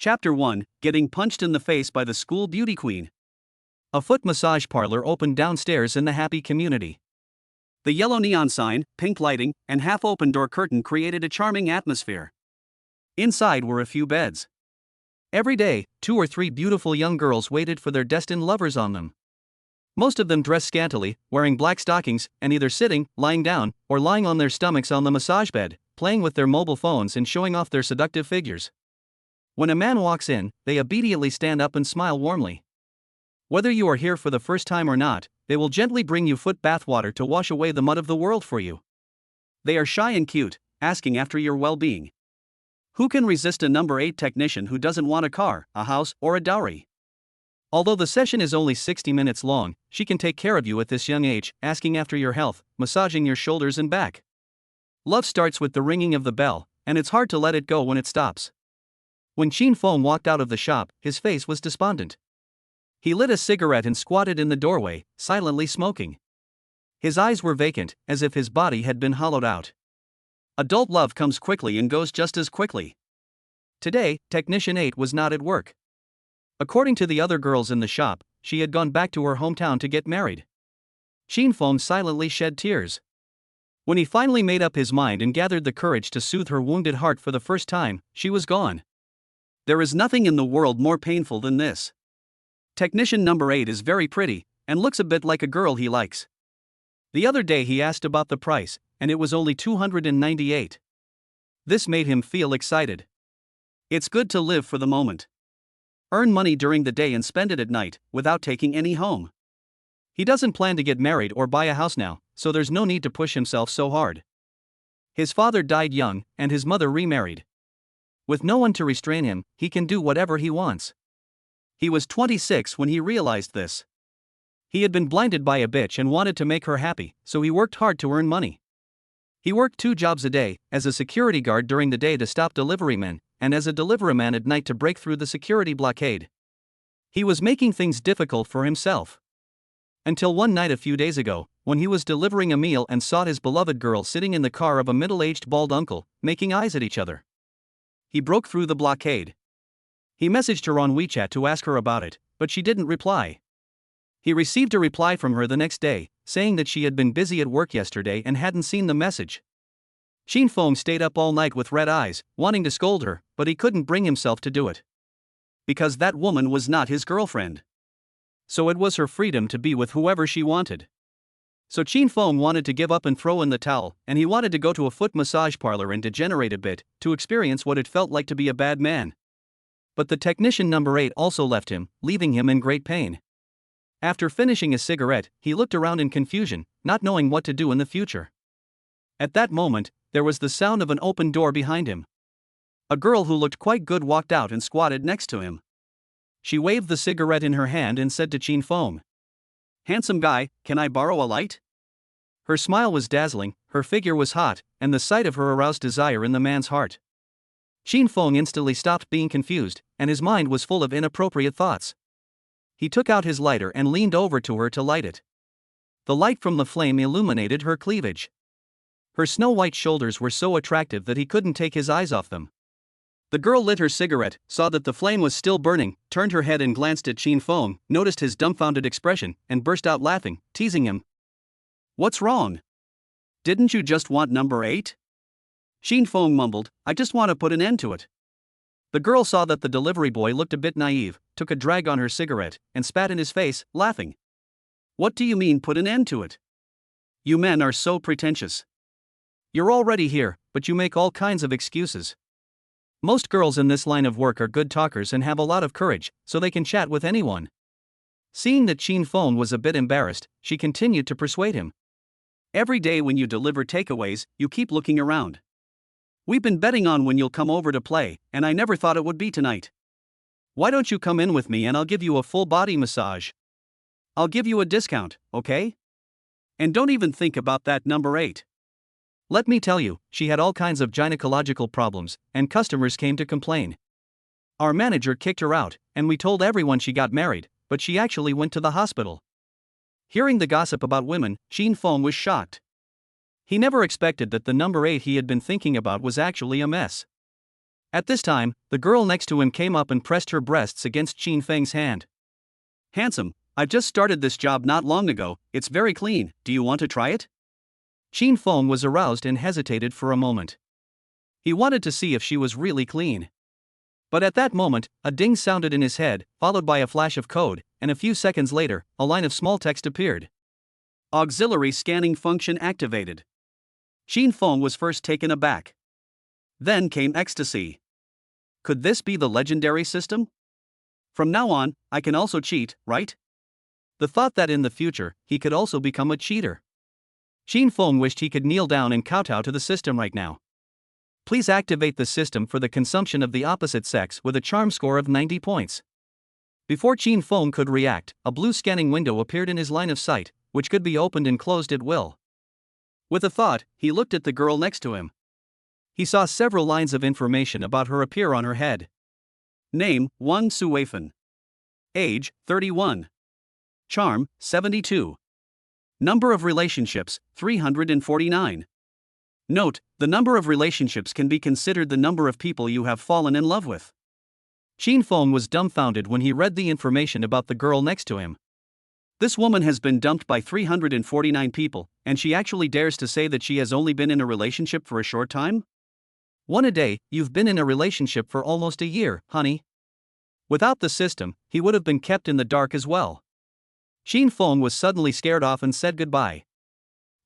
Chapter 1, Getting Punched in the Face by the School Beauty Queen. A foot massage parlor opened downstairs in the happy community. The yellow neon sign, pink lighting, and half-open door curtain created a charming atmosphere. Inside were a few beds. Every day, 2 or 3 beautiful young girls waited for their destined lovers on them. Most of them dressed scantily, wearing black stockings, and either sitting, lying down, or lying on their stomachs on the massage bed, playing with their mobile phones and showing off their seductive figures. When a man walks in, they immediately stand up and smile warmly. Whether you are here for the first time or not, they will gently bring you foot bath water to wash away the mud of the world for you. They are shy and cute, asking after your well-being. Who can resist a number 8 technician who doesn't want a car, a house, or a dowry? Although the session is only 60 minutes long, she can take care of you at this young age, asking after your health, massaging your shoulders and back. Love starts with the ringing of the bell, and it's hard to let it go when it stops. When Xia Ting walked out of the shop, his face was despondent. He lit a cigarette and squatted in the doorway, silently smoking. His eyes were vacant, as if his body had been hollowed out. Adult love comes quickly and goes just as quickly. Today, Technician 8 was not at work. According to the other girls in the shop, she had gone back to her hometown to get married. Xia Ting silently shed tears. When he finally made up his mind and gathered the courage to soothe her wounded heart for the first time, she was gone. There is nothing in the world more painful than this. Technician number 8 is very pretty, and looks a bit like a girl he likes. The other day he asked about the price, and it was only $298. This made him feel excited. It's good to live for the moment. Earn money during the day and spend it at night, without taking any home. He doesn't plan to get married or buy a house now, so there's no need to push himself so hard. His father died young, and his mother remarried. With no one to restrain him, he can do whatever he wants. He was 26 when he realized this. He had been blinded by a bitch and wanted to make her happy, so he worked hard to earn money. He worked 2 jobs a day, as a security guard during the day to stop delivery men, and as a delivery man at night to break through the security blockade. He was making things difficult for himself. Until one night a few days ago, when he was delivering a meal and saw his beloved girl sitting in the car of a middle-aged bald uncle, making eyes at each other. He broke through the blockade. He messaged her on WeChat to ask her about it, but she didn't reply. He received a reply from her the next day, saying that she had been busy at work yesterday and hadn't seen the message. Xia Ting stayed up all night with red eyes, wanting to scold her, but he couldn't bring himself to do it. Because that woman was not his girlfriend. So it was her freedom to be with whoever she wanted. So Xia Ting wanted to give up and throw in the towel, and he wanted to go to a foot massage parlor and degenerate a bit, to experience what it felt like to be a bad man. But the technician number 8 also left him, leaving him in great pain. After finishing a cigarette, he looked around in confusion, not knowing what to do in the future. At that moment, there was the sound of an open door behind him. A girl who looked quite good walked out and squatted next to him. She waved the cigarette in her hand and said to Xia Ting, "Handsome guy, can I borrow a light?" Her smile was dazzling, her figure was hot, and the sight of her aroused desire in the man's heart. Xia Ting instantly stopped being confused, and his mind was full of inappropriate thoughts. He took out his lighter and leaned over to her to light it. The light from the flame illuminated her cleavage. Her snow-white shoulders were so attractive that he couldn't take his eyes off them. The girl lit her cigarette, saw that the flame was still burning, turned her head and glanced at Xia Ting, noticed his dumbfounded expression, and burst out laughing, teasing him. "What's wrong? Didn't you just want number 8? Xia Ting mumbled, "I just want to put an end to it." The girl saw that the delivery boy looked a bit naive, took a drag on her cigarette, and spat in his face, laughing. "What do you mean put an end to it? You men are so pretentious. You're already here, but you make all kinds of excuses. Most girls in this line of work are good talkers and have a lot of courage, so they can chat with anyone." Seeing that Xia Ting was a bit embarrassed, she continued to persuade him. "Every day when you deliver takeaways, you keep looking around. We've been betting on when you'll come over to play, and I never thought it would be tonight. Why don't you come in with me and I'll give you a full body massage? I'll give you a discount, okay? And don't even think about that number 8. Let me tell you, she had all kinds of gynecological problems, and customers came to complain. Our manager kicked her out, and we told everyone she got married, but she actually went to the hospital." Hearing the gossip about women, Xia Ting was shocked. He never expected that the number 8 he had been thinking about was actually a mess. At this time, the girl next to him came up and pressed her breasts against Qin Feng's hand. "Handsome, I've just started this job not long ago, it's very clean, do you want to try it?" Qin Feng was aroused and hesitated for a moment. He wanted to see if she was really clean. But at that moment, a ding sounded in his head, followed by a flash of code, and a few seconds later, a line of small text appeared. Auxiliary scanning function activated. Qin Feng was first taken aback. Then came ecstasy. Could this be the legendary system? From now on, I can also cheat, right? The thought that in the future, he could also become a cheater. Qin Feng wished he could kneel down and kowtow to the system right now. Please activate the system for the consumption of the opposite sex with a charm score of 90 points. Before Qin Feng could react, a blue scanning window appeared in his line of sight, which could be opened and closed at will. With a thought, he looked at the girl next to him. He saw several lines of information about her appear on her head. Name, Wan Suifen. Age, 31. Charm, 72. Number of relationships, 349. Note, the number of relationships can be considered the number of people you have fallen in love with. Qin Feng was dumbfounded when he read the information about the girl next to him. This woman has been dumped by 349 people, and she actually dares to say that she has only been in a relationship for a short time? One a day, you've been in a relationship for almost a year, honey. Without the system, he would have been kept in the dark as well. Qin Feng was suddenly scared off and said goodbye.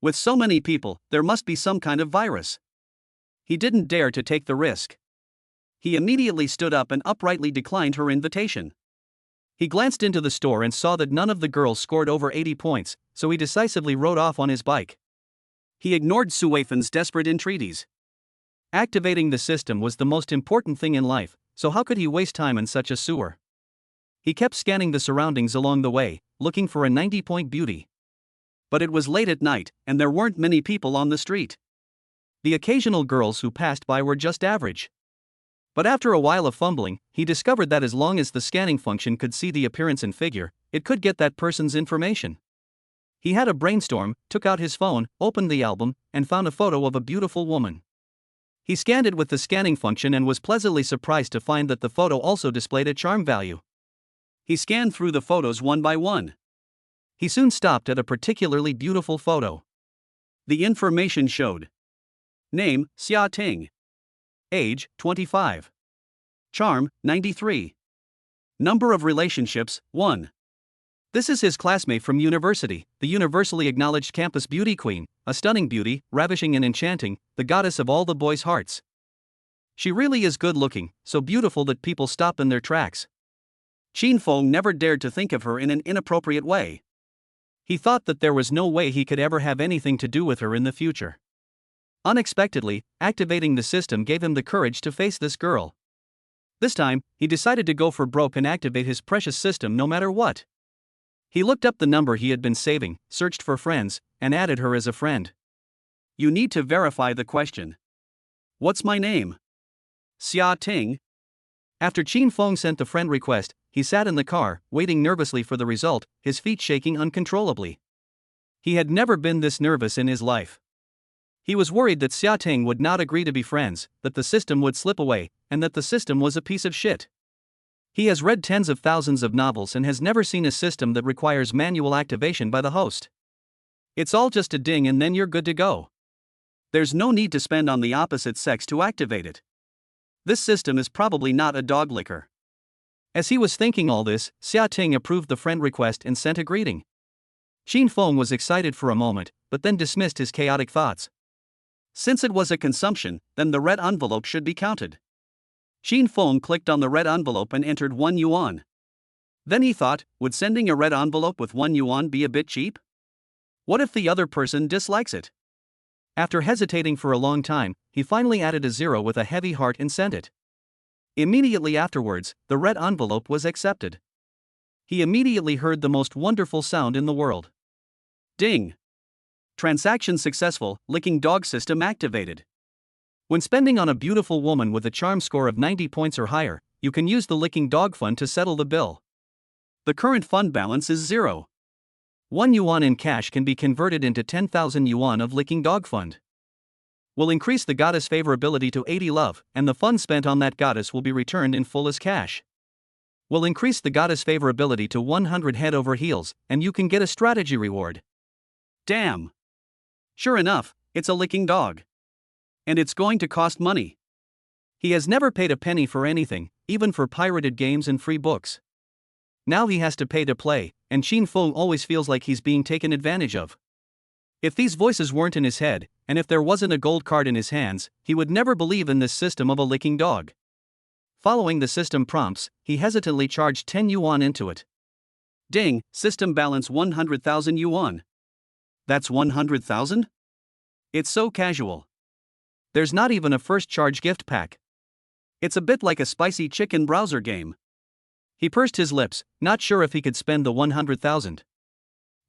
With so many people, there must be some kind of virus. He didn't dare to take the risk. He immediately stood up and uprightly declined her invitation. He glanced into the store and saw that none of the girls scored over 80 points, so he decisively rode off on his bike. He ignored Suifen's desperate entreaties. Activating the system was the most important thing in life, so how could he waste time in such a sewer? He kept scanning the surroundings along the way, looking for a 90-point beauty. But it was late at night, and there weren't many people on the street. The occasional girls who passed by were just average. But after a while of fumbling, he discovered that as long as the scanning function could see the appearance and figure, it could get that person's information. He had a brainstorm, took out his phone, opened the album, and found a photo of a beautiful woman. He scanned it with the scanning function and was pleasantly surprised to find that the photo also displayed a charm value. He scanned through the photos one by one. He soon stopped at a particularly beautiful photo. The information showed. Name, Xia Ting. Age, 25. Charm, 93. Number of relationships, 1. This is his classmate from university, the universally acknowledged campus beauty queen, a stunning beauty, ravishing and enchanting, the goddess of all the boys' hearts. She really is good looking, so beautiful that people stop in their tracks. Qin Feng never dared to think of her in an inappropriate way. He thought that there was no way he could ever have anything to do with her in the future. Unexpectedly, activating the system gave him the courage to face this girl. This time, he decided to go for broke and activate his precious system no matter what. He looked up the number he had been saving, searched for friends, and added her as a friend. You need to verify the question. What's my name? Xia Ting? After Qin Feng sent the friend request, he sat in the car, waiting nervously for the result, his feet shaking uncontrollably. He had never been this nervous in his life. He was worried that Xia Ting would not agree to be friends, that the system would slip away, and that the system was a piece of shit. He has read tens of thousands of novels and has never seen a system that requires manual activation by the host. It's all just a ding and then you're good to go. There's no need to spend on the opposite sex to activate it. This system is probably not a dog licker. As he was thinking all this, Xia Ting approved the friend request and sent a greeting. Qin Feng was excited for a moment, but then dismissed his chaotic thoughts. Since it was a consumption, then the red envelope should be counted. Qin Feng clicked on the red envelope and entered 1 yuan. Then he thought, would sending a red envelope with 1 yuan be a bit cheap? What if the other person dislikes it? After hesitating for a long time, he finally added a 0 with a heavy heart and sent it. Immediately afterwards, the red envelope was accepted. He immediately heard the most wonderful sound in the world. Ding! Transaction successful, licking dog system activated. When spending on a beautiful woman with a charm score of 90 points or higher, you can use the licking dog fund to settle the bill. The current fund balance is 0. 1 yuan in cash can be converted into 10,000 yuan of licking dog fund. Will increase the goddess favorability to 80 love, and the funds spent on that goddess will be returned in full as cash. Will increase the goddess favorability to 100 head over heels, and you can get a strategy reward. Damn. Sure enough, it's a licking dog. And it's going to cost money. He has never paid a penny for anything, even for pirated games and free books. Now he has to pay to play, and Xin Feng always feels like he's being taken advantage of. If these voices weren't in his head, and if there wasn't a gold card in his hands, he would never believe in this system of a licking dog. Following the system prompts, he hesitantly charged 10 yuan into it. Ding, system balance 100,000 yuan. That's 100,000? It's so casual. There's not even a first charge gift pack. It's a bit like a spicy chicken browser game. He pursed his lips, not sure if he could spend the 100,000.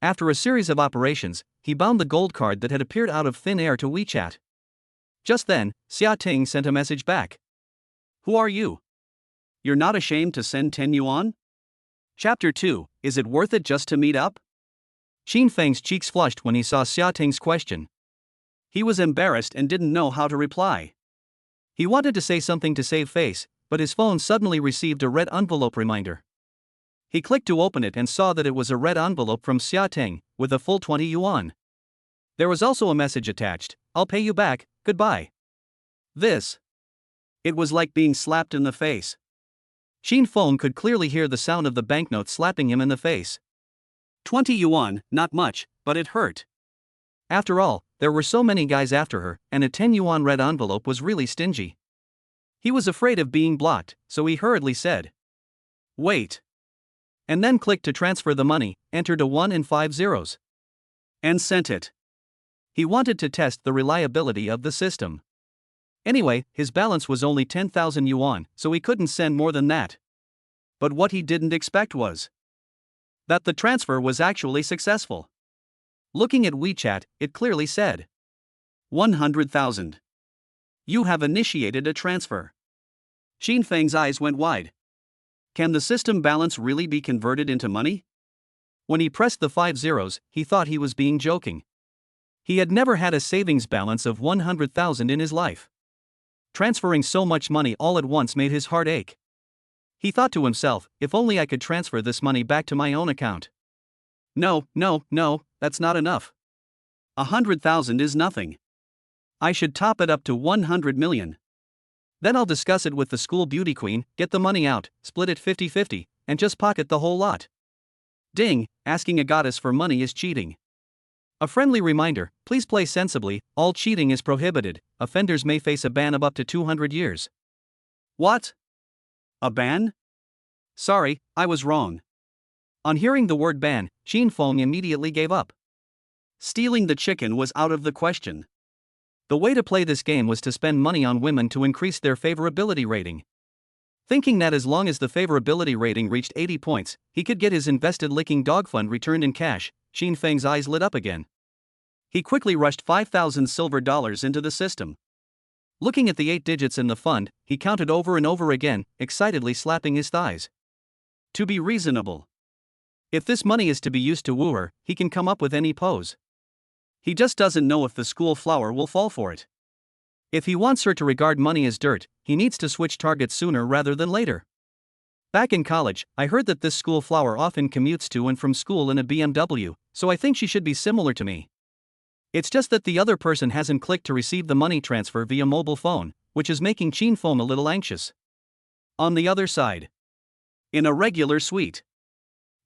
After a series of operations, he bound the gold card that had appeared out of thin air to WeChat. Just then, Xia Ting sent a message back. Who are you? You're not ashamed to send 10 yuan? Chapter 2, is it worth it just to meet up? Xin Feng's cheeks flushed when he saw Xia Ting's question. He was embarrassed and didn't know how to reply. He wanted to say something to save face, but his phone suddenly received a red envelope reminder. He clicked to open it and saw that it was a red envelope from Xia Ting, with a full 20 yuan. There was also a message attached, I'll pay you back, goodbye. This. It was like being slapped in the face. Xin Feng could clearly hear the sound of the banknote slapping him in the face. 20 yuan, not much, but it hurt. After all, there were so many guys after her, and a 10 yuan red envelope was really stingy. He was afraid of being blocked, so he hurriedly said, wait. And then clicked to transfer the money, entered a 1 and 5 zeros. And sent it. He wanted to test the reliability of the system. Anyway, his balance was only 10,000 yuan, so he couldn't send more than that. But what he didn't expect was that the transfer was actually successful. Looking at WeChat, it clearly said 100,000. You have initiated a transfer. Xin Feng's eyes went wide. Can the system balance really be converted into money? When he pressed the 5 zeros, he thought he was being joking. He had never had a savings balance of 100,000 in his life. Transferring so much money all at once made his heart ache. He thought to himself, if only I could transfer this money back to my own account. No, that's not enough. 100,000 is nothing. I should top it up to 100 million. Then I'll discuss it with the school beauty queen, get the money out, split it 50-50, and just pocket the whole lot. Ding, asking a goddess for money is cheating. A friendly reminder, please play sensibly, all cheating is prohibited, offenders may face a ban of up to 200 years. What? A ban? Sorry, I was wrong. On hearing the word ban, Xin Feng immediately gave up. Stealing the chicken was out of the question. The way to play this game was to spend money on women to increase their favorability rating. Thinking that as long as the favorability rating reached 80 points, he could get his invested licking dog fund returned in cash, Xin Feng's eyes lit up again. He quickly rushed 5,000 silver dollars into the system. Looking at the 8 digits in the fund, he counted over and over again, excitedly slapping his thighs. To be reasonable. If this money is to be used to woo her, he can come up with any pose. He just doesn't know if the school flower will fall for it. If he wants her to regard money as dirt, he needs to switch targets sooner rather than later. Back in college, I heard that this school flower often commutes to and from school in a BMW, so I think she should be similar to me. It's just that the other person hasn't clicked to receive the money transfer via mobile phone, which is making Xin Feng a little anxious. On the other side, in a regular suite,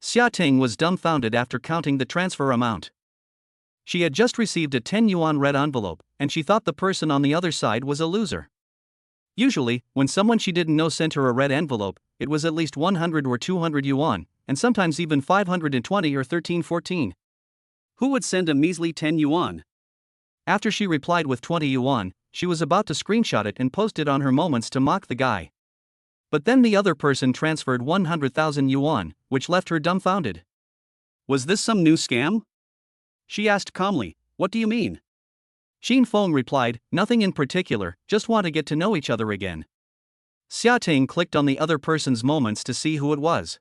Xia Ting was dumbfounded after counting the transfer amount. She had just received a 10 yuan red envelope, and she thought the person on the other side was a loser. Usually, when someone she didn't know sent her a red envelope, it was at least 100 or 200 yuan, and sometimes even 520 or 1314. Who would send a measly 10 yuan? After she replied with 20 yuan, she was about to screenshot it and post it on her moments to mock the guy. But then the other person transferred 100,000 yuan, which left her dumbfounded. Was this some new scam? She asked calmly, what do you mean? Xin Feng replied, nothing in particular, just want to get to know each other again. Xia Ting clicked on the other person's moments to see who it was.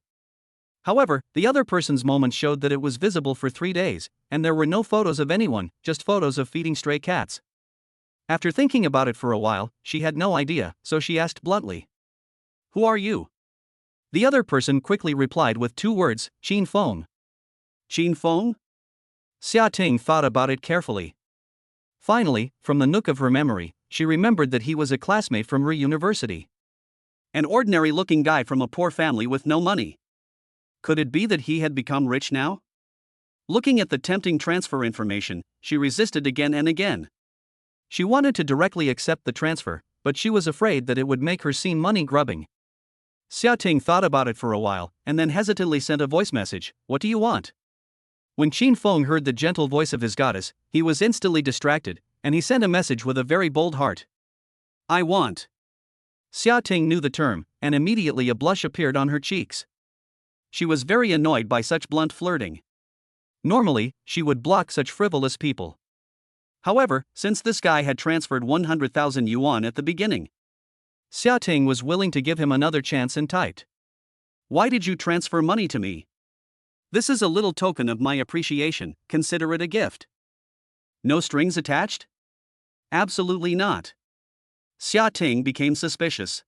However, the other person's moments showed that it was visible for 3 days, and there were no photos of anyone, just photos of feeding stray cats. After thinking about it for a while, she had no idea, so she asked bluntly, "Who are you?" The other person quickly replied with 2 words, "Qin Feng." "Qin Feng?" Xia Ting thought about it carefully. Finally, from the nook of her memory, she remembered that he was a classmate from her university. An ordinary-looking guy from a poor family with no money. Could it be that he had become rich now? Looking at the tempting transfer information, she resisted again and again. She wanted to directly accept the transfer, but she was afraid that it would make her seem money-grubbing. Xia Ting thought about it for a while, and then hesitantly sent a voice message, "What do you want?" When Qin Feng heard the gentle voice of his goddess, he was instantly distracted, and he sent a message with a very bold heart. "I want." Xia Ting knew the term, and immediately a blush appeared on her cheeks. She was very annoyed by such blunt flirting. Normally, she would block such frivolous people. However, since this guy had transferred 100,000 yuan at the beginning, Xia Ting was willing to give him another chance and typed, "Why did you transfer money to me? This is a little token of my appreciation, consider it a gift." No strings attached? Absolutely not. Xia Ting became suspicious.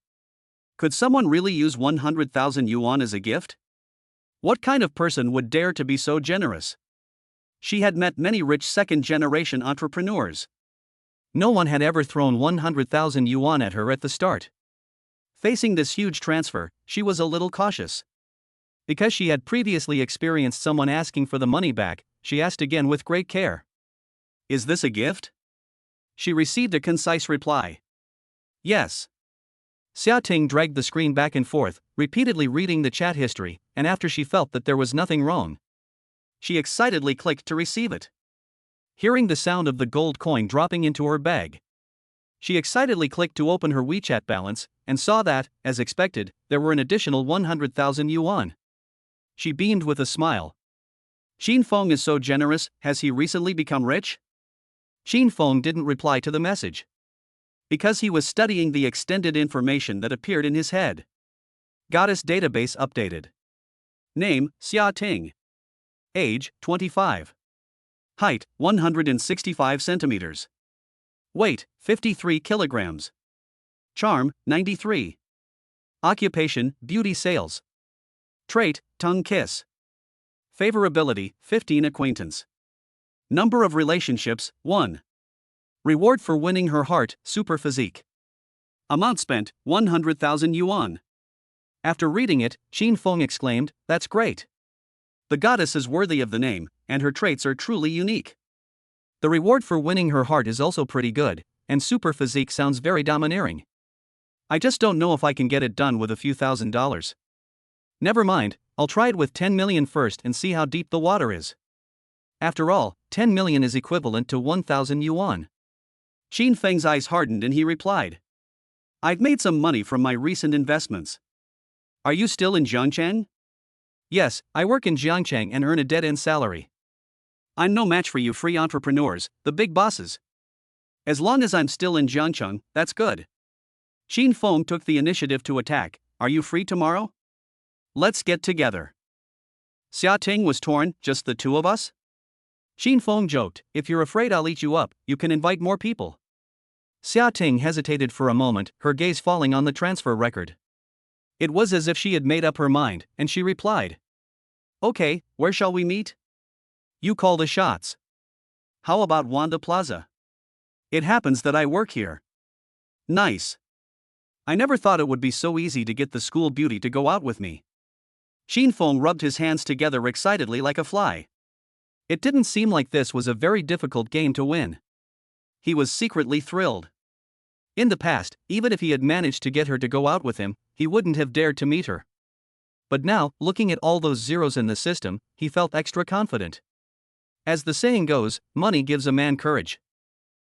Could someone really use 100,000 yuan as a gift? What kind of person would dare to be so generous? She had met many rich second-generation entrepreneurs. No one had ever thrown 100,000 yuan at her at the start. Facing this huge transfer, she was a little cautious. Because she had previously experienced someone asking for the money back, she asked again with great care, "Is this a gift?" She received a concise reply, "Yes." Xia Ting dragged the screen back and forth, repeatedly reading the chat history, and after she felt that there was nothing wrong, she excitedly clicked to receive it. Hearing the sound of the gold coin dropping into her bag, she excitedly clicked to open her WeChat balance, and saw that, as expected, there were an additional 100,000 yuan. She beamed with a smile. "Qin Feng is so generous, has he recently become rich?" Qin Feng didn't reply to the message. Because he was studying the extended information that appeared in his head. Goddess database updated. Name, Xia Ting. Age, 25. Height, 165 centimeters. Weight, 53 kilograms. Charm, 93. Occupation, beauty sales. Trait, tongue kiss. Favorability, 15 acquaintance. Number of relationships, 1. Reward for winning her heart, super physique. Amount spent, 100,000 yuan. After reading it, Qin Feng exclaimed, "That's great. The goddess is worthy of the name, and her traits are truly unique. The reward for winning her heart is also pretty good, and super physique sounds very domineering. I just don't know if I can get it done with a few $1,000s. Never mind, I'll try it with 10 million first and see how deep the water is." After all, 10 million is equivalent to 1,000 yuan. Qin Feng's eyes hardened and he replied, "I've made some money from my recent investments. Are you still in Zhangchang?" "Yes, I work in Zhangchang and earn a dead-end salary. I'm no match for you free entrepreneurs, the big bosses. As long as I'm still in Zhangcheng, that's good." Qin Feng took the initiative to attack. "Are you free tomorrow? Let's get together." Xia Ting was torn, "Just the two of us?" Qin Feng joked, "If you're afraid I'll eat you up, you can invite more people." Xia Ting hesitated for a moment, her gaze falling on the transfer record. It was as if she had made up her mind, and she replied, "Okay, where shall we meet?" "You call the shots." "How about Wanda Plaza? It happens that I work here." "Nice. I never thought it would be so easy to get the school beauty to go out with me." Qin Feng rubbed his hands together excitedly like a fly. It didn't seem like this was a very difficult game to win. He was secretly thrilled. In the past, even if he had managed to get her to go out with him, he wouldn't have dared to meet her. But now, looking at all those zeros in the system, he felt extra confident. As the saying goes, money gives a man courage.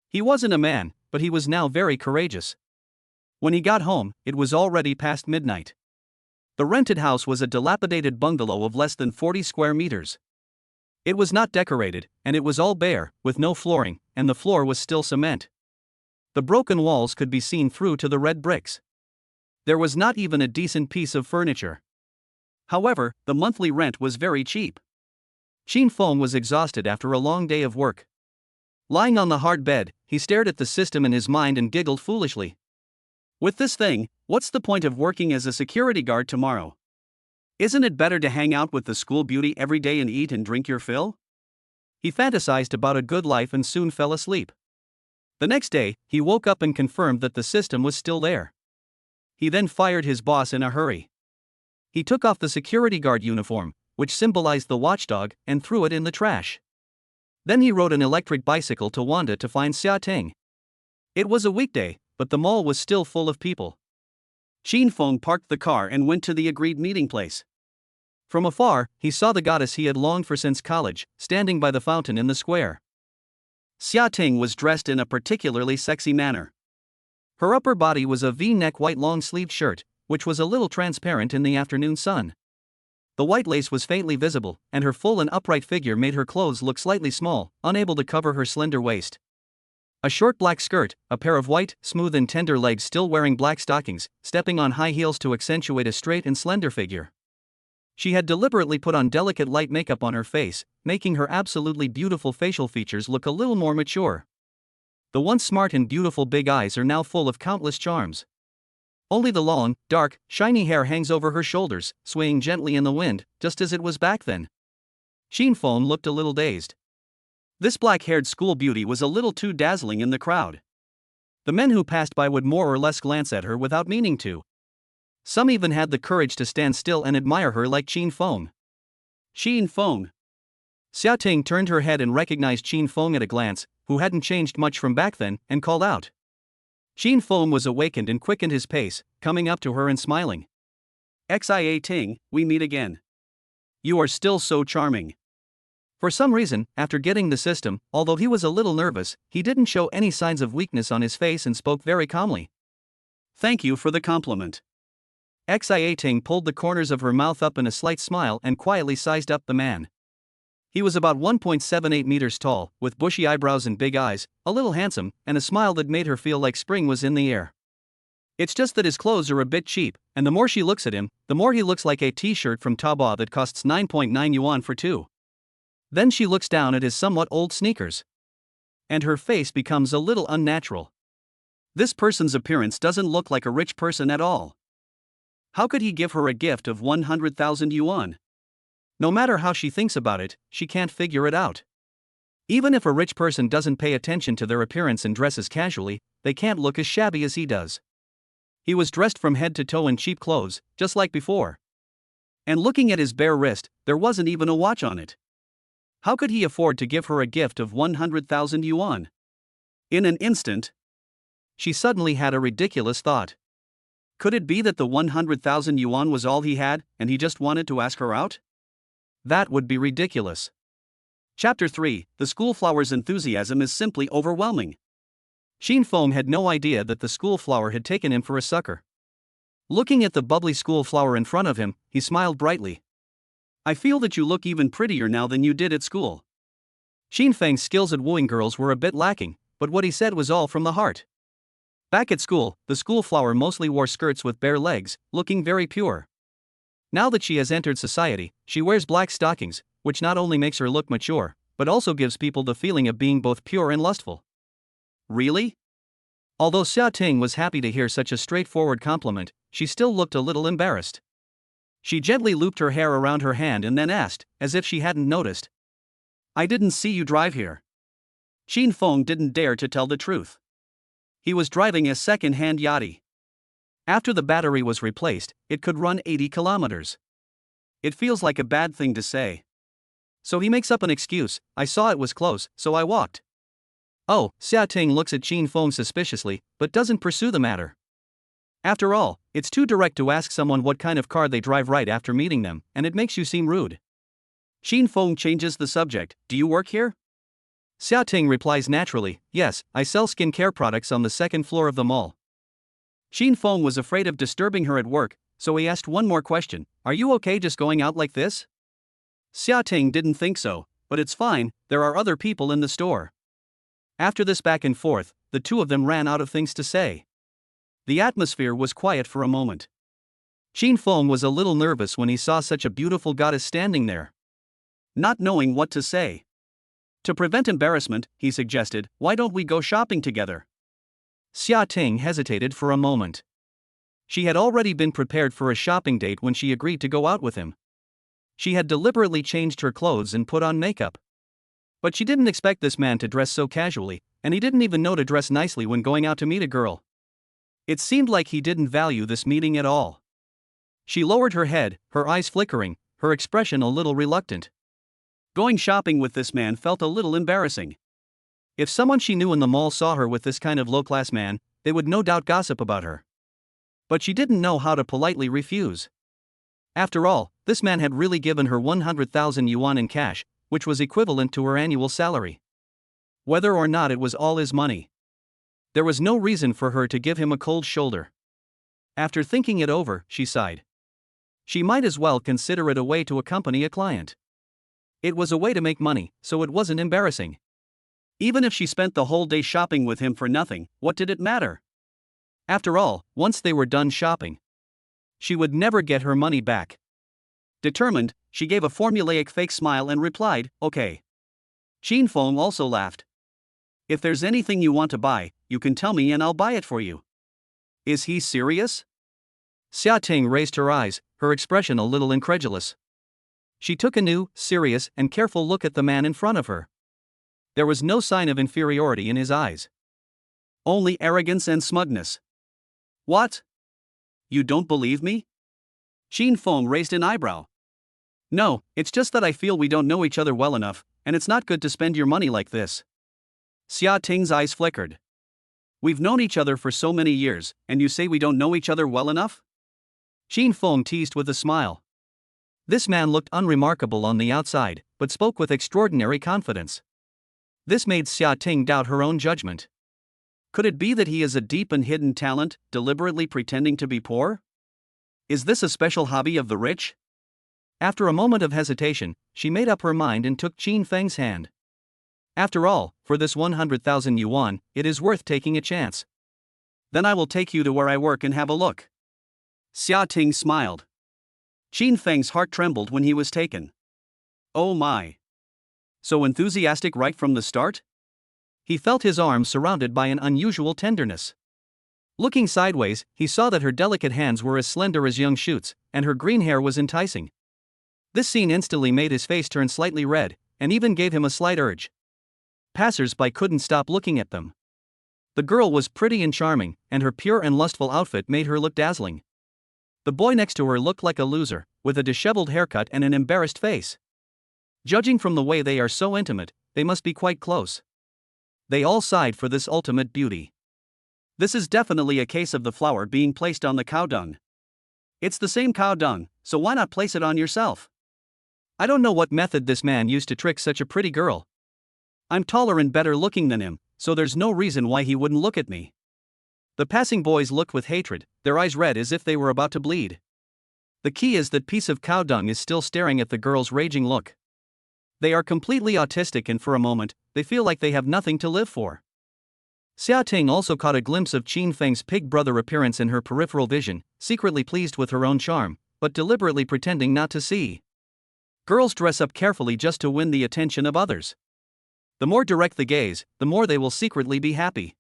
He wasn't a man, but he was now very courageous. When he got home, it was already past midnight. The rented house was a dilapidated bungalow of less than 40 square meters. It was not decorated, and it was all bare, with no flooring, and the floor was still cement. The broken walls could be seen through to the red bricks. There was not even a decent piece of furniture. However, the monthly rent was very cheap. Qin Feng was exhausted after a long day of work. Lying on the hard bed, he stared at the system in his mind and giggled foolishly. With this thing, what's the point of working as a security guard tomorrow? Isn't it better to hang out with the school beauty every day and eat and drink your fill? He fantasized about a good life and soon fell asleep. The next day, he woke up and confirmed that the system was still there. He then fired his boss in a hurry. He took off the security guard uniform, which symbolized the watchdog, and threw it in the trash. Then he rode an electric bicycle to Wanda to find Xia Ting. It was a weekday, but the mall was still full of people. Qin Feng parked the car and went to the agreed meeting place. From afar, he saw the goddess he had longed for since college, standing by the fountain in the square. Xia Ting was dressed in a particularly sexy manner. Her upper body was a V-neck white long-sleeved shirt, which was a little transparent in the afternoon sun. The white lace was faintly visible, and her full and upright figure made her clothes look slightly small, unable to cover her slender waist. A short black skirt, a pair of white, smooth and tender legs still wearing black stockings, stepping on high heels to accentuate a straight and slender figure. She had deliberately put on delicate light makeup on her face, making her absolutely beautiful facial features look a little more mature. The once smart and beautiful big eyes are now full of countless charms. Only the long, dark, shiny hair hangs over her shoulders, swaying gently in the wind, just as it was back then. Qin Feng looked a little dazed. This black-haired school beauty was a little too dazzling in the crowd. The men who passed by would more or less glance at her without meaning to. Some even had the courage to stand still and admire her like Qin Feng. Qin Feng. Xia Ting turned her head and recognized Qin Feng at a glance, who hadn't changed much from back then, and called out. Qin Feng was awakened and quickened his pace, coming up to her and smiling. Xia Ting, we meet again. You are still so charming. For some reason, after getting the system, although he was a little nervous, he didn't show any signs of weakness on his face and spoke very calmly. Thank you for the compliment. Xia Ting pulled the corners of her mouth up in a slight smile and quietly sized up the man. He was about 1.78 meters tall, with bushy eyebrows and big eyes, a little handsome, and a smile that made her feel like spring was in the air. It's just that his clothes are a bit cheap, and the more she looks at him, the more he looks like a t-shirt from Taobao that costs 9.9 yuan for two. Then she looks down at his somewhat old sneakers. And her face becomes a little unnatural. This person's appearance doesn't look like a rich person at all. How could he give her a gift of 100,000 yuan? No matter how she thinks about it, she can't figure it out. Even if a rich person doesn't pay attention to their appearance and dresses casually, they can't look as shabby as he does. He was dressed from head to toe in cheap clothes, just like before. And looking at his bare wrist, there wasn't even a watch on it. How could he afford to give her a gift of 100,000 yuan? In an instant, she suddenly had a ridiculous thought. Could it be that the 100,000 yuan was all he had, and he just wanted to ask her out? That would be ridiculous. Chapter 3, The Schoolflower's enthusiasm is simply overwhelming. Qin Feng had no idea that the schoolflower had taken him for a sucker. Looking at the bubbly schoolflower in front of him, he smiled brightly. I feel that you look even prettier now than you did at school. Qin Feng's skills at wooing girls were a bit lacking, but what he said was all from the heart. Back at school, the schoolflower mostly wore skirts with bare legs, looking very pure. Now that she has entered society, she wears black stockings, which not only makes her look mature, but also gives people the feeling of being both pure and lustful. Really? Although Xia Ting was happy to hear such a straightforward compliment, she still looked a little embarrassed. She gently looped her hair around her hand and then asked, as if she hadn't noticed. I didn't see you drive here. Qin Feng didn't dare to tell the truth. He was driving a second-hand yachty. After the battery was replaced, it could run 80 kilometers. It feels like a bad thing to say. So he makes up an excuse, I saw it was close, so I walked. Oh, Xia Ting looks at Qin Feng suspiciously, but doesn't pursue the matter. After all, it's too direct to ask someone what kind of car they drive right after meeting them, and it makes you seem rude. Qin Feng changes the subject, do you work here? Xia Ting replies naturally, yes, I sell skincare products on the second floor of the mall. Qin Feng was afraid of disturbing her at work, so he asked one more question, are you okay just going out like this? Xia Ting didn't think so, but it's fine, there are other people in the store. After this back and forth, the two of them ran out of things to say. The atmosphere was quiet for a moment. Qin Feng was a little nervous when he saw such a beautiful goddess standing there. Not knowing what to say. To prevent embarrassment, he suggested, why don't we go shopping together? Xia Ting hesitated for a moment. She had already been prepared for a shopping date when she agreed to go out with him. She had deliberately changed her clothes and put on makeup. But she didn't expect this man to dress so casually, and he didn't even know to dress nicely when going out to meet a girl. It seemed like he didn't value this meeting at all. She lowered her head, her eyes flickering, her expression a little reluctant. Going shopping with this man felt a little embarrassing. If someone she knew in the mall saw her with this kind of low-class man, they would no doubt gossip about her. But she didn't know how to politely refuse. After all, this man had really given her 100,000 yuan in cash, which was equivalent to her annual salary. Whether or not it was all his money, there was no reason for her to give him a cold shoulder. After thinking it over, she sighed. She might as well consider it a way to accompany a client. It was a way to make money, so it wasn't embarrassing. Even if she spent the whole day shopping with him for nothing, what did it matter? After all, once they were done shopping, she would never get her money back. Determined, she gave a formulaic fake smile and replied, okay. Qin Feng also laughed. If there's anything you want to buy, you can tell me and I'll buy it for you. Is he serious? Xia Ting raised her eyes, her expression a little incredulous. She took a new, serious, and careful look at the man in front of her. There was no sign of inferiority in his eyes. Only arrogance and smugness. What? You don't believe me? Qin Feng raised an eyebrow. No, it's just that I feel we don't know each other well enough, and it's not good to spend your money like this. Xia Ting's eyes flickered. We've known each other for so many years, and you say we don't know each other well enough? Qin Feng teased with a smile. This man looked unremarkable on the outside, but spoke with extraordinary confidence. This made Xia Ting doubt her own judgment. Could it be that he is a deep and hidden talent, deliberately pretending to be poor? Is this a special hobby of the rich? After a moment of hesitation, she made up her mind and took Qin Feng's hand. After all, for this 100,000 yuan, it is worth taking a chance. Then I will take you to where I work and have a look. Xia Ting smiled. Qin Feng's heart trembled when he was taken. Oh my! So enthusiastic right from the start? He felt his arm surrounded by an unusual tenderness. Looking sideways, he saw that her delicate hands were as slender as young shoots, and her green hair was enticing. This scene instantly made his face turn slightly red, and even gave him a slight urge. Passers-by couldn't stop looking at them. The girl was pretty and charming, and her pure and lustful outfit made her look dazzling. The boy next to her looked like a loser, with a disheveled haircut and an embarrassed face. Judging from the way they are so intimate, they must be quite close. They all sighed for this ultimate beauty. This is definitely a case of the flower being placed on the cow dung. It's the same cow dung, so why not place it on yourself? I don't know what method this man used to trick such a pretty girl. I'm taller and better looking than him, so there's no reason why he wouldn't look at me. The passing boys looked with hatred, their eyes red as if they were about to bleed. The key is that piece of cow dung is still staring at the girl's raging look. They are completely autistic and for a moment, they feel like they have nothing to live for. Xia Ting also caught a glimpse of Qin Feng's pig brother appearance in her peripheral vision, secretly pleased with her own charm, but deliberately pretending not to see. Girls dress up carefully just to win the attention of others. The more direct the gaze, the more they will secretly be happy.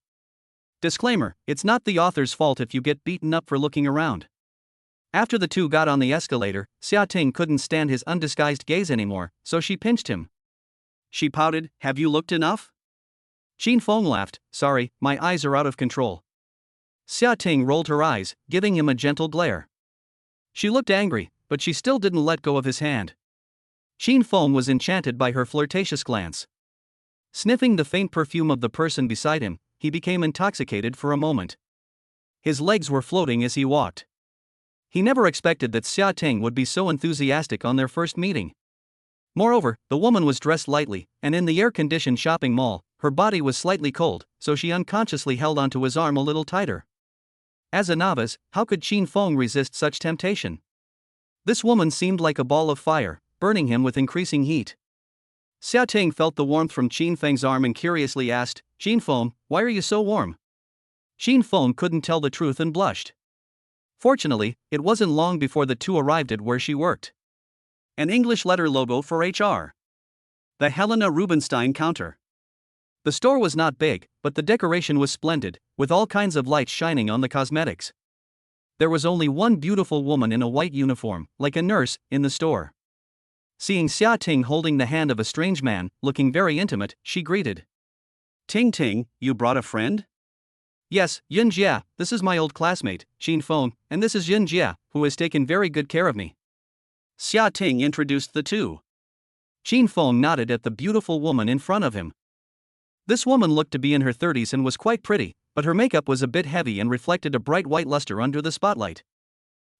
Disclaimer: it's not the author's fault if you get beaten up for looking around. After the two got on the escalator, Xia Ting couldn't stand his undisguised gaze anymore, so she pinched him. She pouted, "Have you looked enough?" Qin Feng laughed, "Sorry, my eyes are out of control." Xia Ting rolled her eyes, giving him a gentle glare. She looked angry, but she still didn't let go of his hand. Qin Feng was enchanted by her flirtatious glance. Sniffing the faint perfume of the person beside him, he became intoxicated for a moment. His legs were floating as he walked. He never expected that Xia Ting would be so enthusiastic on their first meeting. Moreover, the woman was dressed lightly, and in the air-conditioned shopping mall, her body was slightly cold, so she unconsciously held onto his arm a little tighter. As a novice, how could Qin Feng resist such temptation? This woman seemed like a ball of fire, burning him with increasing heat. Xia Ting felt the warmth from Qin Feng's arm and curiously asked, "Qin Feng, why are you so warm?" Qin Feng couldn't tell the truth and blushed. Fortunately, it wasn't long before the two arrived at where she worked. An English letter logo for HR. The Helena Rubinstein counter. The store was not big, but the decoration was splendid, with all kinds of lights shining on the cosmetics. There was only one beautiful woman in a white uniform, like a nurse, in the store. Seeing Xia Ting holding the hand of a strange man, looking very intimate, she greeted. Ting Ting, you brought a friend? Yes, Yun Jia, this is my old classmate, Xin Feng, and this is Yun Jia, who has taken very good care of me. Xia Ting introduced the two. Xin Feng nodded at the beautiful woman in front of him. This woman looked to be in her 30s and was quite pretty, but her makeup was a bit heavy and reflected a bright white luster under the spotlight.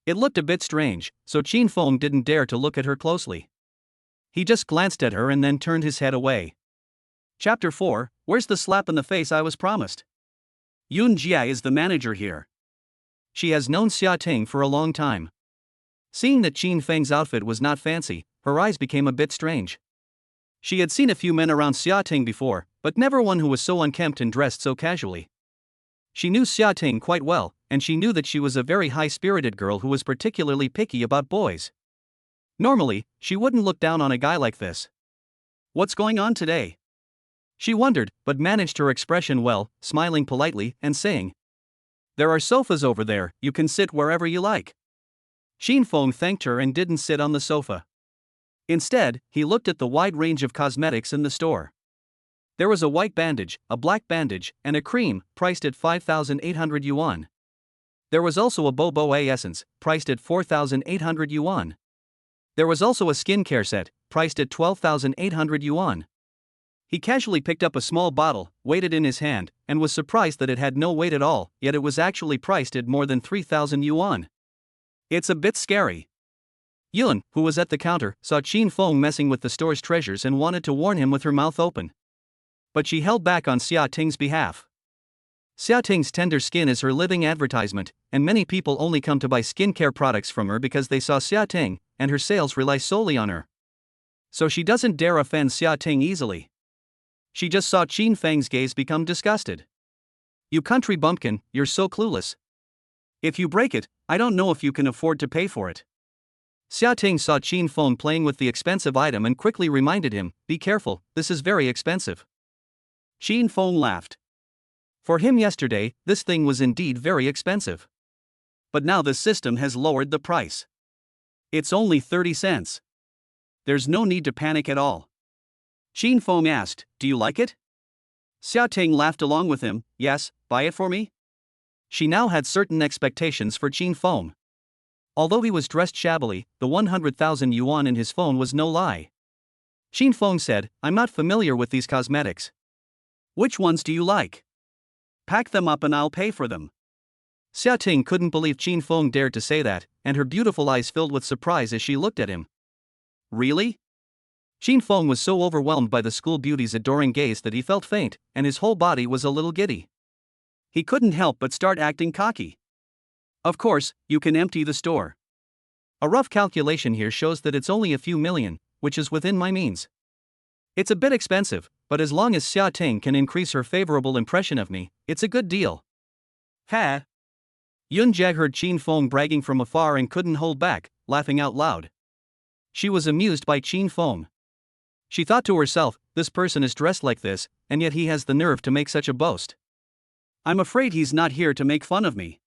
It looked a bit strange, so Xin Feng didn't dare to look at her closely. He just glanced at her and then turned his head away. Chapter 4, Where's the slap in the face I was promised? Yun Jia is the manager here. She has known Xia Ting for a long time. Seeing that Xin Feng's outfit was not fancy, her eyes became a bit strange. She had seen a few men around Xia Ting before, but never one who was so unkempt and dressed so casually. She knew Xia Ting quite well, and she knew that she was a very high-spirited girl who was particularly picky about boys. Normally, she wouldn't look down on a guy like this. What's going on today? She wondered, but managed her expression well, smiling politely and saying, There are sofas over there, you can sit wherever you like. Xin Feng thanked her and didn't sit on the sofa. Instead, he looked at the wide range of cosmetics in the store. There was a white bandage, a black bandage, and a cream, priced at 5,800 yuan. There was also a Bobo A essence, priced at 4,800 yuan. There was also a skincare set, priced at 12,800 yuan. He casually picked up a small bottle, weighed it in his hand, and was surprised that it had no weight at all, yet it was actually priced at more than 3,000 yuan. It's a bit scary. Yun, who was at the counter, saw Xin Feng messing with the store's treasures and wanted to warn him with her mouth open. But she held back on Xia Ting's behalf. Xia Ting's tender skin is her living advertisement, and many people only come to buy skincare products from her because they saw Xia Ting, and her sales rely solely on her. So she doesn't dare offend Xia Ting easily. She just saw Xin Feng's gaze become disgusted. You country bumpkin, you're so clueless. If you break it, I don't know if you can afford to pay for it. Xia Ting saw Xin Feng playing with the expensive item and quickly reminded him, Be careful, this is very expensive. Xin Feng laughed. For him yesterday, this thing was indeed very expensive. But now the system has lowered the price. It's only 30 cents. There's no need to panic at all. Xin Feng asked, Do you like it? Xia Ting laughed along with him, Yes, buy it for me? She now had certain expectations for Xin Feng. Although he was dressed shabbily, the 100,000 yuan in his phone was no lie. Xin Feng said, I'm not familiar with these cosmetics. Which ones do you like? Pack them up and I'll pay for them. Xia Ting couldn't believe Xin Feng dared to say that, and her beautiful eyes filled with surprise as she looked at him. Really? Xin Feng was so overwhelmed by the school beauty's adoring gaze that he felt faint, and his whole body was a little giddy. He couldn't help but start acting cocky. Of course, you can empty the store. A rough calculation here shows that it's only a few million, which is within my means. It's a bit expensive, but as long as Xia Ting can increase her favorable impression of me, it's a good deal. Ha! Yun Jia heard Xin Feng bragging from afar and couldn't hold back, laughing out loud. She was amused by Xin Feng. She thought to herself, this person is dressed like this, and yet he has the nerve to make such a boast. I'm afraid he's not here to make fun of me.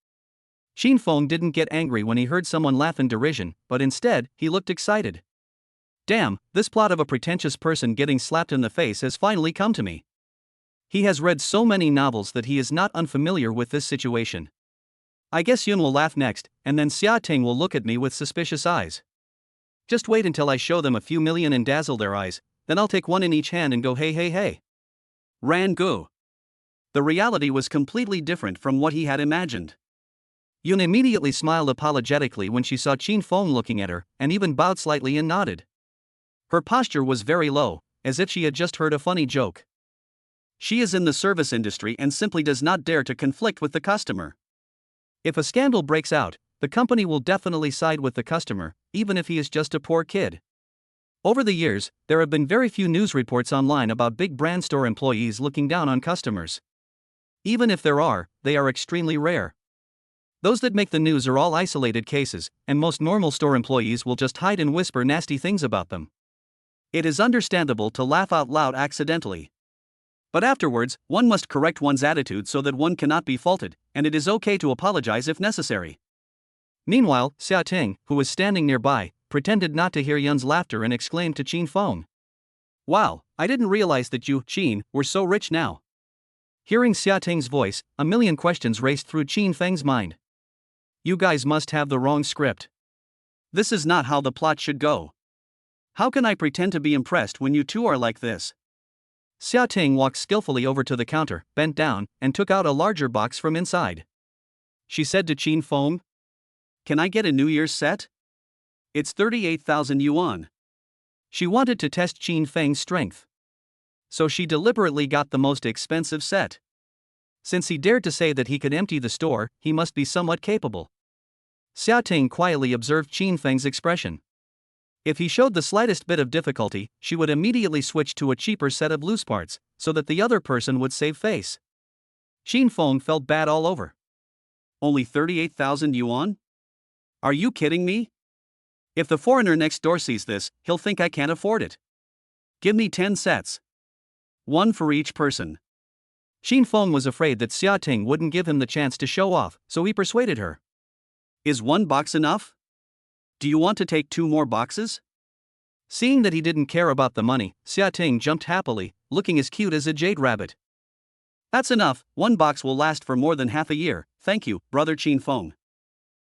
Xin Feng didn't get angry when he heard someone laugh in derision, but instead, he looked excited. Damn, this plot of a pretentious person getting slapped in the face has finally come to me. He has read so many novels that he is not unfamiliar with this situation. I guess Yun will laugh next, and then Xia Ting will look at me with suspicious eyes. Just wait until I show them a few million and dazzle their eyes, then I'll take one in each hand and go hey hey hey. Ran Gu. The reality was completely different from what he had imagined. Yun immediately smiled apologetically when she saw Xin Feng looking at her, and even bowed slightly and nodded. Her posture was very low, as if she had just heard a funny joke. She is in the service industry and simply does not dare to conflict with the customer. If a scandal breaks out, the company will definitely side with the customer, even if he is just a poor kid. Over the years, there have been very few news reports online about big brand store employees looking down on customers. Even if there are, they are extremely rare. Those that make the news are all isolated cases, and most normal store employees will just hide and whisper nasty things about them. It is understandable to laugh out loud accidentally. But afterwards, one must correct one's attitude so that one cannot be faulted, and it is okay to apologize if necessary. Meanwhile, Xia Ting, who was standing nearby, pretended not to hear Yun's laughter and exclaimed to Qin Feng. Wow, I didn't realize that you, Qin, were so rich now. Hearing Xia Ting's voice, a million questions raced through Qin Feng's mind. You guys must have the wrong script. This is not how the plot should go. How can I pretend to be impressed when you two are like this? Xia Ting walked skillfully over to the counter, bent down, and took out a larger box from inside. She said to Qin Feng, "Can I get a New Year's set? It's 38,000 yuan." She wanted to test Qin Feng's strength. So she deliberately got the most expensive set. Since he dared to say that he could empty the store, he must be somewhat capable. Xia Ting quietly observed Qin Feng's expression. If he showed the slightest bit of difficulty, she would immediately switch to a cheaper set of loose parts, so that the other person would save face. Qin Feng felt bad all over. Only 38,000 yuan? Are you kidding me? If the foreigner next door sees this, he'll think I can't afford it. Give me 10 sets. One for each person. Qin Feng was afraid that Xia Ting wouldn't give him the chance to show off, so he persuaded her. Is one box enough? Do you want to take 2 more boxes? Seeing that he didn't care about the money, Xia Ting jumped happily, looking as cute as a jade rabbit. That's enough, 1 box will last for more than half a year, thank you, brother Qin Feng.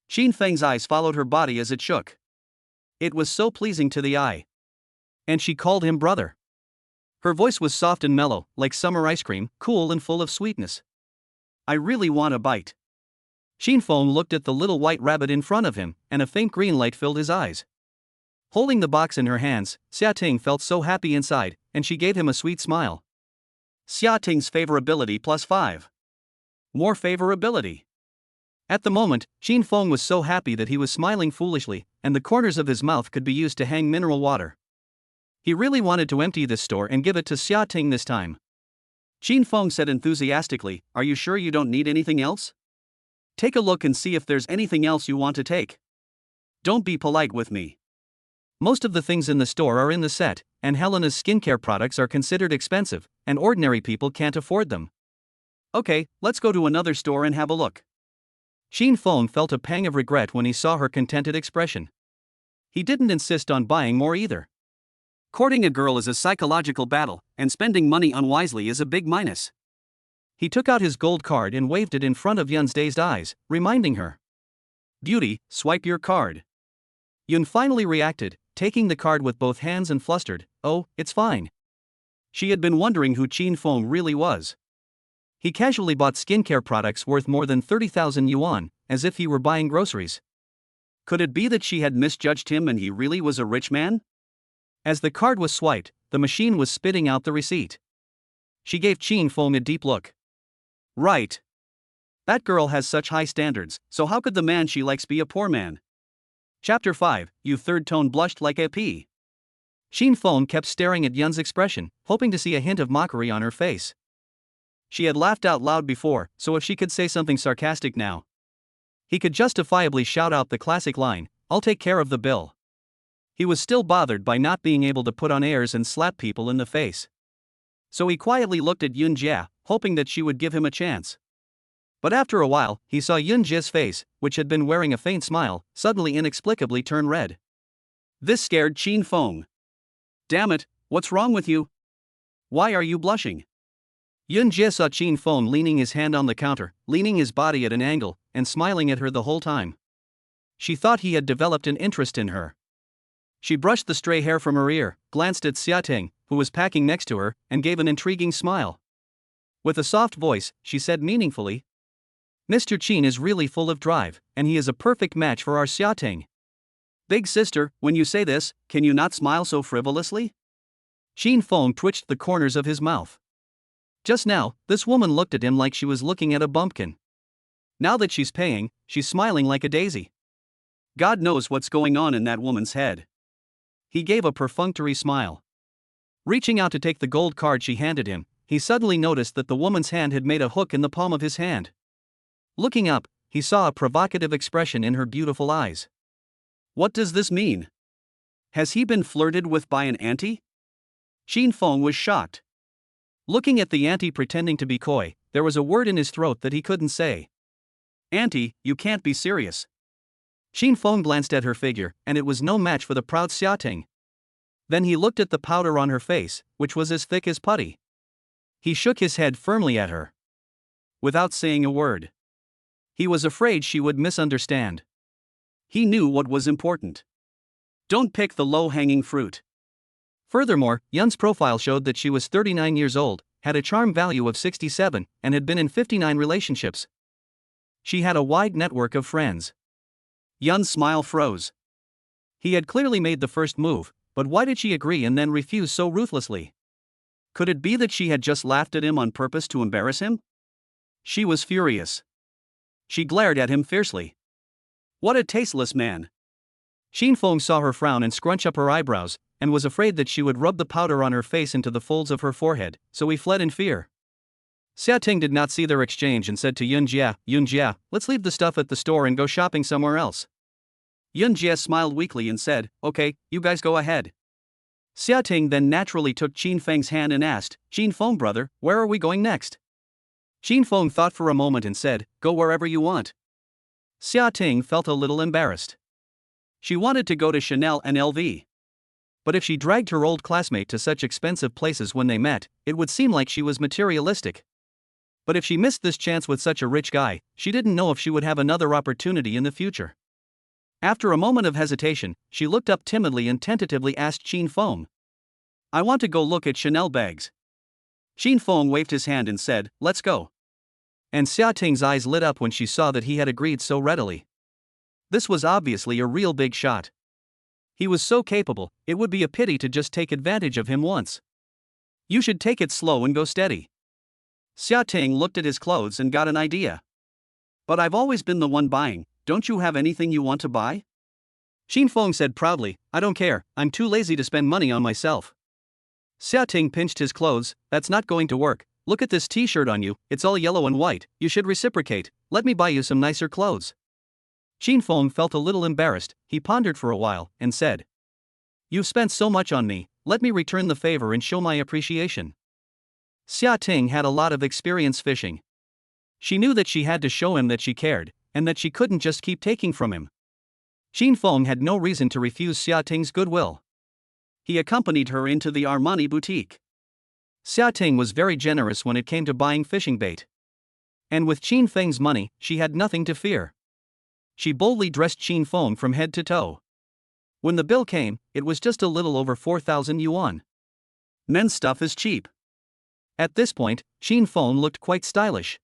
Qin Feng's eyes followed her body as it shook. It was so pleasing to the eye. And she called him brother. Her voice was soft and mellow, like summer ice cream, cool and full of sweetness. I really want a bite. Qin Feng looked at the little white rabbit in front of him, and a faint green light filled his eyes. Holding the box in her hands, Xia Ting felt so happy inside, and she gave him a sweet smile. Xia Ting's favorability +5. More favorability. At the moment, Qin Feng was so happy that he was smiling foolishly, and the corners of his mouth could be used to hang mineral water. He really wanted to empty this store and give it to Xia Ting this time. Qin Feng said enthusiastically, "Are you sure you don't need anything else? Take a look and see if there's anything else you want to take. Don't be polite with me. Most of the things in the store are in the set, and Helena's skincare products are considered expensive, and ordinary people can't afford them. Okay, let's go to another store and have a look." Qin Feng felt a pang of regret when he saw her contented expression. He didn't insist on buying more either. Courting a girl is a psychological battle, and spending money unwisely is a big minus. He took out his gold card and waved it in front of Yun's dazed eyes, reminding her. "Beauty, swipe your card." Yun finally reacted, taking the card with both hands and flustered, "Oh, it's fine." She had been wondering who Qin Feng really was. He casually bought skincare products worth more than 30,000 yuan, as if he were buying groceries. Could it be that she had misjudged him and he really was a rich man? As the card was swiped, the machine was spitting out the receipt. She gave Qin Feng a deep look. Right. That girl has such high standards, so how could the man she likes be a poor man? Chapter 5, You third tone blushed like a pea. Qin Feng kept staring at Yun's expression, hoping to see a hint of mockery on her face. She had laughed out loud before, so if she could say something sarcastic now, he could justifiably shout out the classic line, "I'll take care of the bill." He was still bothered by not being able to put on airs and slap people in the face. So he quietly looked at Yun Jia, hoping that she would give him a chance. But after a while, he saw Yun Jia's face, which had been wearing a faint smile, suddenly inexplicably turn red. This scared Qin Feng. "Damn it, what's wrong with you? Why are you blushing?" Yun Jia saw Qin Feng leaning his hand on the counter, leaning his body at an angle, and smiling at her the whole time. She thought he had developed an interest in her. She brushed the stray hair from her ear, glanced at Xia Ting, who was packing next to her, and gave an intriguing smile. With a soft voice, she said meaningfully, "Mr. Qin is really full of drive, and he is a perfect match for our Xia Ting. Big sister, when you say this, can you not smile so frivolously?" Qin Feng twitched the corners of his mouth. Just now, this woman looked at him like she was looking at a bumpkin. Now that she's paying, she's smiling like a daisy. God knows what's going on in that woman's head. He gave a perfunctory smile. Reaching out to take the gold card she handed him, he suddenly noticed that the woman's hand had made a hook in the palm of his hand. Looking up, he saw a provocative expression in her beautiful eyes. What does this mean? Has he been flirted with by an auntie? Xin Feng was shocked. Looking at the auntie pretending to be coy, there was a word in his throat that he couldn't say. Auntie, you can't be serious. Xin Feng glanced at her figure, and it was no match for the proud Xia Ting. Then he looked at the powder on her face, which was as thick as putty. He shook his head firmly at her. Without saying a word. He was afraid she would misunderstand. He knew what was important. Don't pick the low-hanging fruit. Furthermore, Yun's profile showed that she was 39 years old, had a charm value of 67, and had been in 59 relationships. She had a wide network of friends. Yun's smile froze. He had clearly made the first move, but why did she agree and then refuse so ruthlessly? Could it be that she had just laughed at him on purpose to embarrass him? She was furious. She glared at him fiercely. What a tasteless man. Xin Feng saw her frown and scrunch up her eyebrows, and was afraid that she would rub the powder on her face into the folds of her forehead, so he fled in fear. Xia Ting did not see their exchange and said to Yunjia, let's leave the stuff at the store and go shopping somewhere else. Yunjia smiled weakly and said, okay, you guys go ahead. Xia Ting then naturally took Xin Feng's hand and asked, Xin Feng brother, where are we going next? Xin Feng thought for a moment and said, go wherever you want. Xia Ting felt a little embarrassed. She wanted to go to Chanel and LV. But if she dragged her old classmate to such expensive places when they met, it would seem like she was materialistic. But if she missed this chance with such a rich guy, she didn't know if she would have another opportunity in the future. After a moment of hesitation, she looked up timidly and tentatively asked Xin Feng. I want to go look at Chanel bags. Xin Feng waved his hand and said, let's go. And Xia Ting's eyes lit up when she saw that he had agreed so readily. This was obviously a real big shot. He was so capable, it would be a pity to just take advantage of him once. You should take it slow and go steady. Xia Ting looked at his clothes and got an idea. But I've always been the one buying, don't you have anything you want to buy? Xin Feng said proudly, I don't care, I'm too lazy to spend money on myself. Xia Ting pinched his clothes, that's not going to work, look at this t-shirt on you, it's all yellow and white, you should reciprocate, let me buy you some nicer clothes. Xin Feng felt a little embarrassed, he pondered for a while, and said. You've spent so much on me, let me return the favor and show my appreciation. Xia Ting had a lot of experience fishing. She knew that she had to show him that she cared, and that she couldn't just keep taking from him. Xin Feng had no reason to refuse Xia Ting's goodwill. He accompanied her into the Armani boutique. Xia Ting was very generous when it came to buying fishing bait. And with Xin Feng's money, she had nothing to fear. She boldly dressed Xin Feng from head to toe. When the bill came, it was just a little over 4,000 yuan. Men's stuff is cheap. At this point, Xin Feng looked quite stylish.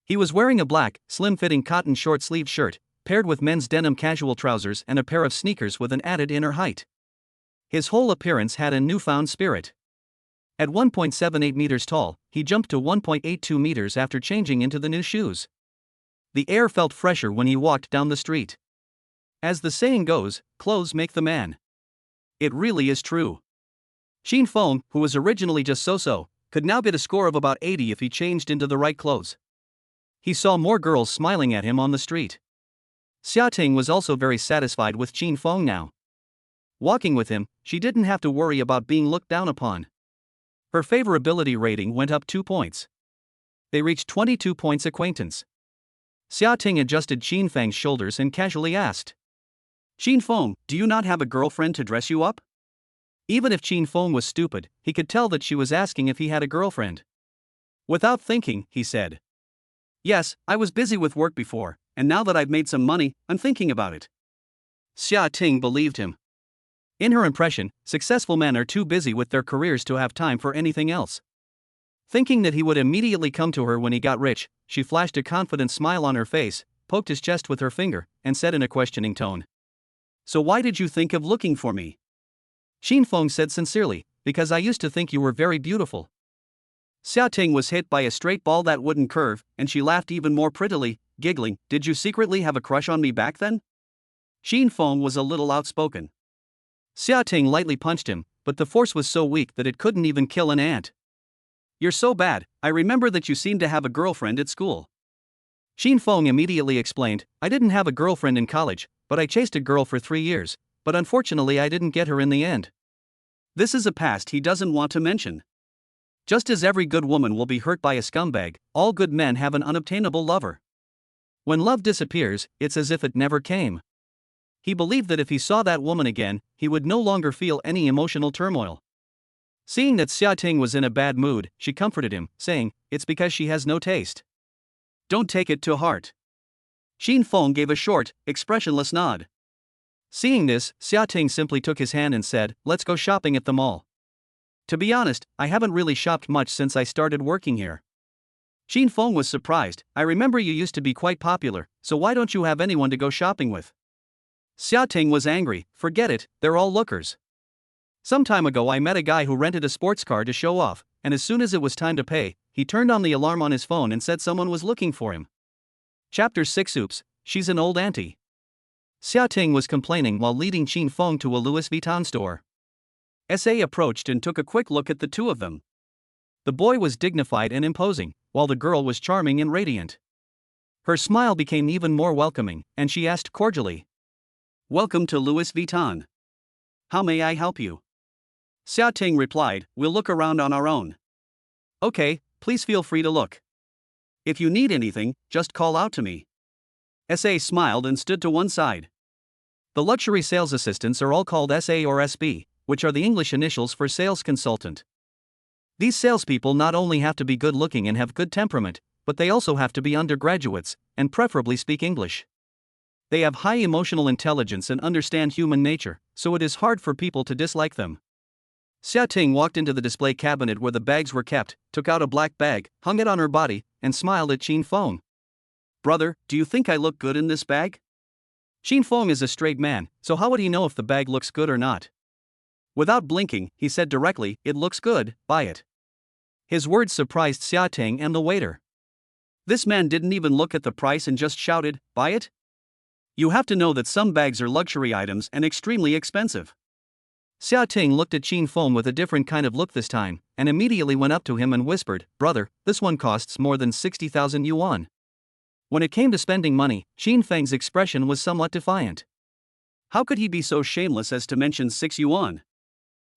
He was wearing a black, slim-fitting cotton short-sleeved shirt, paired with men's denim casual trousers and a pair of sneakers with an added inner height. His whole appearance had a newfound spirit. At 1.78 meters tall, he jumped to 1.82 meters after changing into the new shoes. The air felt fresher when he walked down the street. As the saying goes, clothes make the man. It really is true. Xin Feng, who was originally just so-so, could now get a score of about 80 if he changed into the right clothes. He saw more girls smiling at him on the street. Xia Ting was also very satisfied with Xin Feng now. Walking with him, she didn't have to worry about being looked down upon. Her favorability rating went up 2 points. They reached 22 points acquaintance. Xia Ting adjusted Xin Feng's shoulders and casually asked. Xin Feng, do you not have a girlfriend to dress you up? Even if Xin Feng was stupid, he could tell that she was asking if he had a girlfriend. Without thinking, he said. Yes, I was busy with work before, and now that I've made some money, I'm thinking about it. Xia Ting believed him. In her impression, successful men are too busy with their careers to have time for anything else. Thinking that he would immediately come to her when he got rich, she flashed a confident smile on her face, poked his chest with her finger, and said in a questioning tone. So why did you think of looking for me? Xin Feng said sincerely, because I used to think you were very beautiful. Xia Ting was hit by a straight ball that wouldn't curve, and she laughed even more prettily, giggling, did you secretly have a crush on me back then? Xin Feng was a little outspoken. Xia Ting lightly punched him, but the force was so weak that it couldn't even kill an ant. You're so bad, I remember that you seemed to have a girlfriend at school. Xin Feng immediately explained, I didn't have a girlfriend in college, but I chased a girl for 3 years, but unfortunately I didn't get her in the end. This is a past he doesn't want to mention. Just as every good woman will be hurt by a scumbag, all good men have an unobtainable lover. When love disappears, it's as if it never came. He believed that if he saw that woman again, he would no longer feel any emotional turmoil. Seeing that Xia Ting was in a bad mood, she comforted him, saying, "It's because she has no taste. Don't take it to heart." Xin Feng gave a short, expressionless nod. Seeing this, Xia Ting simply took his hand and said, "Let's go shopping at the mall." "To be honest, I haven't really shopped much since I started working here." Xin Feng was surprised. "I remember you used to be quite popular, so why don't you have anyone to go shopping with?" Xia Ting was angry. "Forget it, they're all lookers. Some time ago I met a guy who rented a sports car to show off, and as soon as it was time to pay, he turned on the alarm on his phone and said someone was looking for him." Chapter 6. Oops, she's an old auntie. Xia Ting was complaining while leading Xin Feng to a Louis Vuitton store. SA approached and took a quick look at the two of them. The boy was dignified and imposing, while the girl was charming and radiant. Her smile became even more welcoming, and she asked cordially, "Welcome to Louis Vuitton. How may I help you?" Xia Ting replied, "We'll look around on our own." "Okay, please feel free to look. If you need anything, just call out to me." SA smiled and stood to one side. The luxury sales assistants are all called SA or SB, which are the English initials for sales consultant. These salespeople not only have to be good looking and have good temperament, but they also have to be undergraduates, and preferably speak English. They have high emotional intelligence and understand human nature, so it is hard for people to dislike them. Xia Ting walked into the display cabinet where the bags were kept, took out a black bag, hung it on her body, and smiled at Xin Feng. "Brother, do you think I look good in this bag?" Xin Feng is a straight man, so how would he know if the bag looks good or not? Without blinking, he said directly, "It looks good, buy it." His words surprised Xia Ting and the waiter. This man didn't even look at the price and just shouted, "Buy it?" You have to know that some bags are luxury items and extremely expensive. Xia Ting looked at Xin Feng with a different kind of look this time, and immediately went up to him and whispered, "Brother, this one costs more than 60,000 yuan. When it came to spending money, Xin Feng's expression was somewhat defiant. How could he be so shameless as to mention 6 yuan?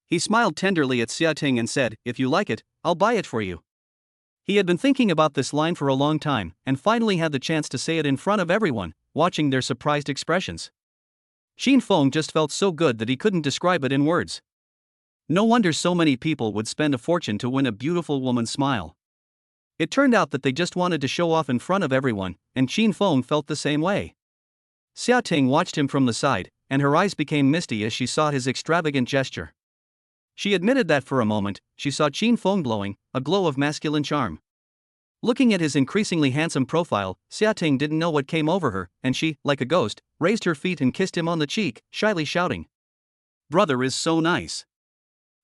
He smiled tenderly at Xia Ting and said, "If you like it, I'll buy it for you." He had been thinking about this line for a long time, and finally had the chance to say it in front of everyone, watching their surprised expressions. Xin Feng just felt so good that he couldn't describe it in words. No wonder so many people would spend a fortune to win a beautiful woman's smile. It turned out that they just wanted to show off in front of everyone, and Xin Feng felt the same way. Xia Ting watched him from the side, and her eyes became misty as she saw his extravagant gesture. She admitted that for a moment, she saw Xin Feng glowing, a glow of masculine charm. Looking at his increasingly handsome profile, Xia Ting didn't know what came over her, and she, like a ghost, raised her feet and kissed him on the cheek, shyly shouting, "Brother is so nice."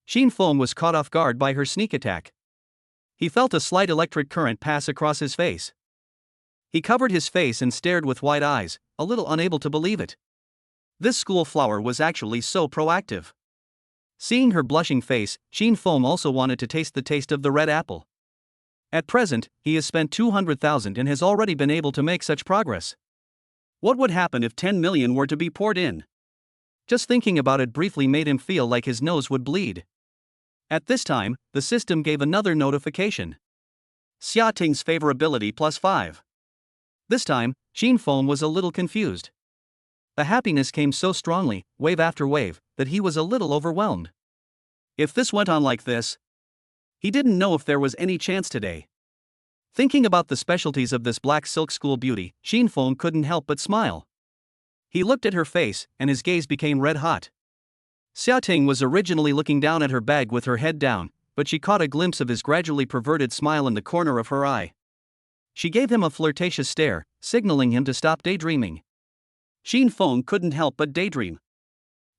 Xin Feng was caught off guard by her sneak attack. He felt a slight electric current pass across his face. He covered his face and stared with wide eyes, a little unable to believe it. This school flower was actually so proactive. Seeing her blushing face, Xin Feng also wanted to taste the taste of the red apple. At present, he has spent 200,000 and has already been able to make such progress. What would happen if 10 million were to be poured in? Just thinking about it briefly made him feel like his nose would bleed. At this time, the system gave another notification. Xia Ting's favorability +5. This time, Xin Feng was a little confused. The happiness came so strongly, wave after wave, that he was a little overwhelmed. If this went on like this, he didn't know if there was any chance today. Thinking about the specialties of this black silk school beauty, Xin Feng couldn't help but smile. He looked at her face, and his gaze became red hot. Xia Ting was originally looking down at her bag with her head down, but she caught a glimpse of his gradually perverted smile in the corner of her eye. She gave him a flirtatious stare, signaling him to stop daydreaming. Xin Feng couldn't help but daydream.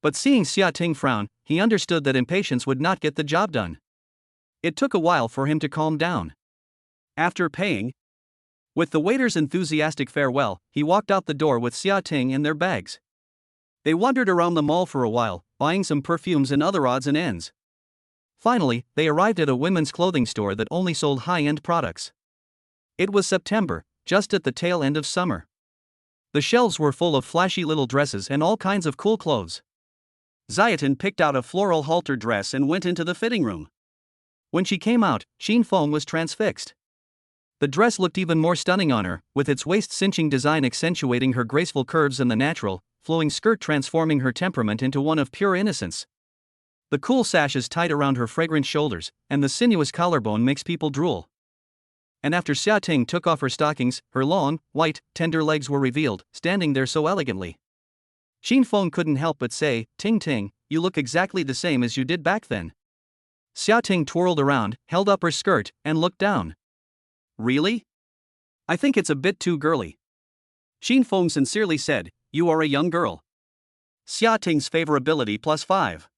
But seeing Xia Ting frown, he understood that impatience would not get the job done. It took a while for him to calm down. After paying, with the waiter's enthusiastic farewell, he walked out the door with Xia Ting and their bags. They wandered around the mall for a while, buying some perfumes and other odds and ends. Finally, they arrived at a women's clothing store that only sold high-end products. It was September, just at the tail end of summer. The shelves were full of flashy little dresses and all kinds of cool clothes. Xia Ting picked out a floral halter dress and went into the fitting room. When she came out, Xin Feng was transfixed. The dress looked even more stunning on her, with its waist-cinching design accentuating her graceful curves and the natural, flowing skirt transforming her temperament into one of pure innocence. The cool sashes tied around her fragrant shoulders, and the sinuous collarbone makes people drool. And after Xia Ting took off her stockings, her long, white, tender legs were revealed, standing there so elegantly. Xin Feng couldn't help but say, "Ting Ting, you look exactly the same as you did back then." Xia Ting twirled around, held up her skirt, and looked down. "Really? I think it's a bit too girly." Xin Feng sincerely said, "You are a young girl." Xia Ting's favorability +5.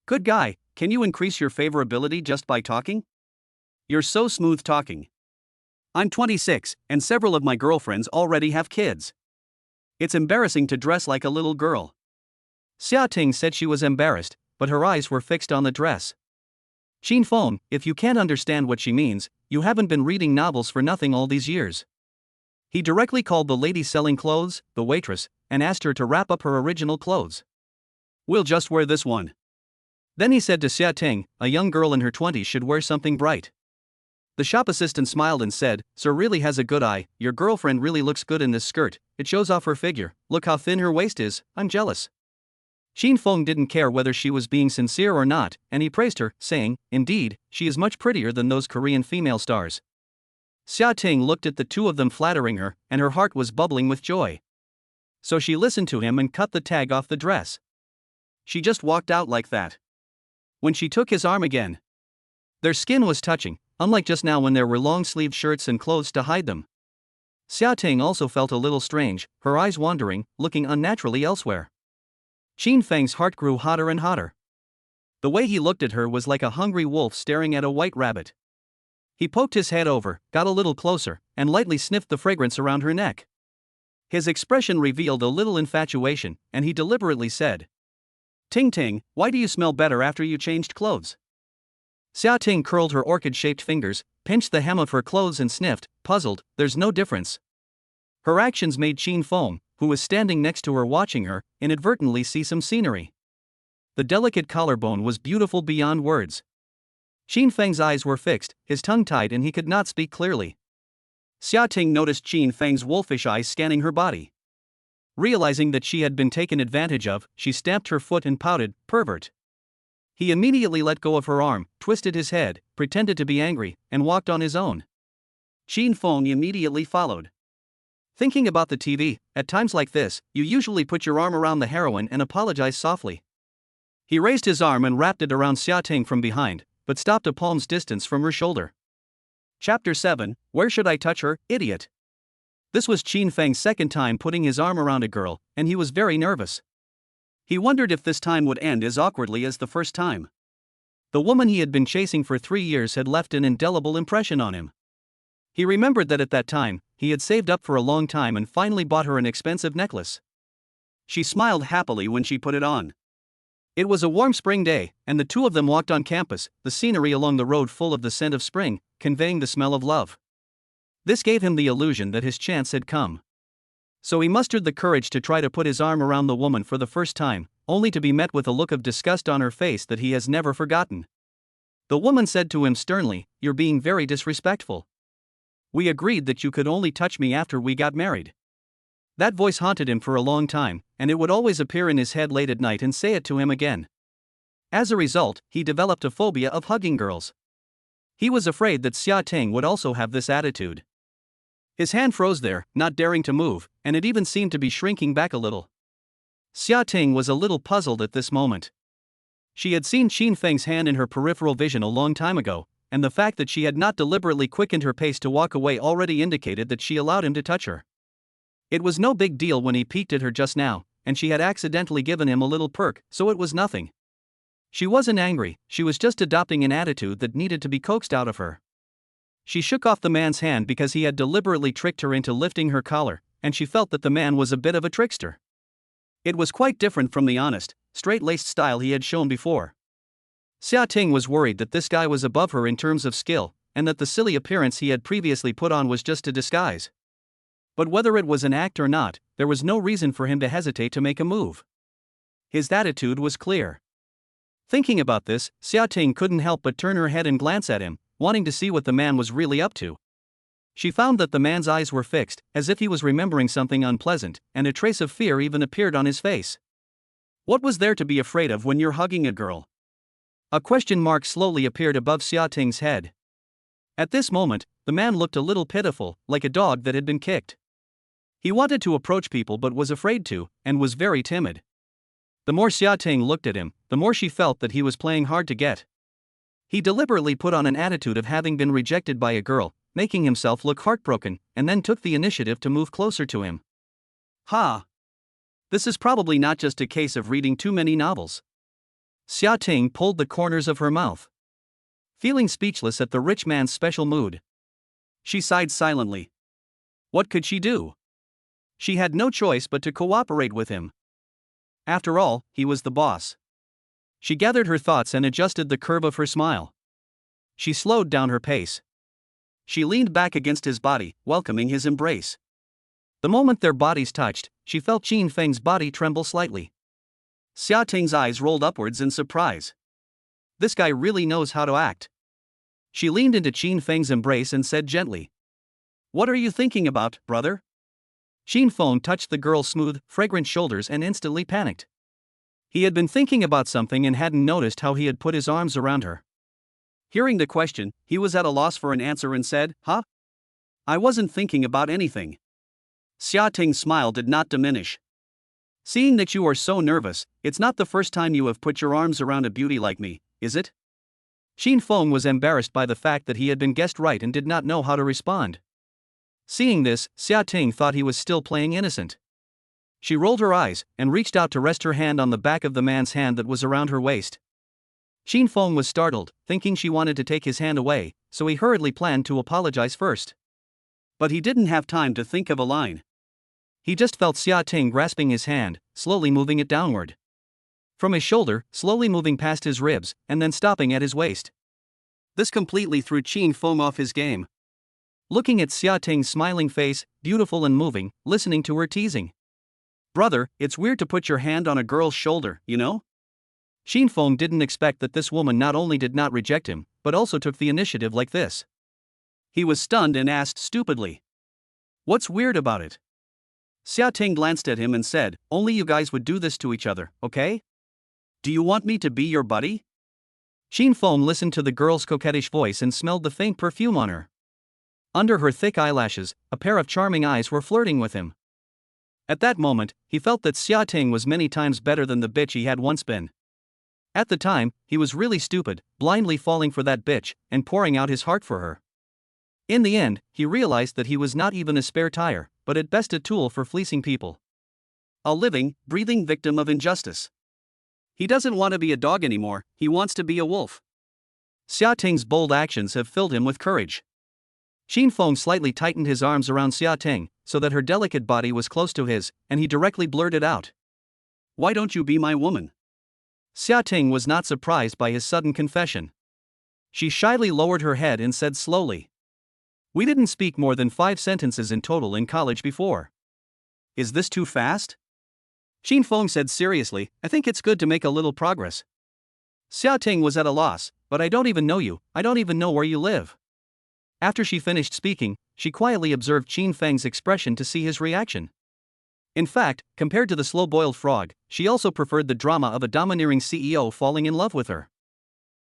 Good guy, can you increase your favorability just by talking? You're so smooth talking. I'm 26, and several of my girlfriends already have kids. It's embarrassing to dress like a little girl. Xia Ting said she was embarrassed, but her eyes were fixed on the dress. Xin Feng, if you can't understand what she means, you haven't been reading novels for nothing all these years. He directly called the lady selling clothes, the waitress, and asked her to wrap up her original clothes. We'll just wear this one. Then he said to Xia Ting, a young girl in her 20s should wear something bright. The shop assistant smiled and said, Sir really has a good eye, your girlfriend really looks good in this skirt, it shows off her figure, look how thin her waist is, I'm jealous. Xin Feng didn't care whether she was being sincere or not, and he praised her, saying, indeed, she is much prettier than those Korean female stars. Xia Ting looked at the two of them flattering her, and her heart was bubbling with joy. So she listened to him and cut the tag off the dress. She just walked out like that. When she took his arm again, their skin was touching, unlike just now when there were long-sleeved shirts and clothes to hide them. Xia Ting also felt a little strange, her eyes wandering, looking unnaturally elsewhere. Xin Feng's heart grew hotter and hotter. The way he looked at her was like a hungry wolf staring at a white rabbit. He poked his head over, got a little closer, and lightly sniffed the fragrance around her neck. His expression revealed a little infatuation, and he deliberately said, Ting Ting, why do you smell better after you changed clothes? Xia Ting curled her orchid-shaped fingers, pinched the hem of her clothes and sniffed, puzzled, there's no difference. Her actions made Xin Feng, who was standing next to her watching her, inadvertently see some scenery. The delicate collarbone was beautiful beyond words. Xin Feng's eyes were fixed, his tongue tied and he could not speak clearly. Xia Ting noticed Xin Feng's wolfish eyes scanning her body. Realizing that she had been taken advantage of, she stamped her foot and pouted, pervert. He immediately let go of her arm, twisted his head, pretended to be angry, and walked on his own. Xin Feng immediately followed. Thinking about the TV, at times like this, you usually put your arm around the heroine and apologize softly. He raised his arm and wrapped it around Xia Ting from behind, but stopped a palm's distance from her shoulder. Chapter 7, Where Should I Touch Her, Idiot? This was Xin Feng's second time putting his arm around a girl, and he was very nervous. He wondered if this time would end as awkwardly as the first time. The woman he had been chasing for 3 years had left an indelible impression on him. He remembered that at that time, he had saved up for a long time and finally bought her an expensive necklace. She smiled happily when she put it on. It was a warm spring day, and the two of them walked on campus, the scenery along the road full of the scent of spring, conveying the smell of love. This gave him the illusion that his chance had come. So he mustered the courage to try to put his arm around the woman for the first time, only to be met with a look of disgust on her face that he has never forgotten. The woman said to him sternly, You're being very disrespectful. We agreed that you could only touch me after we got married. That voice haunted him for a long time, and it would always appear in his head late at night and say it to him again. As a result, he developed a phobia of hugging girls. He was afraid that Xia Ting would also have this attitude. His hand froze there, not daring to move, and it even seemed to be shrinking back a little. Xia Ting was a little puzzled at this moment. She had seen Xin Feng's hand in her peripheral vision a long time ago, and the fact that she had not deliberately quickened her pace to walk away already indicated that she allowed him to touch her. It was no big deal when he peeked at her just now, and she had accidentally given him a little perk, so it was nothing. She wasn't angry, she was just adopting an attitude that needed to be coaxed out of her. She shook off the man's hand because he had deliberately tricked her into lifting her collar, and she felt that the man was a bit of a trickster. It was quite different from the honest, straight-laced style he had shown before. Xia Ting was worried that this guy was above her in terms of skill, and that the silly appearance he had previously put on was just a disguise. But whether it was an act or not, there was no reason for him to hesitate to make a move. His attitude was clear. Thinking about this, Xia Ting couldn't help but turn her head and glance at him, wanting to see what the man was really up to. She found that the man's eyes were fixed, as if he was remembering something unpleasant, and a trace of fear even appeared on his face. What was there to be afraid of when you're hugging a girl? A question mark slowly appeared above Xia Ting's head. At this moment, the man looked a little pitiful, like a dog that had been kicked. He wanted to approach people but was afraid to, and was very timid. The more Xia Ting looked at him, the more she felt that he was playing hard to get. He deliberately put on an attitude of having been rejected by a girl, making himself look heartbroken, and then took the initiative to move closer to him. Ha! This is probably not just a case of reading too many novels. Xia Ting pulled the corners of her mouth. Feeling speechless at the rich man's special mood, she sighed silently. What could she do? She had no choice but to cooperate with him. After all, he was the boss. She gathered her thoughts and adjusted the curve of her smile. She slowed down her pace. She leaned back against his body, welcoming his embrace. The moment their bodies touched, she felt Qin Feng's body tremble slightly. Xia Ting's eyes rolled upwards in surprise. This guy really knows how to act. She leaned into Qin Feng's embrace and said gently, "What are you thinking about, brother?" Qin Feng touched the girl's smooth, fragrant shoulders and instantly panicked. He had been thinking about something and hadn't noticed how he had put his arms around her. Hearing the question, he was at a loss for an answer and said, "Huh? I wasn't thinking about anything." Xia Ting's smile did not diminish. "Seeing that you are so nervous, it's not the first time you have put your arms around a beauty like me, is it?" Qin Feng was embarrassed by the fact that he had been guessed right and did not know how to respond. Seeing this, Xia Ting thought he was still playing innocent. She rolled her eyes and reached out to rest her hand on the back of the man's hand that was around her waist. Qin Feng was startled, thinking she wanted to take his hand away, so he hurriedly planned to apologize first. But he didn't have time to think of a line. He just felt Xia Ting grasping his hand, slowly moving it downward. From his shoulder, slowly moving past his ribs, and then stopping at his waist. This completely threw Qin Feng off his game. Looking at Xia Ting's smiling face, beautiful and moving, listening to her teasing. "Brother, it's weird to put your hand on a girl's shoulder, you know?" Qin Feng didn't expect that this woman not only did not reject him, but also took the initiative like this. He was stunned and asked stupidly, "What's weird about it?" Xia Ting glanced at him and said, "Only you guys would do this to each other, okay? Do you want me to be your buddy?" Qin Feng listened to the girl's coquettish voice and smelled the faint perfume on her. Under her thick eyelashes, a pair of charming eyes were flirting with him. At that moment, he felt that Xia Ting was many times better than the bitch he had once been. At the time, he was really stupid, blindly falling for that bitch, and pouring out his heart for her. In the end, he realized that he was not even a spare tire, but at best a tool for fleecing people. A living, breathing victim of injustice. He doesn't want to be a dog anymore, he wants to be a wolf. Xia Ting's bold actions have filled him with courage. Qin Feng slightly tightened his arms around Xia Ting, so that her delicate body was close to his, and he directly blurted out, "Why don't you be my woman?" Xia Ting was not surprised by his sudden confession. She shyly lowered her head and said slowly, "We didn't speak more than 5 sentences in total in college before. Is this too fast?" Qin Feng said seriously, "I think it's good to make a little progress." Xia Ting was at a loss, "But I don't even know you, I don't even know where you live." After she finished speaking, she quietly observed Qin Feng's expression to see his reaction. In fact, compared to the slow-boiled frog, she also preferred the drama of a domineering CEO falling in love with her.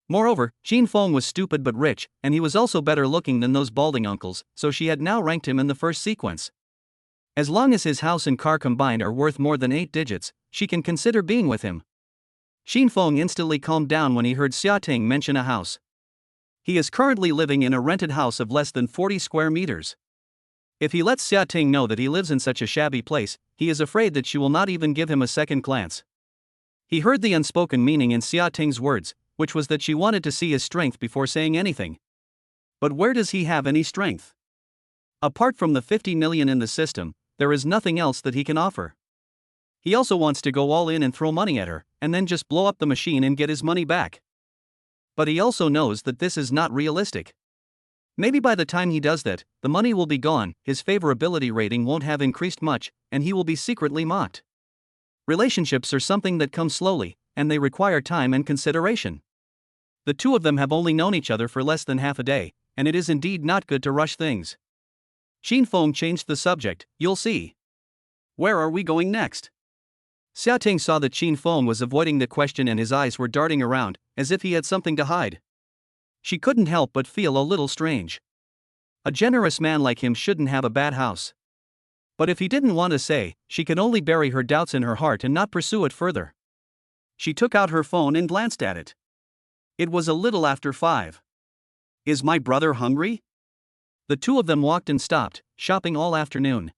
Moreover, Qin Feng was stupid but rich, and he was also better looking than those balding uncles, so she had now ranked him in the first sequence. As long as his house and car combined are worth more than 8 digits, she can consider being with him. Qin Feng instantly calmed down when he heard Xia Ting mention a house. He is currently living in a rented house of less than 40 square meters. If he lets Xia Ting know that he lives in such a shabby place, he is afraid that she will not even give him a second glance. He heard the unspoken meaning in Xia Ting's words, which was that she wanted to see his strength before saying anything. But where does he have any strength? Apart from the 50 million in the system, there is nothing else that he can offer. He also wants to go all in and throw money at her, and then just blow up the machine and get his money back. But he also knows that this is not realistic. Maybe by the time he does that, the money will be gone, his favorability rating won't have increased much, and he will be secretly mocked. Relationships are something that comes slowly, and they require time and consideration. The two of them have only known each other for less than half a day, and it is indeed not good to rush things. Xia Ting changed the subject, you'll see. Where are we going next? Xia Ting saw that Xia Ting was avoiding the question and his eyes were darting around, as if he had something to hide. She couldn't help but feel a little strange. A generous man like him shouldn't have a bad house. But if he didn't want to say, she could only bury her doubts in her heart and not pursue it further. She took out her phone and glanced at it. It was a little after 5. Is my brother hungry? The two of them walked and stopped, shopping all afternoon.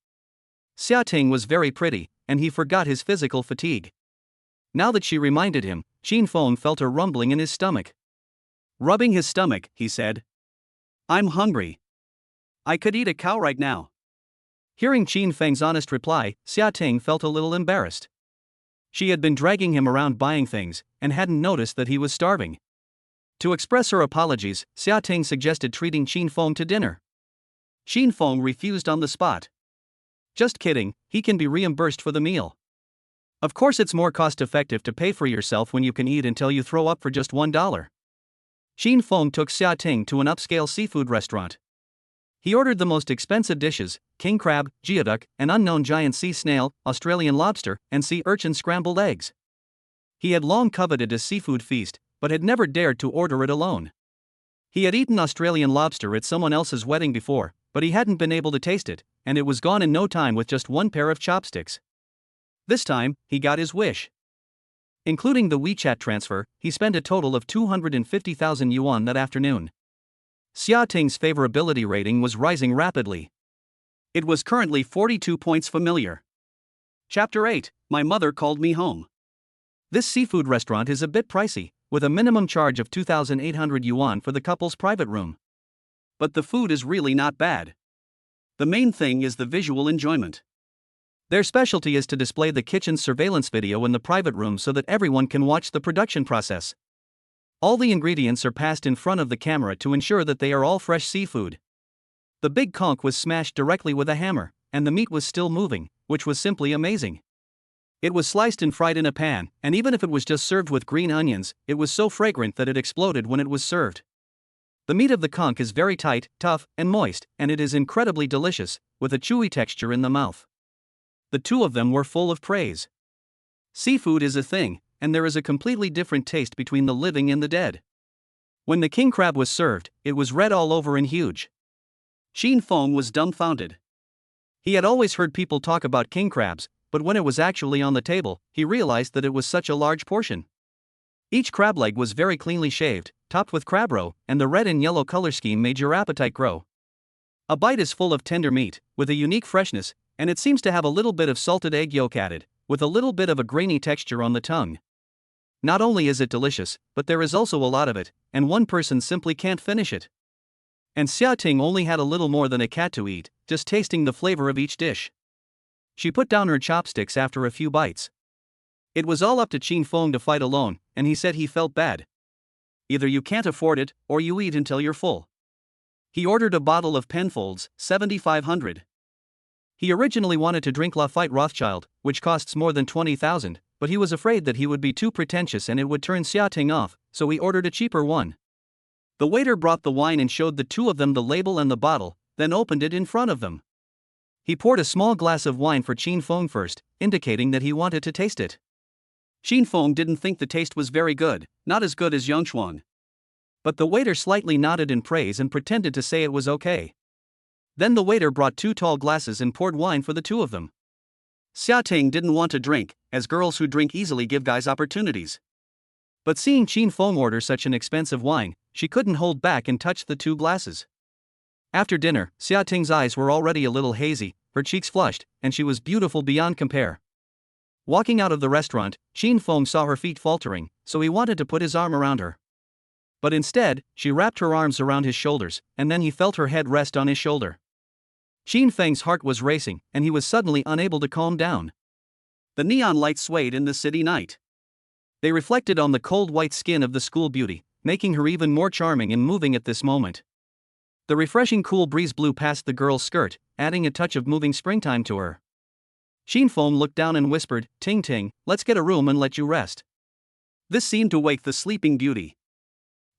Xia Ting was very pretty, and he forgot his physical fatigue. Now that she reminded him, Xia Ting felt a rumbling in his stomach. Rubbing his stomach, he said, I'm hungry. I could eat a cow right now. Hearing Xia Feng's honest reply, Xia Ting felt a little embarrassed. She had been dragging him around buying things, and hadn't noticed that he was starving. To express her apologies, Xia Ting suggested treating Xia Feng to dinner. Xia Feng refused on the spot. Just kidding, he can be reimbursed for the meal. Of course it's more cost-effective to pay for yourself when you can eat until you throw up for just $1. Xia Feng took Xia Ting to an upscale seafood restaurant. He ordered the most expensive dishes, king crab, geoduck, an unknown giant sea snail, Australian lobster, and sea urchin scrambled eggs. He had long coveted a seafood feast, but had never dared to order it alone. He had eaten Australian lobster at someone else's wedding before, but he hadn't been able to taste it, and it was gone in no time with just one pair of chopsticks. This time, he got his wish. Including the WeChat transfer, he spent a total of 250,000 yuan that afternoon. Xia Ting's favorability rating was rising rapidly. It was currently 42 points familiar. Chapter 8, My Mother Called Me Home. This seafood restaurant is a bit pricey, with a minimum charge of 2,800 yuan for the couple's private room. But the food is really not bad. The main thing is the visual enjoyment. Their specialty is to display the kitchen's surveillance video in the private room so that everyone can watch the production process. All the ingredients are passed in front of the camera to ensure that they are all fresh seafood. The big conch was smashed directly with a hammer, and the meat was still moving, which was simply amazing. It was sliced and fried in a pan, and even if it was just served with green onions, it was so fragrant that it exploded when it was served. The meat of the conch is very tight, tough, and moist, and it is incredibly delicious, with a chewy texture in the mouth. The two of them were full of praise. Seafood is a thing, and there is a completely different taste between the living and the dead. When the king crab was served, it was red all over and huge. Xia Feng was dumbfounded. He had always heard people talk about king crabs, but when it was actually on the table, he realized that it was such a large portion. Each crab leg was very cleanly shaved, topped with crab roe, and the red and yellow color scheme made your appetite grow. A bite is full of tender meat, with a unique freshness, and it seems to have a little bit of salted egg yolk added, with a little bit of a grainy texture on the tongue. Not only is it delicious, but there is also a lot of it, and one person simply can't finish it. And Xia Ting only had a little more than a cat to eat, just tasting the flavor of each dish. She put down her chopsticks after a few bites. It was all up to Xia Feng to fight alone, and he said he felt bad. Either you can't afford it, or you eat until you're full. He ordered a bottle of Penfolds, 7,500. He originally wanted to drink Lafite Rothschild, which costs more than 20,000, but he was afraid that he would be too pretentious and it would turn Xia Ting off, so he ordered a cheaper one. The waiter brought the wine and showed the two of them the label and the bottle, then opened it in front of them. He poured a small glass of wine for Xia Feng first, indicating that he wanted to taste it. Xia Feng didn't think the taste was very good, not as good as Yongchuan. But the waiter slightly nodded in praise and pretended to say it was okay. Then the waiter brought 2 tall glasses and poured wine for the two of them. Xia Ting didn't want to drink, as girls who drink easily give guys opportunities. But seeing Xia Feng order such an expensive wine, she couldn't hold back and touched the 2 glasses. After dinner, Xia Ting's eyes were already a little hazy, her cheeks flushed, and she was beautiful beyond compare. Walking out of the restaurant, Xia Feng saw her feet faltering, so he wanted to put his arm around her. But instead, she wrapped her arms around his shoulders, and then he felt her head rest on his shoulder. Xia Feng's heart was racing, and he was suddenly unable to calm down. The neon lights swayed in the city night. They reflected on the cold white skin of the school beauty, making her even more charming and moving at this moment. The refreshing cool breeze blew past the girl's skirt, adding a touch of moving springtime to her. Xin Feng looked down and whispered, "Ting Ting, let's get a room and let you rest." This seemed to wake the sleeping beauty.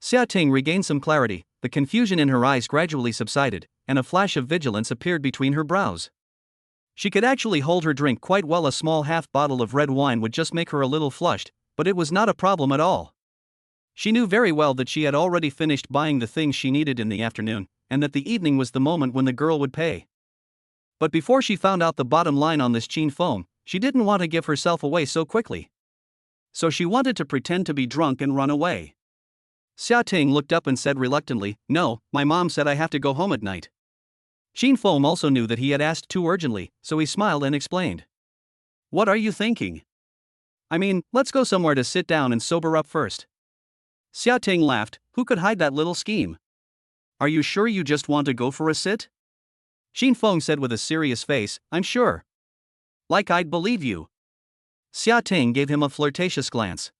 Xia Ting regained some clarity, the confusion in her eyes gradually subsided, and a flash of vigilance appeared between her brows. She could actually hold her drink quite well. A small half bottle of red wine would just make her a little flushed, but it was not a problem at all. She knew very well that she had already finished buying the things she needed in the afternoon, and that the evening was the moment when the girl would pay. But before she found out the bottom line on this Xin Feng, she didn't want to give herself away so quickly. So she wanted to pretend to be drunk and run away. Xia Ting looked up and said reluctantly, "No, my mom said I have to go home at night." Xin Feng also knew that he had asked too urgently, so he smiled and explained. "What are you thinking? I mean, let's go somewhere to sit down and sober up first." Xia Ting laughed. Who could hide that little scheme? "Are you sure you just want to go for a sit?" Xin Feng said with a serious face, "I'm sure." "Like I'd believe you." Xia Ting gave him a flirtatious glance.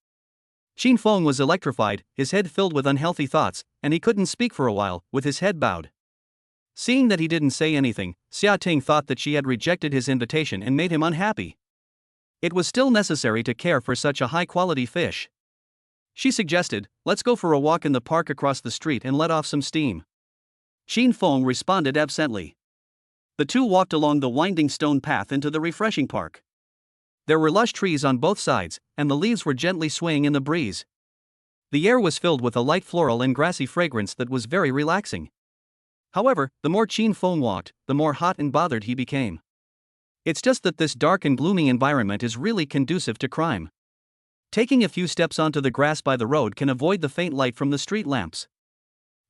Xin Feng was electrified, his head filled with unhealthy thoughts, and he couldn't speak for a while, with his head bowed. Seeing that he didn't say anything, Xia Ting thought that she had rejected his invitation and made him unhappy. It was still necessary to care for such a high-quality fish. She suggested, "Let's go for a walk in the park across the street and let off some steam." Xin Feng responded absently. The two walked along the winding stone path into the refreshing park. There were lush trees on both sides, and the leaves were gently swaying in the breeze. The air was filled with a light floral and grassy fragrance that was very relaxing. However, the more Xin Feng walked, the more hot and bothered he became. It's just that this dark and gloomy environment is really conducive to crime. Taking a few steps onto the grass by the road can avoid the faint light from the street lamps.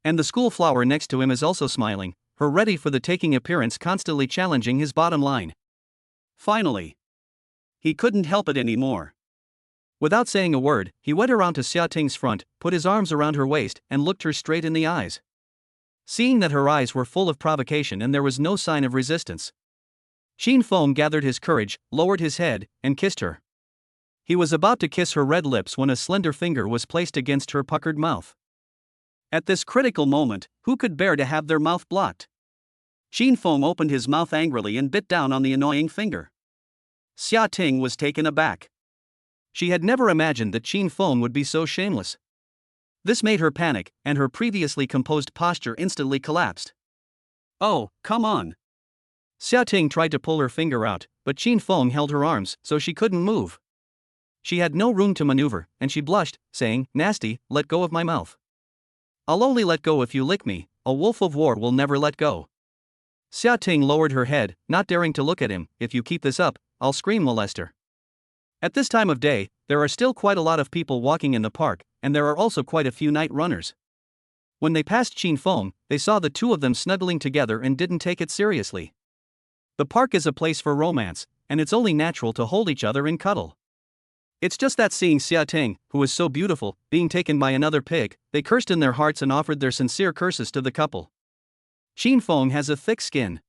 And the school flower next to him is also smiling, her ready for the taking appearance constantly challenging his bottom line. Finally, he couldn't help it anymore. Without saying a word, he went around to Xia Ting's front, put his arms around her waist, and looked her straight in the eyes. Seeing that her eyes were full of provocation and there was no sign of resistance, Xin Feng gathered his courage, lowered his head, and kissed her. He was about to kiss her red lips when a slender finger was placed against her puckered mouth. At this critical moment, who could bear to have their mouth blocked? Xin Feng opened his mouth angrily and bit down on the annoying finger. Xia Ting was taken aback. She had never imagined that Xin Feng would be so shameless. This made her panic, and her previously composed posture instantly collapsed. "Oh, come on." Xia Ting tried to pull her finger out, but Xin Feng held her arms, so she couldn't move. She had no room to maneuver, and she blushed, saying, "Nasty, let go of my mouth." "I'll only let go if you lick me, a wolf of war will never let go." Xia Ting lowered her head, not daring to look at him. "If you keep this up, I'll scream molester." At this time of day, there are still quite a lot of people walking in the park, and there are also quite a few night runners. When they passed Xin Feng, they saw the two of them snuggling together and didn't take it seriously. The park is a place for romance, and it's only natural to hold each other and cuddle. It's just that seeing Xia Ting, who was so beautiful, being taken by another pig, they cursed in their hearts and offered their sincere curses to the couple. Xin Feng has a thick skin.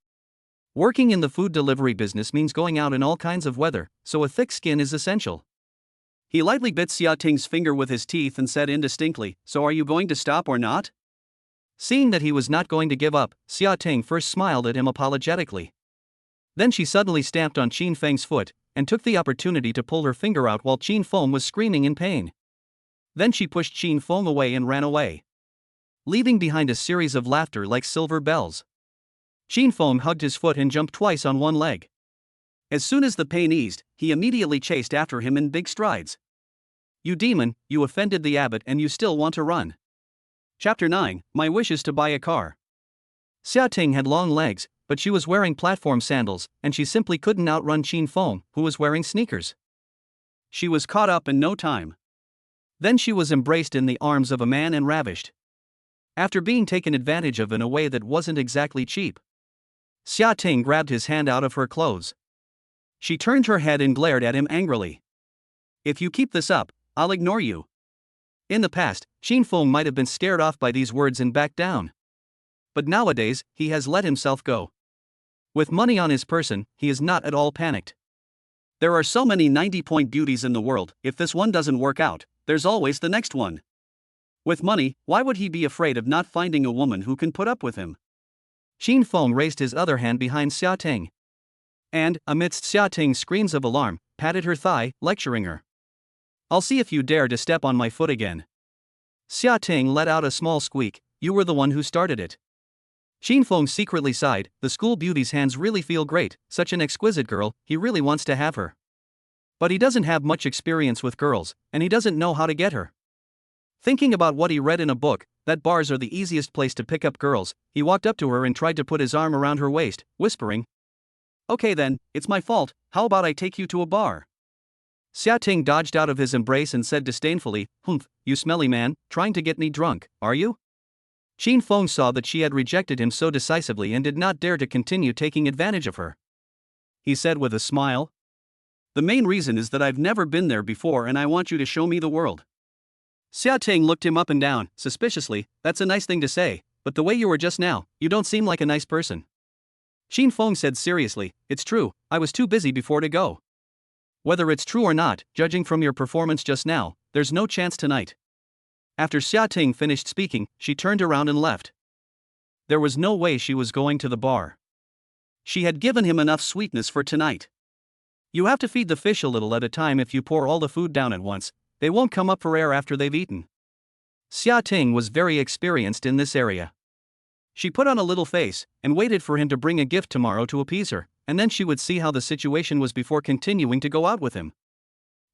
Working in the food delivery business means going out in all kinds of weather, so a thick skin is essential. He lightly bit Xia Ting's finger with his teeth and said indistinctly, "So are you going to stop or not?" Seeing that he was not going to give up, Xia Ting first smiled at him apologetically. Then she suddenly stamped on Xin Feng's foot, and took the opportunity to pull her finger out while Xin Feng was screaming in pain. Then she pushed Xin Feng away and ran away, leaving behind a series of laughter like silver bells. Xin Feng hugged his foot and jumped twice on one leg. As soon as the pain eased, he immediately chased after him in big strides. "You demon, you offended the abbot and you still want to run." Chapter 9, My Wish is to Buy a Car. Xia Ting had long legs, but she was wearing platform sandals, and she simply couldn't outrun Xin Feng, who was wearing sneakers. She was caught up in no time. Then she was embraced in the arms of a man and ravished. After being taken advantage of in a way that wasn't exactly cheap, Xia Ting grabbed his hand out of her clothes. She turned her head and glared at him angrily. "If you keep this up, I'll ignore you." In the past, Xin Feng might have been scared off by these words and backed down. But nowadays, he has let himself go. With money on his person, he is not at all panicked. There are so many 90-point beauties in the world, if this one doesn't work out, there's always the next one. With money, why would he be afraid of not finding a woman who can put up with him? Xin Feng raised his other hand behind Xia Ting. and, amidst Xia Ting's screams of alarm, patted her thigh, lecturing her. "I'll see if you dare to step on my foot again." Xia Ting let out a small squeak. "You were the one who started it." Xinfeng secretly sighed. The school beauty's hands really feel great, such an exquisite girl, he really wants to have her. But he doesn't have much experience with girls, and he doesn't know how to get her. Thinking about what he read in a book, that bars are the easiest place to pick up girls, he walked up to her and tried to put his arm around her waist, whispering, "Okay then, it's my fault, how about I take you to a bar?" Xia Ting dodged out of his embrace and said disdainfully, "Humph, you smelly man, trying to get me drunk, are you?" Xinfeng saw that she had rejected him so decisively and did not dare to continue taking advantage of her. He said with a smile, "The main reason is that I've never been there before and I want you to show me the world." Xia Ting looked him up and down, suspiciously. "That's a nice thing to say, but the way you were just now, you don't seem like a nice person." Xinfeng said seriously, "It's true, I was too busy before to go. Whether it's true or not, judging from your performance just now, there's no chance tonight." After Xia Ting finished speaking, she turned around and left. There was no way she was going to the bar. She had given him enough sweetness for tonight. You have to feed the fish a little at a time. If you pour all the food down at once, they won't come up for air after they've eaten. Xia Ting was very experienced in this area. She put on a little face and waited for him to bring a gift tomorrow to appease her, and then she would see how the situation was before continuing to go out with him.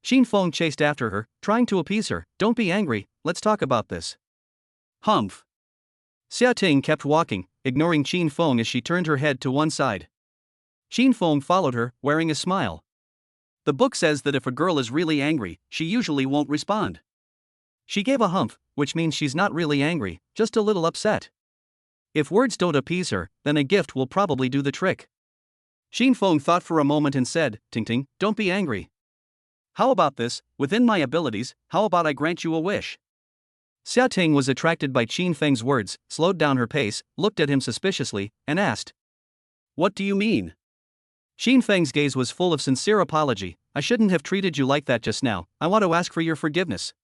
Xinfeng chased after her, trying to appease her. "Don't be angry, let's talk about this." "Humph." Xia Ting kept walking, ignoring Xinfeng as she turned her head to one side. Xinfeng followed her, wearing a smile. "The book says that if a girl is really angry, she usually won't respond." She gave a humph, which means she's not really angry, just a little upset. If words don't appease her, then a gift will probably do the trick. Xinfeng thought for a moment and said, "Ting Ting, don't be angry. How about this, within my abilities, how about I grant you a wish?" Xia Ting was attracted by Xinfeng's words, slowed down her pace, looked at him suspiciously, and asked, "What do you mean?" Xinfeng's gaze was full of sincere apology. "I shouldn't have treated you like that just now, I want to ask for your forgiveness."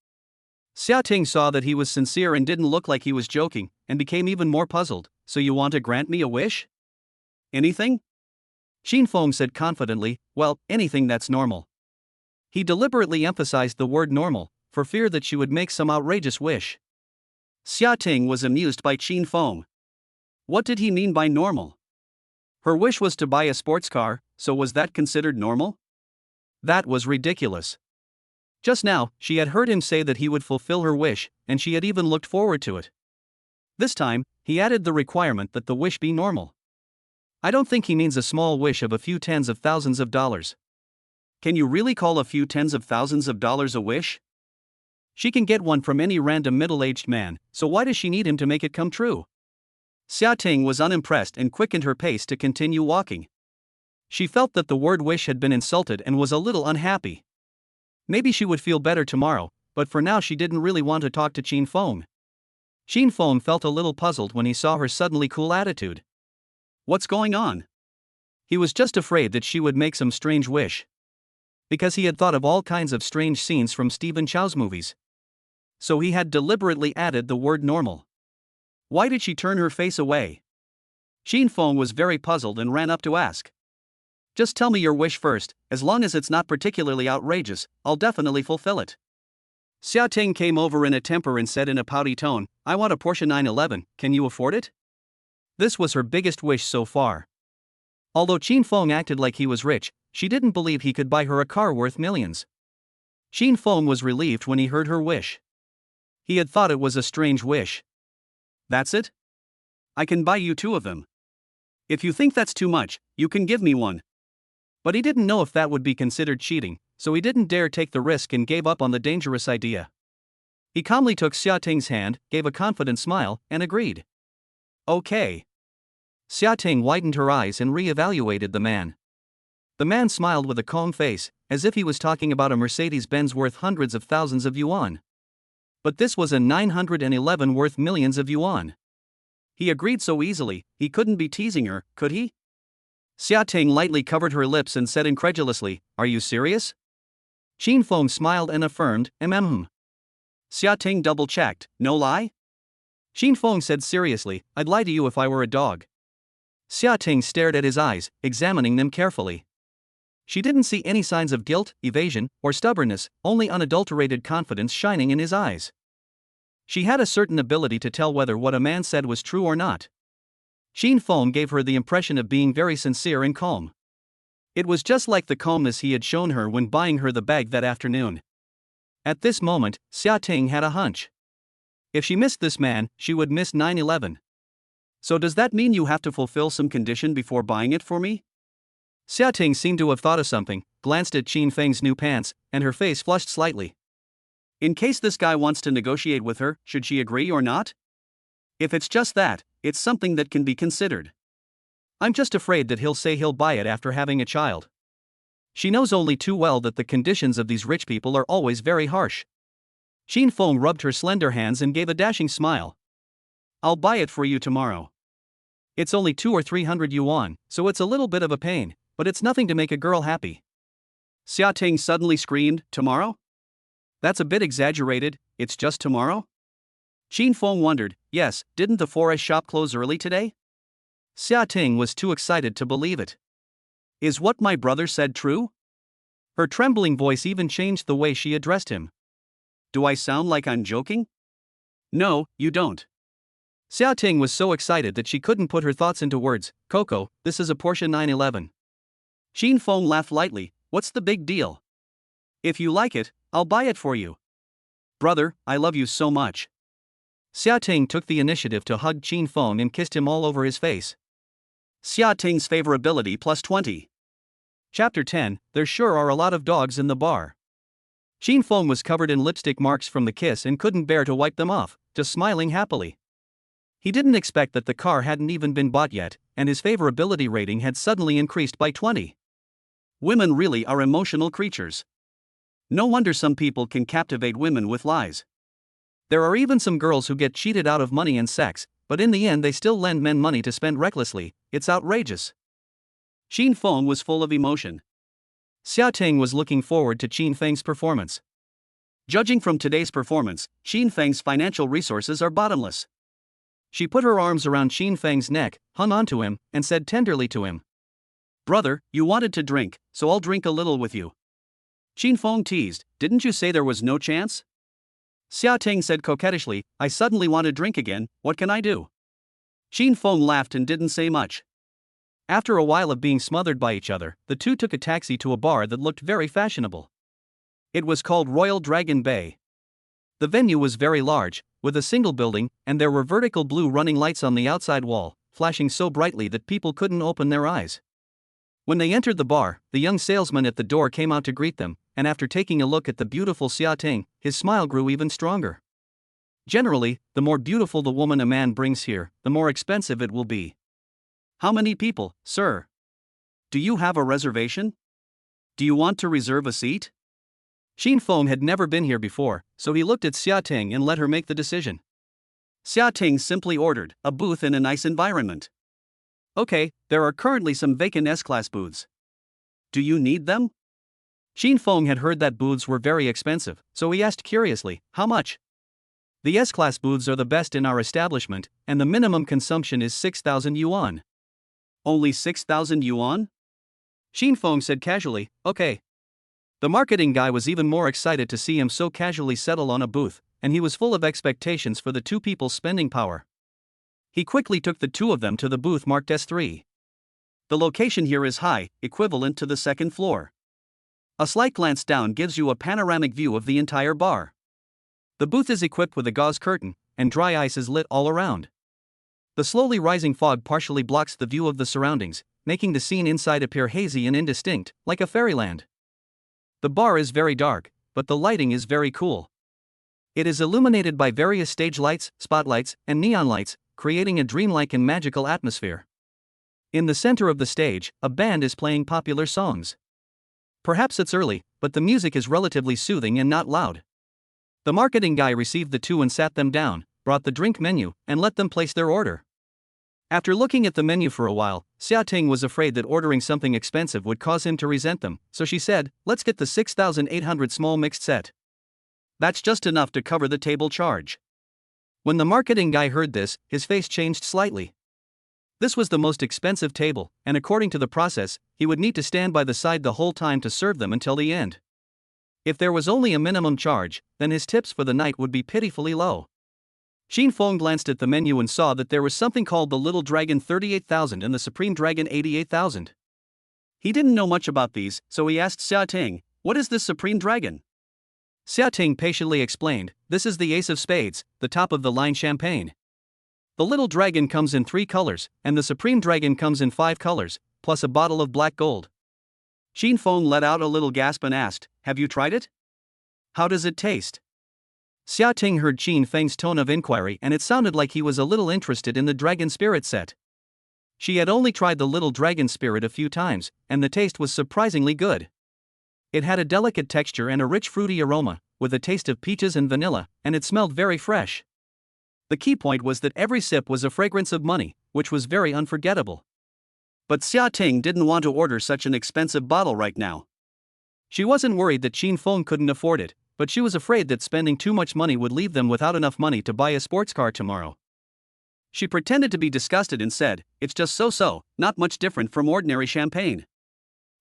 Xia Ting saw that he was sincere and didn't look like he was joking, and became even more puzzled. "So you want to grant me a wish?" "Anything?" Xinfeng said confidently, "Well, anything that's normal." He deliberately emphasized the word normal, for fear that she would make some outrageous wish. Xia Ting was amused by Xinfeng. What did he mean by normal? Her wish was to buy a sports car, so was that considered normal? That was ridiculous. Just now, she had heard him say that he would fulfill her wish, and she had even looked forward to it. This time, he added the requirement that the wish be normal. I don't think he means a small wish of a few tens of thousands of dollars. Can you really call a few tens of thousands of dollars a wish? She can get one from any random middle-aged man, so why does she need him to make it come true? Xia Ting was unimpressed and quickened her pace to continue walking. She felt that the word wish had been insulted and was a little unhappy. Maybe she would feel better tomorrow, but for now she didn't really want to talk to Xinfeng. Xinfeng felt a little puzzled when he saw her suddenly cool attitude. What's going on? He was just afraid that she would make some strange wish. Because he had thought of all kinds of strange scenes from Stephen Chow's movies. So he had deliberately added the word normal. Why did she turn her face away? Xinfeng was very puzzled and ran up to ask. Just tell me your wish first, as long as it's not particularly outrageous, I'll definitely fulfill it. Xia Ting came over in a temper and said in a pouty tone, I want a Porsche 911, can you afford it? This was her biggest wish so far. Although Xinfeng acted like he was rich, she didn't believe he could buy her a car worth millions. Xinfeng was relieved when he heard her wish. He had thought it was a strange wish. That's it? I can buy you 2 of them. If you think that's too much, you can give me one. But he didn't know if that would be considered cheating, so he didn't dare take the risk and gave up on the dangerous idea. He calmly took Xia Ting's hand, gave a confident smile, and agreed. Okay. Xia Ting widened her eyes and re-evaluated the man. The man smiled with a calm face, as if he was talking about a Mercedes-Benz worth hundreds of thousands of yuan. But this was a 911 worth millions of yuan. He agreed so easily, he couldn't be teasing her, could he? Xia Ting lightly covered her lips and said incredulously, Are you serious? Xinfeng smiled and affirmed, Xia Ting double-checked, no lie? Xinfeng said seriously, I'd lie to you if I were a dog. Xia Ting stared at his eyes, examining them carefully. She didn't see any signs of guilt, evasion, or stubbornness, only unadulterated confidence shining in his eyes. She had a certain ability to tell whether what a man said was true or not. Xin Feng gave her the impression of being very sincere and calm. It was just like the calmness he had shown her when buying her the bag that afternoon. At this moment, Xia Ting had a hunch. If she missed this man, she would miss 9/11. So does that mean you have to fulfill some condition before buying it for me? Xia Ting seemed to have thought of something, glanced at Qin Feng's new pants, and her face flushed slightly. In case this guy wants to negotiate with her, should she agree or not? If it's just that, it's something that can be considered. I'm just afraid that he'll say he'll buy it after having a child. She knows only too well that the conditions of these rich people are always very harsh. Qin Feng rubbed her slender hands and gave a dashing smile. I'll buy it for you tomorrow. It's only 200 or 300 yuan, so it's a little bit of a pain, but it's nothing to make a girl happy. Xia Ting suddenly screamed, tomorrow? That's a bit exaggerated, it's just tomorrow? Qin Feng wondered, yes, didn't the forest shop close early today? Xia Ting was too excited to believe it. Is what my brother said true? Her trembling voice even changed the way she addressed him. Do I sound like I'm joking? No, you don't. Xia Ting was so excited that she couldn't put her thoughts into words. Coco, this is a Porsche 911. Qin Feng laughed lightly, what's the big deal? If you like it, I'll buy it for you. Brother, I love you so much. Xia Ting took the initiative to hug Qin Feng and kissed him all over his face. Xia Ting's favorability plus 20. Chapter 10, there sure are a lot of dogs in the bar. Qin Feng was covered in lipstick marks from the kiss and couldn't bear to wipe them off, just smiling happily. He didn't expect that the car hadn't even been bought yet, and his favorability rating had suddenly increased by 20. Women really are emotional creatures. No wonder some people can captivate women with lies. There are even some girls who get cheated out of money and sex, but in the end they still lend men money to spend recklessly. It's outrageous. Qin Feng was full of emotion. Xia Ting was looking forward to Qin Feng's performance. Judging from today's performance, Qin Feng's financial resources are bottomless. She put her arms around Qin Feng's neck, hung onto him, and said tenderly to him, Brother, you wanted to drink, so I'll drink a little with you. Qin Feng teased, didn't you say there was no chance? Xia Ting said coquettishly, I suddenly want to drink again, what can I do? Qin Feng laughed and didn't say much. After a while of being smothered by each other, the two took a taxi to a bar that looked very fashionable. It was called Royal Dragon Bay. The venue was very large, with a single building, and there were vertical blue running lights on the outside wall, flashing so brightly that people couldn't open their eyes. When they entered the bar, the young salesman at the door came out to greet them, and after taking a look at the beautiful Xia Ting, his smile grew even stronger. Generally, the more beautiful the woman a man brings here, the more expensive it will be. How many people, sir? Do you have a reservation? Do you want to reserve a seat? Qin Feng had never been here before, so he looked at Xia Ting and let her make the decision. Xia Ting simply ordered a booth in a nice environment. Okay, there are currently some vacant S-Class booths. Do you need them? Qin Feng had heard that booths were very expensive, so he asked curiously, how much? The S-Class booths are the best in our establishment, and the minimum consumption is 6,000 yuan. Only 6,000 yuan? Qin Feng said casually, okay. The marketing guy was even more excited to see him so casually settle on a booth, and he was full of expectations for the two people's spending power. He quickly took the two of them to the booth marked S3. The location here is high, equivalent to the second floor. A slight glance down gives you a panoramic view of the entire bar. The booth is equipped with a gauze curtain, and dry ice is lit all around. The slowly rising fog partially blocks the view of the surroundings, making the scene inside appear hazy and indistinct, like a fairyland. The bar is very dark, but the lighting is very cool. It is illuminated by various stage lights, spotlights, and neon lights, creating a dreamlike and magical atmosphere. In the center of the stage, a band is playing popular songs. Perhaps it's early, but the music is relatively soothing and not loud. The marketing guy received the two and sat them down, brought the drink menu, and let them place their order. After looking at the menu for a while, Xia Ting was afraid that ordering something expensive would cause him to resent them, so she said, let's get the 6,800 small mixed set. That's just enough to cover the table charge. When the marketing guy heard this, his face changed slightly. This was the most expensive table, and according to the process, he would need to stand by the side the whole time to serve them until the end. If there was only a minimum charge, then his tips for the night would be pitifully low. Xin Feng glanced at the menu and saw that there was something called the Little Dragon 38,000 and the Supreme Dragon 88,000. He didn't know much about these, so he asked Xia Ting, "What is this Supreme Dragon?" Xia Ting patiently explained, "This is the Ace of Spades, the top-of-the-line champagne. The Little Dragon comes in 3 colors, and the Supreme Dragon comes in 5 colors, plus a bottle of black gold." Xin Feng let out a little gasp and asked, "Have you tried it? How does it taste?" Xia Ting heard Xin Feng's tone of inquiry and it sounded like he was a little interested in the Dragon Spirit set. She had only tried the Little Dragon Spirit a few times, and the taste was surprisingly good. It had a delicate texture and a rich fruity aroma, with a taste of peaches and vanilla, and it smelled very fresh. The key point was that every sip was a fragrance of money, which was very unforgettable. But Xia Ting didn't want to order such an expensive bottle right now. She wasn't worried that Xin Feng couldn't afford it, but she was afraid that spending too much money would leave them without enough money to buy a sports car tomorrow. She pretended to be disgusted and said, "It's just so-so, not much different from ordinary champagne."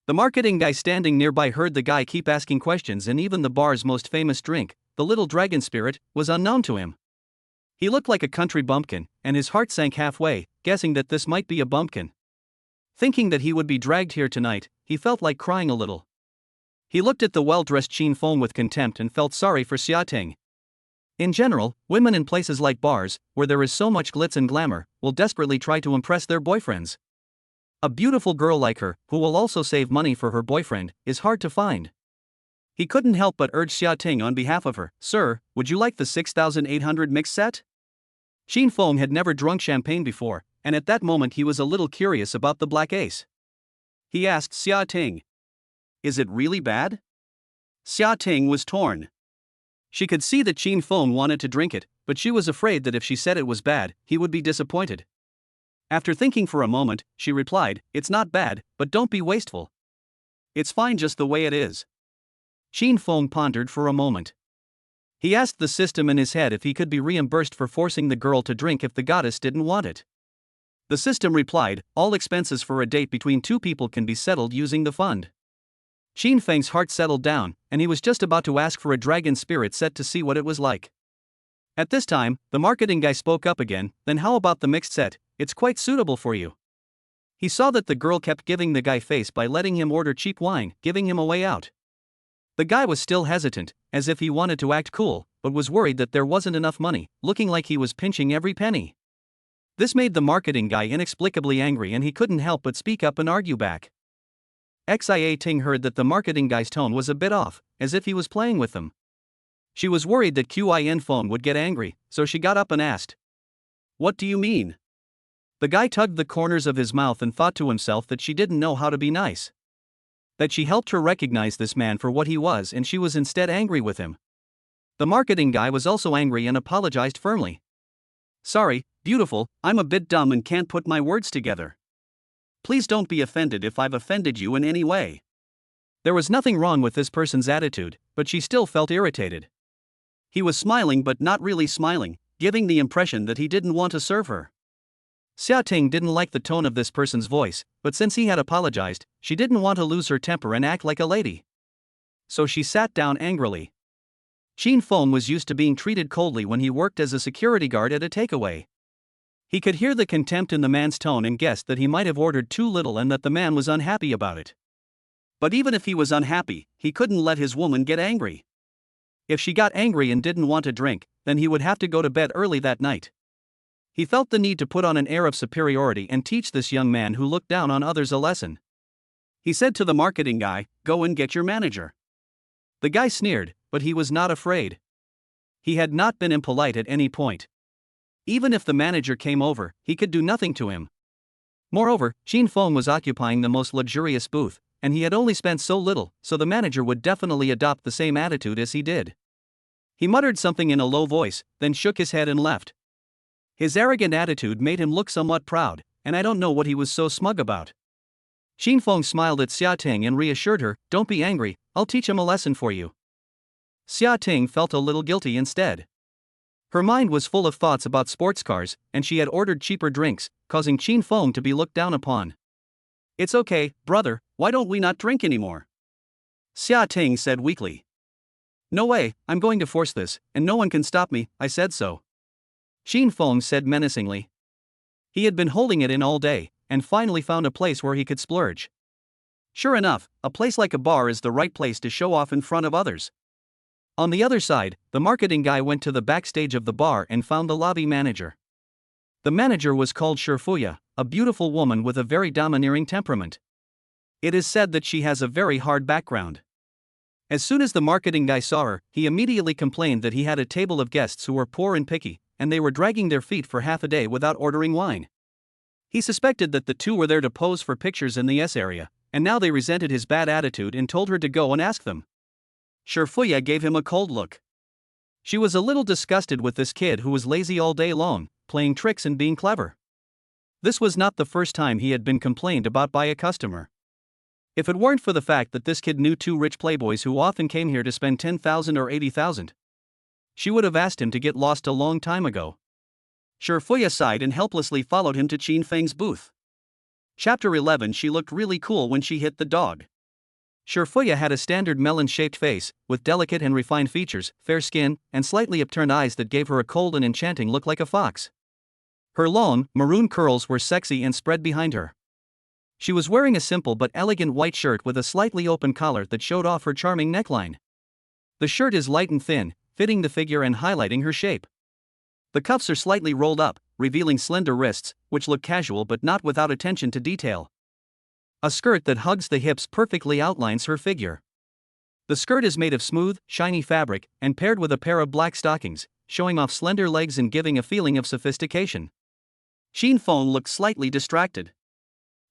The marketing guy standing nearby heard the guy keep asking questions, and even the bar's most famous drink, the Little Dragon Spirit, was unknown to him. He looked like a country bumpkin, and his heart sank halfway, guessing that this might be a bumpkin. Thinking that he would be dragged here tonight, he felt like crying a little. He looked at the well-dressed Xin Feng with contempt and felt sorry for Xia Ting. In general, women in places like bars, where there is so much glitz and glamour, will desperately try to impress their boyfriends. A beautiful girl like her, who will also save money for her boyfriend, is hard to find. He couldn't help but urge Xia Ting on behalf of her, "Sir, would you like the 6,800 mix set?" Xin Feng had never drunk champagne before, and at that moment he was a little curious about the Black Ace. He asked Xia Ting, "Is it really bad?" Xia Ting was torn. She could see that Xin Feng wanted to drink it, but she was afraid that if she said it was bad, he would be disappointed. After thinking for a moment, she replied, "It's not bad, but don't be wasteful. It's fine just the way it is." Xin Feng pondered for a moment. He asked the system in his head if he could be reimbursed for forcing the girl to drink if the goddess didn't want it. The system replied, "All expenses for a date between 2 people can be settled using the fund." Xin Feng's heart settled down, and he was just about to ask for a Dragon Spirit set to see what it was like. At this time, the marketing guy spoke up again, "Then how about the mixed set? It's quite suitable for you." He saw that the girl kept giving the guy face by letting him order cheap wine, giving him a way out. The guy was still hesitant, as if he wanted to act cool, but was worried that there wasn't enough money, looking like he was pinching every penny. This made the marketing guy inexplicably angry, and he couldn't help but speak up and argue back. Xia Ting heard that the marketing guy's tone was a bit off, as if he was playing with them. She was worried that Xin Feng would get angry, so she got up and asked, "What do you mean?" The guy tugged the corners of his mouth and thought to himself that she didn't know how to be nice. That she helped her recognize this man for what he was, and she was instead angry with him. The marketing guy was also angry and apologized firmly. "Sorry, beautiful, I'm a bit dumb and can't put my words together. Please don't be offended if I've offended you in any way." There was nothing wrong with this person's attitude, but she still felt irritated. He was smiling but not really smiling, giving the impression that he didn't want to serve her. Xia Ting didn't like the tone of this person's voice, but since he had apologized, she didn't want to lose her temper and act like a lady. So she sat down angrily. Xin Feng was used to being treated coldly when he worked as a security guard at a takeaway. He could hear the contempt in the man's tone and guessed that he might have ordered too little and that the man was unhappy about it. But even if he was unhappy, he couldn't let his woman get angry. If she got angry and didn't want to drink, then he would have to go to bed early that night. He felt the need to put on an air of superiority and teach this young man who looked down on others a lesson. He said to the marketing guy, "Go and get your manager." The guy sneered, but he was not afraid. He had not been impolite at any point. Even if the manager came over, he could do nothing to him. Moreover, Xin Feng was occupying the most luxurious booth, and he had only spent so little, so the manager would definitely adopt the same attitude as he did. He muttered something in a low voice, then shook his head and left. His arrogant attitude made him look somewhat proud, and I don't know what he was so smug about. Xin Feng smiled at Xia Ting and reassured her, "Don't be angry, I'll teach him a lesson for you." Xia Ting felt a little guilty instead. Her mind was full of thoughts about sports cars, and she had ordered cheaper drinks, causing Qin Feng to be looked down upon. "It's okay, brother, why don't we not drink anymore?" Xia Ting said weakly. "No way, I'm going to force this, and no one can stop me, I said so." Qin Feng said menacingly. He had been holding it in all day, and finally found a place where he could splurge. Sure enough, a place like a bar is the right place to show off in front of others. On the other side, the marketing guy went to the backstage of the bar and found the lobby manager. The manager was called Shifuya, a beautiful woman with a very domineering temperament. It is said that she has a very hard background. As soon as the marketing guy saw her, he immediately complained that he had a table of guests who were poor and picky, and they were dragging their feet for half a day without ordering wine. He suspected that the two were there to pose for pictures in the S area, and now they resented his bad attitude and told her to go and ask them. Shifuya gave him a cold look. She was a little disgusted with this kid who was lazy all day long, playing tricks and being clever. This was not the first time he had been complained about by a customer. If it weren't for the fact that this kid knew two rich playboys who often came here to spend 10,000 or 80,000, she would have asked him to get lost a long time ago. Shifuya sighed and helplessly followed him to Qin Feng's booth. Chapter 11. She looked really cool when she hit the dog. Shifuya had a standard melon-shaped face, with delicate and refined features, fair skin, and slightly upturned eyes that gave her a cold and enchanting look like a fox. Her long, maroon curls were sexy and spread behind her. She was wearing a simple but elegant white shirt with a slightly open collar that showed off her charming neckline. The shirt is light and thin, fitting the figure and highlighting her shape. The cuffs are slightly rolled up, revealing slender wrists, which look casual but not without attention to detail. A skirt that hugs the hips perfectly outlines her figure. The skirt is made of smooth, shiny fabric, and paired with a pair of black stockings, showing off slender legs and giving a feeling of sophistication. Qin Feng looked slightly distracted.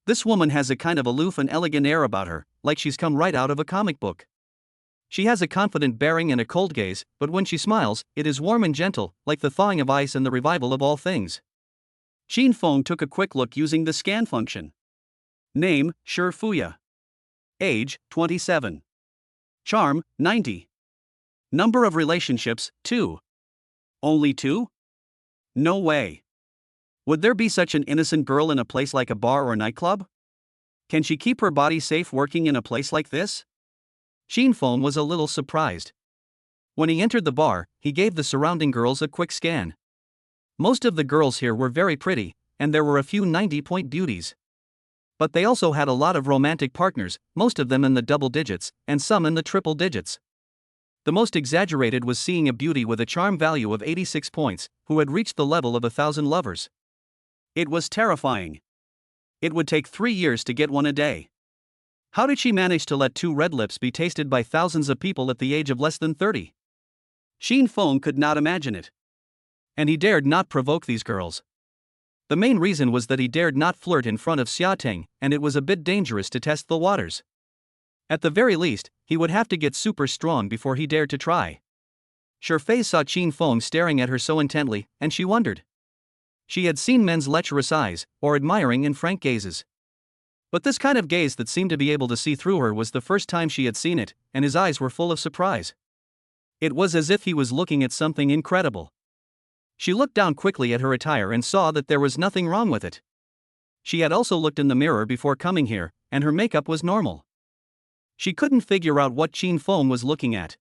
This woman has a kind of aloof and elegant air about her, like she's come right out of a comic book. She has a confident bearing and a cold gaze, but when she smiles, it is warm and gentle, like the thawing of ice and the revival of all things. Qin Feng took a quick look using the scan function. Name, Shifuya. Age, 27. Charm, 90. Number of relationships, 2. Only 2? No way. Would there be such an innocent girl in a place like a bar or nightclub? Can she keep her body safe working in a place like this? Qin Feng was a little surprised. When he entered the bar, he gave the surrounding girls a quick scan. Most of the girls here were very pretty, and there were a few 90-point beauties. But they also had a lot of romantic partners, most of them in the double digits, and some in the triple digits. The most exaggerated was seeing a beauty with a charm value of 86 points, who had reached the level of 1,000 lovers. It was terrifying. It would take 3 years to get one a day. How did she manage to let 2 red lips be tasted by thousands of people at the age of less than 30? Qin Feng could not imagine it. And he dared not provoke these girls. The main reason was that he dared not flirt in front of Xia Ting, and it was a bit dangerous to test the waters. At the very least, he would have to get super strong before he dared to try. Shifuya saw Qin Feng staring at her so intently, and she wondered. She had seen men's lecherous eyes, or admiring and frank gazes. But this kind of gaze that seemed to be able to see through her was the first time she had seen it, and his eyes were full of surprise. It was as if he was looking at something incredible. She looked down quickly at her attire and saw that there was nothing wrong with it. She had also looked in the mirror before coming here, and her makeup was normal. She couldn't figure out what Qin Feng was looking at.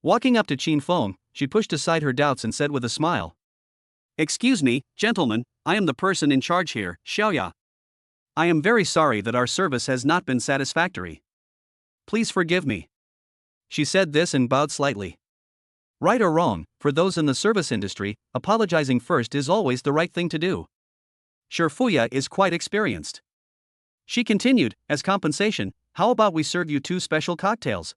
Walking up to Qin Feng, she pushed aside her doubts and said with a smile, "Excuse me, gentlemen, I am the person in charge here, Xiaoya. I am very sorry that our service has not been satisfactory. Please forgive me." She said this and bowed slightly. Right or wrong, for those in the service industry, apologizing first is always the right thing to do. Shifuya is quite experienced. She continued, "As compensation, how about we serve you 2 special cocktails?"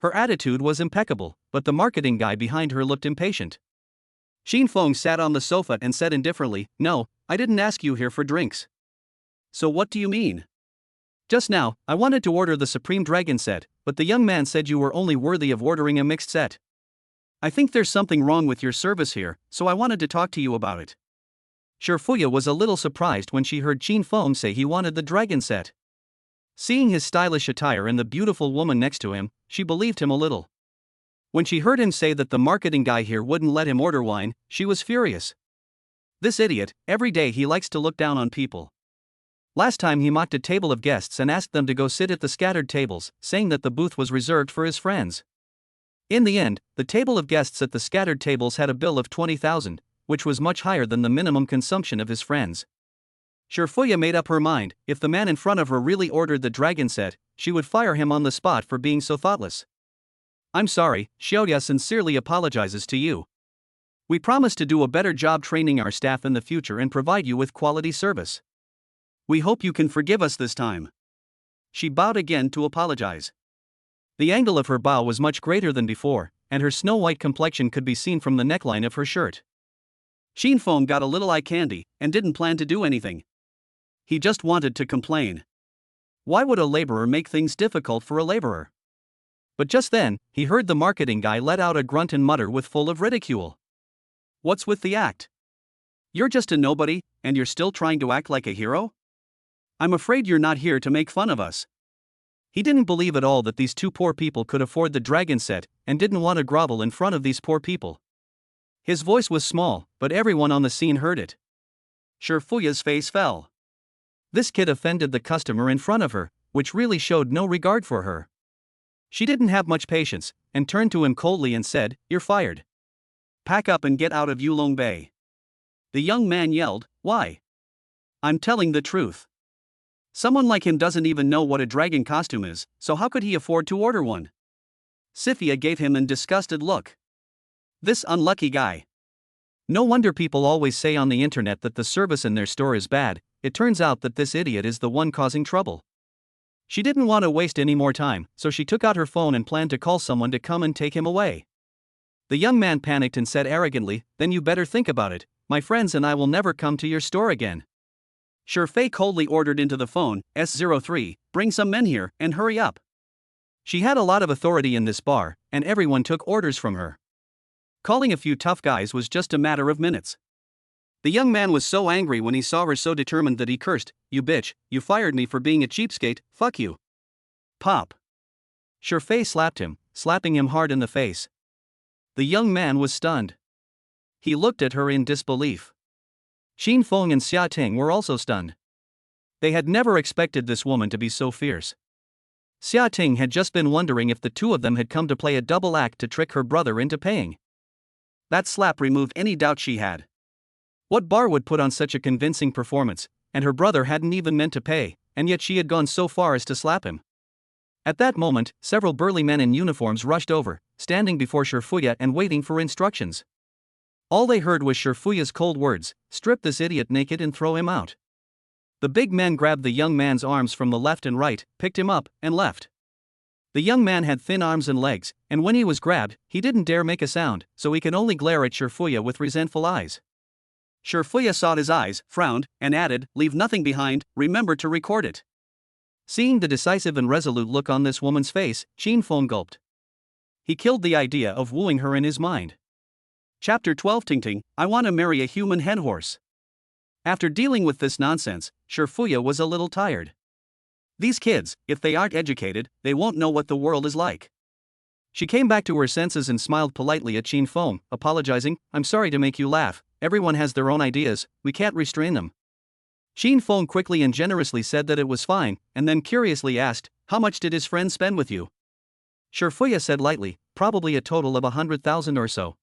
Her attitude was impeccable, but the marketing guy behind her looked impatient. Qin Feng sat on the sofa and said indifferently, "No, I didn't ask you here for drinks." "So what do you mean?" "Just now, I wanted to order the Supreme Dragon set, but the young man said you were only worthy of ordering a mixed set. I think there's something wrong with your service here, so I wanted to talk to you about it." Shifuya was a little surprised when she heard Qin Feng say he wanted the dragon set. Seeing his stylish attire and the beautiful woman next to him, she believed him a little. When she heard him say that the marketing guy here wouldn't let him order wine, she was furious. This idiot, every day he likes to look down on people. Last time he mocked a table of guests and asked them to go sit at the scattered tables, saying that the booth was reserved for his friends. In the end, the table of guests at the scattered tables had a bill of 20,000, which was much higher than the minimum consumption of his friends. Shifuya made up her mind, if the man in front of her really ordered the dragon set, she would fire him on the spot for being so thoughtless. I'm sorry, Xiaoya sincerely apologizes to you. We promise to do a better job training our staff in the future and provide you with quality service. We hope you can forgive us this time. She bowed again to apologize. The angle of her bow was much greater than before, and her snow-white complexion could be seen from the neckline of her shirt. Xinfeng got a little eye candy, and didn't plan to do anything. He just wanted to complain. Why would a laborer make things difficult for a laborer? But just then, he heard the marketing guy let out a grunt and mutter with full of ridicule. What's with the act? You're just a nobody, and you're still trying to act like a hero? I'm afraid you're not here to make fun of us. He didn't believe at all that these two poor people could afford the dragon set, and didn't want to grovel in front of these poor people. His voice was small, but everyone on the scene heard it. Shifuya's face fell. This kid offended the customer in front of her, which really showed no regard for her. She didn't have much patience, and turned to him coldly and said, "You're fired. Pack up and get out of Yulong Bay." The young man yelled, "Why? I'm telling the truth. Someone like him doesn't even know what a dragon costume is, so how could he afford to order one?" Sifia gave him a disgusted look. This unlucky guy. No wonder people always say on the internet that the service in their store is bad. It turns out that this idiot is the one causing trouble. She didn't want to waste any more time, so she took out her phone and planned to call someone to come and take him away. The young man panicked and said arrogantly, "Then you better think about it. My friends and I will never come to your store again." Shifei coldly ordered into the phone, S03, "Bring some men here, and hurry up." She had a lot of authority in this bar, and everyone took orders from her. Calling a few tough guys was just a matter of minutes. The young man was so angry when he saw her so determined that he cursed, "You bitch, you fired me for being a cheapskate, fuck you." Pop. Shifei slapped him, slapping him hard in the face. The young man was stunned. He looked at her in disbelief. Xinfeng and Xia Ting were also stunned. They had never expected this woman to be so fierce. Xia Ting had just been wondering if the two of them had come to play a double act to trick her brother into paying. That slap removed any doubt she had. What bar would put on such a convincing performance, and her brother hadn't even meant to pay, and yet she had gone so far as to slap him? At that moment, several burly men in uniforms rushed over, standing before Shifuya and waiting for instructions. All they heard was Shifuya's cold words, "Strip this idiot naked and throw him out." The big men grabbed the young man's arms from the left and right, picked him up, and left. The young man had thin arms and legs, and when he was grabbed, he didn't dare make a sound, so he could only glare at Shifuya with resentful eyes. Shifuya saw his eyes, frowned, and added, "Leave nothing behind, remember to record it." Seeing the decisive and resolute look on this woman's face, Xinfeng gulped. He killed the idea of wooing her in his mind. Chapter 12. Ting, I want to marry a human head horse. After dealing with this nonsense, Shifuya was a little tired. These kids, if they aren't educated, they won't know what the world is like. She came back to her senses and smiled politely at Xinfeng, apologizing, "I'm sorry to make you laugh, everyone has their own ideas, we can't restrain them." Xinfeng quickly and generously said that it was fine, and then curiously asked, "How much did his friend spend with you?" Shifuya said lightly, "Probably a total of 100,000 or so."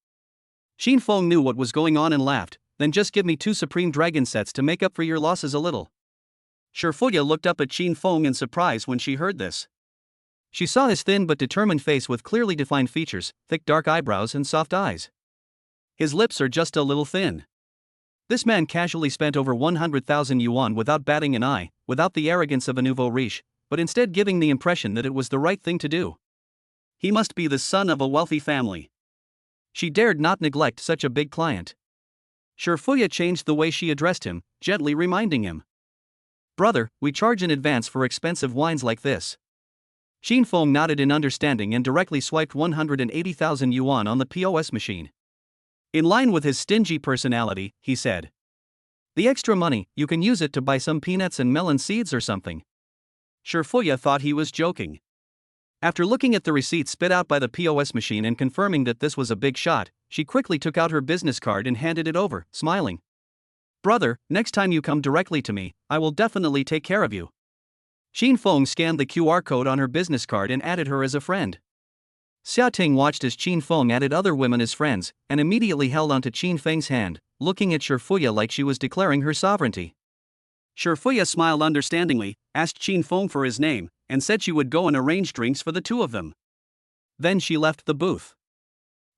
Xinfeng knew what was going on and laughed, "Then just give me 2 supreme dragon sets to make up for your losses a little." Shifuya looked up at Xinfeng in surprise when she heard this. She saw his thin but determined face with clearly defined features, thick dark eyebrows and soft eyes. His lips are just a little thin. This man casually spent over 100,000 yuan without batting an eye, without the arrogance of a nouveau riche, but instead giving the impression that it was the right thing to do. He must be the son of a wealthy family. She dared not neglect such a big client. Shifuya changed the way she addressed him, gently reminding him. "Brother, we charge in advance for expensive wines like this." Xinfeng nodded in understanding and directly swiped 180,000 yuan on the POS machine. In line with his stingy personality, he said, "The extra money, you can use it to buy some peanuts and melon seeds or something." Shifuya thought he was joking. After looking at the receipt spit out by the POS machine and confirming that this was a big shot, she quickly took out her business card and handed it over, smiling. "Brother, next time you come directly to me, I will definitely take care of you." Xin Feng scanned the QR code on her business card and added her as a friend. Xia Ting watched as Qin Feng added other women as friends, and immediately held onto Qin Feng's hand, looking at Shifuya like she was declaring her sovereignty. Shifuya smiled understandingly, asked Qin Feng for his name, and said she would go and arrange drinks for the two of them. Then she left the booth.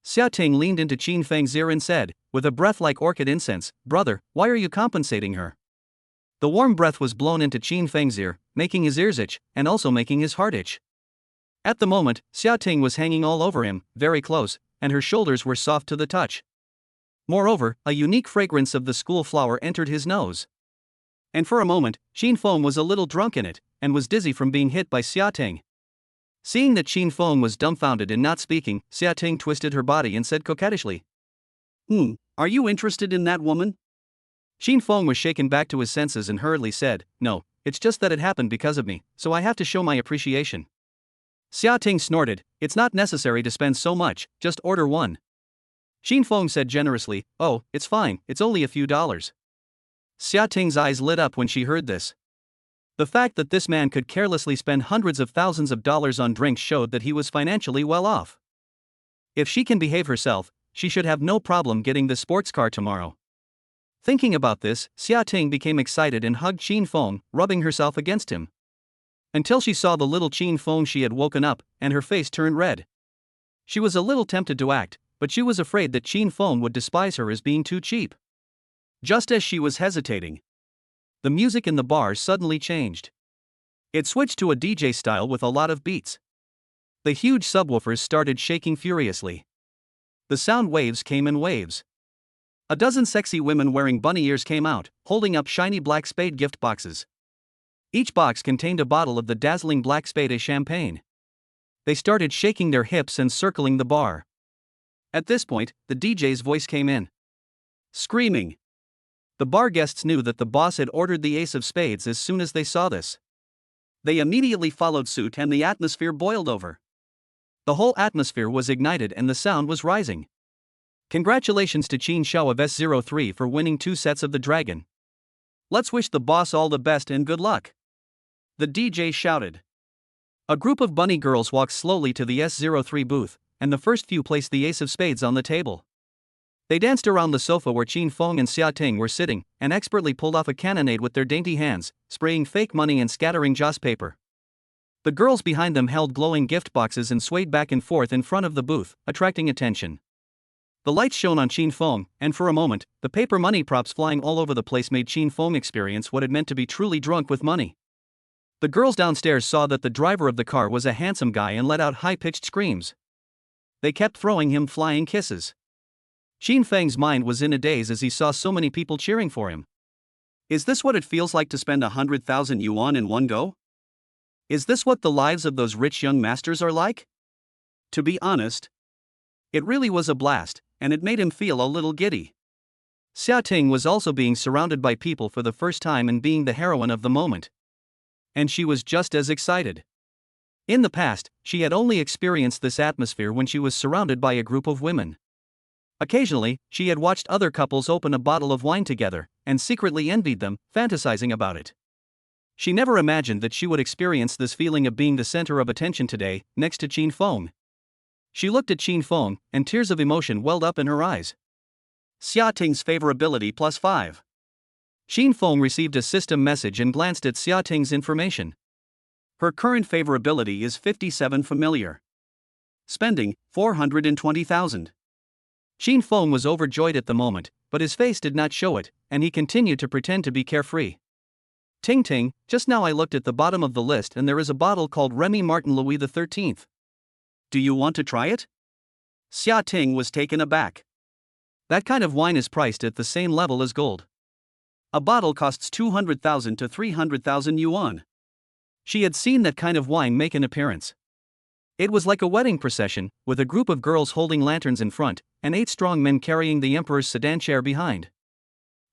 Xia Ting leaned into Qin Feng's ear and said, with a breath like orchid incense, "Brother, why are you compensating her?" The warm breath was blown into Qin Feng's ear, making his ears itch, and also making his heart itch. At the moment, Xia Ting was hanging all over him, very close, and her shoulders were soft to the touch. Moreover, a unique fragrance of the school flower entered his nose. And for a moment, Qin Feng was a little drunk in it, and was dizzy from being hit by Xia Ting. Seeing that Qin Feng was dumbfounded and not speaking, Xia Ting twisted her body and said coquettishly, Are you interested in that woman?" Qin Feng was shaken back to his senses and hurriedly said, "No, it's just that it happened because of me, so I have to show my appreciation." Xia Ting snorted, "It's not necessary to spend so much, just order one." Qin Feng said generously, "Oh, it's fine, it's only a few dollars." Xia Ting's eyes lit up when she heard this. The fact that this man could carelessly spend hundreds of thousands of dollars on drinks showed that he was financially well off. If she can behave herself, she should have no problem getting the sports car tomorrow. Thinking about this, Xia Ting became excited and hugged Qin Feng, rubbing herself against him. Until she saw the little Qin Feng she had woken up, and her face turned red. She was a little tempted to act, but she was afraid that Qin Feng would despise her as being too cheap. Just as she was hesitating, the music in the bar suddenly changed. It switched to a DJ style with a lot of beats. The huge subwoofers started shaking furiously. The sound waves came in waves. A dozen sexy women wearing bunny ears came out, holding up shiny black spade gift boxes. Each box contained a bottle of the dazzling black spade champagne. They started shaking their hips and circling the bar. At this point, the DJ's voice came in, screaming. The bar guests knew that the boss had ordered the ace of spades as soon as they saw this. They immediately followed suit and the atmosphere boiled over. The whole atmosphere was ignited and the sound was rising. Congratulations to Qin Shao of S03 for winning 2 sets of the dragon. Let's wish the boss all the best and good luck. The DJ shouted. A group of bunny girls walked slowly to the S03 booth, and the first few placed the ace of spades on the table. They danced around the sofa where Qin Feng and Xia Ting were sitting, and expertly pulled off a cannonade with their dainty hands, spraying fake money and scattering joss paper. The girls behind them held glowing gift boxes and swayed back and forth in front of the booth, attracting attention. The lights shone on Qin Feng, and for a moment, the paper money props flying all over the place made Qin Feng experience what it meant to be truly drunk with money. The girls downstairs saw that the driver of the car was a handsome guy and let out high-pitched screams. They kept throwing him flying kisses. Qin Feng's mind was in a daze as he saw so many people cheering for him. Is this what it feels like to spend 100,000 yuan in one go? Is this what the lives of those rich young masters are like? To be honest, it really was a blast, and it made him feel a little giddy. Xia Ting was also being surrounded by people for the first time and being the heroine of the moment. And she was just as excited. In the past, she had only experienced this atmosphere when she was surrounded by a group of women. Occasionally, she had watched other couples open a bottle of wine together, and secretly envied them, fantasizing about it. She never imagined that she would experience this feeling of being the center of attention today, next to Qin Feng. She looked at Qin Feng, and tears of emotion welled up in her eyes. Xia Ting's favorability +5. Qin Feng received a system message and glanced at Xia Ting's information. Her current favorability is 57 familiar. Spending, 420,000. Qin Feng was overjoyed at the moment, but his face did not show it, and he continued to pretend to be carefree. Ting Ting, just now I looked at the bottom of the list and there is a bottle called Remy Martin Louis XIII. Do you want to try it? Xia Ting was taken aback. That kind of wine is priced at the same level as gold. A bottle costs 200,000 to 300,000 yuan. She had seen that kind of wine make an appearance. It was like a wedding procession, with a group of girls holding lanterns in front, and 8 strong men carrying the emperor's sedan chair behind.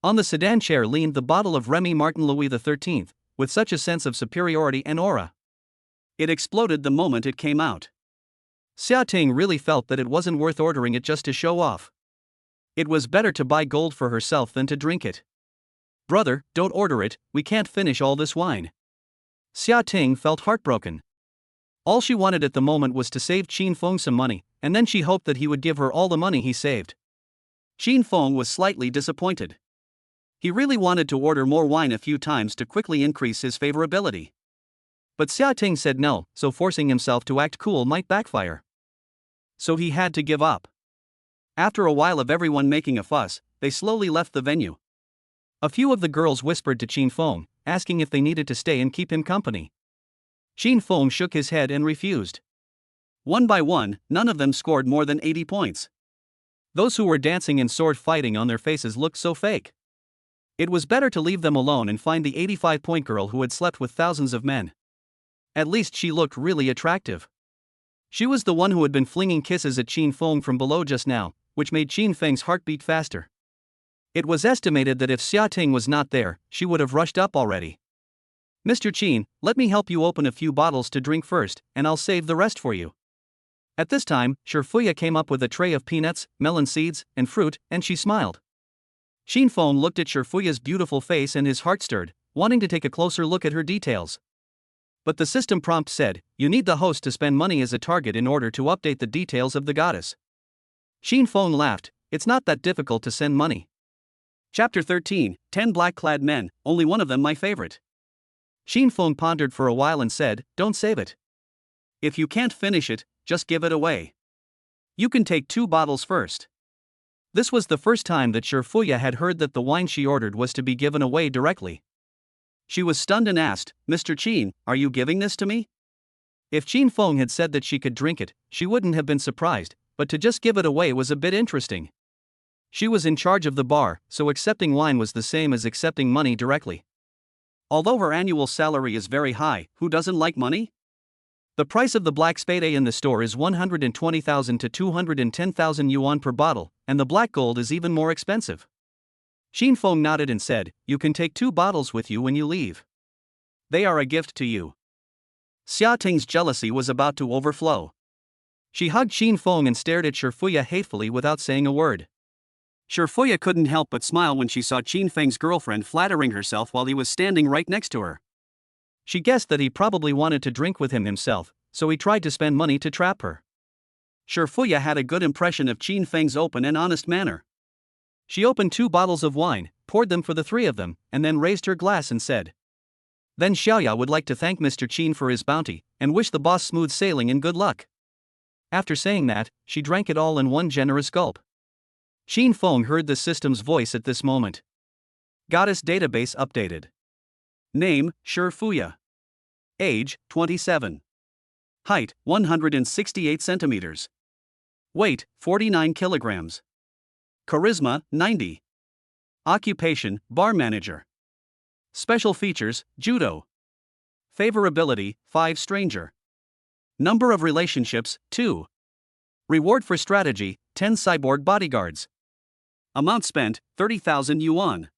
On the sedan chair leaned the bottle of Remy Martin Louis XIII, with such a sense of superiority and aura. It exploded the moment it came out. Xia Ting really felt that it wasn't worth ordering it just to show off. It was better to buy gold for herself than to drink it. "Brother, don't order it, we can't finish all this wine." Xia Ting felt heartbroken. All she wanted at the moment was to save Qin Feng some money, and then she hoped that he would give her all the money he saved. Qin Feng was slightly disappointed. He really wanted to order more wine a few times to quickly increase his favorability. But Xia Ting said no, so forcing himself to act cool might backfire. So he had to give up. After a while of everyone making a fuss, they slowly left the venue. A few of the girls whispered to Qin Feng, asking if they needed to stay and keep him company. Qin Feng shook his head and refused. One by one, none of them scored more than 80 points. Those who were dancing and sword fighting on their faces looked so fake. It was better to leave them alone and find the 85-point girl who had slept with thousands of men. At least she looked really attractive. She was the one who had been flinging kisses at Qin Feng from below just now, which made Qin Feng's heart beat faster. It was estimated that if Xia Ting was not there, she would have rushed up already. "Mr. Qin, let me help you open a few bottles to drink first, and I'll save the rest for you." At this time, Shifuya came up with a tray of peanuts, melon seeds, and fruit, and she smiled. Qin Feng looked at Shifuya's beautiful face and his heart stirred, wanting to take a closer look at her details. But the system prompt said, "You need the host to spend money as a target in order to update the details of the goddess." Qin Feng laughed, "It's not that difficult to send money." Chapter 13, 10 Black-clad men, only one of them my favorite. Qin Feng pondered for a while and said, "Don't save it. If you can't finish it, just give it away. You can take 2 bottles first." This was the first time that Shifuya had heard that the wine she ordered was to be given away directly. She was stunned and asked, "Mr. Qin, are you giving this to me?" If Qin Feng had said that she could drink it, she wouldn't have been surprised, but to just give it away was a bit interesting. She was in charge of the bar, so accepting wine was the same as accepting money directly. Although her annual salary is very high, who doesn't like money? The price of the black spade in the store is 120,000 to 210,000 yuan per bottle, and the black gold is even more expensive. Qin Feng nodded and said, "You can take 2 bottles with you when you leave. They are a gift to you." Xia Ting's jealousy was about to overflow. She hugged Qin Feng and stared at Shifuya hatefully without saying a word. Shifuya couldn't help but smile when she saw Qin Feng's girlfriend flattering herself while he was standing right next to her. She guessed that he probably wanted to drink with him himself, so he tried to spend money to trap her. Shifuya had a good impression of Qin Feng's open and honest manner. She opened 2 bottles of wine, poured them for the 3 of them, and then raised her glass and said, "Then Xiaoya would like to thank Mr. Qin for his bounty, and wish the boss smooth sailing and good luck." After saying that, she drank it all in one generous gulp. Qin Feng heard the system's voice at this moment. Goddess database updated. Name, Shifuya. Age, 27. Height, 168 centimeters. Weight, 49 kilograms. Charisma, 90. Occupation, bar manager. Special features, judo. Favorability, 5 stranger. Number of relationships, 2. Reward for strategy, 10 cyborg bodyguards. Amount spent, 30,000 yuan.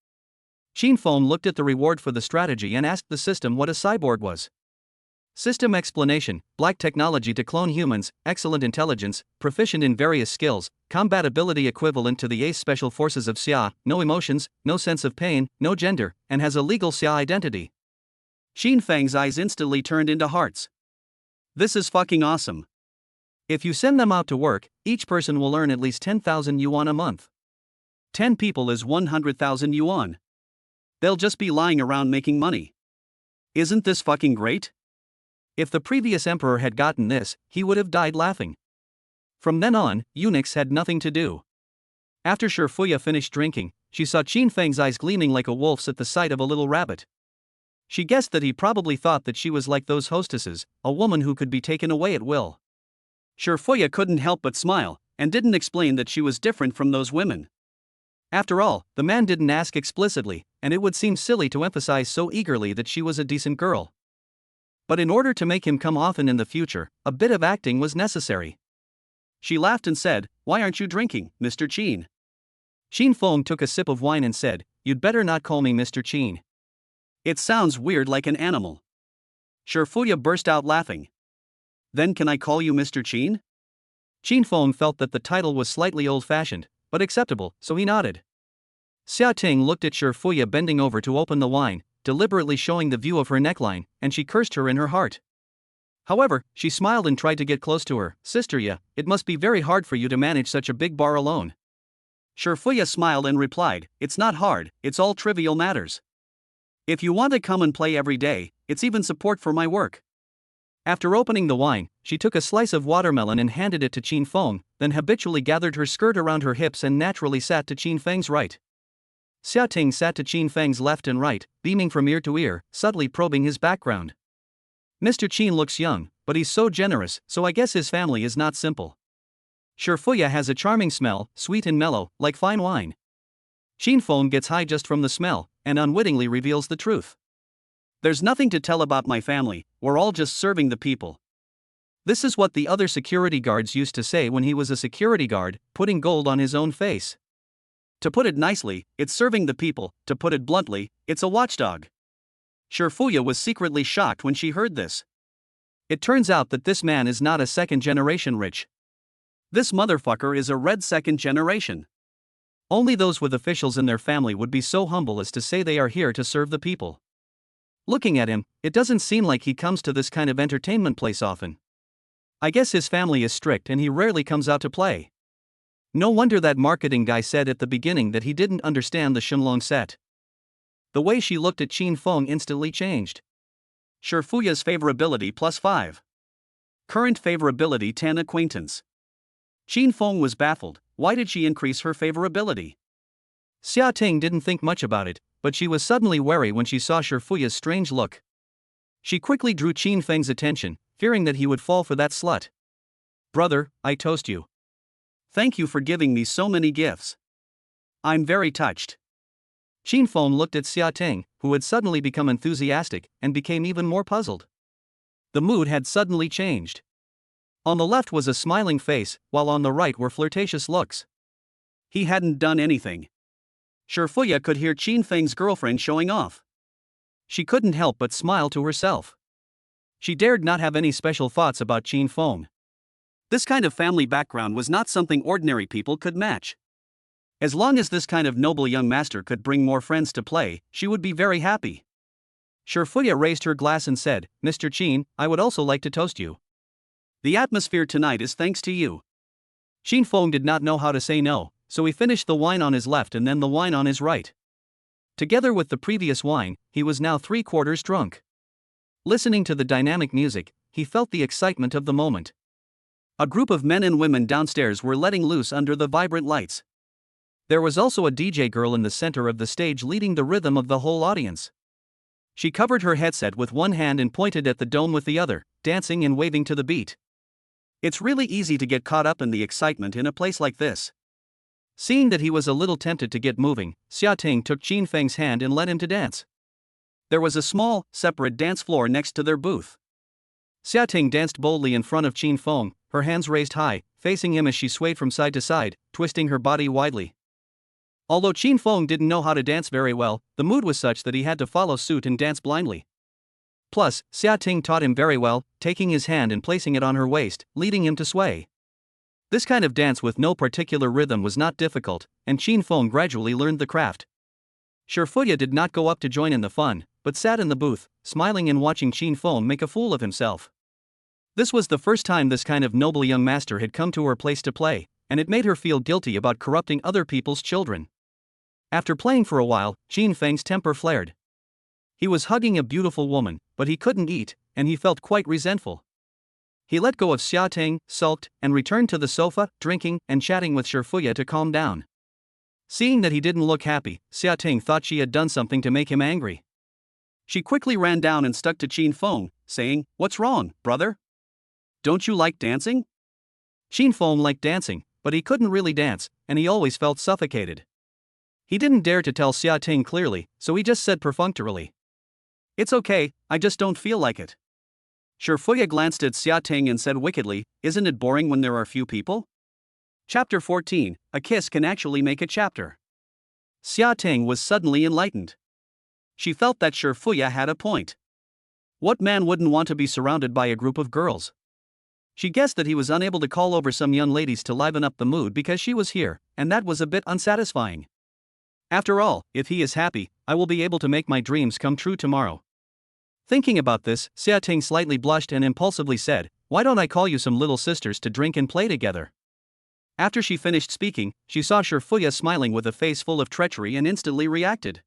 Qin Feng looked at the reward for the strategy and asked the system what a cyborg was. System explanation: black technology to clone humans, excellent intelligence, proficient in various skills, combat ability equivalent to the ace special forces of Xia, no emotions, no sense of pain, no gender, and has a legal Xia identity. Qin Feng's eyes instantly turned into hearts. This is fucking awesome. If you send them out to work, each person will earn at least 10,000 yuan a month. 10 people is 100,000 yuan. They'll just be lying around making money. Isn't this fucking great? If the previous emperor had gotten this, he would have died laughing. From then on, eunuchs had nothing to do. After Shifuya finished drinking, she saw Qin Feng's eyes gleaming like a wolf's at the sight of a little rabbit. She guessed that he probably thought that she was like those hostesses, a woman who could be taken away at will. Shifuya couldn't help but smile, and didn't explain that she was different from those women. After all, the man didn't ask explicitly, and it would seem silly to emphasize so eagerly that she was a decent girl. But in order to make him come often in the future, a bit of acting was necessary. She laughed and said, "Why aren't you drinking, Mr. Qin?" Qin Feng took a sip of wine and said, "You'd better not call me Mr. Qin. It sounds weird like an animal." Shifuya burst out laughing. Then can I call you Mr. Qin? Qin Feng felt that the title was slightly old-fashioned, but acceptable, so he nodded. Xia Ting looked at Shifuya bending over to open the wine, deliberately showing the view of her neckline, and she cursed her in her heart. However, she smiled and tried to get close to her. Sister Ya, it must be very hard for you to manage such a big bar alone. Shifuya smiled and replied, it's not hard, it's all trivial matters. If you want to come and play every day, it's even support for my work. After opening the wine, she took a slice of watermelon and handed it to Qin Feng, then habitually gathered her skirt around her hips and naturally sat to Qin Feng's right. Xia Ting sat to Qin Feng's left and right, beaming from ear to ear, subtly probing his background. Mr. Qin looks young, but he's so generous, so I guess his family is not simple. Shifuya has a charming smell, sweet and mellow, like fine wine. Qin Feng gets high just from the smell, and unwittingly reveals the truth. There's nothing to tell about my family, we're all just serving the people. This is what the other security guards used to say when he was a security guard, putting gold on his own face. To put it nicely, it's serving the people, to put it bluntly, it's a watchdog. Shifuya was secretly shocked when she heard this. It turns out that this man is not a second-generation rich. This motherfucker is a red second generation. Only those with officials in their family would be so humble as to say they are here to serve the people. Looking at him, it doesn't seem like he comes to this kind of entertainment place often. I guess his family is strict and he rarely comes out to play. No wonder that marketing guy said at the beginning that he didn't understand the Shenlong set. The way she looked at Qin Feng instantly changed. Shifuya's favorability +5. Current favorability 10 acquaintance. Qin Feng was baffled. Why did she increase her favorability? Xia Ting didn't think much about it, but she was suddenly wary when she saw Shifuya's strange look. She quickly drew Qin Feng's attention, fearing that he would fall for that slut. Brother, I toast you. Thank you for giving me so many gifts. I'm very touched. Qin Feng looked at Xia Ting, who had suddenly become enthusiastic, and became even more puzzled. The mood had suddenly changed. On the left was a smiling face, while on the right were flirtatious looks. He hadn't done anything. Shifuya could hear Qin Feng's girlfriend showing off. She couldn't help but smile to herself. She dared not have any special thoughts about Qin Feng. This kind of family background was not something ordinary people could match. As long as this kind of noble young master could bring more friends to play, she would be very happy. Shifuya raised her glass and said, Mr. Qin, I would also like to toast you. The atmosphere tonight is thanks to you. Qin Feng did not know how to say no, so he finished the wine on his left and then the wine on his right. Together with the previous wine, he was now 3/4 drunk. Listening to the dynamic music, he felt the excitement of the moment. A group of men and women downstairs were letting loose under the vibrant lights. There was also a DJ girl in the center of the stage leading the rhythm of the whole audience. She covered her headset with one hand and pointed at the dome with the other, dancing and waving to the beat. It's really easy to get caught up in the excitement in a place like this. Seeing that he was a little tempted to get moving, Xia Ting took Qin Feng's hand and led him to dance. There was a small, separate dance floor next to their booth. Xia Ting danced boldly in front of Qin Feng, her hands raised high, facing him as she swayed from side to side, twisting her body widely. Although Qin Feng didn't know how to dance very well, the mood was such that he had to follow suit and dance blindly. Plus, Xia Ting taught him very well, taking his hand and placing it on her waist, leading him to sway. This kind of dance with no particular rhythm was not difficult, and Qin Feng gradually learned the craft. Shifuya did not go up to join in the fun, but sat in the booth, smiling and watching Qin Feng make a fool of himself. This was the first time this kind of noble young master had come to her place to play, and it made her feel guilty about corrupting other people's children. After playing for a while, Qin Feng's temper flared. He was hugging a beautiful woman, but he couldn't eat, and he felt quite resentful. He let go of Xia Ting, sulked, and returned to the sofa, drinking and chatting with Shifuya to calm down. Seeing that he didn't look happy, Xia Ting thought she had done something to make him angry. She quickly ran down and stuck to Qin Feng, saying, What's wrong, brother? Don't you like dancing? Qin Feng liked dancing, but he couldn't really dance, and he always felt suffocated. He didn't dare to tell Xia Ting clearly, so he just said perfunctorily, It's okay, I just don't feel like it. Shifuya glanced at Xia Ting and said wickedly, Isn't it boring when there are few people? Chapter 14, A kiss can actually make a chapter. Xia Ting was suddenly enlightened. She felt that Shifuya had a point. What man wouldn't want to be surrounded by a group of girls? She guessed that he was unable to call over some young ladies to liven up the mood because she was here, and that was a bit unsatisfying. After all, if he is happy, I will be able to make my dreams come true tomorrow. Thinking about this, Xia Ting slightly blushed and impulsively said, "Why don't I call you some little sisters to drink and play together?" After she finished speaking, she saw Fuya smiling with a face full of treachery and instantly reacted.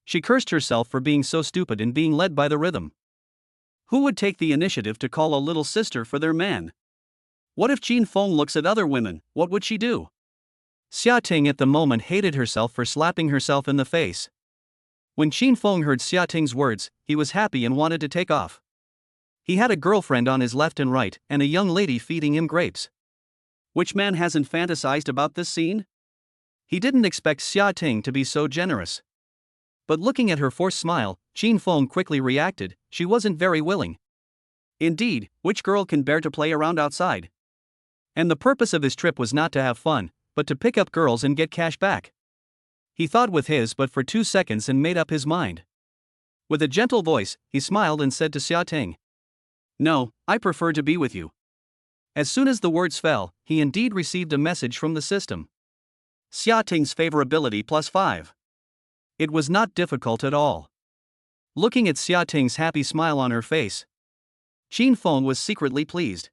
She cursed herself for being so stupid and being led by the rhythm. Who would take the initiative to call a little sister for their man? What if Qin Feng looks at other women, what would she do? Xia Ting at the moment hated herself for slapping herself in the face. When Qin Feng heard Xia Ting's words, he was happy and wanted to take off. He had a girlfriend on his left and right, and a young lady feeding him grapes. Which man hasn't fantasized about this scene? He didn't expect Xia Ting to be so generous. But looking at her forced smile, Qin Feng quickly reacted, she wasn't very willing. Indeed, which girl can bear to play around outside? And the purpose of his trip was not to have fun, but to pick up girls and get cash back. He thought with his but for 2 seconds and made up his mind. With a gentle voice, he smiled and said to Xia Ting, "No, I prefer to be with you." As soon as the words fell, he indeed received a message from the system. Xia Ting's favorability +5. It was not difficult at all. Looking at Xia Ting's happy smile on her face, Qin Feng was secretly pleased.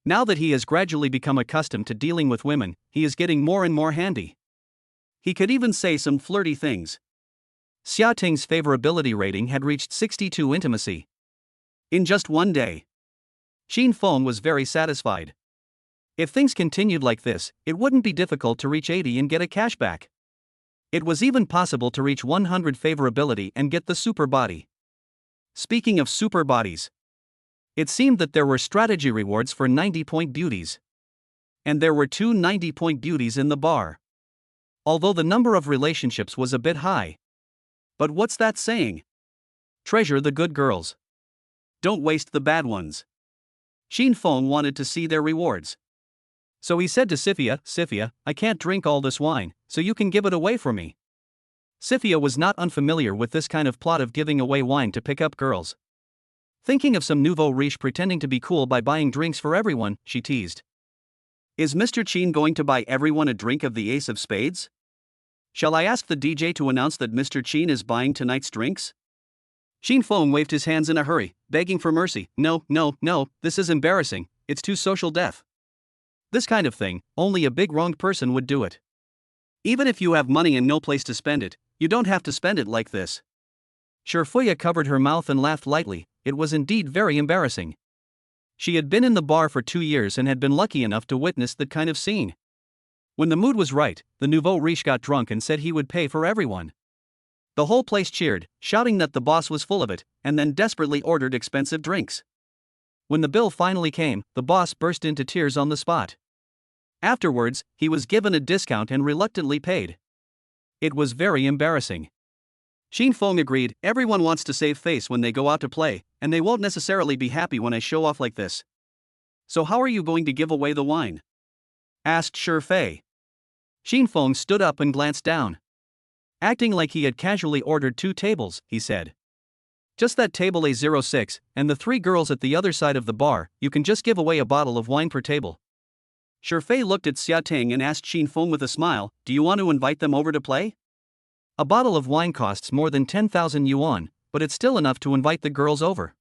Now that he has gradually become accustomed to dealing with women, he is getting more and more handy. He could even say some flirty things. Xia Ting's favorability rating had reached 62 intimacy. In just one day. Qin Feng was very satisfied. If things continued like this, it wouldn't be difficult to reach 80 and get a cashback. It was even possible to reach 100 favorability and get the super body. Speaking of super bodies, it seemed that there were strategy rewards for 90-point beauties. And there were 2 90-point beauties in the bar. Although the number of relationships was a bit high. But what's that saying? Treasure the good girls. Don't waste the bad ones. Qin Feng wanted to see their rewards. So he said to Sifia, "I can't drink all this wine, so you can give it away for me." Sifia was not unfamiliar with this kind of plot of giving away wine to pick up girls. Thinking of some nouveau riche pretending to be cool by buying drinks for everyone, she teased. "Is Mr. Qin going to buy everyone a drink of the Ace of Spades? Shall I ask the DJ to announce that Mr. Qin is buying tonight's drinks?" Qin Feng waved his hands in a hurry, begging for mercy. No, this is embarrassing, it's too social deaf. This kind of thing, only a big wronged person would do it. Even if you have money and no place to spend it, you don't have to spend it like this. Fuya covered her mouth and laughed lightly, it was indeed very embarrassing. She had been in the bar for 2 years and had been lucky enough to witness that kind of scene. When the mood was right, the nouveau riche got drunk and said he would pay for everyone. The whole place cheered, shouting that the boss was full of it, and then desperately ordered expensive drinks. When the bill finally came, the boss burst into tears on the spot. Afterwards, he was given a discount and reluctantly paid. It was very embarrassing. Qin Feng agreed, everyone wants to save face when they go out to play, and they won't necessarily be happy when I show off like this. So how are you going to give away the wine? Asked Fei. Qin Feng stood up and glanced down. Acting like he had casually ordered 2 tables, he said. Just that table A06, and the 3 girls at the other side of the bar, you can just give away a bottle of wine per table. Fei looked at Xia Ting and asked Qin Feng with a smile, do you want to invite them over to play? A bottle of wine costs more than 10,000 yuan, but it's still enough to invite the girls over.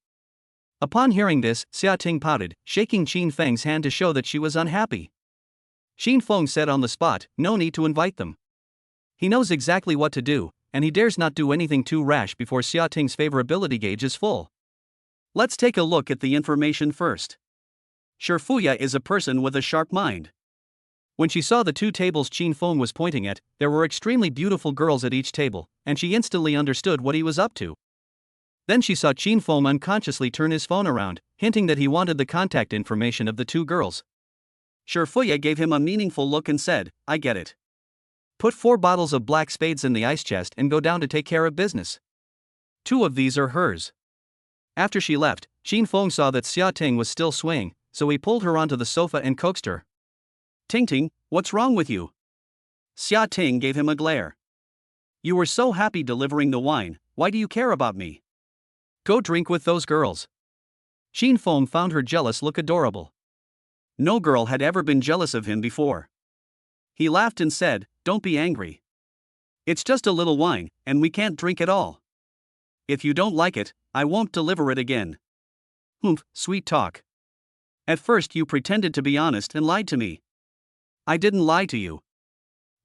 Upon hearing this, Xia Ting pouted, shaking Qin Feng's hand to show that she was unhappy. Qin Feng said on the spot, no need to invite them. He knows exactly what to do, and he dares not do anything too rash before Xia Ting's favorability gauge is full. Let's take a look at the information first. Fuya is a person with a sharp mind. When she saw the 2 tables Qin Feng was pointing at, there were extremely beautiful girls at each table, and she instantly understood what he was up to. Then she saw Qin Feng unconsciously turn his phone around, hinting that he wanted the contact information of the 2 girls. Fuya gave him a meaningful look and said, I get it. Put 4 bottles of black spades in the ice chest and go down to take care of business. 2 of these are hers. After she left, Qin Feng saw that Xia Ting was still swaying, so he pulled her onto the sofa and coaxed her. Ting, what's wrong with you? Xia Ting gave him a glare. You were so happy delivering the wine, why do you care about me? Go drink with those girls. Xin Feng found her jealous look adorable. No girl had ever been jealous of him before. He laughed and said, "Don't be angry. It's just a little wine, and we can't drink it all. If you don't like it, I won't deliver it again." Humph, sweet talk. At first you pretended to be honest and lied to me. I didn't lie to you.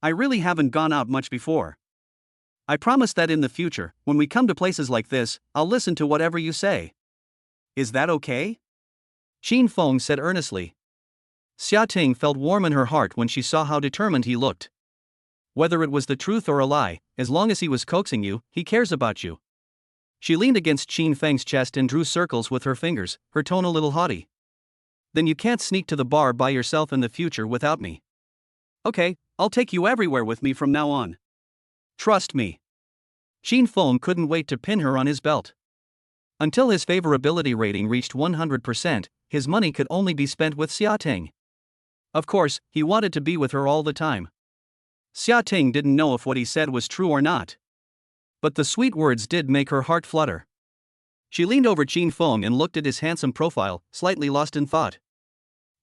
I really haven't gone out much before. I promise that in the future, when we come to places like this, I'll listen to whatever you say. Is that okay? Xin Feng said earnestly. Xia Ting felt warm in her heart when she saw how determined he looked. Whether it was the truth or a lie, as long as he was coaxing you, he cares about you. She leaned against Xin Feng's chest and drew circles with her fingers, her tone a little haughty. Then you can't sneak to the bar by yourself in the future without me. Okay, I'll take you everywhere with me from now on. Trust me. Xin Feng couldn't wait to pin her on his belt. Until his favorability rating reached 100%, his money could only be spent with Xia Ting. Of course, he wanted to be with her all the time. Xia Ting didn't know if what he said was true or not. But the sweet words did make her heart flutter. She leaned over Xin Feng and looked at his handsome profile, slightly lost in thought.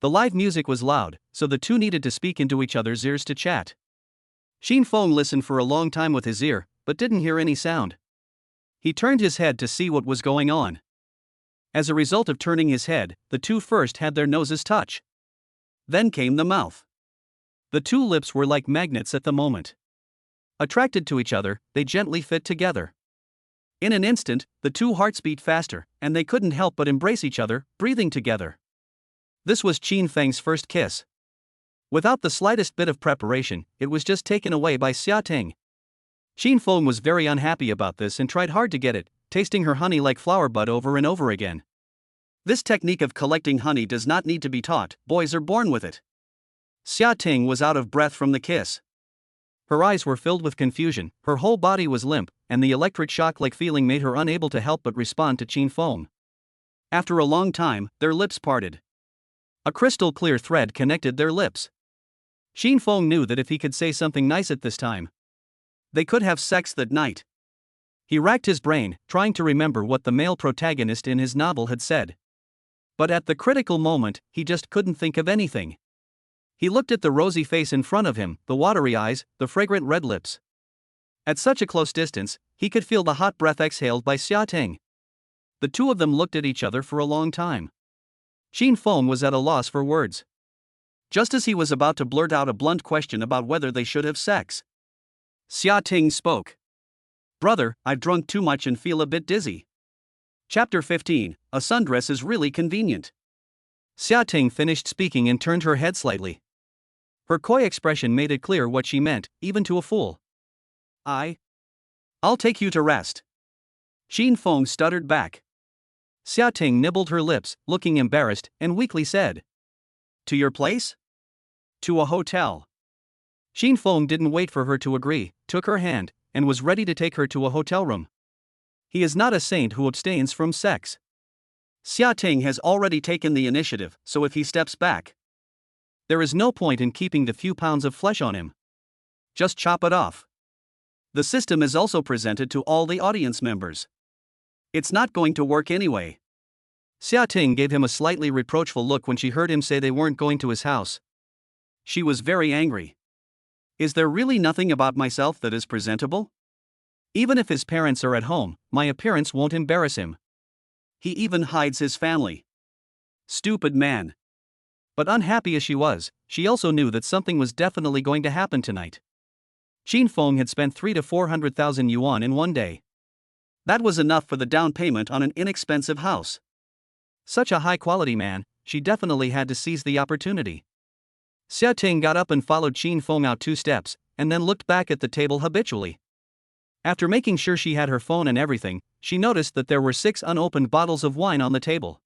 The live music was loud, so the two needed to speak into each other's ears to chat. Xin Feng listened for a long time with his ear, but didn't hear any sound. He turned his head to see what was going on. As a result of turning his head, the two first had their noses touch. Then came the mouth. The two lips were like magnets at the moment. Attracted to each other, they gently fit together. In an instant, the two hearts beat faster, and they couldn't help but embrace each other, breathing together. This was Xin Feng's first kiss. Without the slightest bit of preparation, it was just taken away by Xia Ting. Xin Feng was very unhappy about this and tried hard to get it, tasting her honey like flower bud over and over again. This technique of collecting honey does not need to be taught, boys are born with it. Xia Ting was out of breath from the kiss. Her eyes were filled with confusion, her whole body was limp, and the electric shock-like feeling made her unable to help but respond to Xin Feng. After a long time, their lips parted. A crystal-clear thread connected their lips. Xin Feng knew that if he could say something nice at this time, they could have sex that night. He racked his brain, trying to remember what the male protagonist in his novel had said. But at the critical moment, he just couldn't think of anything. He looked at the rosy face in front of him, the watery eyes, the fragrant red lips. At such a close distance, he could feel the hot breath exhaled by Xia Ting. The two of them looked at each other for a long time. Xin Feng was at a loss for words. Just as he was about to blurt out a blunt question about whether they should have sex, Xia Ting spoke. "Brother, I've drunk too much and feel a bit dizzy." Chapter 15, A Sundress is Really Convenient. Xia Ting finished speaking and turned her head slightly. Her coy expression made it clear what she meant, even to a fool. I'll take you to rest." Xin Feng stuttered back. Xia Ting nibbled her lips, looking embarrassed, and weakly said, "To your place?" "To a hotel." Xin Feng didn't wait for her to agree, took her hand, and was ready to take her to a hotel room. He is not a saint who abstains from sex. Xia Ting has already taken the initiative, so if he steps back, there is no point in keeping the few pounds of flesh on him. Just chop it off. The system is also presented to all the audience members. It's not going to work anyway. Xia Ting gave him a slightly reproachful look when she heard him say they weren't going to his house. She was very angry. Is there really nothing about myself that is presentable? Even if his parents are at home, my appearance won't embarrass him. He even hides his family. Stupid man. But unhappy as she was, she also knew that something was definitely going to happen tonight. Xin Feng had spent 300,000 to 400,000 yuan in one day. That was enough for the down payment on an inexpensive house. Such a high-quality man, she definitely had to seize the opportunity. Xia Ting got up and followed Xin Feng out 2 steps, and then looked back at the table habitually. After making sure she had her phone and everything, she noticed that there were 6 unopened bottles of wine on the table.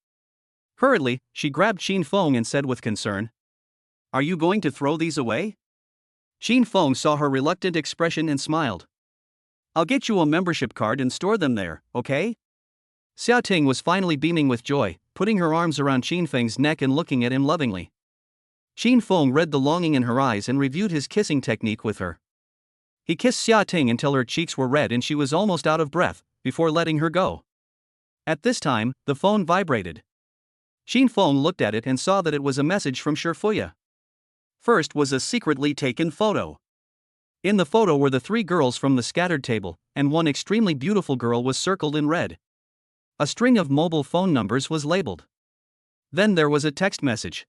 Hurriedly, she grabbed Xin Feng and said with concern, "Are you going to throw these away?" Xin Feng saw her reluctant expression and smiled. "I'll get you a membership card and store them there, okay?" Xia Ting was finally beaming with joy, putting her arms around Xin Feng's neck and looking at him lovingly. Xin Feng read the longing in her eyes and reviewed his kissing technique with her. He kissed Xia Ting until her cheeks were red and she was almost out of breath, before letting her go. At this time, the phone vibrated. Xin Feng looked at it and saw that it was a message from Shifuya. First was a secretly taken photo. In the photo were the three girls from the scattered table, and one extremely beautiful girl was circled in red. A string of mobile phone numbers was labeled. Then there was a text message.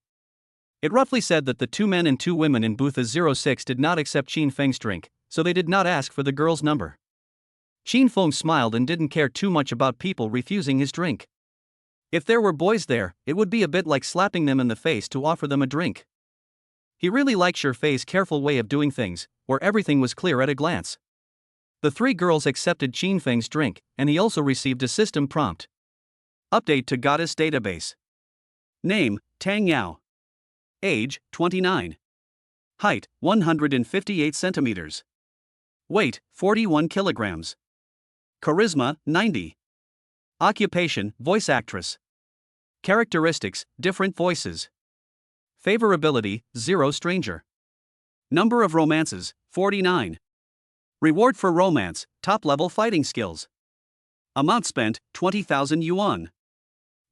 It roughly said that the 2 men and 2 women in booth A06 did not accept Xin Feng's drink, so they did not ask for the girl's number. Xin Feng smiled and didn't care too much about people refusing his drink. If there were boys there, it would be a bit like slapping them in the face to offer them a drink. He really liked Shifei's careful way of doing things, where everything was clear at a glance. The 3 girls accepted Xin Feng's drink, and he also received a system prompt. Update to Goddess Database. Name, Tang Yao. Age, 29. Height, 158 centimeters. Weight, 41 kilograms. Charisma, 90. Occupation, voice actress. Characteristics, different voices. Favorability, 0 stranger. Number of romances, 49. Reward for romance, top-level fighting skills. Amount spent, 20,000 yuan.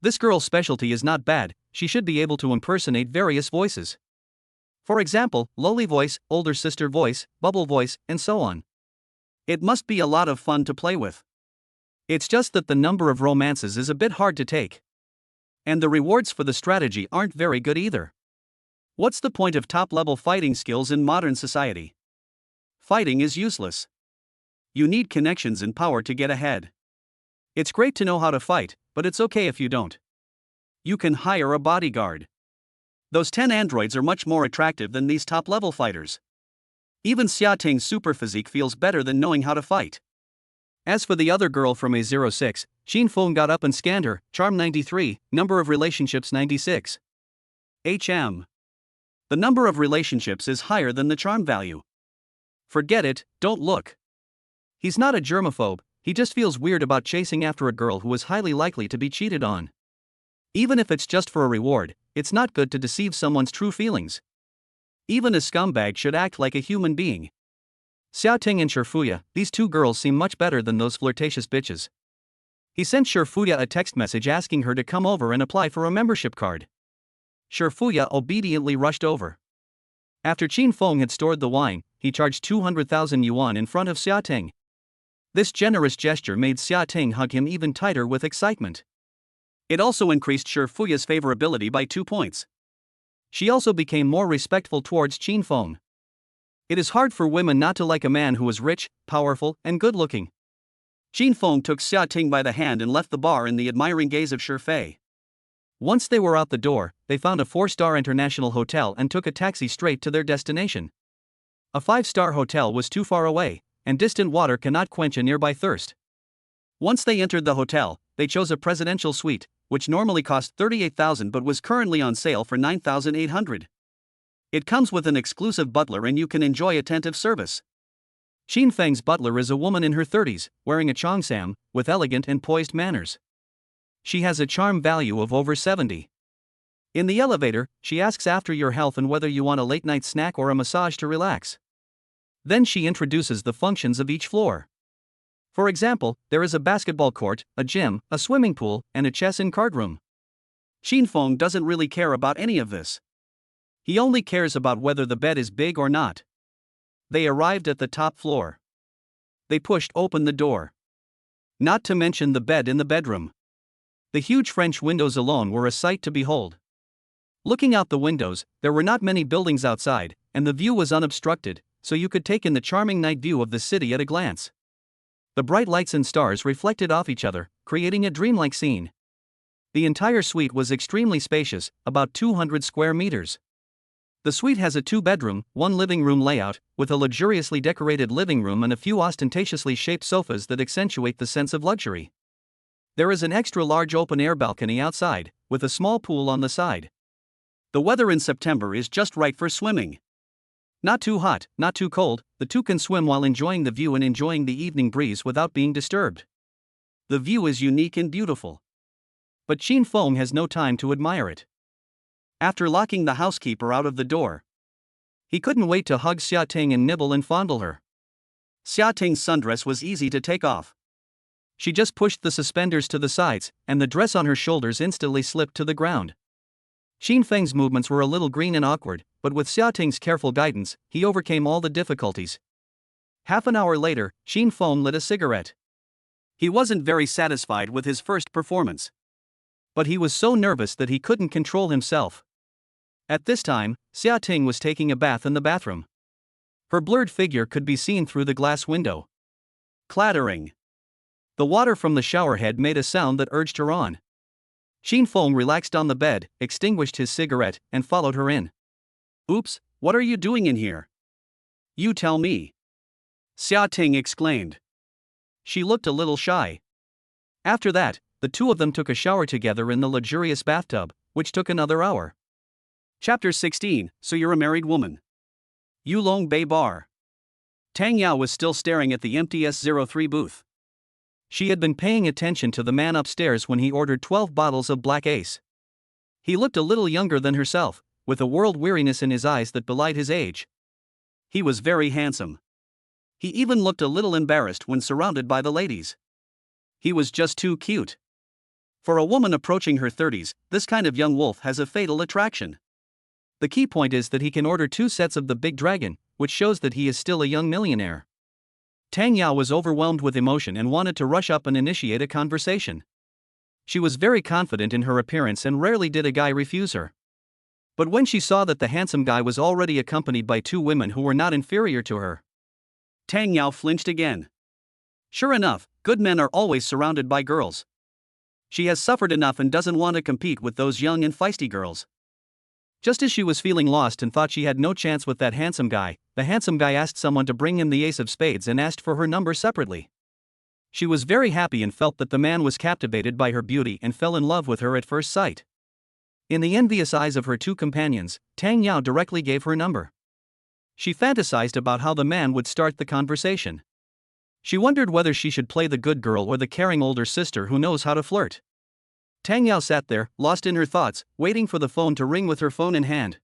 This girl's specialty is not bad, she should be able to impersonate various voices. For example, lowly voice, older sister voice, bubble voice, and so on. It must be a lot of fun to play with. It's just that the number of romances is a bit hard to take. And the rewards for the strategy aren't very good either. What's the point of top-level fighting skills in modern society? Fighting is useless. You need connections and power to get ahead. It's great to know how to fight, but it's okay if you don't. You can hire a bodyguard. Those 10 androids are much more attractive than these top-level fighters. Even Xia Ting's super physique feels better than knowing how to fight. As for the other girl from A06, Xin Feng got up and scanned her, charm 93, number of relationships 96. HM. The number of relationships is higher than the charm value. Forget it, don't look. He's not a germaphobe, he just feels weird about chasing after a girl who is highly likely to be cheated on. Even if it's just for a reward, it's not good to deceive someone's true feelings. Even a scumbag should act like a human being. Xia Ting and Shifuya, these 2 girls seem much better than those flirtatious bitches. He sent Shifuya a text message asking her to come over and apply for a membership card. Shifuya obediently rushed over. After Xin Feng had stored the wine, he charged 200,000 yuan in front of Xia Ting. This generous gesture made Xia Ting hug him even tighter with excitement. It also increased Shifuya's favorability by 2 points. She also became more respectful towards Xin Feng. It is hard for women not to like a man who is rich, powerful, and good-looking. Xin Feng took Xia Ting by the hand and left the bar in the admiring gaze of Shifei. Once they were out the door, they found a 4-star international hotel and took a taxi straight to their destination. A 5-star hotel was too far away, and distant water cannot quench a nearby thirst. Once they entered the hotel, they chose a presidential suite, which normally cost 38,000 but was currently on sale for 9,800. It comes with an exclusive butler and you can enjoy attentive service. Xin Feng's butler is a woman in her 30s, wearing a cheongsam, with elegant and poised manners. She has a charm value of over 70. In the elevator, she asks after your health and whether you want a late-night snack or a massage to relax. Then she introduces the functions of each floor. For example, there is a basketball court, a gym, a swimming pool, and a chess and card room. Xin Feng doesn't really care about any of this. He only cares about whether the bed is big or not. They arrived at the top floor. They pushed open the door. Not to mention the bed in the bedroom. The huge French windows alone were a sight to behold. Looking out the windows, there were not many buildings outside, and the view was unobstructed, so you could take in the charming night view of the city at a glance. The bright lights and stars reflected off each other, creating a dreamlike scene. The entire suite was extremely spacious, about 200 square meters. The suite has a 2-bedroom, 1 living room layout, with a luxuriously decorated living room and a few ostentatiously shaped sofas that accentuate the sense of luxury. There is an extra-large open-air balcony outside, with a small pool on the side. The weather in September is just right for swimming. Not too hot, not too cold, the 2 can swim while enjoying the view and enjoying the evening breeze without being disturbed. The view is unique and beautiful. But Xin Feng has no time to admire it. After locking the housekeeper out of the door, he couldn't wait to hug Xia Ting and nibble and fondle her. Xia Ting's sundress was easy to take off. She just pushed the suspenders to the sides, and the dress on her shoulders instantly slipped to the ground. Xin Feng's movements were a little green and awkward, but with Xia Ting's careful guidance, he overcame all the difficulties. Half an hour later, Xin Feng lit a cigarette. He wasn't very satisfied with his first performance. But he was so nervous that he couldn't control himself. At this time, Xia Ting was taking a bath in the bathroom. Her blurred figure could be seen through the glass window. Clattering. The water from the showerhead made a sound that urged her on. Xin Feng relaxed on the bed, extinguished his cigarette, and followed her in. "Oops, what are you doing in here?" "You tell me," Xia Ting exclaimed. She looked a little shy. After that, the two of them took a shower together in the luxurious bathtub, which took another hour. Chapter 16, So You're a Married Woman. Yulong Bay Bar. Tang Yao was still staring at the empty S03 booth. She had been paying attention to the man upstairs when he ordered 12 bottles of Black Ace. He looked a little younger than herself, with a world weariness in his eyes that belied his age. He was very handsome. He even looked a little embarrassed when surrounded by the ladies. He was just too cute. For a woman approaching her 30s, this kind of young wolf has a fatal attraction. The key point is that he can order 2 sets of the Big Dragon, which shows that he is still a young millionaire. Tang Yao was overwhelmed with emotion and wanted to rush up and initiate a conversation. She was very confident in her appearance and rarely did a guy refuse her. But when she saw that the handsome guy was already accompanied by 2 women who were not inferior to her, Tang Yao flinched again. Sure enough, good men are always surrounded by girls. She has suffered enough and doesn't want to compete with those young and feisty girls. Just as she was feeling lost and thought she had no chance with that handsome guy, the handsome guy asked someone to bring him the ace of spades and asked for her number separately. She was very happy and felt that the man was captivated by her beauty and fell in love with her at first sight. In the envious eyes of her 2 companions, Tang Yao directly gave her number. She fantasized about how the man would start the conversation. She wondered whether she should play the good girl or the caring older sister who knows how to flirt. Tang Yao sat there, lost in her thoughts, waiting for the phone to ring with her phone in hand.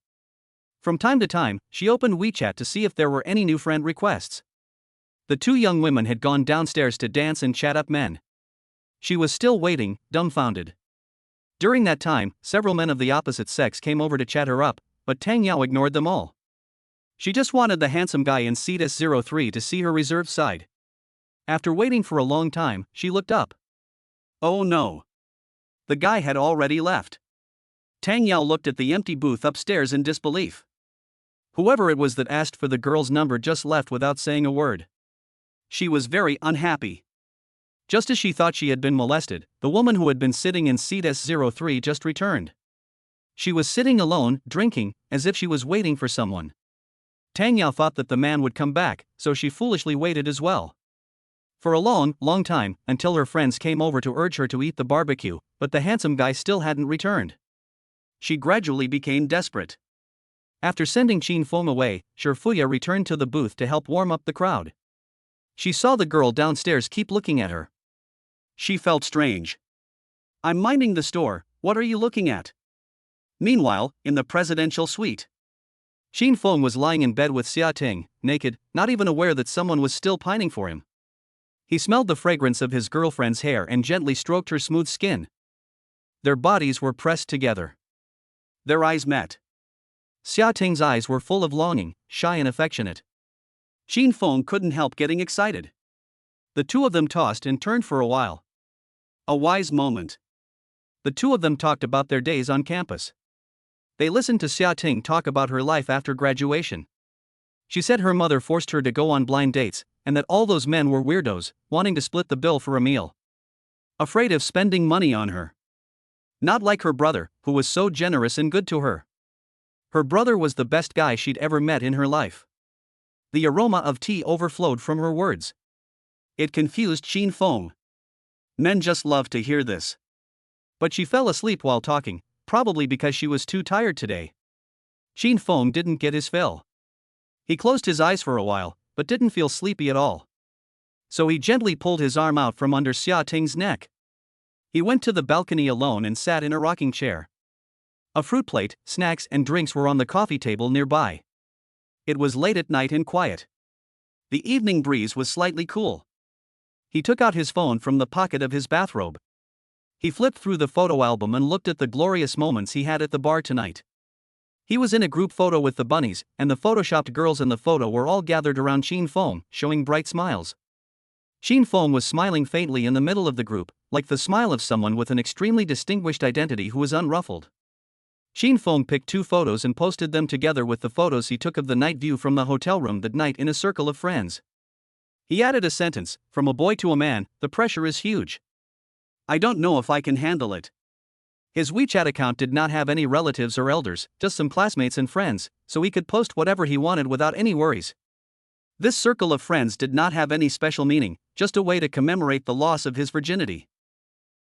From time to time, she opened WeChat to see if there were any new friend requests. The 2 young women had gone downstairs to dance and chat up men. She was still waiting, dumbfounded. During that time, several men of the opposite sex came over to chat her up, but Tang Yao ignored them all. She just wanted the handsome guy in seat S03 to see her reserved side. After waiting for a long time, she looked up. Oh no! The guy had already left. Tang Yao looked at the empty booth upstairs in disbelief. Whoever it was that asked for the girl's number just left without saying a word. She was very unhappy. Just as she thought she had been molested, the woman who had been sitting in seat S03 just returned. She was sitting alone, drinking, as if she was waiting for someone. Tang Yao thought that the man would come back, so she foolishly waited as well. For a long, long time, until her friends came over to urge her to eat the barbecue, but the handsome guy still hadn't returned. She gradually became desperate. After sending Xin Feng away, Fuya returned to the booth to help warm up the crowd. She saw the girl downstairs keep looking at her. She felt strange. I'm minding the store, what are you looking at? Meanwhile, in the presidential suite, Xin Feng was lying in bed with Xia Ting, naked, not even aware that someone was still pining for him. He smelled the fragrance of his girlfriend's hair and gently stroked her smooth skin. Their bodies were pressed together. Their eyes met. Xia Ting's eyes were full of longing, shy and affectionate. Xin Feng couldn't help getting excited. The 2 of them tossed and turned for a while. A wise moment. The 2 of them talked about their days on campus. They listened to Xia Ting talk about her life after graduation. She said her mother forced her to go on blind dates, and that all those men were weirdos, wanting to split the bill for a meal. Afraid of spending money on her. Not like her brother, who was so generous and good to her. Her brother was the best guy she'd ever met in her life. The aroma of tea overflowed from her words. It confused Xin Feng. Men just love to hear this. But she fell asleep while talking, probably because she was too tired today. Xin Feng didn't get his fill. He closed his eyes for a while, but didn't feel sleepy at all. So he gently pulled his arm out from under Xia Ting's neck. He went to the balcony alone and sat in a rocking chair. A fruit plate, snacks and drinks were on the coffee table nearby. It was late at night and quiet. The evening breeze was slightly cool. He took out his phone from the pocket of his bathrobe. He flipped through the photo album and looked at the glorious moments he had at the bar tonight. He was in a group photo with the bunnies, and the photoshopped girls in the photo were all gathered around Xin Feng, showing bright smiles. Xin Feng was smiling faintly in the middle of the group, like the smile of someone with an extremely distinguished identity who is unruffled. Xin Feng picked 2 photos and posted them together with the photos he took of the night view from the hotel room that night in a circle of friends. He added a sentence, "From a boy to a man, the pressure is huge. I don't know if I can handle it." His WeChat account did not have any relatives or elders, just some classmates and friends, so he could post whatever he wanted without any worries. This circle of friends did not have any special meaning, just a way to commemorate the loss of his virginity.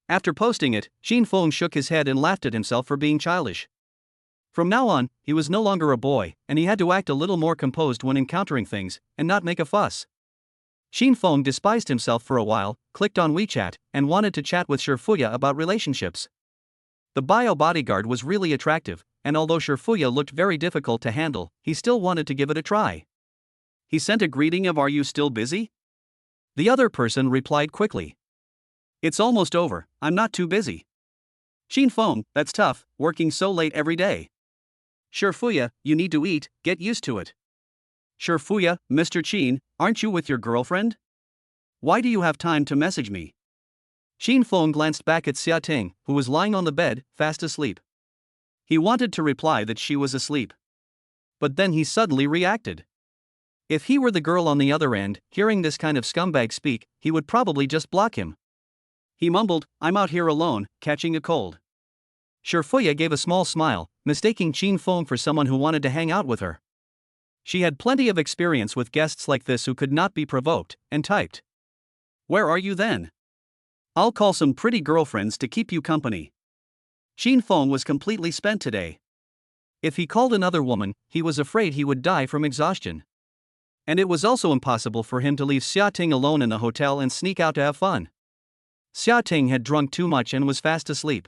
After posting it, Xin Feng shook his head and laughed at himself for being childish. From now on, he was no longer a boy, and he had to act a little more composed when encountering things, and not make a fuss. Xin Feng despised himself for a while, clicked on WeChat, and wanted to chat with Shifuya about relationships. The bio bodyguard was really attractive, and although Shifuya looked very difficult to handle, he still wanted to give it a try. He sent a greeting of "Are you still busy?" The other person replied quickly. "It's almost over, I'm not too busy." Xin Feng, "That's tough, working so late every day." Shifuya, "You need to eat, get used to it." Shifuya, "Mr. Qin, aren't you with your girlfriend? Why do you have time to message me?" Xin Feng glanced back at Xia Ting, who was lying on the bed, fast asleep. He wanted to reply that she was asleep. But then he suddenly reacted. If he were the girl on the other end, hearing this kind of scumbag speak, he would probably just block him. He mumbled, "I'm out here alone, catching a cold." Shifuya gave a small smile, mistaking Xin Feng for someone who wanted to hang out with her. She had plenty of experience with guests like this who could not be provoked, and typed, "Where are you then? I'll call some pretty girlfriends to keep you company." Xin Feng was completely spent today. If he called another woman, he was afraid he would die from exhaustion. And it was also impossible for him to leave Xia Ting alone in the hotel and sneak out to have fun. Xia Ting had drunk too much and was fast asleep.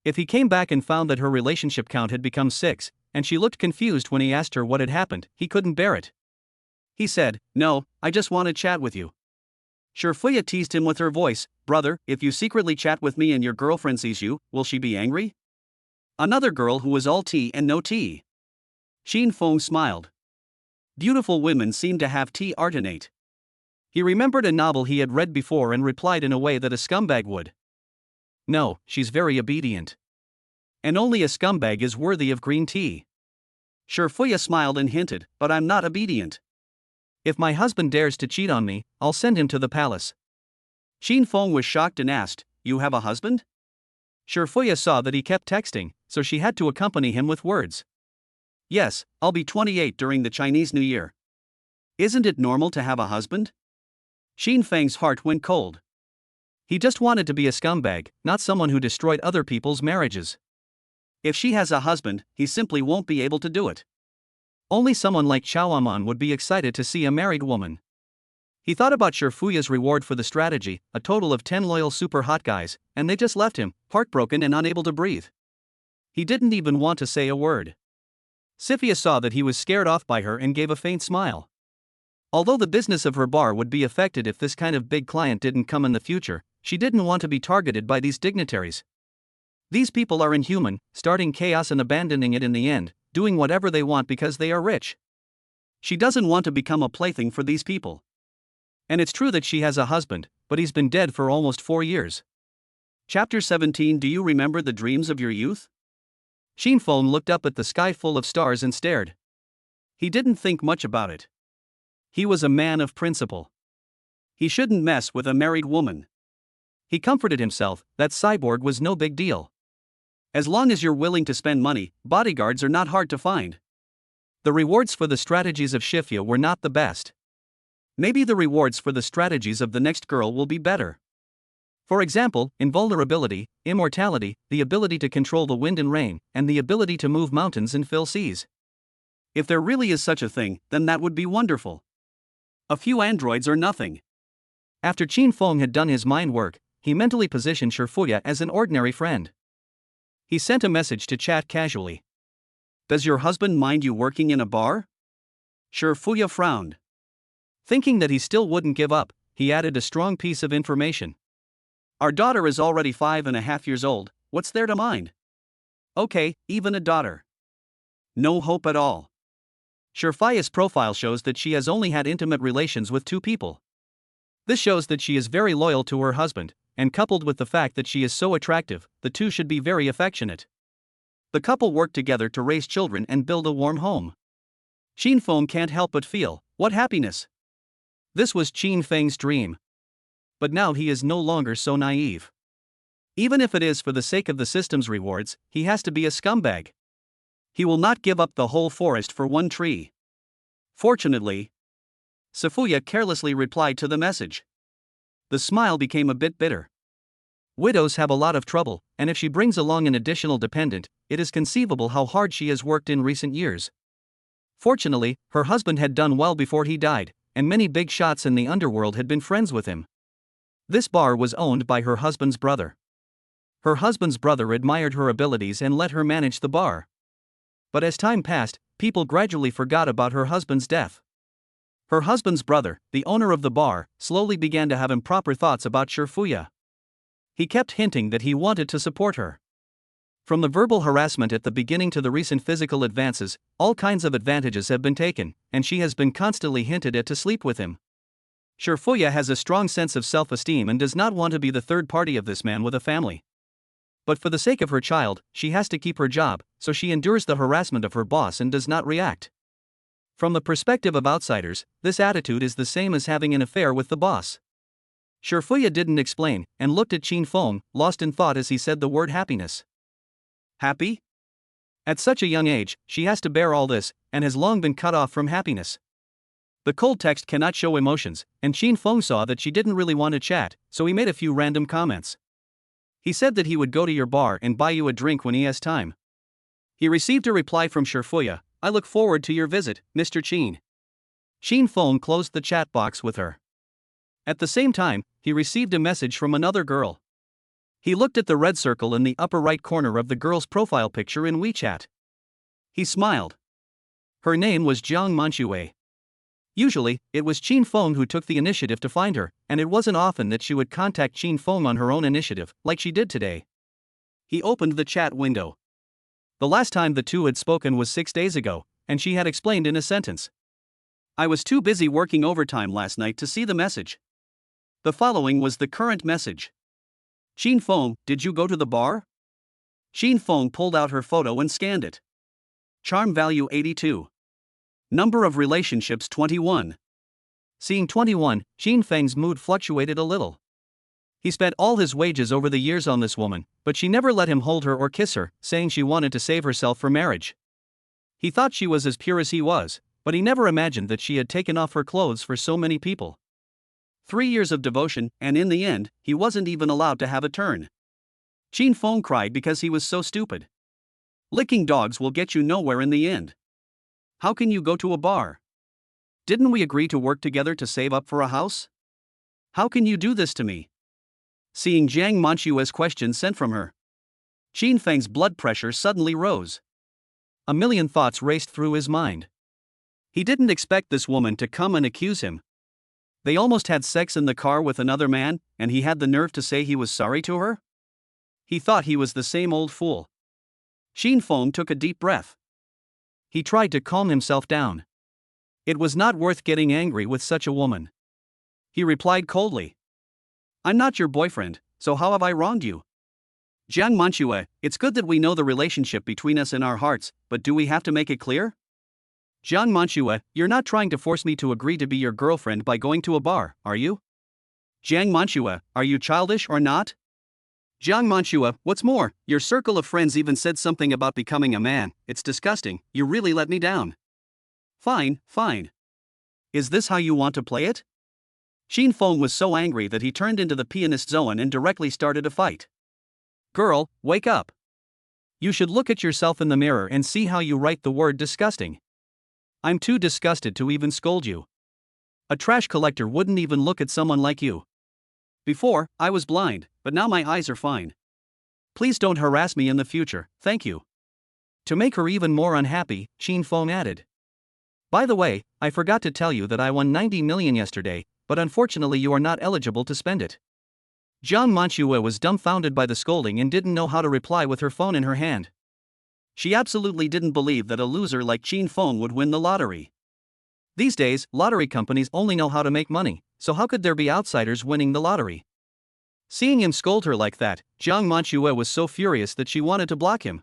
If he came back and found that her relationship count had become 6, and she looked confused when he asked her what had happened, he couldn't bear it. He said, "No, I just want to chat with you." Shifuya teased him with her voice, "Brother, if you secretly chat with me and your girlfriend sees you, will she be angry?" Another girl who was all tea and no tea. Xin Feng smiled. Beautiful women seem to have tea artenate. He remembered a novel he had read before and replied in a way that a scumbag would. "No, she's very obedient. And only a scumbag is worthy of green tea." Shifuya smiled and hinted, "But I'm not obedient. If my husband dares to cheat on me, I'll send him to the palace." Xin Feng was shocked and asked, "You have a husband?" Shifuya saw that he kept texting, so she had to accompany him with words. "Yes, I'll be 28 during the Chinese New Year." "Isn't it normal to have a husband?" Xin Feng's heart went cold. He just wanted to be a scumbag, not someone who destroyed other people's marriages. If she has a husband, he simply won't be able to do it. Only someone like Chao Aman would be excited to see a married woman. He thought about Shifuya's reward for the strategy, a total of 10 loyal super hot guys, and they just left him, heartbroken and unable to breathe. He didn't even want to say a word. Sifia saw that he was scared off by her and gave a faint smile. Although the business of her bar would be affected if this kind of big client didn't come in the future, she didn't want to be targeted by these dignitaries. These people are inhuman, starting chaos and abandoning it in the end, doing whatever they want because they are rich. She doesn't want to become a plaything for these people. And it's true that she has a husband, but he's been dead for almost 4 years. Chapter 17. Do you remember the dreams of your youth? Xin Feng looked up at the sky full of stars and stared. He didn't think much about it. He was a man of principle. He shouldn't mess with a married woman. He comforted himself that cyborg was no big deal. As long as you're willing to spend money, bodyguards are not hard to find. The rewards for the strategies of Shifuya were not the best. Maybe the rewards for the strategies of the next girl will be better. For example, invulnerability, immortality, the ability to control the wind and rain, and the ability to move mountains and fill seas. If there really is such a thing, then that would be wonderful. A few androids are nothing. After Xin Feng had done his mind work, he mentally positioned Shifuya as an ordinary friend. He sent a message to chat casually. Does your husband mind you working in a bar? Shifuya frowned. Thinking that he still wouldn't give up, he added a strong piece of information. Our daughter is already 5.5 years old, what's there to mind? Okay, even a daughter. No hope at all. Xia's profile shows that she has only had intimate relations with 2 people. This shows that she is very loyal to her husband, and coupled with the fact that she is so attractive, the two should be very affectionate. The couple work together to raise children and build a warm home. Qin Feng can't help but feel, what happiness! This was Qin Feng's dream. But now he is no longer so naive. Even if it is for the sake of the system's rewards, he has to be a scumbag. He will not give up the whole forest for one tree. Fortunately, Safuya carelessly replied to the message. The smile became a bit bitter. Widows have a lot of trouble, and if she brings along an additional dependent, it is conceivable how hard she has worked in recent years. Fortunately, her husband had done well before he died, and many big shots in the underworld had been friends with him. This bar was owned by her husband's brother. Her husband's brother admired her abilities and let her manage the bar. But as time passed, people gradually forgot about her husband's death. Her husband's brother, the owner of the bar, slowly began to have improper thoughts about Safuya. He kept hinting that he wanted to support her. From the verbal harassment at the beginning to the recent physical advances, all kinds of advantages have been taken, and she has been constantly hinted at to sleep with him. Safuya has a strong sense of self-esteem and does not want to be the third party of this man with a family. But for the sake of her child, she has to keep her job, so she endures the harassment of her boss and does not react. From the perspective of outsiders, this attitude is the same as having an affair with the boss. Safuya didn't explain, and looked at Qin Feng, lost in thought as he said the word happiness. Happy? At such a young age, she has to bear all this, and has long been cut off from happiness. The cold text cannot show emotions, and Qin Feng saw that she didn't really want to chat, so he made a few random comments. He said that he would go to your bar and buy you a drink when he has time. He received a reply from Safuya, I look forward to your visit, Mr. Qin. Qin Feng closed the chat box with her. At the same time, he received a message from another girl. He looked at the red circle in the upper right corner of the girl's profile picture in WeChat. He smiled. Her name was Jiang Manxue. Usually, it was Qin Feng who took the initiative to find her, and it wasn't often that she would contact Qin Feng on her own initiative, like she did today. He opened the chat window. The last time the two had spoken was 6 days ago, and she had explained in a sentence. I was too busy working overtime last night to see the message. The following was the current message. Qin Feng, did you go to the bar? Qin Feng pulled out her photo and scanned it. Charm value 82. Number of relationships 21. Seeing 21, Qin Feng's mood fluctuated a little. He spent all his wages over the years on this woman, but she never let him hold her or kiss her, saying she wanted to save herself for marriage. He thought she was as pure as he was, but he never imagined that she had taken off her clothes for so many people. 3 years of devotion, and in the end, he wasn't even allowed to have a turn. Qin Feng cried because he was so stupid. Licking dogs will get you nowhere in the end. How can you go to a bar? Didn't we agree to work together to save up for a house? How can you do this to me? Seeing Jiang Manxue's question sent from her, Qin Feng's blood pressure suddenly rose. A million thoughts raced through his mind. He didn't expect this woman to come and accuse him. They almost had sex in the car with another man, and he had the nerve to say he was sorry to her? He thought he was the same old fool. Qin Feng took a deep breath. He tried to calm himself down. It was not worth getting angry with such a woman. He replied coldly. I'm not your boyfriend, so how have I wronged you? Jiang Manxue, it's good that we know the relationship between us in our hearts, but do we have to make it clear? Jiang Manxue, you're not trying to force me to agree to be your girlfriend by going to a bar, are you? Jiang Manxue, are you childish or not? Jiang Manxue, what's more, your circle of friends even said something about becoming a man, it's disgusting, you really let me down. Fine, fine. Is this how you want to play it? Qin Feng was so angry that he turned into the pianist zone and directly started a fight. Girl, wake up. You should look at yourself in the mirror and see how you write the word disgusting. I'm too disgusted to even scold you. A trash collector wouldn't even look at someone like you. Before, I was blind, but now my eyes are fine. Please don't harass me in the future, thank you. To make her even more unhappy, Qin Feng added. By the way, I forgot to tell you that I won 90 million yesterday, but unfortunately you are not eligible to spend it. Jiang Manchue was dumbfounded by the scolding and didn't know how to reply with her phone in her hand. She absolutely didn't believe that a loser like Qin Feng would win the lottery. These days, lottery companies only know how to make money, so how could there be outsiders winning the lottery? Seeing him scold her like that, Jiang Manchue was so furious that she wanted to block him.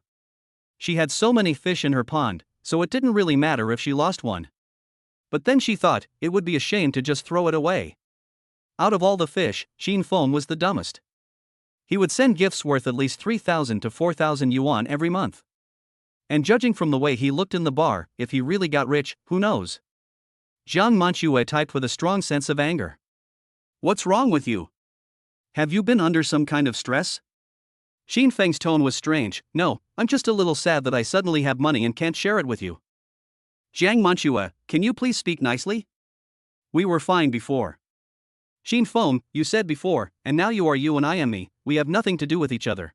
She had so many fish in her pond, so it didn't really matter if she lost one. But then she thought it would be a shame to just throw it away. Out of all the fish, Qin Feng was the dumbest. He would send gifts worth at least 3,000 to 4,000 yuan every month. And judging from the way he looked in the bar, if he really got rich, who knows? Jiang Manchue typed with a strong sense of anger. What's wrong with you? Have you been under some kind of stress? Qin Feng's tone was strange. No, I'm just a little sad that I suddenly have money and can't share it with you. Jiang Manchue, can you please speak nicely? We were fine before. Qin Feng, you said before, and now you are you and I am me, we have nothing to do with each other.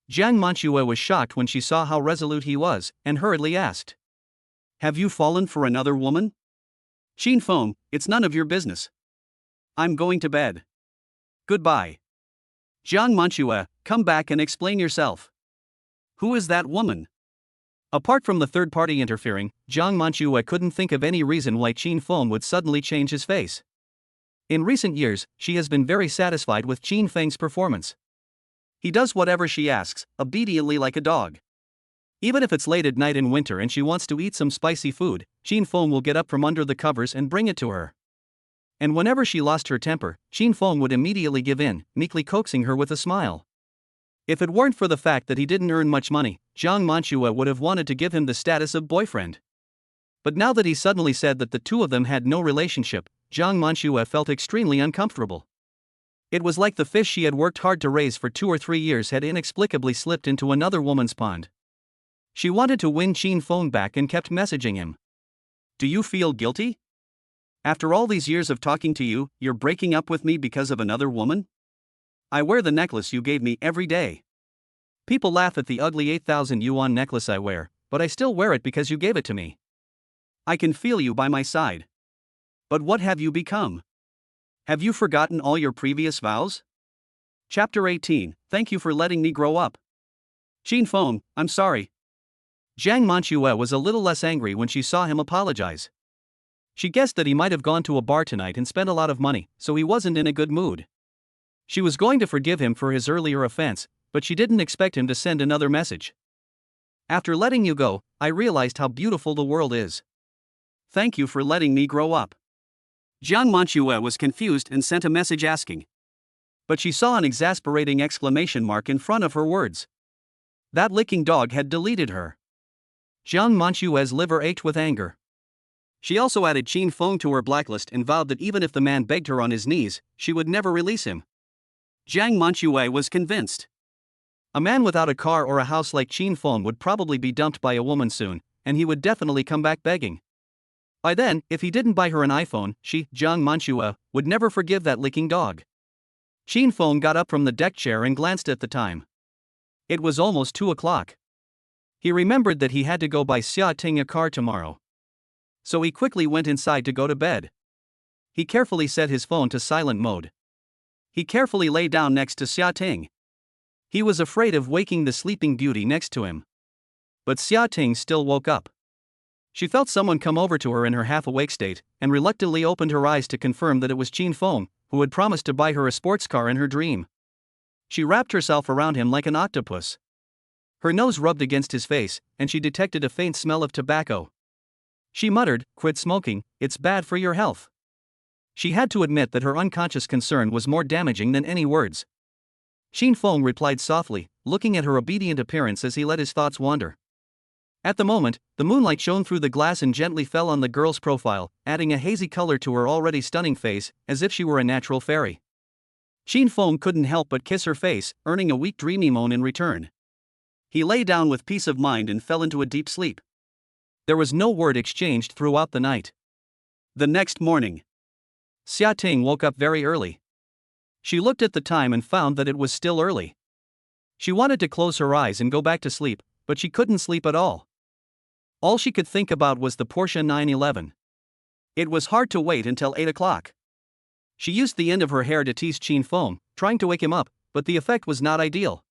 Jiang Manchue was shocked when she saw how resolute he was, and hurriedly asked. Have you fallen for another woman? Qin Feng, it's none of your business. I'm going to bed. Goodbye. Jiang Manchue, come back and explain yourself. Who is that woman? Apart from the third party interfering, Jiang Manchue couldn't think of any reason why Qin Feng would suddenly change his face. In recent years, she has been very satisfied with Qin Feng's performance. He does whatever she asks, obediently like a dog. Even if it's late at night in winter and she wants to eat some spicy food, Qin Feng will get up from under the covers and bring it to her. And whenever she lost her temper, Qin Feng would immediately give in, meekly coaxing her with a smile. If it weren't for the fact that he didn't earn much money, Jiang Manchue would have wanted to give him the status of boyfriend. But now that he suddenly said that the two of them had no relationship, Jiang Manchue felt extremely uncomfortable. It was like the fish she had worked hard to raise for 2 or 3 years had inexplicably slipped into another woman's pond. She wanted to win Qin Feng back and kept messaging him. Do you feel guilty? After all these years of talking to you, you're breaking up with me because of another woman? I wear the necklace you gave me every day. People laugh at the ugly 8,000 yuan necklace I wear, but I still wear it because you gave it to me. I can feel you by my side. But what have you become? Have you forgotten all your previous vows? Chapter 18, Thank you for letting me grow up. Qin Feng, I'm sorry. Jiang Manchue was a little less angry when she saw him apologize. She guessed that he might have gone to a bar tonight and spent a lot of money, so he wasn't in a good mood. She was going to forgive him for his earlier offense, but she didn't expect him to send another message. After letting you go, I realized how beautiful the world is. Thank you for letting me grow up. Jiang Manchue was confused and sent a message asking. But she saw an exasperating exclamation mark in front of her words. That licking dog had deleted her. Jiang Manchue's liver ached with anger. She also added Qin Feng to her blacklist and vowed that even if the man begged her on his knees, she would never release him. Jiang Manchue was convinced. A man without a car or a house like Qin Feng would probably be dumped by a woman soon, and he would definitely come back begging. By then, if he didn't buy her an iPhone, she, Jiang Manchue, would never forgive that licking dog. Qin Feng got up from the deck chair and glanced at the time. It was almost 2 o'clock. He remembered that he had to go buy Xia Ting a car tomorrow. So he quickly went inside to go to bed. He carefully set his phone to silent mode. He carefully lay down next to Xia Ting. He was afraid of waking the sleeping beauty next to him. But Xia Ting still woke up. She felt someone come over to her in her half-awake state, and reluctantly opened her eyes to confirm that it was Qin Feng, who had promised to buy her a sports car in her dream. She wrapped herself around him like an octopus. Her nose rubbed against his face, and she detected a faint smell of tobacco. She muttered, "Quit smoking, it's bad for your health." She had to admit that her unconscious concern was more damaging than any words. Qin Feng replied softly, looking at her obedient appearance as he let his thoughts wander. At the moment, the moonlight shone through the glass and gently fell on the girl's profile, adding a hazy color to her already stunning face, as if she were a natural fairy. Qin Feng couldn't help but kiss her face, earning a weak dreamy moan in return. He lay down with peace of mind and fell into a deep sleep. There was no word exchanged throughout the night. The next morning, Xia Ting woke up very early. She looked at the time and found that it was still early. She wanted to close her eyes and go back to sleep, but she couldn't sleep at all. All she could think about was the Porsche 911. It was hard to wait until 8 o'clock. She used the end of her hair to tease Qin Feng, trying to wake him up, but the effect was not ideal.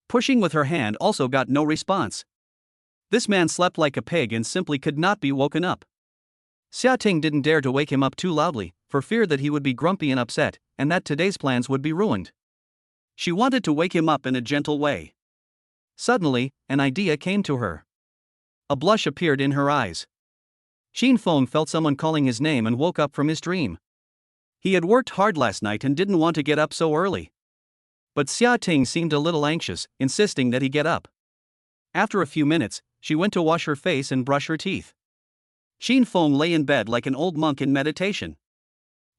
Pushing with her hand also got no response. This man slept like a pig and simply could not be woken up. Xia Ting didn't dare to wake him up too loudly, for fear that he would be grumpy and upset, and that today's plans would be ruined. She wanted to wake him up in a gentle way. Suddenly, an idea came to her. A blush appeared in her eyes. Qin Feng felt someone calling his name and woke up from his dream. He had worked hard last night and didn't want to get up so early. But Xia Ting seemed a little anxious, insisting that he get up. After a few minutes, she went to wash her face and brush her teeth. Qin Feng lay in bed like an old monk in meditation,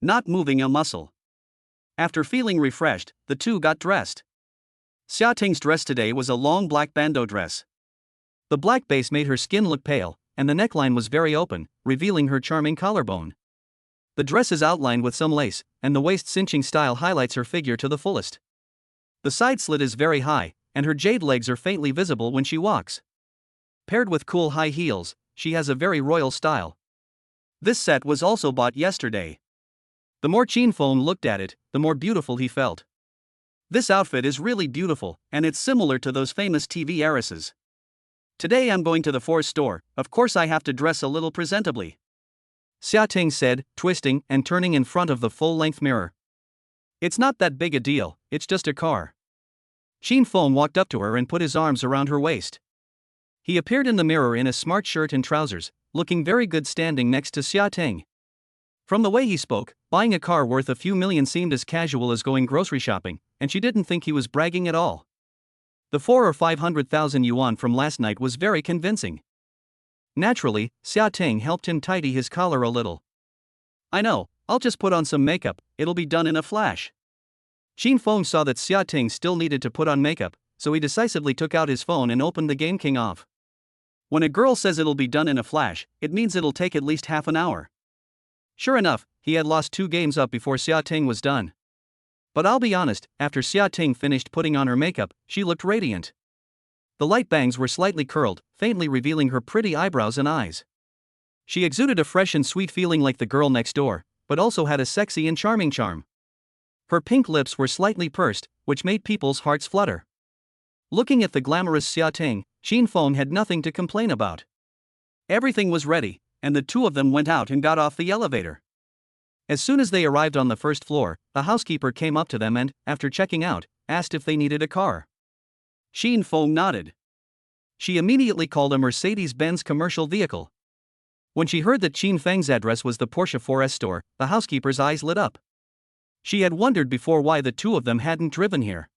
not moving a muscle. After feeling refreshed, the two got dressed. Xia Ting's dress today was a long black bandeau dress. The black base made her skin look pale, and the neckline was very open, revealing her charming collarbone. The dress is outlined with some lace, and the waist cinching style highlights her figure to the fullest. The side slit is very high, and her jade legs are faintly visible when she walks. Paired with cool high heels, she has a very royal style. This set was also bought yesterday. The more Qin Feng looked at it, the more beautiful he felt. This outfit is really beautiful, and it's similar to those famous TV heiresses. Today I'm going to the Porsche store, of course I have to dress a little presentably, Xia Ting said, twisting and turning in front of the full-length mirror. It's not that big a deal, it's just a car. Qin Feng walked up to her and put his arms around her waist. He appeared in the mirror in a smart shirt and trousers, looking very good standing next to Xia Ting. From the way he spoke, buying a car worth a few million seemed as casual as going grocery shopping, and she didn't think he was bragging at all. The 400,000 or 500,000 yuan from last night was very convincing. Naturally, Xia Ting helped him tidy his collar a little. I know, I'll just put on some makeup, it'll be done in a flash. Qin Feng saw that Xia Ting still needed to put on makeup, so he decisively took out his phone and opened the Game King off. When a girl says it'll be done in a flash, it means it'll take at least half an hour. Sure enough, he had lost 2 games up before Xia Ting was done. But I'll be honest, after Xia Ting finished putting on her makeup, she looked radiant. The light bangs were slightly curled, faintly revealing her pretty eyebrows and eyes. She exuded a fresh and sweet feeling like the girl next door, but also had a sexy and charming charm. Her pink lips were slightly pursed, which made people's hearts flutter. Looking at the glamorous Xia Ting, Qin Feng had nothing to complain about. Everything was ready, and the two of them went out and got off the elevator. As soon as they arrived on the first floor, a housekeeper came up to them and, after checking out, asked if they needed a car. Qin Feng nodded. She immediately called a Mercedes-Benz commercial vehicle. When she heard that Qin Feng's address was the Porsche 4S store, the housekeeper's eyes lit up. She had wondered before why the two of them hadn't driven here.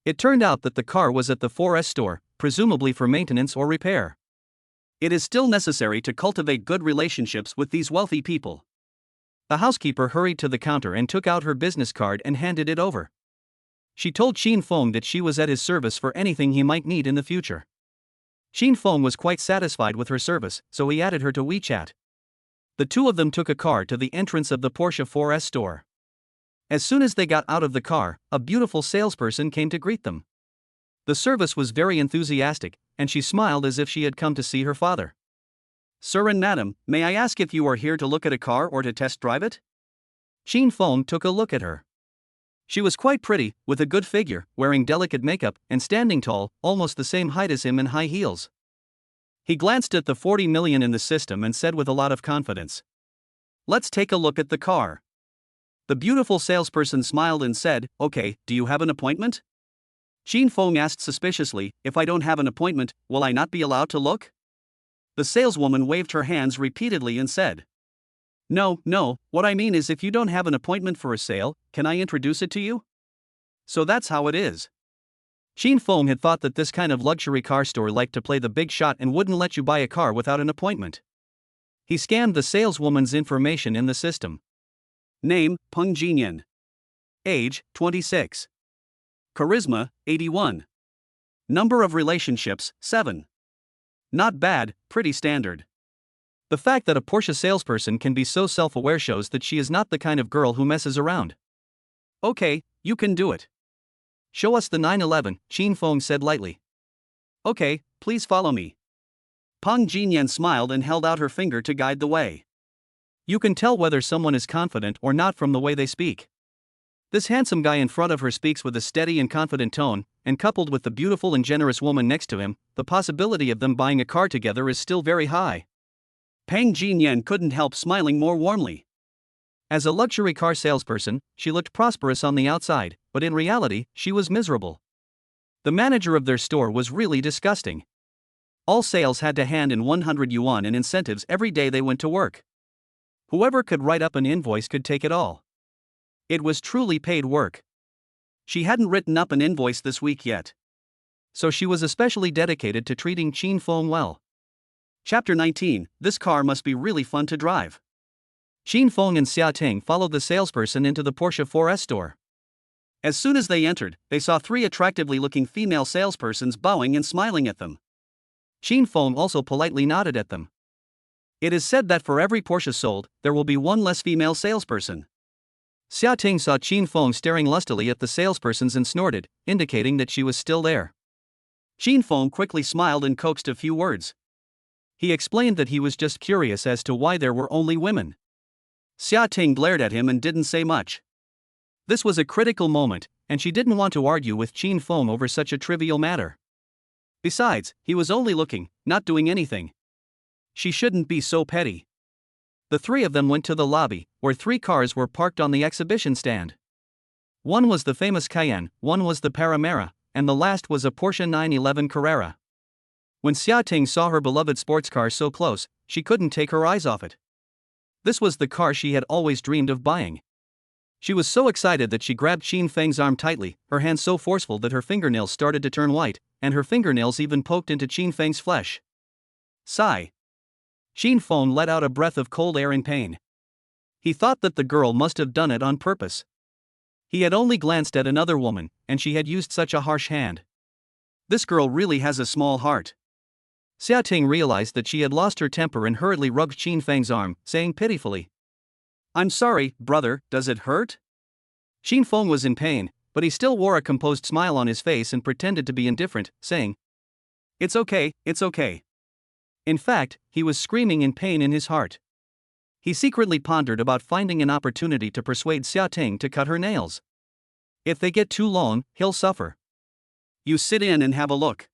It turned out that the car was at the 4S store, presumably for maintenance or repair. It is still necessary to cultivate good relationships with these wealthy people. The housekeeper hurried to the counter and took out her business card and handed it over. She told Qin Feng that she was at his service for anything he might need in the future. Qin Feng was quite satisfied with her service, so he added her to WeChat. The two of them took a car to the entrance of the Porsche 4S store. As soon as they got out of the car, a beautiful salesperson came to greet them. The service was very enthusiastic, and she smiled as if she had come to see her father. Sir and madam, may I ask if you are here to look at a car or to test drive it? Qin Feng took a look at her. She was quite pretty, with a good figure, wearing delicate makeup, and standing tall, almost the same height as him in high heels. He glanced at the 40 million in the system and said with a lot of confidence, "Let's take a look at the car." The beautiful salesperson smiled and said, "Okay, do you have an appointment?" Qin Feng asked suspiciously, "If I don't have an appointment, will I not be allowed to look?" The saleswoman waved her hands repeatedly and said, No, what I mean is if you don't have an appointment for a sale, can I introduce it to you? So that's how it is. Qin Feng had thought that this kind of luxury car store liked to play the big shot and wouldn't let you buy a car without an appointment. He scanned the saleswoman's information in the system. Name, Peng Jinyan. Age, 26. Charisma, 81. Number of relationships, 7. Not bad, pretty standard. The fact that a Porsche salesperson can be so self-aware shows that she is not the kind of girl who messes around. Okay, you can do it. Show us the 911, Qin Feng said lightly. Okay, please follow me. Peng Jinyan smiled and held out her finger to guide the way. You can tell whether someone is confident or not from the way they speak. This handsome guy in front of her speaks with a steady and confident tone, and coupled with the beautiful and generous woman next to him, the possibility of them buying a car together is still very high. Peng Jinyan couldn't help smiling more warmly. As a luxury car salesperson, she looked prosperous on the outside, but in reality, she was miserable. The manager of their store was really disgusting. All sales had to hand in 100 yuan in incentives every day they went to work. Whoever could write up an invoice could take it all. It was truly paid work. She hadn't written up an invoice this week yet. So she was especially dedicated to treating Qin Feng well. Chapter 19, This car must be really fun to drive. Qin Feng and Xia Ting followed the salesperson into the Porsche 4S store. As soon as they entered, they saw three attractively looking female salespersons bowing and smiling at them. Qin Feng also politely nodded at them. It is said that for every Porsche sold, there will be one less female salesperson. Xia Ting saw Qin Feng staring lustily at the salespersons and snorted, indicating that she was still there. Qin Feng quickly smiled and coaxed a few words. He explained that he was just curious as to why there were only women. Xia Ting glared at him and didn't say much. This was a critical moment, and she didn't want to argue with Qin Feng over such a trivial matter. Besides, he was only looking, not doing anything. She shouldn't be so petty. The three of them went to the lobby, where three cars were parked on the exhibition stand. One was the famous Cayenne, one was the Panamera, and the last was a Porsche 911 Carrera. When Xia Ting saw her beloved sports car so close, she couldn't take her eyes off it. This was the car she had always dreamed of buying. She was so excited that she grabbed Qin Feng's arm tightly, her hand so forceful that her fingernails started to turn white, and her fingernails even poked into Qin Feng's flesh. Sigh. Qin Feng let out a breath of cold air in pain. He thought that the girl must have done it on purpose. He had only glanced at another woman, and she had used such a harsh hand. This girl really has a small heart. Xia Ting realized that she had lost her temper and hurriedly rubbed Qin Feng's arm, saying pitifully, "I'm sorry, brother, does it hurt?" Qin Feng was in pain, but he still wore a composed smile on his face and pretended to be indifferent, saying, "It's okay, it's okay." In fact, he was screaming in pain in his heart. He secretly pondered about finding an opportunity to persuade Xia Ting to cut her nails. If they get too long, he'll suffer. "You sit in and have a look."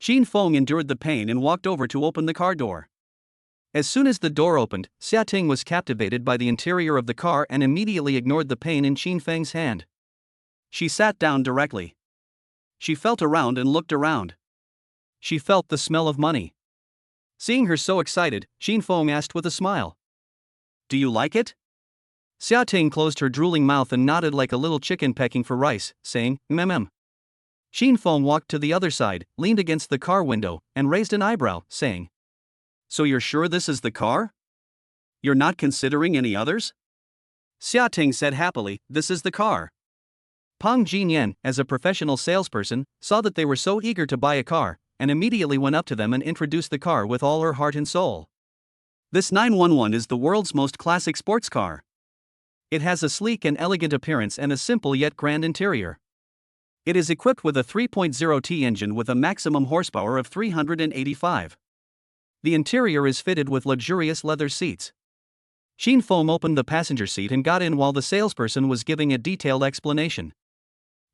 Qin Feng endured the pain and walked over to open the car door. As soon as the door opened, Xia Ting was captivated by the interior of the car and immediately ignored the pain in Qin Feng's hand. She sat down directly. She felt around and looked around. She felt the smell of money. Seeing her so excited, Qin Feng asked with a smile, "Do you like it?" Xia Ting closed her drooling mouth and nodded like a little chicken pecking for rice, saying, "Mm." Qin Feng walked to the other side, leaned against the car window, and raised an eyebrow, saying, "So you're sure this is the car? You're not considering any others?" Xia Ting said happily, "This is the car." Peng Jinyan, as a professional salesperson, saw that they were so eager to buy a car, and immediately went up to them and introduced the car with all her heart and soul. This 911 is the world's most classic sports car. It has a sleek and elegant appearance and a simple yet grand interior. It is equipped with a 3.0T engine with a maximum horsepower of 385. The interior is fitted with luxurious leather seats. Qin Feng opened the passenger seat and got in while the salesperson was giving a detailed explanation.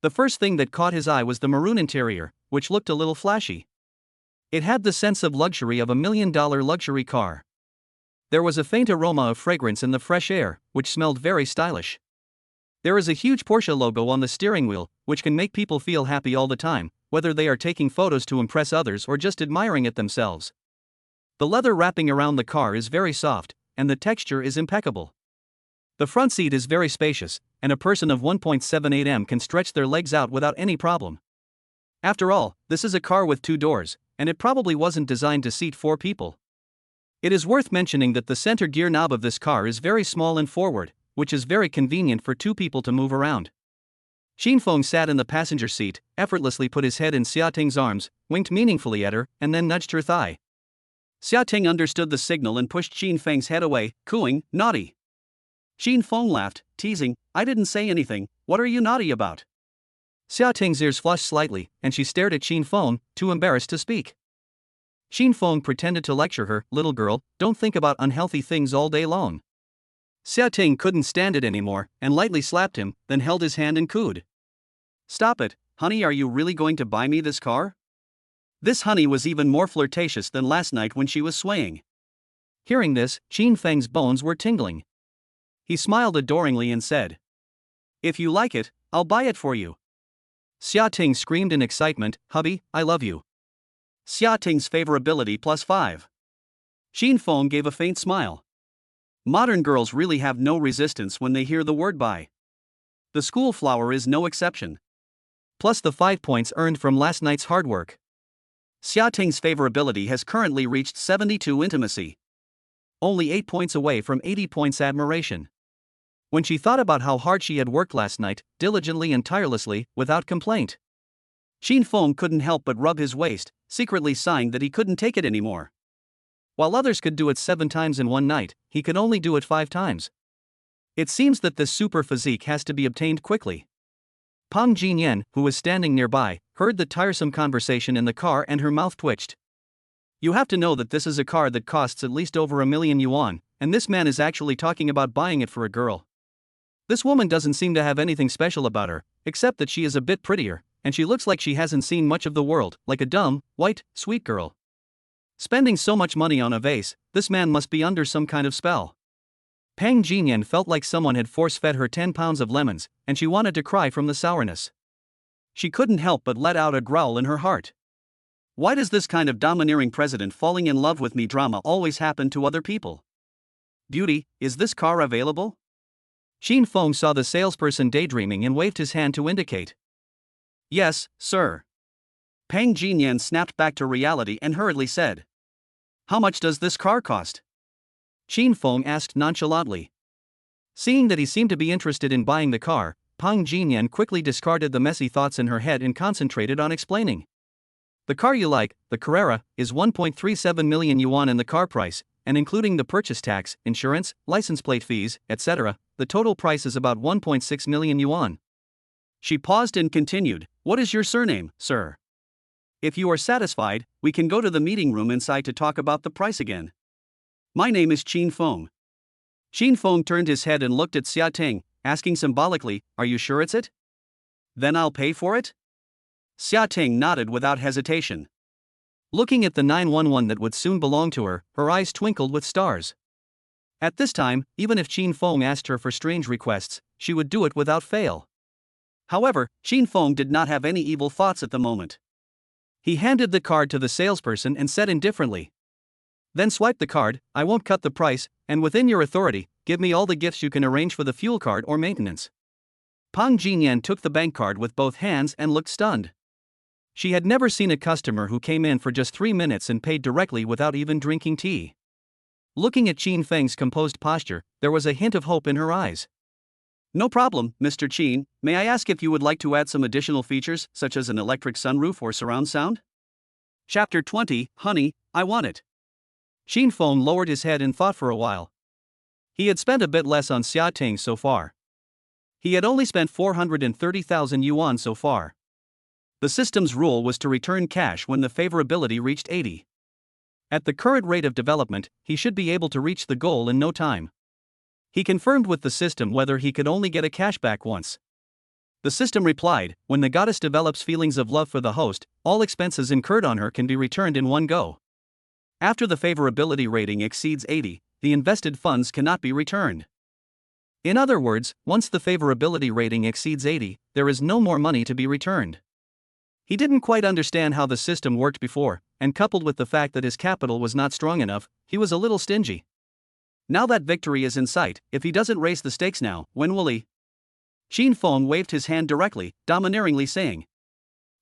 The first thing that caught his eye was the maroon interior, which looked a little flashy. It had the sense of luxury of a $1 million luxury car. There was a faint aroma of fragrance in the fresh air, which smelled very stylish. There is a huge Porsche logo on the steering wheel, which can make people feel happy all the time, whether they are taking photos to impress others or just admiring it themselves. The leather wrapping around the car is very soft, and the texture is impeccable. The front seat is very spacious, and a person of 1.78 m can stretch their legs out without any problem. After all, this is a car with 2 doors, and it probably wasn't designed to seat 4 people. It is worth mentioning that the center gear knob of this car is very small and forward, which is very convenient for 2 people to move around. Qin Feng sat in the passenger seat, effortlessly put his head in Xia Ting's arms, winked meaningfully at her, and then nudged her thigh. Xia Ting understood the signal and pushed Qin Feng's head away, cooing, "Naughty." Qin Feng laughed, teasing, "I didn't say anything, what are you naughty about?" Xia Ting's ears flushed slightly, and she stared at Qin Feng, too embarrassed to speak. Qin Feng pretended to lecture her, "Little girl, don't think about unhealthy things all day long. Xia Ting couldn't stand it anymore and lightly slapped him, then held his hand and cooed. "Stop it, honey, are you really going to buy me this car?" This honey was even more flirtatious than last night when she was swaying. Hearing this, Qin Feng's bones were tingling. He smiled adoringly and said, "If you like it, I'll buy it for you." Xia Ting screamed in excitement, "Hubby, I love you." Xia Ting's favorability +5. Qin Feng gave a faint smile. Modern girls really have no resistance when they hear the word buy. The school flower is no exception. Plus the 5 points earned from last night's hard work. Xia Ting's favorability has currently reached 72 intimacy. Only 8 points away from 80 points admiration. When she thought about how hard she had worked last night, diligently and tirelessly, without complaint, Qin Feng couldn't help but rub his waist, secretly sighing that he couldn't take it anymore. While others could do it 7 times in one night, he could only do it 5 times. It seems that this super physique has to be obtained quickly. Pang Jinyan, who was standing nearby, heard the tiresome conversation in the car and her mouth twitched. You have to know that this is a car that costs at least over 1,000,000 yuan, and this man is actually talking about buying it for a girl. This woman doesn't seem to have anything special about her, except that she is a bit prettier, and she looks like she hasn't seen much of the world, like a dumb, white, sweet girl. Spending so much money on a vase, this man must be under some kind of spell. Pang Jinyan felt like someone had force-fed her 10 pounds of lemons, and she wanted to cry from the sourness. She couldn't help but let out a growl in her heart. Why does this kind of domineering president falling in love with me drama always happen to other people? Beauty, is this car available? Qin Feng saw the salesperson daydreaming and waved his hand to indicate. Yes, sir. Pang Jinyan snapped back to reality and hurriedly said. How much does this car cost? Qin Feng asked nonchalantly. Seeing that he seemed to be interested in buying the car, Pang Jinyan quickly discarded the messy thoughts in her head and concentrated on explaining. The car you like, the Carrera, is 1.37 million yuan in the car price, and including the purchase tax, insurance, license plate fees, etc., the total price is about 1.6 million yuan. She paused and continued, What is your surname, sir? If you are satisfied, we can go to the meeting room inside to talk about the price again. My name is Qin Feng. Qin Feng turned his head and looked at Xia Ting, asking symbolically, Are you sure it's it? Then I'll pay for it? Xia Ting nodded without hesitation. Looking at the 911 that would soon belong to her, her eyes twinkled with stars. At this time, even if Qin Feng asked her for strange requests, she would do it without fail. However, Qin Feng did not have any evil thoughts at the moment. He handed the card to the salesperson and said indifferently. Then swipe the card, I won't cut the price, and within your authority, give me all the gifts you can arrange for the fuel card or maintenance. Pang Jinyan took the bank card with both hands and looked stunned. She had never seen a customer who came in for just 3 minutes and paid directly without even drinking tea. Looking at Qin Feng's composed posture, there was a hint of hope in her eyes. No problem, Mr. Qin, may I ask if you would like to add some additional features, such as an electric sunroof or surround sound? Chapter 20, Honey, I Want It. Qin Feng lowered his head and thought for a while. He had spent a bit less on Xia Ting so far. He had only spent 430,000 yuan so far. The system's rule was to return cash when the favorability reached 80. At the current rate of development, he should be able to reach the goal in no time. He confirmed with the system whether he could only get a cashback once. The system replied, when the goddess develops feelings of love for the host, all expenses incurred on her can be returned in one go. After the favorability rating exceeds 80, the invested funds cannot be returned. In other words, once the favorability rating exceeds 80, there is no more money to be returned. He didn't quite understand how the system worked before, and coupled with the fact that his capital was not strong enough, he was a little stingy. Now that victory is in sight, if he doesn't raise the stakes now, when will he? Qin Feng waved his hand directly, domineeringly saying.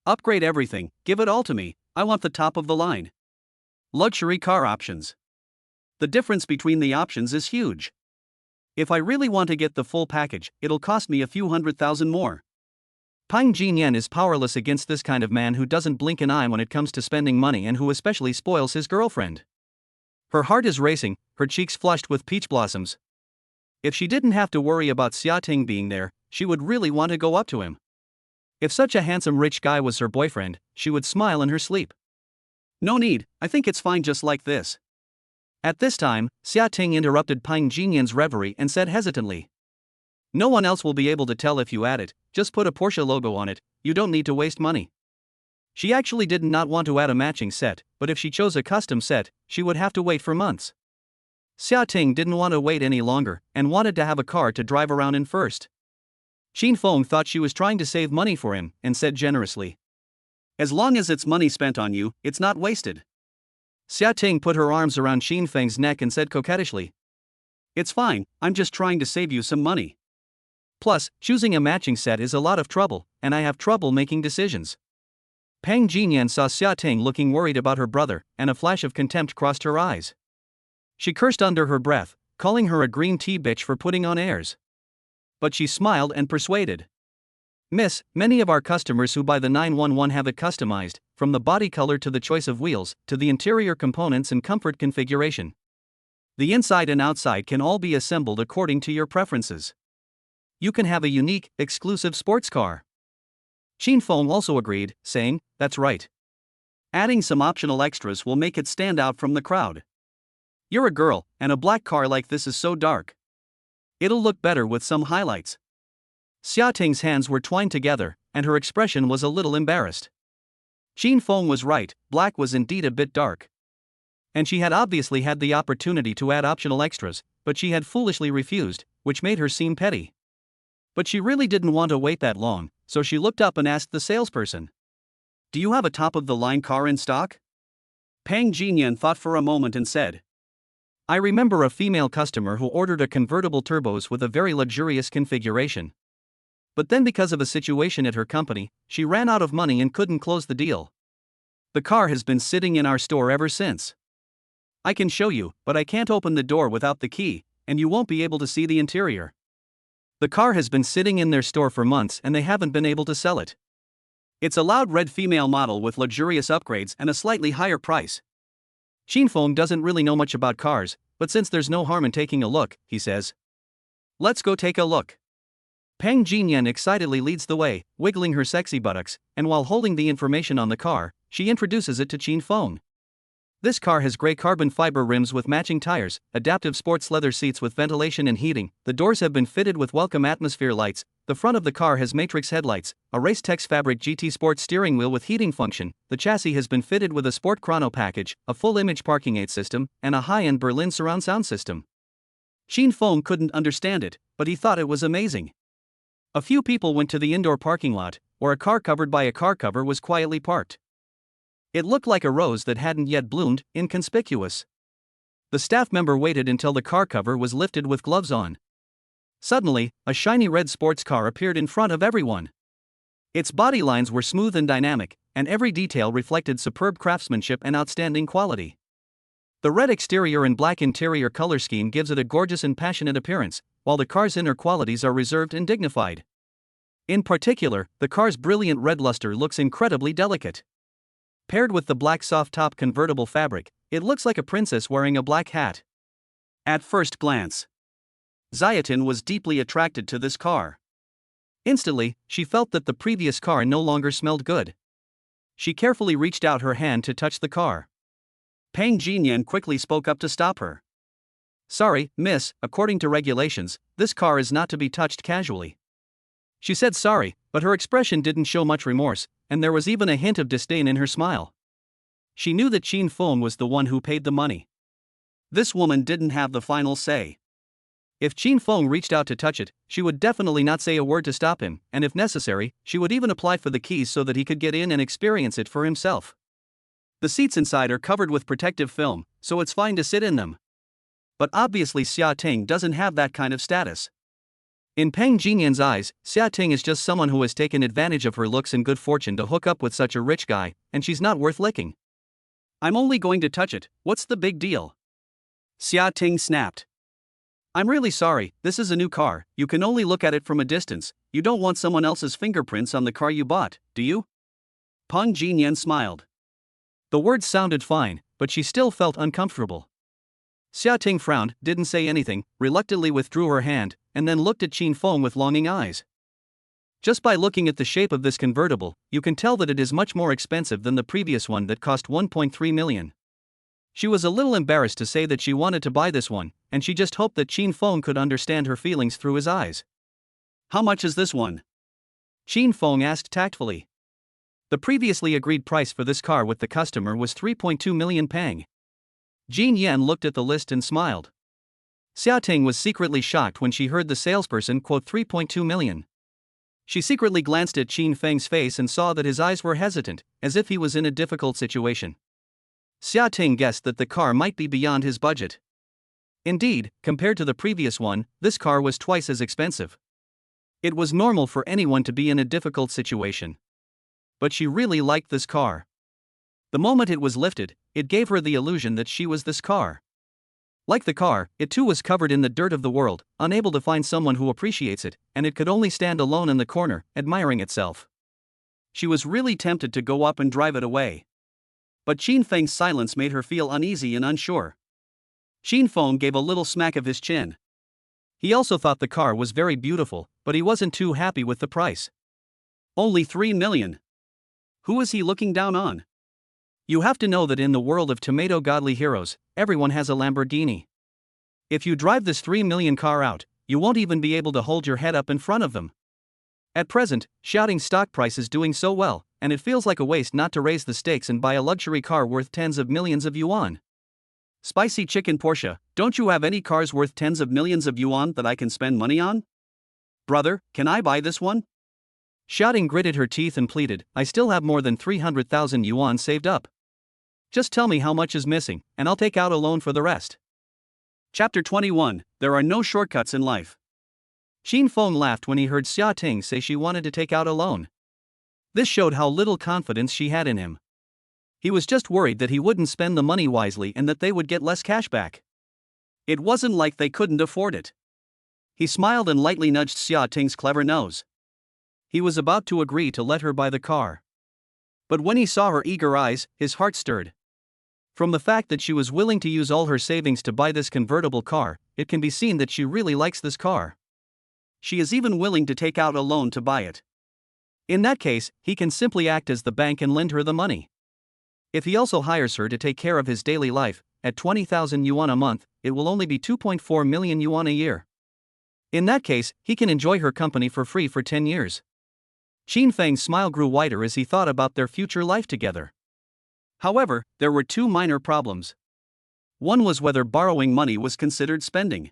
Upgrade everything, give it all to me, I want the top of the line. Luxury car options. The difference between the options is huge. If I really want to get the full package, it'll cost me a few 100,000 more. Pang Jinyan is powerless against this kind of man who doesn't blink an eye when it comes to spending money and who especially spoils his girlfriend. Her heart is racing, her cheeks flushed with peach blossoms. If she didn't have to worry about Xia Ting being there, she would really want to go up to him. If such a handsome rich guy was her boyfriend, she would smile in her sleep. No need, I think it's fine just like this. At this time, Xia Ting interrupted Pang Jinyan's reverie and said hesitantly, "No one else will be able to tell if you add it, just put a Porsche logo on it, you don't need to waste money." She actually did not want to add a matching set, but if she chose a custom set, she would have to wait for months. Xia Ting didn't want to wait any longer and wanted to have a car to drive around in first. Qin Feng thought she was trying to save money for him and said generously, "As long as it's money spent on you, it's not wasted." Xia Ting put her arms around Qin Feng's neck and said coquettishly, "It's fine, I'm just trying to save you some money. Plus, choosing a matching set is a lot of trouble, and I have trouble making decisions." Pang Jinyan saw Xia Ting looking worried about her brother, and a flash of contempt crossed her eyes. She cursed under her breath, calling her a green tea bitch for putting on airs. But she smiled and persuaded. "Miss, many of our customers who buy the 911 have it customized, from the body color to the choice of wheels, to the interior components and comfort configuration. The inside and outside can all be assembled according to your preferences. You can have a unique, exclusive sports car." Qin Feng also agreed, saying, "That's right. Adding some optional extras will make it stand out from the crowd. You're a girl, and a black car like this is so dark. It'll look better with some highlights." Xia Ting's hands were twined together, and her expression was a little embarrassed. Qin Feng was right, black was indeed a bit dark. And she had obviously had the opportunity to add optional extras, but she had foolishly refused, which made her seem petty. But she really didn't want to wait that long, so she looked up and asked the salesperson, "Do you have a top-of-the-line car in stock?" Pang Jinyan thought for a moment and said, "I remember a female customer who ordered a convertible turbos with a very luxurious configuration. But then because of a situation at her company, she ran out of money and couldn't close the deal. The car has been sitting in our store ever since. I can show you, but I can't open the door without the key, and you won't be able to see the interior. The car has been sitting in their store for months and they haven't been able to sell it. It's a loud red female model with luxurious upgrades and a slightly higher price." Qin Feng doesn't really know much about cars, but since there's no harm in taking a look, he says, "Let's go take a look." Pang Jinyan excitedly leads the way, wiggling her sexy buttocks, and while holding the information on the car, she introduces it to Qin Feng. This car has gray carbon fiber rims with matching tires, adaptive sports leather seats with ventilation and heating, the doors have been fitted with welcome atmosphere lights, the front of the car has matrix headlights, a Racetex fabric GT Sport steering wheel with heating function, the chassis has been fitted with a Sport Chrono package, a full image parking aid system, and a high-end Berlin surround sound system. Qin Feng couldn't understand it, but he thought it was amazing. A few people went to the indoor parking lot, where a car covered by a car cover was quietly parked. It looked like a rose that hadn't yet bloomed, inconspicuous. The staff member waited until the car cover was lifted with gloves on. Suddenly, a shiny red sports car appeared in front of everyone. Its body lines were smooth and dynamic, and every detail reflected superb craftsmanship and outstanding quality. The red exterior and black interior color scheme gives it a gorgeous and passionate appearance, while the car's inner qualities are reserved and dignified. In particular, the car's brilliant red luster looks incredibly delicate. Paired with the black soft-top convertible fabric, it looks like a princess wearing a black hat. At first glance, Xia Ting was deeply attracted to this car. Instantly, she felt that the previous car no longer smelled good. She carefully reached out her hand to touch the car. Pang Jinyan quickly spoke up to stop her. "Sorry, miss, according to regulations, this car is not to be touched casually." She said sorry, but her expression didn't show much remorse, and there was even a hint of disdain in her smile. She knew that Qin Feng was the one who paid the money. This woman didn't have the final say. If Qin Feng reached out to touch it, she would definitely not say a word to stop him, and if necessary, she would even apply for the keys so that he could get in and experience it for himself. The seats inside are covered with protective film, so it's fine to sit in them. But obviously Xia Ting doesn't have that kind of status. In Pang Jinyan's eyes, Xia Ting is just someone who has taken advantage of her looks and good fortune to hook up with such a rich guy, and she's not worth licking. "I'm only going to touch it, what's the big deal?" Xia Ting snapped. "I'm really sorry, this is a new car, you can only look at it from a distance, you don't want someone else's fingerprints on the car you bought, do you?" Pang Jinyan smiled. The words sounded fine, but she still felt uncomfortable. Xia Ting frowned, didn't say anything, reluctantly withdrew her hand, and then looked at Qin Feng with longing eyes. "Just by looking at the shape of this convertible, you can tell that it is much more expensive than the previous one that cost 1.3 million. She was a little embarrassed to say that she wanted to buy this one, and she just hoped that Qin Feng could understand her feelings through his eyes. How much is this one? Qin Feng asked tactfully. The previously agreed price for this car with the customer was 3.2 million pang. Jin Yan looked at the list and smiled. Xia Ting was secretly shocked when she heard the salesperson quote 3.2 million. She secretly glanced at Qin Feng's face and saw that his eyes were hesitant, as if he was in a difficult situation. Xia Ting guessed that the car might be beyond his budget. Indeed, compared to the previous one, this car was twice as expensive. It was normal for anyone to be in a difficult situation. But she really liked this car. The moment it was lifted, it gave her the illusion that she was this car. Like the car, it too was covered in the dirt of the world, unable to find someone who appreciates it, and it could only stand alone in the corner, admiring itself. She was really tempted to go up and drive it away. But Qin Feng's silence made her feel uneasy and unsure. Qin Feng gave a little smack of his chin. He also thought the car was very beautiful, but he wasn't too happy with the price. Only 3 million. Who is he looking down on? You have to know that in the world of tomato godly heroes, everyone has a Lamborghini. If you drive this 3 million car out, you won't even be able to hold your head up in front of them. At present, shouting stock price is doing so well, and it feels like a waste not to raise the stakes and buy a luxury car worth tens of millions of yuan. Spicy chicken Porsche, don't you have any cars worth tens of millions of yuan that I can spend money on? Brother, can I buy this one? Shouting gritted her teeth and pleaded, I still have more than 300,000 yuan saved up. Just tell me how much is missing, and I'll take out a loan for the rest. Chapter 21, There are no shortcuts in life. Qin Feng laughed when he heard Xia Ting say she wanted to take out a loan. This showed how little confidence she had in him. He was just worried that he wouldn't spend the money wisely and that they would get less cash back. It wasn't like they couldn't afford it. He smiled and lightly nudged Xia Ting's clever nose. He was about to agree to let her buy the car. But when he saw her eager eyes, his heart stirred. From the fact that she was willing to use all her savings to buy this convertible car, it can be seen that she really likes this car. She is even willing to take out a loan to buy it. In that case, he can simply act as the bank and lend her the money. If he also hires her to take care of his daily life, at 20,000 yuan a month, it will only be 2.4 million yuan a year. In that case, he can enjoy her company for free for 10 years. Qin Feng's smile grew wider as he thought about their future life together. However, there were two minor problems. One was whether borrowing money was considered spending.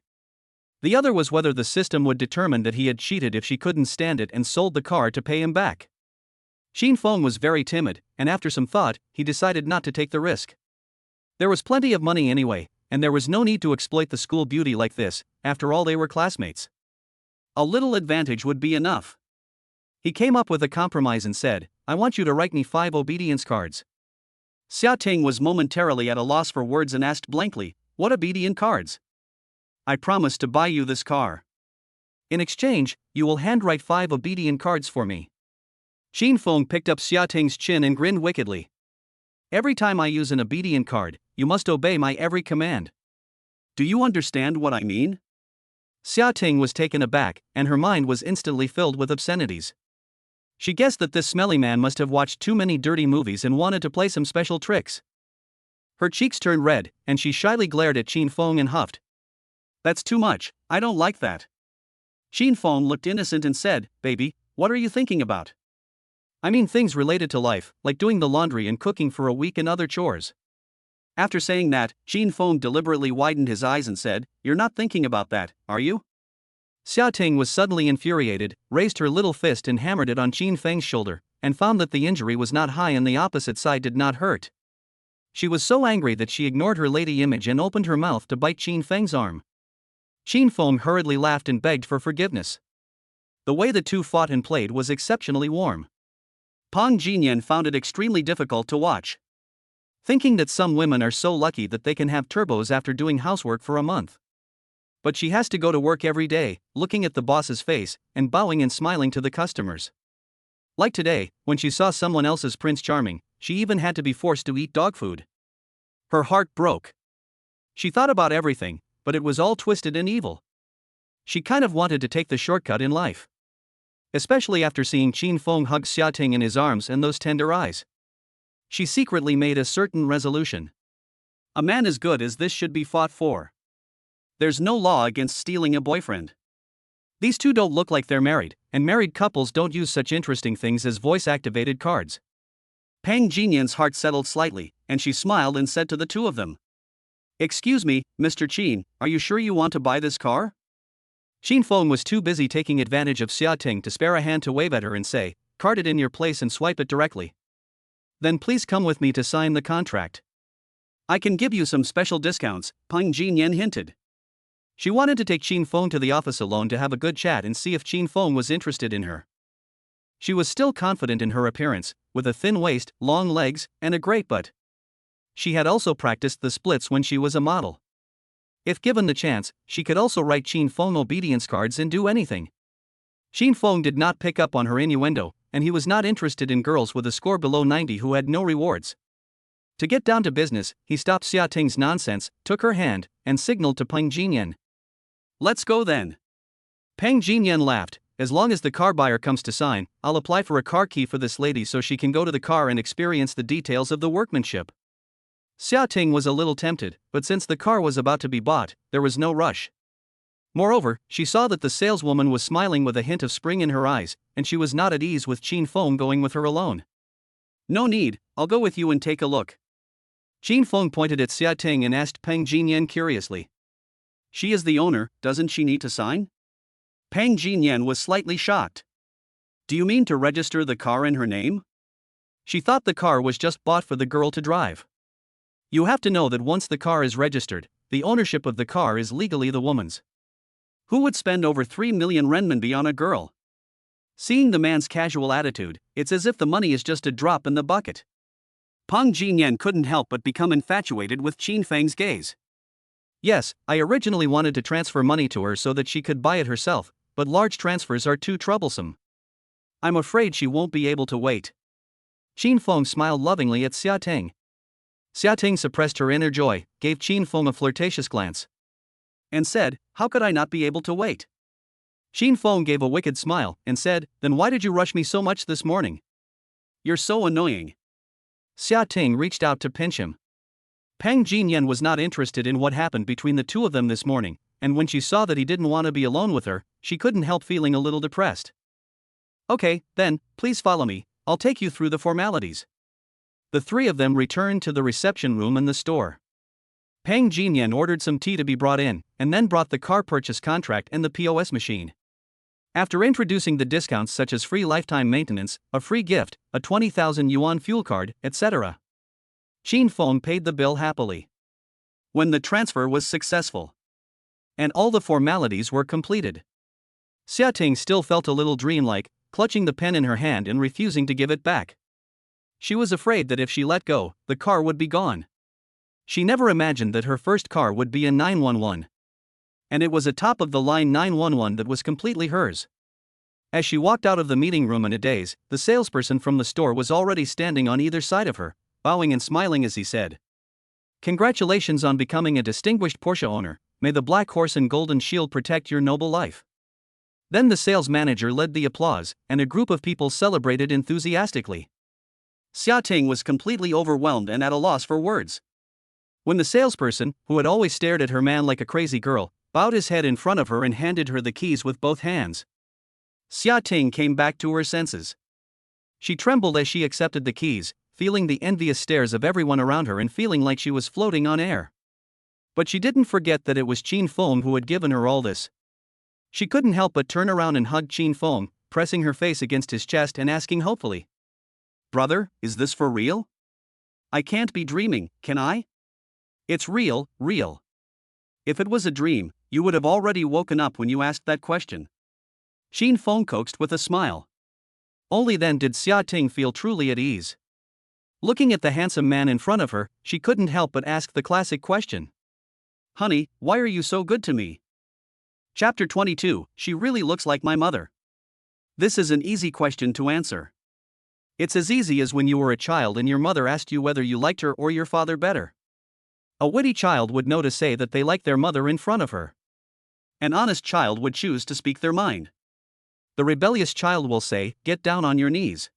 The other was whether the system would determine that he had cheated if she couldn't stand it and sold the car to pay him back. Qin Feng was very timid, and after some thought, he decided not to take the risk. There was plenty of money anyway, and there was no need to exploit the school beauty like this, after all they were classmates. A little advantage would be enough. He came up with a compromise and said, I want you to write me 5 obedience cards. Xia Ting was momentarily at a loss for words and asked blankly, what obedient cards? I promise to buy you this car. In exchange, you will handwrite 5 obedient cards for me. Qin Feng picked up Xia Ting's chin and grinned wickedly. Every time I use an obedient card, you must obey my every command. Do you understand what I mean? Xia Ting was taken aback, and her mind was instantly filled with obscenities. She guessed that this smelly man must have watched too many dirty movies and wanted to play some special tricks. Her cheeks turned red, and she shyly glared at Qin Feng and huffed. That's too much, I don't like that. Qin Feng looked innocent and said, Baby, what are you thinking about? I mean things related to life, like doing the laundry and cooking for a week and other chores. After saying that, Qin Feng deliberately widened his eyes and said, You're not thinking about that, are you? Xia Ting was suddenly infuriated, raised her little fist and hammered it on Qin Feng's shoulder, and found that the injury was not high and the opposite side did not hurt. She was so angry that she ignored her lady image and opened her mouth to bite Qin Feng's arm. Qin Feng hurriedly laughed and begged for forgiveness. The way the two fought and played was exceptionally warm. Pang Jinyan found it extremely difficult to watch. Thinking that some women are so lucky that they can have turbos after doing housework for a month. But she has to go to work every day, looking at the boss's face, and bowing and smiling to the customers. Like today, when she saw someone else's Prince Charming, she even had to be forced to eat dog food. Her heart broke. She thought about everything, but it was all twisted and evil. She kind of wanted to take the shortcut in life. Especially after seeing Qin Feng hug Xia Ting in his arms and those tender eyes. She secretly made a certain resolution. A man as good as this should be fought for. There's no law against stealing a boyfriend. These two don't look like they're married, and married couples don't use such interesting things as voice-activated cards. Pang Jinyan's heart settled slightly, and she smiled and said to the two of them, "Excuse me, Mr. Qin, are you sure you want to buy this car?" Qin Feng was too busy taking advantage of Xia Ting to spare a hand to wave at her and say, "Card it in your place and swipe it directly. Then please come with me to sign the contract. I can give you some special discounts," Pang Jinyan hinted. She wanted to take Qin Feng to the office alone to have a good chat and see if Qin Feng was interested in her. She was still confident in her appearance, with a thin waist, long legs, and a great butt. She had also practiced the splits when she was a model. If given the chance, she could also write Qin Feng obedience cards and do anything. Qin Feng did not pick up on her innuendo, and he was not interested in girls with a score below 90 who had no rewards. To get down to business, he stopped Xia Ting's nonsense, took her hand, and signaled to Pang Jinyan. "Let's go then." Pang Jinyan laughed. "As long as the car buyer comes to sign, I'll apply for a car key for this lady so she can go to the car and experience the details of the workmanship." Xia Ting was a little tempted, but since the car was about to be bought, there was no rush. Moreover, she saw that the saleswoman was smiling with a hint of spring in her eyes, and she was not at ease with Qin Feng going with her alone. "No need, I'll go with you and take a look." Qin Feng pointed at Xia Ting and asked Pang Jinyan curiously, "She is the owner, doesn't she need to sign?" Pang Jinyan was slightly shocked. "Do you mean to register the car in her name?" She thought the car was just bought for the girl to drive. You have to know that once the car is registered, the ownership of the car is legally the woman's. Who would spend over 3 million renminbi on a girl? Seeing the man's casual attitude, it's as if the money is just a drop in the bucket. Pang Jinyan couldn't help but become infatuated with Qin Feng's gaze. "Yes, I originally wanted to transfer money to her so that she could buy it herself, but large transfers are too troublesome. I'm afraid she won't be able to wait." Qin Feng smiled lovingly at Xia Ting. Xia Ting suppressed her inner joy, gave Qin Feng a flirtatious glance, and said, "How could I not be able to wait?" Qin Feng gave a wicked smile and said, "Then why did you rush me so much this morning? You're so annoying." Xia Ting reached out to pinch him. Pang Jinyan was not interested in what happened between the two of them this morning, and when she saw that he didn't want to be alone with her, she couldn't help feeling a little depressed. "Okay, then, please follow me, I'll take you through the formalities." The three of them returned to the reception room in the store. Pang Jinyan ordered some tea to be brought in, and then brought the car purchase contract and the POS machine. After introducing the discounts such as free lifetime maintenance, a free gift, a 20,000 yuan fuel card, etc., Qin Feng paid the bill happily. When the transfer was successful, and all the formalities were completed, Xia Ting still felt a little dreamlike, clutching the pen in her hand and refusing to give it back. She was afraid that if she let go, the car would be gone. She never imagined that her first car would be a 911. And it was a top-of-the-line 911 that was completely hers. As she walked out of the meeting room in a daze, the salesperson from the store was already standing on either side of her, bowing and smiling as he said, "Congratulations on becoming a distinguished Porsche owner, may the black horse and golden shield protect your noble life." Then the sales manager led the applause, and a group of people celebrated enthusiastically. Xia Ting was completely overwhelmed and at a loss for words. When the salesperson, who had always stared at her man like a crazy girl, bowed his head in front of her and handed her the keys with both hands, Xia Ting came back to her senses. She trembled as she accepted the keys, feeling the envious stares of everyone around her and feeling like she was floating on air. But she didn't forget that it was Qin Feng who had given her all this. She couldn't help but turn around and hug Qin Feng, pressing her face against his chest and asking hopefully, "Brother, is this for real? I can't be dreaming, can I? It's real, real. If it was a dream, you would have already woken up when you asked that question." Qin Feng coaxed with a smile. Only then did Xia Ting feel truly at ease. Looking at the handsome man in front of her, she couldn't help but ask the classic question. "Honey, why are you so good to me?" Chapter 22, She really looks like my mother. This is an easy question to answer. It's as easy as when you were a child and your mother asked you whether you liked her or your father better. A witty child would know to say that they liked their mother in front of her. An honest child would choose to speak their mind. The rebellious child will say, "Get down on your knees."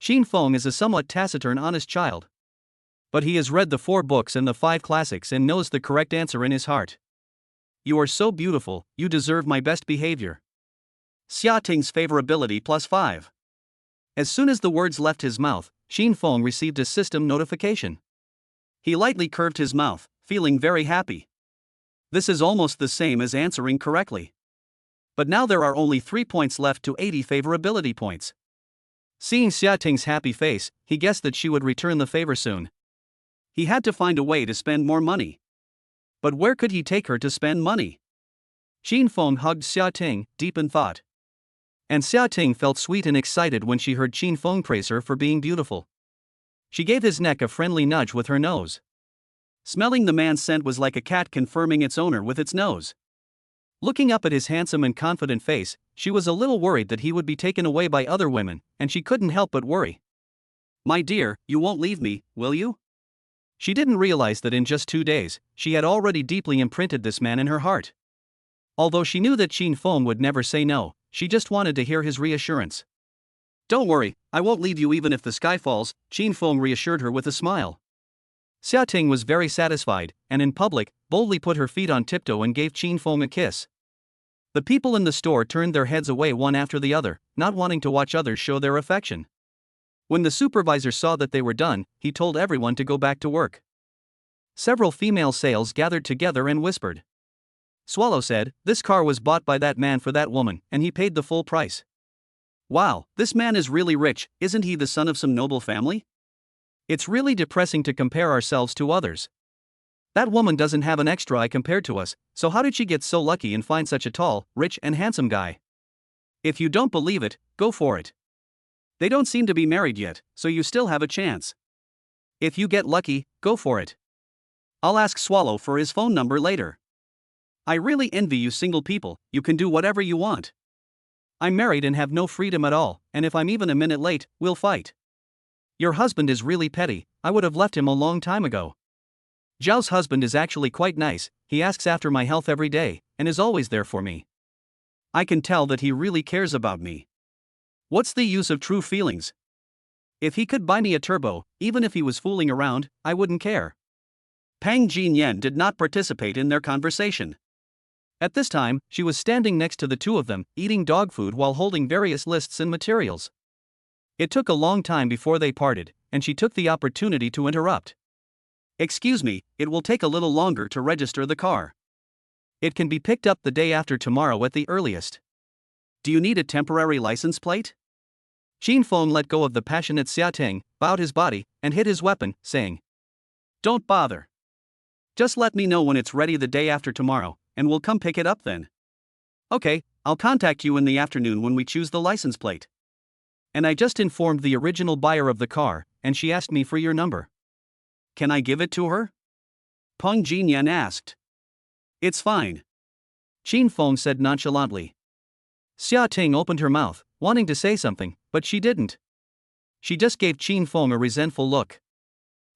Qin Feng is a somewhat taciturn honest child. But he has read the 4 books and the 5 classics and knows the correct answer in his heart. You are so beautiful, you deserve my best behavior. Xia Ting's favorability +5. As soon as the words left his mouth, Xin Feng received a system notification. He lightly curved his mouth, feeling very happy. This is almost the same as answering correctly. But now there are only 3 points left to 80 favorability points. Seeing Xia Ting's happy face, he guessed that she would return the favor soon. He had to find a way to spend more money. But where could he take her to spend money? Xin Feng hugged Xia Ting, deep in thought. And Xia Ting felt sweet and excited when she heard Xin Feng praise her for being beautiful. She gave his neck a friendly nudge with her nose. Smelling the man's scent was like a cat confirming its owner with its nose. Looking up at his handsome and confident face, she was a little worried that he would be taken away by other women, and she couldn't help but worry. My dear, you won't leave me, will you? She didn't realize that in just 2 days, she had already deeply imprinted this man in her heart. Although she knew that Xin Feng would never say no, she just wanted to hear his reassurance. Don't worry, I won't leave you even if the sky falls, Xin Feng reassured her with a smile. Xia Ting was very satisfied, and in public, boldly put her feet on tiptoe and gave Xin Feng a kiss. The people in the store turned their heads away one after the other, not wanting to watch others show their affection. When the supervisor saw that they were done, he told everyone to go back to work. Several female sales gathered together and whispered. Swallow said, this car was bought by that man for that woman, and he paid the full price. Wow, this man is really rich, isn't he the son of some noble family? It's really depressing to compare ourselves to others. That woman doesn't have an extra eye compared to us, so how did she get so lucky and find such a tall, rich and handsome guy? If you don't believe it, go for it. They don't seem to be married yet, so you still have a chance. If you get lucky, go for it. I'll ask Swallow for his phone number later. I really envy you single people, you can do whatever you want. I'm married and have no freedom at all, and if I'm even a minute late, we'll fight. Your husband is really petty, I would have left him a long time ago. Zhao's husband is actually quite nice, he asks after my health every day, and is always there for me. I can tell that he really cares about me. What's the use of true feelings? If he could buy me a turbo, even if he was fooling around, I wouldn't care. Pang Jinyan did not participate in their conversation. At this time, she was standing next to the two of them, eating dog food while holding various lists and materials. It took a long time before they parted, and she took the opportunity to interrupt. Excuse me, it will take a little longer to register the car. It can be picked up the day after tomorrow at the earliest. Do you need a temporary license plate? Xin Feng let go of the passionate Xia Ting, bowed his body, and hid his weapon, saying, Don't bother. Just let me know when it's ready the day after tomorrow, and we'll come pick it up then. Okay, I'll contact you in the afternoon when we choose the license plate. And I just informed the original buyer of the car, and she asked me for your number. Can I give it to her? Peng Jinyan asked. It's fine. Xin Feng said nonchalantly. Xia Ting opened her mouth, wanting to say something, but she didn't. She just gave Xin Feng a resentful look.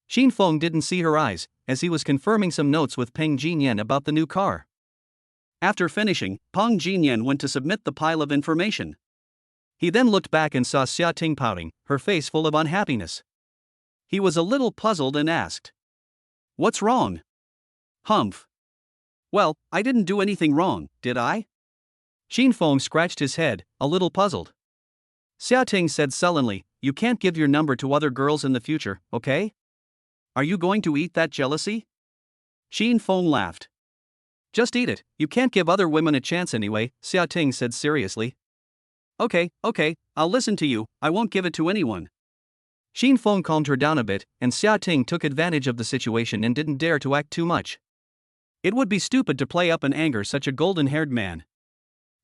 Xin Feng didn't see her eyes, as he was confirming some notes with Peng Jinyan about the new car. After finishing, Peng Jinyan went to submit the pile of information. He then looked back and saw Xia Ting pouting, her face full of unhappiness. He was a little puzzled and asked, What's wrong? Humph. Well, I didn't do anything wrong, did I? Xin Feng scratched his head, a little puzzled. Xia Ting said sullenly, You can't give your number to other girls in the future, okay? Are you going to eat that jealousy? Xin Feng laughed. Just eat it, you can't give other women a chance anyway, Xia Ting said seriously. Okay, I'll listen to you, I won't give it to anyone. Xin Feng calmed her down a bit, and Xia Ting took advantage of the situation and didn't dare to act too much. It would be stupid to play up and anger such a golden-haired man.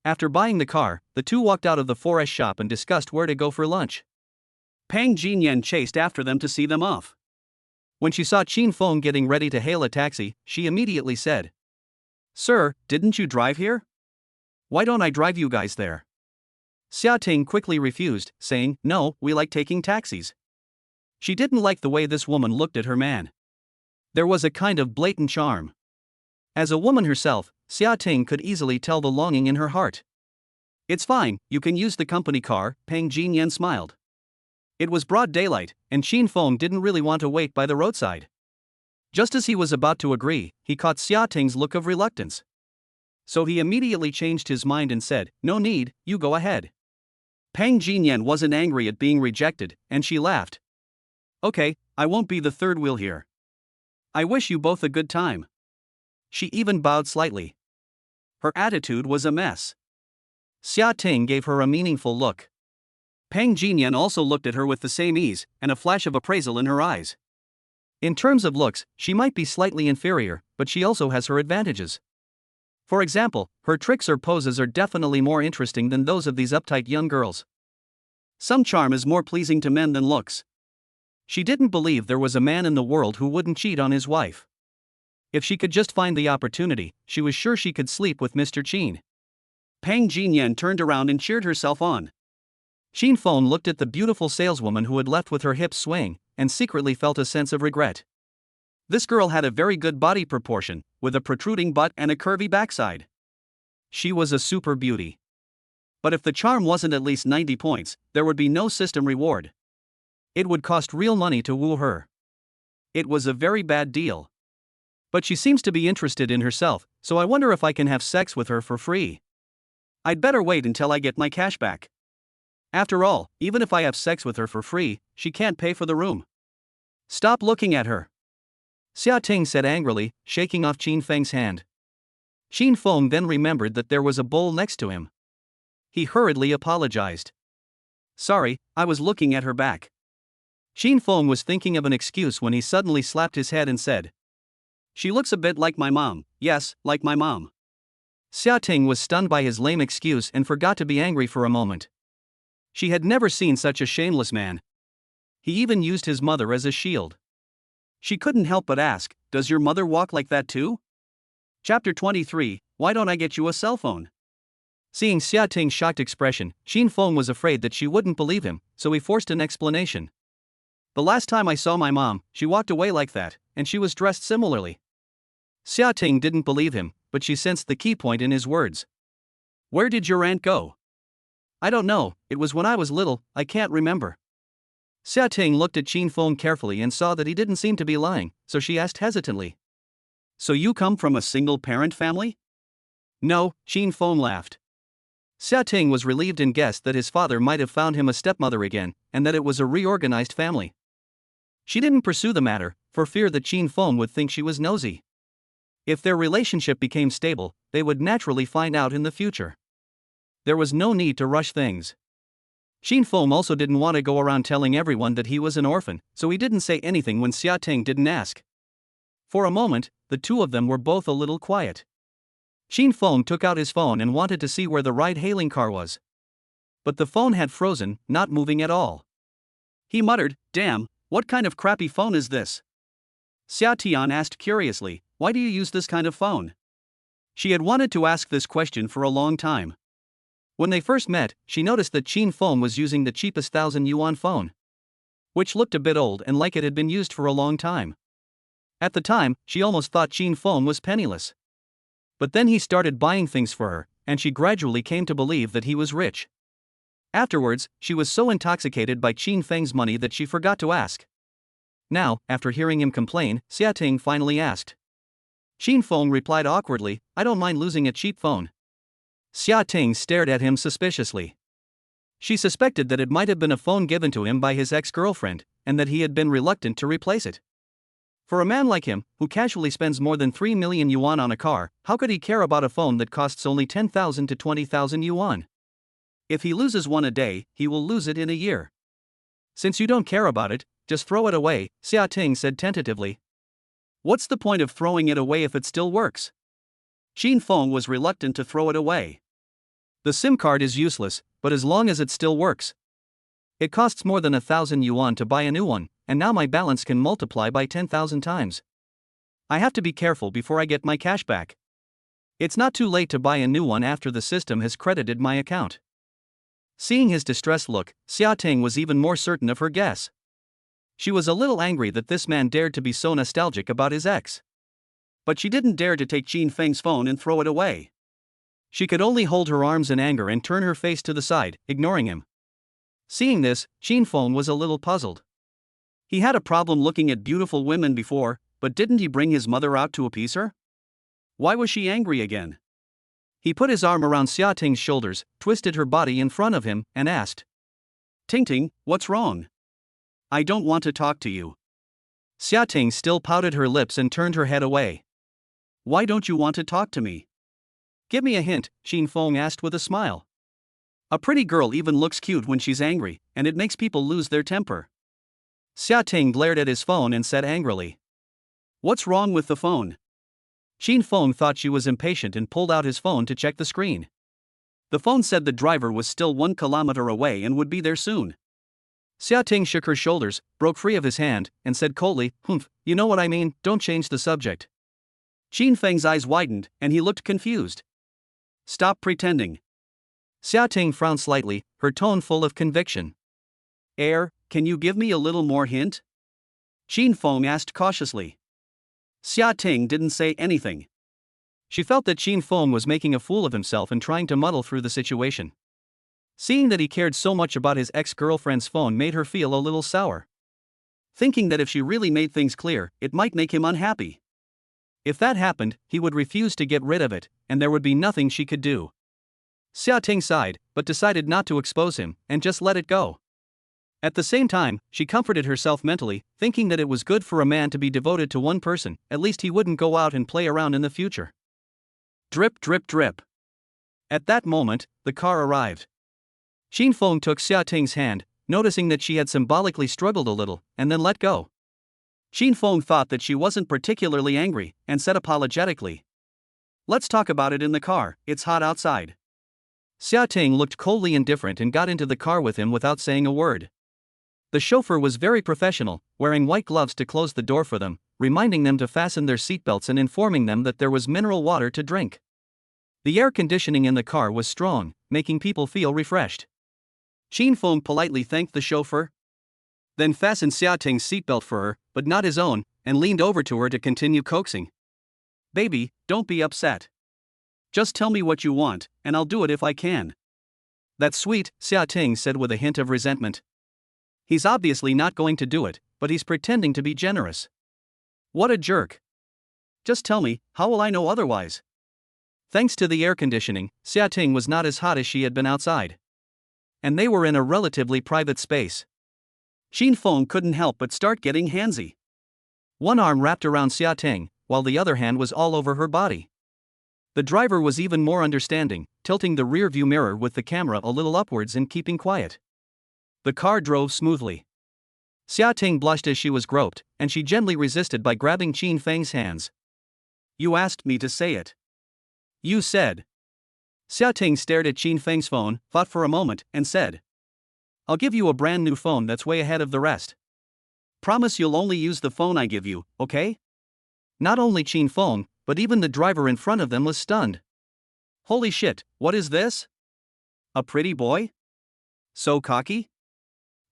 After buying the car, the two walked out of the 4S shop and discussed where to go for lunch. Pang Jinyan chased after them to see them off. When she saw Xin Feng getting ready to hail a taxi, she immediately said, Sir, didn't you drive here? Why don't I drive you guys there? Xia Ting quickly refused, saying, No, we like taking taxis. She didn't like the way this woman looked at her man. There was a kind of blatant charm. As a woman herself, Xia Ting could easily tell the longing in her heart. It's fine, you can use the company car, Peng Jinyan smiled. It was broad daylight, and Qin Feng didn't really want to wait by the roadside. Just as he was about to agree, he caught Xia Ting's look of reluctance. So he immediately changed his mind and said, "No need, you go ahead." Pang Jinyan wasn't angry at being rejected, and she laughed. "Okay, I won't be the third wheel here. I wish you both a good time." She even bowed slightly. Her attitude was a mess. Xia Ting gave her a meaningful look. Pang Jinyan also looked at her with the same ease, and a flash of appraisal in her eyes. In terms of looks, she might be slightly inferior, but she also has her advantages. For example, her tricks or poses are definitely more interesting than those of these uptight young girls. Some charm is more pleasing to men than looks. She didn't believe there was a man in the world who wouldn't cheat on his wife. If she could just find the opportunity, she was sure she could sleep with Mr. Qin. Pang Jinyan turned around and cheered herself on. Qin Feng looked at the beautiful saleswoman who had left with her hips swaying, and secretly felt a sense of regret. This girl had a very good body proportion, with a protruding butt and a curvy backside. She was a super beauty. But if the charm wasn't at least 90 points, there would be no system reward. It would cost real money to woo her. It was a very bad deal. But she seems to be interested in herself, so I wonder if I can have sex with her for free. I'd better wait until I get my cash back. After all, even if I have sex with her for free, she can't pay for the room. Stop looking at her, Xia Ting said angrily, shaking off Qin Feng's hand. Qin Feng then remembered that there was a bowl next to him. He hurriedly apologized. "Sorry, I was looking at her back." Qin Feng was thinking of an excuse when he suddenly slapped his head and said, "She looks a bit like my mom, yes, like my mom." Xia Ting was stunned by his lame excuse and forgot to be angry for a moment. She had never seen such a shameless man. He even used his mother as a shield. She couldn't help but ask, "Does your mother walk like that too?" Chapter 23, Why Don't I Get You a Cell Phone? Seeing Xia Ting's shocked expression, Qin Feng was afraid that she wouldn't believe him, so he forced an explanation. "The last time I saw my mom, she walked away like that, and she was dressed similarly." Xia Ting didn't believe him, but she sensed the key point in his words. "Where did your aunt go?" "I don't know, it was when I was little, I can't remember." Xia Ting looked at Qin Feng carefully and saw that he didn't seem to be lying, so she asked hesitantly, "So you come from a single-parent family?" "No," Qin Feng laughed. Xia Ting was relieved and guessed that his father might have found him a stepmother again, and that it was a reorganized family. She didn't pursue the matter, for fear that Qin Feng would think she was nosy. If their relationship became stable, they would naturally find out in the future. There was no need to rush things. Qin Feng also didn't want to go around telling everyone that he was an orphan, so he didn't say anything when Xia Ting didn't ask. For a moment, the two of them were both a little quiet. Qin Feng took out his phone and wanted to see where the ride-hailing car was. But the phone had frozen, not moving at all. He muttered, "Damn, what kind of crappy phone is this?" Xia Tian asked curiously, "Why do you use this kind of phone?" She had wanted to ask this question for a long time. When they first met, she noticed that Qin Feng was using the cheapest 1,000 yuan phone, which looked a bit old and like it had been used for a long time. At the time, she almost thought Qin Feng was penniless. But then he started buying things for her, and she gradually came to believe that he was rich. Afterwards, she was so intoxicated by Qin Feng's money that she forgot to ask. Now, after hearing him complain, Xia Ting finally asked. Qin Feng replied awkwardly, "I don't mind losing a cheap phone." Xia Ting stared at him suspiciously. She suspected that it might have been a phone given to him by his ex-girlfriend, and that he had been reluctant to replace it. For a man like him, who casually spends more than 3 million yuan on a car, how could he care about a phone that costs only 10,000 to 20,000 yuan? If he loses one a day, he will lose it in a year. "Since you don't care about it, just throw it away," Xia Ting said tentatively. "What's the point of throwing it away if it still works?" Qin Feng was reluctant to throw it away. "The SIM card is useless, but as long as it still works. It costs more than 1,000 yuan to buy a new one, and now my balance can multiply by 10,000 times. I have to be careful before I get my cash back. It's not too late to buy a new one after the system has credited my account." Seeing his distressed look, Xia Ting was even more certain of her guess. She was a little angry that this man dared to be so nostalgic about his ex. But she didn't dare to take Qin Feng's phone and throw it away. She could only hold her arms in anger and turn her face to the side, ignoring him. Seeing this, Xin Feng was a little puzzled. He had a problem looking at beautiful women before, but didn't he bring his mother out to appease her? Why was she angry again? He put his arm around Xia Ting's shoulders, twisted her body in front of him, and asked, Ting Ting, what's wrong? I don't want to talk to you. Xia Ting still pouted her lips and turned her head away. Why don't you want to talk to me? Give me a hint, Xin Feng asked with a smile. A pretty girl even looks cute when she's angry, and it makes people lose their temper. Xia Ting glared at his phone and said angrily, What's wrong with the phone? Xin Feng thought she was impatient and pulled out his phone to check the screen. The phone said the driver was still 1 kilometer away and would be there soon. Xia Ting shook her shoulders, broke free of his hand, and said coldly, you know what I mean, don't change the subject. Xin Feng's eyes widened, and he looked confused. Stop pretending. Xia Ting frowned slightly, her tone full of conviction. Can you give me a little more hint? Xin Feng asked cautiously. Xia Ting didn't say anything. She felt that Xin Feng was making a fool of himself and trying to muddle through the situation. Seeing that he cared so much about his ex-girlfriend's phone made her feel a little sour. Thinking that if she really made things clear, it might make him unhappy. If that happened, he would refuse to get rid of it, and there would be nothing she could do. Xia Ting sighed, but decided not to expose him, and just let it go. At the same time, she comforted herself mentally, thinking that it was good for a man to be devoted to one person, at least he wouldn't go out and play around in the future. Drip, drip, drip. At that moment, the car arrived. Xin Feng took Xia Ting's hand, noticing that she had symbolically struggled a little, and then let go. Xin Feng thought that she wasn't particularly angry, and said apologetically, Let's talk about it in the car, it's hot outside. Xia Ting looked coldly indifferent and got into the car with him without saying a word. The chauffeur was very professional, wearing white gloves to close the door for them, reminding them to fasten their seatbelts and informing them that there was mineral water to drink. The air conditioning in the car was strong, making people feel refreshed. Xin Feng politely thanked the chauffeur, then fastened Xia Ting's seatbelt for her, but not his own, and leaned over to her to continue coaxing. Baby, don't be upset. Just tell me what you want, and I'll do it if I can. That's sweet, Xia Ting said with a hint of resentment. He's obviously not going to do it, but he's pretending to be generous. What a jerk. Just tell me, how will I know otherwise? Thanks to the air conditioning, Xia Ting was not as hot as she had been outside. And they were in a relatively private space. Xin Feng couldn't help but start getting handsy. One arm wrapped around Xia Ting, while the other hand was all over her body. The driver was even more understanding, tilting the rear-view mirror with the camera a little upwards and keeping quiet. The car drove smoothly. Xia Ting blushed as she was groped, and she gently resisted by grabbing Xin Feng's hands. You asked me to say it. You said. Xia Ting stared at Xin Feng's phone, thought for a moment, and said, I'll give you a brand new phone that's way ahead of the rest. Promise you'll only use the phone I give you, okay? Not only Xin Feng, but even the driver in front of them was stunned. Holy shit, what is this? A pretty boy? So cocky?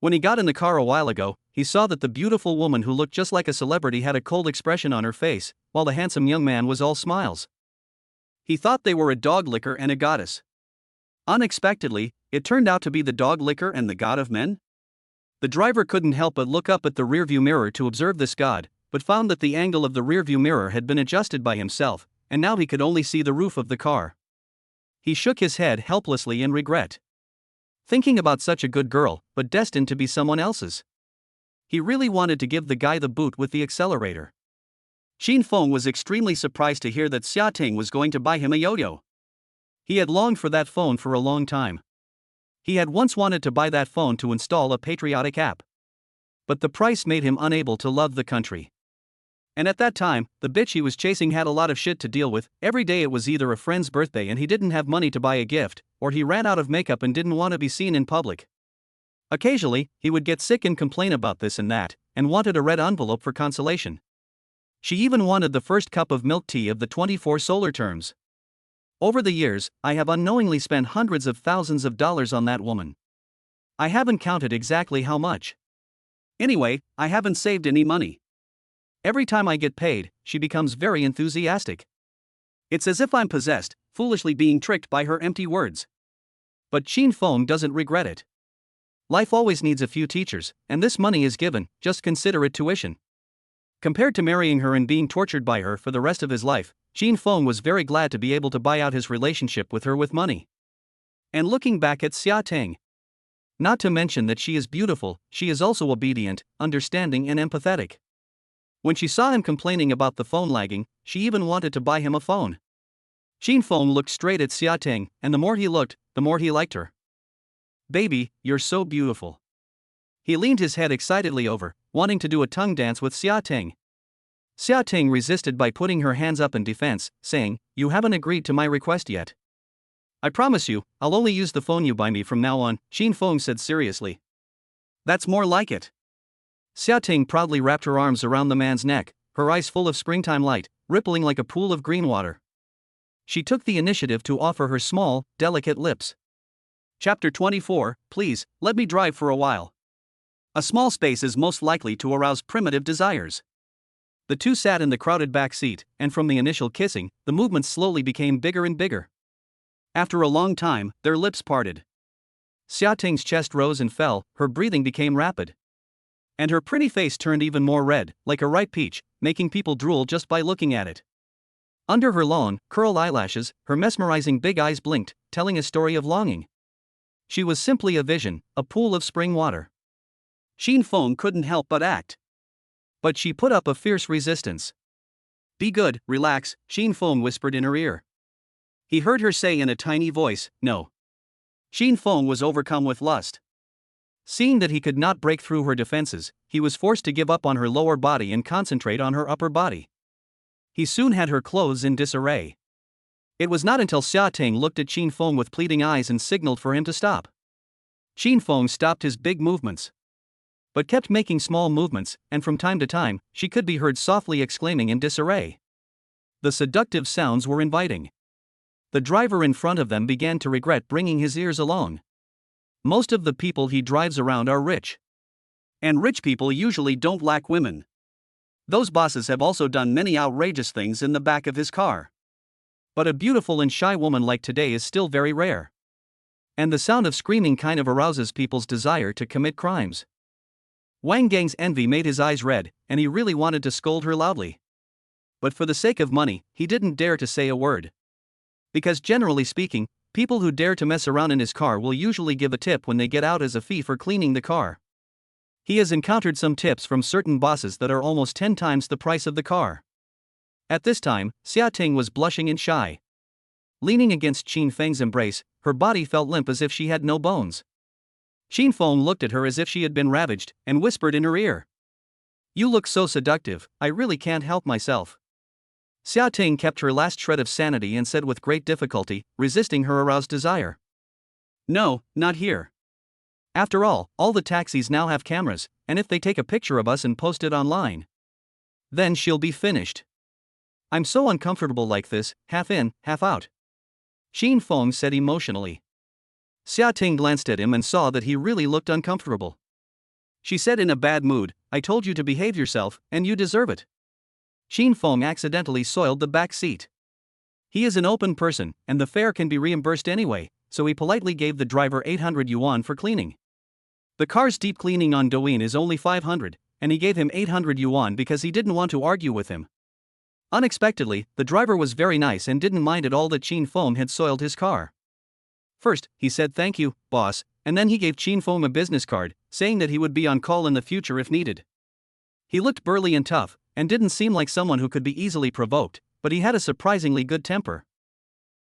When he got in the car a while ago, he saw that the beautiful woman who looked just like a celebrity had a cold expression on her face, while the handsome young man was all smiles. He thought they were a dog licker and a goddess. Unexpectedly, it turned out to be the dog licker and the god of men. The driver couldn't help but look up at the rearview mirror to observe this god, but found that the angle of the rearview mirror had been adjusted by himself, and now he could only see the roof of the car. He shook his head helplessly in regret. Thinking about such a good girl, but destined to be someone else's. He really wanted to give the guy the boot with the accelerator. Xin Feng was extremely surprised to hear that Xia Ting was going to buy him a yo-yo. He had longed for that phone for a long time. He had once wanted to buy that phone to install a patriotic app. But the price made him unable to love the country. And at that time, the bitch he was chasing had a lot of shit to deal with. Every day it was either a friend's birthday and he didn't have money to buy a gift, or he ran out of makeup and didn't want to be seen in public. Occasionally, he would get sick and complain about this and that, and wanted a red envelope for consolation. She even wanted the first cup of milk tea of the 24 solar terms. Over the years, I have unknowingly spent hundreds of thousands of dollars on that woman. I haven't counted exactly how much. Anyway, I haven't saved any money. Every time I get paid, she becomes very enthusiastic. It's as if I'm possessed, foolishly being tricked by her empty words. But Xin Feng doesn't regret it. Life always needs a few teachers, and this money is given, just consider it tuition. Compared to marrying her and being tortured by her for the rest of his life, Jin Feng was very glad to be able to buy out his relationship with her with money. And looking back at Xia Ting, not to mention that she is beautiful, she is also obedient, understanding and empathetic. When she saw him complaining about the phone lagging, she even wanted to buy him a phone. Jin Feng looked straight at Xia Ting, and the more he looked, the more he liked her. Baby, you're so beautiful. He leaned his head excitedly over, wanting to do a tongue dance with Xia Ting. Xia Ting resisted by putting her hands up in defense, saying, "You haven't agreed to my request yet. I promise you, I'll only use the phone you buy me from now on," Jin Feng said seriously. "That's more like it." Xia Ting proudly wrapped her arms around the man's neck, her eyes full of springtime light, rippling like a pool of green water. She took the initiative to offer her small, delicate lips. Chapter 24, Please, let me drive for a while. A small space is most likely to arouse primitive desires. The two sat in the crowded back seat, and from the initial kissing, the movements slowly became bigger and bigger. After a long time, their lips parted. Xia Ting's chest rose and fell, her breathing became rapid. And her pretty face turned even more red, like a ripe peach, making people drool just by looking at it. Under her long, curled eyelashes, her mesmerizing big eyes blinked, telling a story of longing. She was simply a vision, a pool of spring water. Jin Feng couldn't help but act. But she put up a fierce resistance. "Be good, relax," Jin Feng whispered in her ear. He heard her say in a tiny voice, "No." Jin Feng was overcome with lust. Seeing that he could not break through her defenses, he was forced to give up on her lower body and concentrate on her upper body. He soon had her clothes in disarray. It was not until Xia Ting looked at Jin Feng with pleading eyes and signaled for him to stop. Jin Feng stopped his big movements, but kept making small movements, and from time to time, she could be heard softly exclaiming in disarray. The seductive sounds were inviting. The driver in front of them began to regret bringing his ears along. Most of the people he drives around are rich. And rich people usually don't lack women. Those bosses have also done many outrageous things in the back of his car. But a beautiful and shy woman like today is still very rare. And the sound of screaming kind of arouses people's desire to commit crimes. Wang Gang's envy made his eyes red, and he really wanted to scold her loudly. But for the sake of money, he didn't dare to say a word. Because generally speaking, people who dare to mess around in his car will usually give a tip when they get out as a fee for cleaning the car. He has encountered some tips from certain bosses that are almost 10 times the price of the car. At this time, Xia Ting was blushing and shy. Leaning against Jin Feng's embrace, her body felt limp as if she had no bones. Jin Feng looked at her as if she had been ravaged, and whispered in her ear, "You look so seductive, I really can't help myself." Xia Ting kept her last shred of sanity and said with great difficulty, resisting her aroused desire, "No, not here. After all the taxis now have cameras, and if they take a picture of us and post it online, then she'll be finished. I'm so uncomfortable like this, half in, half out," Jin Feng said emotionally. Xia Ting glanced at him and saw that he really looked uncomfortable. She said in a bad mood, "I told you to behave yourself, and you deserve it." Jin Feng accidentally soiled the back seat. He is an open person, and the fare can be reimbursed anyway, so he politely gave the driver 800 yuan for cleaning. The car's deep cleaning on Douyin is only 500, and he gave him 800 yuan because he didn't want to argue with him. Unexpectedly, the driver was very nice and didn't mind at all that Jin Feng had soiled his car. First, he said "Thank you, boss," and then he gave Jin Feng a business card, saying that he would be on call in the future if needed. He looked burly and tough, and didn't seem like someone who could be easily provoked, but he had a surprisingly good temper.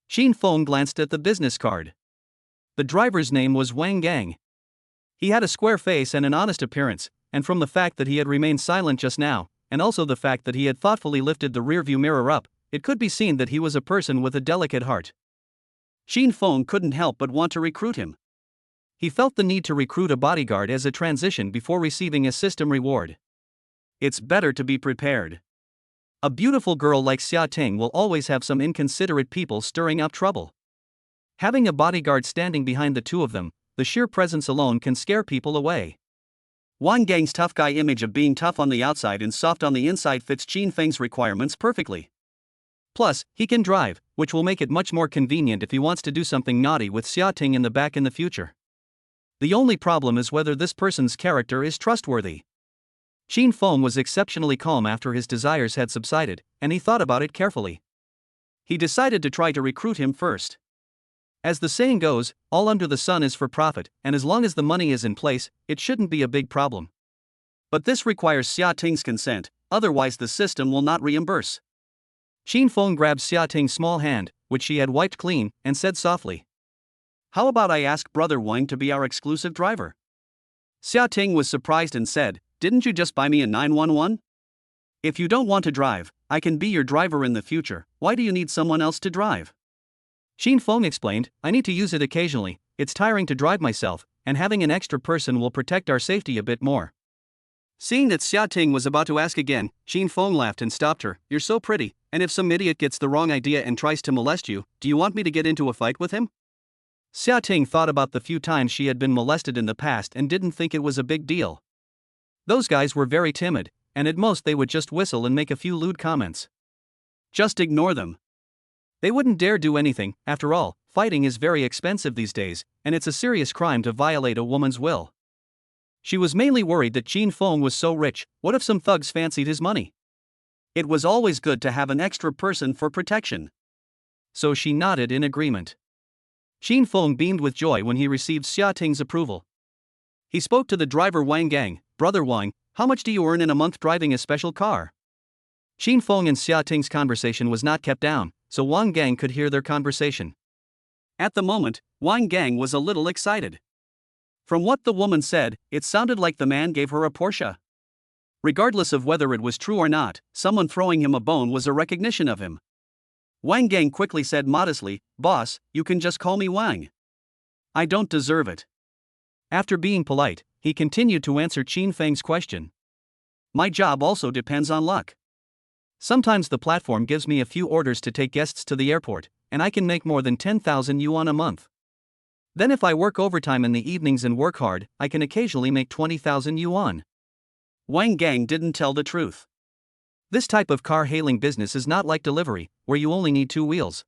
Jin Feng glanced at the business card. The driver's name was Wang Gang. He had a square face and an honest appearance, and from the fact that he had remained silent just now, and also the fact that he had thoughtfully lifted the rearview mirror up, it could be seen that he was a person with a delicate heart. Jin Feng couldn't help but want to recruit him. He felt the need to recruit a bodyguard as a transition before receiving a system reward. It's better to be prepared. A beautiful girl like Xia Ting will always have some inconsiderate people stirring up trouble. Having a bodyguard standing behind the two of them, the sheer presence alone can scare people away. Wang Gang's tough guy image of being tough on the outside and soft on the inside fits Jin Feng's requirements perfectly. Plus, he can drive, which will make it much more convenient if he wants to do something naughty with Xia Ting in the back in the future. The only problem is whether this person's character is trustworthy. Xin Feng was exceptionally calm after his desires had subsided, and he thought about it carefully. He decided to try to recruit him first. As the saying goes, all under the sun is for profit, and as long as the money is in place, it shouldn't be a big problem. But this requires Xia Ting's consent, otherwise the system will not reimburse. Xin Feng grabbed Xia Ting's small hand, which she had wiped clean, and said softly, "How about I ask Brother Wang to be our exclusive driver?" Xia Ting was surprised and said, "Didn't you just buy me a 911? If you don't want to drive, I can be your driver in the future. Why do you need someone else to drive?" Xin Feng explained, "I need to use it occasionally, it's tiring to drive myself, and having an extra person will protect our safety a bit more." Seeing that Xia Ting was about to ask again, Xin Feng laughed and stopped her. "You're so pretty, and if some idiot gets the wrong idea and tries to molest you, do you want me to get into a fight with him?" Xia Ting thought about the few times she had been molested in the past and didn't think it was a big deal. Those guys were very timid, and at most they would just whistle and make a few lewd comments. Just ignore them. They wouldn't dare do anything. After all, fighting is very expensive these days, and it's a serious crime to violate a woman's will. She was mainly worried that Xin Feng was so rich. What if some thugs fancied his money? It was always good to have an extra person for protection. So she nodded in agreement. Xin Feng beamed with joy when he received Xia Ting's approval. He spoke to the driver Wang Gang. "Brother Wang, how much do you earn in a month driving a special car?" Xin Feng and Xia Ting's conversation was not kept down, so Wang Gang could hear their conversation. At the moment, Wang Gang was a little excited. From what the woman said, it sounded like the man gave her a Porsche. Regardless of whether it was true or not, someone throwing him a bone was a recognition of him. Wang Gang quickly said modestly, "Boss, you can just call me Wang. I don't deserve it." After being polite, he continued to answer Xin Feng's question. "My job also depends on luck. Sometimes the platform gives me a few orders to take guests to the airport, and I can make more than 10,000 yuan a month. Then if I work overtime in the evenings and work hard, I can occasionally make 20,000 yuan." Wang Gang didn't tell the truth. This type of car hailing business is not like delivery, where you only need 2 wheels.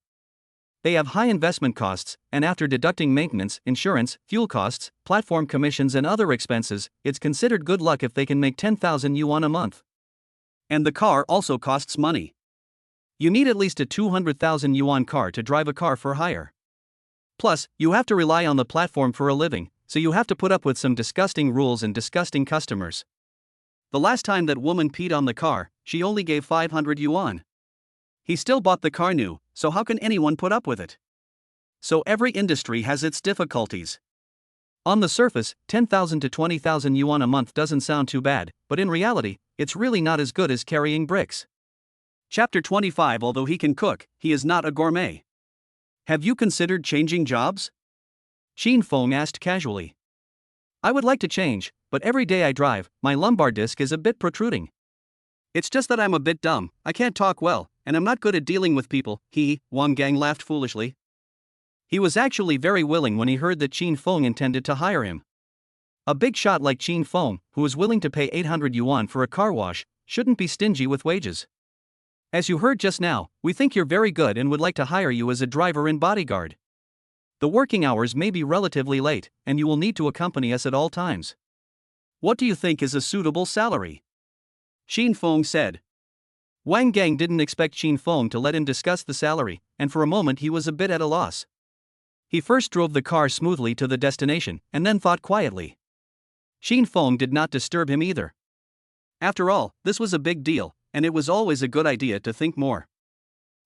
They have high investment costs, and after deducting maintenance, insurance, fuel costs, platform commissions and other expenses, it's considered good luck if they can make 10,000 yuan a month. And the car also costs money. You need at least a 200,000 yuan car to drive a car for hire. Plus, you have to rely on the platform for a living, so you have to put up with some disgusting rules and disgusting customers. The last time that woman peed on the car, she only gave 500 yuan. He still bought the car new, so how can anyone put up with it? So every industry has its difficulties. On the surface, 10,000 to 20,000 yuan a month doesn't sound too bad, but in reality, it's really not as good as carrying bricks. Chapter 25. Although he can cook, he is not a gourmet. Have you considered changing jobs? Xin Feng asked casually. I would like to change, but every day I drive, my lumbar disc is a bit protruding. It's just that I'm a bit dumb, I can't talk well, and I'm not good at dealing with people. Wang Gang laughed foolishly. He was actually very willing when he heard that Xin Feng intended to hire him. A big shot like Xin Feng, who was willing to pay 800 yuan for a car wash, shouldn't be stingy with wages. As you heard just now, we think you're very good and would like to hire you as a driver and bodyguard. The working hours may be relatively late, and you will need to accompany us at all times. What do you think is a suitable salary? Xin Feng said. Wang Gang didn't expect Xin Feng to let him discuss the salary, and for a moment he was a bit at a loss. He first drove the car smoothly to the destination, and then thought quietly. Xin Feng did not disturb him either. After all, this was a big deal, and it was always a good idea to think more.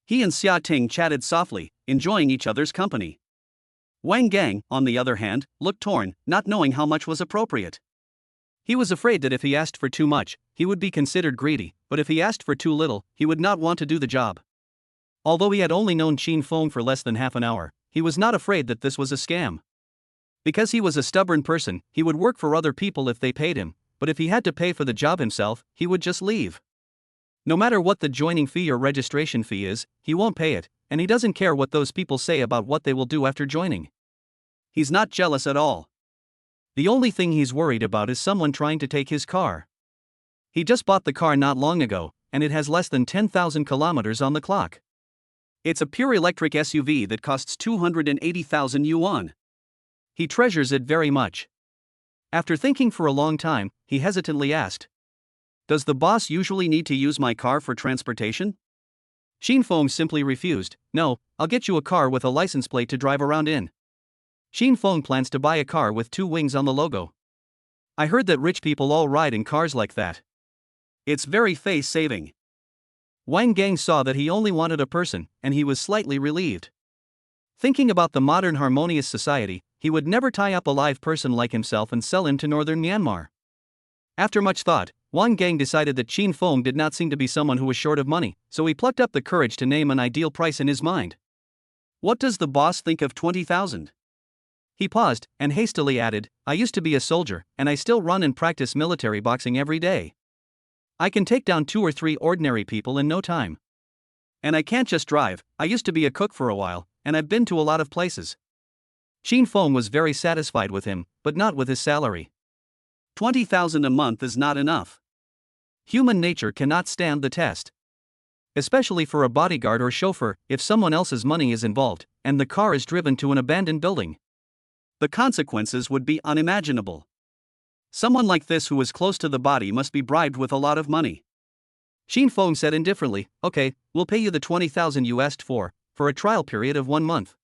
He and Xia Ting chatted softly, enjoying each other's company. Wang Gang, on the other hand, looked torn, not knowing how much was appropriate. He was afraid that if he asked for too much, he would be considered greedy, but if he asked for too little, he would not want to do the job. Although he had only known Xin Feng for less than half an hour, he was not afraid that this was a scam. Because he was a stubborn person, he would work for other people if they paid him, but if he had to pay for the job himself, he would just leave. No matter what the joining fee or registration fee is, he won't pay it, and he doesn't care what those people say about what they will do after joining. He's not jealous at all. The only thing he's worried about is someone trying to take his car. He just bought the car not long ago, and it has less than 10,000 kilometers on the clock. It's a pure electric SUV that costs 280,000 yuan. He treasures it very much. After thinking for a long time, he hesitantly asked, "Does the boss usually need to use my car for transportation?" Xin Feng simply refused. "No, I'll get you a car with a license plate to drive around in." Xin Feng plans to buy a car with two wings on the logo. I heard that rich people all ride in cars like that. It's very face-saving. Wang Gang saw that he only wanted a person, and he was slightly relieved. Thinking about the modern harmonious society, he would never tie up a live person like himself and sell him to northern Myanmar. After much thought, Wang Gang decided that Qin Feng did not seem to be someone who was short of money, so he plucked up the courage to name an ideal price in his mind. "What does the boss think of 20,000? He paused, and hastily added, "I used to be a soldier, and I still run and practice military boxing every day. I can take down 2 or 3 ordinary people in no time. And I can't just drive, I used to be a cook for a while, and I've been to a lot of places." Qin Feng was very satisfied with him, but not with his salary. 20,000 a month is not enough. Human nature cannot stand the test. Especially for a bodyguard or chauffeur, if someone else's money is involved, and the car is driven to an abandoned building. The consequences would be unimaginable. Someone like this who is close to the body must be bribed with a lot of money. Xin Feng said indifferently, "Okay, we'll pay you the 20,000 you asked for a trial period of 1 month.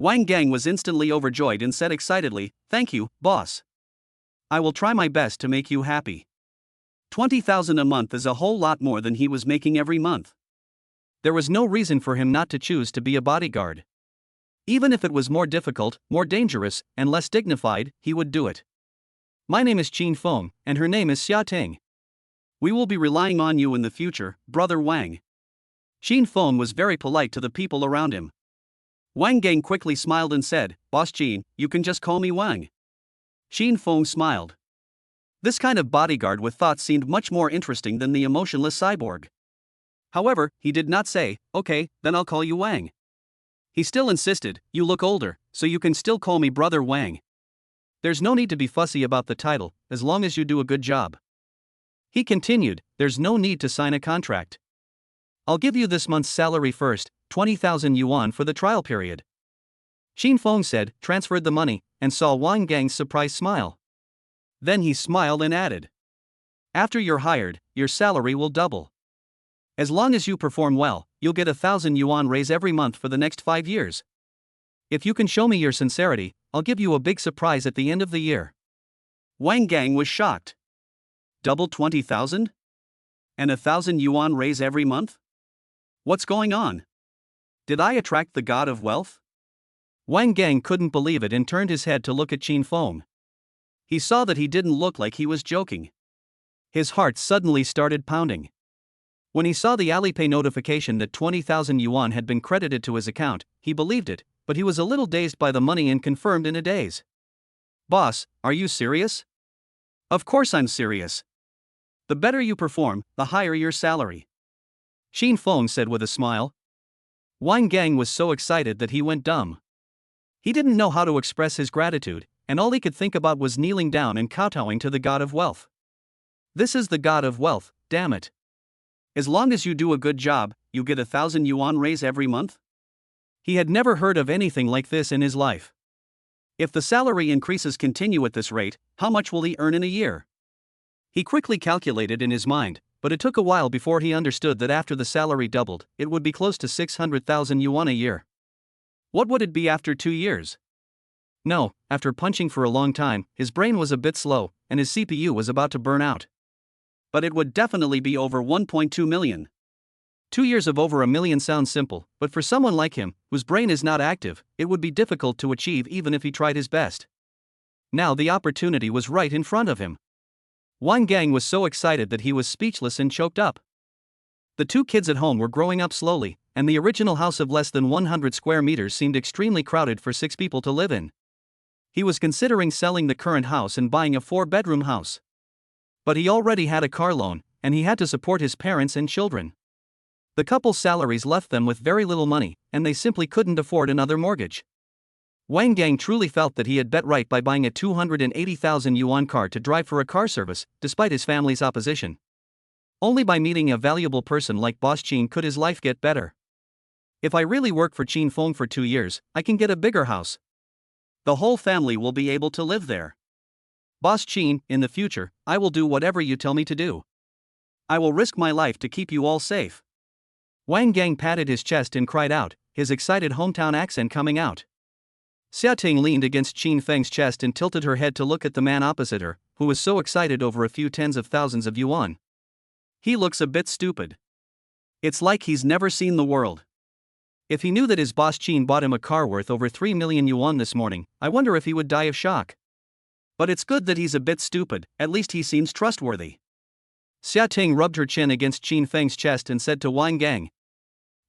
Wang Gang was instantly overjoyed and said excitedly, "Thank you, boss. I will try my best to make you happy." 20,000 a month is a whole lot more than he was making every month. There was no reason for him not to choose to be a bodyguard. Even if it was more difficult, more dangerous, and less dignified, he would do it. "My name is Qin Feng, and her name is Xia Ting. We will be relying on you in the future, Brother Wang." Qin Feng was very polite to the people around him. Wang Gang quickly smiled and said, "Boss Qin, you can just call me Wang." Qin Feng smiled. This kind of bodyguard with thoughts seemed much more interesting than the emotionless cyborg. However, he did not say, "Okay, then I'll call you Wang." He still insisted, "You look older, so you can still call me Brother Wang. There's no need to be fussy about the title, as long as you do a good job." He continued, "There's no need to sign a contract. I'll give you this month's salary first, 20,000 yuan for the trial period." Qin Feng said, transferred the money, and saw Wang Gang's surprised smile. Then he smiled and added, "After you're hired, your salary will double. As long as you perform well, you'll get 1,000 yuan raise every month for the next 5 years. If you can show me your sincerity, I'll give you a big surprise at the end of the year." Wang Gang was shocked. Double 20,000? And 1,000 yuan raise every month? What's going on? Did I attract the god of wealth? Wang Gang couldn't believe it and turned his head to look at Qin Feng. He saw that he didn't look like he was joking. His heart suddenly started pounding. When he saw the Alipay notification that 20,000 yuan had been credited to his account, he believed it, but he was a little dazed by the money and confirmed in a daze. "Boss, are you serious?" "Of course I'm serious. The better you perform, the higher your salary," Qin Feng said with a smile. Wang Gang was so excited that he went dumb. He didn't know how to express his gratitude, and all he could think about was kneeling down and kowtowing to the god of wealth. This is the god of wealth, damn it. As long as you do a good job, you get 1,000 yuan raise every month? He had never heard of anything like this in his life. If the salary increases continue at this rate, how much will he earn in a year? He quickly calculated in his mind, but it took a while before he understood that after the salary doubled, it would be close to 600,000 yuan a year. What would it be after 2 years? No, after punching for a long time, his brain was a bit slow, and his CPU was about to burn out. But it would definitely be over 1.2 million. 2 years of over 1 million sounds simple, but for someone like him, whose brain is not active, it would be difficult to achieve even if he tried his best. Now the opportunity was right in front of him. Wang Gang was so excited that he was speechless and choked up. The 2 kids at home were growing up slowly, and the original house of less than 100 square meters seemed extremely crowded for 6 people to live in. He was considering selling the current house and buying a 4-bedroom house. But he already had a car loan, and he had to support his parents and children. The couple's salaries left them with very little money, and they simply couldn't afford another mortgage. Wang Gang truly felt that he had bet right by buying a 280,000 yuan car to drive for a car service, despite his family's opposition. Only by meeting a valuable person like Boss Qin could his life get better. If I really work for Qin Feng for 2 years, I can get a bigger house. The whole family will be able to live there. Boss Qin, in the future, I will do whatever you tell me to do. I will risk my life to keep you all safe. Wang Gang patted his chest and cried out, his excited hometown accent coming out. Xia Ting leaned against Qin Feng's chest and tilted her head to look at the man opposite her, who was so excited over a few tens of thousands of yuan. He looks a bit stupid. It's like he's never seen the world. If he knew that his boss Qin bought him a car worth over 3 million yuan this morning, I wonder if he would die of shock. But it's good that he's a bit stupid, at least he seems trustworthy. Xia Ting rubbed her chin against Qin Feng's chest and said to Wang Gang,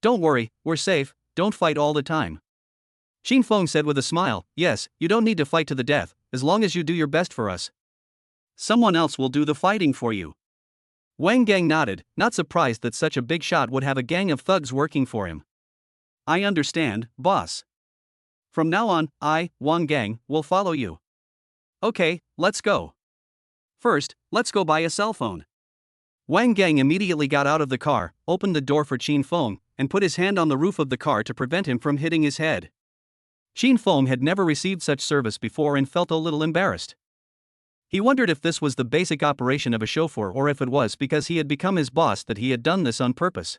"Don't worry, we're safe, don't fight all the time." Qin Feng said with a smile, "Yes, you don't need to fight to the death, as long as you do your best for us. Someone else will do the fighting for you." Wang Gang nodded, not surprised that such a big shot would have a gang of thugs working for him. "I understand, boss. From now on, Wang Gang, will follow you." "Okay, let's go. First, let's go buy a cell phone." Wang Gang immediately got out of the car, opened the door for Qin Feng, and put his hand on the roof of the car to prevent him from hitting his head. Qin Feng had never received such service before and felt a little embarrassed. He wondered if this was the basic operation of a chauffeur or if it was because he had become his boss that he had done this on purpose.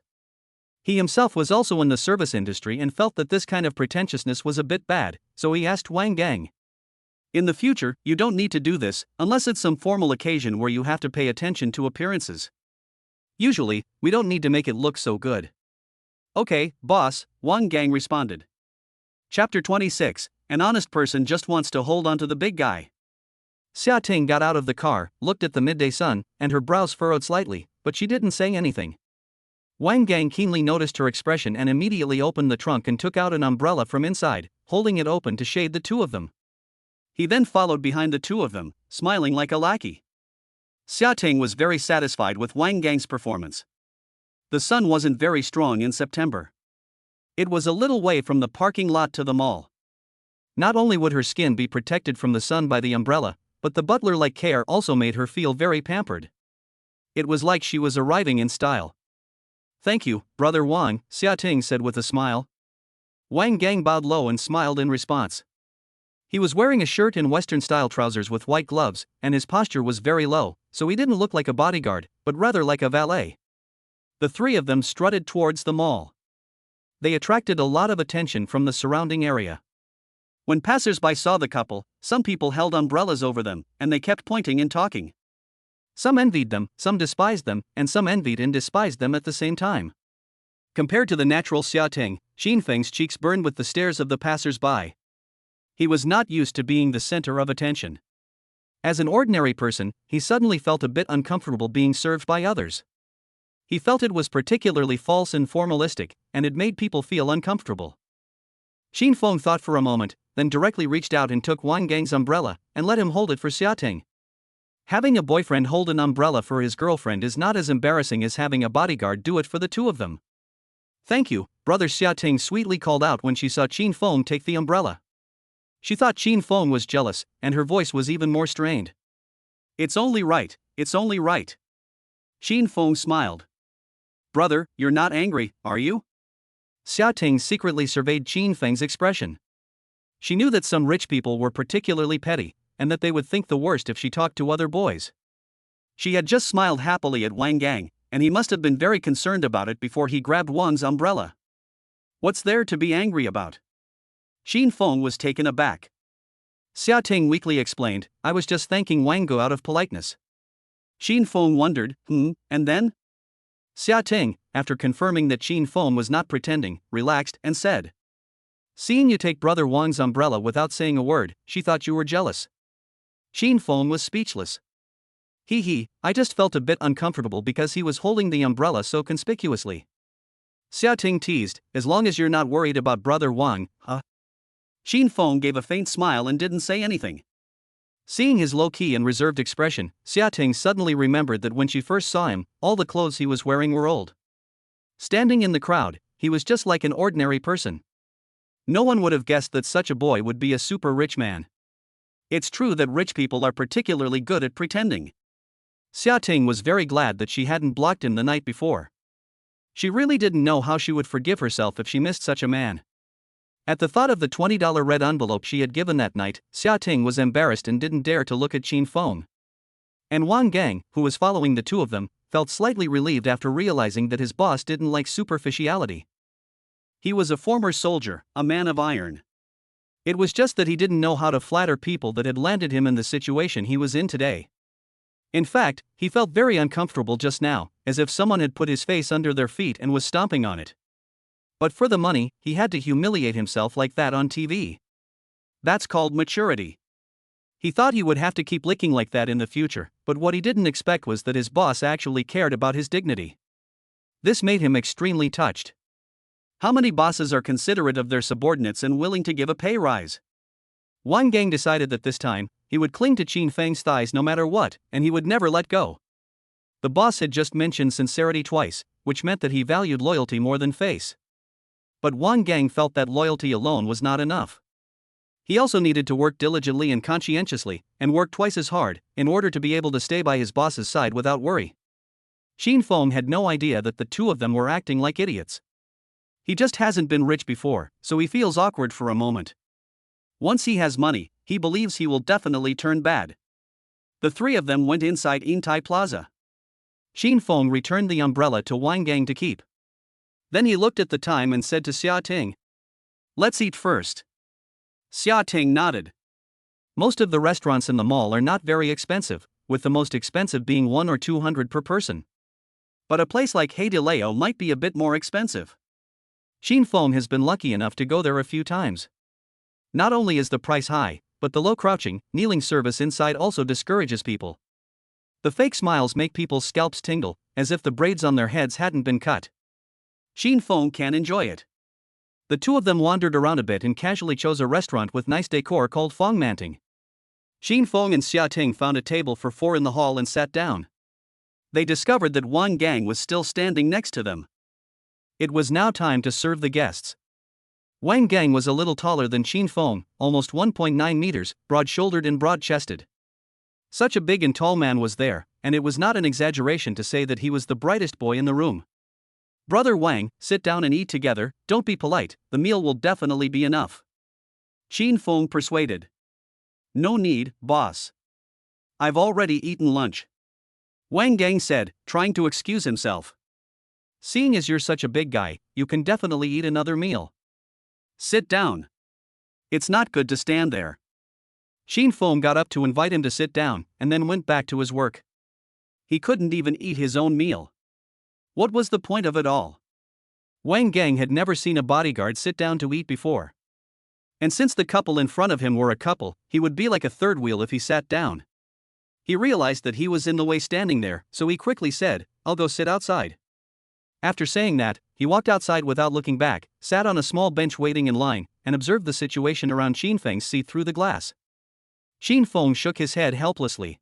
He himself was also in the service industry and felt that this kind of pretentiousness was a bit bad, so he asked Wang Gang, "In the future, you don't need to do this, unless it's some formal occasion where you have to pay attention to appearances. Usually, we don't need to make it look so good." "Okay, boss," Wang Gang responded. Chapter 26, An honest person just wants to hold on to the big guy. Xia Ting got out of the car, looked at the midday sun, and her brows furrowed slightly, but she didn't say anything. Wang Gang keenly noticed her expression and immediately opened the trunk and took out an umbrella from inside, holding it open to shade the two of them. He then followed behind the two of them, smiling like a lackey. Xia Ting was very satisfied with Wang Gang's performance. The sun wasn't very strong in September. It was a little way from the parking lot to the mall. Not only would her skin be protected from the sun by the umbrella, but the butler-like care also made her feel very pampered. It was like she was arriving in style. "Thank you, Brother Wang," Xia Ting said with a smile. Wang Gang bowed low and smiled in response. He was wearing a shirt and Western-style trousers with white gloves, and his posture was very low, so he didn't look like a bodyguard, but rather like a valet. The three of them strutted towards the mall. They attracted a lot of attention from the surrounding area. When passers-by saw the couple, some people held umbrellas over them, and they kept pointing and talking. Some envied them, some despised them, and some envied and despised them at the same time. Compared to the natural Xia Ting, Qin Feng's cheeks burned with the stares of the passers-by. He was not used to being the center of attention. As an ordinary person, he suddenly felt a bit uncomfortable being served by others. He felt it was particularly false and formalistic, and it made people feel uncomfortable. Qin Feng thought for a moment, then directly reached out and took Wang Gang's umbrella, and let him hold it for Xia Ting. Having a boyfriend hold an umbrella for his girlfriend is not as embarrassing as having a bodyguard do it for the two of them. "Thank you," Brother Xia Ting sweetly called out when she saw Qin Feng take the umbrella. She thought Qin Feng was jealous, and her voice was even more strained. "It's only right, it's only right." Qin Feng smiled. "Brother, you're not angry, are you?" Xia Ting secretly surveyed Qin Feng's expression. She knew that some rich people were particularly petty, and that they would think the worst if she talked to other boys. She had just smiled happily at Wang Gang, and he must have been very concerned about it before he grabbed Wang's umbrella. "What's there to be angry about?" Qin Feng was taken aback. Xia Ting weakly explained, "I was just thanking Wang Go out of politeness." Qin Feng wondered, and then? Xia Ting, after confirming that Qin Feng was not pretending, relaxed and said, "Seeing you take Brother Wang's umbrella without saying a word, she thought you were jealous." Qin Feng was speechless. I just felt a bit uncomfortable because he was holding the umbrella so conspicuously." Xia Ting teased, "As long as you're not worried about Brother Wang, huh?" Qin Feng gave a faint smile and didn't say anything. Seeing his low-key and reserved expression, Xia Ting suddenly remembered that when she first saw him, all the clothes he was wearing were old. Standing in the crowd, he was just like an ordinary person. No one would have guessed that such a boy would be a super rich man. It's true that rich people are particularly good at pretending. Xia Ting was very glad that she hadn't blocked him the night before. She really didn't know how she would forgive herself if she missed such a man. At the thought of the $20 red envelope she had given that night, Xia Ting was embarrassed and didn't dare to look at Qin Feng. And Wang Gang, who was following the two of them, felt slightly relieved after realizing that his boss didn't like superficiality. He was a former soldier, a man of iron. It was just that he didn't know how to flatter people that had landed him in the situation he was in today. In fact, he felt very uncomfortable just now, as if someone had put his face under their feet and was stomping on it. But for the money, he had to humiliate himself like that on TV. That's called maturity. He thought he would have to keep licking like that in the future, but what he didn't expect was that his boss actually cared about his dignity. This made him extremely touched. How many bosses are considerate of their subordinates and willing to give a pay rise? Wang Gang decided that this time, he would cling to Qin Feng's thighs no matter what, and he would never let go. The boss had just mentioned sincerity twice, which meant that he valued loyalty more than face. But Wang Gang felt that loyalty alone was not enough. He also needed to work diligently and conscientiously, and work twice as hard, in order to be able to stay by his boss's side without worry. Qin Feng had no idea that the two of them were acting like idiots. He just hasn't been rich before, so he feels awkward for a moment. Once he has money, he believes he will definitely turn bad. The three of them went inside Intai Plaza. Qin Feng returned the umbrella to Wang Gang to keep. Then he looked at the time and said to Xia Ting, "Let's eat first." Xia Ting nodded. Most of the restaurants in the mall are not very expensive, with the most expensive being 100 or 200 per person. But a place like Hay de Leo might be a bit more expensive. Qin Feng has been lucky enough to go there a few times. Not only is the price high, but the low crouching, kneeling service inside also discourages people. The fake smiles make people's scalps tingle, as if the braids on their heads hadn't been cut. Qin Feng can enjoy it. The two of them wandered around a bit and casually chose a restaurant with nice decor called Feng Manting. Qin Feng and Xia Ting found a table for four in the hall and sat down. They discovered that Wang Gang was still standing next to them. It was now time to serve the guests. Wang Gang was a little taller than Qin Feng, almost 1.9 meters, broad-shouldered and broad-chested. Such a big and tall man was there, and it was not an exaggeration to say that he was the brightest boy in the room. "Brother Wang, sit down and eat together, don't be polite, the meal will definitely be enough." Qin Feng persuaded. "No need, boss. I've already eaten lunch," Wang Gang said, trying to excuse himself. "Seeing as you're such a big guy, you can definitely eat another meal. Sit down. It's not good to stand there." Qin Feng got up to invite him to sit down, and then went back to his work. He couldn't even eat his own meal. What was the point of it all? Wang Gang had never seen a bodyguard sit down to eat before. And since the couple in front of him were a couple, he would be like a third wheel if he sat down. He realized that he was in the way standing there, so he quickly said, "I'll go sit outside." After saying that, he walked outside without looking back, sat on a small bench waiting in line, and observed the situation around Qin Feng's seat through the glass. Qin Feng shook his head helplessly.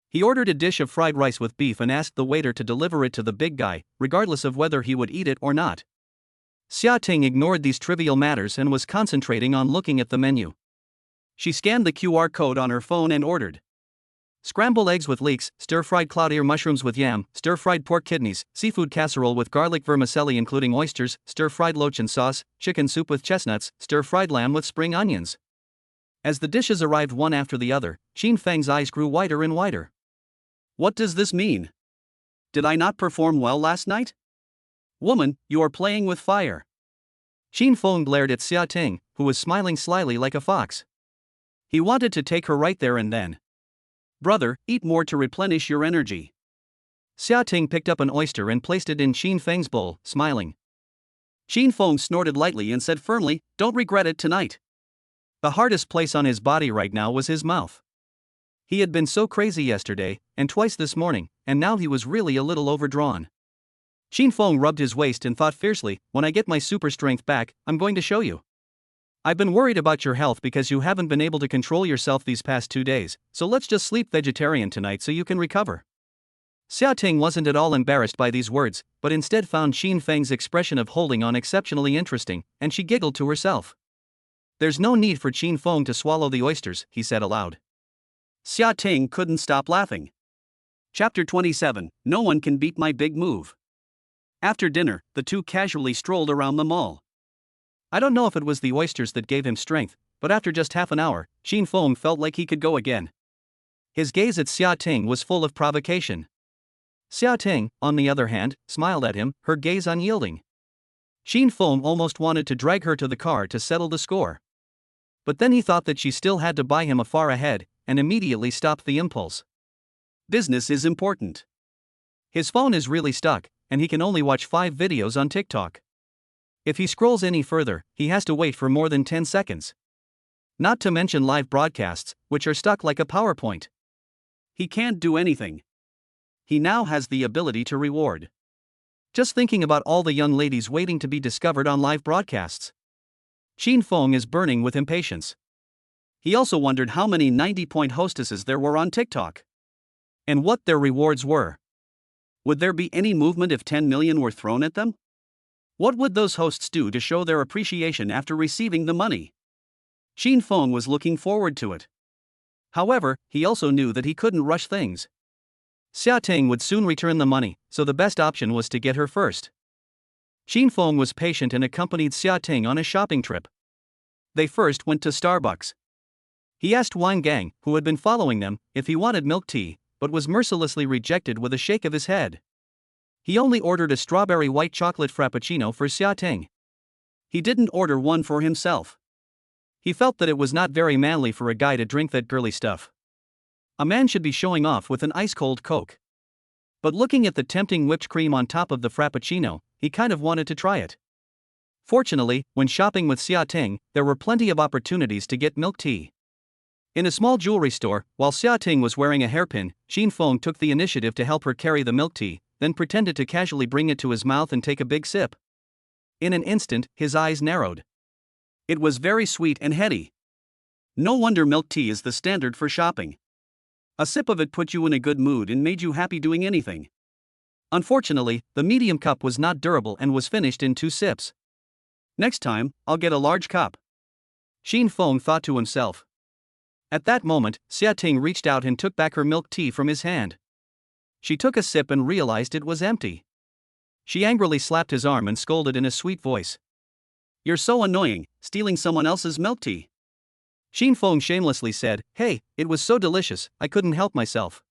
He ordered a dish of fried rice with beef and asked the waiter to deliver it to the big guy, regardless of whether he would eat it or not. Xia Ting ignored these trivial matters and was concentrating on looking at the menu. She scanned the QR code on her phone and ordered scrambled eggs with leeks, stir-fried cloud ear mushrooms with yam, stir-fried pork kidneys, seafood casserole with garlic vermicelli including oysters, stir-fried lochen sauce, chicken soup with chestnuts, stir-fried lamb with spring onions. As the dishes arrived one after the other, Qin Feng's eyes grew wider and wider. What does this mean? Did I not perform well last night? Woman, you are playing with fire. Qin Feng glared at Xia Ting, who was smiling slyly like a fox. He wanted to take her right there and then. Brother, eat more to replenish your energy. Xia Ting picked up an oyster and placed it in Qin Feng's bowl, smiling. Qin Feng snorted lightly and said firmly, "Don't regret it tonight." The hardest place on his body right now was his mouth. He had been so crazy yesterday, and twice this morning, and now he was really a little overdrawn. Qin Feng rubbed his waist and thought fiercely, "When I get my super strength back, I'm going to show you. I've been worried about your health because you haven't been able to control yourself these past 2 days, so let's just sleep vegetarian tonight so you can recover." Xia Ting wasn't at all embarrassed by these words, but instead found Qin Feng's expression of holding on exceptionally interesting, and she giggled to herself. "There's no need for Qin Feng to swallow the oysters," he said aloud. Xia Ting couldn't stop laughing. Chapter 27, No One Can Beat My Big Move. After dinner, the two casually strolled around the mall. I don't know if it was the oysters that gave him strength, but after just half an hour, Xin Feng felt like he could go again. His gaze at Xia Ting was full of provocation. Xia Ting, on the other hand, smiled at him, her gaze unyielding. Xin Feng almost wanted to drag her to the car to settle the score. But then he thought that she still had to buy him a far ahead, and immediately stopped the impulse. Business is important. His phone is really stuck, and he can only watch 5 videos on TikTok. If he scrolls any further, he has to wait for more than 10 seconds. Not to mention live broadcasts, which are stuck like a PowerPoint. He can't do anything. He now has the ability to reward. Just thinking about all the young ladies waiting to be discovered on live broadcasts. Xin Feng is burning with impatience. He also wondered how many 90-point hostesses there were on TikTok. And what their rewards were. Would there be any movement if 10 million were thrown at them? What would those hosts do to show their appreciation after receiving the money? Xin Feng was looking forward to it. However, he also knew that he couldn't rush things. Xia Ting would soon return the money, so the best option was to get her first. Xin Feng was patient and accompanied Xia Ting on a shopping trip. They first went to Starbucks. He asked Wang Gang, who had been following them, if he wanted milk tea, but was mercilessly rejected with a shake of his head. He only ordered a strawberry white chocolate frappuccino for Xia Ting. He didn't order one for himself. He felt that it was not very manly for a guy to drink that girly stuff. A man should be showing off with an ice-cold Coke. But looking at the tempting whipped cream on top of the frappuccino, he kind of wanted to try it. Fortunately, when shopping with Xia Ting, there were plenty of opportunities to get milk tea. In a small jewelry store, while Xia Ting was wearing a hairpin, Xin Feng took the initiative to help her carry the milk tea, then pretended to casually bring it to his mouth and take a big sip. In an instant, his eyes narrowed. It was very sweet and heady. No wonder milk tea is the standard for shopping. A sip of it put you in a good mood and made you happy doing anything. Unfortunately, the medium cup was not durable and was finished in 2 sips. Next time, I'll get a large cup. Xin Feng thought to himself. At that moment, Xia Ting reached out and took back her milk tea from his hand. She took a sip and realized it was empty. She angrily slapped his arm and scolded in a sweet voice. "You're so annoying, stealing someone else's milk tea." Xin Feng shamelessly said, "Hey, it was so delicious, I couldn't help myself."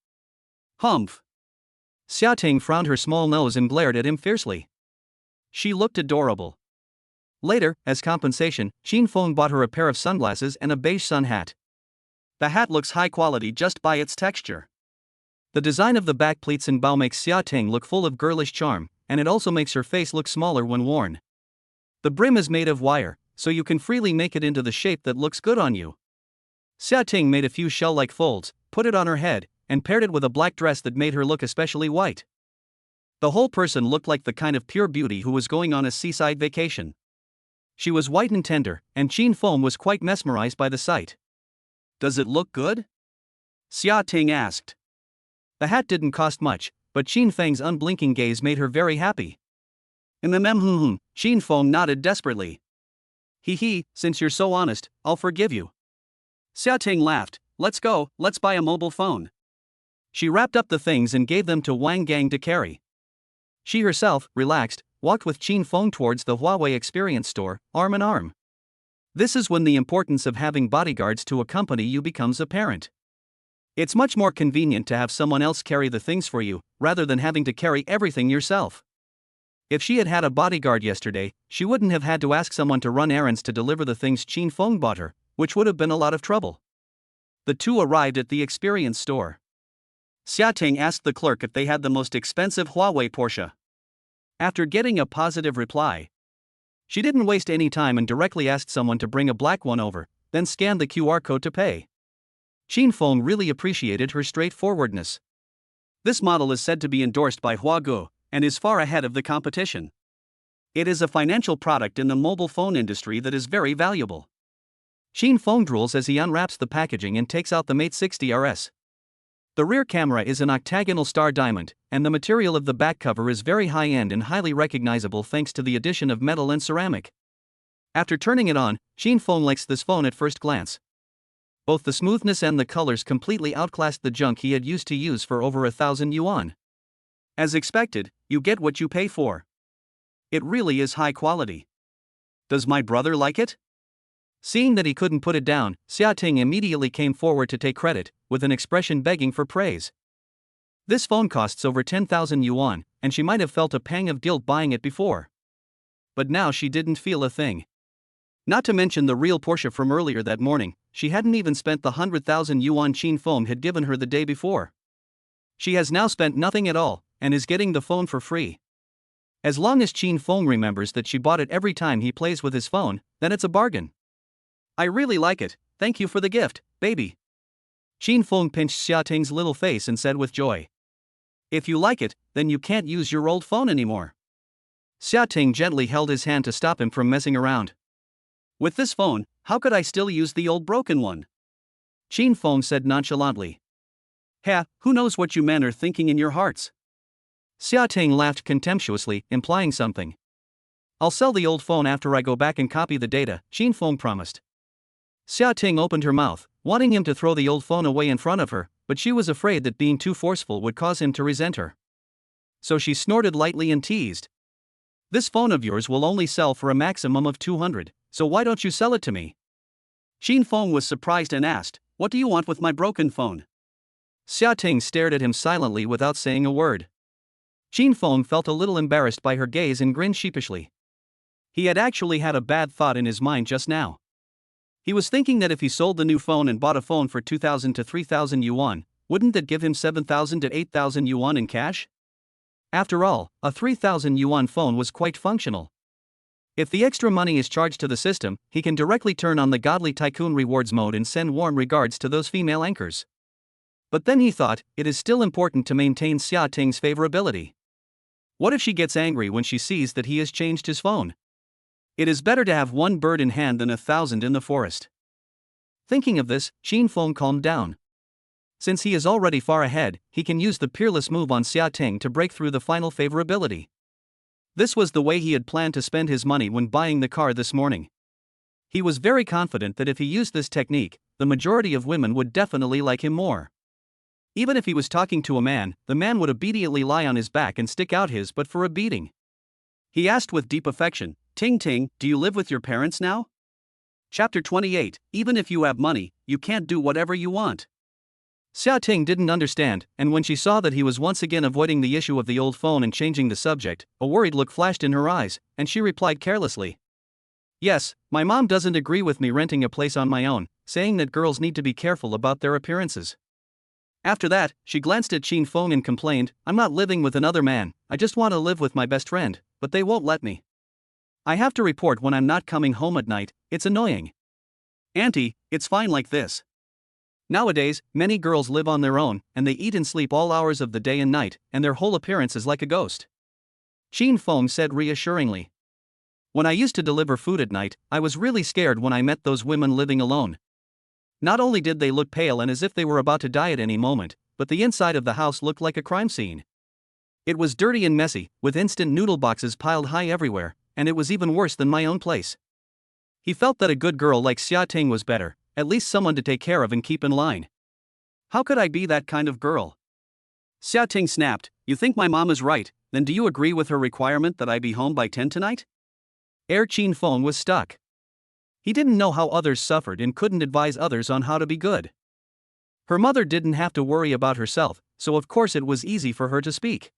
Humph. Xia Ting frowned her small nose and glared at him fiercely. She looked adorable. Later, as compensation, Xin Feng bought her a pair of sunglasses and a beige sun hat. The hat looks high quality just by its texture. The design of the back pleats and bow makes Xia Ting look full of girlish charm, and it also makes her face look smaller when worn. The brim is made of wire, so you can freely make it into the shape that looks good on you. Xia Ting made a few shell-like folds, put it on her head, and paired it with a black dress that made her look especially white. The whole person looked like the kind of pure beauty who was going on a seaside vacation. She was white and tender, and Xin Feng was quite mesmerized by the sight. "Does it look good?" Xia Ting asked. The hat didn't cost much, but Xin Feng's unblinking gaze made her very happy. Xin Feng nodded desperately. "Hee, since you're so honest, I'll forgive you." Xia Ting laughed. "Let's go, let's buy a mobile phone." She wrapped up the things and gave them to Wang Gang to carry. She herself, relaxed, walked with Xin Feng towards the Huawei Experience Store, arm in arm. This is when the importance of having bodyguards to accompany you becomes apparent. It's much more convenient to have someone else carry the things for you, rather than having to carry everything yourself. If she had had a bodyguard yesterday, she wouldn't have had to ask someone to run errands to deliver the things Xin Feng bought her, which would have been a lot of trouble. The two arrived at the Experience Store. Xia Ting asked the clerk if they had the most expensive Huawei Porsche. After getting a positive reply, she didn't waste any time and directly asked someone to bring a black one over, then scanned the QR code to pay. Xin Feng really appreciated her straightforwardness. This model is said to be endorsed by Huawei and is far ahead of the competition. It is a financial product in the mobile phone industry that is very valuable. Xin Feng drools as he unwraps the packaging and takes out the Mate 60 RS. The rear camera is an octagonal star diamond, and the material of the back cover is very high-end and highly recognizable thanks to the addition of metal and ceramic. After turning it on, Xin Feng likes this phone at first glance. Both the smoothness and the colors completely outclassed the junk he had used to use for over 1,000 yuan. As expected, you get what you pay for. It really is high quality. Does my brother like it? Seeing that he couldn't put it down, Xia Ting immediately came forward to take credit, with an expression begging for praise. This phone costs over 10,000 yuan, and she might have felt a pang of guilt buying it before. But now she didn't feel a thing. Not to mention the real Porsche from earlier that morning, she hadn't even spent the 100,000 yuan Qin Feng had given her the day before. She has now spent nothing at all, and is getting the phone for free. As long as Qin Feng remembers that she bought it every time he plays with his phone, then it's a bargain. I really like it, thank you for the gift, baby. Qin Feng pinched Xia Ting's little face and said with joy. If you like it, then you can't use your old phone anymore. Xia Ting gently held his hand to stop him from messing around. With this phone, how could I still use the old broken one? Qin Feng said nonchalantly. Who knows what you men are thinking in your hearts? Xia Ting laughed contemptuously, implying something. I'll sell the old phone after I go back and copy the data, Qin Feng promised. Xia Ting opened her mouth, wanting him to throw the old phone away in front of her, but she was afraid that being too forceful would cause him to resent her. So she snorted lightly and teased. This phone of yours will only sell for a maximum of 200, so why don't you sell it to me? Qin Feng was surprised and asked, what do you want with my broken phone? Xia Ting stared at him silently without saying a word. Qin Feng felt a little embarrassed by her gaze and grinned sheepishly. He had actually had a bad thought in his mind just now. He was thinking that if he sold the new phone and bought a phone for 2,000 to 3,000 yuan, wouldn't that give him 7,000 to 8,000 yuan in cash? After all, a 3,000 yuan phone was quite functional. If the extra money is charged to the system, he can directly turn on the Godly Tycoon rewards mode and send warm regards to those female anchors. But then he thought, it is still important to maintain Xia Ting's favorability. What if she gets angry when she sees that he has changed his phone? It is better to have one bird in hand than 1,000 in the forest. Thinking of this, Qin Feng calmed down. Since he is already far ahead, he can use the peerless move on Xia Ting to break through the final favorability. This was the way he had planned to spend his money when buying the car this morning. He was very confident that if he used this technique, the majority of women would definitely like him more. Even if he was talking to a man, the man would obediently lie on his back and stick out his butt for a beating. He asked with deep affection, Ting Ting, do you live with your parents now? Chapter 28, even if you have money, you can't do whatever you want. Xia Ting didn't understand, and when she saw that he was once again avoiding the issue of the old phone and changing the subject, a worried look flashed in her eyes, and she replied carelessly. Yes, my mom doesn't agree with me renting a place on my own, saying that girls need to be careful about their appearances. After that, she glanced at Qin Feng and complained, I'm not living with another man, I just want to live with my best friend, but they won't let me. I have to report when I'm not coming home at night, it's annoying. Auntie, it's fine like this. Nowadays, many girls live on their own, and they eat and sleep all hours of the day and night, and their whole appearance is like a ghost. Qin Feng said reassuringly. When I used to deliver food at night, I was really scared when I met those women living alone. Not only did they look pale and as if they were about to die at any moment, but the inside of the house looked like a crime scene. It was dirty and messy, with instant noodle boxes piled high everywhere, and it was even worse than my own place. He felt that a good girl like Xia Ting was better, at least someone to take care of and keep in line. How could I be that kind of girl? Xia Ting snapped, you think my mom is right, then do you agree with her requirement that I be home by 10 tonight? Qin Feng was stuck. He didn't know how others suffered and couldn't advise others on how to be good. Her mother didn't have to worry about herself, so of course it was easy for her to speak.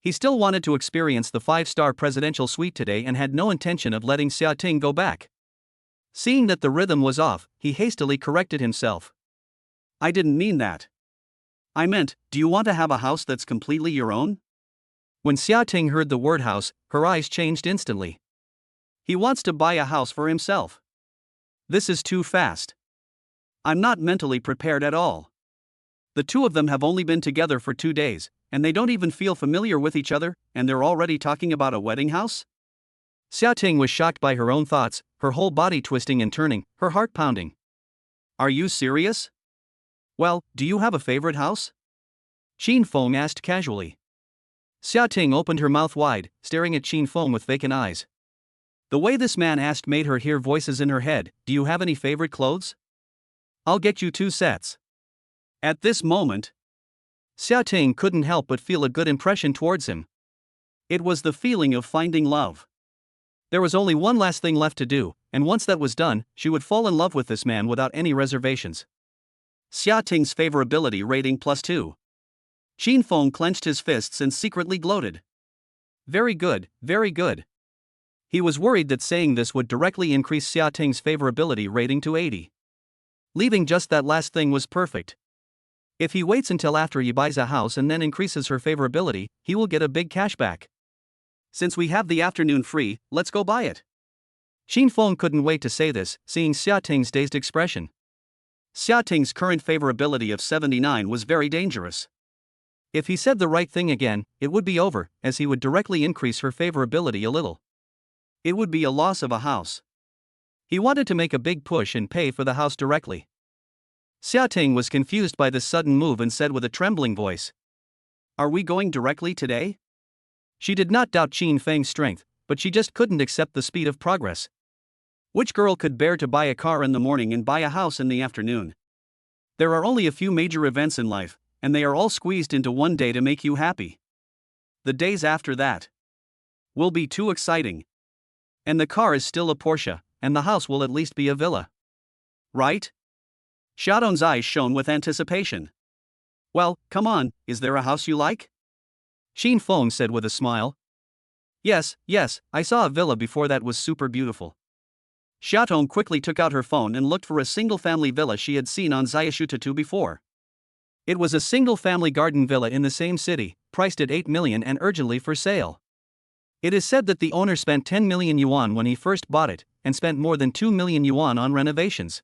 He still wanted to experience the 5-star presidential suite today and had no intention of letting Xia Ting go back. Seeing that the rhythm was off, he hastily corrected himself. I didn't mean that. I meant, do you want to have a house that's completely your own? When Xia Ting heard the word house, her eyes changed instantly. He wants to buy a house for himself. This is too fast. I'm not mentally prepared at all. The two of them have only been together for 2 days, and they don't even feel familiar with each other, and they're already talking about a wedding house? Xia Ting was shocked by her own thoughts, her whole body twisting and turning, her heart pounding. Are you serious? Well, do you have a favorite house? Qin Feng asked casually. Xia Ting opened her mouth wide, staring at Qin Feng with vacant eyes. The way this man asked made her hear voices in her head, do you have any favorite clothes? I'll get you 2 sets. At this moment, Xia Ting couldn't help but feel a good impression towards him. It was the feeling of finding love. There was only one last thing left to do, and once that was done, she would fall in love with this man without any reservations. Xia Ting's favorability rating +2. Qin Feng clenched his fists and secretly gloated. Very good, very good. He was worried that saying this would directly increase Xia Ting's favorability rating to 80. Leaving just that last thing was perfect. If he waits until after he buys a house and then increases her favorability, he will get a big cashback. Since we have the afternoon free, let's go buy it. Qin Feng couldn't wait to say this, seeing Xia Ting's dazed expression. Xia Ting's current favorability of 79 was very dangerous. If he said the right thing again, it would be over, as he would directly increase her favorability a little. It would be a loss of a house. He wanted to make a big push and pay for the house directly. Xia Ting was confused by this sudden move and said with a trembling voice, "Are we going directly today?" She did not doubt Qin Feng's strength, but she just couldn't accept the speed of progress. Which girl could bear to buy a car in the morning and buy a house in the afternoon? There are only a few major events in life, and they are all squeezed into one day to make you happy. The days after that will be too exciting. And the car is still a Porsche, and the house will at least be a villa. Right? Xiaodong's eyes shone with anticipation. Well, come on, is there a house you like? Qin Feng said with a smile. Yes, I saw a villa before that was super beautiful. Xiaodong quickly took out her phone and looked for a single-family villa she had seen on Xiaoshutatu before. It was a single-family garden villa in the same city, priced at 8 million and urgently for sale. It is said that the owner spent 10 million yuan when he first bought it, and spent more than 2 million yuan on renovations.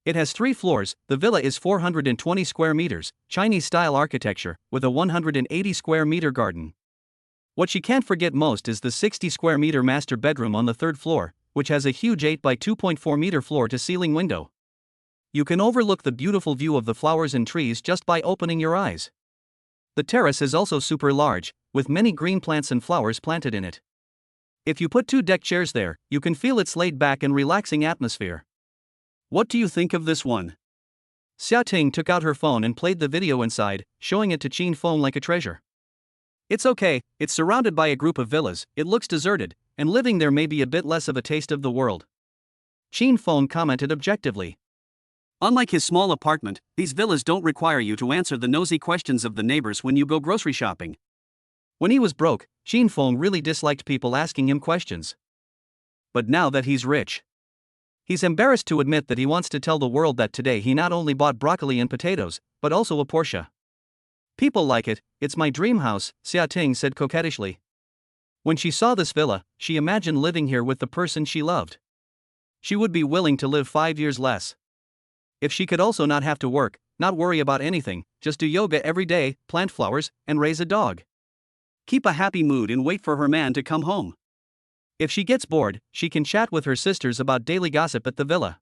It has 3 floors, the villa is 420 square meters, Chinese-style architecture, with a 180 square meter garden. What she can't forget most is the 60 square meter master bedroom on the 3rd floor, which has a huge 8 by 2.4 meter floor-to-ceiling window. You can overlook the beautiful view of the flowers and trees just by opening your eyes. The terrace is also super large, with many green plants and flowers planted in it. If you put 2 deck chairs there, you can feel its laid-back and relaxing atmosphere. What do you think of this one? Xia Ting took out her phone and played the video inside, showing it to Qin Feng like a treasure. It's okay, it's surrounded by a group of villas, it looks deserted, and living there may be a bit less of a taste of the world. Qin Feng commented objectively. Unlike his small apartment, these villas don't require you to answer the nosy questions of the neighbors when you go grocery shopping. When he was broke, Qin Feng really disliked people asking him questions. But now that he's rich, he's embarrassed to admit that he wants to tell the world that today he not only bought broccoli and potatoes, but also a Porsche. People like it, it's my dream house, Xia Ting said coquettishly. When she saw this villa, she imagined living here with the person she loved. She would be willing to live 5 years less. If she could also not have to work, not worry about anything, just do yoga every day, plant flowers, and raise a dog. Keep a happy mood and wait for her man to come home. If she gets bored, she can chat with her sisters about daily gossip at the villa.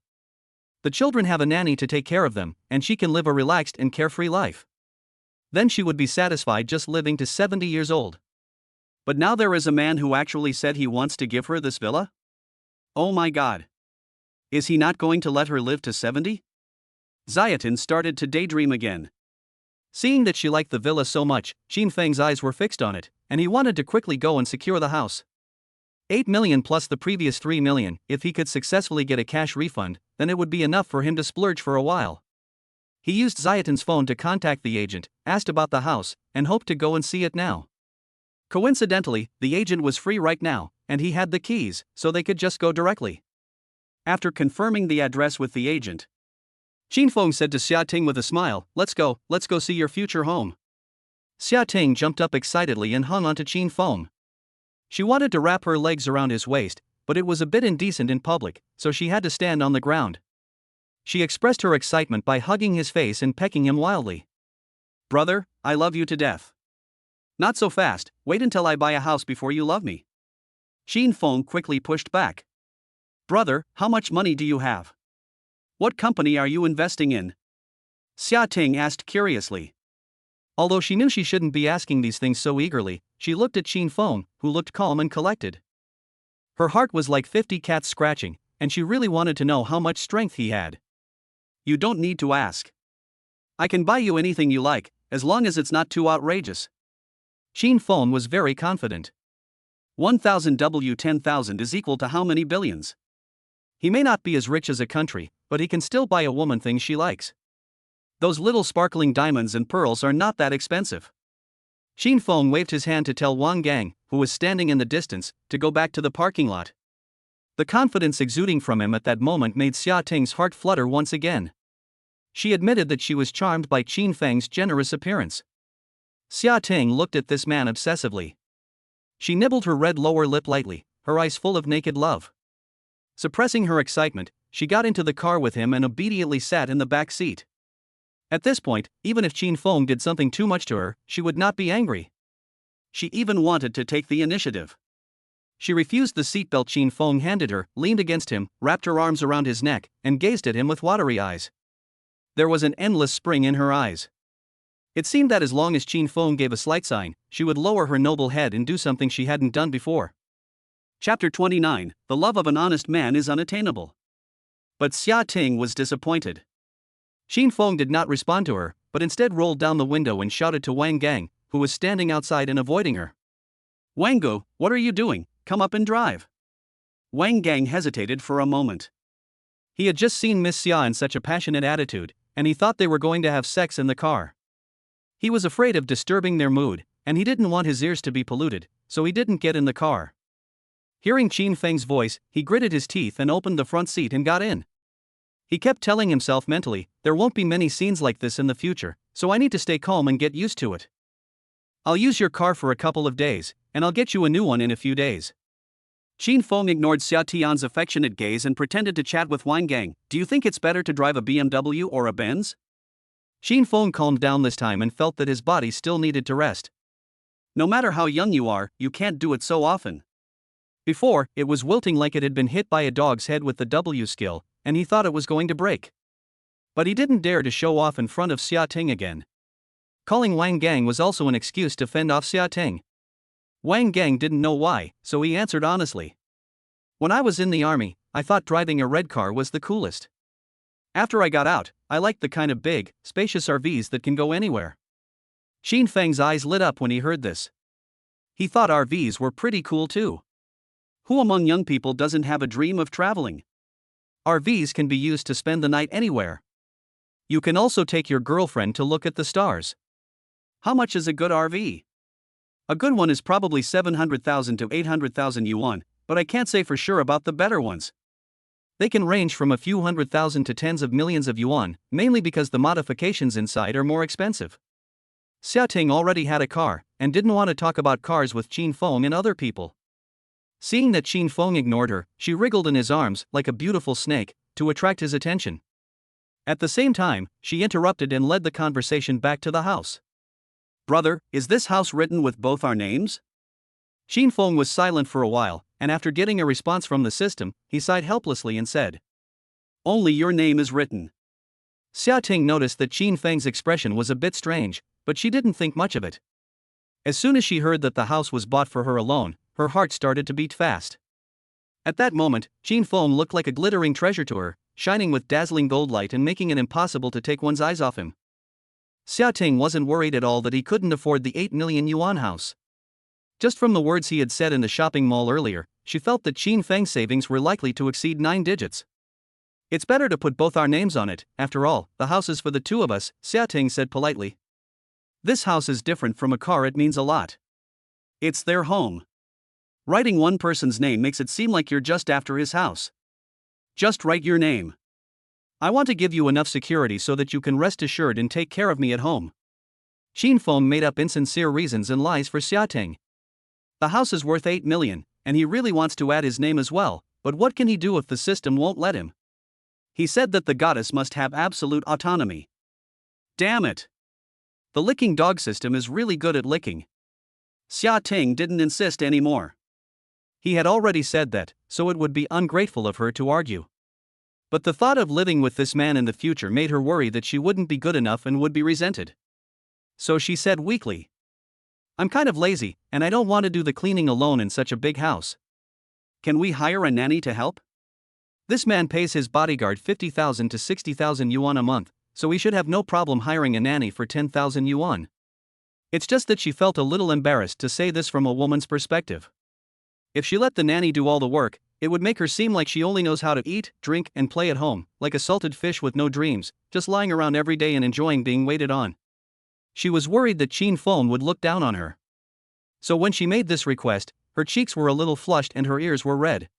The children have a nanny to take care of them, and she can live a relaxed and carefree life. Then she would be satisfied just living to 70 years old. But now there is a man who actually said he wants to give her this villa? Oh my god. Is he not going to let her live to 70? Xia Ting started to daydream again. Seeing that she liked the villa so much, Qin Feng's eyes were fixed on it, and he wanted to quickly go and secure the house. 8 million plus the previous 3 million, if he could successfully get a cash refund, then it would be enough for him to splurge for a while. He used Xia Ting's phone to contact the agent, asked about the house, and hoped to go and see it now. Coincidentally, the agent was free right now, and he had the keys, so they could just go directly. After confirming the address with the agent, Qin Feng said to Xia Ting with a smile, let's go see your future home. Xia Ting jumped up excitedly and hung onto Qin Feng. She wanted to wrap her legs around his waist, but it was a bit indecent in public, so she had to stand on the ground. She expressed her excitement by hugging his face and pecking him wildly. Brother, I love you to death. Not so fast, wait until I buy a house before you love me. Qin Feng quickly pushed back. Brother, how much money do you have? What company are you investing in? Xia Ting asked curiously. Although she knew she shouldn't be asking these things so eagerly, she looked at Qin Feng, who looked calm and collected. Her heart was like 50 cats scratching, and she really wanted to know how much strength he had. You don't need to ask. I can buy you anything you like, as long as it's not too outrageous. Qin Feng was very confident. 1000 W 10,000 is equal to how many billions? He may not be as rich as a country, but he can still buy a woman things she likes. Those little sparkling diamonds and pearls are not that expensive. Xin Feng waved his hand to tell Wang Gang, who was standing in the distance, to go back to the parking lot. The confidence exuding from him at that moment made Xia Ting's heart flutter once again. She admitted that she was charmed by Xin Feng's generous appearance. Xia Ting looked at this man obsessively. She nibbled her red lower lip lightly, her eyes full of naked love. Suppressing her excitement, she got into the car with him and obediently sat in the back seat. At this point, even if Xin Feng did something too much to her, she would not be angry. She even wanted to take the initiative. She refused the seatbelt Xin Feng handed her, leaned against him, wrapped her arms around his neck, and gazed at him with watery eyes. There was an endless spring in her eyes. It seemed that as long as Xin Feng gave a slight sign, she would lower her noble head and do something she hadn't done before. Chapter 29, The love of an honest man is unattainable. But Xia Ting was disappointed. Xin Feng did not respond to her, but instead rolled down the window and shouted to Wang Gang, who was standing outside and avoiding her. Wang Gu, what are you doing? Come up and drive. Wang Gang hesitated for a moment. He had just seen Miss Xia in such a passionate attitude, and he thought they were going to have sex in the car. He was afraid of disturbing their mood, and he didn't want his ears to be polluted, so he didn't get in the car. Hearing Xin Feng's voice, he gritted his teeth and opened the front seat and got in. He kept telling himself mentally, there won't be many scenes like this in the future, so I need to stay calm and get used to it. I'll use your car for a couple of days, and I'll get you a new one in a few days. Xin Feng ignored Xia Tian's affectionate gaze and pretended to chat with Wang Gang. Do you think it's better to drive a BMW or a Benz? Xin Feng calmed down this time and felt that his body still needed to rest. No matter how young you are, you can't do it so often. Before, it was wilting like it had been hit by a dog's head with the W skill, and he thought it was going to break. But he didn't dare to show off in front of Xia Ting again. Calling Wang Gang was also an excuse to fend off Xia Ting. Wang Gang didn't know why, so he answered honestly. When I was in the army, I thought driving a red car was the coolest. After I got out, I liked the kind of big, spacious RVs that can go anywhere. Xin Feng's eyes lit up when he heard this. He thought RVs were pretty cool too. Who among young people doesn't have a dream of traveling? RVs can be used to spend the night anywhere. You can also take your girlfriend to look at the stars. How much is a good RV? A good one is probably 700,000 to 800,000 yuan, but I can't say for sure about the better ones. They can range from a few 100,000 to tens of millions of yuan, mainly because the modifications inside are more expensive. Xia Ting already had a car, and didn't want to talk about cars with Xin Feng and other people. Seeing that Xin Feng ignored her, she wriggled in his arms like a beautiful snake, to attract his attention. At the same time, she interrupted and led the conversation back to the house. Brother, is this house written with both our names? Xin Feng was silent for a while, and after getting a response from the system, he sighed helplessly and said, Only your name is written. Xia Ting noticed that Xin Feng's expression was a bit strange, but she didn't think much of it. As soon as she heard that the house was bought for her alone, her heart started to beat fast. At that moment, Xin Feng looked like a glittering treasure to her, shining with dazzling gold light and making it impossible to take one's eyes off him. Xia Ting wasn't worried at all that he couldn't afford the 8 million yuan house. Just from the words he had said in the shopping mall earlier, she felt that Xin Feng's savings were likely to exceed 9 digits. It's better to put both our names on it, after all, the house is for the two of us, Xia Ting said politely. This house is different from a car, it means a lot. It's their home. Writing one person's name makes it seem like you're just after his house. Just write your name. I want to give you enough security so that you can rest assured and take care of me at home. Xin Feng made up insincere reasons and lies for Xia Ting. The house is worth 8 million, and he really wants to add his name as well, but what can he do if the system won't let him? He said that the goddess must have absolute autonomy. Damn it! The licking dog system is really good at licking. Xia Ting didn't insist anymore. He had already said that, so it would be ungrateful of her to argue. But the thought of living with this man in the future made her worry that she wouldn't be good enough and would be resented. So she said weakly, I'm kind of lazy, and I don't want to do the cleaning alone in such a big house. Can we hire a nanny to help? This man pays his bodyguard 50,000 to 60,000 yuan a month, so he should have no problem hiring a nanny for 10,000 yuan. It's just that she felt a little embarrassed to say this from a woman's perspective. If she let the nanny do all the work, it would make her seem like she only knows how to eat, drink, and play at home, like a salted fish with no dreams, just lying around every day and enjoying being waited on. She was worried that Chin Feng would look down on her. So when she made this request, her cheeks were a little flushed and her ears were red.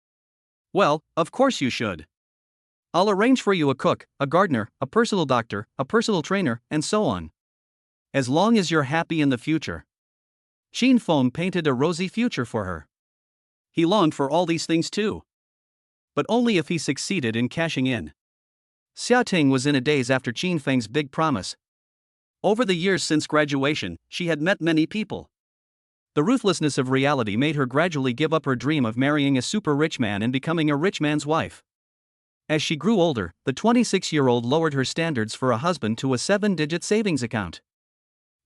Well, of course you should. I'll arrange for you a cook, a gardener, a personal doctor, a personal trainer, and so on. As long as you're happy in the future. Chin Feng painted a rosy future for her. He longed for all these things too. But only if he succeeded in cashing in. Xia Ting was in a daze after Chin Feng's big promise. Over the years since graduation, she had met many people. The ruthlessness of reality made her gradually give up her dream of marrying a super rich man and becoming a rich man's wife. As she grew older, the 26-year-old lowered her standards for a husband to a 7-digit savings account.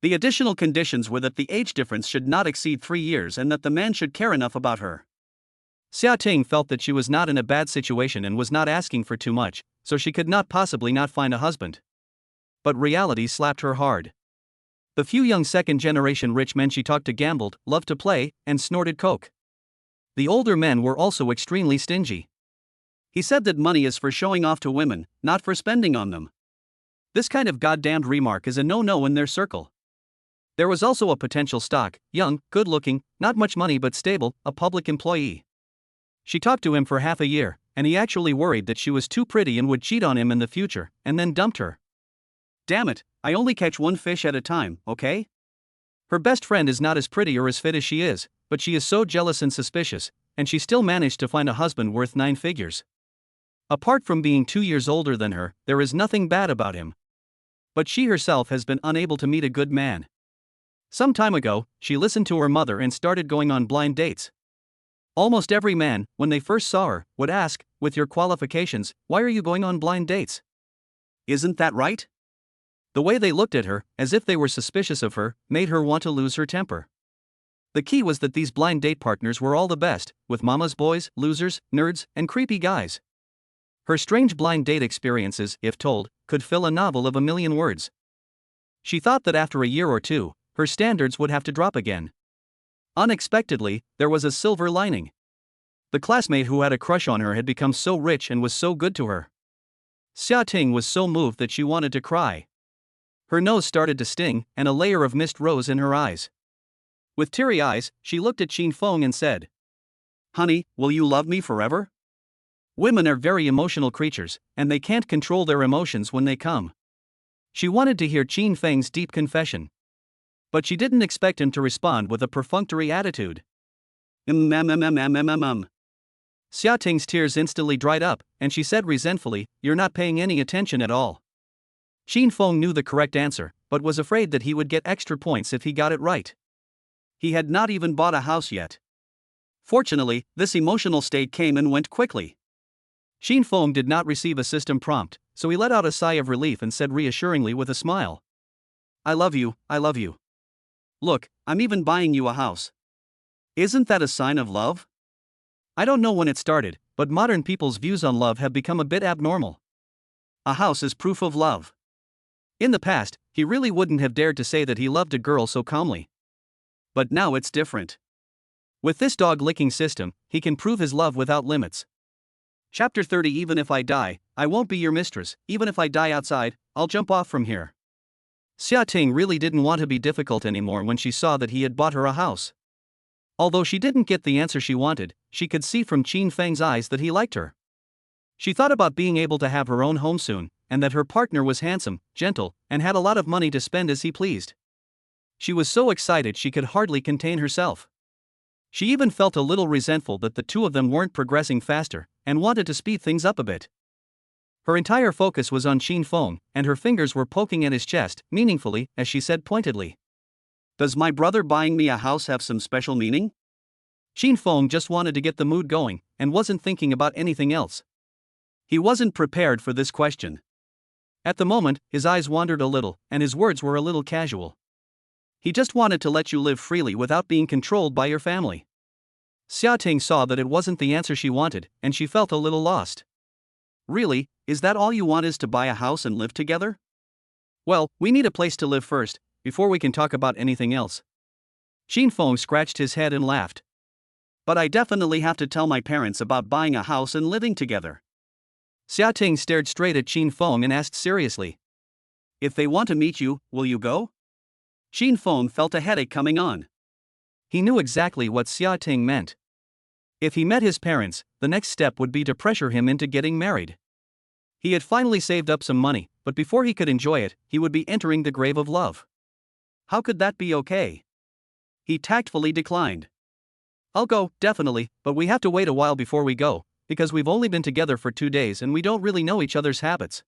The additional conditions were that the age difference should not exceed 3 years and that the man should care enough about her. Xia Ting felt that she was not in a bad situation and was not asking for too much, so she could not possibly not find a husband. But reality slapped her hard. The few young second-generation rich men she talked to gambled, loved to play, and snorted coke. The older men were also extremely stingy. He said that money is for showing off to women, not for spending on them. This kind of goddamned remark is a no-no in their circle. There was also a potential stock, young, good-looking, not much money but stable, a public employee. She talked to him for half a year, and he actually worried that she was too pretty and would cheat on him in the future, and then dumped her. Damn it, I only catch one fish at a time, okay? Her best friend is not as pretty or as fit as she is, but she is so jealous and suspicious, and she still managed to find a husband worth 9 figures. Apart from being 2 years older than her, there is nothing bad about him. But she herself has been unable to meet a good man. Some time ago, she listened to her mother and started going on blind dates. Almost every man, when they first saw her, would ask, with your qualifications, why are you going on blind dates? Isn't that right? The way they looked at her, as if they were suspicious of her, made her want to lose her temper. The key was that these blind date partners were all the best, with mama's boys, losers, nerds, and creepy guys. Her strange blind date experiences, if told, could fill a novel of 1,000,000 words. She thought that after a year or two, her standards would have to drop again. Unexpectedly, there was a silver lining. The classmate who had a crush on her had become so rich and was so good to her. Xia Ting was so moved that she wanted to cry. Her nose started to sting, and a layer of mist rose in her eyes. With teary eyes, she looked at Chin Feng and said, "Honey, will you love me forever?" Women are very emotional creatures, and they can't control their emotions when they come. She wanted to hear Chin Feng's deep confession. But she didn't expect him to respond with a perfunctory attitude. Xia Ting's tears instantly dried up, and she said resentfully, "You're not paying any attention at all." Chin Feng knew the correct answer, but was afraid that he would get extra points if he got it right. He had not even bought a house yet. Fortunately, this emotional state came and went quickly. Chin Feng did not receive a system prompt, so he let out a sigh of relief and said reassuringly with a smile, I love you, I love you. Look, I'm even buying you a house. Isn't that a sign of love? I don't know when it started, but modern people's views on love have become a bit abnormal. A house is proof of love. In the past, he really wouldn't have dared to say that he loved a girl so calmly. But now it's different. With this dog-licking system, he can prove his love without limits. Chapter 30. Even if I die, I won't be your mistress. Even if I die outside, I'll jump off from here. Xia Ting really didn't want to be difficult anymore when she saw that he had bought her a house. Although she didn't get the answer she wanted, she could see from Chin Feng's eyes that he liked her. She thought about being able to have her own home soon, and that her partner was handsome, gentle, and had a lot of money to spend as he pleased. She was so excited she could hardly contain herself. She even felt a little resentful that the two of them weren't progressing faster, and wanted to speed things up a bit. Her entire focus was on Chin Feng, and her fingers were poking at his chest, meaningfully, as she said pointedly, "Does my brother buying me a house have some special meaning?" Chin Feng just wanted to get the mood going, and wasn't thinking about anything else. He wasn't prepared for this question. At the moment, his eyes wandered a little, and his words were a little casual. He just wanted to let you live freely without being controlled by your family. Xia Ting saw that it wasn't the answer she wanted, and she felt a little lost. Really, is that all you want, is to buy a house and live together? Well, we need a place to live first, before we can talk about anything else. Chin Feng scratched his head and laughed. But I definitely have to tell my parents about buying a house and living together. Xia Ting stared straight at Qin Feng and asked seriously. If they want to meet you, will you go? Qin Feng felt a headache coming on. He knew exactly what Xia Ting meant. If he met his parents, the next step would be to pressure him into getting married. He had finally saved up some money, but before he could enjoy it, he would be entering the grave of love. How could that be okay? He tactfully declined. I'll go, definitely, but we have to wait a while before we go, because we've only been together for 2 days and we don't really know each other's habits.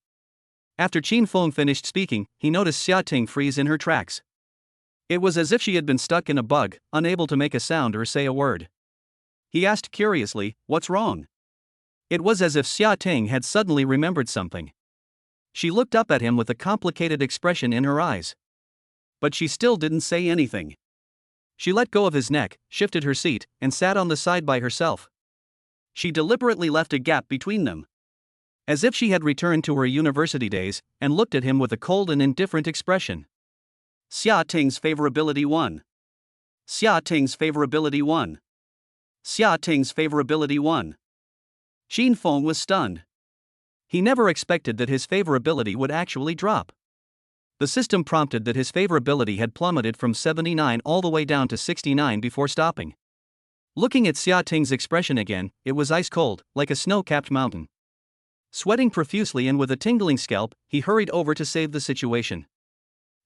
After Qin Feng finished speaking, he noticed Xia Ting freeze in her tracks. It was as if she had been stuck in a bug, unable to make a sound or say a word. He asked curiously, "What's wrong?" It was as if Xia Ting had suddenly remembered something. She looked up at him with a complicated expression in her eyes. But she still didn't say anything. She let go of his neck, shifted her seat, and sat on the side by herself. She deliberately left a gap between them. As if she had returned to her university days, and looked at him with a cold and indifferent expression. Xia Ting's favorability won. Xia Ting's favorability won. Xia Ting's favorability won. Qin Feng was stunned. He never expected that his favorability would actually drop. The system prompted that his favorability had plummeted from 79 all the way down to 69 before stopping. Looking at Xia Ting's expression again, it was ice cold, like a snow-capped mountain. Sweating profusely and with a tingling scalp, he hurried over to save the situation.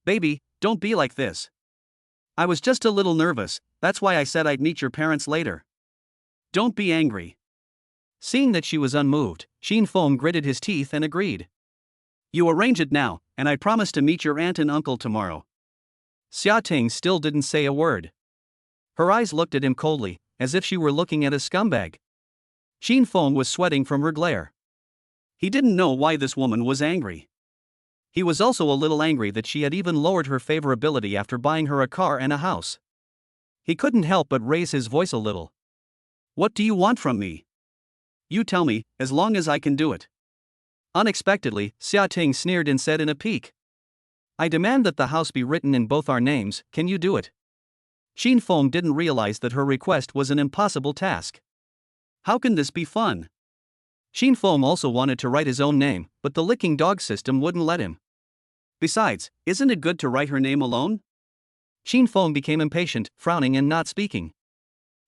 Baby, don't be like this. I was just a little nervous, that's why I said I'd meet your parents later. Don't be angry. Seeing that she was unmoved, Qin Feng gritted his teeth and agreed. You arrange it now, and I promise to meet your aunt and uncle tomorrow. Xia Ting still didn't say a word. Her eyes looked at him coldly, as if she were looking at a scumbag. Qin Feng was sweating from her glare. He didn't know why this woman was angry. He was also a little angry that she had even lowered her favorability after buying her a car and a house. He couldn't help but raise his voice a little. What do you want from me? You tell me, as long as I can do it. Unexpectedly, Xia Ting sneered and said in a pique. I demand that the house be written in both our names, can you do it? Qin Feng didn't realize that her request was an impossible task. How can this be fun? Qin Feng also wanted to write his own name, but the licking dog system wouldn't let him. Besides, isn't it good to write her name alone? Qin Feng became impatient, frowning and not speaking.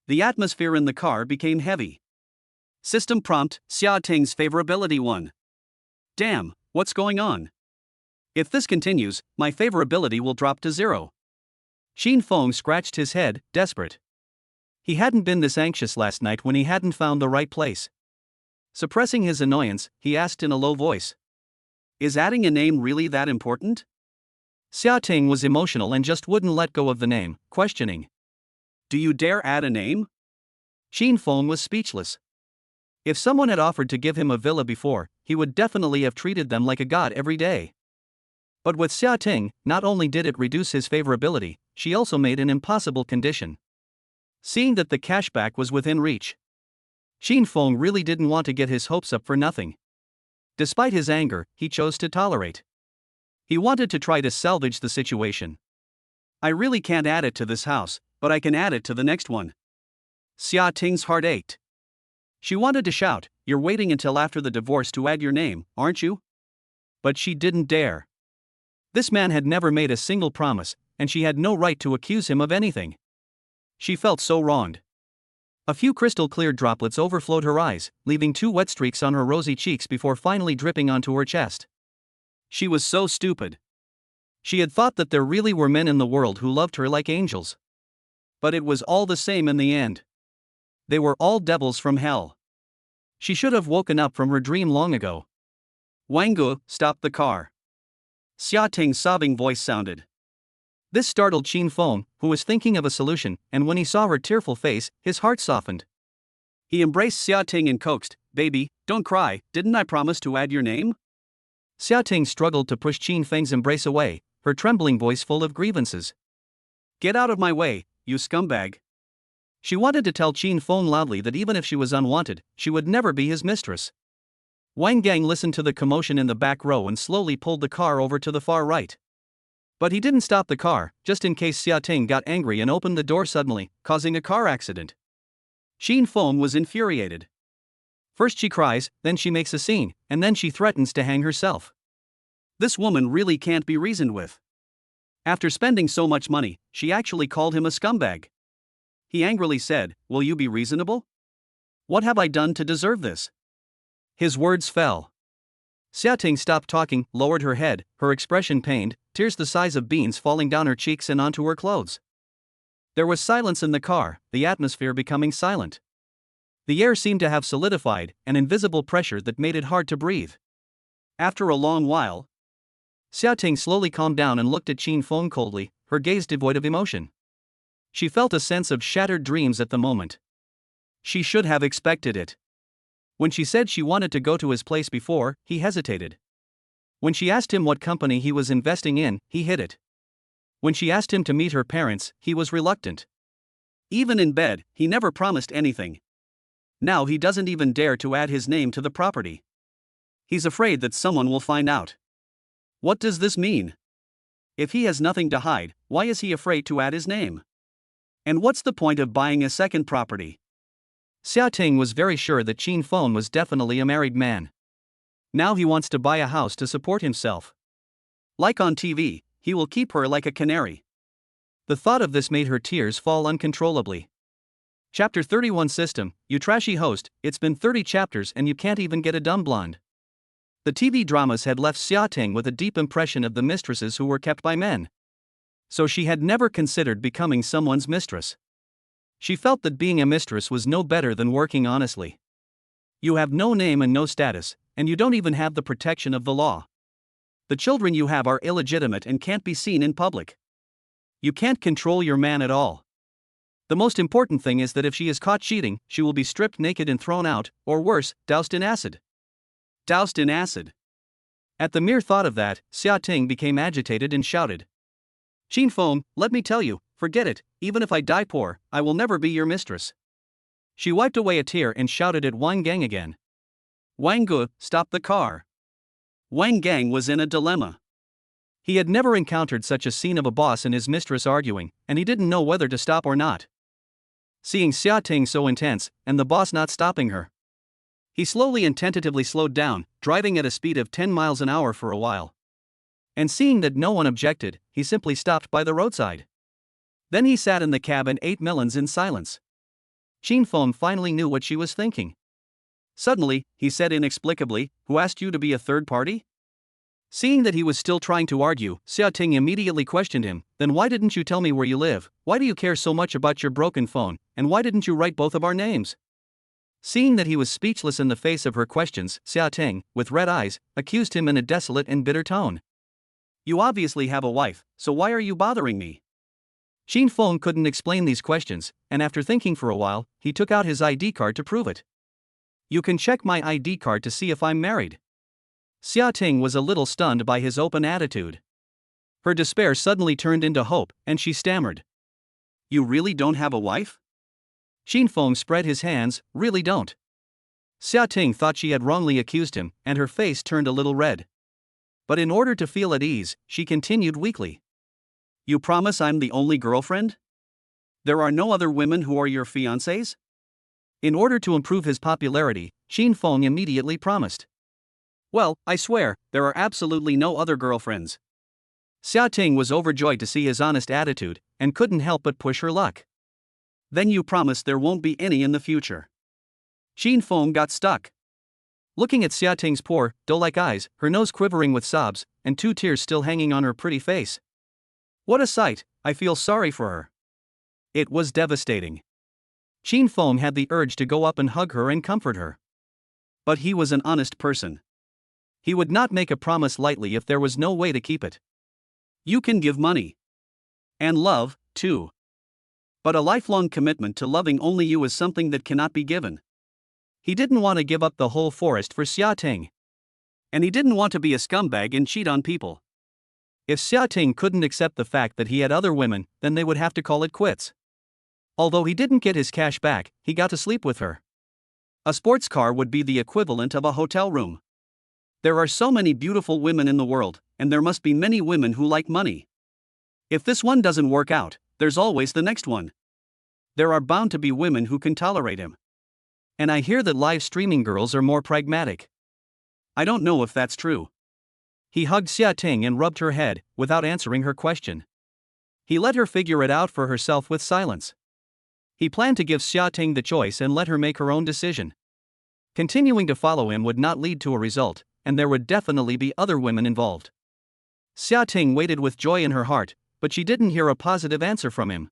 The atmosphere in the car became heavy. System prompt, Xia Ting's favorability won. Damn, what's going on? If this continues, my favorability will drop to 0. Qin Feng scratched his head, desperate. He hadn't been this anxious last night when he hadn't found the right place. Suppressing his annoyance, he asked in a low voice. Is adding a name really that important? Xia Ting was emotional and just wouldn't let go of the name, questioning. Do you dare add a name? Qin Feng was speechless. If someone had offered to give him a villa before, he would definitely have treated them like a god every day. But with Xia Ting, not only did it reduce his favorability, she also made an impossible condition. Seeing that the cashback was within reach, Qin Feng really didn't want to get his hopes up for nothing. Despite his anger, he chose to tolerate. He wanted to try to salvage the situation. I really can't add it to this house, but I can add it to the next one. Xia Ting's heart ached. She wanted to shout, you're waiting until after the divorce to add your name, aren't you? But she didn't dare. This man had never made a single promise, and she had no right to accuse him of anything. She felt so wronged. A few crystal-clear droplets overflowed her eyes, leaving 2 wet streaks on her rosy cheeks before finally dripping onto her chest. She was so stupid. She had thought that there really were men in the world who loved her like angels. But it was all the same in the end. They were all devils from hell. She should have woken up from her dream long ago. Wanggu, stop the car. Xia Ting's sobbing voice sounded. This startled Qin Feng, who was thinking of a solution, and when he saw her tearful face, his heart softened. He embraced Xia Ting and coaxed, baby, don't cry, didn't I promise to add your name? Xia Ting struggled to push Qin Feng's embrace away, her trembling voice full of grievances. Get out of my way, you scumbag. She wanted to tell Qin Feng loudly that even if she was unwanted, she would never be his mistress. Wang Gang listened to the commotion in the back row and slowly pulled the car over to the far right. But he didn't stop the car, just in case Xia Ting got angry and opened the door suddenly, causing a car accident. Xin Feng was infuriated. First she cries, then she makes a scene, and then she threatens to hang herself. This woman really can't be reasoned with. After spending so much money, she actually called him a scumbag. He angrily said, "Will you be reasonable? What have I done to deserve this?" His words fell. Xia Ting stopped talking, lowered her head, her expression pained, tears the size of beans falling down her cheeks and onto her clothes. There was silence in the car, the atmosphere becoming silent. The air seemed to have solidified, an invisible pressure that made it hard to breathe. After a long while, Xia Ting slowly calmed down and looked at Xin Feng coldly, her gaze devoid of emotion. She felt a sense of shattered dreams at the moment. She should have expected it. When she said she wanted to go to his place before, he hesitated. When she asked him what company he was investing in, he hid it. When she asked him to meet her parents, he was reluctant. Even in bed, he never promised anything. Now he doesn't even dare to add his name to the property. He's afraid that someone will find out. What does this mean? If he has nothing to hide, why is he afraid to add his name? And what's the point of buying a second property? Xia Ting was very sure that Xin Feng was definitely a married man. Now he wants to buy a house to support himself. Like on TV, he will keep her like a canary. The thought of this made her tears fall uncontrollably. Chapter 31 System, you trashy host, it's been 30 chapters and you can't even get a dumb blonde. The TV dramas had left Xia Ting with a deep impression of the mistresses who were kept by men. So she had never considered becoming someone's mistress. She felt that being a mistress was no better than working honestly. You have no name and no status, and you don't even have the protection of the law. The children you have are illegitimate and can't be seen in public. You can't control your man at all. The most important thing is that if she is caught cheating, she will be stripped naked and thrown out, or worse, doused in acid. Doused in acid. At the mere thought of that, Xia Ting became agitated and shouted. Xin Feng, let me tell you, forget it, even if I die poor, I will never be your mistress. She wiped away a tear and shouted at Wang Gang again. Wang Gu, stop the car. Wang Gang was in a dilemma. He had never encountered such a scene of a boss and his mistress arguing, and he didn't know whether to stop or not. Seeing Xia Ting so intense, and the boss not stopping her, he slowly and tentatively slowed down, driving at a speed of 10 miles an hour for a while. And seeing that no one objected, he simply stopped by the roadside. Then he sat in the cab and ate melons in silence. Xin Feng finally knew what she was thinking. Suddenly, he said inexplicably, "Who asked you to be a third party?" Seeing that he was still trying to argue, Xia Ting immediately questioned him, "Then why didn't you tell me where you live? Why do you care so much about your broken phone, and why didn't you write both of our names?" Seeing that he was speechless in the face of her questions, Xia Ting, with red eyes, accused him in a desolate and bitter tone. "You obviously have a wife, so why are you bothering me?" Xin Feng couldn't explain these questions, and after thinking for a while, he took out his ID card to prove it. "You can check my ID card to see if I'm married." Xia Ting was a little stunned by his open attitude. Her despair suddenly turned into hope, and she stammered. "You really don't have a wife?" Xin Feng spread his hands, "Really don't." Xia Ting thought she had wrongly accused him, and her face turned a little red. But in order to feel at ease, she continued weakly. "You promise I'm the only girlfriend? There are no other women who are your fiancés?" In order to improve his popularity, Xin Feng immediately promised. "Well, I swear, there are absolutely no other girlfriends." Xia Ting was overjoyed to see his honest attitude, and couldn't help but push her luck. "Then you promise there won't be any in the future?" Xin Feng got stuck. Looking at Xia Ting's poor, doe-like eyes, her nose quivering with sobs, and 2 tears still hanging on her pretty face. What a sight, I feel sorry for her. It was devastating. Xin Feng had the urge to go up and hug her and comfort her. But he was an honest person. He would not make a promise lightly if there was no way to keep it. You can give money. And love, too. But a lifelong commitment to loving only you is something that cannot be given. He didn't want to give up the whole forest for Xia Ting. And he didn't want to be a scumbag and cheat on people. If Xia Ting couldn't accept the fact that he had other women, then they would have to call it quits. Although he didn't get his cash back, he got to sleep with her. A sports car would be the equivalent of a hotel room. There are so many beautiful women in the world, and there must be many women who like money. If this one doesn't work out, there's always the next one. There are bound to be women who can tolerate him. And I hear that live streaming girls are more pragmatic. I don't know if that's true. He hugged Xia Ting and rubbed her head, without answering her question. He let her figure it out for herself with silence. He planned to give Xia Ting the choice and let her make her own decision. Continuing to follow him would not lead to a result, and there would definitely be other women involved. Xia Ting waited with joy in her heart, but she didn't hear a positive answer from him.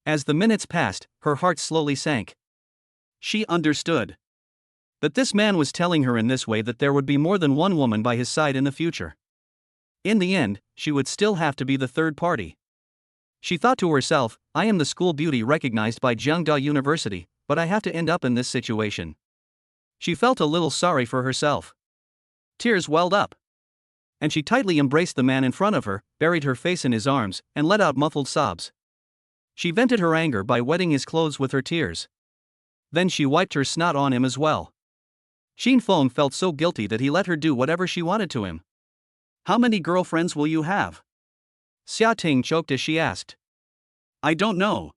As the minutes passed, her heart slowly sank. She understood that this man was telling her in this way that there would be more than one woman by his side in the future. In the end, she would still have to be the third party. She thought to herself, I am the school beauty recognized by Jiangda University, but I have to end up in this situation. She felt a little sorry for herself. Tears welled up. And she tightly embraced the man in front of her, buried her face in his arms, and let out muffled sobs. She vented her anger by wetting his clothes with her tears. Then she wiped her snot on him as well. Xin Feng felt so guilty that he let her do whatever she wanted to him. How many girlfriends will you have? Xia Ting choked as she asked. I don't know.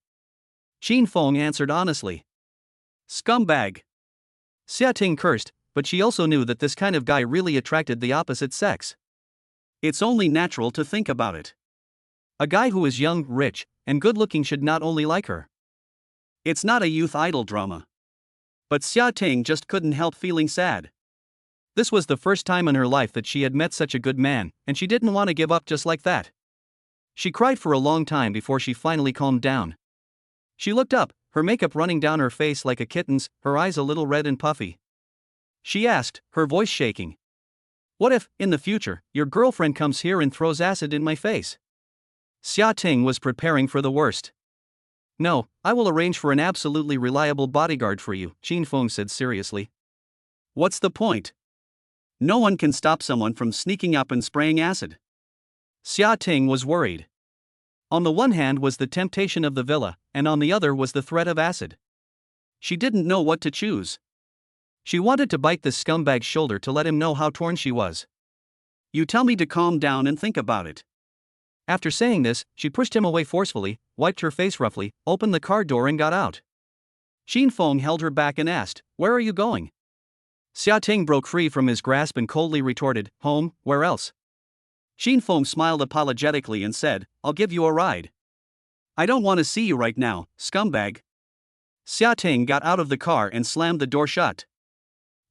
Xin Feng answered honestly. Scumbag. Xia Ting cursed, but she also knew that this kind of guy really attracted the opposite sex. It's only natural to think about it. A guy who is young, rich, and good-looking should not only like her. It's not a youth idol drama. But Xia Ting just couldn't help feeling sad. This was the first time in her life that she had met such a good man, and she didn't want to give up just like that. She cried for a long time before she finally calmed down. She looked up, her makeup running down her face like a kitten's, her eyes a little red and puffy. She asked, her voice shaking. What if, in the future, your girlfriend comes here and throws acid in my face? Xia Ting was preparing for the worst. No, I will arrange for an absolutely reliable bodyguard for you, Xin Feng said seriously. What's the point? No one can stop someone from sneaking up and spraying acid. Xia Ting was worried. On the one hand was the temptation of the villa, and on the other was the threat of acid. She didn't know what to choose. She wanted to bite this scumbag's shoulder to let him know how torn she was. You tell me to calm down and think about it. After saying this, she pushed him away forcefully, wiped her face roughly, opened the car door and got out. Xin Feng held her back and asked, Where are you going? Xia Ting broke free from his grasp and coldly retorted, Home, where else? Xin Feng smiled apologetically and said, I'll give you a ride. I don't want to see you right now, scumbag. Xia Ting got out of the car and slammed the door shut.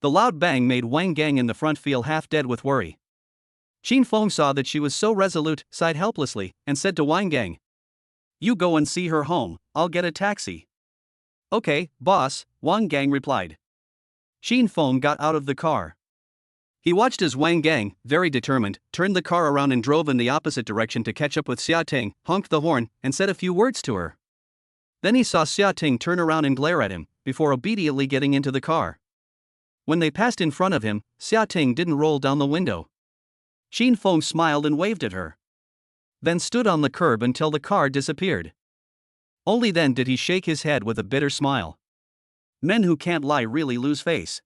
The loud bang made Wang Gang in the front feel half dead with worry. Xin Feng saw that she was so resolute, sighed helplessly, and said to Wang Gang, You go and see her home, I'll get a taxi. Okay, boss, Wang Gang replied. Xin Feng got out of the car. He watched as Wang Gang, very determined, turned the car around and drove in the opposite direction to catch up with Xia Ting, honked the horn, and said a few words to her. Then he saw Xia Ting turn around and glare at him, before obediently getting into the car. When they passed in front of him, Xia Ting didn't roll down the window. Xin Feng smiled and waved at her. Then stood on the curb until the car disappeared. Only then did he shake his head with a bitter smile. Men who can't lie really lose face.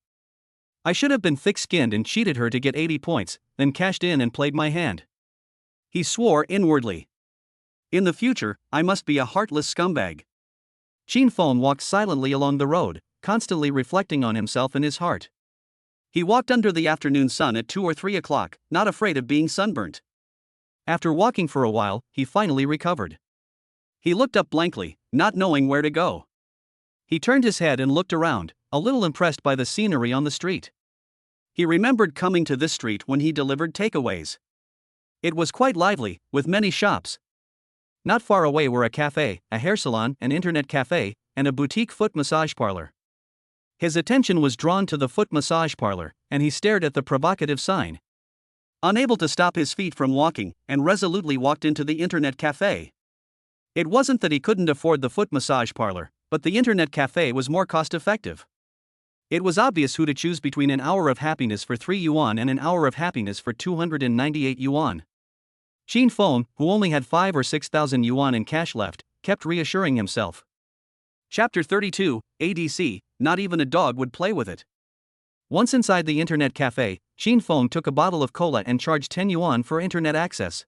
I should have been thick-skinned and cheated her to get 80 points, then cashed in and played my hand. He swore inwardly. In the future, I must be a heartless scumbag. Xin Feng walked silently along the road, constantly reflecting on himself in his heart. He walked under the afternoon sun at 2 or 3 o'clock, not afraid of being sunburnt. After walking for a while, he finally recovered. He looked up blankly, not knowing where to go. He turned his head and looked around, a little impressed by the scenery on the street. He remembered coming to this street when he delivered takeaways. It was quite lively, with many shops. Not far away were a cafe, a hair salon, an internet cafe, and a boutique foot massage parlor. His attention was drawn to the foot massage parlor, and he stared at the provocative sign. Unable to stop his feet from walking, and resolutely walked into the internet cafe. It wasn't that he couldn't afford the foot massage parlor, but the internet cafe was more cost-effective. It was obvious who to choose between an hour of happiness for 3 yuan and an hour of happiness for 298 yuan. Xin Feng, who only had 5 or 6,000 yuan in cash left, kept reassuring himself. Chapter 32, ADC, not even a dog would play with it. Once inside the internet cafe, Xin Feng took a bottle of cola and charged 10 yuan for internet access.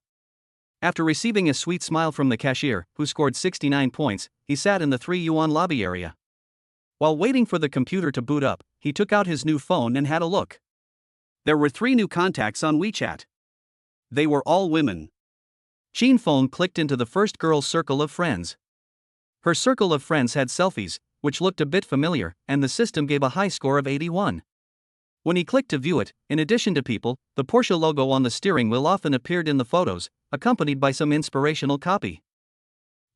After receiving a sweet smile from the cashier, who scored 69 points, he sat in the 3-yuan lobby area. While waiting for the computer to boot up, he took out his new phone and had a look. There were 3 new contacts on WeChat. They were all women. Xin Feng clicked into the first girl's circle of friends. Her circle of friends had selfies, which looked a bit familiar, and the system gave a high score of 81. When he clicked to view it, in addition to people, the Porsche logo on the steering wheel often appeared in the photos, accompanied by some inspirational copy.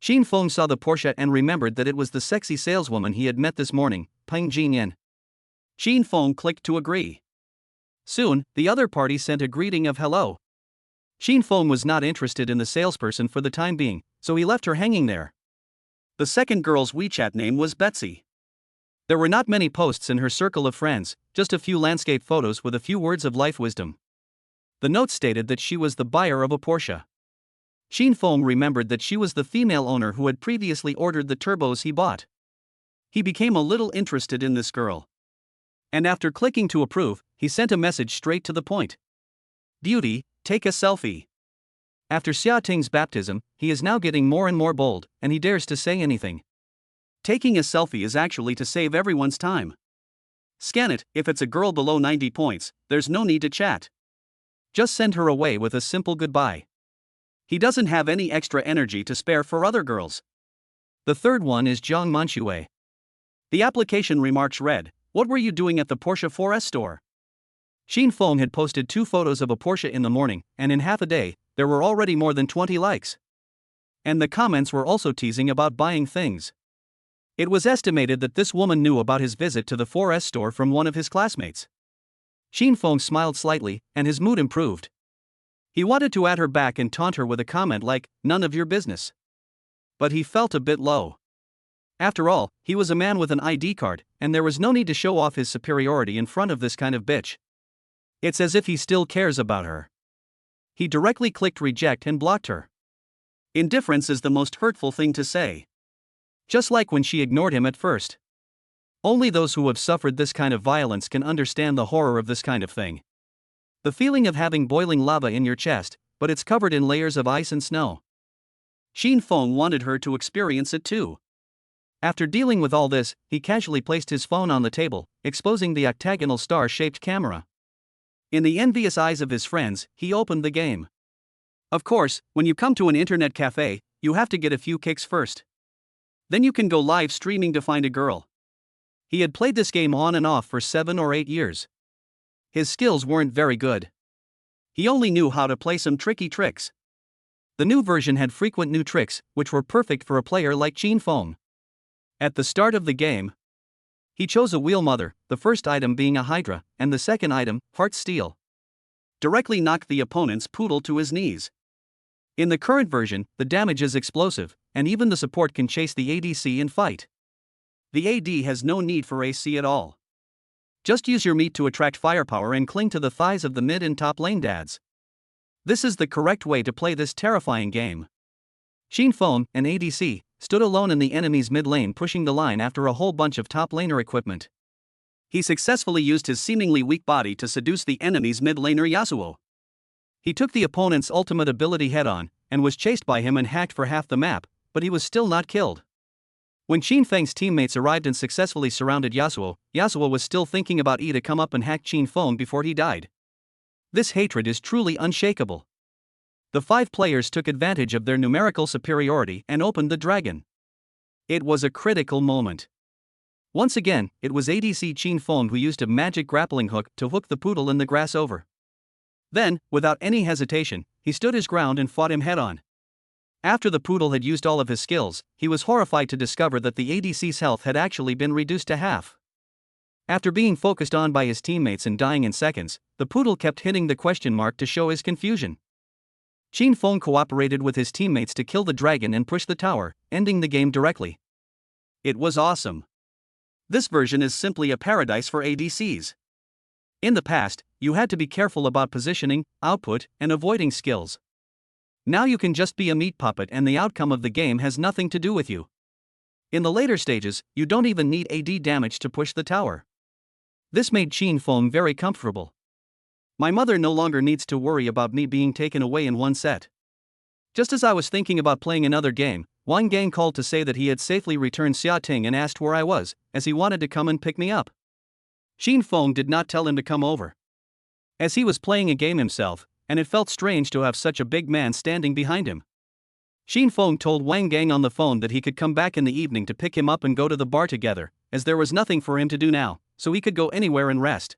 Xin Feng saw the Porsche and remembered that it was the sexy saleswoman he had met this morning, Peng Jinyan. Xin Feng clicked to agree. Soon, the other party sent a greeting of hello. Xin Feng was not interested in the salesperson for the time being, so he left her hanging there. The second girl's WeChat name was Betsy. There were not many posts in her circle of friends, just a few landscape photos with a few words of life wisdom. The note stated that she was the buyer of a Porsche. Xin Feng remembered that she was the female owner who had previously ordered the turbos he bought. He became a little interested in this girl. And after clicking to approve, he sent a message straight to the point. Beauty, take a selfie. After Xia Ting's baptism, he is now getting more and more bold, and he dares to say anything. Taking a selfie is actually to save everyone's time. Scan it. If it's a girl below 90 points, there's no need to chat. Just send her away with a simple goodbye. He doesn't have any extra energy to spare for other girls. The third one is Zhang Manxue. The application remarks read, "What were you doing at the Porsche 4S store?" Xin Feng had posted 2 photos of a Porsche in the morning, and in half a day, there were already more than 20 likes. And the comments were also teasing about buying things. It was estimated that this woman knew about his visit to the 4S store from one of his classmates. Xin Feng smiled slightly, and his mood improved. He wanted to add her back and taunt her with a comment like, "None of your business." But he felt a bit low. After all, he was a man with an ID card, and there was no need to show off his superiority in front of this kind of bitch. It's as if he still cares about her. He directly clicked reject and blocked her. Indifference is the most hurtful thing to say. Just like when she ignored him at first. Only those who have suffered this kind of violence can understand the horror of this kind of thing. The feeling of having boiling lava in your chest, but it's covered in layers of ice and snow. Xin Feng wanted her to experience it too. After dealing with all this, he casually placed his phone on the table, exposing the octagonal star-shaped camera. In the envious eyes of his friends, he opened the game. Of course, when you come to an internet cafe, you have to get a few kicks first. Then you can go live streaming to find a girl. He had played this game on and off for 7 or 8 years. His skills weren't very good. He only knew how to play some tricky tricks. The new version had frequent new tricks, which were perfect for a player like Xin Feng. At the start of the game, he chose a wheel mother, the first item being a Hydra, and the second item, Heart Steel. Directly knocked the opponent's poodle to his knees. In the current version, the damage is explosive, and even the support can chase the ADC in fight. The AD has no need for AC at all. Just use your meat to attract firepower and cling to the thighs of the mid and top lane dads. This is the correct way to play this terrifying game. Xin Feng, an ADC, stood alone in the enemy's mid lane pushing the line after a whole bunch of top laner equipment. He successfully used his seemingly weak body to seduce the enemy's mid laner Yasuo. He took the opponent's ultimate ability head-on, and was chased by him and hacked for half the map, but he was still not killed. When Xin Feng's teammates arrived and successfully surrounded Yasuo, Yasuo was still thinking about to come up and hack Xin Feng before he died. This hatred is truly unshakable. The 5 players took advantage of their numerical superiority and opened the dragon. It was a critical moment. Once again, it was ADC Xin Feng who used a magic grappling hook to hook the poodle in the grass over. Then, without any hesitation, he stood his ground and fought him head-on. After the poodle had used all of his skills, he was horrified to discover that the ADC's health had actually been reduced to half. After being focused on by his teammates and dying in seconds, the poodle kept hitting the question mark to show his confusion. Xin Feng cooperated with his teammates to kill the dragon and push the tower, ending the game directly. It was awesome. This version is simply a paradise for ADCs. In the past, you had to be careful about positioning, output, and avoiding skills. Now you can just be a meat puppet and the outcome of the game has nothing to do with you. In the later stages, you don't even need AD damage to push the tower. This made Xin Feng very comfortable. My mother no longer needs to worry about me being taken away in one set. Just as I was thinking about playing another game, Wang Gang called to say that he had safely returned Xia Ting and asked where I was, as he wanted to come and pick me up. Xin Feng did not tell him to come over, as he was playing a game himself, and it felt strange to have such a big man standing behind him. Xin Feng told Wang Gang on the phone that he could come back in the evening to pick him up and go to the bar together, as there was nothing for him to do now, so he could go anywhere and rest.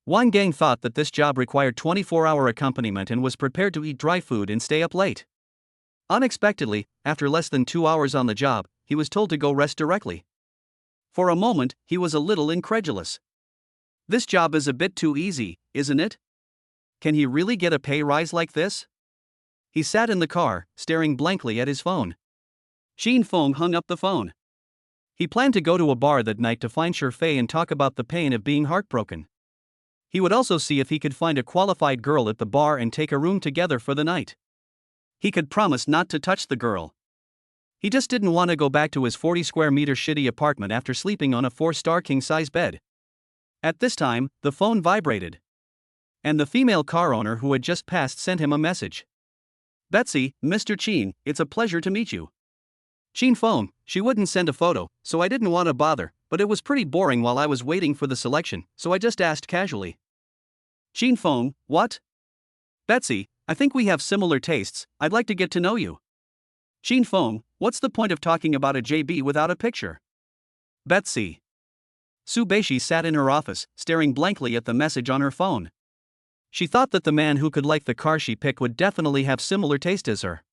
Wang Gang thought that this job required 24-hour accompaniment and was prepared to eat dry food and stay up late. Unexpectedly, after less than 2 hours on the job, he was told to go rest directly. For a moment, he was a little incredulous. This job is a bit too easy, isn't it? Can he really get a pay rise like this? He sat in the car, staring blankly at his phone. Xin Feng hung up the phone. He planned to go to a bar that night to find Shifei and talk about the pain of being heartbroken. He would also see if he could find a qualified girl at the bar and take a room together for the night. He could promise not to touch the girl. He just didn't want to go back to his 40 square meter shitty apartment after sleeping on a 4-star king-size bed. At this time, the phone vibrated. And the female car owner who had just passed sent him a message. "Betsy, Mr. Qin, it's a pleasure to meet you." Qin phoned. She wouldn't send a photo, so I didn't want to bother, but it was pretty boring while I was waiting for the selection, so I just asked casually. Qin phoned, "What?" "Betsy, I think we have similar tastes, I'd like to get to know you." Qin phoned, "What's the point of talking about a JB without a picture?" Betsy. Su Beishi sat in her office, staring blankly at the message on her phone. She thought that the man who could like the car she picked would definitely have similar taste as her.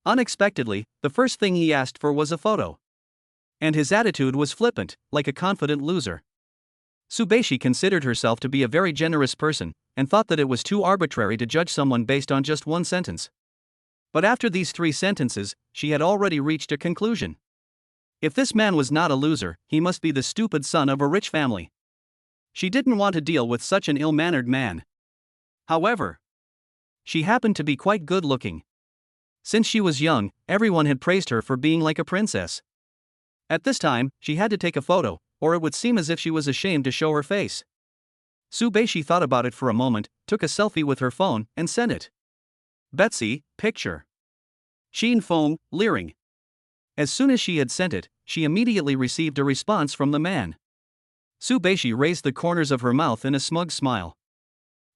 Unexpectedly, the first thing he asked for was a photo. And his attitude was flippant, like a confident loser. Su Beishi considered herself to be a very generous person, and thought that it was too arbitrary to judge someone based on just one sentence. But after these 3 sentences, she had already reached a conclusion. If this man was not a loser, he must be the stupid son of a rich family. She didn't want to deal with such an ill-mannered man. However, she happened to be quite good-looking. Since she was young, everyone had praised her for being like a princess. At this time, she had to take a photo, or it would seem as if she was ashamed to show her face. Su Beishi thought about it for a moment, took a selfie with her phone, and sent it. "Betsy, picture." Xin Feng, leering. As soon as she had sent it, she immediately received a response from the man. Su Beishi raised the corners of her mouth in a smug smile.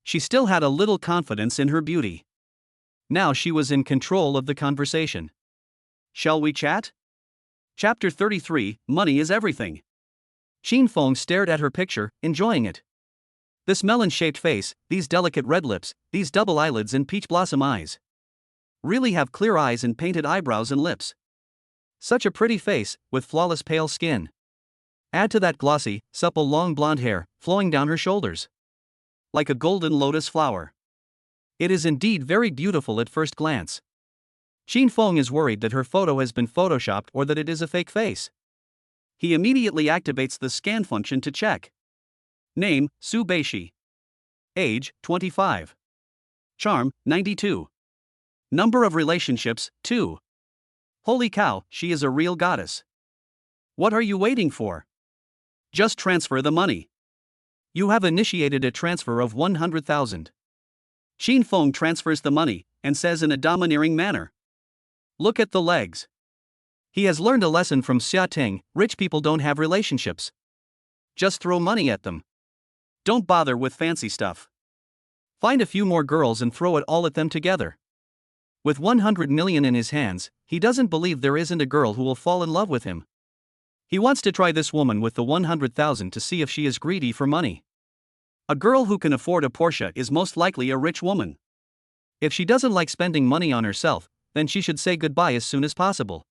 She still had a little confidence in her beauty. Now she was in control of the conversation. "Shall we chat?" Chapter 33, Money is Everything. Xin Feng stared at her picture, enjoying it. This melon-shaped face, these delicate red lips, these double eyelids and peach blossom eyes. Really have clear eyes and painted eyebrows and lips. Such a pretty face, with flawless pale skin. Add to that glossy, supple long blonde hair, flowing down her shoulders. Like a golden lotus flower. It is indeed very beautiful at first glance. Xin Feng is worried that her photo has been photoshopped or that it is a fake face. He immediately activates the scan function to check. Name, Su Beishi. Age, 25. Charm, 92. Number of relationships, 2. Holy cow, she is a real goddess. What are you waiting for? Just transfer the money. You have initiated a transfer of 100,000. Xin Feng transfers the money, and says in a domineering manner. Look at the legs. He has learned a lesson from Xia Ting, rich people don't have relationships. Just throw money at them. Don't bother with fancy stuff. Find a few more girls and throw it all at them together. With 100 million in his hands, he doesn't believe there isn't a girl who will fall in love with him. He wants to try this woman with the 100,000 to see if she is greedy for money. A girl who can afford a Porsche is most likely a rich woman. If she doesn't like spending money on herself, then she should say goodbye as soon as possible.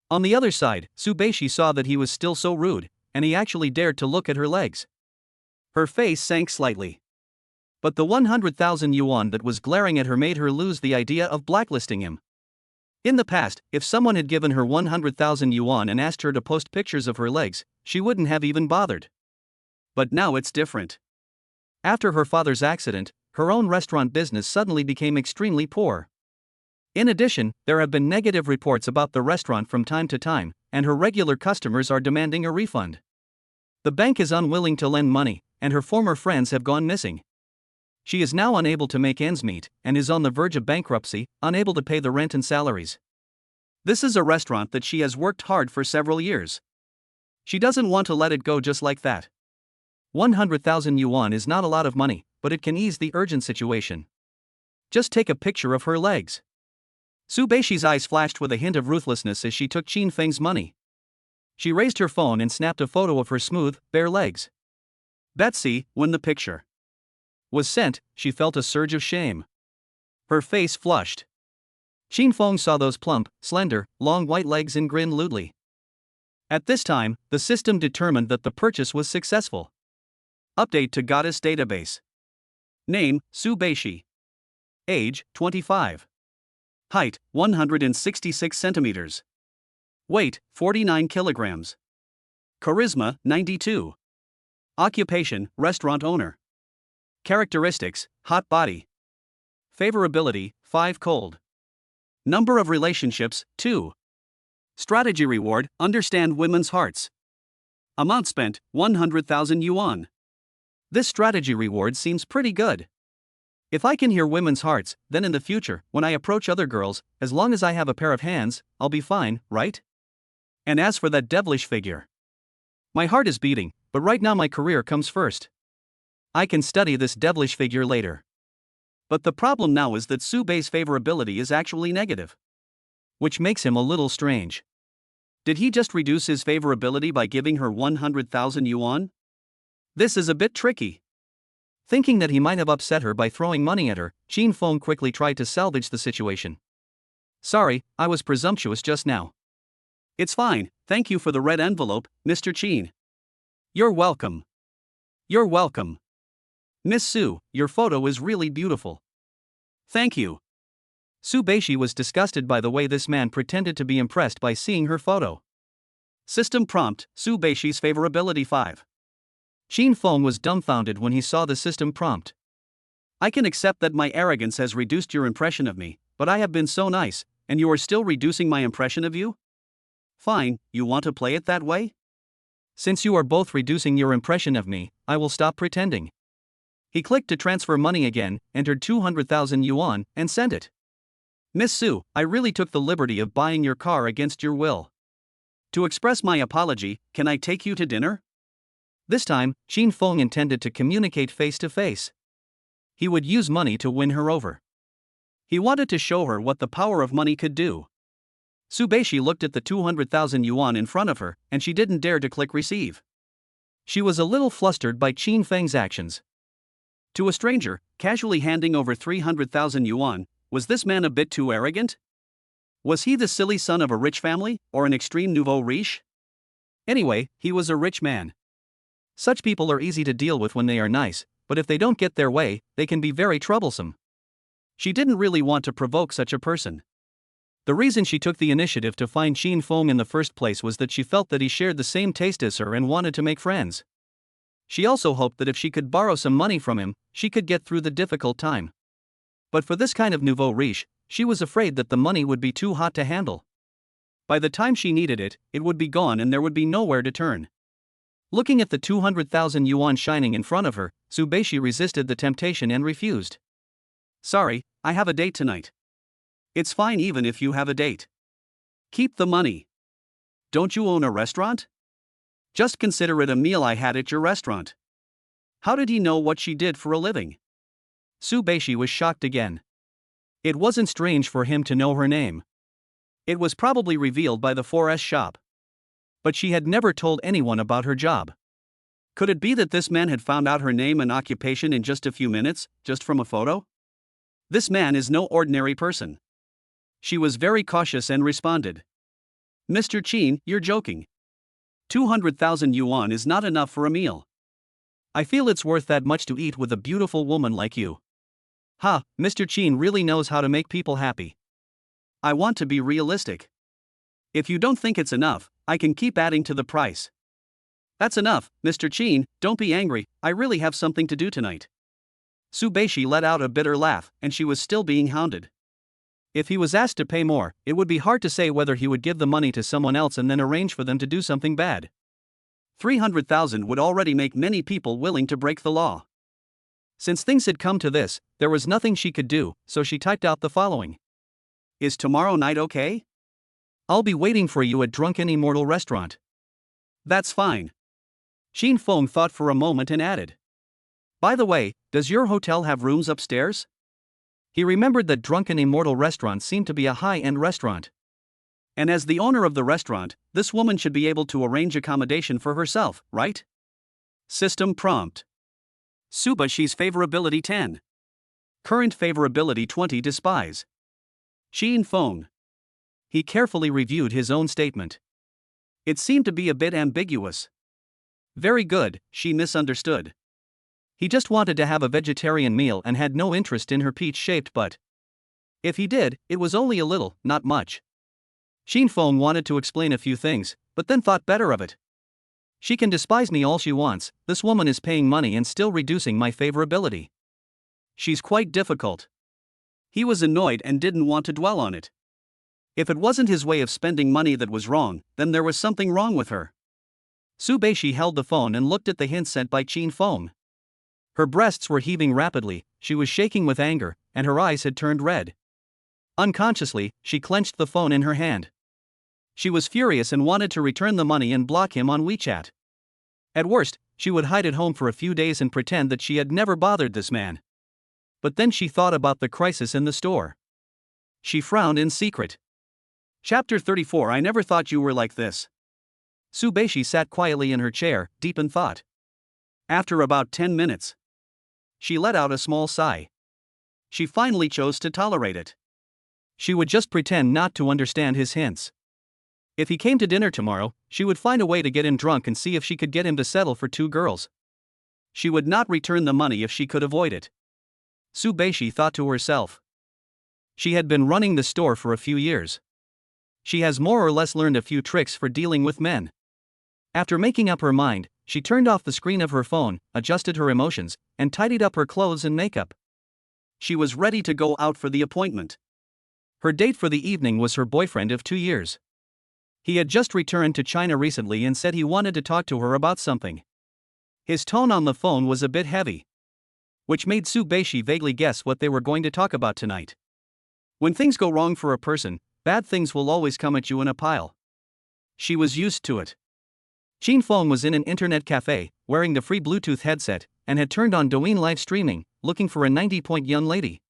On the other side, Su Beishi saw that he was still so rude, and he actually dared to look at her legs. Her face sank slightly. But the 100,000 yuan that was glaring at her made her lose the idea of blacklisting him. In the past, if someone had given her 100,000 yuan and asked her to post pictures of her legs, she wouldn't have even bothered. But now it's different. After her father's accident, her own restaurant business suddenly became extremely poor. In addition, there have been negative reports about the restaurant from time to time, and her regular customers are demanding a refund. The bank is unwilling to lend money, and her former friends have gone missing. She is now unable to make ends meet and is on the verge of bankruptcy, unable to pay the rent and salaries. This is a restaurant that she has worked hard for several years. She doesn't want to let it go just like that. 100,000 yuan is not a lot of money, but it can ease the urgent situation. Just take a picture of her legs. Su Beishi's eyes flashed with a hint of ruthlessness as she took Qin Feng's money. She raised her phone and snapped a photo of her smooth, bare legs. Betsy, when the picture was sent, she felt a surge of shame. Her face flushed. Qin Feng saw those plump, slender, long white legs and grinned lewdly. At this time, the system determined that the purchase was successful. Update to Goddess Database. Name, Su Beishi. Age, 25. Height, 166 centimeters. Weight, 49 kilograms. Charisma, 92. Occupation, restaurant owner. Characteristics, hot body. Favorability, 5 cold. Number of relationships, 2. Strategy reward, understand women's hearts. Amount spent, 100,000 yuan. This strategy reward seems pretty good. If I can hear women's hearts, then in the future, when I approach other girls, as long as I have a pair of hands, I'll be fine, right? And as for that devilish figure, my heart is beating, but right now my career comes first. I can study this devilish figure later. But the problem now is that Su Bei's favorability is actually negative, which makes him a little strange. Did he just reduce his favorability by giving her 100,000 yuan? This is a bit tricky. Thinking that he might have upset her by throwing money at her, Qin Feng quickly tried to salvage the situation. Sorry, I was presumptuous just now. It's fine, thank you for the red envelope, Mr. Qin. You're welcome. You're welcome. Miss Su, your photo is really beautiful. Thank you. Su Beishi was disgusted by the way this man pretended to be impressed by seeing her photo. System prompt, Su Beishi's favorability 5. Qin Feng was dumbfounded when he saw the system prompt. I can accept that my arrogance has reduced your impression of me, but I have been so nice, and you are still reducing my impression of you? Fine, you want to play it that way? Since you are both reducing your impression of me, I will stop pretending. He clicked to transfer money again, entered 200,000 yuan, and sent it. Miss Su, I really took the liberty of buying your car against your will. To express my apology, can I take you to dinner? This time, Qin Feng intended to communicate face to face. He would use money to win her over. He wanted to show her what the power of money could do. Su Beishi looked at the 200,000 yuan in front of her, and she didn't dare to click receive. She was a little flustered by Qin Feng's actions. To a stranger, casually handing over 300,000 yuan, was this man a bit too arrogant? Was he the silly son of a rich family, or an extreme nouveau riche? Anyway, he was a rich man. Such people are easy to deal with when they are nice, but if they don't get their way, they can be very troublesome. She didn't really want to provoke such a person. The reason she took the initiative to find Qin Feng in the first place was that she felt that he shared the same taste as her and wanted to make friends. She also hoped that if she could borrow some money from him, she could get through the difficult time. But for this kind of nouveau riche, she was afraid that the money would be too hot to handle. By the time she needed it, it would be gone and there would be nowhere to turn. Looking at the 200,000 yuan shining in front of her, Su Beishi resisted the temptation and refused. Sorry, I have a date tonight. It's fine even if you have a date. Keep the money. Don't you own a restaurant? Just consider it a meal I had at your restaurant. How did he know what she did for a living? Su Beishi was shocked again. It wasn't strange for him to know her name. It was probably revealed by the 4S shop. But she had never told anyone about her job. Could it be that this man had found out her name and occupation in just a few minutes, just from a photo? This man is no ordinary person. She was very cautious and responded. Mr. Qin, you're joking. 200,000 yuan is not enough for a meal. I feel it's worth that much to eat with a beautiful woman like you. Ha, Mr. Qin really knows how to make people happy. I want to be realistic. If you don't think it's enough, I can keep adding to the price. That's enough, Mr. Qin, don't be angry, I really have something to do tonight. Su Beishi let out a bitter laugh, and she was still being hounded. If he was asked to pay more, it would be hard to say whether he would give the money to someone else and then arrange for them to do something bad. 300,000 would already make many people willing to break the law. Since things had come to this, there was nothing she could do, so she typed out the following. Is tomorrow night okay? I'll be waiting for you at Drunken Immortal Restaurant. That's fine. Xin Feng thought for a moment and added. By the way, does your hotel have rooms upstairs? He remembered that Drunken Immortal Restaurant seemed to be a high-end restaurant. And as the owner of the restaurant, this woman should be able to arrange accommodation for herself, right? System prompt. Subashi's favorability 10. Current favorability 20. Despise. Xin Feng. He carefully reviewed his own statement. It seemed to be a bit ambiguous. Very good, she misunderstood. He just wanted to have a vegetarian meal and had no interest in her peach-shaped butt. If he did, it was only a little, not much. Xin Feng wanted to explain a few things, but then thought better of it. She can despise me all she wants, this woman is paying money and still reducing my favorability. She's quite difficult. He was annoyed and didn't want to dwell on it. If it wasn't his way of spending money that was wrong, then there was something wrong with her. Su Beishi held the phone and looked at the hint sent by Xin Feng. Her breasts were heaving rapidly, she was shaking with anger, and her eyes had turned red. Unconsciously, she clenched the phone in her hand. She was furious and wanted to return the money and block him on WeChat. At worst, she would hide at home for a few days and pretend that she had never bothered this man. But then she thought about the crisis in the store. She frowned in secret. Chapter 34. I never thought you were like this. Su Beishi sat quietly in her chair, deep in thought. After about 10 minutes, she let out a small sigh. She finally chose to tolerate it. She would just pretend not to understand his hints. If he came to dinner tomorrow, she would find a way to get him drunk and see if she could get him to settle for 2 girls. She would not return the money if she could avoid it. Su Beishi thought to herself. She had been running the store for a few years. She has more or less learned a few tricks for dealing with men. After making up her mind, she turned off the screen of her phone, adjusted her emotions, and tidied up her clothes and makeup. She was ready to go out for the appointment. Her date for the evening was her boyfriend of 2 years. He had just returned to China recently and said he wanted to talk to her about something. His tone on the phone was a bit heavy, which made Su Beishi vaguely guess what they were going to talk about tonight. When things go wrong for a person, bad things will always come at you in a pile. She was used to it. Xin Feng was in an internet cafe, wearing the free Bluetooth headset, and had turned on Douyin live streaming, looking for a 90-point young lady.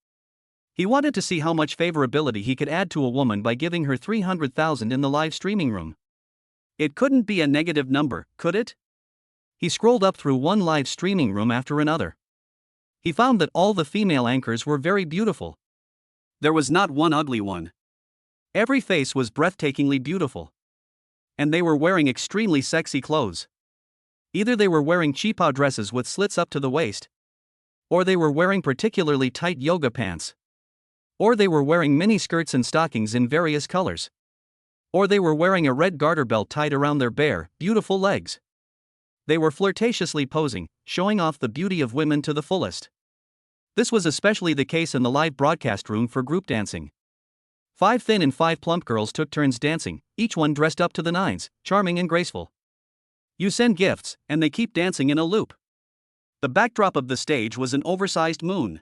He wanted to see how much favorability he could add to a woman by giving her 300,000 in the live streaming room. It couldn't be a negative number, could it? He scrolled up through one live streaming room after another. He found that all the female anchors were very beautiful. There was not one ugly one. Every face was breathtakingly beautiful. And they were wearing extremely sexy clothes. Either they were wearing cheapao dresses with slits up to the waist, or they were wearing particularly tight yoga pants, or they were wearing mini skirts and stockings in various colors, or they were wearing a red garter belt tied around their bare, beautiful legs. They were flirtatiously posing, showing off the beauty of women to the fullest. This was especially the case in the live broadcast room for group dancing. 5 thin and 5 plump girls took turns dancing, each one dressed up to the nines, charming and graceful. You send gifts, and they keep dancing in a loop. The backdrop of the stage was an oversized moon.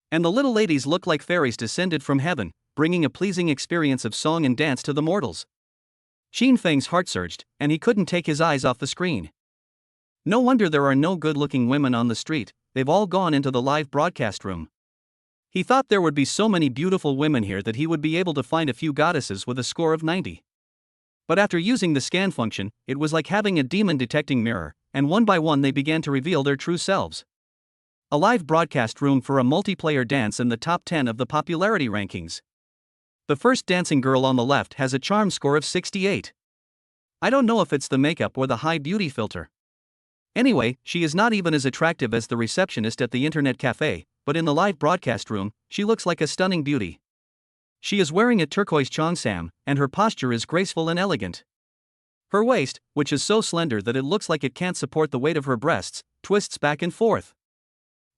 And the little ladies looked like fairies descended from heaven, bringing a pleasing experience of song and dance to the mortals. Xin Feng's heart surged, and he couldn't take his eyes off the screen. No wonder there are no good-looking women on the street, they've all gone into the live broadcast room. He thought there would be so many beautiful women here that he would be able to find a few goddesses with a score of 90. But after using the scan function, it was like having a demon-detecting mirror, and one by one they began to reveal their true selves. A live broadcast room for a multiplayer dance in the top 10 of the popularity rankings. The first dancing girl on the left has a charm score of 68. I don't know if it's the makeup or the high beauty filter. Anyway, she is not even as attractive as the receptionist at the internet cafe, but in the live broadcast room, she looks like a stunning beauty. She is wearing a turquoise cheongsam, and her posture is graceful and elegant. Her waist, which is so slender that it looks like it can't support the weight of her breasts, twists back and forth.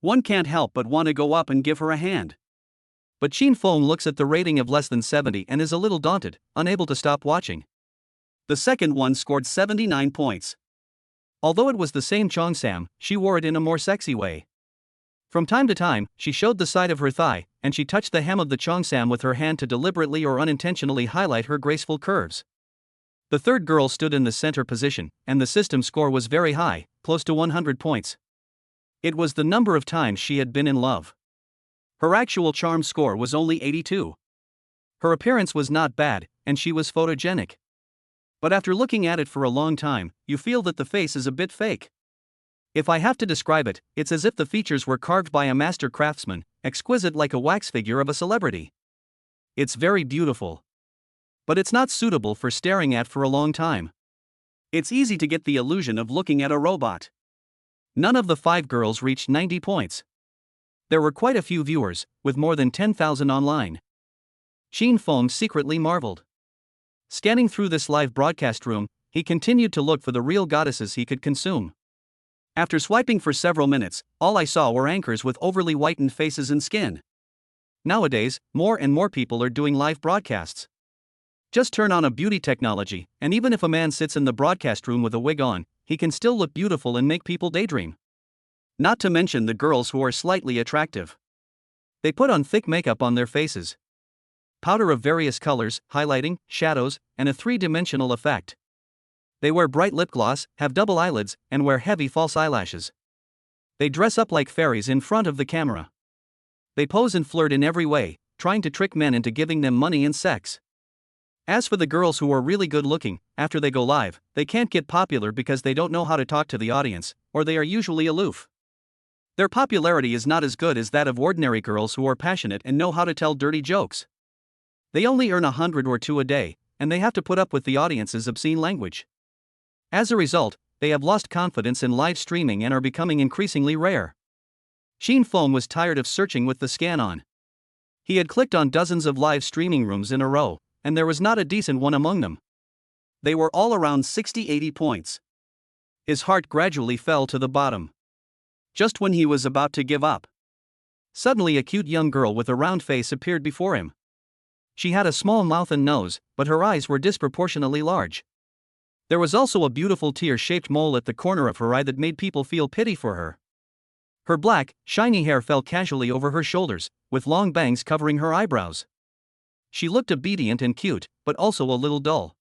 One can't help but want to go up and give her a hand. But Xin Feng looks at the rating of less than 70 and is a little daunted, unable to stop watching. The second one scored 79 points. Although it was the same cheongsam, she wore it in a more sexy way. From time to time, she showed the side of her thigh, and she touched the hem of the cheongsam with her hand to deliberately or unintentionally highlight her graceful curves. The third girl stood in the center position, and the system score was very high, close to 100 points. It was the number of times she had been in love. Her actual charm score was only 82. Her appearance was not bad, and she was photogenic. But after looking at it for a long time, you feel that the face is a bit fake. If I have to describe it, it's as if the features were carved by a master craftsman, exquisite like a wax figure of a celebrity. It's very beautiful. But it's not suitable for staring at for a long time. It's easy to get the illusion of looking at a robot. None of the 5 girls reached 90 points. There were quite a few viewers, with more than 10,000 online. Xin Feng secretly marveled. Scanning through this live broadcast room, he continued to look for the real goddesses he could consume. After swiping for several minutes, all I saw were anchors with overly whitened faces and skin. Nowadays, more and more people are doing live broadcasts. Just turn on a beauty technology, and even if a man sits in the broadcast room with a wig on, he can still look beautiful and make people daydream. Not to mention the girls who are slightly attractive. They put on thick makeup on their faces. Powder of various colors, highlighting, shadows, and a 3-dimensional effect. They wear bright lip gloss, have double eyelids, and wear heavy false eyelashes. They dress up like fairies in front of the camera. They pose and flirt in every way, trying to trick men into giving them money and sex. As for the girls who are really good looking, after they go live, they can't get popular because they don't know how to talk to the audience, or they are usually aloof. Their popularity is not as good as that of ordinary girls who are passionate and know how to tell dirty jokes. They only earn 100 or 2 a day, and they have to put up with the audience's obscene language. As a result, they have lost confidence in live streaming and are becoming increasingly rare. Xin Feng was tired of searching with the scan on. He had clicked on dozens of live streaming rooms in a row, and there was not a decent one among them. They were all around 60-80 points. His heart gradually fell to the bottom. Just when he was about to give up, suddenly a cute young girl with a round face appeared before him. She had a small mouth and nose, but her eyes were disproportionately large. There was also a beautiful tear-shaped mole at the corner of her eye that made people feel pity for her. Her black, shiny hair fell casually over her shoulders, with long bangs covering her eyebrows. She looked obedient and cute, but also a little dull.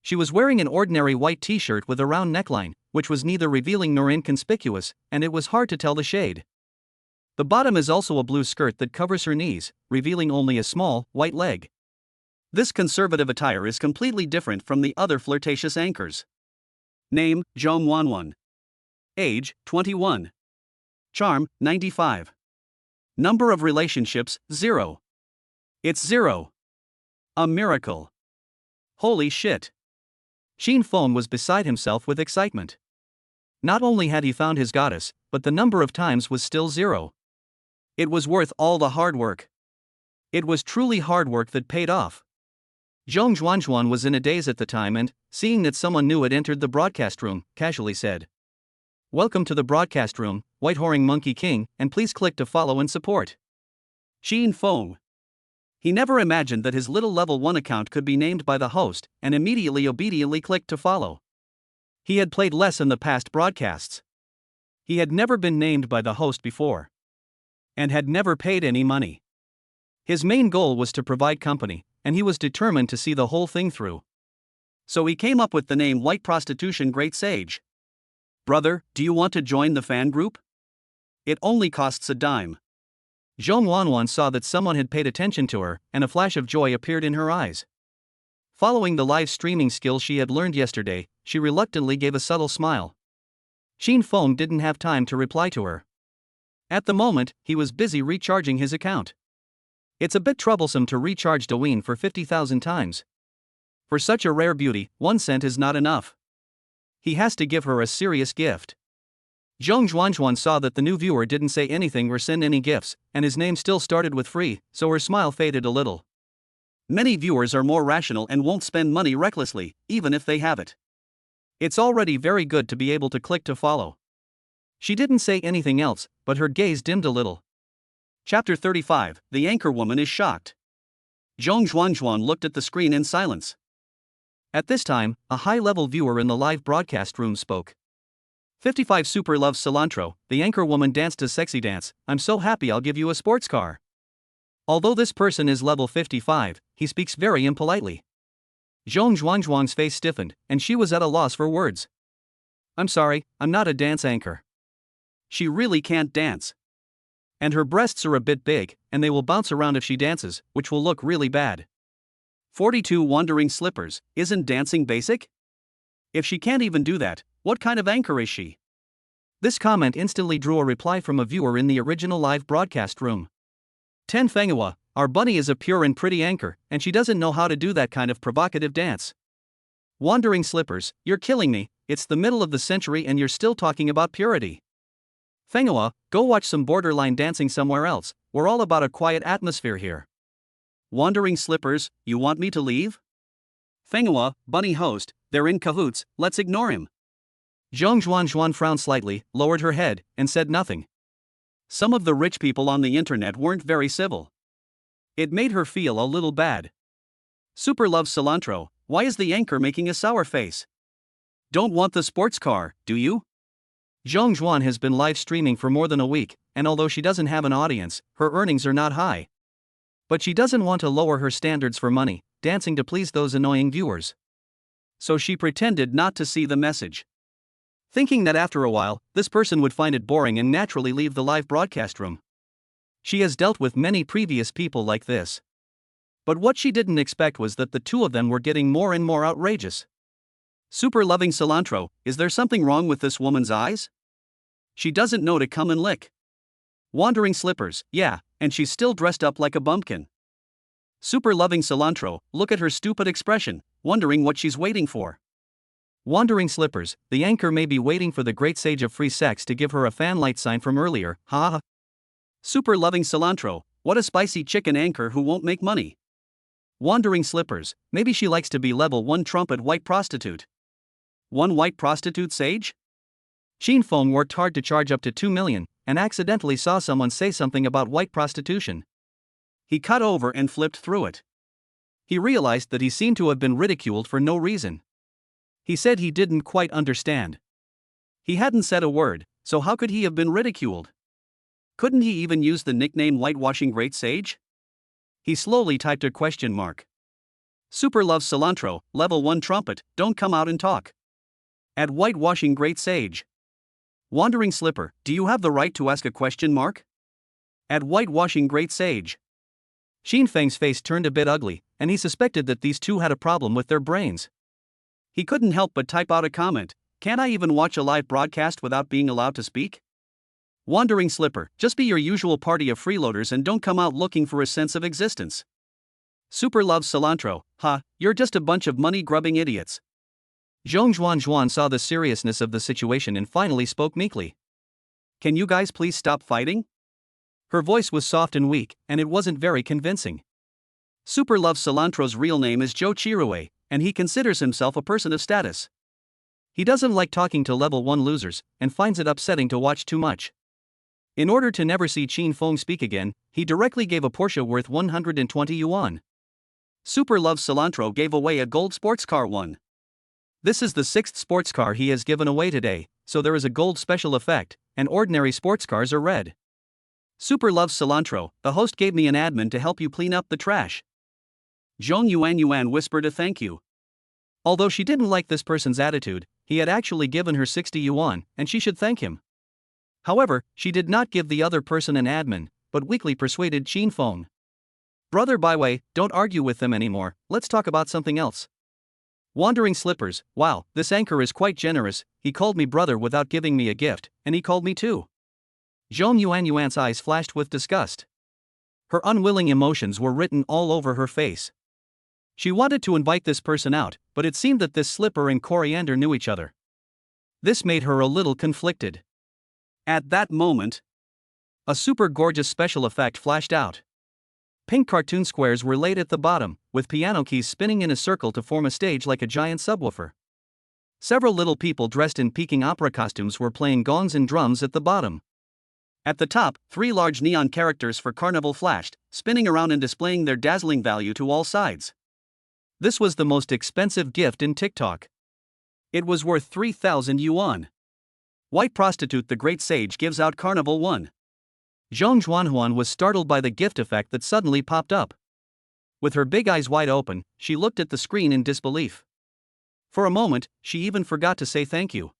She was wearing an ordinary white t-shirt with a round neckline, which was neither revealing nor inconspicuous, and it was hard to tell the shade. The bottom is also a blue skirt that covers her knees, revealing only a small, white leg. This conservative attire is completely different from the other flirtatious anchors. Name, Zhong Wanwan. Age, 21. Charm, 95. Number of relationships, 0. It's 0. A miracle. Holy shit. Xin Feng was beside himself with excitement. Not only had he found his goddess, but the number of times was still 0. It was worth all the hard work. It was truly hard work that paid off. Zhong Zhuanzhuan was in a daze at the time and, seeing that someone new had entered the broadcast room, casually said, "Welcome to the broadcast room, White-Whoring Monkey King, and please click to follow and support." Xin Feng. He never imagined that his little level 1 account could be named by the host, and immediately obediently clicked to follow. He had played less in the past broadcasts. He had never been named by the host before. And had never paid any money. His main goal was to provide company, and he was determined to see the whole thing through. So he came up with the name White Prostitution Great Sage. Brother, do you want to join the fan group? It only costs a dime. Zhong Wanwan saw that someone had paid attention to her, and a flash of joy appeared in her eyes. Following the live streaming skills she had learned yesterday, she reluctantly gave a subtle smile. Xin Feng didn't have time to reply to her. At the moment, he was busy recharging his account. It's a bit troublesome to recharge Douyin for 50,000 times. For such a rare beauty, 1 cent is not enough. He has to give her a serious gift. Zhong Zhuanzhuan saw that the new viewer didn't say anything or send any gifts, and his name still started with free, so her smile faded a little. Many viewers are more rational and won't spend money recklessly, even if they have it. It's already very good to be able to click to follow. She didn't say anything else, but her gaze dimmed a little. Chapter 35, The Anchor Woman is Shocked. Zhong Zhuanzhuan looked at the screen in silence. At this time, a high-level viewer in the live broadcast room spoke. 55 Super loves cilantro. The anchor woman danced a sexy dance. I'm so happy I'll give you a sports car. Although this person is level 55, he speaks very impolitely. Zhong Zhuang's face stiffened, and she was at a loss for words. I'm sorry, I'm not a dance anchor. She really can't dance. And her breasts are a bit big, and they will bounce around if she dances, which will look really bad. 42 Wandering slippers. Isn't dancing basic? If she can't even do that, what kind of anchor is she? This comment instantly drew a reply from a viewer in the original live broadcast room. 10 Fenghua, our bunny is a pure and pretty anchor, and she doesn't know how to do that kind of provocative dance. Wandering slippers, you're killing me. It's the middle of the century and you're still talking about purity. Fenghua, go watch some borderline dancing somewhere else. We're all about a quiet atmosphere here. Wandering slippers, you want me to leave? Fenghua, bunny host, they're in cahoots, let's ignore him. Zhong Zhuan frowned slightly, lowered her head, and said nothing. Some of the rich people on the internet weren't very civil. It made her feel a little bad. Super loves cilantro. Why is the anchor making a sour face? Don't want the sports car, do you? Zhong Zhuan has been live streaming for more than a week, and although she doesn't have an audience, her earnings are not high. But she doesn't want to lower her standards for money, dancing to please those annoying viewers. So she pretended not to see the message. Thinking that after a while, this person would find it boring and naturally leave the live broadcast room. She has dealt with many previous people like this. But what she didn't expect was that the two of them were getting more and more outrageous. Super loving cilantro, is there something wrong with this woman's eyes? She doesn't know to come and lick. Wandering slippers, yeah, and she's still dressed up like a bumpkin. Super loving cilantro, look at her stupid expression, wondering what she's waiting for. Wandering slippers, the anchor may be waiting for the great sage of free sex to give her a fan light sign from earlier, ha. Super loving cilantro, what a spicy chicken anchor who won't make money. Wandering slippers, maybe she likes to be level 1 trumpet white prostitute. One white prostitute sage? Xin Feng worked hard to charge up to 2 million, and accidentally saw someone say something about white prostitution. He cut over and flipped through it. He realized that he seemed to have been ridiculed for no reason. He said he didn't quite understand. He hadn't said a word, so how could he have been ridiculed? Couldn't he even use the nickname whitewashing great sage? He slowly typed a question mark. Super loves cilantro, level 1 trumpet, don't come out and talk. At whitewashing great sage. Wandering slipper, do you have the right to ask a question mark? At whitewashing great sage. Xin Feng's face turned a bit ugly, and he suspected that these two had a problem with their brains. He couldn't help but type out a comment, can't I even watch a live broadcast without being allowed to speak? Wandering slipper, just be your usual party of freeloaders and don't come out looking for a sense of existence. Super loves cilantro, you're just a bunch of money-grubbing idiots. Zhong Zhuan saw the seriousness of the situation and finally spoke meekly. Can you guys please stop fighting? Her voice was soft and weak, and it wasn't very convincing. Super loves cilantro's real name is Zhou Chirue, and he considers himself a person of status. He doesn't like talking to level 1 losers, and finds it upsetting to watch too much. In order to never see Xin Feng speak again, he directly gave a Porsche worth 120 yuan. Super loves cilantro gave away a gold sports car one. This is the 6th sports car he has given away today, so there is a gold special effect, and ordinary sports cars are red. Super loves cilantro, the host gave me an admin to help you clean up the trash. Zhong Yuan whispered a thank you. Although she didn't like this person's attitude, he had actually given her 60 yuan, and she should thank him. However, she did not give the other person an admin, but weakly persuaded Xin Feng. Brother Baiwei, don't argue with them anymore, let's talk about something else. Wandering slippers, wow, this anchor is quite generous, he called me brother without giving me a gift, and he called me too. Zhong Yuan's eyes flashed with disgust. Her unwilling emotions were written all over her face. She wanted to invite this person out, but it seemed that this slipper and coriander knew each other. This made her a little conflicted. At that moment, a super gorgeous special effect flashed out. Pink cartoon squares were laid at the bottom, with piano keys spinning in a circle to form a stage like a giant subwoofer. Several little people dressed in Peking opera costumes were playing gongs and drums at the bottom. At the top, 3 large neon characters for carnival flashed, spinning around and displaying their dazzling value to all sides. This was the most expensive gift in TikTok. It was worth 3,000 yuan. White prostitute the great sage gives out carnival 1. Zhong Zhuanhuan was startled by the gift effect that suddenly popped up. With her big eyes wide open, she looked at the screen in disbelief. For a moment, she even forgot to say thank you.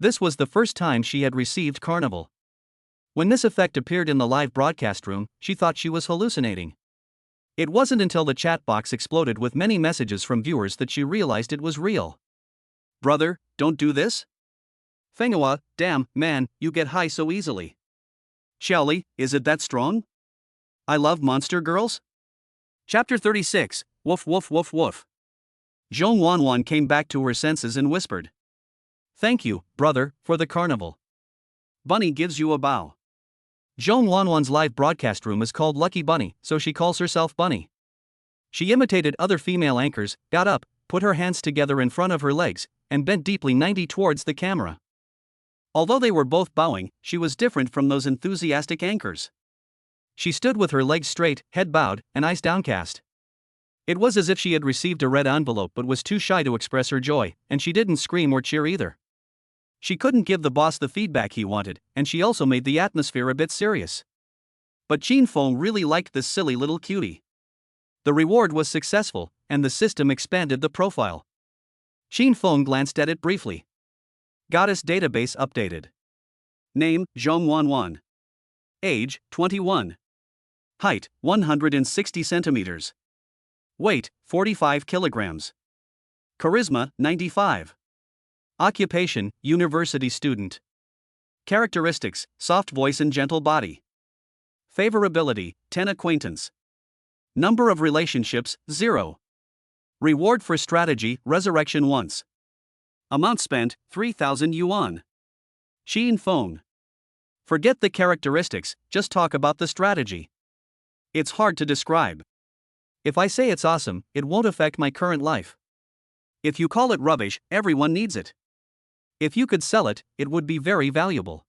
This was the first time she had received carnival. When this effect appeared in the live broadcast room, she thought she was hallucinating. It wasn't until the chat box exploded with many messages from viewers that she realized it was real. Brother, don't do this? Fenghua, damn, man, you get high so easily. Xiaoli, is it that strong? I love monster girls? Chapter 36, Woof Woof Woof Woof. Zhong Wanwan came back to her senses and whispered. Thank you, brother, for the carnival. Bunny gives you a bow. Zhong Wanwan's live broadcast room is called Lucky Bunny, so she calls herself Bunny. She imitated other female anchors, got up, put her hands together in front of her legs, and bent deeply 90 towards the camera. Although they were both bowing, she was different from those enthusiastic anchors. She stood with her legs straight, head bowed, and eyes downcast. It was as if she had received a red envelope but was too shy to express her joy, and she didn't scream or cheer either. She couldn't give the boss the feedback he wanted, and she also made the atmosphere a bit serious. But Qin Feng really liked this silly little cutie. The reward was successful, and the system expanded the profile. Qin Feng glanced at it briefly. Goddess database updated. Name, Zhong Wanwan. Age, 21. Height, 160 centimeters. Weight, 45 kilograms. Charisma, 95. Occupation, university student. Characteristics, soft voice and gentle body. Favorability, 10 acquaintance. Number of relationships, 0. Reward for strategy, resurrection once. Amount spent, 3,000 yuan. Qin Feng. Forget the characteristics, just talk about the strategy. It's hard to describe. If I say it's awesome, it won't affect my current life. If you call it rubbish, everyone needs it. If you could sell it, it would be very valuable.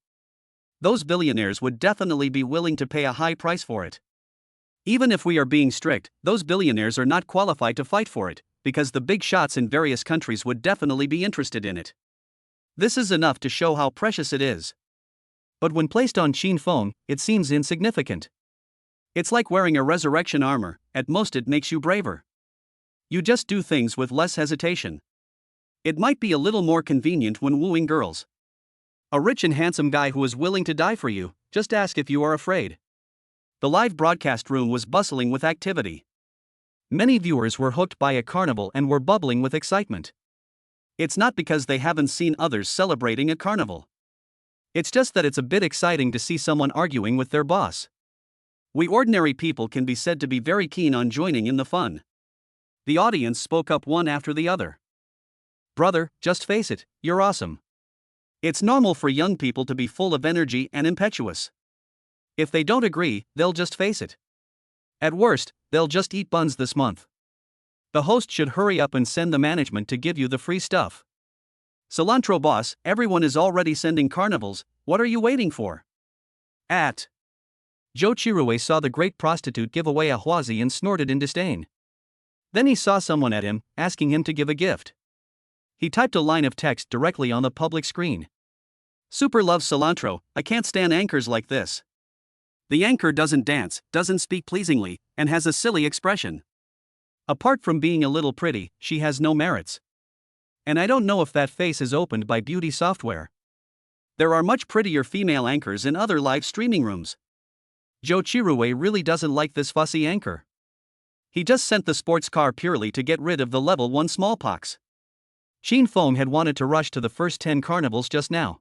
Those billionaires would definitely be willing to pay a high price for it. Even if we are being strict, those billionaires are not qualified to fight for it, because the big shots in various countries would definitely be interested in it. This is enough to show how precious it is. But when placed on Qin Feng, it seems insignificant. It's like wearing a resurrection armor, at most it makes you braver. You just do things with less hesitation. It might be a little more convenient when wooing girls. A rich and handsome guy who is willing to die for you, just ask if you are afraid. The live broadcast room was bustling with activity. Many viewers were hooked by a carnival and were bubbling with excitement. It's not because they haven't seen others celebrating a carnival. It's just that it's a bit exciting to see someone arguing with their boss. We ordinary people can be said to be very keen on joining in the fun. The audience spoke up one after the other. Brother, just face it, you're awesome. It's normal for young people to be full of energy and impetuous. If they don't agree, they'll just face it. At worst, they'll just eat buns this month. The host should hurry up and send the management to give you the free stuff. Cilantro boss, everyone is already sending carnivals, what are you waiting for? At. Zhou Chirue saw the great prostitute give away a huazi and snorted in disdain. Then he saw someone at him, asking him to give a gift. He typed a line of text directly on the public screen. Super loves cilantro, I can't stand anchors like this. The anchor doesn't dance, doesn't speak pleasingly, and has a silly expression. Apart from being a little pretty, she has no merits. And I don't know if that face is opened by beauty software. There are much prettier female anchors in other live streaming rooms. Zhou Chirue really doesn't like this fussy anchor. He just sent the sports car purely to get rid of the level 1 smallpox. Qin Feng had wanted to rush to the first 10 carnivals just now.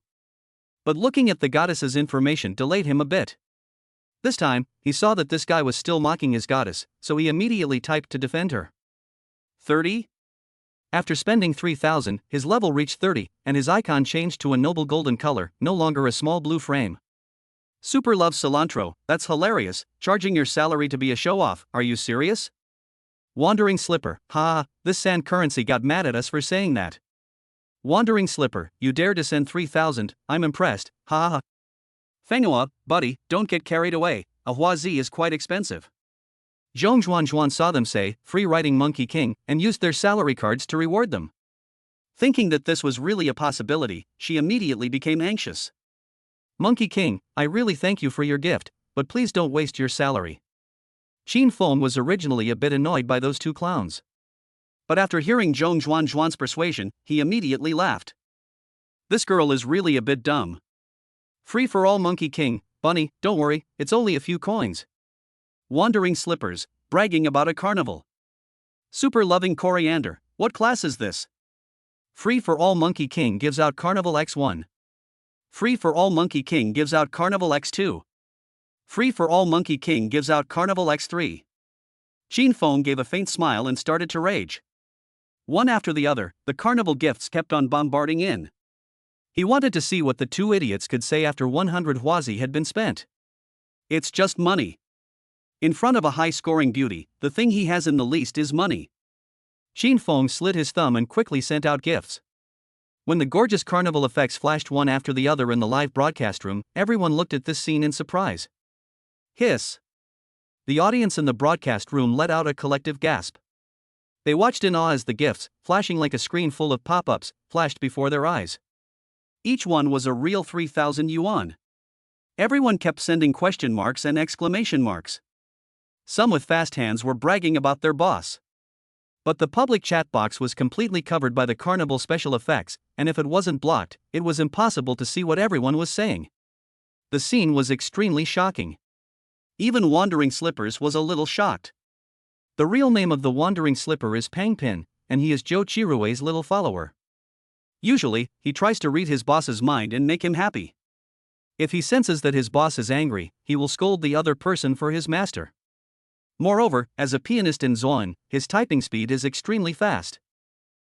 But looking at the goddess's information delayed him a bit. This time, he saw that this guy was still mocking his goddess, so he immediately typed to defend her. 30? After spending 3,000, his level reached 30, and his icon changed to a noble golden color, no longer a small blue frame. Super loves cilantro, that's hilarious, charging your salary to be a show-off, are you serious? Wandering Slipper, ha, this sand currency got mad at us for saying that. Wandering Slipper, you dare to send 3,000, I'm impressed, ha ha. Fenghua, buddy, don't get carried away, a huazi is quite expensive. Zhong Zhuanzhuan saw them say, free riding Monkey King, and used their salary cards to reward them. Thinking that this was really a possibility, she immediately became anxious. Monkey King, I really thank you for your gift, but please don't waste your salary. Qin Feng was originally a bit annoyed by those two clowns. But after hearing Zhong Zhuan's persuasion, he immediately laughed. This girl is really a bit dumb. Free for all, Monkey King, Bunny, don't worry, it's only a few coins. Wandering Slippers, bragging about a carnival. Super loving Coriander, what class is this? Free for all, Monkey King gives out Carnival X1. Free for all, Monkey King gives out Carnival X2. Free for all, Monkey King gives out Carnival X3. Qin Feng gave a faint smile and started to rage. One after the other, the carnival gifts kept on bombarding in. He wanted to see what the two idiots could say after 100 huazi had been spent. It's just money. In front of a high-scoring beauty, the thing he has in the least is money. Qin Feng slid his thumb and quickly sent out gifts. When the gorgeous carnival effects flashed one after the other in the live broadcast room, everyone looked at this scene in surprise. Hiss. The audience in the broadcast room let out a collective gasp. They watched in awe as the gifts, flashing like a screen full of pop-ups, flashed before their eyes. Each one was a real 3,000 yuan. Everyone kept sending question marks and exclamation marks. Some with fast hands were bragging about their boss. But the public chat box was completely covered by the carnival special effects, and if it wasn't blocked, it was impossible to see what everyone was saying. The scene was extremely shocking. Even Wandering Slippers was a little shocked. The real name of the Wandering Slipper is Pang Pin, and he is Zhou Qirui's little follower. Usually, he tries to read his boss's mind and make him happy. If he senses that his boss is angry, he will scold the other person for his master. Moreover, as a pianist in Zhuan, his typing speed is extremely fast.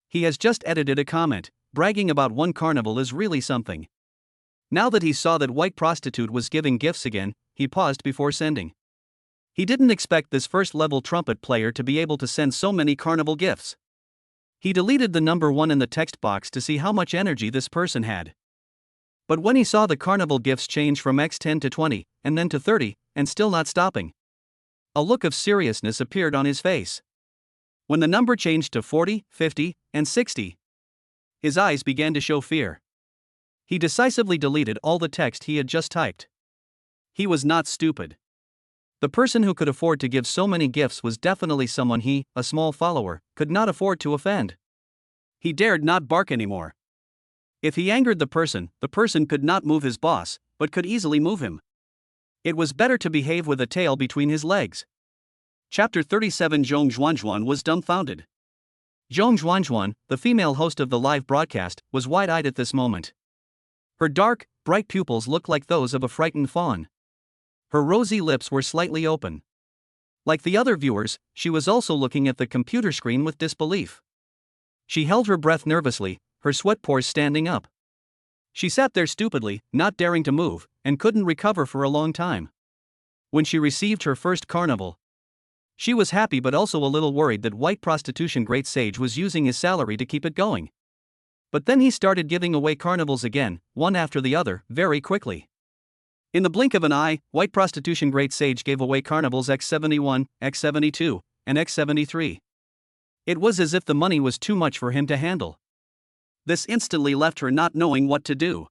He has just edited a comment, bragging about one carnival is really something. Now that he saw that White Prostitute was giving gifts again, he paused before sending. He didn't expect this first-level trumpet player to be able to send so many carnival gifts. He deleted the number 1 in the text box to see how much energy this person had. But when he saw the carnival gifts change from X10 to 20, and then to 30, and still not stopping, a look of seriousness appeared on his face. When the number changed to 40, 50, and 60, his eyes began to show fear. He decisively deleted all the text he had just typed. He was not stupid. The person who could afford to give so many gifts was definitely someone he, a small follower, could not afford to offend. He dared not bark anymore. If he angered the person could not move his boss, but could easily move him. It was better to behave with a tail between his legs. Chapter 37. Zhong Zhuan was dumbfounded. Zhong Zhuan, the female host of the live broadcast, was wide-eyed at this moment. Her dark, bright pupils looked like those of a frightened fawn. Her rosy lips were slightly open. Like the other viewers, she was also looking at the computer screen with disbelief. She held her breath nervously, her sweat pores standing up. She sat there stupidly, not daring to move, and couldn't recover for a long time. When she received her first carnival, she was happy but also a little worried that White Prostitution Great Sage was using his salary to keep it going. But then he started giving away carnivals again, one after the other, very quickly. In the blink of an eye, White Prostitution Great Sage gave away carnivals X71, X72, and X73. It was as if the money was too much for him to handle. This instantly left her not knowing what to do.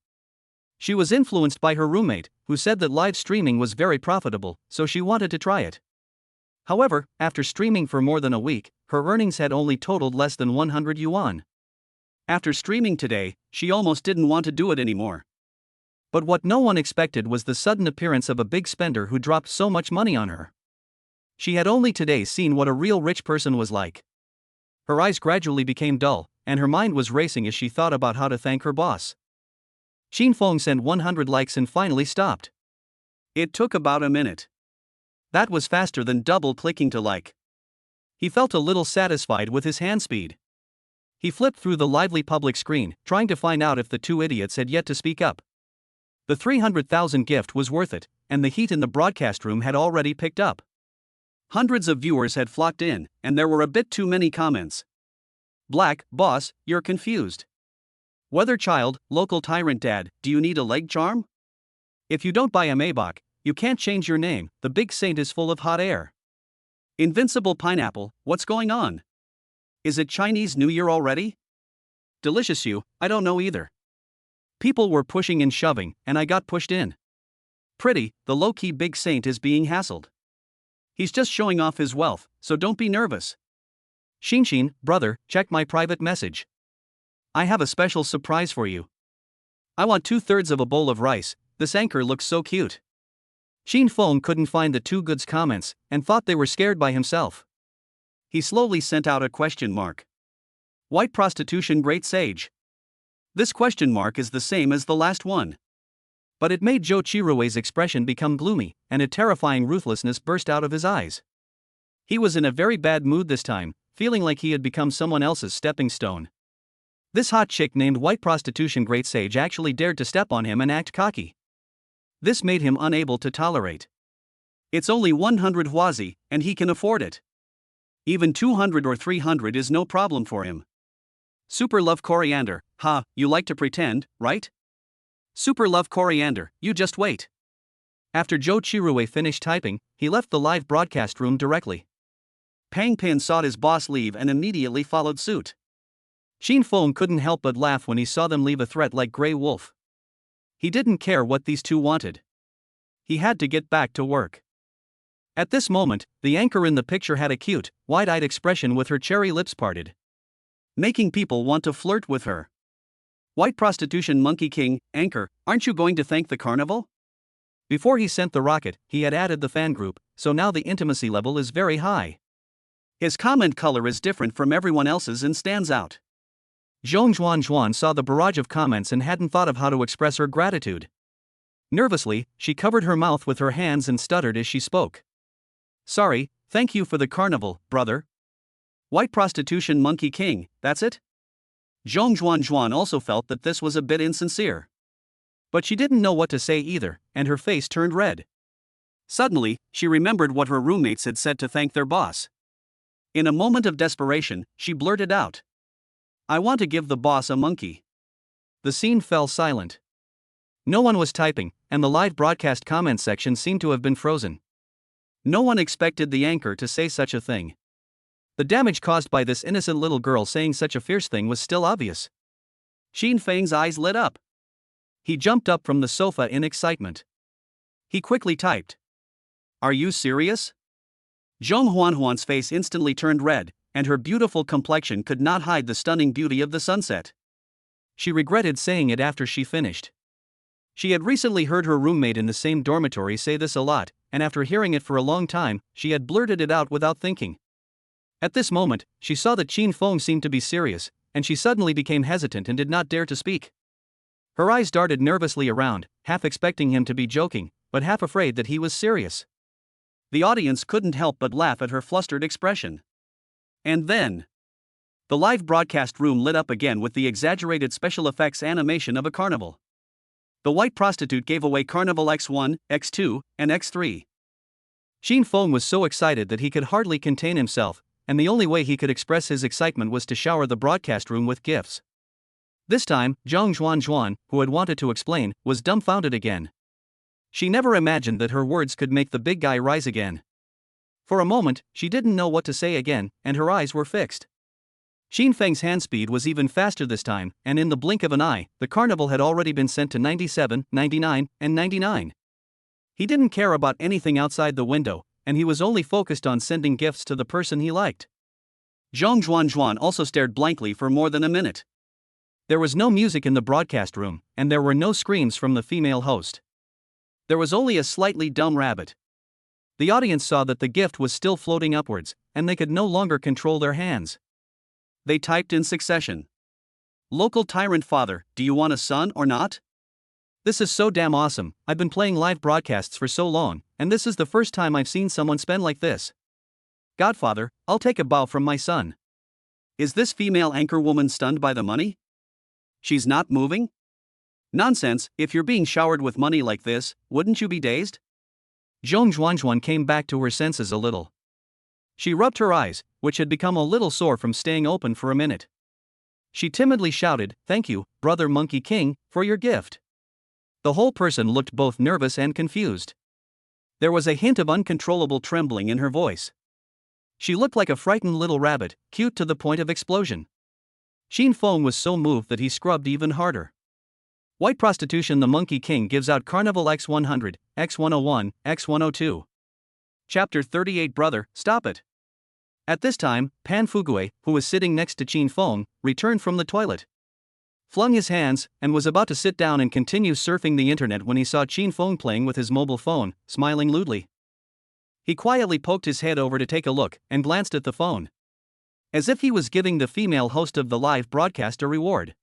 She was influenced by her roommate, who said that live streaming was very profitable, so she wanted to try it. However, after streaming for more than a week, her earnings had only totaled less than 100 yuan. After streaming today, she almost didn't want to do it anymore. But what no one expected was the sudden appearance of a big spender who dropped so much money on her. She had only today seen what a real rich person was like. Her eyes gradually became dull, and her mind was racing as she thought about how to thank her boss. Qin Feng sent 100 likes and finally stopped. It took about a minute. That was faster than double-clicking to like. He felt a little satisfied with his hand speed. He flipped through the lively public screen, trying to find out if the two idiots had yet to speak up. The 300,000 gift was worth it, and the heat in the broadcast room had already picked up. Hundreds of viewers had flocked in, and there were a bit too many comments. Black, boss, you're confused. Weather child, local tyrant dad, do you need a leg charm? If you don't buy a Maybach, you can't change your name, the big saint is full of hot air. Invincible pineapple, what's going on? Is it Chinese New Year already? delicious you, I don't know either. People were pushing and shoving, and I got pushed in. Pretty, the low-key big saint is being hassled. He's just showing off his wealth, so don't be nervous. Shinshin, brother, check my private message. I have a special surprise for you. I want 2/3 of a bowl of rice, this anchor looks so cute. Shin Feng couldn't find the two goods comments, and thought they were scared by himself. He slowly sent out a question mark. White prostitution great sage. This question mark is the same as the last one. But it made Zhou Qirui's expression become gloomy, and a terrifying ruthlessness burst out of his eyes. He was in a very bad mood this time, feeling like he had become someone else's stepping stone. This hot chick named White Prostitution Great Sage actually dared to step on him and act cocky. This made him unable to tolerate. It's only 100 huazi, and he can afford it. Even 200 or 300 is no problem for him. Super love coriander, ha, you like to pretend, right? Super love coriander, you just wait. After Zhou Qirui finished typing, he left the live broadcast room directly. Pang Pin saw his boss leave and immediately followed suit. Shin Feng couldn't help but laugh when he saw them leave a threat like Grey Wolf. He didn't care what these two wanted. He had to get back to work. At this moment, the anchor in the picture had a cute, wide-eyed expression with her cherry lips parted, making people want to flirt with her. White Prostitution Monkey King, anchor, aren't you going to thank the carnival? Before he sent the rocket, he had added the fan group, so now the intimacy level is very high. His comment color is different from everyone else's and stands out. Zhong Zhuan saw the barrage of comments and hadn't thought of how to express her gratitude. Nervously, she covered her mouth with her hands and stuttered as she spoke. Sorry, thank you for the carnival, brother. White Prostitution Monkey King, that's it? Zhong Zhuan also felt that this was a bit insincere. But she didn't know what to say either, and her face turned red. Suddenly, she remembered what her roommates had said to thank their boss. In a moment of desperation, she blurted out, I want to give the boss a monkey. The scene fell silent. No one was typing, and the live broadcast comment section seemed to have been frozen. No one expected the anchor to say such a thing. The damage caused by this innocent little girl saying such a fierce thing was still obvious. Shin Feng's eyes lit up. He jumped up from the sofa in excitement. He quickly typed, Are you serious? Zhong Huanhuan's face instantly turned red, and her beautiful complexion could not hide the stunning beauty of the sunset. She regretted saying it after she finished. She had recently heard her roommate in the same dormitory say this a lot, and after hearing it for a long time, she had blurted it out without thinking. At this moment, she saw that Shin Feng seemed to be serious, and she suddenly became hesitant and did not dare to speak. Her eyes darted nervously around, half expecting him to be joking, but half afraid that he was serious. The audience couldn't help but laugh at her flustered expression. And then, the live broadcast room lit up again with the exaggerated special effects animation of a carnival. The white prostitute gave away Carnival X1, X2, and X3. Shin Feng was so excited that he could hardly contain himself, and the only way he could express his excitement was to shower the broadcast room with gifts. This time, Zhong Zhuan, who had wanted to explain, was dumbfounded again. She never imagined that her words could make the big guy rise again. For a moment, she didn't know what to say again, and her eyes were fixed. Shin Feng's hand speed was even faster this time, and in the blink of an eye, the carnival had already been sent to 97, 99, and 99. He didn't care about anything outside the window, and he was only focused on sending gifts to the person he liked. Zhong Zhuan also stared blankly for more than a minute. There was no music in the broadcast room, and there were no screams from the female host. There was only a slightly dumb rabbit. The audience saw that the gift was still floating upwards, and they could no longer control their hands. They typed in succession. Local tyrant father, do you want a son or not? This is so damn awesome, I've been playing live broadcasts for so long, and this is the first time I've seen someone spend like this. Godfather, I'll take a bow from my son. Is this female anchor woman stunned by the money? She's not moving? Nonsense, if you're being showered with money like this, wouldn't you be dazed? Zhong Zhuan came back to her senses a little. She rubbed her eyes, which had become a little sore from staying open for a minute. She timidly shouted, Thank you, Brother Monkey King, for your gift. The whole person looked both nervous and confused. There was a hint of uncontrollable trembling in her voice. She looked like a frightened little rabbit, cute to the point of explosion. Xin Feng was so moved that he scrubbed even harder. White prostitution. The Monkey King gives out Carnival X100, X101, X102. Chapter 38. Brother, stop it. At this time, Pan Fugui, who was sitting next to Qin Feng, returned from the toilet. Flung his hands, and was about to sit down and continue surfing the internet when he saw Qin Feng playing with his mobile phone, smiling lewdly. He quietly poked his head over to take a look, and glanced at the phone. As if he was giving the female host of the live broadcast a reward.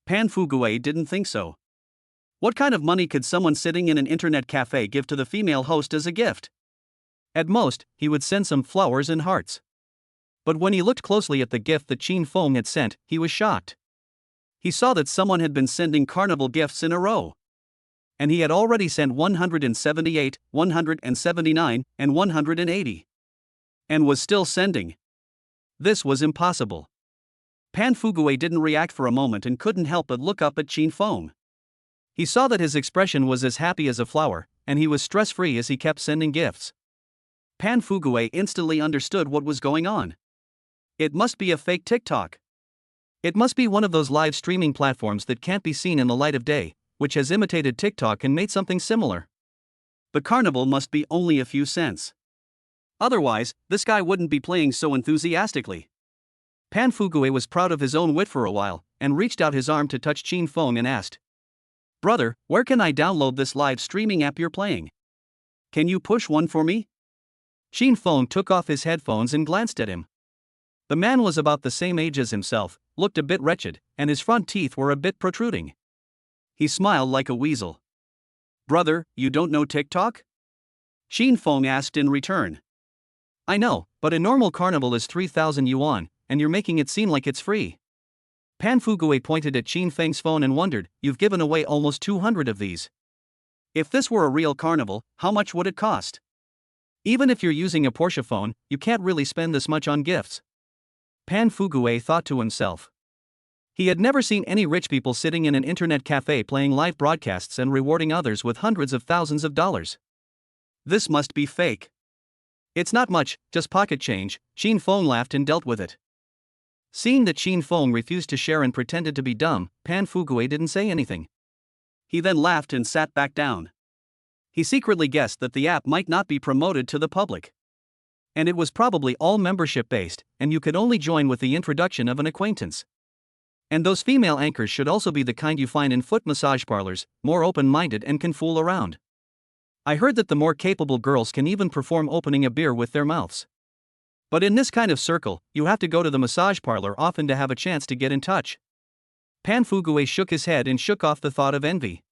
Pan Fugui didn't think so. What kind of money could someone sitting in an internet cafe give to the female host as a gift? At most, he would send some flowers and hearts. But when he looked closely at the gift that Qin Feng had sent, he was shocked. He saw that someone had been sending carnival gifts in a row. And he had already sent 178, 179, and 180. And was still sending. This was impossible. Pan Fugui didn't react for a moment and couldn't help but look up at Qin Feng. He saw that his expression was as happy as a flower, and he was stress-free as he kept sending gifts. Pan Fugui instantly understood what was going on. It must be a fake TikTok. It must be one of those live streaming platforms that can't be seen in the light of day, which has imitated TikTok and made something similar. The carnival must be only a few cents. Otherwise, this guy wouldn't be playing so enthusiastically. Pan Fugui was proud of his own wit for a while, and reached out his arm to touch Qin Feng and asked, "Brother, where can I download this live streaming app you're playing? Can you push one for me?" Qin Feng took off his headphones and glanced at him. The man was about the same age as himself, looked a bit wretched, and his front teeth were a bit protruding. He smiled like a weasel. "Brother, you don't know TikTok?" Qin Feng asked in return. "I know, but a normal carnival is 3,000 yuan, and you're making it seem like it's free." Pan Fugui pointed at Qin Feng's phone and wondered, "You've given away almost 200 of these. If this were a real carnival, how much would it cost? Even if you're using a Porsche phone, you can't really spend this much on gifts." Pan Fugui thought to himself. He had never seen any rich people sitting in an internet cafe playing live broadcasts and rewarding others with hundreds of thousands of dollars. This must be fake. "It's not much, just pocket change," Qin Feng laughed and dealt with it. Seeing that Qin Feng refused to share and pretended to be dumb, Pan Fugui didn't say anything. He then laughed and sat back down. He secretly guessed that the app might not be promoted to the public. And it was probably all membership-based, and you could only join with the introduction of an acquaintance. And those female anchors should also be the kind you find in foot massage parlors, more open-minded and can fool around. I heard that the more capable girls can even perform opening a beer with their mouths. But in this kind of circle, you have to go to the massage parlor often to have a chance to get in touch. Pan Fugui shook his head and shook off the thought of envy.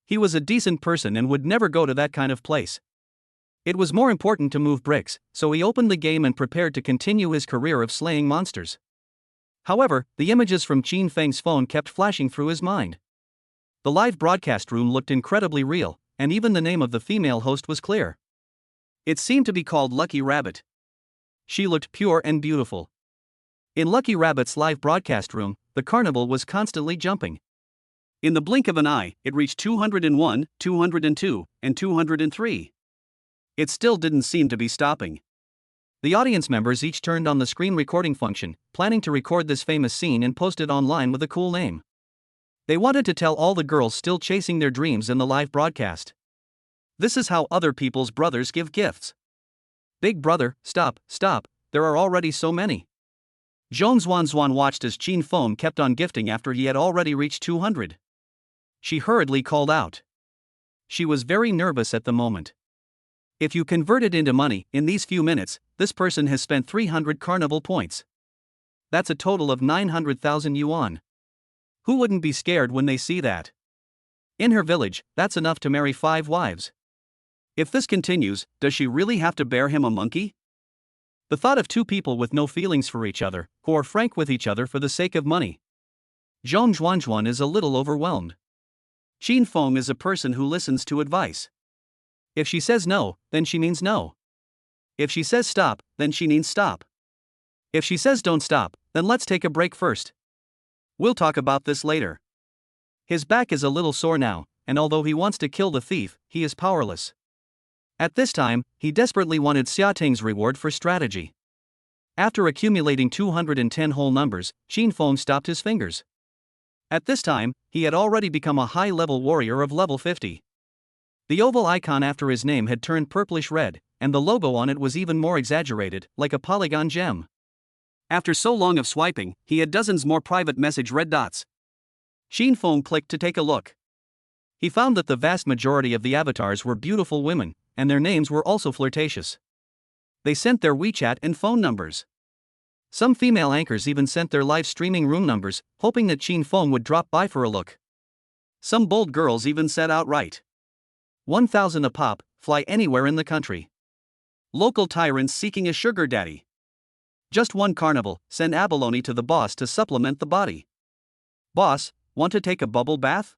He was a decent person and would never go to that kind of place. It was more important to move bricks, so he opened the game and prepared to continue his career of slaying monsters. However, the images from Qin Feng's phone kept flashing through his mind. The live broadcast room looked incredibly real, and even the name of the female host was clear. It seemed to be called Lucky Rabbit. She looked pure and beautiful. In Lucky Rabbit's live broadcast room, the carnival was constantly jumping. In the blink of an eye, it reached 201, 202, and 203. It still didn't seem to be stopping. The audience members each turned on the screen recording function, planning to record this famous scene and post it online with a cool name. They wanted to tell all the girls still chasing their dreams in the live broadcast. This is how other people's brothers give gifts. "Big brother, stop, there are already so many." Zhong Xuanzuan watched as Qin Feng kept on gifting after he had already reached 200. She hurriedly called out. She was very nervous at the moment. If you convert it into money, in these few minutes, this person has spent 300 carnival points. That's a total of 900,000 yuan. Who wouldn't be scared when they see that? In her village, that's enough to marry 5 wives. If this continues, does she really have to bear him a monkey? The thought of 2 people with no feelings for each other, who are frank with each other for the sake of money. Zhong Xuanzuan is a little overwhelmed. Qin Feng is a person who listens to advice. If she says no, then she means no. If she says stop, then she means stop. If she says don't stop, then let's take a break first. We'll talk about this later. His back is a little sore now, and although he wants to kill the thief, he is powerless. At this time, he desperately wanted Xia Ting's reward for strategy. After accumulating 210 whole numbers, Xin Feng stopped his fingers. At this time, he had already become a high-level warrior of level 50. The oval icon after his name had turned purplish red, and the logo on it was even more exaggerated, like a polygon gem. After so long of swiping, he had dozens more private message red dots. Xin Feng clicked to take a look. He found that the vast majority of the avatars were beautiful women, and their names were also flirtatious. They sent their WeChat and phone numbers. Some female anchors even sent their live streaming room numbers, hoping that Xin Feng would drop by for a look. Some bold girls even said outright, 1,000 a pop, fly anywhere in the country. Local tyrants seeking a sugar daddy. Just one carnival, send abalone to the boss to supplement the body. Boss, want to take a bubble bath?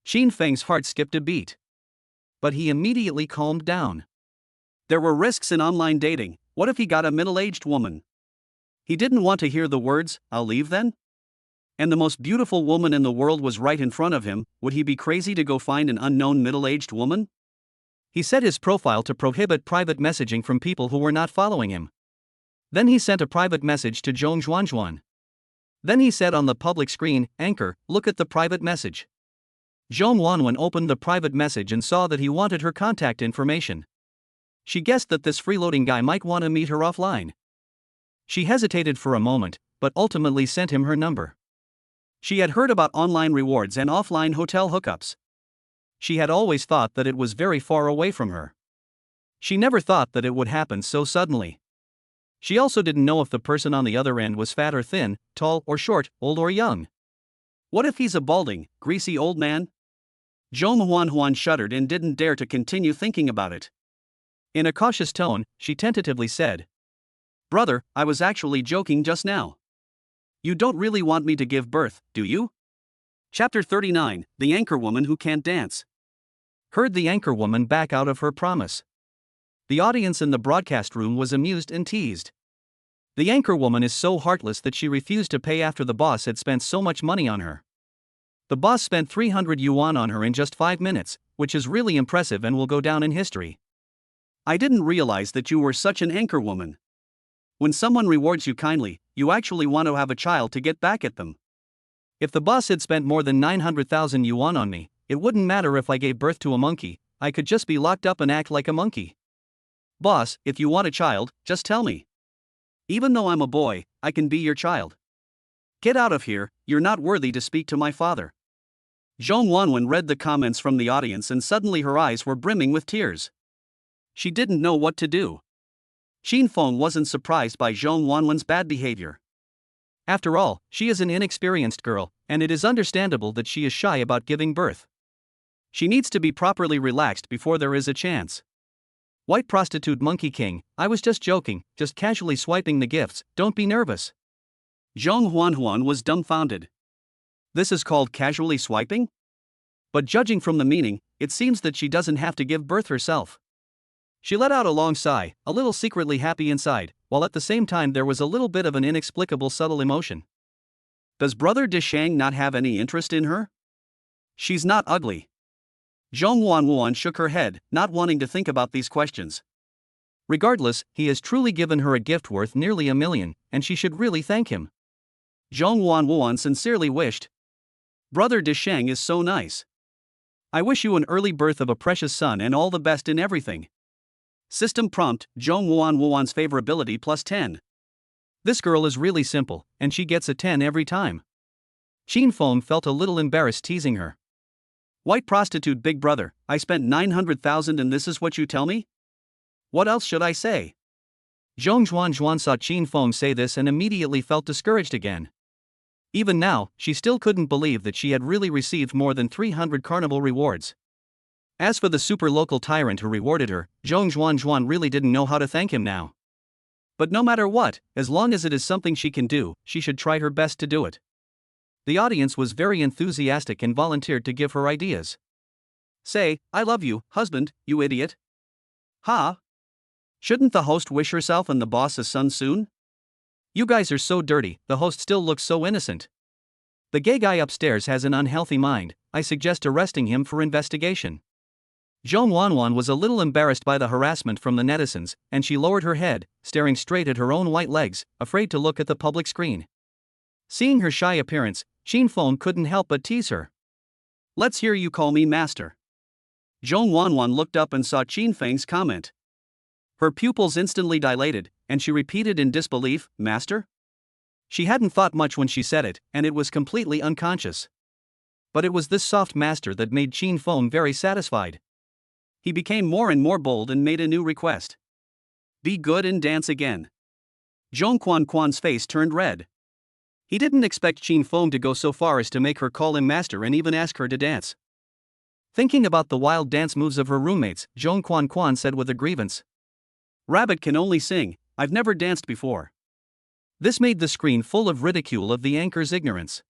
Xin Feng's heart skipped a beat. But he immediately calmed down. There were risks in online dating. What if he got a middle-aged woman? He didn't want to hear the words, "I'll leave then?" And the most beautiful woman in the world was right in front of him. Would he be crazy to go find an unknown middle-aged woman? He set his profile to prohibit private messaging from people who were not following him. Then he sent a private message to Zhong Zhuanzhuan. Then he said on the public screen, "Anchor, look at the private message." Zhong Wanwen opened the private message and saw that he wanted her contact information. She guessed that this freeloading guy might want to meet her offline. She hesitated for a moment, but ultimately sent him her number. She had heard about online rewards and offline hotel hookups. She had always thought that it was very far away from her. She never thought that it would happen so suddenly. She also didn't know if the person on the other end was fat or thin, tall or short, old or young. What if he's a balding, greasy old man? Zhong Huanhuan shuddered and didn't dare to continue thinking about it. In a cautious tone, she tentatively said, "Brother, I was actually joking just now. You don't really want me to give birth, do you?" Chapter 39, The Anchorwoman Who Can't Dance. Heard the anchorwoman back out of her promise. The audience in the broadcast room was amused and teased. The anchorwoman is so heartless that she refused to pay after the boss had spent so much money on her. The boss spent 300 yuan on her in just 5 minutes, which is really impressive and will go down in history. I didn't realize that you were such an anchorwoman. When someone rewards you kindly, you actually want to have a child to get back at them. If the boss had spent more than 900,000 yuan on me, it wouldn't matter if I gave birth to a monkey, I could just be locked up and act like a monkey. Boss, if you want a child, just tell me. Even though I'm a boy, I can be your child. Get out of here, you're not worthy to speak to my father. Zhong Wanwen read the comments from the audience and suddenly her eyes were brimming with tears. She didn't know what to do. Xin Feng wasn't surprised by Zhong Wanwen's bad behavior. After all, she is an inexperienced girl, and it is understandable that she is shy about giving birth. She needs to be properly relaxed before there is a chance. White prostitute Monkey King, I was just joking, just casually swiping the gifts, don't be nervous. Zhong Huanhuan was dumbfounded. This is called casually swiping? But judging from the meaning, it seems that she doesn't have to give birth herself. She let out a long sigh, a little secretly happy inside, while at the same time there was a little bit of an inexplicable subtle emotion. Does Brother Dishang not have any interest in her? She's not ugly. Zhong Wanwan shook her head, not wanting to think about these questions. Regardless, he has truly given her a gift worth nearly 1 million, and she should really thank him. Zhong Wanwan sincerely wished. Brother Dishang is so nice. I wish you an early birth of a precious son and all the best in everything. System prompt, Zhong Wanwan's favorability plus 10. This girl is really simple, and she gets a 10 every time. Xin Feng felt a little embarrassed teasing her. White prostitute big brother, I spent 900,000 and this is what you tell me? What else should I say? Zhong Zhuanzhuan saw Xin Feng say this and immediately felt discouraged again. Even now, she still couldn't believe that she had really received more than 300 carnival rewards. As for the super local tyrant who rewarded her, Zhong Zhuanzhuan really didn't know how to thank him now. But no matter what, as long as it is something she can do, she should try her best to do it. The audience was very enthusiastic and volunteered to give her ideas. Say, I love you, husband, you idiot. Ha! Shouldn't the host wish herself and the boss a son soon? You guys are so dirty, the host still looks so innocent. The gay guy upstairs has an unhealthy mind, I suggest arresting him for investigation. Zhong Wanwan was a little embarrassed by the harassment from the netizens, and she lowered her head, staring straight at her own white legs, afraid to look at the public screen. Seeing her shy appearance, Qin Feng couldn't help but tease her. "Let's hear you call me master." Zhong Wanwan looked up and saw Qin Feng's comment. Her pupils instantly dilated, and she repeated in disbelief, "Master?" She hadn't thought much when she said it, and it was completely unconscious. But it was this soft master that made Qin Feng very satisfied. He became more and more bold and made a new request. "Be good and dance again." Zhong Quan's face turned red. He didn't expect Qin Feng to go so far as to make her call him master and even ask her to dance. Thinking about the wild dance moves of her roommates, Zhong Quan said with a grievance. "Rabbit can only sing, I've never danced before." This made the screen full of ridicule of the anchor's ignorance.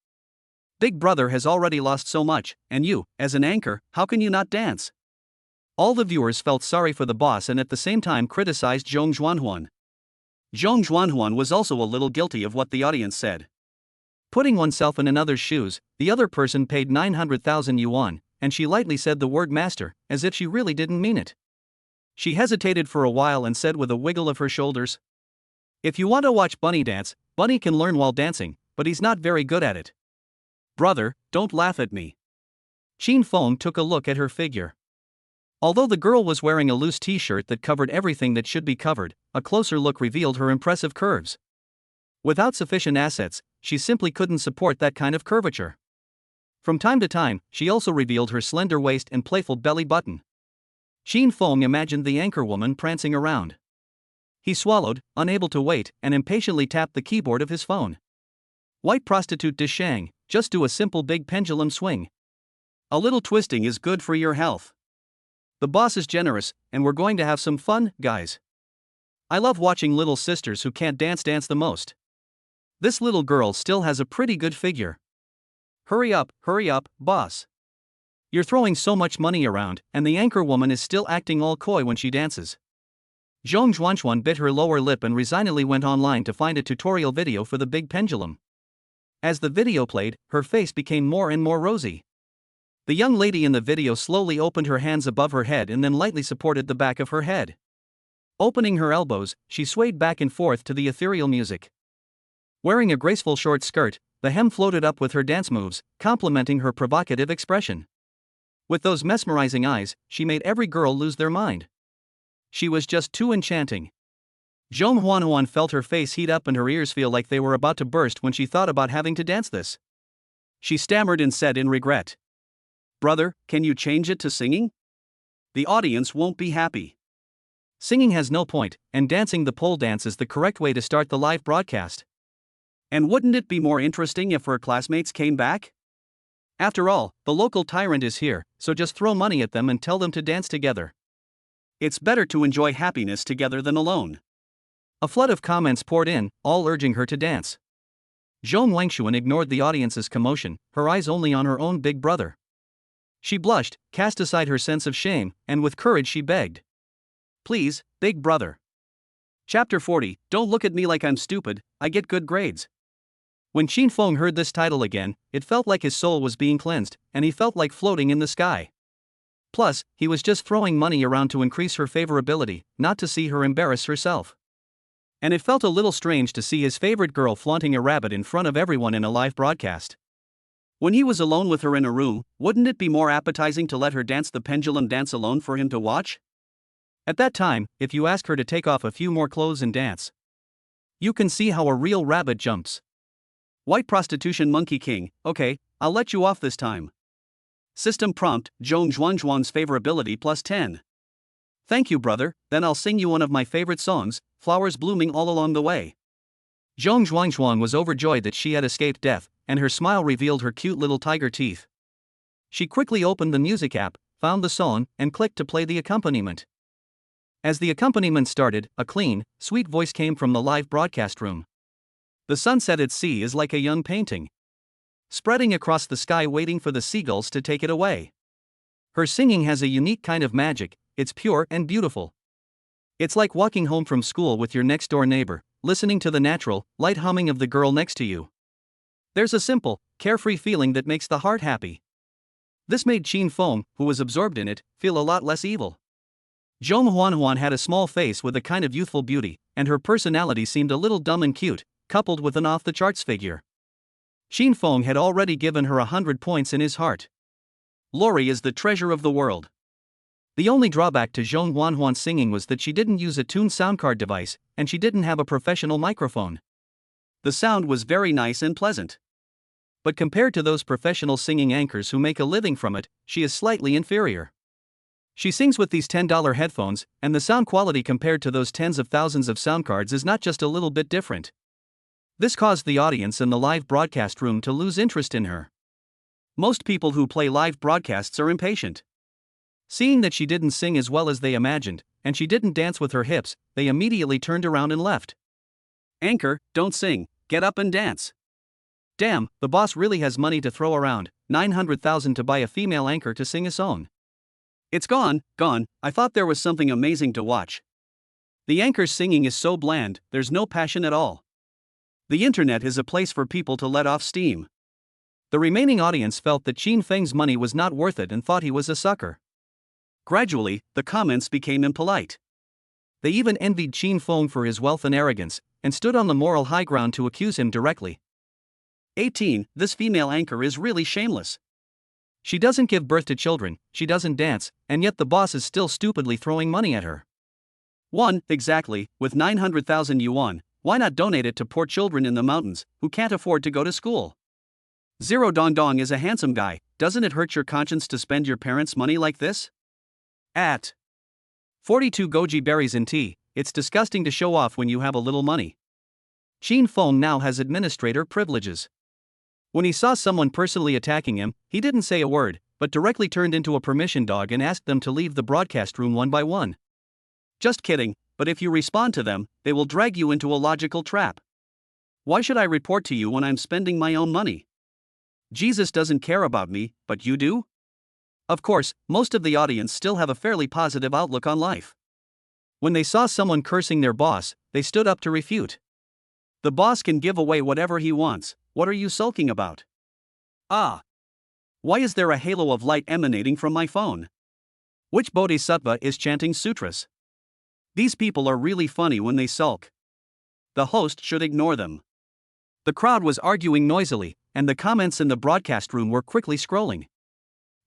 Big Brother has already lost so much, and you, as an anchor, how can you not dance? All the viewers felt sorry for the boss and at the same time criticized Zhong Zhuanhuan. Zhong Zhuanhuan was also a little guilty of what the audience said. Putting oneself in another's shoes, the other person paid 900,000 yuan, and she lightly said the word master, as if she really didn't mean it. She hesitated for a while and said with a wiggle of her shoulders, "If you want to watch Bunny dance, Bunny can learn while dancing, but he's not very good at it." "Brother, don't laugh at me." Qin Feng took a look at her figure. Although the girl was wearing a loose t-shirt that covered everything that should be covered, a closer look revealed her impressive curves. Without sufficient assets, she simply couldn't support that kind of curvature. From time to time, she also revealed her slender waist and playful belly button. Qin Feng imagined the anchorwoman prancing around. He swallowed, unable to wait, and impatiently tapped the keyboard of his phone. "White prostitute Dishang, just do a simple big pendulum swing. A little twisting is good for your health. The boss is generous, and we're going to have some fun, guys. I love watching little sisters who can't dance the most. This little girl still has a pretty good figure. Hurry up, boss. You're throwing so much money around, and the anchor woman is still acting all coy when she dances." Zhong Zhuanchuan bit her lower lip and resignedly went online to find a tutorial video for the big pendulum. As the video played, her face became more and more rosy. The young lady in the video slowly opened her hands above her head and then lightly supported the back of her head. Opening her elbows, she swayed back and forth to the ethereal music. Wearing a graceful short skirt, the hem floated up with her dance moves, complementing her provocative expression. With those mesmerizing eyes, she made every girl lose their mind. She was just too enchanting. Zhong Huanhuan felt her face heat up and her ears feel like they were about to burst when she thought about having to dance this. She stammered and said in regret, "Brother, can you change it to singing? The audience won't be happy." Singing has no point, and dancing the pole dance is the correct way to start the live broadcast. And wouldn't it be more interesting if her classmates came back? After all, the local tyrant is here, so just throw money at them and tell them to dance together. It's better to enjoy happiness together than alone. A flood of comments poured in, all urging her to dance. Zhong Wangshuan ignored the audience's commotion, her eyes only on her own big brother. She blushed, cast aside her sense of shame, and with courage she begged, "Please, big brother." Chapter 40, Don't Look at Me Like I'm Stupid, I Get Good Grades. When Qin Feng heard this title again, it felt like his soul was being cleansed, and he felt like floating in the sky. Plus, he was just throwing money around to increase her favorability, not to see her embarrass herself. And it felt a little strange to see his favorite girl flaunting a rabbit in front of everyone in a live broadcast. When he was alone with her in a room, wouldn't it be more appetizing to let her dance the pendulum dance alone for him to watch? At that time, if you ask her to take off a few more clothes and dance, you can see how a real rabbit jumps. White prostitution monkey king, okay, I'll let you off this time. System prompt, Zhong Zhuanzhuan's favorability plus 10. Thank you, brother, then I'll sing you one of my favorite songs, Flowers Blooming All Along the Way. Zhong Zhuanzhuan was overjoyed that she had escaped death, and her smile revealed her cute little tiger teeth. She quickly opened the music app, found the song, and clicked to play the accompaniment. As the accompaniment started, a clean, sweet voice came from the live broadcast room. The sunset at sea is like a young painting, spreading across the sky waiting for the seagulls to take it away. Her singing has a unique kind of magic, it's pure and beautiful. It's like walking home from school with your next-door neighbor, listening to the natural, light humming of the girl next to you. There's a simple, carefree feeling that makes the heart happy. This made Qin Feng, who was absorbed in it, feel a lot less evil. Zhong Huanhuan had a small face with a kind of youthful beauty, and her personality seemed a little dumb and cute, coupled with an off-the-charts figure. Qin Feng had already given her 100 points in his heart. Lori is the treasure of the world. The only drawback to Zhong Huanhuan's singing was that she didn't use a tuned soundcard device, and she didn't have a professional microphone. The sound was very nice and pleasant. But compared to those professional singing anchors who make a living from it, she is slightly inferior. She sings with these $10 headphones, and the sound quality compared to those tens of thousands of sound cards is not just a little bit different. This caused the audience in the live broadcast room to lose interest in her. Most people who play live broadcasts are impatient. Seeing that she didn't sing as well as they imagined, and she didn't dance with her hips, they immediately turned around and left. Anchor, don't sing, get up and dance. Damn, the boss really has money to throw around, 900,000 to buy a female anchor to sing a song. It's gone, I thought there was something amazing to watch. The anchor's singing is so bland, there's no passion at all. The internet is a place for people to let off steam. The remaining audience felt that Qin Feng's money was not worth it and thought he was a sucker. Gradually, the comments became impolite. They even envied Qin Feng for his wealth and arrogance, and stood on the moral high ground to accuse him directly. 18. This female anchor is really shameless. She doesn't give birth to children, she doesn't dance, and yet the boss is still stupidly throwing money at her. 1. Exactly, with 900,000 yuan, why not donate it to poor children in the mountains, who can't afford to go to school? 0. Dong Dong is a handsome guy, doesn't it hurt your conscience to spend your parents' money like this? At 42 goji berries in tea, it's disgusting to show off when you have a little money. Qin Feng now has administrator privileges. When he saw someone personally attacking him, he didn't say a word, but directly turned into a permission dog and asked them to leave the broadcast room one by one. Just kidding, but if you respond to them, they will drag you into a logical trap. Why should I report to you when I'm spending my own money? Jesus doesn't care about me, but you do? Of course, most of the audience still have a fairly positive outlook on life. When they saw someone cursing their boss, they stood up to refute. The boss can give away whatever he wants, what are you sulking about? Ah! Why is there a halo of light emanating from my phone? Which bodhisattva is chanting sutras? These people are really funny when they sulk. The host should ignore them. The crowd was arguing noisily, and the comments in the broadcast room were quickly scrolling.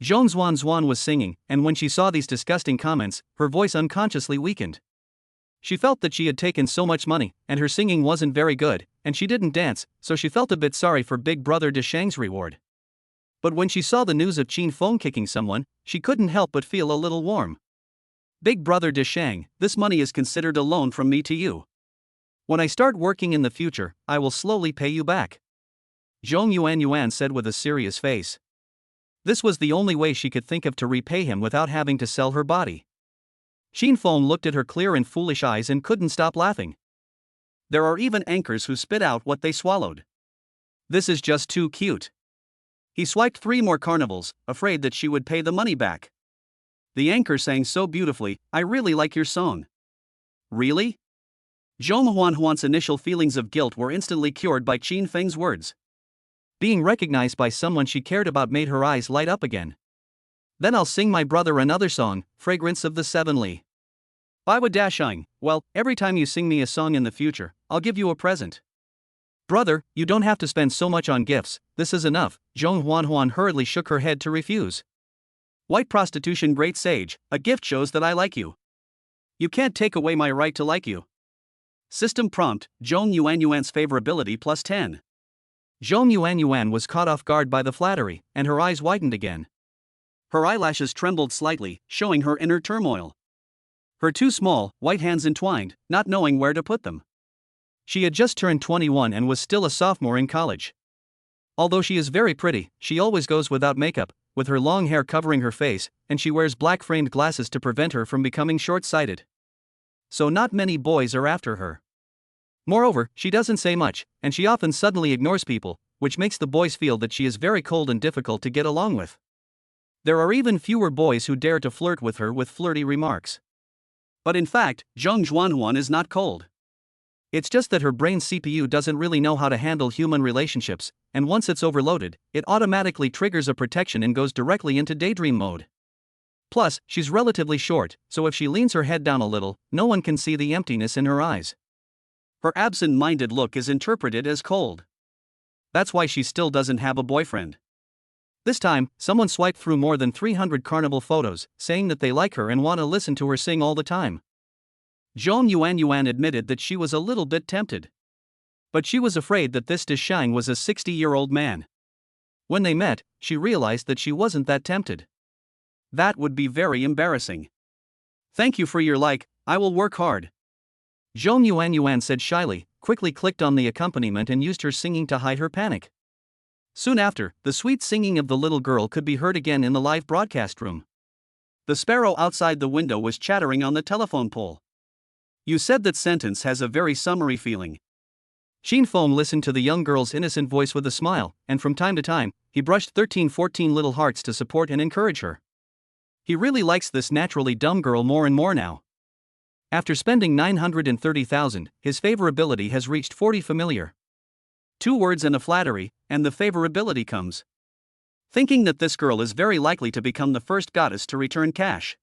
Zhong Xuan was singing, and when she saw these disgusting comments, her voice unconsciously weakened. She felt that she had taken so much money, and her singing wasn't very good, and she didn't dance, so she felt a bit sorry for Big Brother De Shang's reward. But when she saw the news of Qin Feng kicking someone, she couldn't help but feel a little warm. Big Brother De Shang, this money is considered a loan from me to you. When I start working in the future, I will slowly pay you back. Zhong Yuan said with a serious face. This was the only way she could think of to repay him without having to sell her body. Qin Feng looked at her clear and foolish eyes and couldn't stop laughing. There are even anchors who spit out what they swallowed. This is just too cute. He swiped 3 more carnivals, afraid that she would pay the money back. The anchor sang so beautifully, I really like your song. Really? Zhong Huanhuan's initial feelings of guilt were instantly cured by Qin Feng's words. Being recognized by someone she cared about made her eyes light up again. Then I'll sing my brother another song, Fragrance of the Seven Li. Baiwa Dashing, well, every time you sing me a song in the future, I'll give you a present. Brother, you don't have to spend so much on gifts, this is enough. Zhong Huanhuan hurriedly shook her head to refuse. White prostitution great sage, a gift shows that I like you. You can't take away my right to like you. System prompt, Zhong Yuan's favorability plus 10. Zhong Yuan was caught off guard by the flattery, and her eyes widened again. Her eyelashes trembled slightly, showing her inner turmoil. Her 2 small, white hands entwined, not knowing where to put them. She had just turned 21 and was still a sophomore in college. Although she is very pretty, she always goes without makeup, with her long hair covering her face, and she wears black framed glasses to prevent her from becoming short-sighted. So not many boys are after her. Moreover, she doesn't say much, and she often suddenly ignores people, which makes the boys feel that she is very cold and difficult to get along with. There are even fewer boys who dare to flirt with her with flirty remarks. But in fact, Zhong Xuanhuan is not cold. It's just that her brain's CPU doesn't really know how to handle human relationships, and once it's overloaded, it automatically triggers a protection and goes directly into daydream mode. Plus, she's relatively short, so if she leans her head down a little, no one can see the emptiness in her eyes. Her absent-minded look is interpreted as cold. That's why she still doesn't have a boyfriend. This time, someone swiped through more than 300 carnival photos, saying that they like her and want to listen to her sing all the time. Zhong Yuan admitted that she was a little bit tempted. But she was afraid that this Deshang was a 60-year-old man. When they met, she realized that she wasn't that tempted. That would be very embarrassing. Thank you for your like, I will work hard. Zhong Yuan said shyly, quickly clicked on the accompaniment and used her singing to hide her panic. Soon after, the sweet singing of the little girl could be heard again in the live broadcast room. The sparrow outside the window was chattering on the telephone pole. You said that sentence has a very summery feeling. Xin Feng listened to the young girl's innocent voice with a smile, and from time to time, he brushed 13-14 little hearts to support and encourage her. He really likes this naturally dumb girl more and more now. After spending 930,000, his favorability has reached 40 familiar. 2 words and a flattery, and the favorability comes. Thinking that this girl is very likely to become the first goddess to return cash.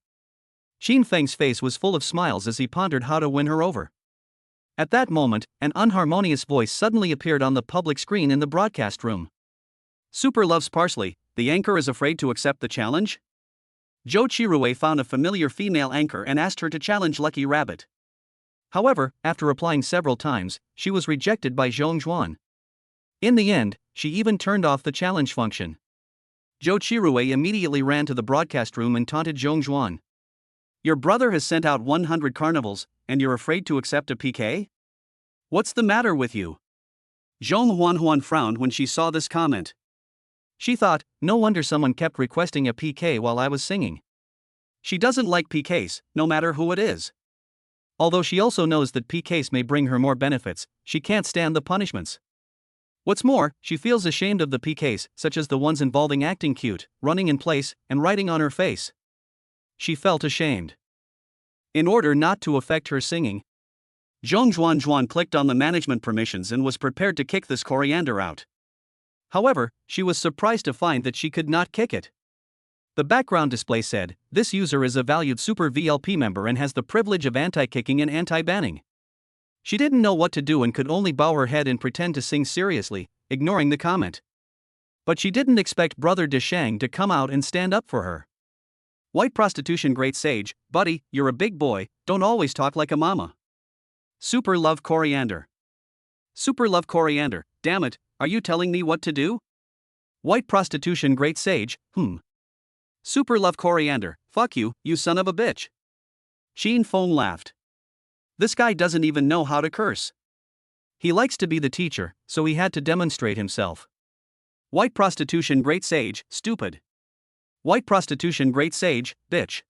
Xin Feng's face was full of smiles as he pondered how to win her over. At that moment, an unharmonious voice suddenly appeared on the public screen in the broadcast room. Super loves parsley, the anchor is afraid to accept the challenge? Zhou Chirue found a familiar female anchor and asked her to challenge Lucky Rabbit. However, after applying several times, she was rejected by Zhong Zhuan. In the end, she even turned off the challenge function. Zhou Chirue immediately ran to the broadcast room and taunted Zhong Zhuan. Your brother has sent out 100 carnivals, and you're afraid to accept a PK? What's the matter with you? Zhong Huan frowned when she saw this comment. She thought, no wonder someone kept requesting a PK while I was singing. She doesn't like PKs, no matter who it is. Although she also knows that PKs may bring her more benefits, she can't stand the punishments. What's more, she feels ashamed of the PKs, such as the ones involving acting cute, running in place, and writing on her face. She felt ashamed. In order not to affect her singing, Zhong Zhuan clicked on the management permissions and was prepared to kick this coriander out. However, she was surprised to find that she could not kick it. The background display said, this user is a valued Super VLP member and has the privilege of anti-kicking and anti-banning. She didn't know what to do and could only bow her head and pretend to sing seriously, ignoring the comment. But she didn't expect Brother Deshang to come out and stand up for her. White prostitution great sage, buddy, you're a big boy, don't always talk like a mama. Super love coriander. Super love coriander, damn it, are you telling me what to do? White prostitution great sage, Super love coriander, fuck you, you son of a bitch. Xin Feng laughed. This guy doesn't even know how to curse. He likes to be the teacher, so he had to demonstrate himself. White prostitution great sage, stupid. White prostitution great sage, bitch.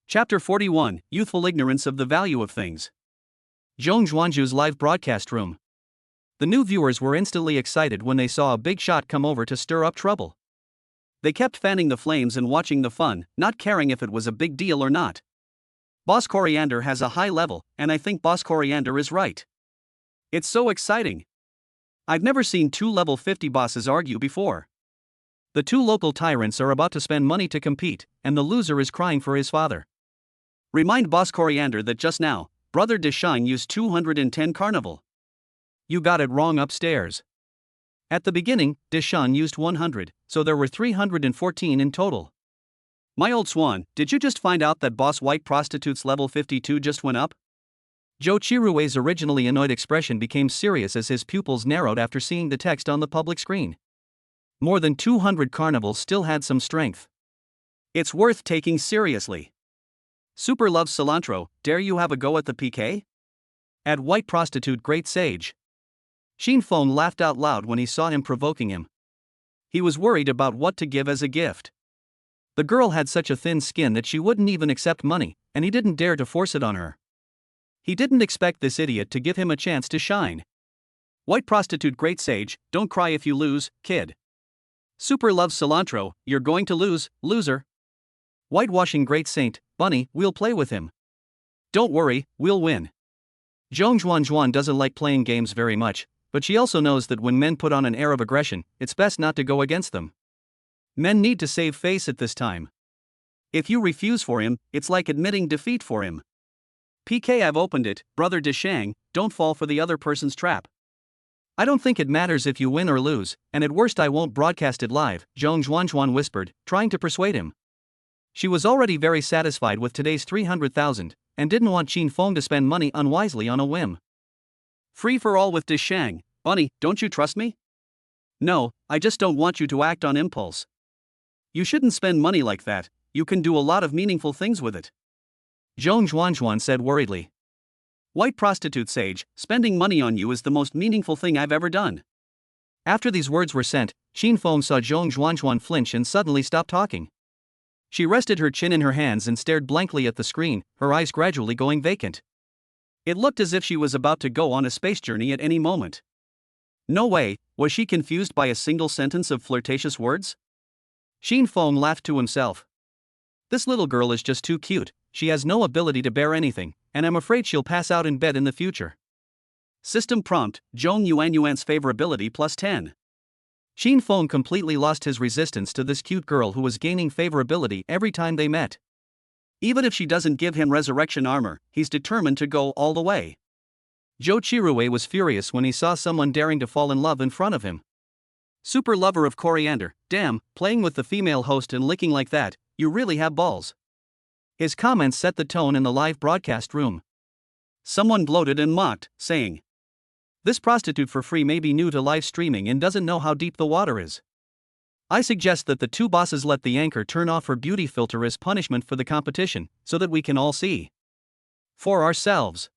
Chapter 41, Youthful Ignorance of the Value of Things. Zhong Zhuanju's live broadcast room. The new viewers were instantly excited when they saw a big shot come over to stir up trouble. They kept fanning the flames and watching the fun, not caring if it was a big deal or not. Boss Coriander has a high level, and I think Boss Coriander is right. It's so exciting. I've never seen 2 level 50 bosses argue before. The 2 local tyrants are about to spend money to compete, and the loser is crying for his father. Remind Boss Coriander that just now, Brother Deshang used 210 carnival. You got it wrong upstairs. At the beginning, Deshang used 100, so there were 314 in total. My old swan, did you just find out that Boss White Prostitute's level 52 just went up? Zhou Chirue's originally annoyed expression became serious as his pupils narrowed after seeing the text on the public screen. More than 200 carnivals still had some strength. It's worth taking seriously. Super loves cilantro, dare you have a go at the PK? Add White Prostitute great sage. Xin Feng laughed out loud when he saw him provoking him. He was worried about what to give as a gift. The girl had such a thin skin that she wouldn't even accept money, and he didn't dare to force it on her. He didn't expect this idiot to give him a chance to shine. White Prostitute great sage, don't cry if you lose, kid. Super loves cilantro, you're going to lose, loser. Whitewashing great saint, bunny, we'll play with him. Don't worry, we'll win. Zhong Zhuan doesn't like playing games very much, but she also knows that when men put on an air of aggression, it's best not to go against them. Men need to save face at this time. If you refuse for him, it's like admitting defeat for him. PK, I've opened it, brother Deshang, don't fall for the other person's trap. I don't think it matters if you win or lose, and at worst I won't broadcast it live, Zhong Zhuan whispered, trying to persuade him. She was already very satisfied with today's 300,000, and didn't want Qin Feng to spend money unwisely on a whim. Free for all with Deshang, Bunny, don't you trust me? No, I just don't want you to act on impulse. You shouldn't spend money like that, you can do a lot of meaningful things with it. Zhong Zhuan said worriedly. White prostitute Sage, spending money on you is the most meaningful thing I've ever done. After these words were sent, Qin Feng saw Zhong Zhuan flinch and suddenly stop talking. She rested her chin in her hands and stared blankly at the screen, her eyes gradually going vacant. It looked as if she was about to go on a space journey at any moment. No way, was she confused by a single sentence of flirtatious words? Qin Feng laughed to himself. This little girl is just too cute, she has no ability to bear anything, and I'm afraid she'll pass out in bed in the future. System prompt, Zhong Yuan's favorability plus 10. Qin Feng completely lost his resistance to this cute girl who was gaining favorability every time they met. Even if she doesn't give him resurrection armor, he's determined to go all the way. Zhou Chirue was furious when he saw someone daring to fall in love in front of him. Super lover of coriander, damn, playing with the female host and licking like that, you really have balls. His comments set the tone in the live broadcast room. Someone gloated and mocked, saying, this prostitute for free may be new to live streaming and doesn't know how deep the water is. I suggest that the two bosses let the anchor turn off her beauty filter as punishment for the competition, so that we can all see for ourselves.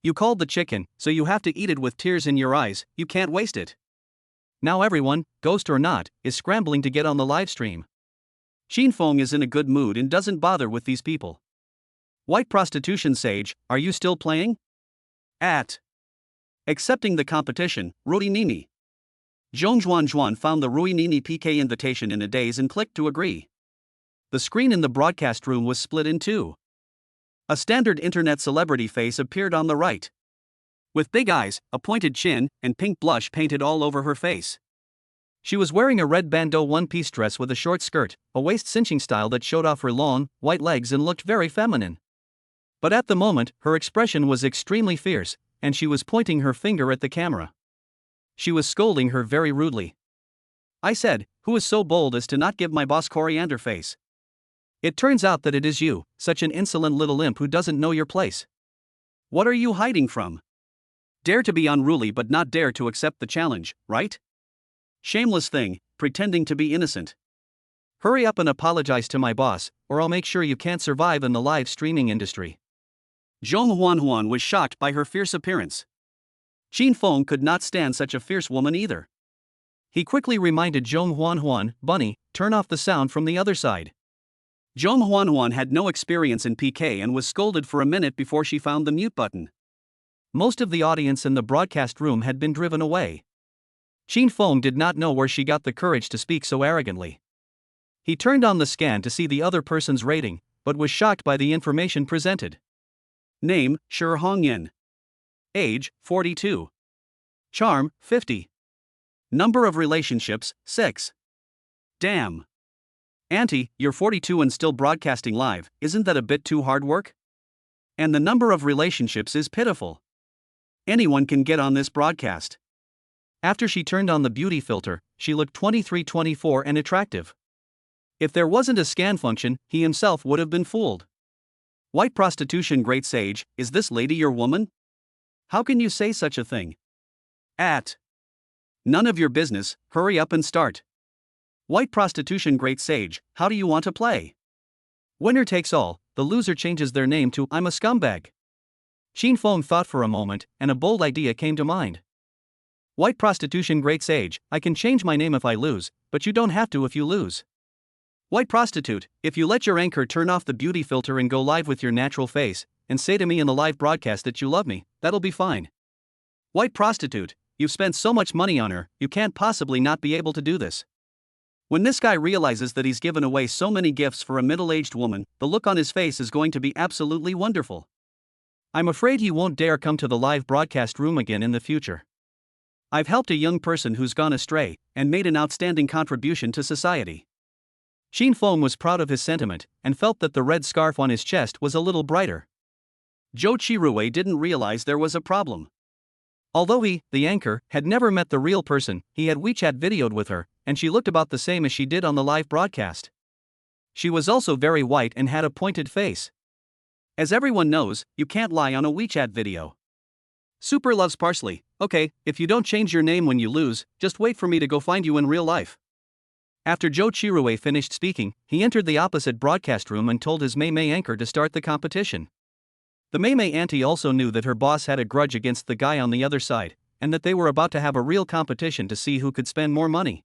You called the chicken, so you have to eat it with tears in your eyes, you can't waste it. Now everyone, ghost or not, is scrambling to get on the live stream. Qin Feng is in a good mood and doesn't bother with these people. White prostitution Sage, are you still playing? Accepting the competition, Rui Nini. Zhong Zhuan found the Rui Nini PK invitation in a daze and clicked to agree. The screen in the broadcast room was split in two. A standard internet celebrity face appeared on the right. With big eyes, a pointed chin, and pink blush painted all over her face. She was wearing a red bandeau one-piece dress with a short skirt, a waist-cinching style that showed off her long, white legs and looked very feminine. But at the moment, her expression was extremely fierce, and she was pointing her finger at the camera. She was scolding her very rudely. I said, who is so bold as to not give my boss coriander face? It turns out that it is you, such an insolent little imp who doesn't know your place. What are you hiding from? Dare to be unruly but not dare to accept the challenge, right? Shameless thing, pretending to be innocent. Hurry up and apologize to my boss, or I'll make sure you can't survive in the live streaming industry. Zhong Huan was shocked by her fierce appearance. Qin Feng could not stand such a fierce woman either. He quickly reminded Zhong Huan, Bunny, turn off the sound from the other side. Zhong Huan had no experience in PK and was scolded for a minute before she found the mute button. Most of the audience in the broadcast room had been driven away. Qin Feng did not know where she got the courage to speak so arrogantly. He turned on the scan to see the other person's rating, but was shocked by the information presented. Name, Shi Hongyan. Age, 42. Charm, 50. Number of relationships, 6. Damn. Auntie, you're 42 and still broadcasting live, isn't that a bit too hard work? And the number of relationships is pitiful. Anyone can get on this broadcast. After she turned on the beauty filter, she looked 23-24 and attractive. If there wasn't a scan function, he himself would have been fooled. White prostitution great Sage, is this lady your woman? How can you say such a thing? None of your business, hurry up and start. White prostitution great Sage, how do you want to play? Winner takes all, the loser changes their name to I'm a scumbag. Qin Feng thought for a moment, and a bold idea came to mind. White prostitution great Sage, I can change my name if I lose, but you don't have to if you lose. White prostitute, if you let your anchor turn off the beauty filter and go live with your natural face, and say to me in the live broadcast that you love me, that'll be fine. White prostitute, you've spent so much money on her, you can't possibly not be able to do this. When this guy realizes that he's given away so many gifts for a middle-aged woman, the look on his face is going to be absolutely wonderful. I'm afraid he won't dare come to the live broadcast room again in the future. I've helped a young person who's gone astray, and made an outstanding contribution to society. Xin Feng was proud of his sentiment, and felt that the red scarf on his chest was a little brighter. Zhou Qirui didn't realize there was a problem. Although he, the anchor, had never met the real person, he had WeChat videoed with her, and she looked about the same as she did on the live broadcast. She was also very white and had a pointed face. As everyone knows, you can't lie on a WeChat video. Super loves parsley. Okay, if you don't change your name when you lose, just wait for me to go find you in real life. After Zhou Qirui finished speaking, he entered the opposite broadcast room and told his Mei Mei anchor to start the competition. The Mei Mei auntie also knew that her boss had a grudge against the guy on the other side, and that they were about to have a real competition to see who could spend more money.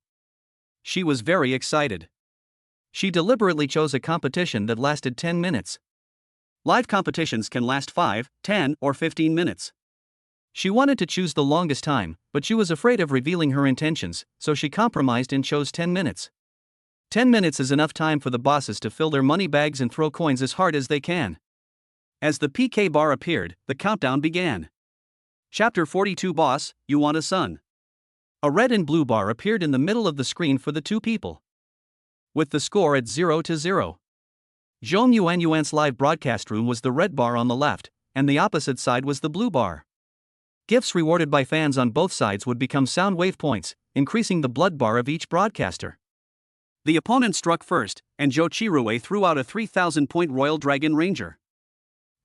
She was very excited. She deliberately chose a competition that lasted 10 minutes. Live competitions can last 5, 10, or 15 minutes. She wanted to choose the longest time, but she was afraid of revealing her intentions, so she compromised and chose 10 minutes. 10 minutes is enough time for the bosses to fill their money bags and throw coins as hard as they can. As the PK bar appeared, the countdown began. Chapter 42 Boss, You Want a Son. A red and blue bar appeared in the middle of the screen for the two people, with the score at 0-0. Zhong Yuanyuan's live broadcast room was the red bar on the left, and the opposite side was the blue bar. Gifts rewarded by fans on both sides would become sound wave points, increasing the blood bar of each broadcaster. The opponent struck first, and Zhou Qirui threw out a 3,000-point Royal Dragon Ranger.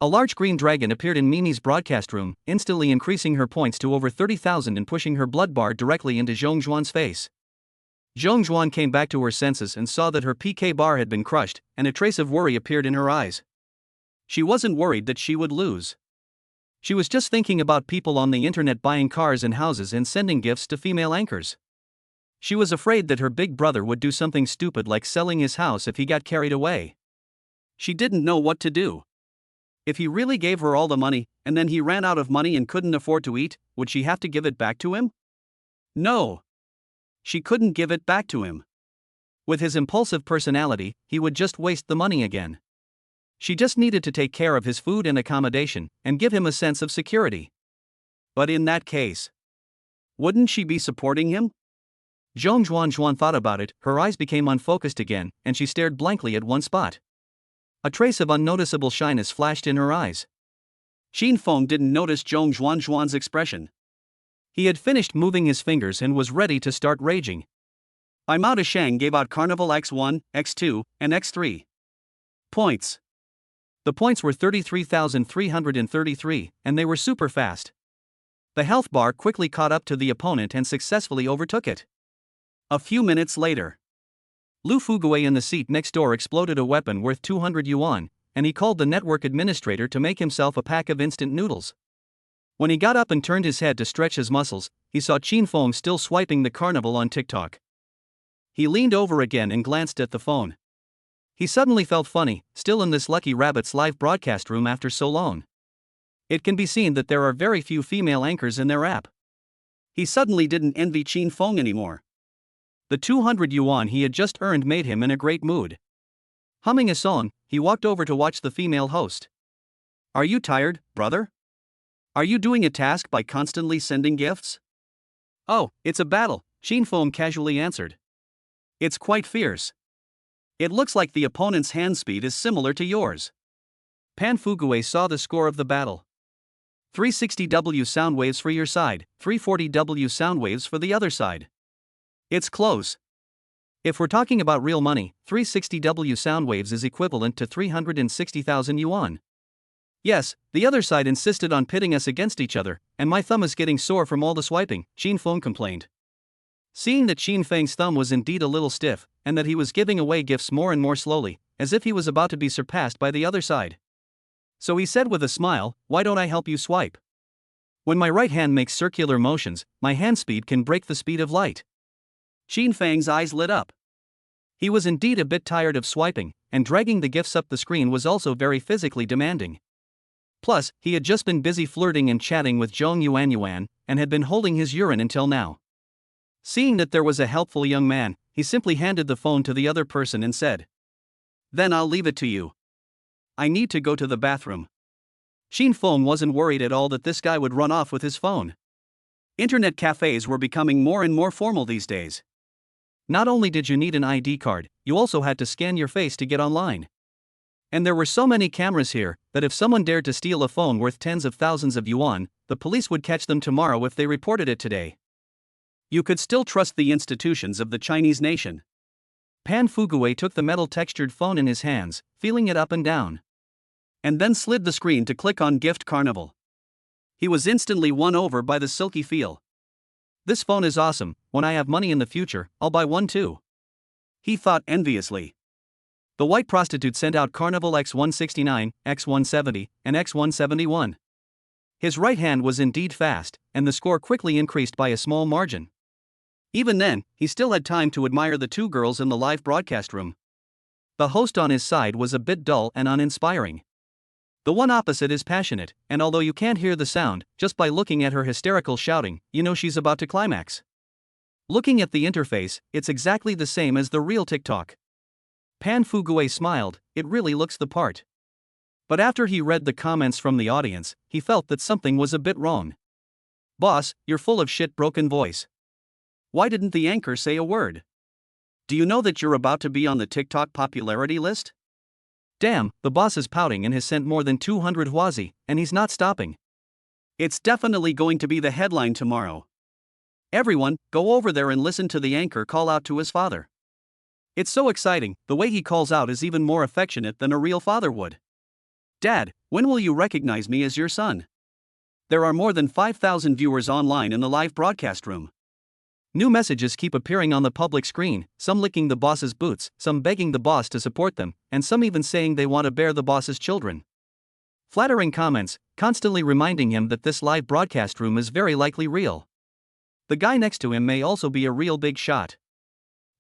A large green dragon appeared in Mimi's broadcast room, instantly increasing her points to over 30,000 and pushing her blood bar directly into Zhong Zhuan's face. Zhong Zhuan came back to her senses and saw that her PK bar had been crushed, and a trace of worry appeared in her eyes. She wasn't worried that she would lose. She was just thinking about people on the internet buying cars and houses and sending gifts to female anchors. She was afraid that her big brother would do something stupid like selling his house if he got carried away. She didn't know what to do. If he really gave her all the money, and then he ran out of money and couldn't afford to eat, would she have to give it back to him? No. She couldn't give it back to him. With his impulsive personality, he would just waste the money again. She just needed to take care of his food and accommodation, and give him a sense of security. But in that case, wouldn't she be supporting him? Zhong Zhuan thought about it, her eyes became unfocused again, and she stared blankly at one spot. A trace of unnoticeable shyness flashed in her eyes. Xin Feng didn't notice Zhong Zhuan's expression. He had finished moving his fingers and was ready to start raging. Bai Mao Shang gave out Carnival X1, X2, and X3 points. The points were 33,333, and they were super fast. The health bar quickly caught up to the opponent and successfully overtook it. A few minutes later, Lu Fugui in the seat next door exploded a weapon worth 200 yuan, and he called the network administrator to make himself a pack of instant noodles. When he got up and turned his head to stretch his muscles, he saw Xin Feng still swiping the carnival on TikTok. He leaned over again and glanced at the phone. He suddenly felt funny, still in this Lucky Rabbit's live broadcast room after so long. It can be seen that there are very few female anchors in their app. He suddenly didn't envy Xin Feng anymore. The 200 yuan he had just earned made him in a great mood. Humming a song, he walked over to watch the female host. Are you tired, brother? Are you doing a task by constantly sending gifts? Oh, it's a battle, Xin Feng casually answered. It's quite fierce. It looks like the opponent's hand speed is similar to yours. Pan Fugui saw the score of the battle. 360W sound waves for your side, 340W sound waves for the other side. It's close. If we're talking about real money, 360W sound waves is equivalent to 360,000 yuan. Yes, the other side insisted on pitting us against each other, and my thumb is getting sore from all the swiping, Xin Feng complained. Seeing that Xin Feng's thumb was indeed a little stiff, and that he was giving away gifts more and more slowly, as if he was about to be surpassed by the other side. So he said with a smile, why don't I help you swipe? When my right hand makes circular motions, my hand speed can break the speed of light. Xin Feng's eyes lit up. He was indeed a bit tired of swiping, and dragging the gifts up the screen was also very physically demanding. Plus, he had just been busy flirting and chatting with Zhong Yuanyuan, and had been holding his urine until now. Seeing that there was a helpful young man, he simply handed the phone to the other person and said, Then I'll leave it to you. I need to go to the bathroom. Xin Feng wasn't worried at all that this guy would run off with his phone. Internet cafes were becoming more and more formal these days. Not only did you need an ID card, you also had to scan your face to get online. And there were so many cameras here that if someone dared to steal a phone worth tens of thousands of yuan, the police would catch them tomorrow if they reported it today. You could still trust the institutions of the Chinese nation. Pan Fuguei took the metal-textured phone in his hands, feeling it up and down. And then slid the screen to click on Gift Carnival. He was instantly won over by the silky feel. This phone is awesome. When I have money in the future, I'll buy one too, he thought enviously. The white prostitute sent out Carnival X169, X170, and X171. His right hand was indeed fast, and the score quickly increased by a small margin. Even then, he still had time to admire the two girls in the live broadcast room. The host on his side was a bit dull and uninspiring. The one opposite is passionate, and although you can't hear the sound, just by looking at her hysterical shouting, you know she's about to climax. Looking at the interface, it's exactly the same as the real TikTok. Pan Fuguei smiled, it really looks the part. But after he read the comments from the audience, he felt that something was a bit wrong. Boss, you're full of shit, broken voice. Why didn't the anchor say a word? Do you know that you're about to be on the TikTok popularity list? Damn, the boss is pouting and has sent more than 200 huazi, and he's not stopping. It's definitely going to be the headline tomorrow. Everyone, go over there and listen to the anchor call out to his father. It's so exciting, the way he calls out is even more affectionate than a real father would. Dad, when will you recognize me as your son? There are more than 5,000 viewers online in the live broadcast room. New messages keep appearing on the public screen, some licking the boss's boots, some begging the boss to support them, and some even saying they want to bear the boss's children. Flattering comments, constantly reminding him that this live broadcast room is very likely real. The guy next to him may also be a real big shot.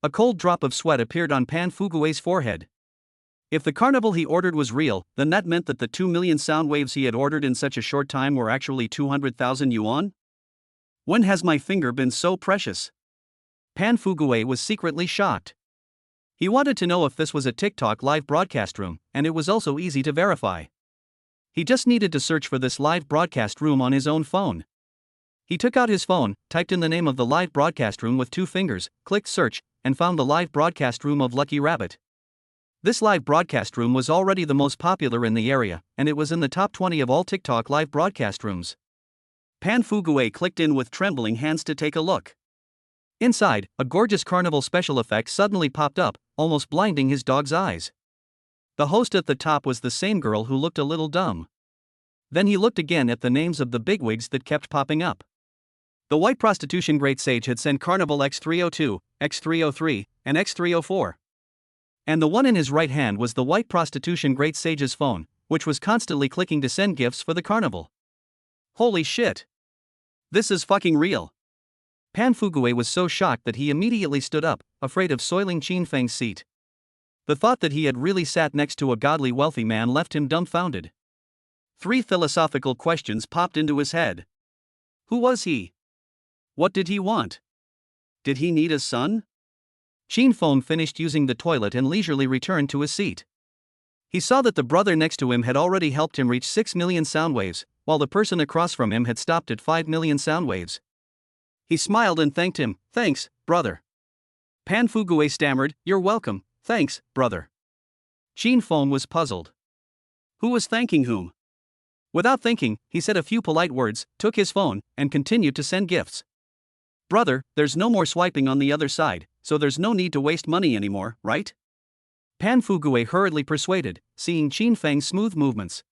A cold drop of sweat appeared on Pan Fuguei's forehead. If the carnival he ordered was real, then that meant that the 2 million sound waves he had ordered in such a short time were actually 200,000 yuan? When has my finger been so precious? Pan Fuguei was secretly shocked. He wanted to know if this was a TikTok live broadcast room, and it was also easy to verify. He just needed to search for this live broadcast room on his own phone. He took out his phone, typed in the name of the live broadcast room with 2 fingers, clicked search, and found the live broadcast room of Lucky Rabbit. This live broadcast room was already the most popular in the area, and it was in the top 20 of all TikTok live broadcast rooms. Pan Fuguei clicked in with trembling hands to take a look. Inside, a gorgeous carnival special effect suddenly popped up, almost blinding his dog's eyes. The host at the top was the same girl who looked a little dumb. Then he looked again at the names of the bigwigs that kept popping up. The white prostitution great sage had sent Carnival X302, X303, and X304. And the one in his right hand was the white prostitution great sage's phone, which was constantly clicking to send gifts for the carnival. Holy shit! This is fucking real. Pan Fuguei was so shocked that he immediately stood up, afraid of soiling Qin Feng's seat. The thought that he had really sat next to a godly wealthy man left him dumbfounded. 3 philosophical questions popped into his head. Who was he? What did he want? Did he need a son? Qin Feng finished using the toilet and leisurely returned to his seat. He saw that the brother next to him had already helped him reach 6 million sound waves, while the person across from him had stopped at 5 million sound waves. He smiled and thanked him. Thanks, brother. Pan Fuguei stammered, you're welcome, thanks, brother. Qin Feng was puzzled. Who was thanking whom? Without thinking, he said a few polite words, took his phone, and continued to send gifts. Brother, there's no more swiping on the other side, so there's no need to waste money anymore, right? Pan Fuguei hurriedly persuaded, seeing Qin Feng's smooth movements.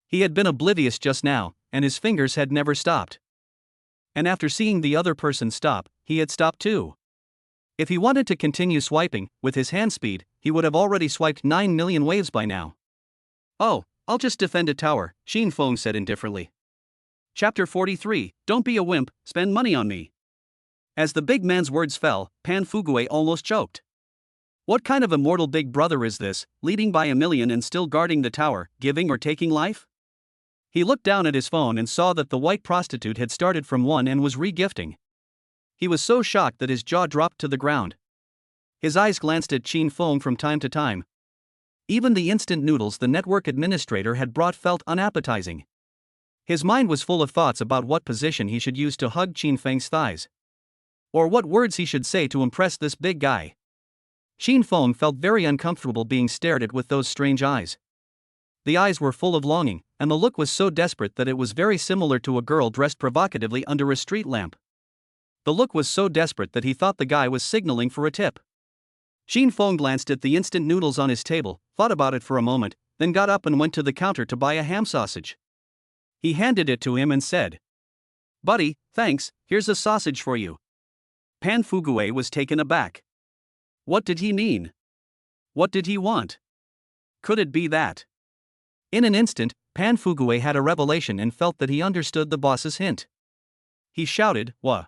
He had been oblivious just now, and his fingers had never stopped. And after seeing the other person stop, he had stopped too. If he wanted to continue swiping, with his hand speed, he would have already swiped 9 million waves by now. Oh, I'll just defend a tower, Qin Feng said indifferently. Chapter 43, Don't be a wimp, spend money on me. As the big man's words fell, Pan Fuguei almost choked. What kind of immortal big brother is this, leading by a million and still guarding the tower, giving or taking life? He looked down at his phone and saw that the white prostitute had started from 1 and was re-gifting. He was so shocked that his jaw dropped to the ground. His eyes glanced at Qin Feng from time to time. Even the instant noodles the network administrator had brought felt unappetizing. His mind was full of thoughts about what position he should use to hug Qin Feng's thighs. Or what words he should say to impress this big guy. Qin Feng felt very uncomfortable being stared at with those strange eyes. The eyes were full of longing, and the look was so desperate that it was very similar to a girl dressed provocatively under a street lamp. The look was so desperate that he thought the guy was signaling for a tip. Qin Feng glanced at the instant noodles on his table, thought about it for a moment, then got up and went to the counter to buy a ham sausage. He handed it to him and said, "Buddy, thanks, here's a sausage for you." Pan Fugue was taken aback. What did he mean? What did he want? Could it be that? In an instant, Pan Fugue had a revelation and felt that he understood the boss's hint. He shouted, "Wha?"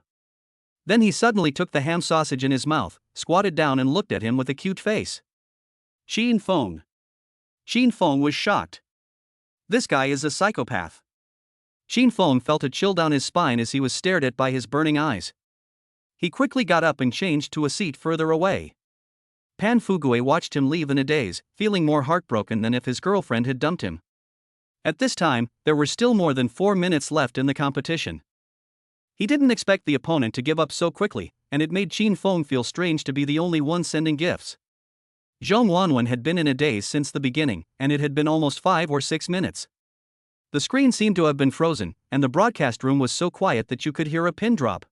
Then he suddenly took the ham sausage in his mouth, squatted down and looked at him with a cute face. Qin Feng. Qin Feng was shocked. This guy is a psychopath. Qin Feng felt a chill down his spine as he was stared at by his burning eyes. He quickly got up and changed to a seat further away. Pan Fugue watched him leave in a daze, feeling more heartbroken than if his girlfriend had dumped him. At this time, there were still more than 4 minutes left in the competition. He didn't expect the opponent to give up so quickly, and it made Qin Feng feel strange to be the only one sending gifts. Zhong Wanwen had been in a daze since the beginning, and it had been almost 5 or 6 minutes. The screen seemed to have been frozen, and the broadcast room was so quiet that you could hear a pin drop.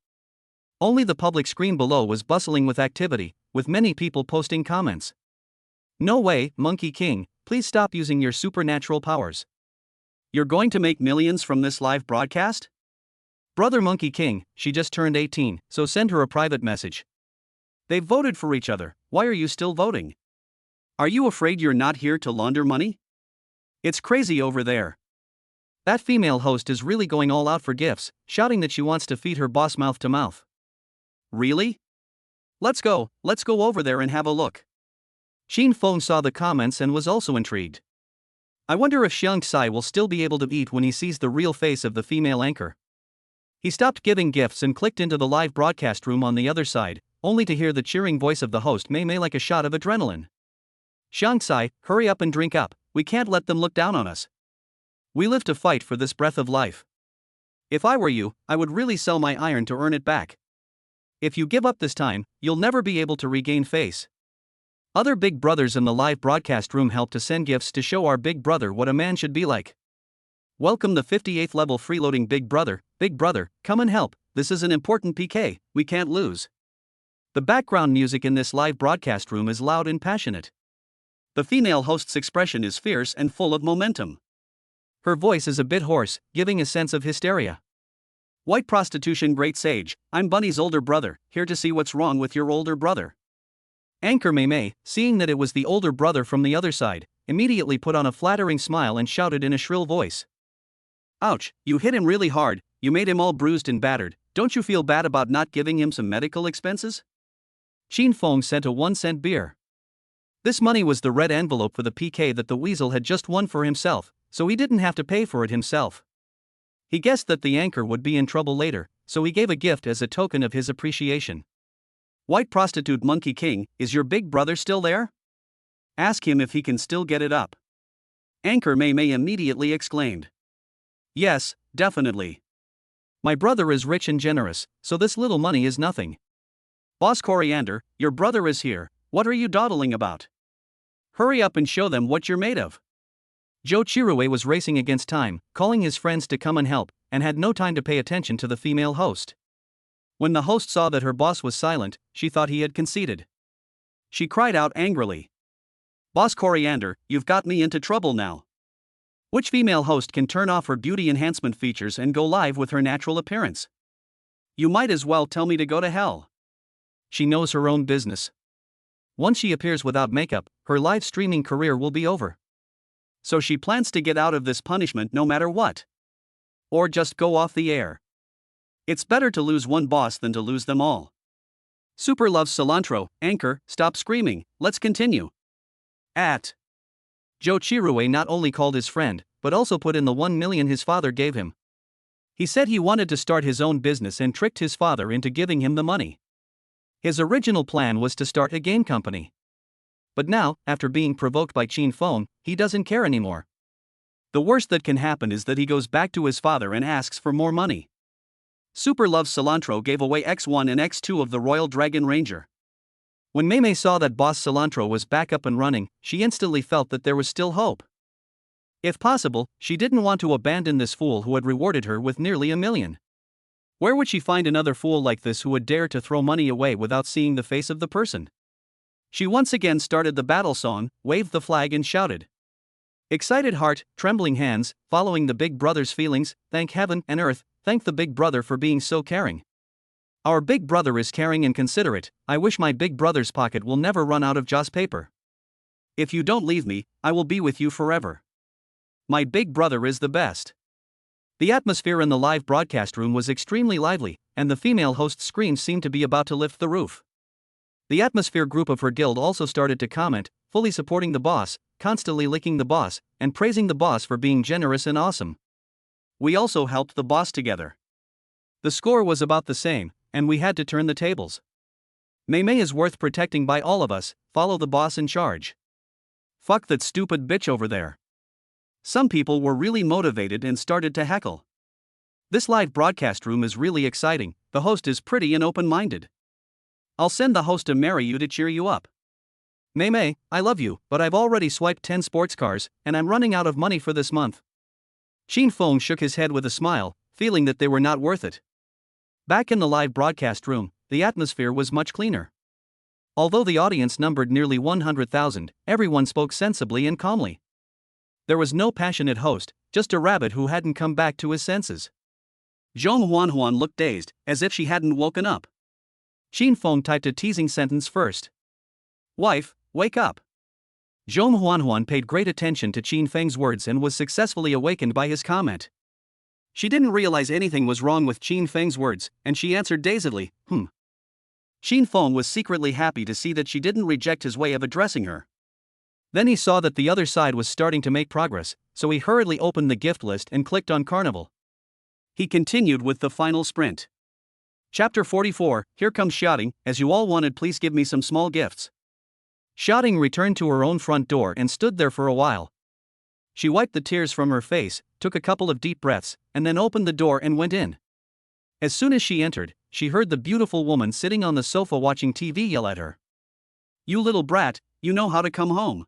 Only the public screen below was bustling with activity, with many people posting comments. "No way, Monkey King, please stop using your supernatural powers. You're going to make millions from this live broadcast? Brother Monkey King, she just turned 18, so send her a private message. They've voted for each other, why are you still voting? Are you afraid you're not here to launder money? It's crazy over there." That female host is really going all out for gifts, shouting that she wants to feed her boss mouth to mouth. Really? Let's go over there and have a look. Qin Feng saw the comments and was also intrigued. I wonder if Xiang Tsai will still be able to eat when he sees the real face of the female anchor. He stopped giving gifts and clicked into the live broadcast room on the other side, only to hear the cheering voice of the host Mei Mei like a shot of adrenaline. "Xiang Tsai, hurry up and drink up, we can't let them look down on us. We live to fight for this breath of life. If I were you, I would really sell my iron to earn it back. If you give up this time, you'll never be able to regain face." Other big brothers in the live broadcast room helped to send gifts to show our big brother what a man should be like. "Welcome the 58th level freeloading big brother, come and help, this is an important PK, we can't lose." The background music in this live broadcast room is loud and passionate. The female host's expression is fierce and full of momentum. Her voice is a bit hoarse, giving a sense of hysteria. "White prostitution great sage, I'm Bunny's older brother, here to see what's wrong with your older brother." Anchor Mei Mei, seeing that it was the older brother from the other side, immediately put on a flattering smile and shouted in a shrill voice. "Ouch, you hit him really hard, you made him all bruised and battered, don't you feel bad about not giving him some medical expenses?" Qin Feng sent a 1-cent beer. This money was the red envelope for the PK that the weasel had just won for himself, so he didn't have to pay for it himself. He guessed that the anchor would be in trouble later, so he gave a gift as a token of his appreciation. "White prostitute Monkey King, is your big brother still there? Ask him if he can still get it up." Anchor Mei Mei immediately exclaimed. "Yes, definitely. My brother is rich and generous, so this little money is nothing. Boss Coriander, your brother is here, what are you dawdling about? Hurry up and show them what you're made of." Zhou Chirue was racing against time, calling his friends to come and help, and had no time to pay attention to the female host. When the host saw that her boss was silent, she thought he had conceded. She cried out angrily. "Boss Coriander, you've got me into trouble now. Which female host can turn off her beauty enhancement features and go live with her natural appearance? You might as well tell me to go to hell." She knows her own business. Once she appears without makeup, her live streaming career will be over. So she plans to get out of this punishment no matter what. Or just go off the air. It's better to lose one boss than to lose them all. Super loves cilantro, anchor, stop screaming, let's continue. Zhou Chirue not only called his friend, but also put in the 1 million his father gave him. He said he wanted to start his own business and tricked his father into giving him the money. His original plan was to start a game company. But now, after being provoked by Qin Feng, he doesn't care anymore. The worst that can happen is that he goes back to his father and asks for more money. Super Loves Cilantro gave away X1 and X2 of the Royal Dragon Ranger. When Mei Mei saw that Boss Cilantro was back up and running, she instantly felt that there was still hope. If possible, she didn't want to abandon this fool who had rewarded her with nearly $1 million. Where would she find another fool like this who would dare to throw money away without seeing the face of the person? She once again started the battle song, waved the flag and shouted. Excited heart, trembling hands, following the big brother's feelings, thank heaven and earth, thank the big brother for being so caring. Our big brother is caring and considerate, I wish my big brother's pocket will never run out of Joss paper. If you don't leave me, I will be with you forever. My big brother is the best. The atmosphere in the live broadcast room was extremely lively, and the female host's screams seemed to be about to lift the roof. The atmosphere group of her guild also started to comment, fully supporting the boss, constantly licking the boss, and praising the boss for being generous and awesome. We also helped the boss together. The score was about the same, and we had to turn the tables. Mei Mei is worth protecting by all of us, follow the boss in charge. Fuck that stupid bitch over there. Some people were really motivated and started to heckle. This live broadcast room is really exciting, the host is pretty and open-minded. I'll send the host to marry you to cheer you up. Mei Mei, I love you, but I've already swiped 10 sports cars, and I'm running out of money for this month. Qin Feng shook his head with a smile, feeling that they were not worth it. Back in the live broadcast room, the atmosphere was much cleaner. Although the audience numbered nearly 100,000, everyone spoke sensibly and calmly. There was no passionate host, just a rabbit who hadn't come back to his senses. Zhong Huanhuan looked dazed, as if she hadn't woken up. Qin Feng typed a teasing sentence first. Wife, wake up. Zhong Huanhuan paid great attention to Qin Feng's words and was successfully awakened by his comment. She didn't realize anything was wrong with Qin Feng's words, and she answered dazedly, Qin Feng was secretly happy to see that she didn't reject his way of addressing her. Then he saw that the other side was starting to make progress, so he hurriedly opened the gift list and clicked on Carnival. He continued with the final sprint. Chapter 44, Here comes Xia Ting, as you all wanted, please give me some small gifts. Xia Ting returned to her own front door and stood there for a while. She wiped the tears from her face, took a couple of deep breaths, and then opened the door and went in. As soon as she entered, she heard the beautiful woman sitting on the sofa watching TV yell at her. You little brat, you know how to come home.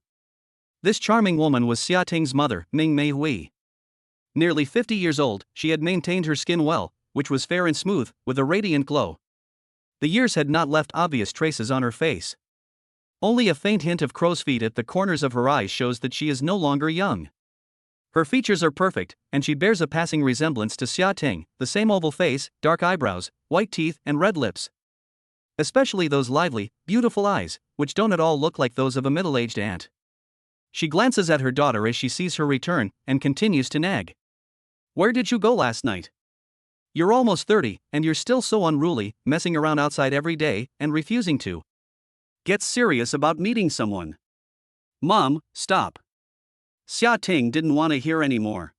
This charming woman was Xia Ting's mother, Ming Mei Hui. Nearly 50 years old, she had maintained her skin well, which was fair and smooth, with a radiant glow. The years had not left obvious traces on her face. Only a faint hint of crow's feet at the corners of her eyes shows that she is no longer young. Her features are perfect, and she bears a passing resemblance to Xia Ting, the same oval face, dark eyebrows, white teeth, and red lips. Especially those lively, beautiful eyes, which don't at all look like those of a middle-aged aunt. She glances at her daughter as she sees her return, and continues to nag. Where did you go last night? You're almost 30, and you're still so unruly, messing around outside every day, and refusing to get serious about meeting someone. Mom, stop. Xia Ting didn't want to hear anymore.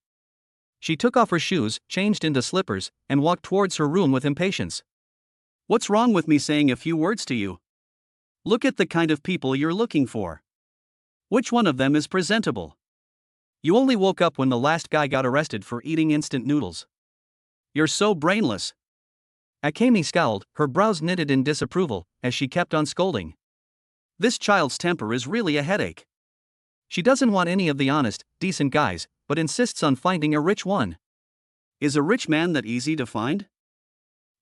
She took off her shoes, changed into slippers, and walked towards her room with impatience. What's wrong with me saying a few words to you? Look at the kind of people you're looking for. Which one of them is presentable? You only woke up when the last guy got arrested for eating instant noodles. You're so brainless. Akemi scowled, her brows knitted in disapproval, as she kept on scolding. This child's temper is really a headache. She doesn't want any of the honest, decent guys, but insists on finding a rich one. Is a rich man that easy to find?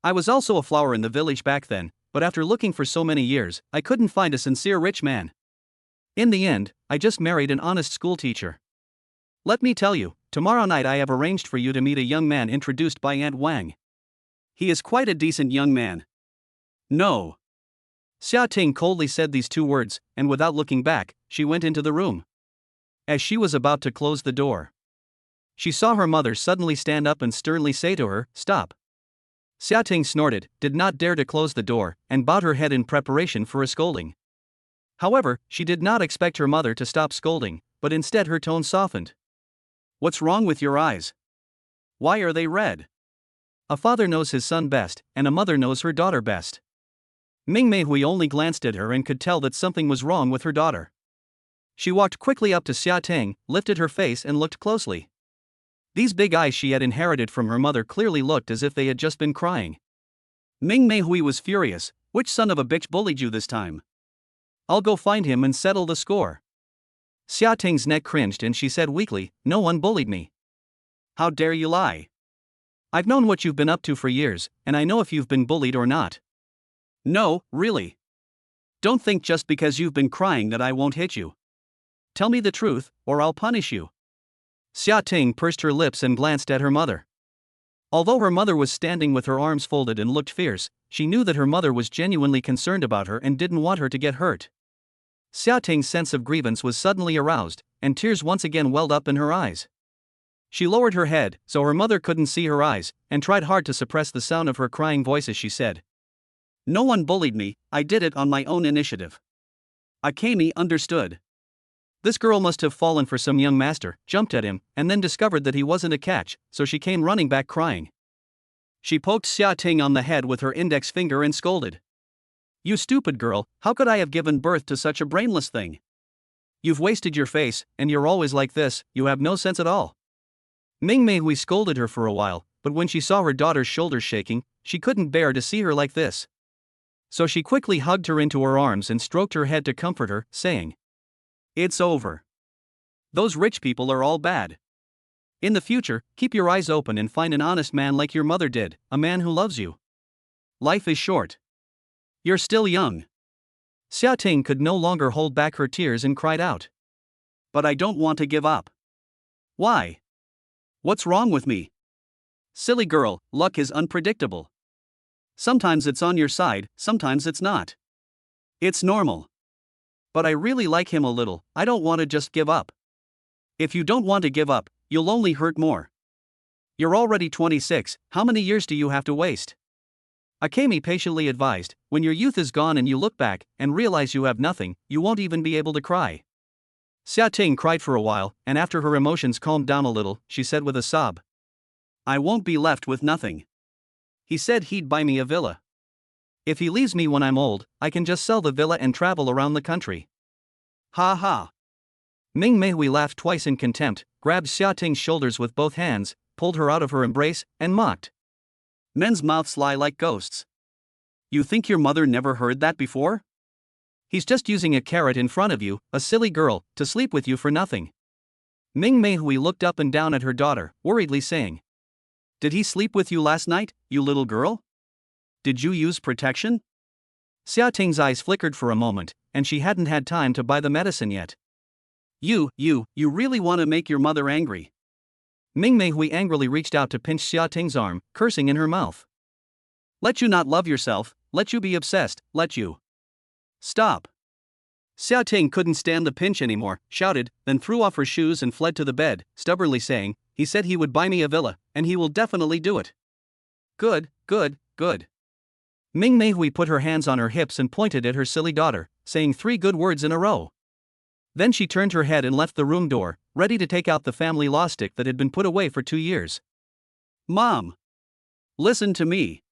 I was also a flower in the village back then, but after looking for so many years, I couldn't find a sincere rich man. In the end, I just married an honest schoolteacher. Let me tell you, tomorrow night I have arranged for you to meet a young man introduced by Aunt Wang. He is quite a decent young man. No. Xia Ting coldly said these two words, and without looking back, she went into the room. As she was about to close the door, she saw her mother suddenly stand up and sternly say to her, "Stop." Xia Ting snorted, did not dare to close the door, and bowed her head in preparation for a scolding. However, she did not expect her mother to stop scolding, but instead her tone softened. What's wrong with your eyes? Why are they red? A father knows his son best, and a mother knows her daughter best. Ming Mei Hui only glanced at her and could tell that something was wrong with her daughter. She walked quickly up to Xia Ting, lifted her face and looked closely. These big eyes she had inherited from her mother clearly looked as if they had just been crying. Ming Meihui was furious. Which son of a bitch bullied you this time? I'll go find him and settle the score. Xia Ting's neck cringed and she said weakly, no one bullied me. How dare you lie? I've known what you've been up to for years, and I know if you've been bullied or not. No, really. Don't think just because you've been crying that I won't hit you. Tell me the truth, or I'll punish you. Xia Ting pursed her lips and glanced at her mother. Although her mother was standing with her arms folded and looked fierce, she knew that her mother was genuinely concerned about her and didn't want her to get hurt. Xia Ting's sense of grievance was suddenly aroused, and tears once again welled up in her eyes. She lowered her head, so her mother couldn't see her eyes, and tried hard to suppress the sound of her crying voice as she said, no one bullied me, I did it on my own initiative. Akemi understood. This girl must have fallen for some young master, jumped at him, and then discovered that he wasn't a catch, so she came running back crying. She poked Xia Ting on the head with her index finger and scolded. You stupid girl, how could I have given birth to such a brainless thing? You've wasted your face, and you're always like this, you have no sense at all. Ming Meihui scolded her for a while, but when she saw her daughter's shoulders shaking, she couldn't bear to see her like this. So she quickly hugged her into her arms and stroked her head to comfort her, saying, it's over. Those rich people are all bad. In the future, keep your eyes open and find an honest man like your mother did, a man who loves you. Life is short. You're still young. Xia Ting could no longer hold back her tears and cried out. But I don't want to give up. Why? What's wrong with me? Silly girl, luck is unpredictable. Sometimes it's on your side, sometimes it's not. It's normal. But I really like him a little, I don't want to just give up. If you don't want to give up, you'll only hurt more. You're already 26, how many years do you have to waste? Akemi patiently advised, when your youth is gone and you look back and realize you have nothing, you won't even be able to cry. Xia Ting cried for a while, and after her emotions calmed down a little, she said with a sob, I won't be left with nothing. He said he'd buy me a villa. If he leaves me when I'm old, I can just sell the villa and travel around the country. Ha ha. Ming Meihui laughed twice in contempt, grabbed Xia Ting's shoulders with both hands, pulled her out of her embrace, and mocked. Men's mouths lie like ghosts. You think your mother never heard that before? He's just using a carrot in front of you, a silly girl, to sleep with you for nothing. Ming Meihui looked up and down at her daughter, worriedly saying, did he sleep with you last night, you little girl? Did you use protection? Xia Ting's eyes flickered for a moment, and she hadn't had time to buy the medicine yet. You really want to make your mother angry. Ming Meihui angrily reached out to pinch Xia Ting's arm, cursing in her mouth. Let you not love yourself, let you be obsessed, let you. Stop. Xia Ting couldn't stand the pinch anymore, shouted, then threw off her shoes and fled to the bed, stubbornly saying, he said he would buy me a villa, and he will definitely do it. Good. Ming Meihui put her hands on her hips and pointed at her silly daughter, saying 3 good words in a row. Then she turned her head and left the room door, ready to take out the family law stick that had been put away for 2 years. Mom! Listen to me.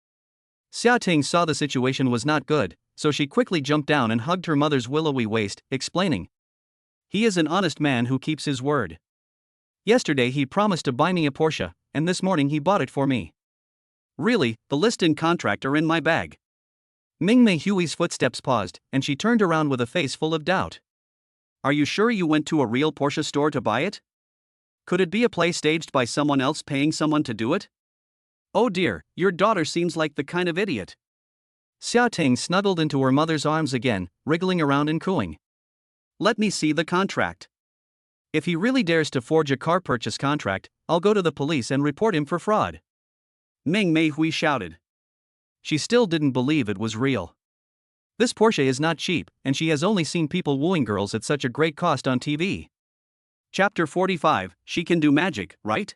Xia Ting saw the situation was not good, so she quickly jumped down and hugged her mother's willowy waist, explaining. He is an honest man who keeps his word. Yesterday he promised to buy me a Porsche, and this morning he bought it for me. Really, the list and contract are in my bag. Ming Meihui's footsteps paused, and she turned around with a face full of doubt. Are you sure you went to a real Porsche store to buy it? Could it be a play staged by someone else paying someone to do it? Oh dear, your daughter seems like the kind of idiot. Xia Ting snuggled into her mother's arms again, wriggling around and cooing. Let me see the contract. If he really dares to forge a car purchase contract, I'll go to the police and report him for fraud. Ming Meihui shouted. She still didn't believe it was real. This Porsche is not cheap, and she has only seen people wooing girls at such a great cost on TV. Chapter 45, She can do magic, right?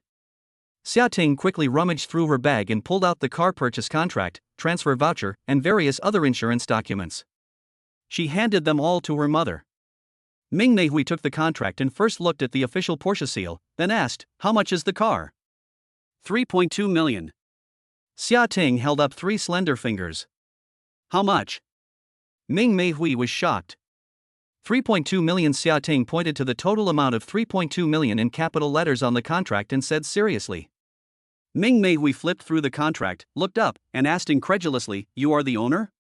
Xia Ting quickly rummaged through her bag and pulled out the car purchase contract, transfer voucher, and various other insurance documents. She handed them all to her mother. Ming Meihui took the contract and first looked at the official Porsche seal, then asked, how much is the car? 3.2 million. Xia Ting held up 3 slender fingers. How much? Ming Meihui was shocked. 3.2 million. Xia Ting pointed to the total amount of 3.2 million in capital letters on the contract and said seriously. Ming Mei Hui flipped through the contract, looked up, and asked incredulously, "You are the owner?"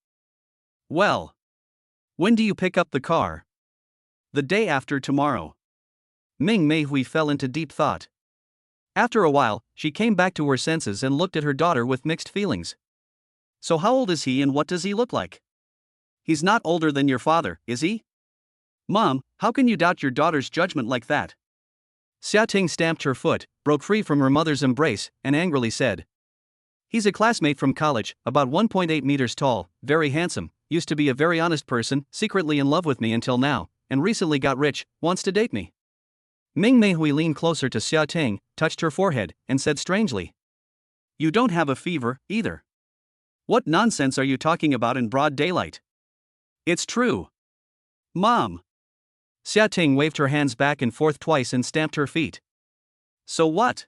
"Well. When do you pick up the car?" "The day after tomorrow." Ming Mei Hui fell into deep thought. After a while, she came back to her senses and looked at her daughter with mixed feelings. "So how old is he and what does he look like?" "He's not older than your father, is he?" "Mom, how can you doubt your daughter's judgment like that?" Xia Ting stamped her foot, broke free from her mother's embrace, and angrily said, "He's a classmate from college, about 1.8 meters tall, very handsome, used to be a very honest person, secretly in love with me until now, and recently got rich, wants to date me." Ming Mei Hui leaned closer to Xia Ting, touched her forehead, and said strangely, "You don't have a fever, either. What nonsense are you talking about in broad daylight?" "It's true. Mom." Xia Ting waved her hands back and forth twice and stamped her feet. "So what?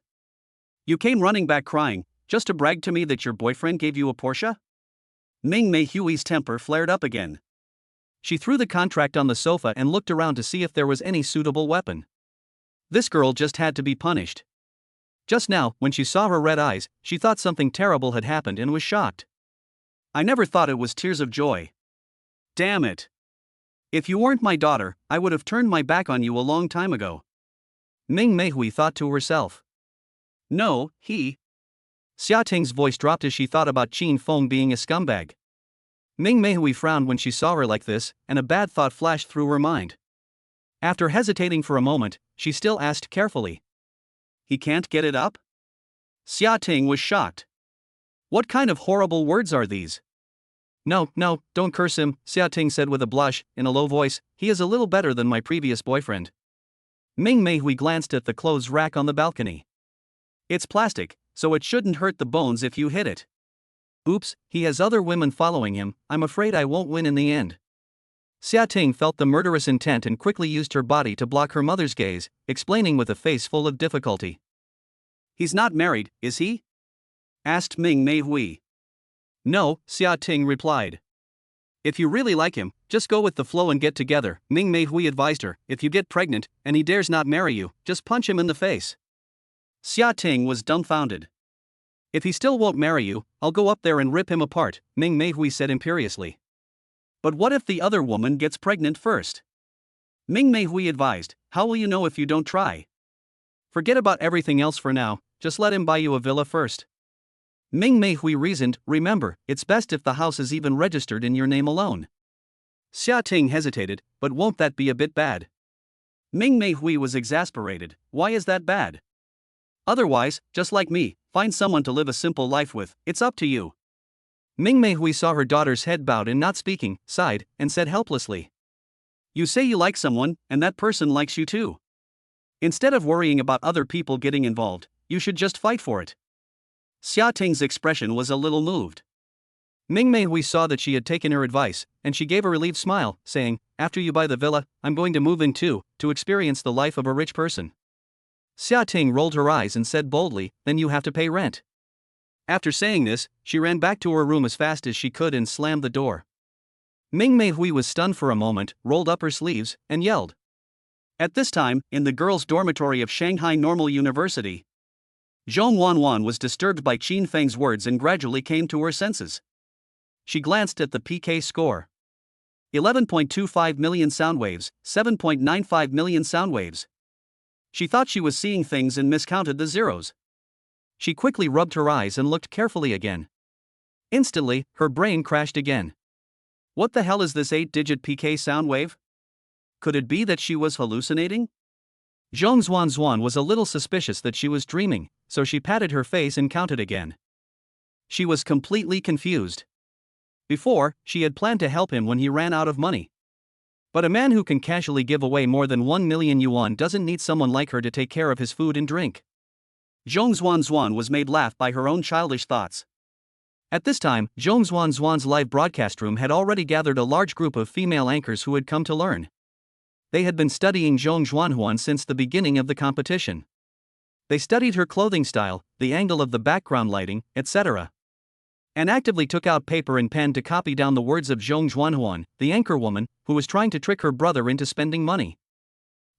You came running back crying, just to brag to me that your boyfriend gave you a Porsche?" Ming Mei Hui's temper flared up again. She threw the contract on the sofa and looked around to see if there was any suitable weapon. This girl just had to be punished. Just now, when she saw her red eyes, she thought something terrible had happened and was shocked. "I never thought it was tears of joy. Damn it. If you weren't my daughter, I would have turned my back on you a long time ago." Ming Mei Hui thought to herself. "No, he." Xia Ting's voice dropped as she thought about Qin Feng being a scumbag. Ming Mei Hui frowned when she saw her like this, and a bad thought flashed through her mind. After hesitating for a moment, she still asked carefully, "He can't get it up?" Xia Ting was shocked. "What kind of horrible words are these?" No, don't curse him," Xia Ting said with a blush, in a low voice. "He is a little better than my previous boyfriend." Ming Mei Hui glanced at the clothes rack on the balcony. "It's plastic, so it shouldn't hurt the bones if you hit it." "Oops, he has other women following him, I'm afraid I won't win in the end." Xia Ting felt the murderous intent and quickly used her body to block her mother's gaze, explaining with a face full of difficulty. "He's not married, is he?" asked Ming Mei Hui. "No," Xia Ting replied. "If you really like him, just go with the flow and get together," Ming Mei Hui advised her. "If you get pregnant, and he dares not marry you, just punch him in the face." Xia Ting was dumbfounded. "If he still won't marry you, I'll go up there and rip him apart," Ming Mei Hui said imperiously. "But what if the other woman gets pregnant first?" Ming Mei Hui advised. "How will you know if you don't try? Forget about everything else for now, just let him buy you a villa first." Ming Mei Hui reasoned. "Remember, it's best if the house is even registered in your name alone." Xia Ting hesitated. "But won't that be a bit bad?" Ming Mei Hui was exasperated. "Why is that bad? Otherwise, just like me, find someone to live a simple life with, it's up to you." Ming Mei Hui saw her daughter's head bowed and not speaking, sighed, and said helplessly, "You say you like someone, and that person likes you too. Instead of worrying about other people getting involved, you should just fight for it." Xia Ting's expression was a little moved. Ming Mei Hui saw that she had taken her advice, and she gave a relieved smile, saying, "After you buy the villa, I'm going to move in too, to experience the life of a rich person." Xia Ting rolled her eyes and said boldly, "Then you have to pay rent." After saying this, she ran back to her room as fast as she could and slammed the door. Ming Mei Hui was stunned for a moment, rolled up her sleeves, and yelled. At this time, in the girls' dormitory of Shanghai Normal University, Zhong Wanwan was disturbed by Qin Feng's words and gradually came to her senses. She glanced at the PK score. 11.25 million sound waves, 7.95 million sound waves. She thought she was seeing things and miscounted the zeros. She quickly rubbed her eyes and looked carefully again. Instantly, her brain crashed again. What the hell is this 8-digit PK sound wave? Could it be that she was hallucinating? Zhong Zhuan was a little suspicious that she was dreaming, so she patted her face and counted again. She was completely confused. Before, she had planned to help him when he ran out of money. But a man who can casually give away more than 1 million yuan doesn't need someone like her to take care of his food and drink. Zhong Zhuan was made laugh by her own childish thoughts. At this time, Zhong Zhuan's live broadcast room had already gathered a large group of female anchors who had come to learn. They had been studying Zhong Zhuan since the beginning of the competition. They studied her clothing style, the angle of the background lighting, etc. and actively took out paper and pen to copy down the words of Zhong Zhuanhuan, the anchorwoman, who was trying to trick her brother into spending money.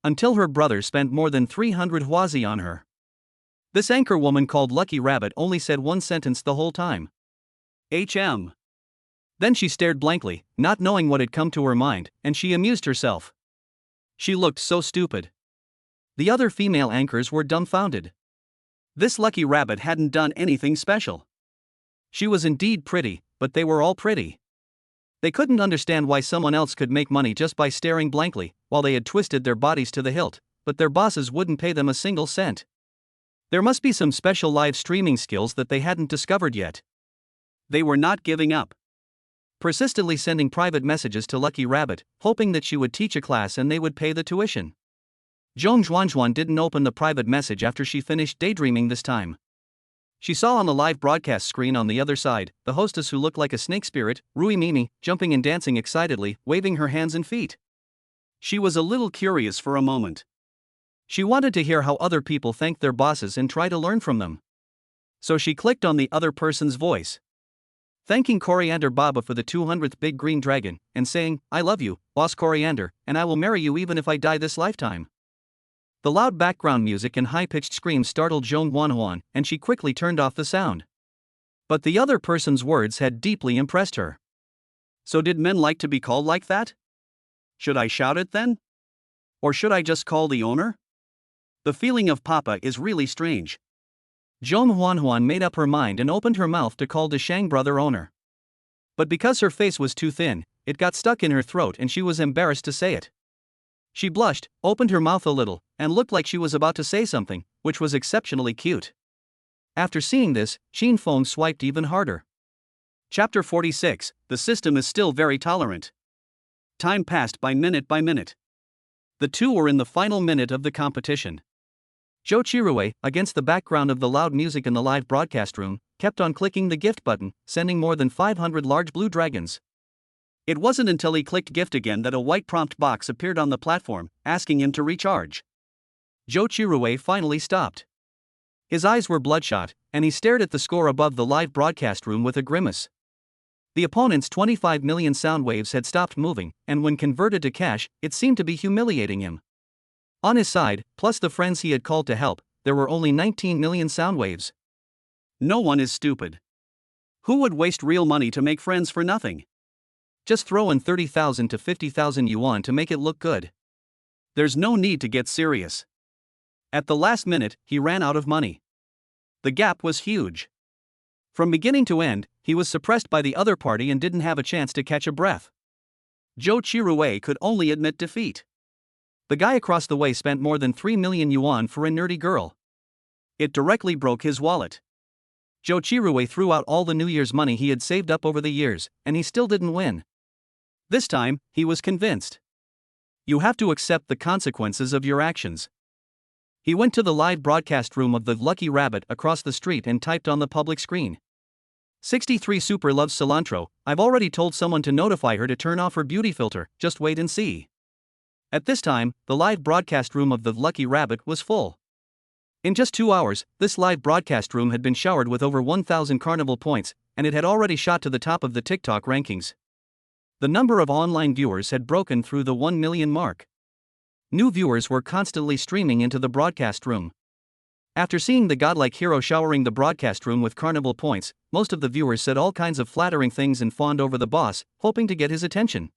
Until her brother spent more than 300 huazi on her. This anchorwoman called Lucky Rabbit only said one sentence the whole time. HM. Then she stared blankly, not knowing what had come to her mind, and she amused herself. She looked so stupid. The other female anchors were dumbfounded. This Lucky Rabbit hadn't done anything special. She was indeed pretty, but they were all pretty. They couldn't understand why someone else could make money just by staring blankly, while they had twisted their bodies to the hilt, but their bosses wouldn't pay them a single cent. There must be some special live streaming skills that they hadn't discovered yet. They were not giving up. Persistently sending private messages to Lucky Rabbit, hoping that she would teach a class and they would pay the tuition. Zhong Zhuanzhuan didn't open the private message after she finished daydreaming this time. She saw on the live broadcast screen on the other side, the hostess who looked like a snake spirit, Rui Mimi, jumping and dancing excitedly, waving her hands and feet. She was a little curious for a moment. She wanted to hear how other people thanked their bosses and try to learn from them. So she clicked on the other person's voice. Thanking Coriander Baba for the 200th big green dragon, and saying, "I love you, Boss Coriander, and I will marry you even if I die this lifetime." The loud background music and high-pitched screams startled Zhong Wanhuan, and she quickly turned off the sound. But the other person's words had deeply impressed her. So did men like to be called like that? Should I shout it then? Or should I just call the owner? The feeling of Papa is really strange. Zhong Wanhuan made up her mind and opened her mouth to call the Shang brother owner. But because her face was too thin, it got stuck in her throat and she was embarrassed to say it. She blushed, opened her mouth a little, and looked like she was about to say something, which was exceptionally cute. After seeing this, Qin Feng swiped even harder. Chapter 46, the system is still very tolerant. Time passed by minute by minute. The two were in the final minute of the competition. Zhou Chirue, against the background of the loud music in the live broadcast room, kept on clicking the gift button, sending more than 500 large blue dragons. It wasn't until he clicked gift again that a white prompt box appeared on the platform, asking him to recharge. Zhou Chirue finally stopped. His eyes were bloodshot, and he stared at the score above the live broadcast room with a grimace. The opponent's 25 million sound waves had stopped moving, and when converted to cash, it seemed to be humiliating him. On his side, plus the friends he had called to help, there were only 19 million sound waves. No one is stupid. Who would waste real money to make friends for nothing? Just throw in 30,000 to 50,000 yuan to make it look good. There's no need to get serious. At the last minute, he ran out of money. The gap was huge. From beginning to end, he was suppressed by the other party and didn't have a chance to catch a breath. Zhou Chirue could only admit defeat. The guy across the way spent more than 3 million yuan for a nerdy girl. It directly broke his wallet. Zhou Chirue threw out all the New Year's money he had saved up over the years, and he still didn't win. This time, he was convinced. You have to accept the consequences of your actions. He went to the live broadcast room of the Lucky Rabbit across the street and typed on the public screen. 63 Super loves cilantro. I've already told someone to notify her to turn off her beauty filter, just wait and see. At this time, the live broadcast room of the Lucky Rabbit was full. In just 2 hours, this live broadcast room had been showered with over 1,000 carnival points, and it had already shot to the top of the TikTok rankings. The number of online viewers had broken through the 1 million mark. New viewers were constantly streaming into the broadcast room. After seeing the godlike hero showering the broadcast room with carnival points, most of the viewers said all kinds of flattering things and fawned over the boss, hoping to get his attention.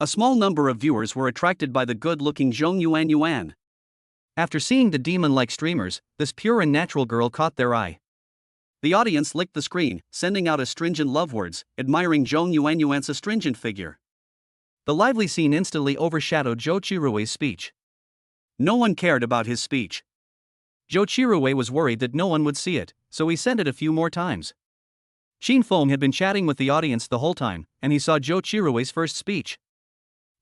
A small number of viewers were attracted by the good-looking Zhong Yuan. After seeing the demon-like streamers, this pure and natural girl caught their eye. The audience licked the screen, sending out astringent love words, admiring Zhong Yuan's astringent figure. The lively scene instantly overshadowed Zhou Chirue's speech. No one cared about his speech. Zhou Chirue was worried that no one would see it, so he sent it a few more times. Qin Feng had been chatting with the audience the whole time, and he saw Zhou Chirue's first speech.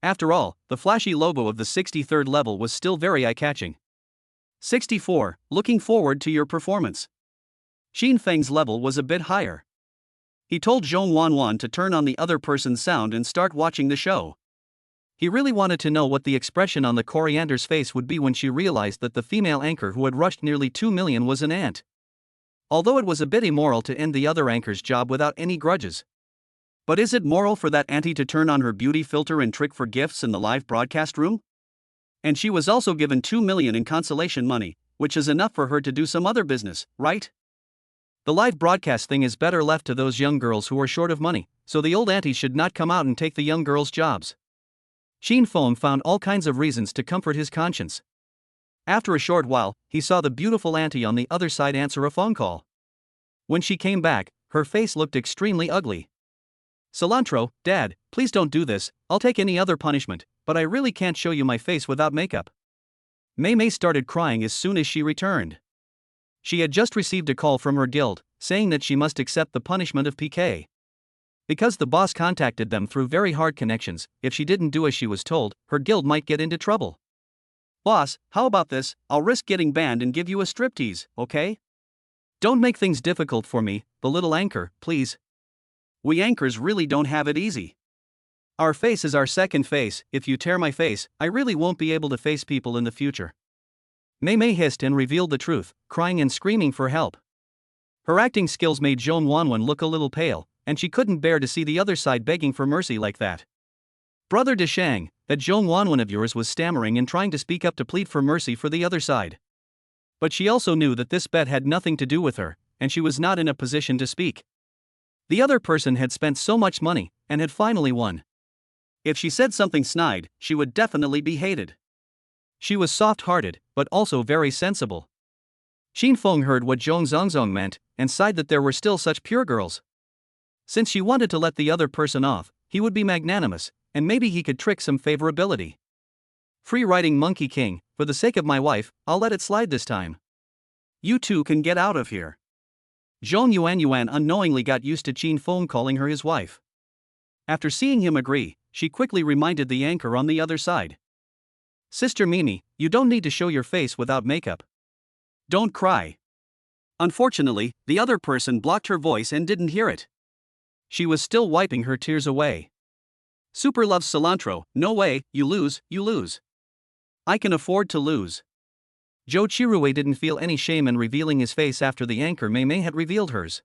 After all, the flashy logo of the 63rd level was still very eye-catching. 64, looking forward to your performance. Qin Feng's level was a bit higher. He told Zhong Wanwan to turn on the other person's sound and start watching the show. He really wanted to know what the expression on the coriander's face would be when she realized that the female anchor who had rushed nearly 2 million was an ant. Although it was a bit immoral to end the other anchor's job without any grudges. But is it moral for that auntie to turn on her beauty filter and trick for gifts in the live broadcast room? And she was also given $2 million in consolation money, which is enough for her to do some other business, right? The live broadcast thing is better left to those young girls who are short of money, so the old auntie should not come out and take the young girls' jobs. Xin Feng found all kinds of reasons to comfort his conscience. After a short while, he saw the beautiful auntie on the other side answer a phone call. When she came back, her face looked extremely ugly. Cilantro, Dad, please don't do this, I'll take any other punishment, but I really can't show you my face without makeup. Mei Mei started crying as soon as she returned. She had just received a call from her guild, saying that she must accept the punishment of PK. Because the boss contacted them through very hard connections, if she didn't do as she was told, her guild might get into trouble. Boss, how about this, I'll risk getting banned and give you a striptease, okay? Don't make things difficult for me, the little anchor, please. We anchors really don't have it easy. Our face is our second face, if you tear my face, I really won't be able to face people in the future. Mei Mei hissed and revealed the truth, crying and screaming for help. Her acting skills made Zhong Wanwen look a little pale, and she couldn't bear to see the other side begging for mercy like that. Brother Deshang, that Zhong Wanwen of yours was stammering and trying to speak up to plead for mercy for the other side. But she also knew that this bet had nothing to do with her, and she was not in a position to speak. The other person had spent so much money, and had finally won. If she said something snide, she would definitely be hated. She was soft-hearted, but also very sensible. Xin Feng heard what Zhong Zongzong meant, and sighed that there were still such pure girls. Since she wanted to let the other person off, he would be magnanimous, and maybe he could trick some favorability. Free riding Monkey King, for the sake of my wife, I'll let it slide this time. You two can get out of here. Zhong Yuan unknowingly got used to Xin Feng calling her his wife. After seeing him agree, she quickly reminded the anchor on the other side. Sister Mimi, you don't need to show your face without makeup. Don't cry. Unfortunately, the other person blocked her voice and didn't hear it. She was still wiping her tears away. Super loves cilantro, no way, you lose, you lose. I can afford to lose. Zhou Chirue didn't feel any shame in revealing his face after the anchor Mei Mei had revealed hers.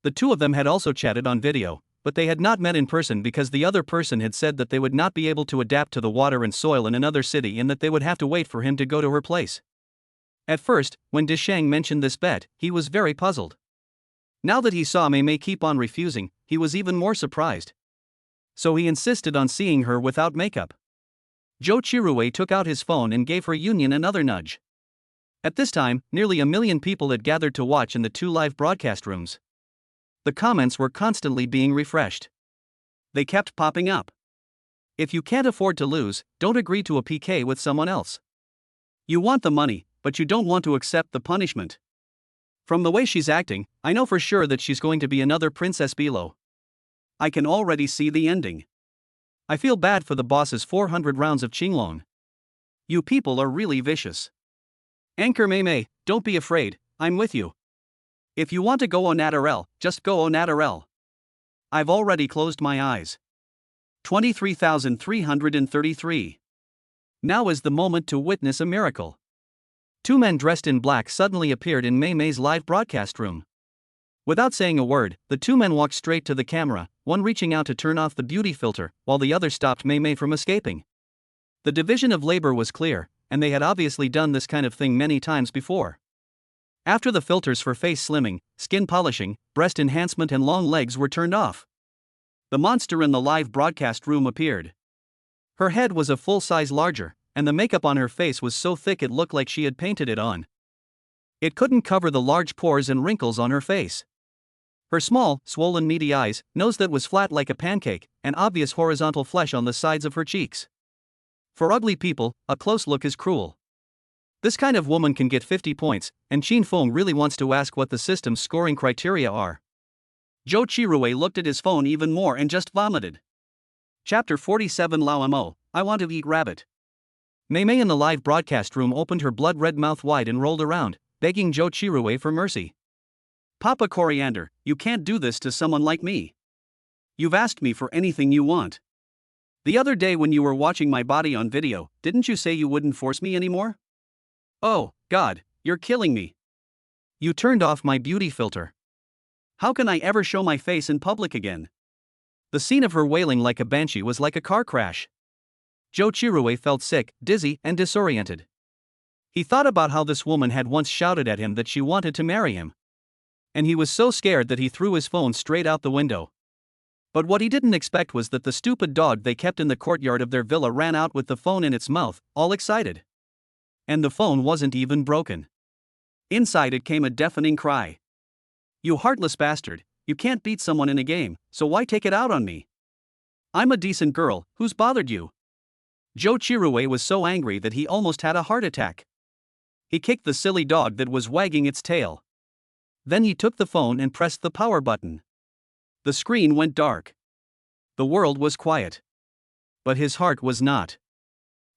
The two of them had also chatted on video, but they had not met in person because the other person had said that they would not be able to adapt to the water and soil in another city and that they would have to wait for him to go to her place. At first, when Deshang mentioned this bet, he was very puzzled. Now that he saw Mei Mei keep on refusing, he was even more surprised. So he insisted on seeing her without makeup. Zhou Chirue took out his phone and gave her Union another nudge. At this time, nearly 1 million people had gathered to watch in the two live broadcast rooms. The comments were constantly being refreshed. They kept popping up. If you can't afford to lose, don't agree to a PK with someone else. You want the money, but you don't want to accept the punishment. From the way she's acting, I know for sure that she's going to be another Princess Bilo. I can already see the ending. I feel bad for the boss's 400 rounds of Qinglong. You people are really vicious. Anchor Mei Mei, don't be afraid, I'm with you. If you want to go au naturel, just go au naturel. I've already closed my eyes. 23,333. Now is the moment to witness a miracle. Two men dressed in black suddenly appeared in Mei Mei's live broadcast room. Without saying a word, the two men walked straight to the camera, one reaching out to turn off the beauty filter, while the other stopped Mei Mei from escaping. The division of labor was clear, and they had obviously done this kind of thing many times before. After the filters for face slimming, skin polishing, breast enhancement and long legs were turned off, the monster in the live broadcast room appeared. Her head was a full size larger, and the makeup on her face was so thick it looked like she had painted it on. It couldn't cover the large pores and wrinkles on her face. Her small, swollen meaty eyes, nose that was flat like a pancake, and obvious horizontal flesh on the sides of her cheeks. For ugly people, a close look is cruel. This kind of woman can get 50 points, and Xin Feng really wants to ask what the system's scoring criteria are. Zhou Chirue looked at his phone even more and just vomited. Chapter 47 Lao Mo, I want to eat rabbit. Mei Mei in the live broadcast room opened her blood-red mouth wide and rolled around, begging Zhou Chirue for mercy. Papa Coriander, you can't do this to someone like me. You've asked me for anything you want. The other day when you were watching my body on video, didn't you say you wouldn't force me anymore? Oh, God, you're killing me. You turned off my beauty filter. How can I ever show my face in public again? The scene of her wailing like a banshee was like a car crash. Joe Chirue felt sick, dizzy, and disoriented. He thought about how this woman had once shouted at him that she wanted to marry him. And he was so scared that he threw his phone straight out the window. But what he didn't expect was that the stupid dog they kept in the courtyard of their villa ran out with the phone in its mouth, all excited. And the phone wasn't even broken. Inside it came a deafening cry. You heartless bastard, you can't beat someone in a game, so why take it out on me? I'm a decent girl, who's bothered you? Joe Chirue was so angry that he almost had a heart attack. He kicked the silly dog that was wagging its tail. Then he took the phone and pressed the power button. The screen went dark. The world was quiet. But his heart was not.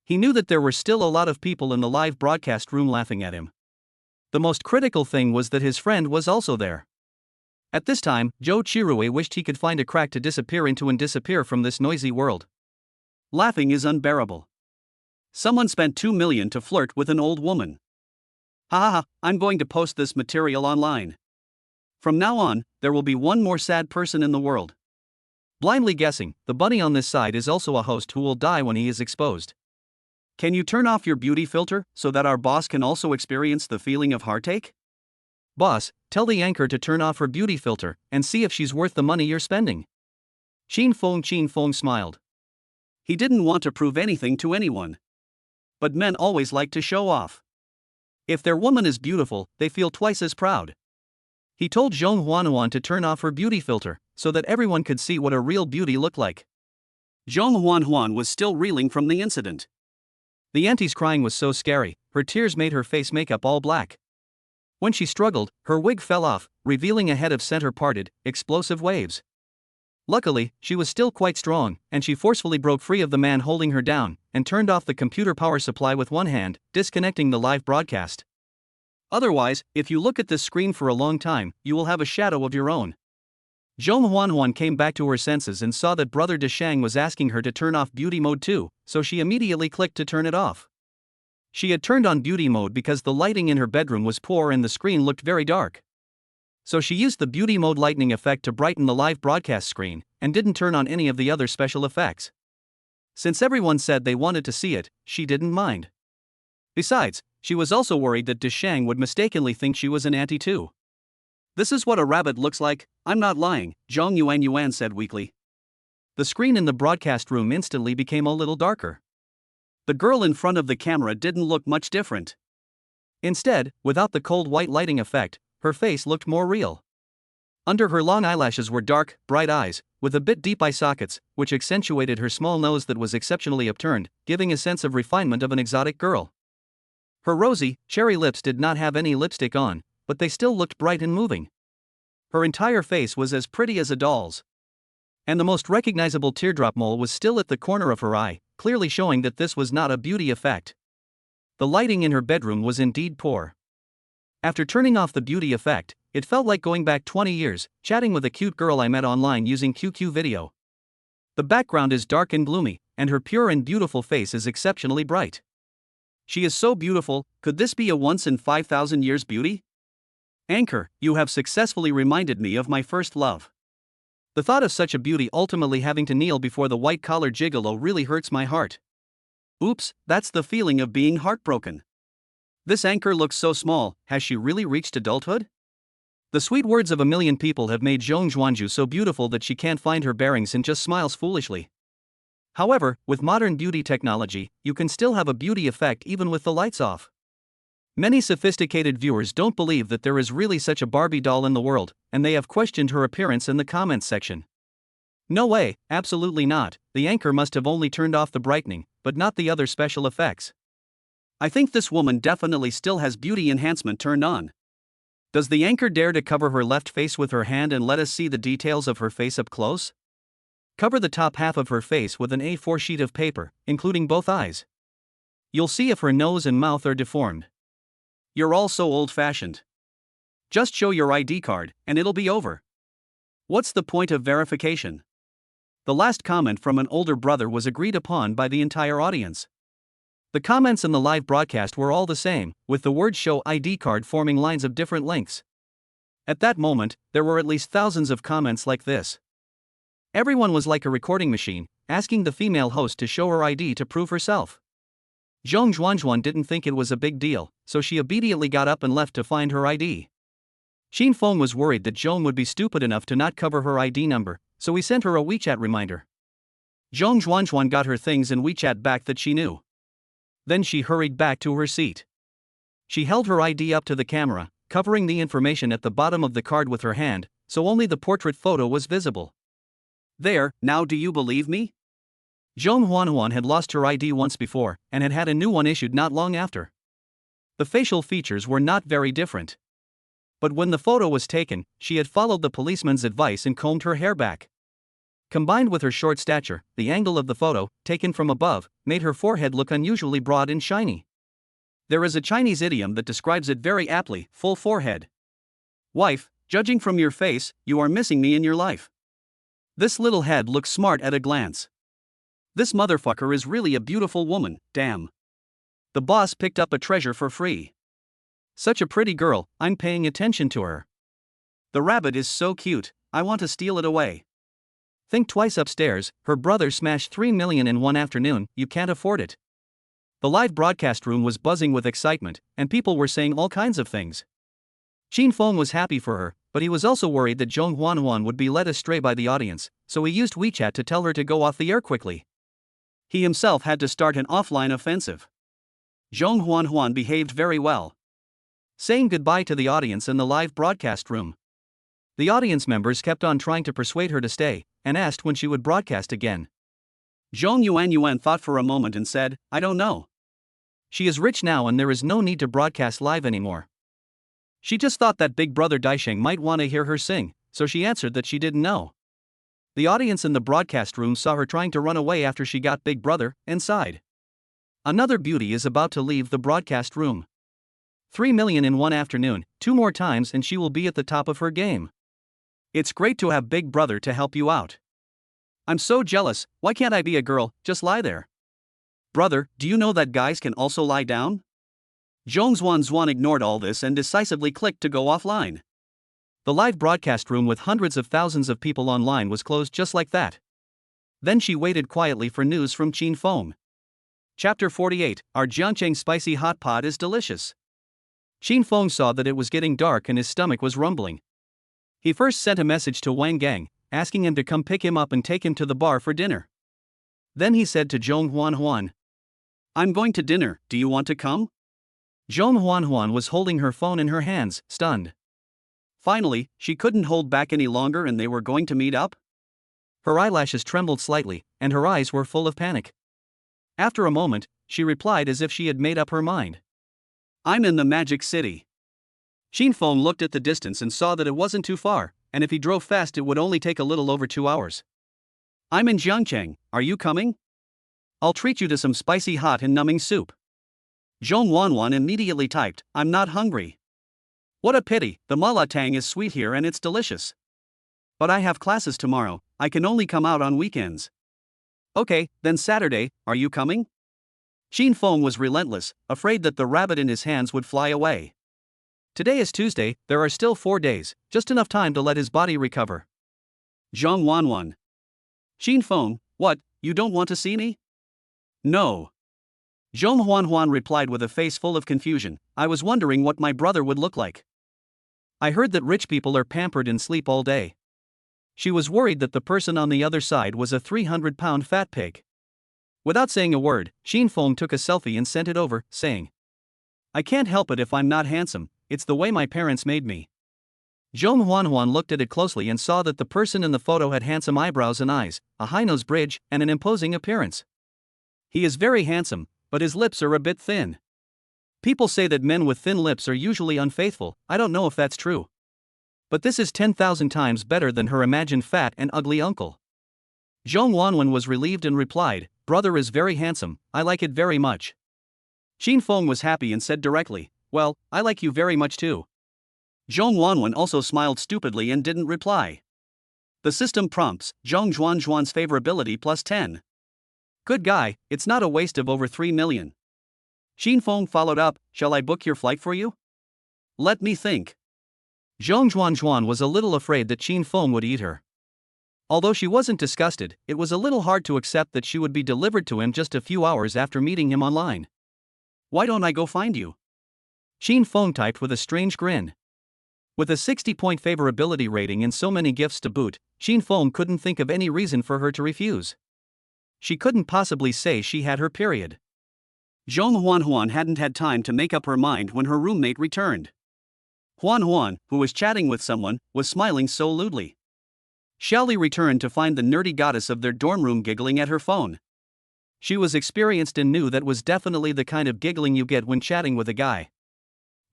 He knew that there were still a lot of people in the live broadcast room laughing at him. The most critical thing was that his friend was also there. At this time, Joe Chirue wished he could find a crack to disappear into and disappear from this noisy world. Laughing is unbearable. Someone spent $2 million to flirt with an old woman. Ha ha ha, I'm going to post this material online. From now on, there will be one more sad person in the world. Blindly guessing, the bunny on this side is also a host who will die when he is exposed. Can you turn off your beauty filter so that our boss can also experience the feeling of heartache? Boss, tell the anchor to turn off her beauty filter and see if she's worth the money you're spending. Chin Fong smiled. He didn't want to prove anything to anyone. But men always like to show off. If their woman is beautiful, they feel twice as proud. He told Zhong Huanuan to turn off her beauty filter so that everyone could see what a real beauty looked like. Zhong Huanuan was still reeling from the incident. The auntie's crying was so scary, her tears made her face makeup all black. When she struggled, her wig fell off, revealing a head of center parted, explosive waves. Luckily, she was still quite strong, and she forcefully broke free of the man holding her down, and turned off the computer power supply with one hand, disconnecting the live broadcast. Otherwise, if you look at this screen for a long time, you will have a shadow of your own. Zhong Huanhuan came back to her senses and saw that Brother Deshang was asking her to turn off beauty mode too, so she immediately clicked to turn it off. She had turned on beauty mode because the lighting in her bedroom was poor and the screen looked very dark. So she used the beauty mode lightning effect to brighten the live broadcast screen, and didn't turn on any of the other special effects. Since everyone said they wanted to see it, she didn't mind. Besides, she was also worried that Deshang would mistakenly think she was an auntie too. This is what a rabbit looks like, I'm not lying, Zhong Yuan said weakly. The screen in the broadcast room instantly became a little darker. The girl in front of the camera didn't look much different. Instead, without the cold white lighting effect, her face looked more real. Under her long eyelashes were dark, bright eyes, with a bit deep eye sockets, which accentuated her small nose that was exceptionally upturned, giving a sense of refinement of an exotic girl. Her rosy, cherry lips did not have any lipstick on, but they still looked bright and moving. Her entire face was as pretty as a doll's. And the most recognizable teardrop mole was still at the corner of her eye, clearly showing that this was not a beauty effect. The lighting in her bedroom was indeed poor. After turning off the beauty effect, it felt like going back 20 years, chatting with a cute girl I met online using QQ video. The background is dark and gloomy, and her pure and beautiful face is exceptionally bright. She is so beautiful, could this be a once in 5,000 years beauty? Anchor, you have successfully reminded me of my first love. The thought of such a beauty ultimately having to kneel before the white-collar gigolo really hurts my heart. Oops, that's the feeling of being heartbroken. This anchor looks so small, has she really reached adulthood? The sweet words of a million people have made Zhong Zhuanju so beautiful that she can't find her bearings and just smiles foolishly. However, with modern beauty technology, you can still have a beauty effect even with the lights off. Many sophisticated viewers don't believe that there is really such a Barbie doll in the world, and they have questioned her appearance in the comments section. No way, absolutely not, the anchor must have only turned off the brightening, but not the other special effects. I think this woman definitely still has beauty enhancement turned on. Does the anchor dare to cover her left face with her hand and let us see the details of her face up close? Cover the top half of her face with an A4 sheet of paper, including both eyes. You'll see if her nose and mouth are deformed. You're all so old-fashioned. Just show your ID card, and it'll be over. What's the point of verification? The last comment from an older brother was agreed upon by the entire audience. The comments in the live broadcast were all the same, with the word show ID card forming lines of different lengths. At that moment, there were at least thousands of comments like this. Everyone was like a recording machine, asking the female host to show her ID to prove herself. Zhong Zhuanzhuan didn't think it was a big deal, so she immediately got up and left to find her ID. Xin Feng was worried that Zhong would be stupid enough to not cover her ID number, so he sent her a WeChat reminder. Zhong Zhuanzhuan got her things in WeChat back that she knew. Then she hurried back to her seat. She held her ID up to the camera, covering the information at the bottom of the card with her hand, so only the portrait photo was visible. There, now do you believe me? Zhong Huanhuan had lost her ID once before, and had had a new one issued not long after. The facial features were not very different. But when the photo was taken, she had followed the policeman's advice and combed her hair back. Combined with her short stature, the angle of the photo, taken from above, made her forehead look unusually broad and shiny. There is a Chinese idiom that describes it very aptly: full forehead. Wife, judging from your face, you are missing me in your life. This little head looks smart at a glance. This motherfucker is really a beautiful woman, damn. The boss picked up a treasure for free. Such a pretty girl, I'm paying attention to her. The rabbit is so cute, I want to steal it away. Think twice upstairs, her brother smashed 3 million in one afternoon, you can't afford it. The live broadcast room was buzzing with excitement, and people were saying all kinds of things. Xin Feng was happy for her, but he was also worried that Zhong Huanhuan would be led astray by the audience, so he used WeChat to tell her to go off the air quickly. He himself had to start an offline offensive. Zhong Huanhuan behaved very well, saying goodbye to the audience in the live broadcast room. The audience members kept on trying to persuade her to stay, and asked when she would broadcast again. Zhong Yuan thought for a moment and said, I don't know. She is rich now and there is no need to broadcast live anymore. She just thought that Big Brother Daisheng might want to hear her sing, so she answered that she didn't know. The audience in the broadcast room saw her trying to run away after she got Big Brother, and sighed. Another beauty is about to leave the broadcast room. 3 million in one afternoon, 2 more times and she will be at the top of her game. It's great to have Big Brother to help you out. I'm so jealous, why can't I be a girl, just lie there? Brother, do you know that guys can also lie down? Zhong Zhuanzhuan ignored all this and decisively clicked to go offline. The live broadcast room with hundreds of thousands of people online was closed just like that. Then she waited quietly for news from Xin Feng. Chapter 48, Our Jiangcheng spicy hot pot is delicious. Xin Feng saw that it was getting dark and his stomach was rumbling. He first sent a message to Wang Gang, asking him to come pick him up and take him to the bar for dinner. Then he said to Zhong Huanhuan, I'm going to dinner, do you want to come? Zhong Huanhuan was holding her phone in her hands, stunned. Finally, she couldn't hold back any longer and they were going to meet up? Her eyelashes trembled slightly, and her eyes were full of panic. After a moment, she replied as if she had made up her mind. I'm in the Magic City. Xin Feng looked at the distance and saw that it wasn't too far, and if he drove fast it would only take a little over 2 hours. I'm in Jiangcheng, are you coming? I'll treat you to some spicy hot and numbing soup. Zhong Huanhuan immediately typed, I'm not hungry. What a pity, the mala tang is sweet here and it's delicious. But I have classes tomorrow, I can only come out on weekends. Okay, then Saturday, are you coming? Xin Feng was relentless, afraid that the rabbit in his hands would fly away. Today is Tuesday, there are still 4 days, just enough time to let his body recover. Zhong Huanhuan. Xin Feng, what, you don't want to see me? No. Zhong Huanhuan replied with a face full of confusion, I was wondering what my brother would look like. I heard that rich people are pampered and sleep all day. She was worried that the person on the other side was a 300-pound fat pig. Without saying a word, Xin Feng took a selfie and sent it over, saying, I can't help it if I'm not handsome, it's the way my parents made me. Zhong Huanhuan looked at it closely and saw that the person in the photo had handsome eyebrows and eyes, a high nose bridge, and an imposing appearance. He is very handsome, but his lips are a bit thin. People say that men with thin lips are usually unfaithful, I don't know if that's true. But this is 10,000 times better than her imagined fat and ugly uncle. Zhong Huanhuan was relieved and replied, Brother is very handsome, I like it very much. Xin Feng was happy and said directly, Well, I like you very much too. Zhong Huanhuan also smiled stupidly and didn't reply. The system prompts, Zhong Zhuanzhuan's favorability plus 10. Good guy, it's not a waste of over 3 million. Xin Feng followed up, shall I book your flight for you? Let me think. Zhong Zhuan was a little afraid that Xin Feng would eat her. Although she wasn't disgusted, it was a little hard to accept that she would be delivered to him just a few hours after meeting him online. Why don't I go find you? Xin Feng typed with a strange grin. With a 60-point favorability rating and so many gifts to boot, Xin Feng couldn't think of any reason for her to refuse. She couldn't possibly say she had her period. Zhong Huan hadn't had time to make up her mind when her roommate returned. Huan, who was chatting with someone, was smiling so lewdly. Xiaoli returned to find the nerdy goddess of their dorm room giggling at her phone. She was experienced and knew that was definitely the kind of giggling you get when chatting with a guy.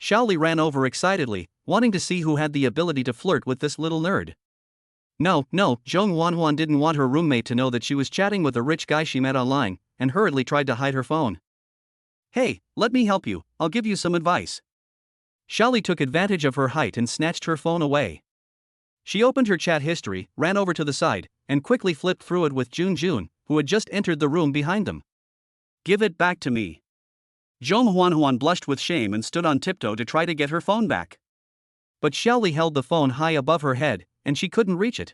Xiaoli ran over excitedly, wanting to see who had the ability to flirt with this little nerd. No, Zhong Huan didn't want her roommate to know that she was chatting with a rich guy she met online, and hurriedly tried to hide her phone. Hey, let me help you, I'll give you some advice. Xiaoli took advantage of her height and snatched her phone away. She opened her chat history, ran over to the side, and quickly flipped through it with Jun, who had just entered the room behind them. Give it back to me. Zhong Huan blushed with shame and stood on tiptoe to try to get her phone back. But Xiaoli held the phone high above her head, and she couldn't reach it.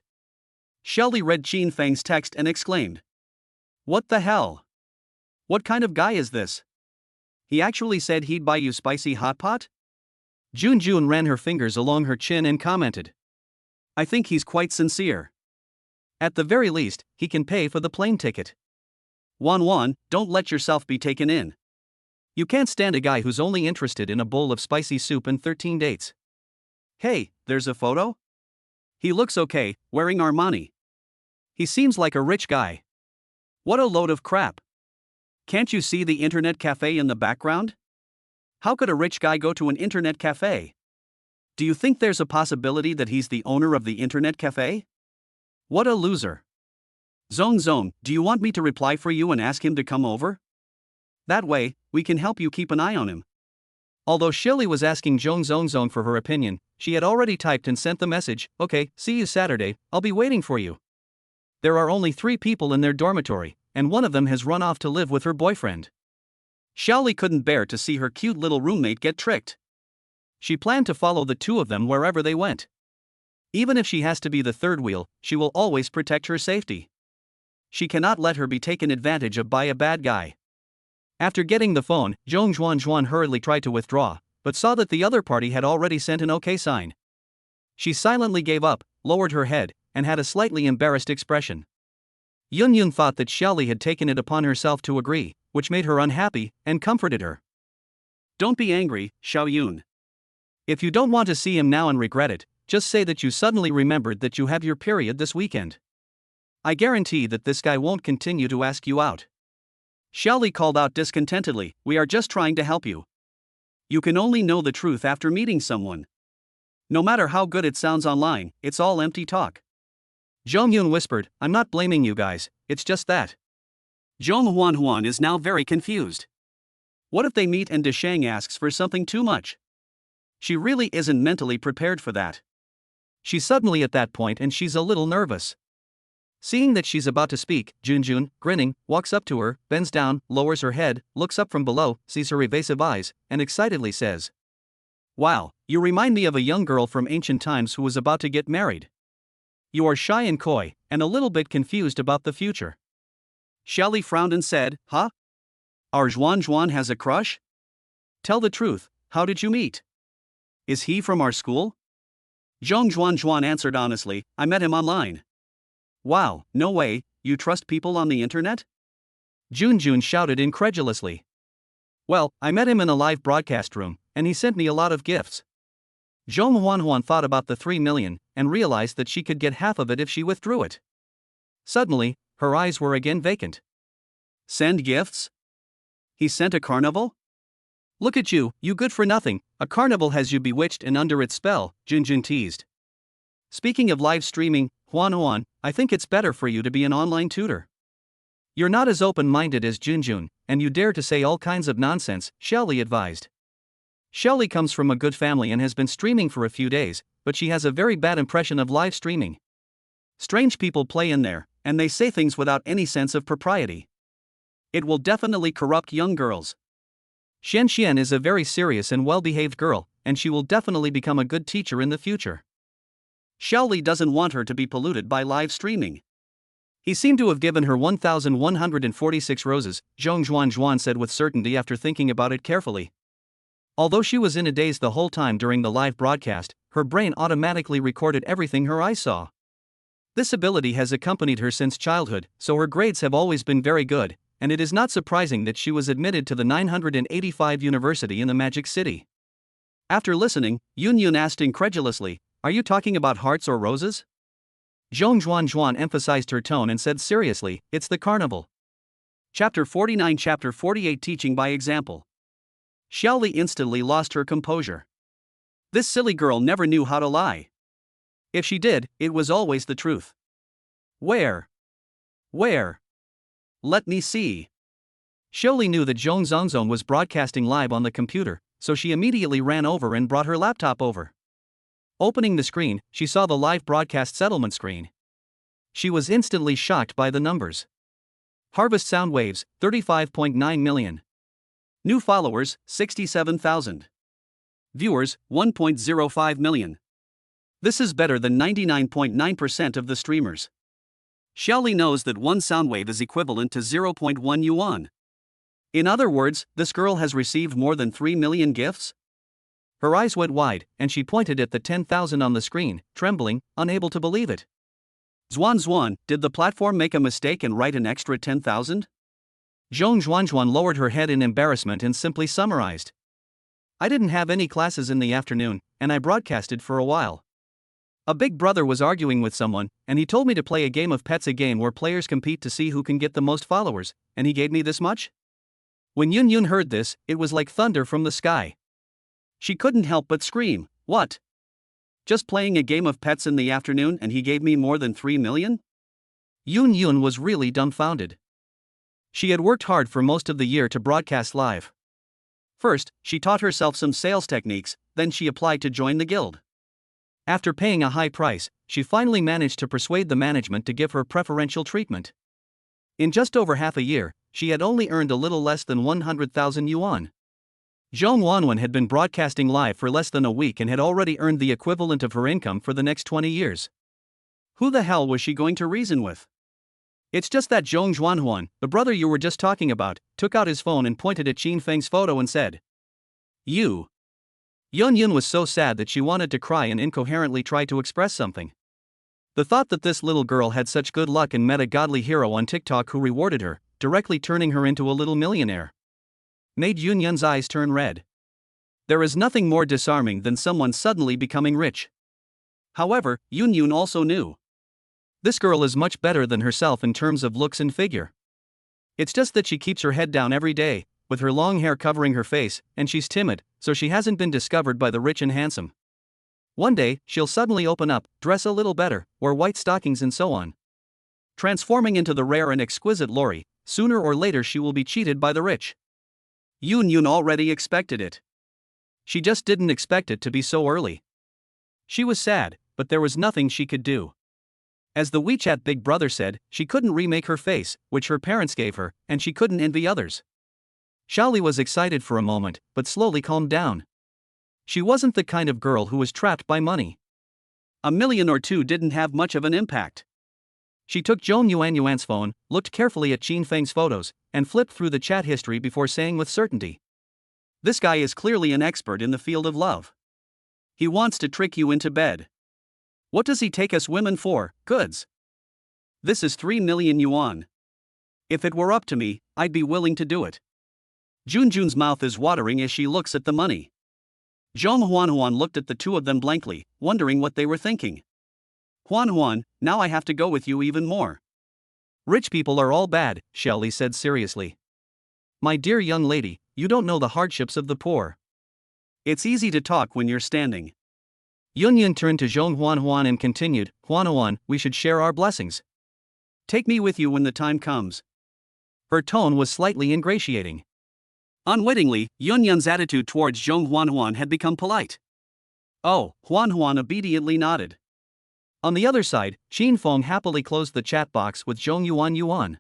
Xiaoli read Qin Feng's text and exclaimed. What the hell? What kind of guy is this? He actually said he'd buy you spicy hot pot? Jun ran her fingers along her chin and commented. I think he's quite sincere. At the very least, he can pay for the plane ticket. Wan, don't let yourself be taken in. You can't stand a guy who's only interested in a bowl of spicy soup and 13 dates. Hey, there's a photo? He looks okay, wearing Armani. He seems like a rich guy. What a load of crap. Can't you see the internet cafe in the background? How could a rich guy go to an internet cafe? Do you think there's a possibility that he's the owner of the internet cafe? What a loser. Zong, do you want me to reply for you and ask him to come over? That way, we can help you keep an eye on him. Although Shilly was asking Zong for her opinion, she had already typed and sent the message, okay, see you Saturday, I'll be waiting for you. There are only 3 people in their dormitory, and one of them has run off to live with her boyfriend. Xiaoli couldn't bear to see her cute little roommate get tricked. She planned to follow the 2 of them wherever they went. Even if she has to be the third wheel, she will always protect her safety. She cannot let her be taken advantage of by a bad guy. After getting the phone, Zhong Zhuan hurriedly tried to withdraw, but saw that the other party had already sent an OK sign. She silently gave up, lowered her head, and had a slightly embarrassed expression. Yun thought that Xiaoli had taken it upon herself to agree, which made her unhappy, and comforted her. Don't be angry, Xiao Yun. If you don't want to see him now and regret it, just say that you suddenly remembered that you have your period this weekend. I guarantee that this guy won't continue to ask you out. Xiaoli called out discontentedly, we are just trying to help you. You can only know the truth after meeting someone. No matter how good it sounds online, it's all empty talk. Zhong Yun whispered, I'm not blaming you guys, it's just that. Zhong Huan is now very confused. What if they meet and Deshang asks for something too much? She really isn't mentally prepared for that. She's suddenly at that point and she's a little nervous. Seeing that she's about to speak, Jun, grinning, walks up to her, bends down, lowers her head, looks up from below, sees her evasive eyes, and excitedly says, Wow, you remind me of a young girl from ancient times who was about to get married. You are shy and coy, and a little bit confused about the future. Xiaoli frowned and said, Huh? Our Zhuan has a crush? Tell the truth, how did you meet? Is he from our school? Zhong Zhuan answered honestly, I met him online. Wow, no way, you trust people on the internet? Jun shouted incredulously. Well, I met him in a live broadcast room, and he sent me a lot of gifts. Zhong Huan thought about the 3 million, and realized that she could get half of it if she withdrew it. Suddenly, her eyes were again vacant. Send gifts? He sent a carnival? Look at you, you good for nothing, a carnival has you bewitched and under its spell, Jun teased. Speaking of live streaming, Huan, I think it's better for you to be an online tutor. You're not as open-minded as Jun, and you dare to say all kinds of nonsense, Xiaoli advised. Xiaoli comes from a good family and has been streaming for a few days, but she has a very bad impression of live streaming. Strange people play in there, and they say things without any sense of propriety. It will definitely corrupt young girls. Xian is a very serious and well-behaved girl, and she will definitely become a good teacher in the future. Xiaoli doesn't want her to be polluted by live streaming. He seemed to have given her 1,146 roses, Zhong Zhuan said with certainty after thinking about it carefully. Although she was in a daze the whole time during the live broadcast, her brain automatically recorded everything her eyes saw. This ability has accompanied her since childhood, so her grades have always been very good, and it is not surprising that she was admitted to the 985 University in the Magic City. After listening, Yun asked incredulously, "Are you talking about hearts or roses?" Zhong Zhuan emphasized her tone and said seriously, "It's the carnival." Chapter 49 Chapter 48 Teaching by Example. Xiaoli instantly lost her composure. This silly girl never knew how to lie. If she did, it was always the truth. Where? Let me see. Xiaoli knew that Zhong Zhongzong was broadcasting live on the computer, so she immediately ran over and brought her laptop over. Opening the screen, she saw the live broadcast settlement screen. She was instantly shocked by the numbers. Harvest sound waves, 35.9 million. New followers, 67,000. Viewers, 1.05 million. This is better than 99.9% of the streamers. Xiaoli knows that one sound wave is equivalent to 0.1 yuan. In other words, this girl has received more than 3 million gifts? Her eyes went wide, and she pointed at the 10,000 on the screen, trembling, unable to believe it. Zhuan, did the platform make a mistake and write an extra 10,000? Zhong Zhuan lowered her head in embarrassment and simply summarized. I didn't have any classes in the afternoon, and I broadcasted for a while. A big brother was arguing with someone, and he told me to play a game of pets, a game where players compete to see who can get the most followers, and he gave me this much? When Yun heard this, it was like thunder from the sky. She couldn't help but scream, "What? Just playing a game of pets in the afternoon and he gave me more than 3 million? Yun was really dumbfounded. She had worked hard for most of the year to broadcast live. First, she taught herself some sales techniques, then she applied to join the guild. After paying a high price, she finally managed to persuade the management to give her preferential treatment. In just over half a year, she had only earned a little less than 100,000 yuan. Zhong Wanwen had been broadcasting live for less than a week and had already earned the equivalent of her income for the next 20 years. Who the hell was she going to reason with? It's just that Zhong Zhuanhuan, the brother you were just talking about, took out his phone and pointed at Qin Feng's photo and said, "You." Yun was so sad that she wanted to cry and incoherently tried to express something. The thought that this little girl had such good luck and met a godly hero on TikTok who rewarded her, directly turning her into a little millionaire, made Yun's eyes turn red. There is nothing more disarming than someone suddenly becoming rich. However, Yun also knew. This girl is much better than herself in terms of looks and figure. It's just that she keeps her head down every day, with her long hair covering her face, and she's timid, so she hasn't been discovered by the rich and handsome. One day, she'll suddenly open up, dress a little better, wear white stockings and so on. Transforming into the rare and exquisite Lori, sooner or later she will be cheated by the rich. Yun already expected it. She just didn't expect it to be so early. She was sad, but there was nothing she could do. As the WeChat big brother said, she couldn't remake her face, which her parents gave her, and she couldn't envy others. Xiaoli was excited for a moment, but slowly calmed down. She wasn't the kind of girl who was trapped by money. $1 million or $2 didn't have much of an impact. She took Zhong Yuan's phone, looked carefully at Qin Feng's photos, and flipped through the chat history before saying with certainty, "This guy is clearly an expert in the field of love. He wants to trick you into bed. What does he take us women for? Goods. This is 3 million yuan. If it were up to me, I'd be willing to do it." Junjun's mouth is watering as she looks at the money. Zhong Huan looked at the two of them blankly, wondering what they were thinking. Huan, now I have to go with you even more. Rich people are all bad, Xiaoli said seriously. My dear young lady, you don't know the hardships of the poor. It's easy to talk when you're standing. Yun turned to Zhong Huan and continued, Huan, we should share our blessings. Take me with you when the time comes. Her tone was slightly ingratiating. Unwittingly, Yun's attitude towards Zhong Huan had become polite. Oh, Huan obediently nodded. On the other side, Qin Feng happily closed the chat box with Zhong Yuan.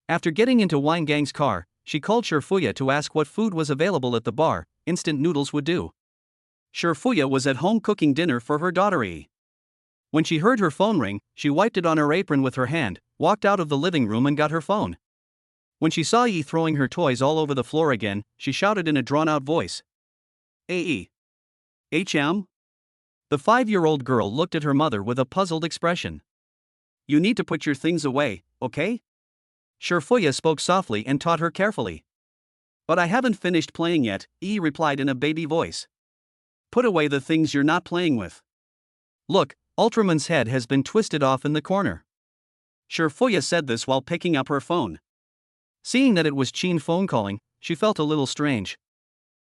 After getting into Wine Gang's car, she called Shurfuya to ask what food was available at the bar. Instant noodles would do. Shurfuya was at home cooking dinner for her daughter Yi. When she heard her phone ring, she wiped it on her apron with her hand, walked out of the living room and got her phone. When she saw Yi throwing her toys all over the floor again, she shouted in a drawn-out voice. "Ae. HM?" The 5-year-old girl looked at her mother with a puzzled expression. "You need to put your things away, okay?" Shurfuya spoke softly and taught her carefully. "But I haven't finished playing yet," Yi replied in a baby voice. "Put away the things you're not playing with. Look, Ultraman's head has been twisted off in the corner." Shurfuya said this while picking up her phone. Seeing that it was Qin phone calling, she felt a little strange.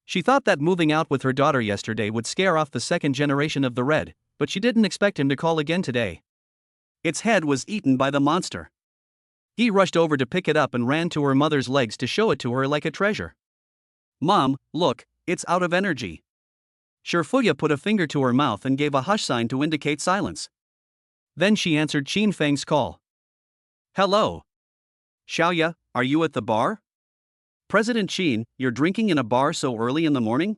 She thought that moving out with her daughter yesterday would scare off the second generation of the Red, but she didn't expect him to call again today. Its head was eaten by the monster. He rushed over to pick it up and ran to her mother's legs to show it to her like a treasure. "Mom, look, it's out of energy." Shurfuya put a finger to her mouth and gave a hush sign to indicate silence. Then she answered Qin Feng's call. "Hello. Xiaoya, are you at the bar?" "President Qin, you're drinking in a bar so early in the morning?"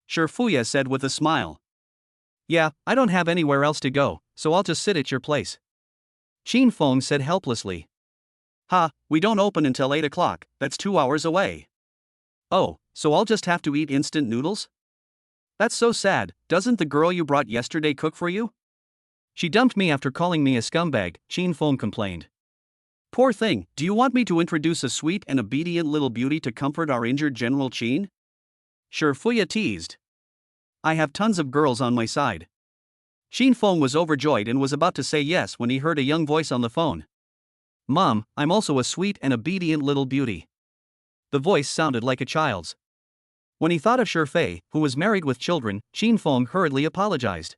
Shurfuya said with a smile. "Yeah, I don't have anywhere else to go, so I'll just sit at your place." Qin Feng said helplessly. "Ha, we don't open until 8 o'clock, that's 2 hours away." "Oh, so I'll just have to eat instant noodles? That's so sad. Doesn't the girl you brought yesterday cook for you?" "She dumped me after calling me a scumbag," Qin Feng complained. "Poor thing, do you want me to introduce a sweet and obedient little beauty to comfort our injured General Qin?" Shurfuya teased. "I have tons of girls on my side." Qin Feng was overjoyed and was about to say yes when he heard a young voice on the phone. "Mom, I'm also a sweet and obedient little beauty." The voice sounded like a child's. When he thought of Shurfei, who was married with children, Qin Feng hurriedly apologized.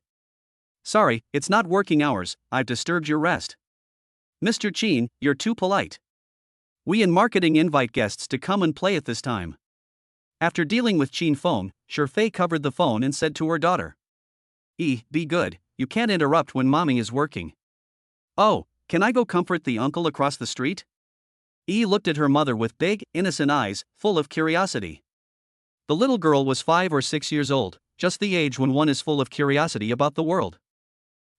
"Sorry, it's not working hours, I've disturbed your rest." "Mr. Qin, you're too polite. We in marketing invite guests to come and play at this time." After dealing with Qin Feng, Shurfei covered the phone and said to her daughter. Be good, you can't interrupt when mommy is working." "Oh, can I go comfort the uncle across the street?" Looked at her mother with big, innocent eyes, full of curiosity. The little girl was 5 or 6 years old, just the age when one is full of curiosity about the world.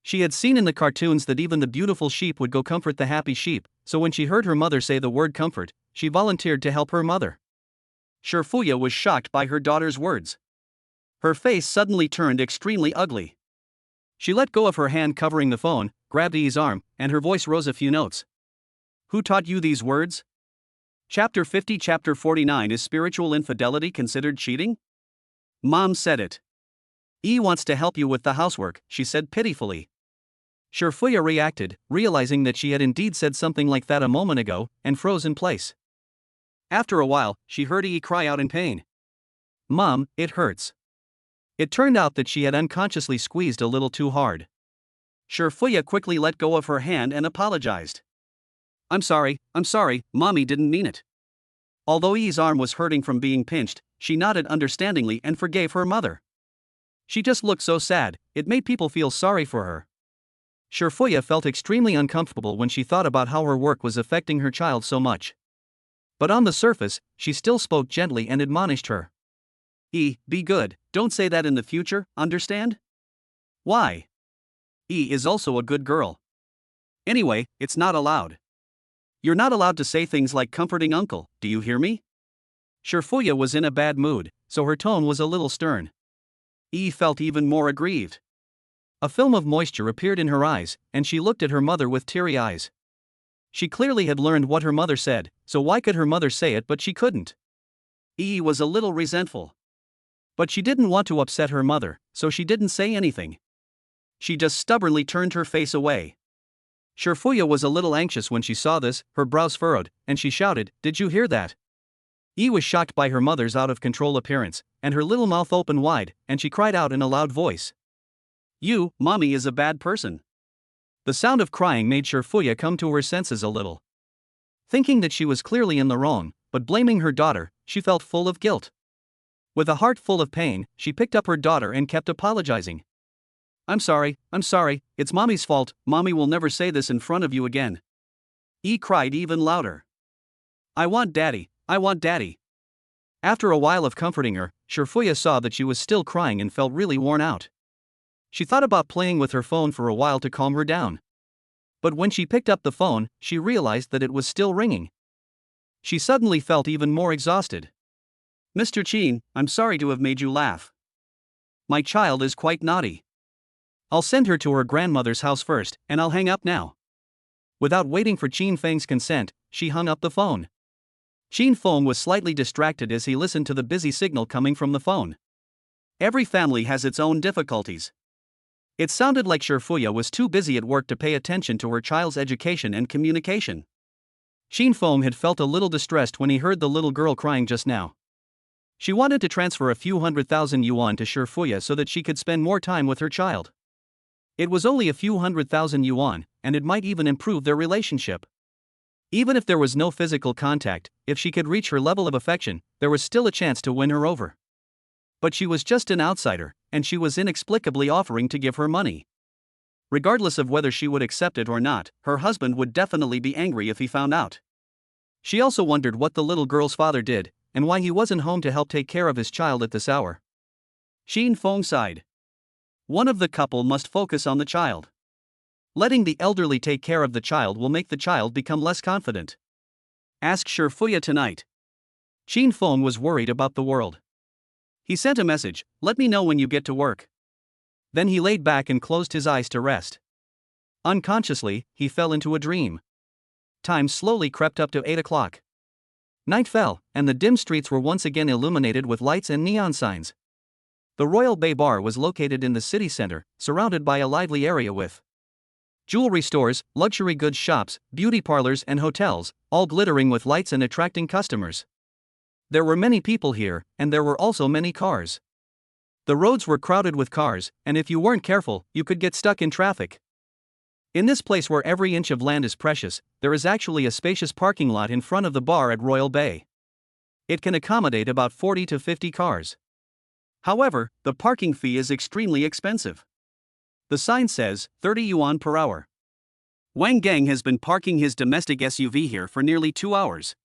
She had seen in the cartoons that even the beautiful sheep would go comfort the happy sheep, so when she heard her mother say the word comfort, she volunteered to help her mother. Shurfuya was shocked by her daughter's words. Her face suddenly turned extremely ugly. She let go of her hand covering the phone, grabbed Yi's arm, and her voice rose a few notes. "Who taught you these words?" Chapter 50 Chapter 49 Is spiritual infidelity considered cheating? "Mom said it. Yi wants to help you with the housework," she said pitifully. Shurfuya reacted, realizing that she had indeed said something like that a moment ago, and froze in place. After a while, she heard Yi cry out in pain. "Mom, it hurts." It turned out that she had unconsciously squeezed a little too hard. Shurfuya quickly let go of her hand and apologized. I'm sorry, mommy didn't mean it." Although Yi's arm was hurting from being pinched, she nodded understandingly and forgave her mother. She just looked so sad, it made people feel sorry for her. Shurfuya felt extremely uncomfortable when she thought about how her work was affecting her child so much. But on the surface, she still spoke gently and admonished her. Be good, don't say that in the future, understand?" "Why?" "Yi is also a good girl. Anyway, it's not allowed. You're not allowed to say things like comforting uncle, do you hear me?" Shurfuya was in a bad mood, so her tone was a little stern. Yi felt even more aggrieved. A film of moisture appeared in her eyes, and she looked at her mother with teary eyes. She clearly had learned what her mother said, so why could her mother say it but she couldn't? Yi was a little resentful. But she didn't want to upset her mother, so she didn't say anything. She just stubbornly turned her face away. Shurfuya was a little anxious when she saw this, her brows furrowed, and she shouted, "Did you hear that?" Yi was shocked by her mother's out-of-control appearance, and her little mouth opened wide, and she cried out in a loud voice. Mommy is a bad person." The sound of crying made Shurfuya come to her senses a little. Thinking that she was clearly in the wrong, but blaming her daughter, she felt full of guilt. With a heart full of pain, she picked up her daughter and kept apologizing. I'm sorry, it's mommy's fault, mommy will never say this in front of you again." Yi cried even louder. I want daddy I want daddy. After a while of comforting her, Shurfuya saw that she was still crying and felt really worn out. She thought about playing with her phone for a while to calm her down. But when she picked up the phone, she realized that it was still ringing. She suddenly felt even more exhausted. Mr. Chin, I'm sorry to have made you laugh. My child is quite naughty. I'll send her to her grandmother's house first, and I'll hang up now. Without waiting for Qin Feng's consent, she hung up the phone. Qin Feng was slightly distracted as he listened to the busy signal coming from the phone. Every family has its own difficulties. It sounded like Shurfuya was too busy at work to pay attention to her child's education and communication. Qin Feng had felt a little distressed when he heard the little girl crying just now. She wanted to transfer a few 100,000 yuan to Shurfuya so that she could spend more time with her child. It was only a few 100,000 yuan, and it might even improve their relationship. Even if there was no physical contact, if she could reach her level of affection, there was still a chance to win her over. But she was just an outsider, and she was inexplicably offering to give her money. Regardless of whether she would accept it or not, her husband would definitely be angry if he found out. She also wondered what the little girl's father did, and why he wasn't home to help take care of his child at this hour. Qin Feng sighed. One of the couple must focus on the child. Letting the elderly take care of the child will make the child become less confident. Ask Shurfuya tonight. Qin Feng was worried about the world. He sent a message, let me know when you get to work. Then he laid back and closed his eyes to rest. Unconsciously, he fell into a dream. Time slowly crept up to 8 o'clock. Night fell, and the dim streets were once again illuminated with lights and neon signs. The Royal Bay Bar was located in the city center, surrounded by a lively area with jewelry stores, luxury goods shops, beauty parlors and hotels, all glittering with lights and attracting customers. There were many people here, and there were also many cars. The roads were crowded with cars, and if you weren't careful, you could get stuck in traffic. In this place where every inch of land is precious, there is actually a spacious parking lot in front of the bar at Royal Bay. It can accommodate about 40 to 50 cars. However, the parking fee is extremely expensive. The sign says 30 yuan per hour. Wang Gang has been parking his domestic SUV here for nearly 2 hours.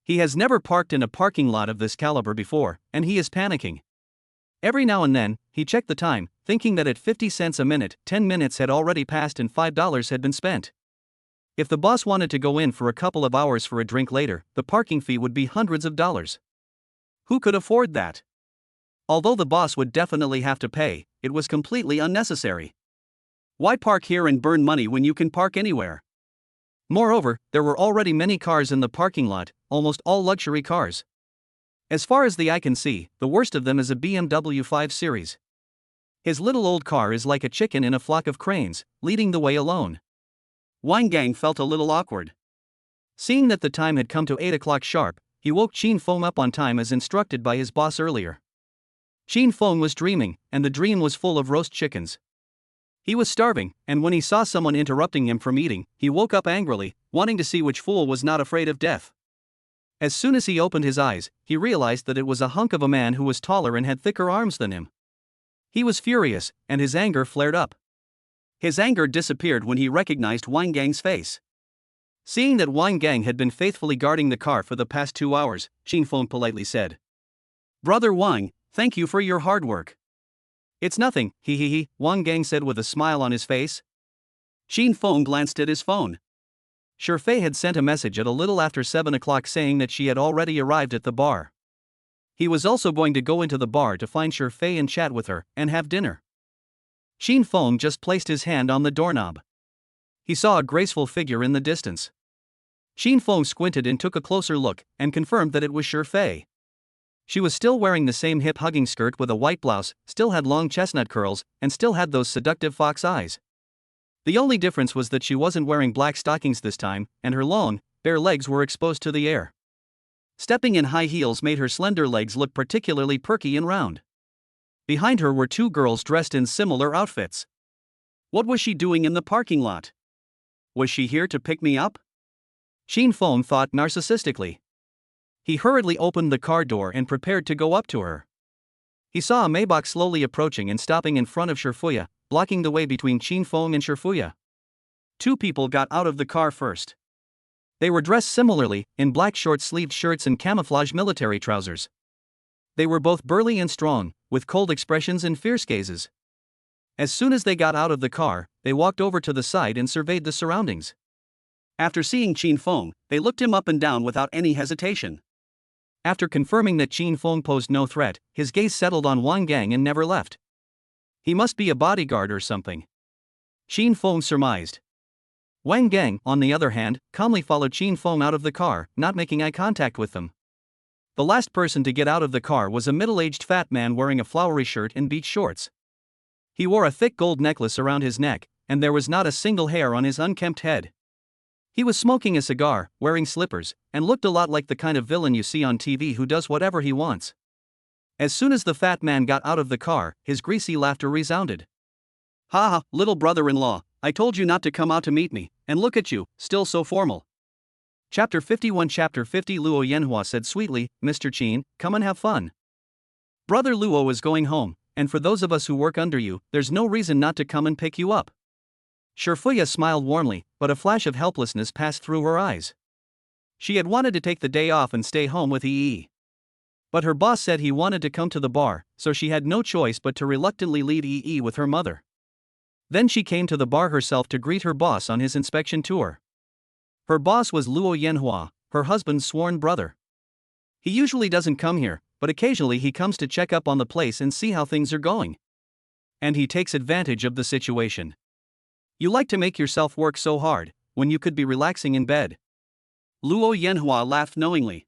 He has never parked in a parking lot of this caliber before, and he is panicking. Every now and then, he checked the time, thinking that at 50 cents a minute, 10 minutes had already passed and $5 had been spent. If the boss wanted to go in for a couple of hours for a drink later, the parking fee would be hundreds of dollars. Who could afford that? Although the boss would definitely have to pay, it was completely unnecessary. Why park here and burn money when you can park anywhere? Moreover, there were already many cars in the parking lot, almost all luxury cars. As far as the eye can see, the worst of them is a BMW 5 Series. His little old car is like a chicken in a flock of cranes, leading the way alone. Wang Gang felt a little awkward. Seeing that the time had come to 8 o'clock sharp, he woke Qin Feng up on time as instructed by his boss earlier. Qin Feng was dreaming, and the dream was full of roast chickens. He was starving, and when he saw someone interrupting him from eating, he woke up angrily, wanting to see which fool was not afraid of death. As soon as he opened his eyes, he realized that it was a hunk of a man who was taller and had thicker arms than him. He was furious, and his anger flared up. His anger disappeared when he recognized Wang Gang's face. Seeing that Wang Gang had been faithfully guarding the car for the past 2 hours, Qin Feng politely said, "Brother Wang, thank you for your hard work." "It's nothing, he," Wang Gang said with a smile on his face. Qin Feng glanced at his phone. Shurfei had sent a message at a little after 7 o'clock saying that she had already arrived at the bar. He was also going to go into the bar to find Shurfei and chat with her, and have dinner. Qin Feng just placed his hand on the doorknob. He saw a graceful figure in the distance. Qin Feng squinted and took a closer look, and confirmed that it was Shurfei. She was still wearing the same hip-hugging skirt with a white blouse, still had long chestnut curls, and still had those seductive fox eyes. The only difference was that she wasn't wearing black stockings this time, and her long, bare legs were exposed to the air. Stepping in high heels made her slender legs look particularly perky and round. Behind her were 2 girls dressed in similar outfits. What was she doing in the parking lot? Was she here to pick me up? Qin Feng thought narcissistically. He hurriedly opened the car door and prepared to go up to her. He saw a Maybach slowly approaching and stopping in front of Shurfuya, blocking the way between Qin Feng and Shurfuya. 2 people got out of the car first. They were dressed similarly, in black short-sleeved shirts and camouflage military trousers. They were both burly and strong, with cold expressions and fierce gazes. As soon as they got out of the car, they walked over to the side and surveyed the surroundings. After seeing Qin Feng, they looked him up and down without any hesitation. After confirming that Qin Feng posed no threat, his gaze settled on Wang Gang and never left. He must be a bodyguard or something, Qin Feng surmised. Wang Gang, on the other hand, calmly followed Qin Feng out of the car, not making eye contact with them. The last person to get out of the car was a middle-aged fat man wearing a flowery shirt and beach shorts. He wore a thick gold necklace around his neck, and there was not a single hair on his unkempt head. He was smoking a cigar, wearing slippers, and looked a lot like the kind of villain you see on TV who does whatever he wants. As soon as the fat man got out of the car, his greasy laughter resounded. "Ha ha, little brother-in-law, I told you not to come out to meet me, and look at you, still so formal." Chapter 51 Chapter 50 Luo Yanhua said sweetly, "Mr. Qin, come and have fun. Brother Luo is going home, and for those of us who work under you, there's no reason not to come and pick you up." Shifuya smiled warmly, but a flash of helplessness passed through her eyes. She had wanted to take the day off and stay home with Yi. But her boss said he wanted to come to the bar, so she had no choice but to reluctantly leave Yi with her mother. Then she came to the bar herself to greet her boss on his inspection tour. Her boss was Luo Yanhua, her husband's sworn brother. He usually doesn't come here, but occasionally he comes to check up on the place and see how things are going. And he takes advantage of the situation. "You like to make yourself work so hard, when you could be relaxing in bed." Luo Yanhua laughed knowingly.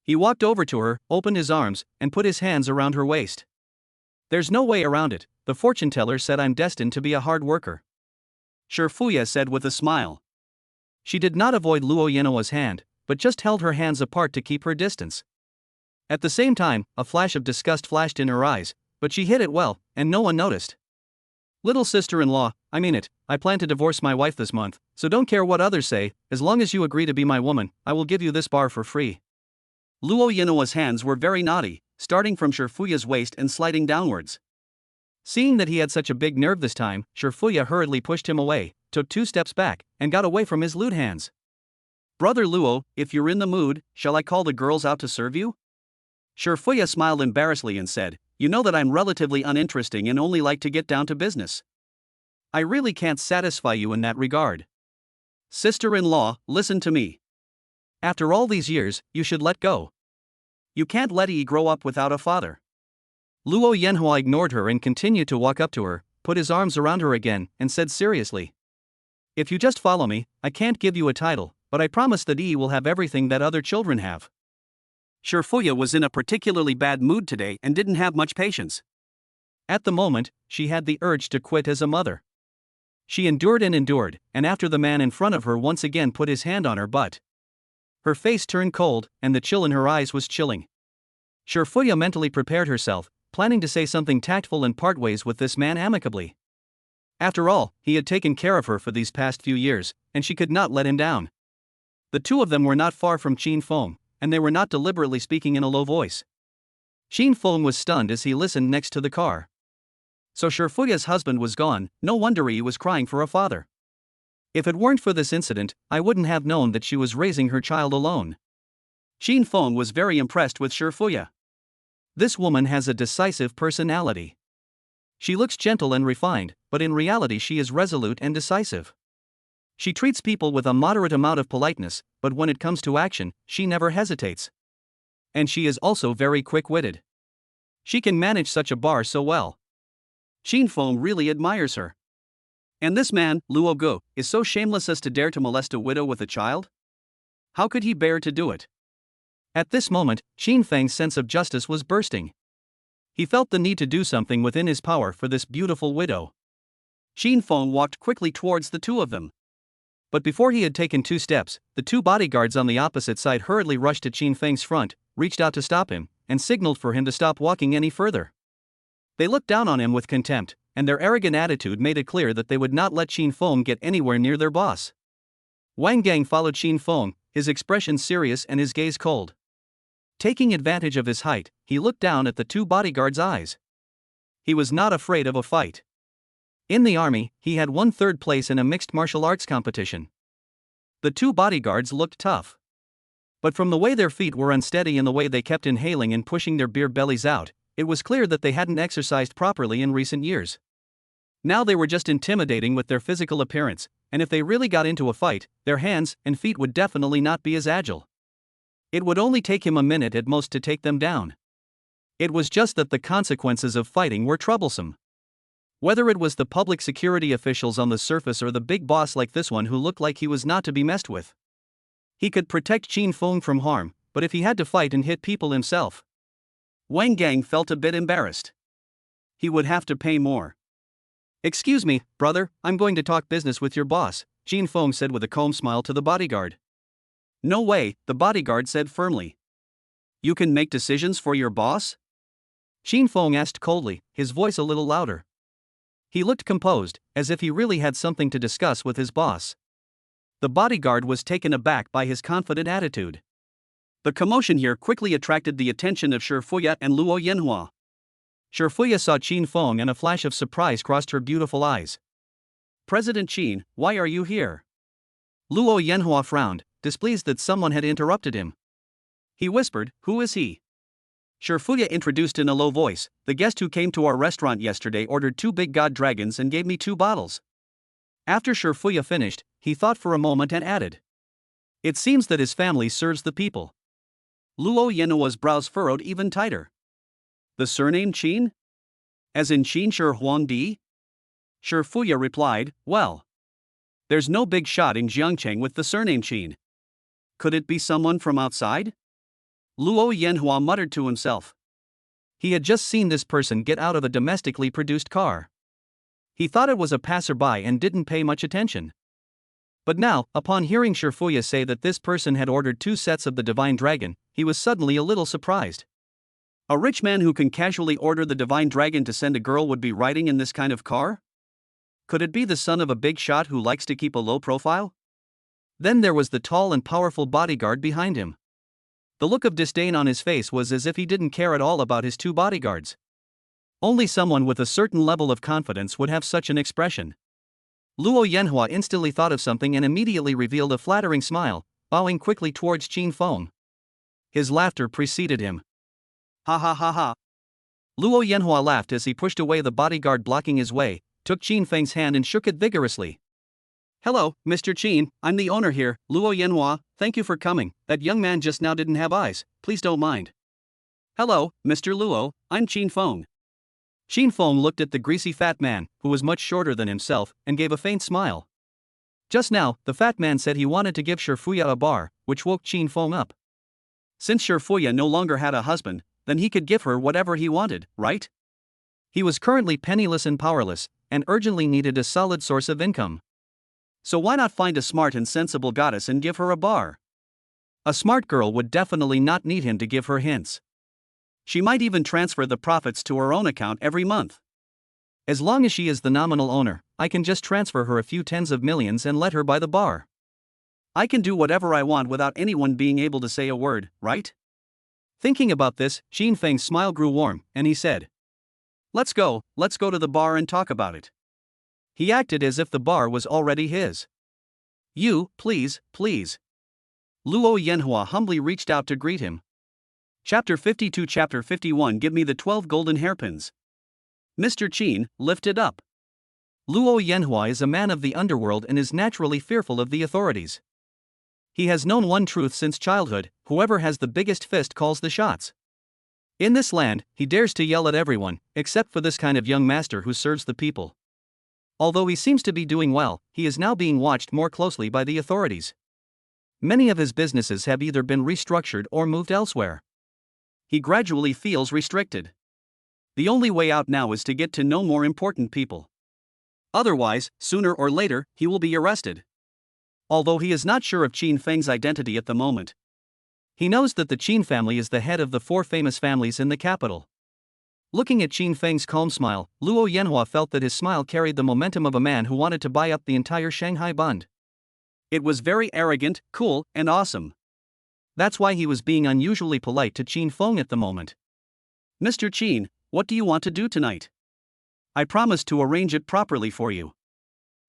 He walked over to her, opened his arms, and put his hands around her waist. "There's no way around it, the fortune teller said I'm destined to be a hard worker," Shifuya said with a smile. She did not avoid Luo Yanhua's hand, but just held her hands apart to keep her distance. At the same time, a flash of disgust flashed in her eyes, but she hid it well, and no one noticed. "Little sister-in-law, I mean it, I plan to divorce my wife this month, so don't care what others say, as long as you agree to be my woman, I will give you this bar for free." Luo Yanhua's hands were very naughty, starting from Shifuya's waist and sliding downwards. Seeing that he had such a big nerve this time, Shifuya hurriedly pushed him away, took 2 steps back, and got away from his lewd hands. "Brother Luo, if you're in the mood, shall I call the girls out to serve you?" Shifuya smiled embarrassedly and said, "You know that I'm relatively uninteresting and only like to get down to business. I really can't satisfy you in that regard. Sister-in-law, listen to me. After all these years, you should let go. You can't let Yi grow up without a father." Luo Yanhua ignored her and continued to walk up to her, put his arms around her again, and said seriously, "If you just follow me, I can't give you a title, but I promise that Yi will have everything that other children have." Shifuya was in a particularly bad mood today and didn't have much patience. At the moment, she had the urge to quit as a mother. She endured, and after the man in front of her once again put his hand on her butt, her face turned cold, and the chill in her eyes was chilling. Shifuya mentally prepared herself, planning to say something tactful and part ways with this man amicably. After all, he had taken care of her for these past few years, and she could not let him down. The two of them were not far from Qin Feng, and they were not deliberately speaking in a low voice. Qin Feng was stunned as he listened next to the car. So Shifuya's husband was gone, no wonder he was crying for a father. If it weren't for this incident, I wouldn't have known that she was raising her child alone. Qin Feng was very impressed with Shifuya. This woman has a decisive personality. She looks gentle and refined, but in reality she is resolute and decisive. She treats people with a moderate amount of politeness, but when it comes to action, she never hesitates. And she is also very quick-witted. She can manage such a bar so well. Qin Feng really admires her. And this man, Luo Go, is so shameless as to dare to molest a widow with a child? How could he bear to do it? At this moment, Qin Feng's sense of justice was bursting. He felt the need to do something within his power for this beautiful widow. Qin Feng walked quickly towards the two of them. But before he had taken 2 steps, the 2 bodyguards on the opposite side hurriedly rushed to Qin Feng's front, reached out to stop him, and signaled for him to stop walking any further. They looked down on him with contempt, and their arrogant attitude made it clear that they would not let Qin Feng get anywhere near their boss. Wang Gang followed Qin Feng, his expression serious and his gaze cold. Taking advantage of his height, he looked down at the 2 bodyguards' eyes. He was not afraid of a fight. In the army, he had won 3rd place in a mixed martial arts competition. The two bodyguards looked tough. But from the way their feet were unsteady and the way they kept inhaling and pushing their beer bellies out, it was clear that they hadn't exercised properly in recent years. Now they were just intimidating with their physical appearance, and if they really got into a fight, their hands and feet would definitely not be as agile. It would only take him a minute at most to take them down. It was just that the consequences of fighting were troublesome. Whether it was the public security officials on the surface or the big boss like this one who looked like he was not to be messed with. He could protect Qin Feng from harm, but if he had to fight and hit people himself, Wang Gang felt a bit embarrassed. He would have to pay more. "Excuse me, brother, I'm going to talk business with your boss," Qin Feng said with a calm smile to the bodyguard. "No way," the bodyguard said firmly. "You can make decisions for your boss?" Qin Feng asked coldly, his voice a little louder. He looked composed, as if he really had something to discuss with his boss. The bodyguard was taken aback by his confident attitude. The commotion here quickly attracted the attention of Shifuya and Luo Yanhua. Shifuya saw Qin Feng and a flash of surprise crossed her beautiful eyes. "President Qin, why are you here?" Luo Yanhua frowned, displeased that someone had interrupted him. He whispered, "Who is he?" Shifuya introduced in a low voice, "The guest who came to our restaurant yesterday ordered 2 big god dragons and gave me 2 bottles." After Shifuya finished, he thought for a moment and added, "It seems that his family serves the people." Luo Yanhua's brows furrowed even tighter. "The surname Qin? As in Qin Shi Huangdi?" Shifuya replied, "Well, there's no big shot in Jiangcheng with the surname Qin. Could it be someone from outside?" Luo Yanhua muttered to himself. He had just seen this person get out of a domestically produced car. He thought it was a passerby and didn't pay much attention. But now, upon hearing Shifuya say that this person had ordered 2 sets of the Divine Dragon, he was suddenly a little surprised. A rich man who can casually order the Divine Dragon to send a girl would be riding in this kind of car? Could it be the son of a big shot who likes to keep a low profile? Then there was the tall and powerful bodyguard behind him. The look of disdain on his face was as if he didn't care at all about his 2 bodyguards. Only someone with a certain level of confidence would have such an expression. Luo Yanhua instantly thought of something and immediately revealed a flattering smile, bowing quickly towards Qin Feng. His laughter preceded him. "Ha ha ha ha." Luo Yanhua laughed as he pushed away the bodyguard blocking his way, took Qin Feng's hand and shook it vigorously. "Hello, Mr. Qin, I'm the owner here, Luo Yanhua, thank you for coming. That young man just now didn't have eyes, please don't mind." "Hello, Mr. Luo, I'm Qin Feng." Qin Feng looked at the greasy fat man, who was much shorter than himself, and gave a faint smile. Just now, the fat man said he wanted to give Shifuya a bar, which woke Qin Feng up. Since Shifuya no longer had a husband, then he could give her whatever he wanted, right? He was currently penniless and powerless, and urgently needed a solid source of income. So why not find a smart and sensible goddess and give her a bar? A smart girl would definitely not need him to give her hints. She might even transfer the profits to her own account every month. As long as she is the nominal owner, I can just transfer her a few tens of millions and let her buy the bar. I can do whatever I want without anyone being able to say a word, right? Thinking about this, Qin Feng's smile grew warm, and he said, let's go to the bar and talk about it." He acted as if the bar was already his. "You, please, please." Luo Yanhua humbly reached out to greet him. Chapter 52 Chapter 51 Give me the 12 golden hairpins. Mr. Qin, lift it up. Luo Yanhua is a man of the underworld and is naturally fearful of the authorities. He has known one truth since childhood: whoever has the biggest fist calls the shots. In this land, he dares to yell at everyone, except for this kind of young master who serves the people. Although he seems to be doing well, he is now being watched more closely by the authorities. Many of his businesses have either been restructured or moved elsewhere. He gradually feels restricted. The only way out now is to get to know more important people. Otherwise, sooner or later, he will be arrested. Although he is not sure of Qin Feng's identity at the moment. He knows that the Qin family is the head of the 4 famous families in the capital. Looking at Qin Feng's calm smile, Luo Yanhua felt that his smile carried the momentum of a man who wanted to buy up the entire Shanghai Bund. It was very arrogant, cool, and awesome. That's why he was being unusually polite to Qin Feng at the moment. "Mr. Qin, what do you want to do tonight? I promised to arrange it properly for you."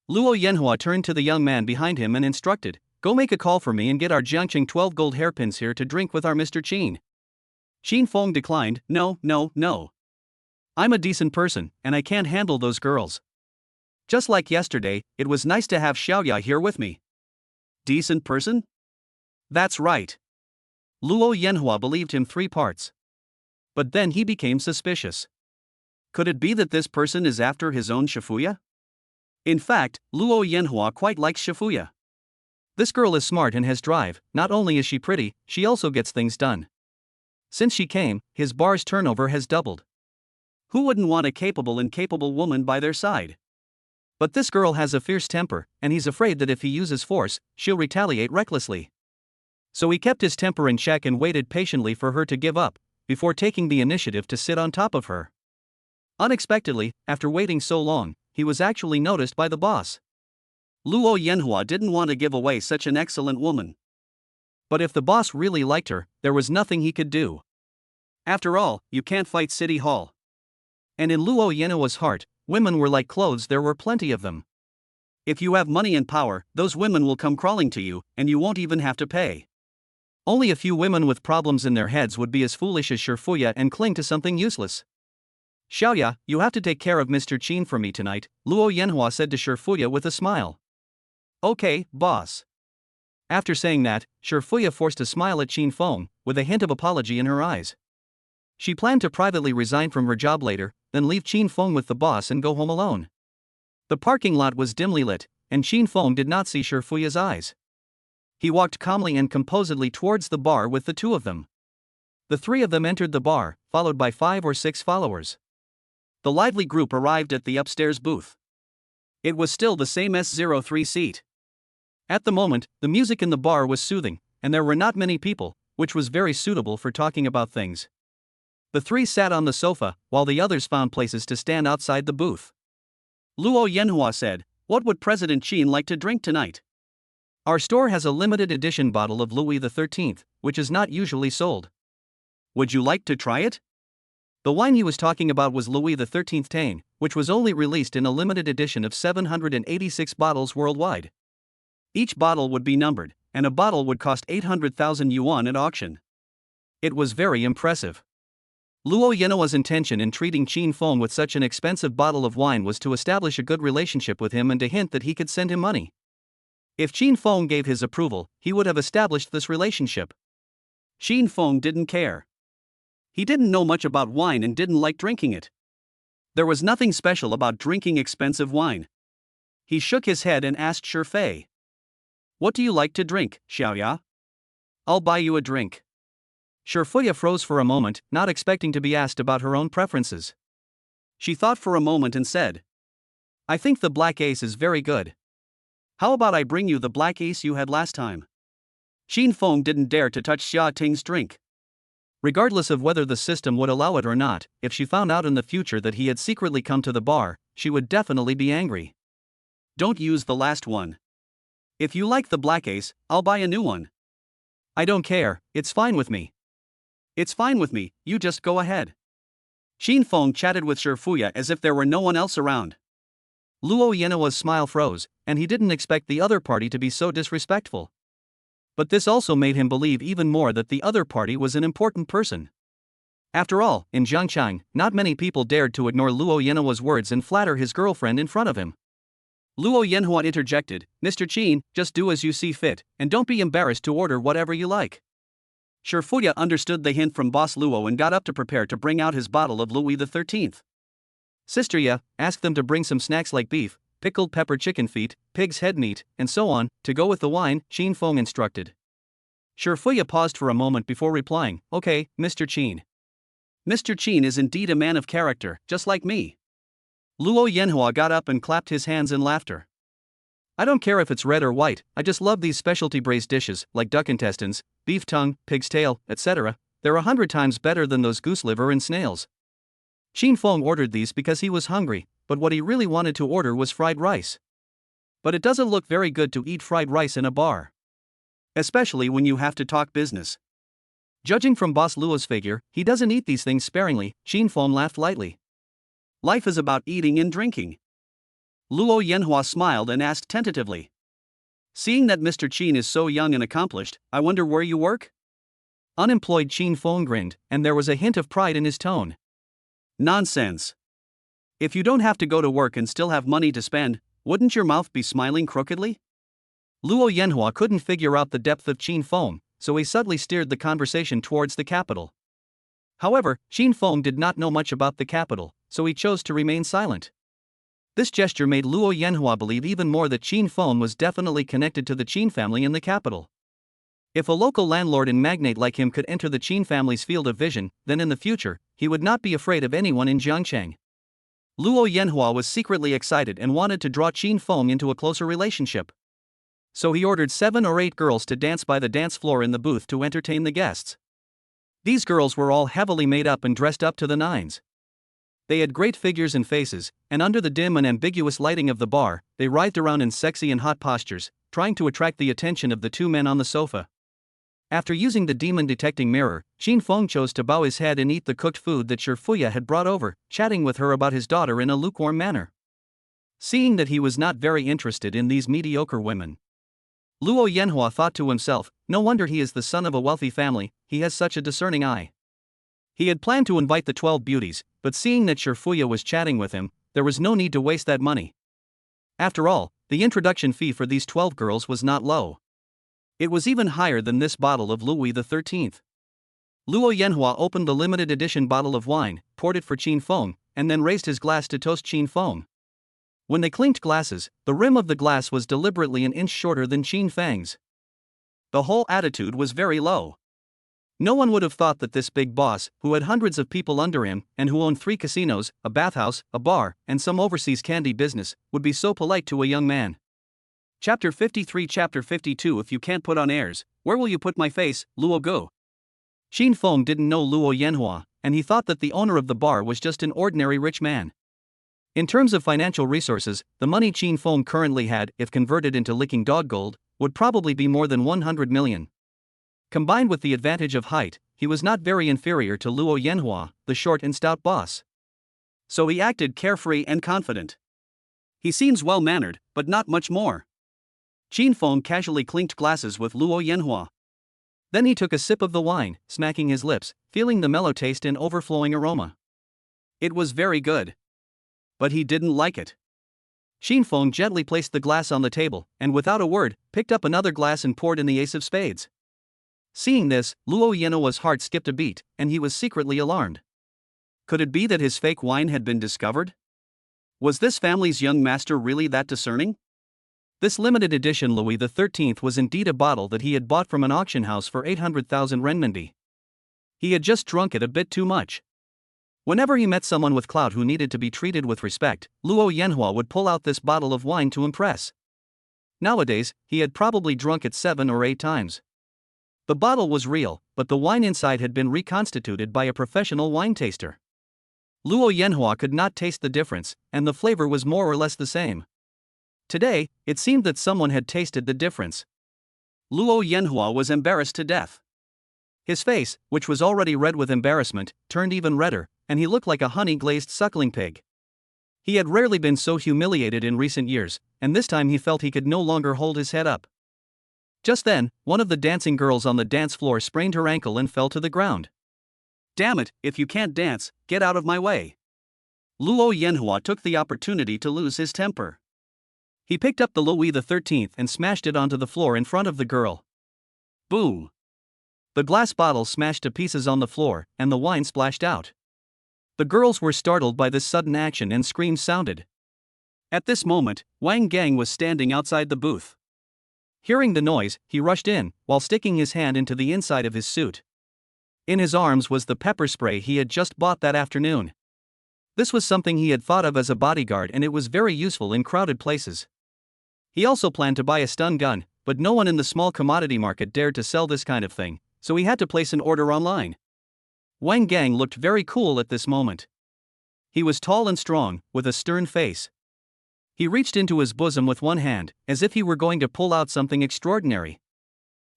Luo Yanhua turned to the young man behind him and instructed, Go make a call for me and get our Jiangqing 12 gold hairpins here to drink with our Mr. Qin. Xin Feng declined, no. I'm a decent person, and I can't handle those girls. Just like yesterday, it was nice to have Xiaoya here with me. Decent person? That's right. Luo Yanhua believed him 3 parts. But then he became suspicious. Could it be that this person is after his own Shifuya? In fact, Luo Yanhua quite likes Shifuya. This girl is smart and has drive. Not only is she pretty, she also gets things done. Since she came, his bar's turnover has doubled. Who wouldn't want a capable and capable woman by their side? But this girl has a fierce temper, and he's afraid that if he uses force, she'll retaliate recklessly. So he kept his temper in check and waited patiently for her to give up, before taking the initiative to sit on top of her. Unexpectedly, after waiting so long, he was actually noticed by the boss. Luo Yanhua didn't want to give away such an excellent woman. But if the boss really liked her, there was nothing he could do. After all, you can't fight City Hall. And in Luo Yanhua's heart, women were like clothes, there were plenty of them. If you have money and power, those women will come crawling to you, and you won't even have to pay. Only a few women with problems in their heads would be as foolish as Shifuya and cling to something useless. Xiaoya, you have to take care of Mr. Qin for me tonight, Luo Yanhua said to Shifuya with a smile. Okay, boss. After saying that, Shifuya forced a smile at Qin Feng, with a hint of apology in her eyes. She planned to privately resign from her job later, then leave Qin Feng with the boss and go home alone. The parking lot was dimly lit, and Qin Feng did not see Shifuya's eyes. He walked calmly and composedly towards the bar with the 2 of them. The 3 of them entered the bar, followed by 5 or 6 followers. The lively group arrived at the upstairs booth. It was still the same S03 seat. At the moment, the music in the bar was soothing, and there were not many people, which was very suitable for talking about things. The 3 sat on the sofa, while the others found places to stand outside the booth. Luo Yanhua said, "What would President Qin like to drink tonight? Our store has a limited edition bottle of Louis XIII, which is not usually sold. Would you like to try it?" The wine he was talking about was Louis XIII Tang, which was only released in a limited edition of 786 bottles worldwide. Each bottle would be numbered, and a bottle would cost 800,000 yuan at auction. It was very impressive. Luo Yanhua's intention in treating Qin Feng with such an expensive bottle of wine was to establish a good relationship with him and to hint that he could send him money. If Qin Feng gave his approval, he would have established this relationship. Qin Feng didn't care. He didn't know much about wine and didn't like drinking it. There was nothing special about drinking expensive wine. He shook his head and asked Shifei, "What do you like to drink, Xiaoya? I'll buy you a drink." Shifuya froze for a moment, not expecting to be asked about her own preferences. She thought for a moment and said, "I think the black ace is very good. How about I bring you the black ace you had last time?" Qin Feng didn't dare to touch Xia Ting's drink. Regardless of whether the system would allow it or not, if she found out in the future that he had secretly come to the bar, she would definitely be angry. "Don't use the last one. If you like the black ace, I'll buy a new one." "I don't care, it's fine with me." "It's fine with me, you just go ahead." Qin Feng chatted with Shifuya as if there were no one else around. Luo Yanhua's smile froze, and he didn't expect the other party to be so disrespectful. But this also made him believe even more that the other party was an important person. After all, in Jiangchang, not many people dared to ignore Luo Yanhua's words and flatter his girlfriend in front of him. Luo Yanhua interjected, "Mr. Qin, just do as you see fit, and don't be embarrassed to order whatever you like." Shifuya understood the hint from Boss Luo and got up to prepare to bring out his bottle of Louis XIII. "Sister Ya, ask them to bring some snacks like beef, pickled pepper chicken feet, pig's head meat, and so on, to go with the wine," Qin Feng instructed. Shifuya paused for a moment before replying, "Okay, Mr. Qin." Mr. Qin is indeed a man of character, just like me. Luo Yanhua got up and clapped his hands in laughter. "I don't care if it's red or white, I just love these specialty braised dishes, like duck intestines, beef tongue, pig's tail, etc. They're 100 times better than those goose liver and snails." Qin Feng ordered these because he was hungry, but what he really wanted to order was fried rice. But it doesn't look very good to eat fried rice in a bar. Especially when you have to talk business. Judging from Boss Luo's figure, he doesn't eat these things sparingly, Qin Feng laughed lightly. "Life is about eating and drinking." Luo Yanhua smiled and asked tentatively, Seeing that Mr. Qin is so young and accomplished, I wonder where you work? Unemployed Qin Feng grinned, and there was a hint of pride in his tone. Nonsense. If you don't have to go to work and still have money to spend, wouldn't your mouth be smiling crookedly? Luo Yanhua couldn't figure out the depth of Qin Feng, so he subtly steered the conversation towards the capital. However, Qin Feng did not know much about the capital, so he chose to remain silent. This gesture made Luo Yanhua believe even more that Qin Feng was definitely connected to the Qin family in the capital. If a local landlord and magnate like him could enter the Qin family's field of vision, then in the future, he would not be afraid of anyone in Jiangcheng. Luo Yanhua was secretly excited and wanted to draw Qin Feng into a closer relationship. So he ordered 7 or 8 girls to dance by the dance floor in the booth to entertain the guests. These girls were all heavily made up and dressed up to the nines. They had great figures and faces, and under the dim and ambiguous lighting of the bar, they writhed around in sexy and hot postures, trying to attract the attention of the 2 men on the sofa. After using the demon-detecting mirror, Qin Feng chose to bow his head and eat the cooked food that Fuya had brought over, chatting with her about his daughter in a lukewarm manner. Seeing that he was not very interested in these mediocre women, Luo Yanhua thought to himself, no wonder he is the son of a wealthy family, he has such a discerning eye. He had planned to invite the 12 beauties, but seeing that Fuya was chatting with him, there was no need to waste that money. After all, the introduction fee for these 12 girls was not low. It was even higher than this bottle of Louis XIII. Luo Yanhua opened the limited edition bottle of wine, poured it for Qin Feng, and then raised his glass to toast Qin Feng. When they clinked glasses, the rim of the glass was deliberately an inch shorter than Qin Feng's. The whole attitude was very low. No one would have thought that this big boss, who had hundreds of people under him and who owned 3 casinos, a bathhouse, a bar, and some overseas candy business, would be so polite to a young man. Chapter 53 Chapter 52 If you can't put on airs, where will you put my face, Luo Go? Qin Feng didn't know Luo Yanhua, and he thought that the owner of the bar was just an ordinary rich man. In terms of financial resources, the money Qin Feng currently had, if converted into licking dog gold, would probably be more than 100 million. Combined with the advantage of height, he was not very inferior to Luo Yanhua, the short and stout boss. So he acted carefree and confident. He seems well-mannered, but not much more. Qin Feng casually clinked glasses with Luo Yanhua. Then he took a sip of the wine, smacking his lips, feeling the mellow taste and overflowing aroma. It was very good. But he didn't like it. Qin Feng gently placed the glass on the table, and without a word, picked up another glass and poured in the ace of spades. Seeing this, Luo Yanhua's heart skipped a beat, and he was secretly alarmed. Could it be that his fake wine had been discovered? Was this family's young master really that discerning? This limited edition Louis XIII was indeed a bottle that he had bought from an auction house for 800,000 renminbi. He had just drunk it a bit too much. Whenever he met someone with clout who needed to be treated with respect, Luo Yanhua would pull out this bottle of wine to impress. Nowadays, he had probably drunk it 7 or 8 times. The bottle was real, but the wine inside had been reconstituted by a professional wine taster. Luo Yanhua could not taste the difference, and the flavor was more or less the same. Today, it seemed that someone had tasted the difference. Luo Yanhua was embarrassed to death. His face, which was already red with embarrassment, turned even redder, and he looked like a honey-glazed suckling pig. He had rarely been so humiliated in recent years, and this time he felt he could no longer hold his head up. Just then, one of the dancing girls on the dance floor sprained her ankle and fell to the ground. Damn it, if you can't dance, get out of my way. Luo Yanhua took the opportunity to lose his temper. He picked up the Louis XIII and smashed it onto the floor in front of the girl. Boom! The glass bottle smashed to pieces on the floor, and the wine splashed out. The girls were startled by this sudden action and screams sounded. At this moment, Wang Gang was standing outside the booth. Hearing the noise, he rushed in, while sticking his hand into the inside of his suit. In his arms was the pepper spray he had just bought that afternoon. This was something he had thought of as a bodyguard, and it was very useful in crowded places. He also planned to buy a stun gun, but no one in the small commodity market dared to sell this kind of thing, so he had to place an order online. Wang Gang looked very cool at this moment. He was tall and strong, with a stern face. He reached into his bosom with one hand, as if he were going to pull out something extraordinary.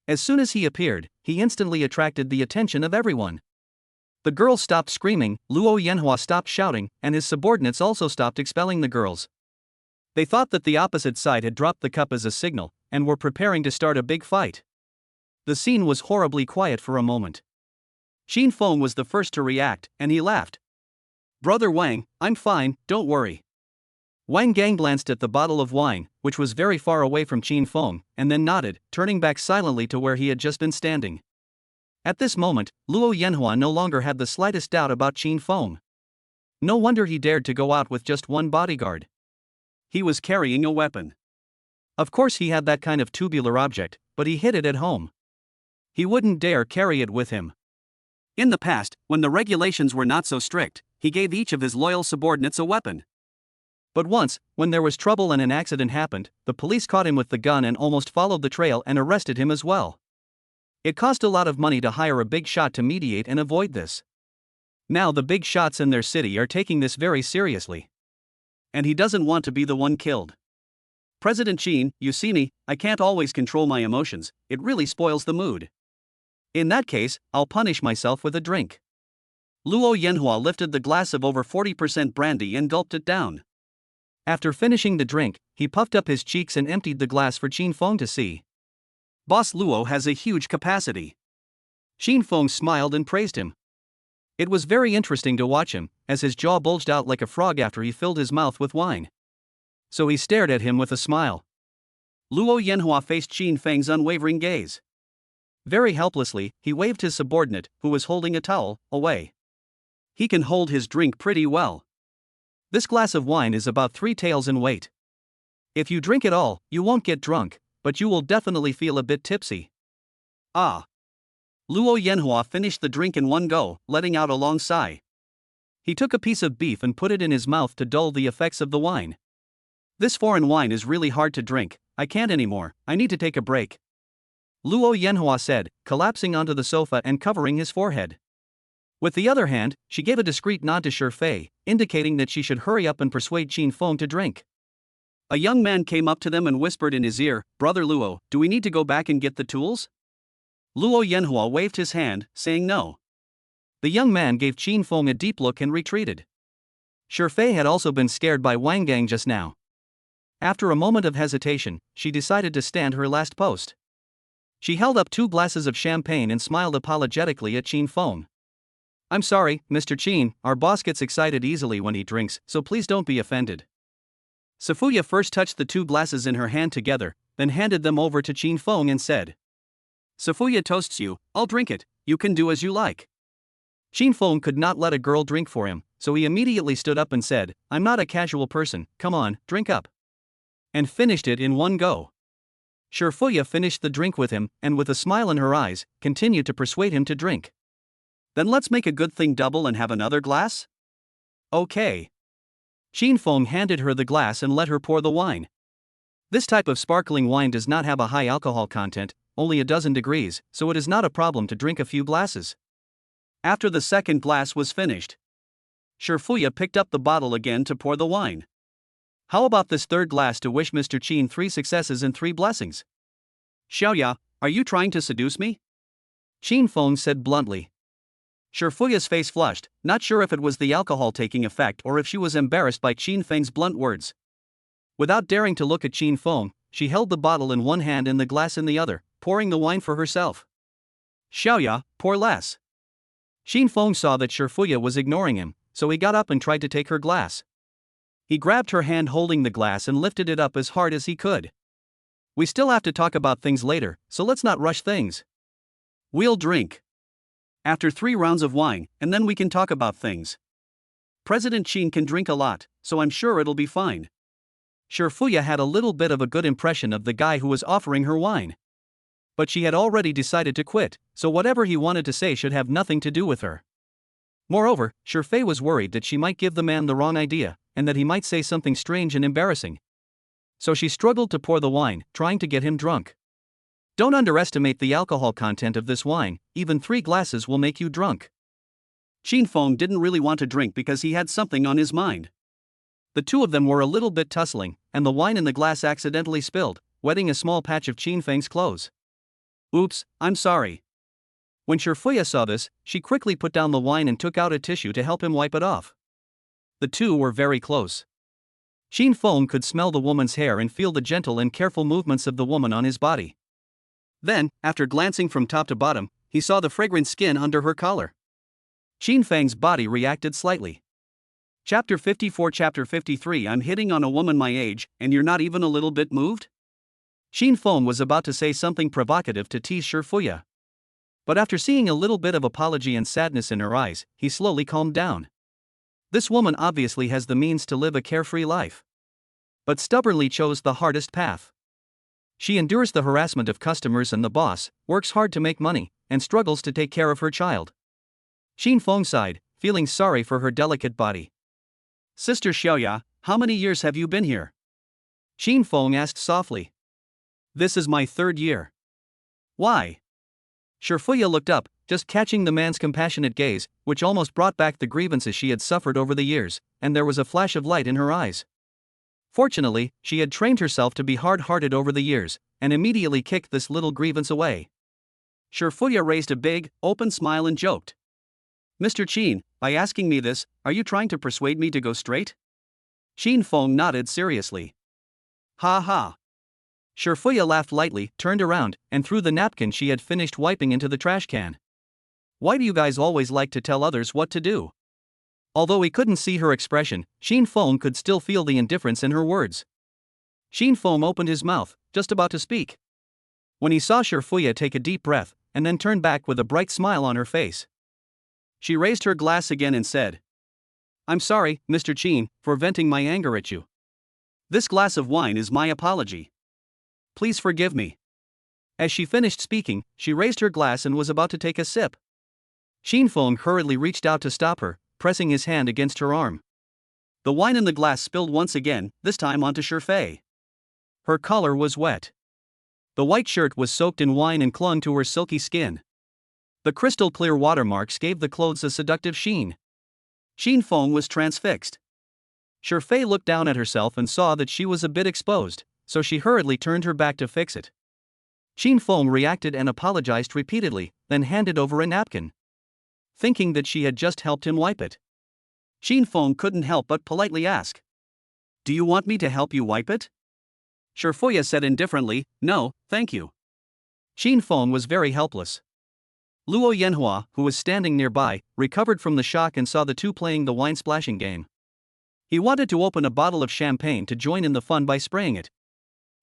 As soon as he appeared, he instantly attracted the attention of everyone. The girls stopped screaming, Luo Yanhua stopped shouting, and his subordinates also stopped expelling the girls. They thought that the opposite side had dropped the cup as a signal, and were preparing to start a big fight. The scene was horribly quiet for a moment. Qin Feng was the first to react, and he laughed. "Brother Wang, I'm fine, don't worry." Wang Gang glanced at the bottle of wine, which was very far away from Qin Feng, and then nodded, turning back silently to where he had just been standing. At this moment, Luo Yanhua no longer had the slightest doubt about Qin Feng. No wonder he dared to go out with just one bodyguard. He was carrying a weapon. Of course he had that kind of tubular object, but he hid it at home. He wouldn't dare carry it with him. In the past, when the regulations were not so strict, he gave each of his loyal subordinates a weapon. But once, when there was trouble and an accident happened, the police caught him with the gun and almost followed the trail and arrested him as well. It cost a lot of money to hire a big shot to mediate and avoid this. Now the big shots in their city are taking this very seriously. And he doesn't want to be the one killed. "President Qin, you see me, I can't always control my emotions, it really spoils the mood. In that case, I'll punish myself with a drink." Luo Yanhua lifted the glass of over 40% brandy and gulped it down. After finishing the drink, he puffed up his cheeks and emptied the glass for Qin Feng to see. "Boss Luo has a huge capacity." Qin Feng smiled and praised him. It was very interesting to watch him, as his jaw bulged out like a frog after he filled his mouth with wine. So he stared at him with a smile. Luo Yanhua faced Qin Feng's unwavering gaze. Very helplessly, he waved his subordinate, who was holding a towel, away. "He can hold his drink pretty well. This glass of wine is about 3 taels in weight. If you drink it all, you won't get drunk, but you will definitely feel a bit tipsy." "Ah." Luo Yanhua finished the drink in one go, letting out a long sigh. He took a piece of beef and put it in his mouth to dull the effects of the wine. "This foreign wine is really hard to drink, I can't anymore, I need to take a break," Luo Yanhua said, collapsing onto the sofa and covering his forehead. With the other hand, she gave a discreet nod to Shifei, indicating that she should hurry up and persuade Qin Feng to drink. A young man came up to them and whispered in his ear, "Brother Luo, do we need to go back and get the tools?" Luo Yanhua waved his hand, saying no. The young man gave Qin Feng a deep look and retreated. Shifei had also been scared by Wang Gang just now. After a moment of hesitation, she decided to stand her last post. She held up 2 glasses of champagne and smiled apologetically at Qin Feng. "I'm sorry, Mr. Qin, our boss gets excited easily when he drinks, so please don't be offended." Safuya first touched the 2 glasses in her hand together, then handed them over to Qin Feng and said, "Safuya toasts you, I'll drink it, you can do as you like." Qin Feng could not let a girl drink for him, so he immediately stood up and said, "I'm not a casual person, come on, drink up." And finished it in one go. Shifei finished the drink with him, and with a smile in her eyes, continued to persuade him to drink. "Then let's make a good thing double and have another glass?" "Okay." Qin Feng handed her the glass and let her pour the wine. This type of sparkling wine does not have a high alcohol content, only a dozen degrees, so it is not a problem to drink a few glasses. After the second glass was finished, Shifei picked up the bottle again to pour the wine. "How about this third glass to wish Mr. Qin 3 successes and 3 blessings?" "Xiaoya, are you trying to seduce me?" Qin Feng said bluntly. Shifei's face flushed, not sure if it was the alcohol taking effect or if she was embarrassed by Qin Feng's blunt words. Without daring to look at Qin Feng, she held the bottle in one hand and the glass in the other, pouring the wine for herself. "Xiaoya, pour less." Qin Feng saw that Shifei was ignoring him, so he got up and tried to take her glass. He grabbed her hand holding the glass and lifted it up as hard as he could. "We still have to talk about things later, so let's not rush things. We'll drink after 3 rounds of wine, and then we can talk about things. President Qin can drink a lot, so I'm sure it'll be fine." Shifei had a little bit of a good impression of the guy who was offering her wine. But she had already decided to quit, so whatever he wanted to say should have nothing to do with her. Moreover, Shifei was worried that she might give the man the wrong idea, and that he might say something strange and embarrassing. So she struggled to pour the wine, trying to get him drunk. "Don't underestimate the alcohol content of this wine, even 3 glasses will make you drunk." Qin Feng didn't really want to drink because he had something on his mind. The 2 of them were a little bit tussling, and the wine in the glass accidentally spilled, wetting a small patch of Qin Feng's clothes. "Oops, I'm sorry." When Shifei saw this, she quickly put down the wine and took out a tissue to help him wipe it off. The 2 were very close. Xin Feng could smell the woman's hair and feel the gentle and careful movements of the woman on his body. Then, after glancing from top to bottom, he saw the fragrant skin under her collar. Xin Feng's body reacted slightly. Chapter 54 Chapter 53 I'm hitting on a woman my age, and you're not even a little bit moved? Xin Feng was about to say something provocative to tease Shifuya. But after seeing a little bit of apology and sadness in her eyes, he slowly calmed down. This woman obviously has the means to live a carefree life, but stubbornly chose the hardest path. She endures the harassment of customers and the boss, works hard to make money, and struggles to take care of her child. Xin Feng sighed, feeling sorry for her delicate body. Sister Xiaoya, how many years have you been here? Xin Feng asked softly. This is my 3rd year. Why? Shifuya looked up, just catching the man's compassionate gaze, which almost brought back the grievances she had suffered over the years, and there was a flash of light in her eyes. Fortunately, she had trained herself to be hard-hearted over the years, and immediately kicked this little grievance away. Shifuya raised a big, open smile and joked. Mr. Qin, by asking me this, are you trying to persuade me to go straight? Xin Feng nodded seriously. Ha ha. Shifuya laughed lightly, turned around, and threw the napkin she had finished wiping into the trash can. Why do you guys always like to tell others what to do? Although he couldn't see her expression, Xin Feng could still feel the indifference in her words. Xin Feng opened his mouth, just about to speak, when he saw Shifuya take a deep breath, and then turn back with a bright smile on her face. She raised her glass again and said, I'm sorry, Mr. Qin, for venting my anger at you. This glass of wine is my apology. Please forgive me. As she finished speaking, she raised her glass and was about to take a sip. Xin Feng hurriedly reached out to stop her, pressing his hand against her arm. The wine in the glass spilled once again, this time onto Shifei. Her collar was wet. The white shirt was soaked in wine and clung to her silky skin. The crystal-clear watermarks gave the clothes a seductive sheen. Xin Feng was transfixed. Shifei looked down at herself and saw that she was a bit exposed, so she hurriedly turned her back to fix it. Xin Feng reacted and apologized repeatedly, then handed over a napkin, thinking that she had just helped him wipe it. Xin Feng couldn't help but politely ask, Do you want me to help you wipe it? Shifuya said indifferently, No, thank you. Xin Feng was very helpless. Luo Yanhua, who was standing nearby, recovered from the shock and saw the two playing the wine splashing game. He wanted to open a bottle of champagne to join in the fun by spraying it,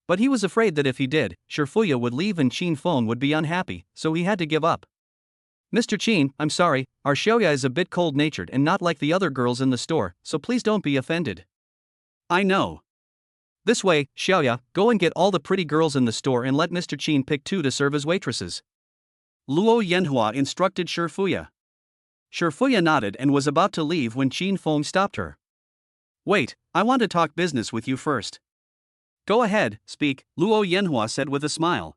but he was afraid that if he did, Shifuya would leave and Xin Feng would be unhappy, so he had to give up. Mr. Qin, I'm sorry, our Xiaoya is a bit cold-natured and not like the other girls in the store, so please don't be offended. I know. This way, Xiaoya, go and get all the pretty girls in the store and let Mr. Qin pick 2 to serve as waitresses. Luo Yanhua instructed Shifuya. Shifuya nodded and was about to leave when Xin Feng stopped her. Wait, I want to talk business with you first. Go ahead, speak, Luo Yanhua said with a smile.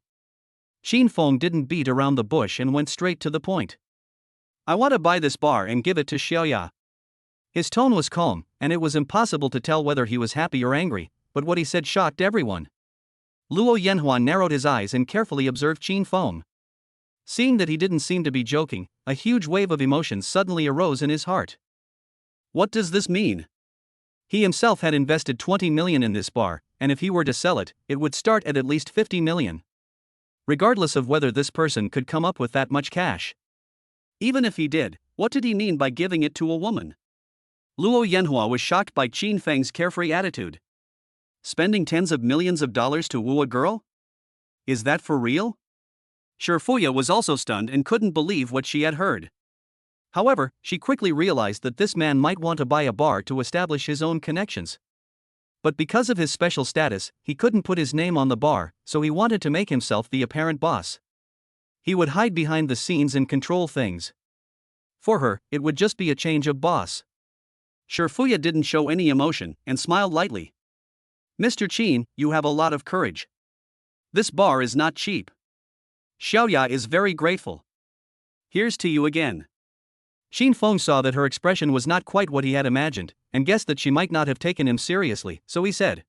Xin Feng didn't beat around the bush and went straight to the point. I want to buy this bar and give it to Xiaoya. His tone was calm, and it was impossible to tell whether he was happy or angry, but what he said shocked everyone. Luo Yanhua narrowed his eyes and carefully observed Xin Feng. Seeing that he didn't seem to be joking, a huge wave of emotion suddenly arose in his heart. What does this mean? He himself had invested 20 million in this bar, and if he were to sell it, it would start at least 50 million. Regardless of whether this person could come up with that much cash. Even if he did, what did he mean by giving it to a woman? Luo Yanhua was shocked by Qin Feng's carefree attitude. Spending tens of millions of dollars to woo a girl? Is that for real? Shifuya was also stunned and couldn't believe what she had heard. However, she quickly realized that this man might want to buy a bar to establish his own connections. But because of his special status, he couldn't put his name on the bar, so he wanted to make himself the apparent boss. He would hide behind the scenes and control things. For her, it would just be a change of boss. Shifuya didn't show any emotion and smiled lightly. Mr. Qin, you have a lot of courage. This bar is not cheap. Xiaoya is very grateful. Here's to you again. Xin Feng saw that her expression was not quite what he had imagined, and guessed that she might not have taken him seriously, so he said,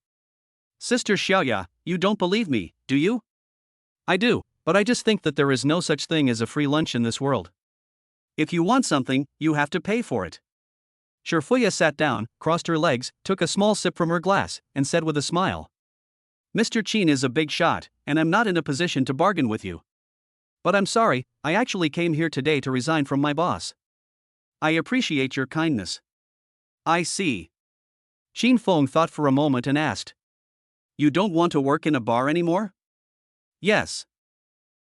Sister Xiaoya, you don't believe me, do you? I do, but I just think that there is no such thing as a free lunch in this world. If you want something, you have to pay for it. Sherfuya sat down, crossed her legs, took a small sip from her glass, and said with a smile. Mr. Qin is a big shot, and I'm not in a position to bargain with you. But I'm sorry, I actually came here today to resign from my boss. I appreciate your kindness. I see. Qin Feng thought for a moment and asked. You don't want to work in a bar anymore? Yes.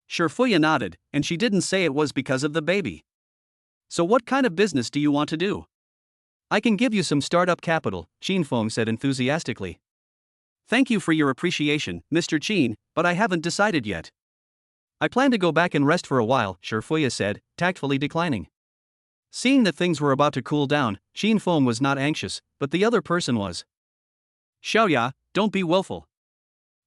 Sherfuya nodded, and she didn't say it was because of the baby. So what kind of business do you want to do? I can give you some startup capital, Qin Feng said enthusiastically. Thank you for your appreciation, Mr. Qin, but I haven't decided yet. I plan to go back and rest for a while, Sherfuya said, tactfully declining. Seeing that things were about to cool down, Qin Feng was not anxious, but the other person was. Xiaoya, don't be willful.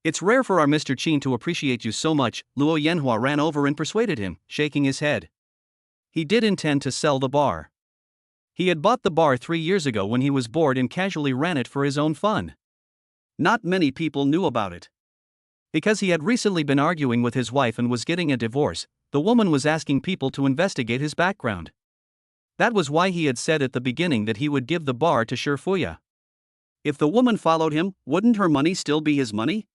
It's rare for our Mr. Qin to appreciate you so much, Luo Yanhua ran over and persuaded him, shaking his head. He did intend to sell the bar. He had bought the bar 3 years ago when he was bored and casually ran it for his own fun. Not many people knew about it. Because he had recently been arguing with his wife and was getting a divorce, the woman was asking people to investigate his background. That was why he had said at the beginning that he would give the bar to Sherfuya. If the woman followed him, wouldn't her money still be his money?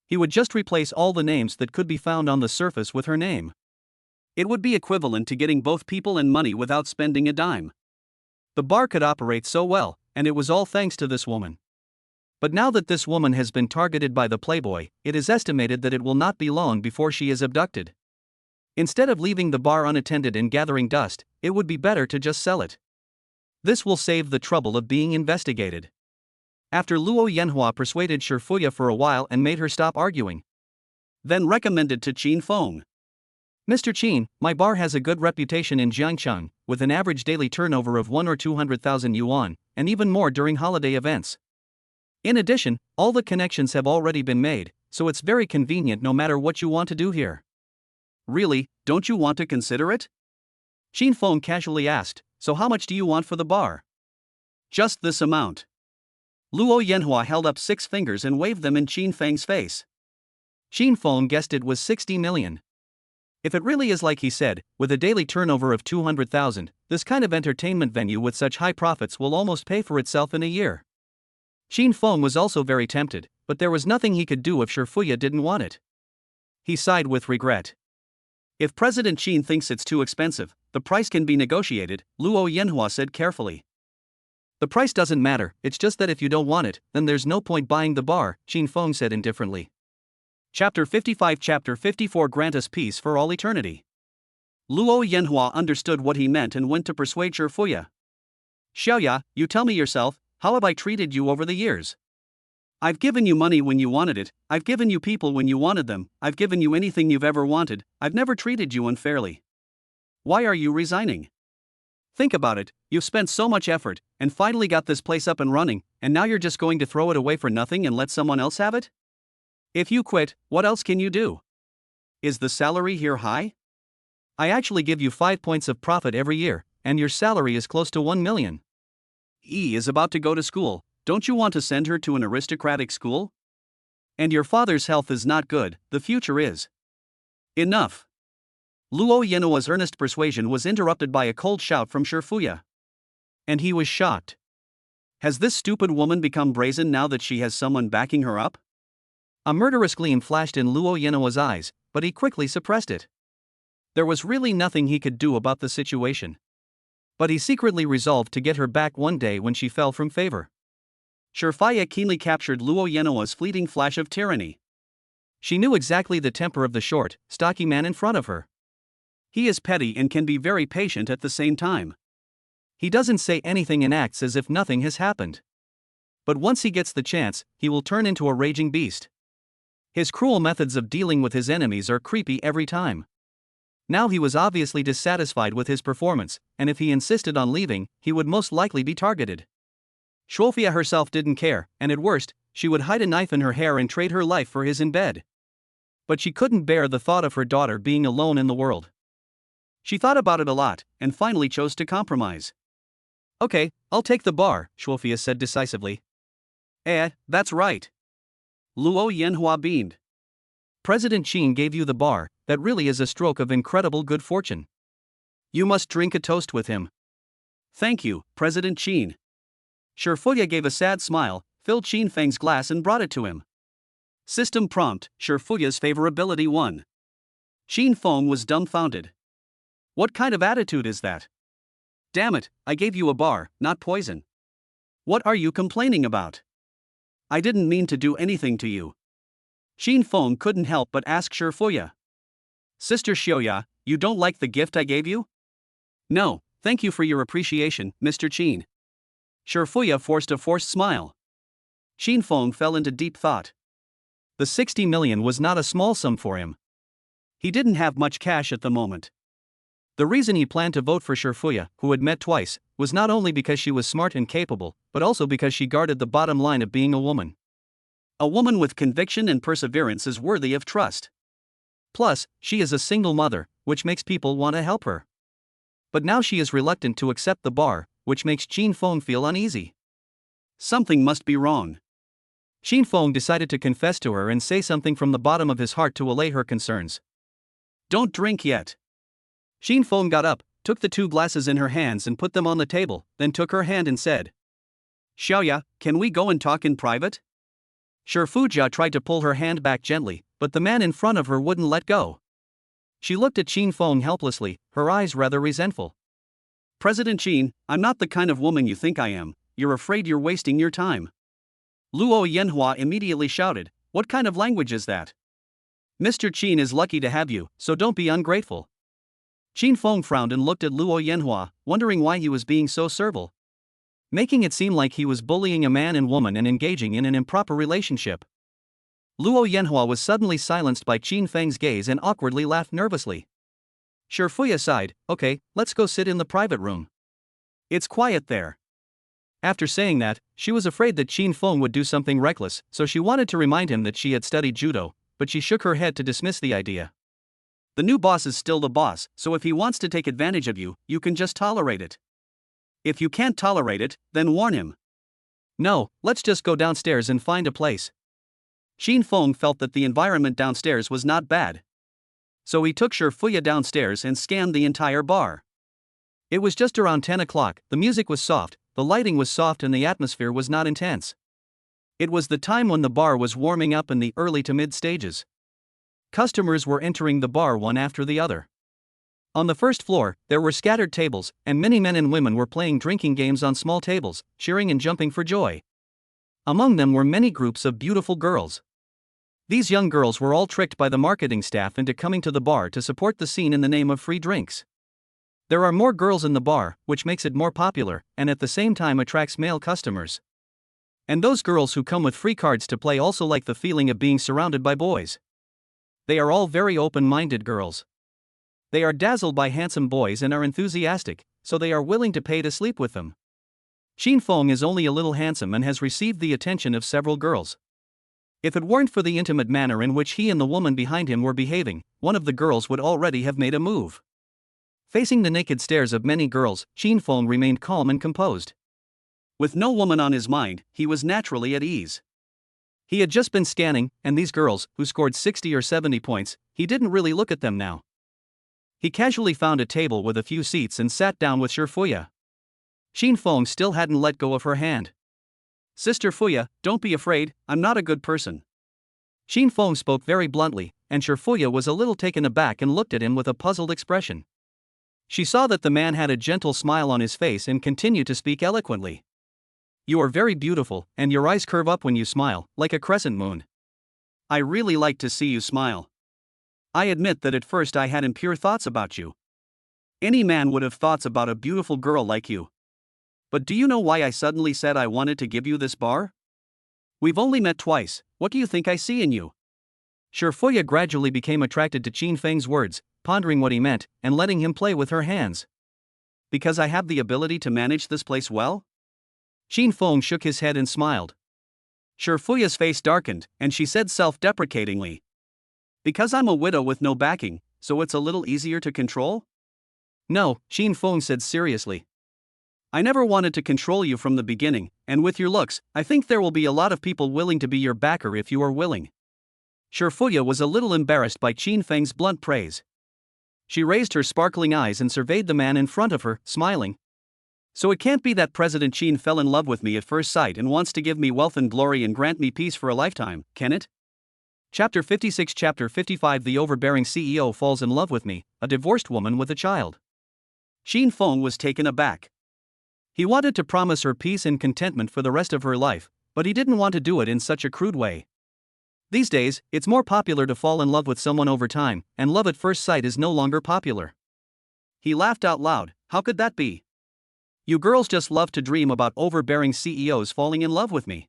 He would just replace all the names that could be found on the surface with her name. It would be equivalent to getting both people and money without spending a dime. The bar could operate so well, and it was all thanks to this woman. But now that this woman has been targeted by the playboy, it is estimated that it will not be long before she is abducted. Instead of leaving the bar unattended and gathering dust, it would be better to just sell it. This will save the trouble of being investigated. After Luo Yanhua persuaded Sherfuya for a while and made her stop arguing. Then recommended to Qin Feng. Mr. Qin, my bar has a good reputation in Jiangcheng, with an average daily turnover of 1 or 200,000 yuan, and even more during holiday events. In addition, all the connections have already been made, so it's very convenient no matter what you want to do here. Really, don't you want to consider it? Qin Feng casually asked, so how much do you want for the bar? Just this amount. Luo Yanhua held up 6 fingers and waved them in Qin Feng's face. Qin Feng guessed it was 60 million. If it really is like he said, with a daily turnover of 200,000, this kind of entertainment venue with such high profits will almost pay for itself in a year. Qin Feng was also very tempted, but there was nothing he could do if Sherfuya didn't want it. He sighed with regret. If President Qin thinks it's too expensive, the price can be negotiated, Luo Yanhua said carefully. The price doesn't matter, it's just that if you don't want it, then there's no point buying the bar, Qin Feng said indifferently. Chapter 55 Chapter 54 Grant us peace for all eternity. Luo Yanhua understood what he meant and went to persuade Sherfuya. Xiaoya, you tell me yourself, how have I treated you over the years? I've given you money when you wanted it, I've given you people when you wanted them, I've given you anything you've ever wanted, I've never treated you unfairly. Why are you resigning? Think about it, you've spent so much effort, and finally got this place up and running, and now you're just going to throw it away for nothing and let someone else have it? If you quit, what else can you do? Is the salary here high? I actually give you 5 points of profit every year, and your salary is close to 1 million. E is about to go to school, don't you want to send her to an aristocratic school? And your father's health is not good, the future is. Enough. Luo Yanhua's earnest persuasion was interrupted by a cold shout from Sherfuya. And he was shocked. Has this stupid woman become brazen now that she has someone backing her up? A murderous gleam flashed in Luo Yanhua's eyes, but he quickly suppressed it. There was really nothing he could do about the situation. But he secretly resolved to get her back one day when she fell from favor. Sherfuya keenly captured Luo Yanhua's fleeting flash of tyranny. She knew exactly the temper of the short, stocky man in front of her. He is petty and can be very patient at the same time. He doesn't say anything and acts as if nothing has happened. But once he gets the chance, he will turn into a raging beast. His cruel methods of dealing with his enemies are creepy every time. Now he was obviously dissatisfied with his performance, and if he insisted on leaving, he would most likely be targeted. Sherfuya herself didn't care, and at worst, she would hide a knife in her hair and trade her life for his in bed. But she couldn't bear the thought of her daughter being alone in the world. She thought about it a lot, and finally chose to compromise. Okay, I'll take the bar, Sherfuya said decisively. That's right. Luo Yanhua beamed. President Qin gave you the bar, that really is a stroke of incredible good fortune. You must drink a toast with him. Thank you, President Qin. Shifuya gave a sad smile, filled Qin Feng's glass and brought it to him. System prompt, Shifuya's favorability 1. Qin Feng was dumbfounded. What kind of attitude is that? Damn it, I gave you a bar, not poison. What are you complaining about? I didn't mean to do anything to you. Qin Feng couldn't help but ask Shifuya. Sister Xiaoya, you don't like the gift I gave you? No, thank you for your appreciation, Mr. Qin. Shifuya forced a forced smile. Qin Feng fell into deep thought. The 60 million was not a small sum for him. He didn't have much cash at the moment. The reason he planned to vote for Shifuya, who had met twice, was not only because she was smart and capable, but also because she guarded the bottom line of being a woman. A woman with conviction and perseverance is worthy of trust. Plus, she is a single mother, which makes people want to help her. But now she is reluctant to accept the bar, which makes Qin Feng feel uneasy. Something must be wrong. Qin Feng decided to confess to her and say something from the bottom of his heart to allay her concerns. Don't drink yet. Qin Feng got up, took the 2 glasses in her hands and put them on the table, then took her hand and said, Xiaoya, can we go and talk in private? Shifuya tried to pull her hand back gently, but the man in front of her wouldn't let go. She looked at Qin Feng helplessly, her eyes rather resentful. President Qin, I'm not the kind of woman you think I am, you're afraid you're wasting your time. Luo Yanhua immediately shouted, what kind of language is that? Mr. Qin is lucky to have you, so don't be ungrateful. Qin Feng frowned and looked at Luo Yanhua, wondering why he was being so servile. Making it seem like he was bullying a man and woman and engaging in an improper relationship. Luo Yanhua was suddenly silenced by Qin Feng's gaze and awkwardly laughed nervously. Shifuya sighed, okay, let's go sit in the private room. It's quiet there. After saying that, she was afraid that Qin Feng would do something reckless, so she wanted to remind him that she had studied judo, but she shook her head to dismiss the idea. The new boss is still the boss, so if he wants to take advantage of you, you can just tolerate it. If you can't tolerate it, then warn him. No, let's just go downstairs and find a place. Qin Feng felt that the environment downstairs was not bad. So he took Shifuya downstairs and scanned the entire bar. It was just around 10 o'clock, the music was soft, the lighting was soft and the atmosphere was not intense. It was the time when the bar was warming up in the early to mid stages. Customers were entering the bar one after the other. On the first floor, there were scattered tables, and many men and women were playing drinking games on small tables, cheering and jumping for joy. Among them were many groups of beautiful girls. These young girls were all tricked by the marketing staff into coming to the bar to support the scene in the name of free drinks. There are more girls in the bar, which makes it more popular, and at the same time attracts male customers. And those girls who come with free cards to play also like the feeling of being surrounded by boys. They are all very open-minded girls. They are dazzled by handsome boys and are enthusiastic, so they are willing to pay to sleep with them. Qin Feng is only a little handsome and has received the attention of several girls. If it weren't for the intimate manner in which he and the woman behind him were behaving, one of the girls would already have made a move. Facing the naked stares of many girls, Qin Feng remained calm and composed. With no woman on his mind, he was naturally at ease. He had just been scanning, and these girls, who scored 60 or 70 points, he didn't really look at them now. He casually found a table with a few seats and sat down with Shifuya. Qin Feng still hadn't let go of her hand. Sister Fuya, don't be afraid, I'm not a good person. Qin Feng spoke very bluntly, and Shifuya was a little taken aback and looked at him with a puzzled expression. She saw that the man had a gentle smile on his face and continued to speak eloquently. You are very beautiful, and your eyes curve up when you smile, like a crescent moon. I really like to see you smile. I admit that at first I had impure thoughts about you. Any man would have thoughts about a beautiful girl like you. But do you know why I suddenly said I wanted to give you this bar? We've only met twice, what do you think I see in you? Shifuya gradually became attracted to Qin Feng's words, pondering what he meant, and letting him play with her hands. Because I have the ability to manage this place well? Qin Feng shook his head and smiled. Shifuya's face darkened, and she said self-deprecatingly. Because I'm a widow with no backing, so it's a little easier to control? No, Qin Feng said seriously. I never wanted to control you from the beginning, and with your looks, I think there will be a lot of people willing to be your backer if you are willing. Shifuya was a little embarrassed by Qin Feng's blunt praise. She raised her sparkling eyes and surveyed the man in front of her, smiling. So it can't be that President Qin fell in love with me at first sight and wants to give me wealth and glory and grant me peace for a lifetime, can it? Chapter 56. Chapter 55. The overbearing CEO falls in love with me, a divorced woman with a child. Qin Feng was taken aback. He wanted to promise her peace and contentment for the rest of her life, but he didn't want to do it in such a crude way. These days, it's more popular to fall in love with someone over time, and love at first sight is no longer popular. He laughed out loud. How could that be? You girls just love to dream about overbearing CEOs falling in love with me.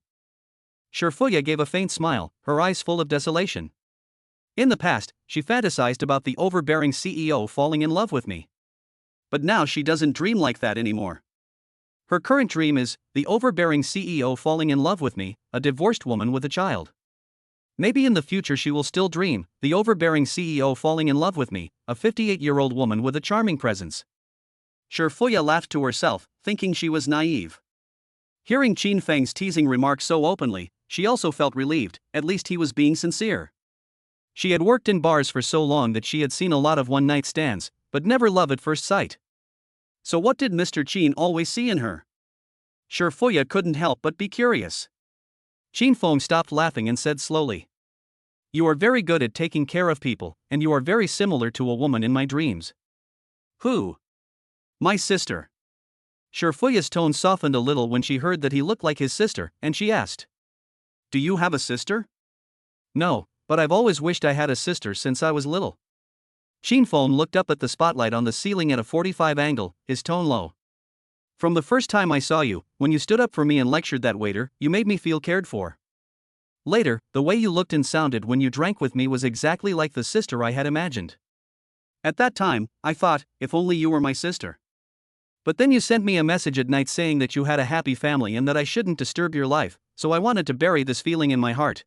Shifuya gave a faint smile, her eyes full of desolation. In the past, she fantasized about the overbearing CEO falling in love with me. But now she doesn't dream like that anymore. Her current dream is the overbearing CEO falling in love with me, a divorced woman with a child. Maybe in the future she will still dream the overbearing CEO falling in love with me, a 58-year-old woman with a charming presence. Shifuya laughed to herself, thinking she was naive. Hearing Qin Feng's teasing remarks so openly, she also felt relieved, at least he was being sincere. She had worked in bars for so long that she had seen a lot of one-night stands, but never love at first sight. So what did Mr. Qin always see in her? Shifuya couldn't help but be curious. Qin Feng stopped laughing and said slowly, "You are very good at taking care of people, and you are very similar to a woman in my dreams." "Who?" "My sister." Shifuya's tone softened a little when she heard that he looked like his sister, and she asked, "Do you have a sister?" "No, but I've always wished I had a sister since I was little." Qin Feng looked up at the spotlight on the ceiling at a 45 angle, his tone low. "From the first time I saw you, when you stood up for me and lectured that waiter, you made me feel cared for. Later, the way you looked and sounded when you drank with me was exactly like the sister I had imagined. At that time, I thought, if only you were my sister. But then you sent me a message at night saying that you had a happy family and that I shouldn't disturb your life, so I wanted to bury this feeling in my heart.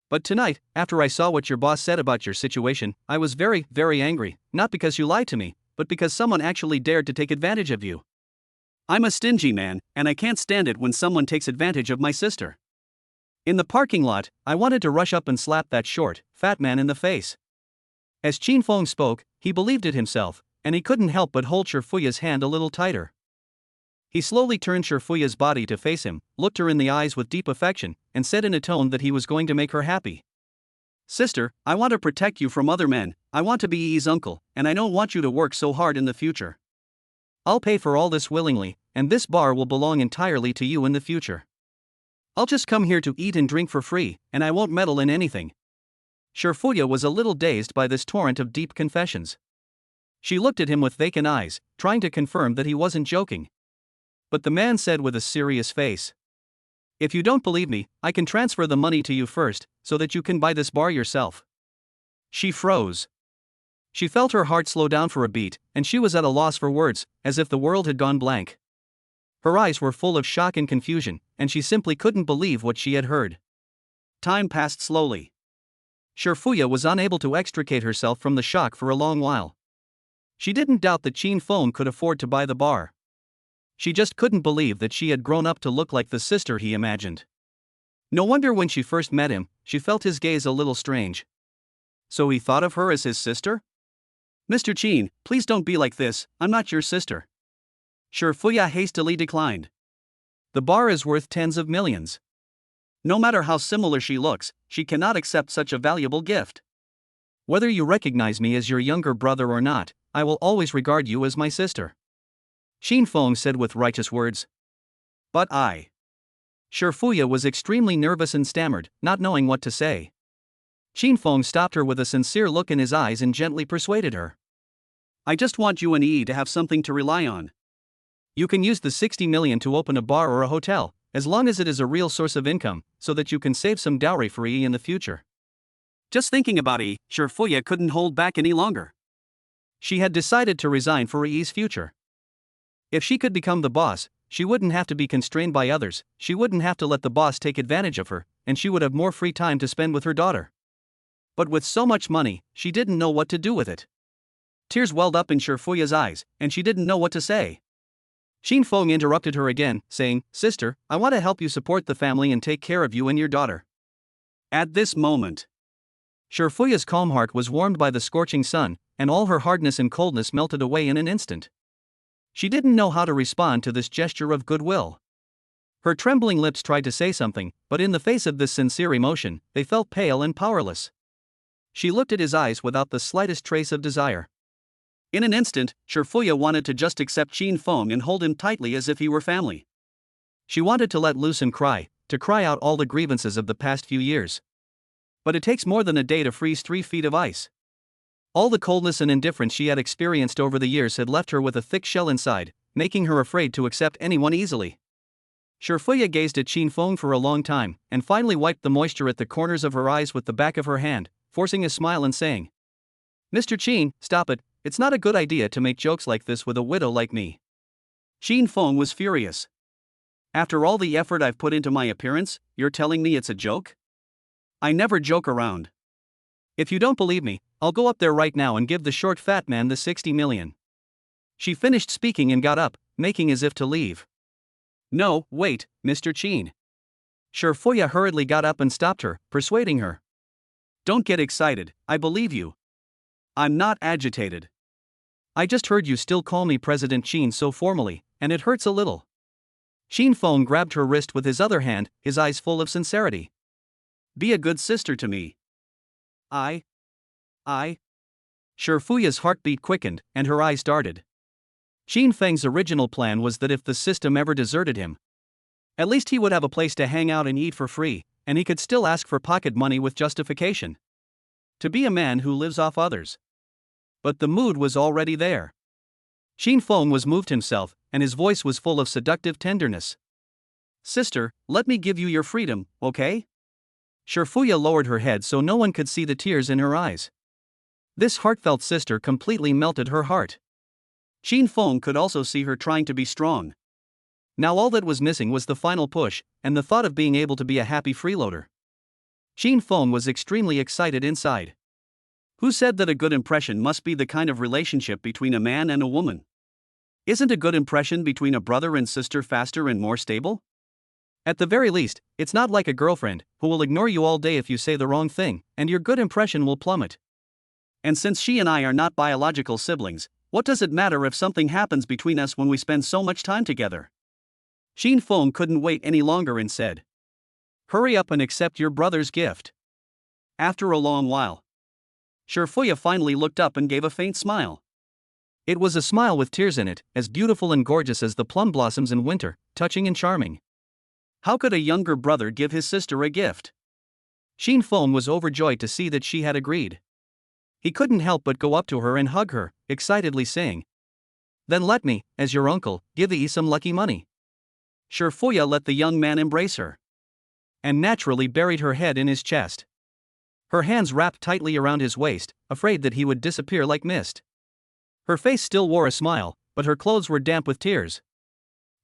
But tonight, after I saw what your boss said about your situation, I was very, very angry, not because you lied to me, but because someone actually dared to take advantage of you. I'm a stingy man, and I can't stand it when someone takes advantage of my sister. In the parking lot, I wanted to rush up and slap that short, fat man in the face." As Qin Feng spoke, he believed it himself, and he couldn't help but hold Shifuya's hand a little tighter. He slowly turned Shifuya's body to face him, looked her in the eyes with deep affection, and said in a tone that he was going to make her happy, "Sister, I want to protect you from other men, I want to be Yi's uncle, and I don't want you to work so hard in the future. I'll pay for all this willingly, and this bar will belong entirely to you in the future. I'll just come here to eat and drink for free, and I won't meddle in anything." Shifuya was a little dazed by this torrent of deep confessions. She looked at him with vacant eyes, trying to confirm that he wasn't joking. But the man said with a serious face, "If you don't believe me, I can transfer the money to you first, so that you can buy this bar yourself." She froze. She felt her heart slow down for a beat, and she was at a loss for words, as if the world had gone blank. Her eyes were full of shock and confusion, and she simply couldn't believe what she had heard. Time passed slowly. Shifuya was unable to extricate herself from the shock for a long while. She didn't doubt that Qin Feng could afford to buy the bar. She just couldn't believe that she had grown up to look like the sister he imagined. No wonder when she first met him, she felt his gaze a little strange. So he thought of her as his sister? "Mr. Qin, please don't be like this, I'm not your sister." Shifuya hastily declined. "The bar is worth tens of millions. No matter how similar she looks, she cannot accept such a valuable gift. Whether you recognize me as your younger brother or not, I will always regard you as my sister." Qin Feng said with righteous words. "But I..." Shifuya was extremely nervous and stammered, not knowing what to say. Qin Feng stopped her with a sincere look in his eyes and gently persuaded her. "I just want you and Yi to have something to rely on. You can use the 60 million to open a bar or a hotel, as long as it is a real source of income, so that you can save some dowry for Yi in the future." Just thinking about Yi, Shifuya couldn't hold back any longer. She had decided to resign for Yi's future. If she could become the boss, she wouldn't have to be constrained by others, she wouldn't have to let the boss take advantage of her, and she would have more free time to spend with her daughter. But with so much money, she didn't know what to do with it. Tears welled up in Shifuya's eyes, and she didn't know what to say. Qin Feng interrupted her again, saying, "Sister, I want to help you support the family and take care of you and your daughter." At this moment, Shifuya's calm heart was warmed by the scorching sun, and all her hardness and coldness melted away in an instant. She didn't know how to respond to this gesture of goodwill. Her trembling lips tried to say something, but in the face of this sincere emotion, they felt pale and powerless. She looked at his eyes without the slightest trace of desire. In an instant, Shifuya wanted to just accept Qin Feng and hold him tightly as if he were family. She wanted to let loose and cry, to cry out all the grievances of the past few years. But it takes more than a day to freeze 3 feet of ice. All the coldness and indifference she had experienced over the years had left her with a thick shell inside, making her afraid to accept anyone easily. Shifuya gazed at Qin Feng for a long time, and finally wiped the moisture at the corners of her eyes with the back of her hand, forcing a smile and saying, "Mr. Qin, stop it, it's not a good idea to make jokes like this with a widow like me." Qin Feng was furious. "After all the effort I've put into my appearance, you're telling me it's a joke? I never joke around. If you don't believe me, I'll go up there right now and give the short fat man the 60 million. She finished speaking and got up, making as if to leave. "No, wait, Mr. Qin." Shifuya hurriedly got up and stopped her, persuading her. "Don't get excited, I believe you. I'm not agitated. I just heard you still call me President Qin so formally, and it hurts a little." Qin Feng grabbed her wrist with his other hand, his eyes full of sincerity. "Be a good sister to me." I. Shifuya's heartbeat quickened, and her eyes darted. Qin Feng's original plan was that if the system ever deserted him, at least he would have a place to hang out and eat for free, and he could still ask for pocket money with justification. To be a man who lives off others. But the mood was already there. Qin Feng was moved himself, and his voice was full of seductive tenderness. "Sister, let me give you your freedom, okay?" Shifuya lowered her head so no one could see the tears in her eyes. This heartfelt sister completely melted her heart. Qin Feng could also see her trying to be strong. Now all that was missing was the final push, and the thought of being able to be a happy freeloader. Qin Feng was extremely excited inside. Who said that a good impression must be the kind of relationship between a man and a woman? Isn't a good impression between a brother and sister faster and more stable? At the very least, it's not like a girlfriend, who will ignore you all day if you say the wrong thing, and your good impression will plummet. And since she and I are not biological siblings, what does it matter if something happens between us when we spend so much time together? Qin Feng couldn't wait any longer and said, "Hurry up and accept your brother's gift." After a long while, Shifuya finally looked up and gave a faint smile. It was a smile with tears in it, as beautiful and gorgeous as the plum blossoms in winter, touching and charming. How could a younger brother give his sister a gift? Qin Feng was overjoyed to see that she had agreed. He couldn't help but go up to her and hug her, excitedly saying, "Then let me, as your uncle, give you some lucky money." Shifuya let the young man embrace her, and naturally buried her head in his chest. Her hands wrapped tightly around his waist, afraid that he would disappear like mist. Her face still wore a smile, but her clothes were damp with tears.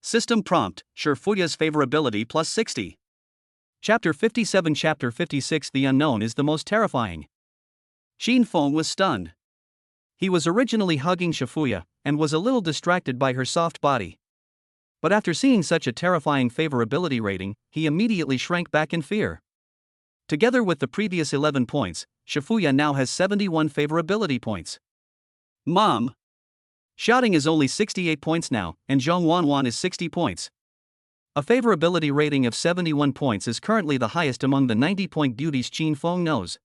System prompt: Shifuya's favorability plus 60. Chapter 57. Chapter 56. The unknown is the most terrifying. Qin Feng was stunned. He was originally hugging Shifuya, and was a little distracted by her soft body. But after seeing such a terrifying favorability rating, he immediately shrank back in fear. Together with the previous 11 points, Shifuya now has 71 favorability points. "Mom!" Shouting is only 68 points now, and Zhong Wanwan is 60 points. A favorability rating of 71 points is currently the highest among the 90-point beauties Qin Feng knows.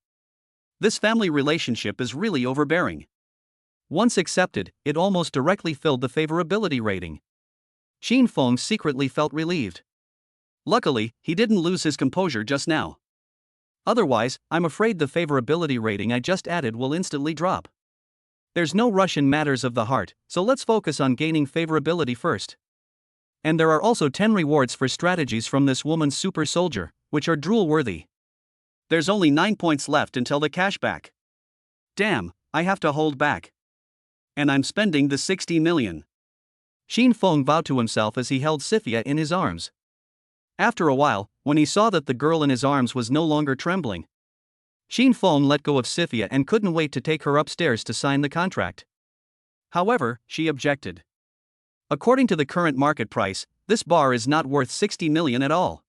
This family relationship is really overbearing. Once accepted, it almost directly filled the favorability rating. Qin Feng secretly felt relieved. Luckily, he didn't lose his composure just now. Otherwise, I'm afraid the favorability rating I just added will instantly drop. There's no rush in matters of the heart, so let's focus on gaining favorability first. And there are also 10 rewards for strategies from this woman's super soldier, which are drool-worthy. There's only 9 points left until the cashback. Damn, I have to hold back. And I'm spending the 60 million. Qin Feng vowed to himself as he held Sifia in his arms. After a while, when he saw that the girl in his arms was no longer trembling, Qin Feng let go of Sifia and couldn't wait to take her upstairs to sign the contract. However, she objected. According to the current market price, this bar is not worth 60 million at all.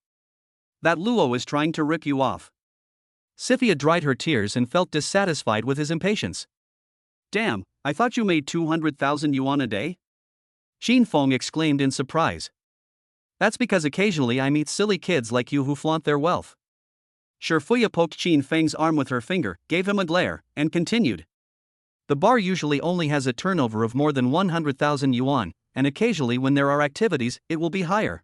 That Luo is trying to rip you off. Sifia dried her tears and felt dissatisfied with his impatience. Damn, I thought you made 200,000 yuan a day? Xin Feng exclaimed in surprise. That's because occasionally I meet silly kids like you who flaunt their wealth. Shifuya poked Qin Feng's arm with her finger, gave him a glare, and continued. The bar usually only has a turnover of more than 100,000 yuan, and occasionally when there are activities, it will be higher.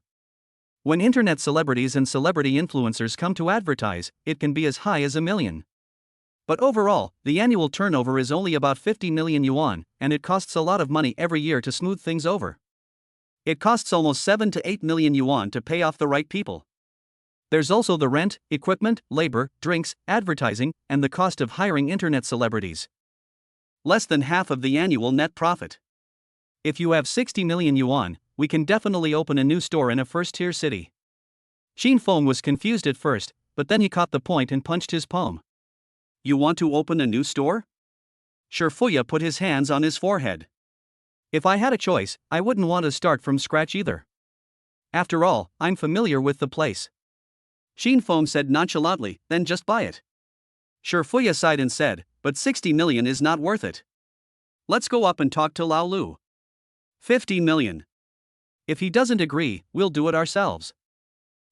When internet celebrities and celebrity influencers come to advertise, it can be as high as 1 million. But overall, the annual turnover is only about 50 million yuan, and it costs a lot of money every year to smooth things over. It costs almost 7 to 8 million yuan to pay off the right people. There's also the rent, equipment, labor, drinks, advertising, and the cost of hiring internet celebrities. Less than half of the annual net profit. If you have 60 million yuan, we can definitely open a new store in a first-tier city. Xin Feng was confused at first, but then he caught the point and punched his palm. You want to open a new store? Shifuya put his hands on his forehead. If I had a choice, I wouldn't want to start from scratch either. After all, I'm familiar with the place. Xin Feng said nonchalantly, then just buy it. Shifuya sighed and said, but 60 million is not worth it. Let's go up and talk to Lao Lu. 50 million. If he doesn't agree, we'll do it ourselves.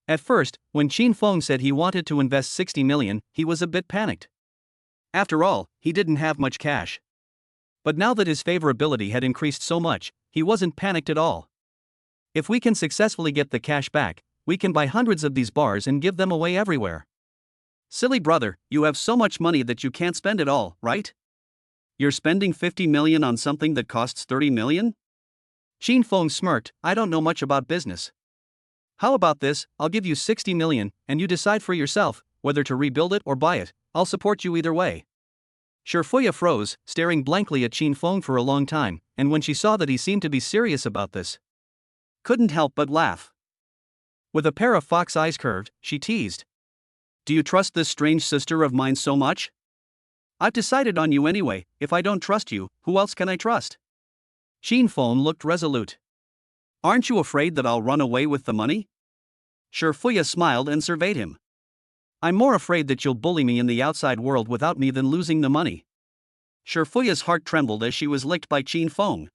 At first, when Xin Feng said he wanted to invest 60 million, he was a bit panicked. After all, he didn't have much cash. But now that his favorability had increased so much, he wasn't panicked at all. If we can successfully get the cash back, we can buy hundreds of these bars and give them away everywhere. Silly brother, you have so much money that you can't spend it all, right? You're spending 50 million on something that costs 30 million? Xin Feng smirked, I don't know much about business. How about this, I'll give you 60 million, and you decide for yourself, whether to rebuild it or buy it, I'll support you either way. Shifuya froze, staring blankly at Xin Feng for a long time, and when she saw that he seemed to be serious about this, couldn't help but laugh. With a pair of fox eyes curved, she teased. Do you trust this strange sister of mine so much? I've decided on you anyway, if I don't trust you, who else can I trust? Xin Feng looked resolute. Aren't you afraid that I'll run away with the money? Shifuya smiled and surveyed him. I'm more afraid that you'll bully me in the outside world without me than losing the money. Shifuya's heart trembled as she was licked by Xin Feng.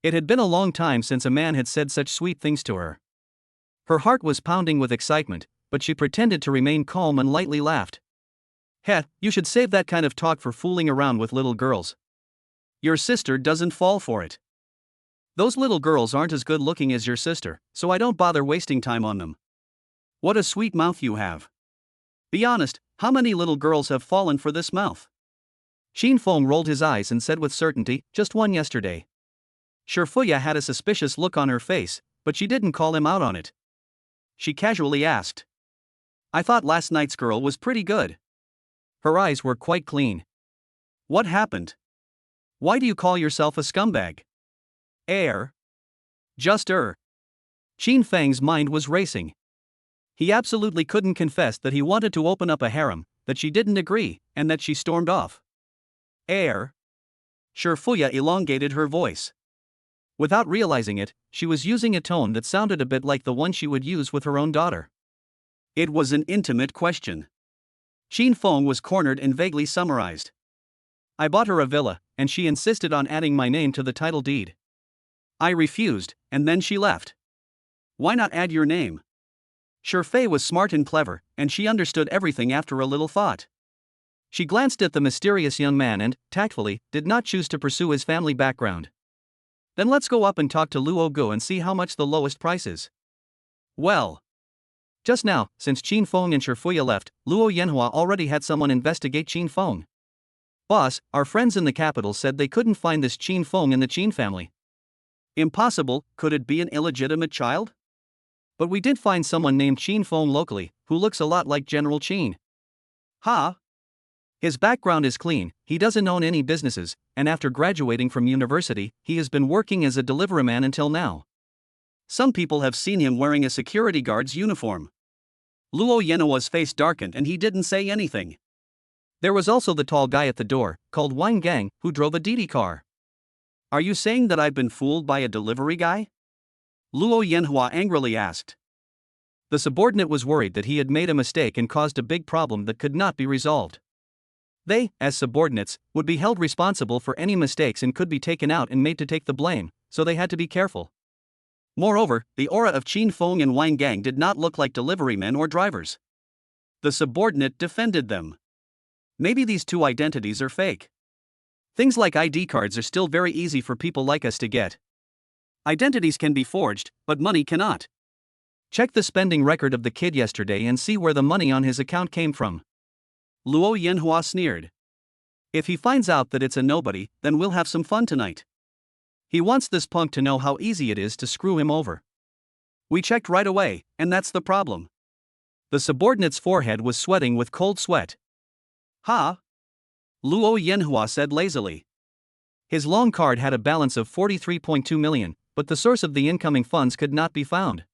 It had been a long time since a man had said such sweet things to her. Her heart was pounding with excitement, but she pretended to remain calm and lightly laughed. Heh, you should save that kind of talk for fooling around with little girls. Your sister doesn't fall for it. Those little girls aren't as good looking as your sister, so I don't bother wasting time on them. What a sweet mouth you have. Be honest, how many little girls have fallen for this mouth? Xin Feng rolled his eyes and said with certainty, just one yesterday. Shifuya had a suspicious look on her face, but she didn't call him out on it. She casually asked. I thought last night's girl was pretty good. Her eyes were quite clean. What happened? Why do you call yourself a scumbag? Just Xin Feng's mind was racing. He absolutely couldn't confess that he wanted to open up a harem, that she didn't agree, and that she stormed off. Shifuya elongated her voice. Without realizing it, she was using a tone that sounded a bit like the one she would use with her own daughter. It was an intimate question. Xin Feng was cornered and vaguely summarized. I bought her a villa, and she insisted on adding my name to the title deed. I refused, and then she left. Why not add your name? Shifei was smart and clever, and she understood everything after a little thought. She glanced at the mysterious young man and, tactfully, did not choose to pursue his family background. Then let's go up and talk to Luo Gu and see how much the lowest price is. Well. Just now, since Qin Feng and Shifuya left, Luo Yanhua already had someone investigate Qin Feng. Boss, our friends in the capital said they couldn't find this Qin Feng in the Qin family. Impossible, could it be an illegitimate child? But we did find someone named Qin Feng locally, who looks a lot like General Qin. His background is clean, he doesn't own any businesses, and after graduating from university, he has been working as a deliveryman until now. Some people have seen him wearing a security guard's uniform. Luo Yanhua's face darkened and he didn't say anything. There was also the tall guy at the door, called Wang Gang, who drove a Didi car. Are you saying that I've been fooled by a delivery guy? Luo Yanhua angrily asked. The subordinate was worried that he had made a mistake and caused a big problem that could not be resolved. They, as subordinates, would be held responsible for any mistakes and could be taken out and made to take the blame, so they had to be careful. Moreover, the aura of Qin Feng and Wang Gang did not look like deliverymen or drivers. The subordinate defended them. Maybe these two identities are fake. Things like ID cards are still very easy for people like us to get. Identities can be forged, but money cannot. Check the spending record of the kid yesterday and see where the money on his account came from. Luo Yanhua sneered. If he finds out that it's a nobody, then we'll have some fun tonight. He wants this punk to know how easy it is to screw him over. We checked right away, and that's the problem. The subordinate's forehead was sweating with cold sweat. Ha! Luo Yanhua said lazily. His long card had a balance of 43.2 million, but the source of the incoming funds could not be found.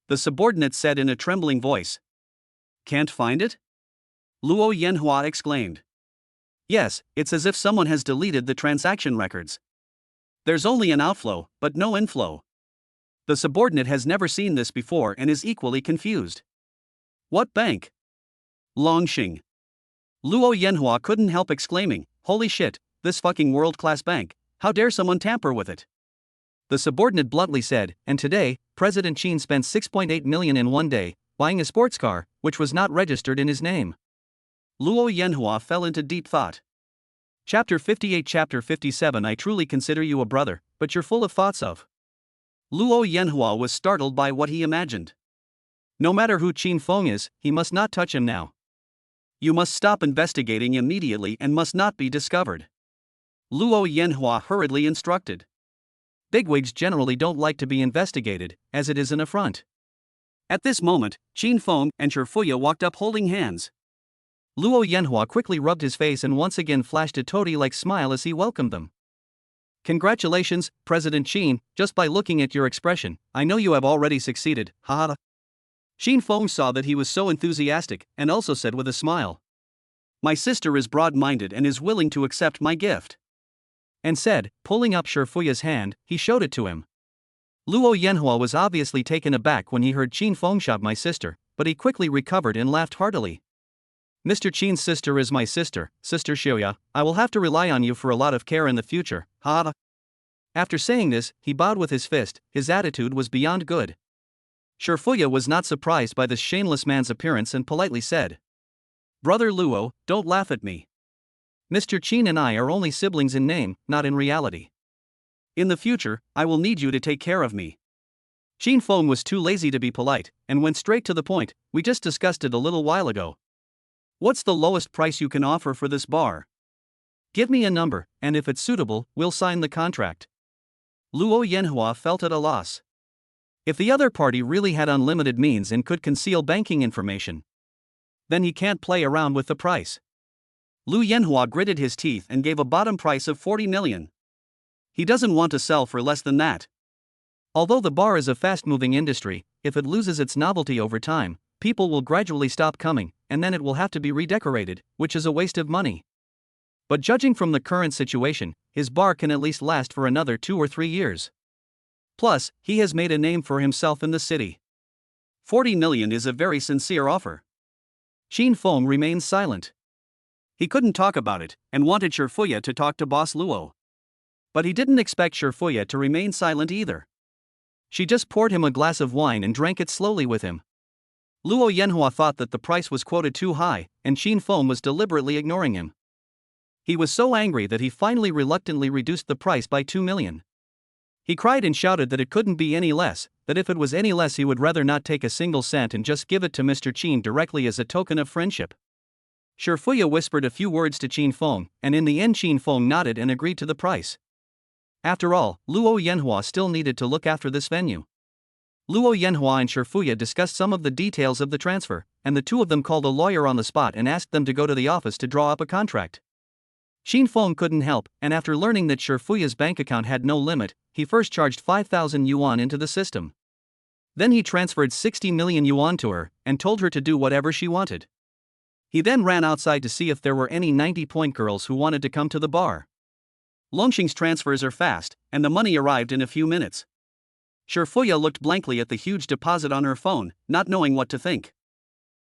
The subordinate said in a trembling voice. Can't find it? Luo Yanhua exclaimed. Yes, it's as if someone has deleted the transaction records. There's only an outflow, but no inflow. The subordinate has never seen this before and is equally confused. What bank? Longxing. Luo Yanhua couldn't help exclaiming, holy shit, this fucking world-class bank, how dare someone tamper with it? The subordinate bluntly said, and today, President Qin spent 6.8 million in one day, buying a sports car, which was not registered in his name. Luo Yanhua fell into deep thought. Chapter 58 Chapter 57 I truly consider you a brother, but you're full of thoughts of. Luo Yanhua was startled by what he imagined. No matter who Qin Feng is, he must not touch him now. You must stop investigating immediately and must not be discovered. Luo Yanhua hurriedly instructed. Bigwigs generally don't like to be investigated, as it is an affront. At this moment, Qin Feng and Shifuya walked up holding hands. Luo Yanhua quickly rubbed his face and once again flashed a toady-like smile as he welcomed them. Congratulations, President Qin, just by looking at your expression, I know you have already succeeded, haha. Qin Feng saw that he was so enthusiastic, and also said with a smile. My sister is broad-minded and is willing to accept my gift. And said, pulling up Shifuya's hand, he showed it to him. Luo Yanhua was obviously taken aback when he heard Qin Feng shout my sister, but he quickly recovered and laughed heartily. Mr. Qin's sister is my sister, Sister Xiuya, I will have to rely on you for a lot of care in the future, ha. After saying this, he bowed with his fist, his attitude was beyond good. Shifuya was not surprised by this shameless man's appearance and politely said. Brother Luo, don't laugh at me. Mr. Qin and I are only siblings in name, not in reality. In the future, I will need you to take care of me. Qin Feng was too lazy to be polite, and went straight to the point, we just discussed it a little while ago. What's the lowest price you can offer for this bar? Give me a number, and if it's suitable, we'll sign the contract. Luo Yanhua felt at a loss. If the other party really had unlimited means and could conceal banking information, then he can't play around with the price. Lu Yanhua gritted his teeth and gave a bottom price of 40 million. He doesn't want to sell for less than that. Although the bar is a fast-moving industry, if it loses its novelty over time, people will gradually stop coming, and then it will have to be redecorated, which is a waste of money. But judging from the current situation, his bar can at least last for another 2 or 3 years. Plus, he has made a name for himself in the city. 40 million is a very sincere offer. Qin Feng remained silent. He couldn't talk about it, and wanted Shifuya to talk to Boss Luo. But he didn't expect Shifuya to remain silent either. She just poured him a glass of wine and drank it slowly with him. Luo Yanhua thought that the price was quoted too high, and Qin Feng was deliberately ignoring him. He was so angry that he finally reluctantly reduced the price by 2 million. He cried and shouted that it couldn't be any less, that if it was any less he would rather not take a single cent and just give it to Mr. Qin directly as a token of friendship. Shifuya whispered a few words to Qin Feng, and in the end Qin Feng nodded and agreed to the price. After all, Luo Yanhua still needed to look after this venue. Luo Yanhua and Shifuya discussed some of the details of the transfer, and the two of them called a lawyer on the spot and asked them to go to the office to draw up a contract. Qin Feng couldn't help, and after learning that Shifuya's bank account had no limit, he first charged 5,000 yuan into the system. Then he transferred 60 million yuan to her, and told her to do whatever she wanted. He then ran outside to see if there were any 90-point girls who wanted to come to the bar. Longxing's transfers are fast, and the money arrived in a few minutes. Shifuya looked blankly at the huge deposit on her phone, not knowing what to think.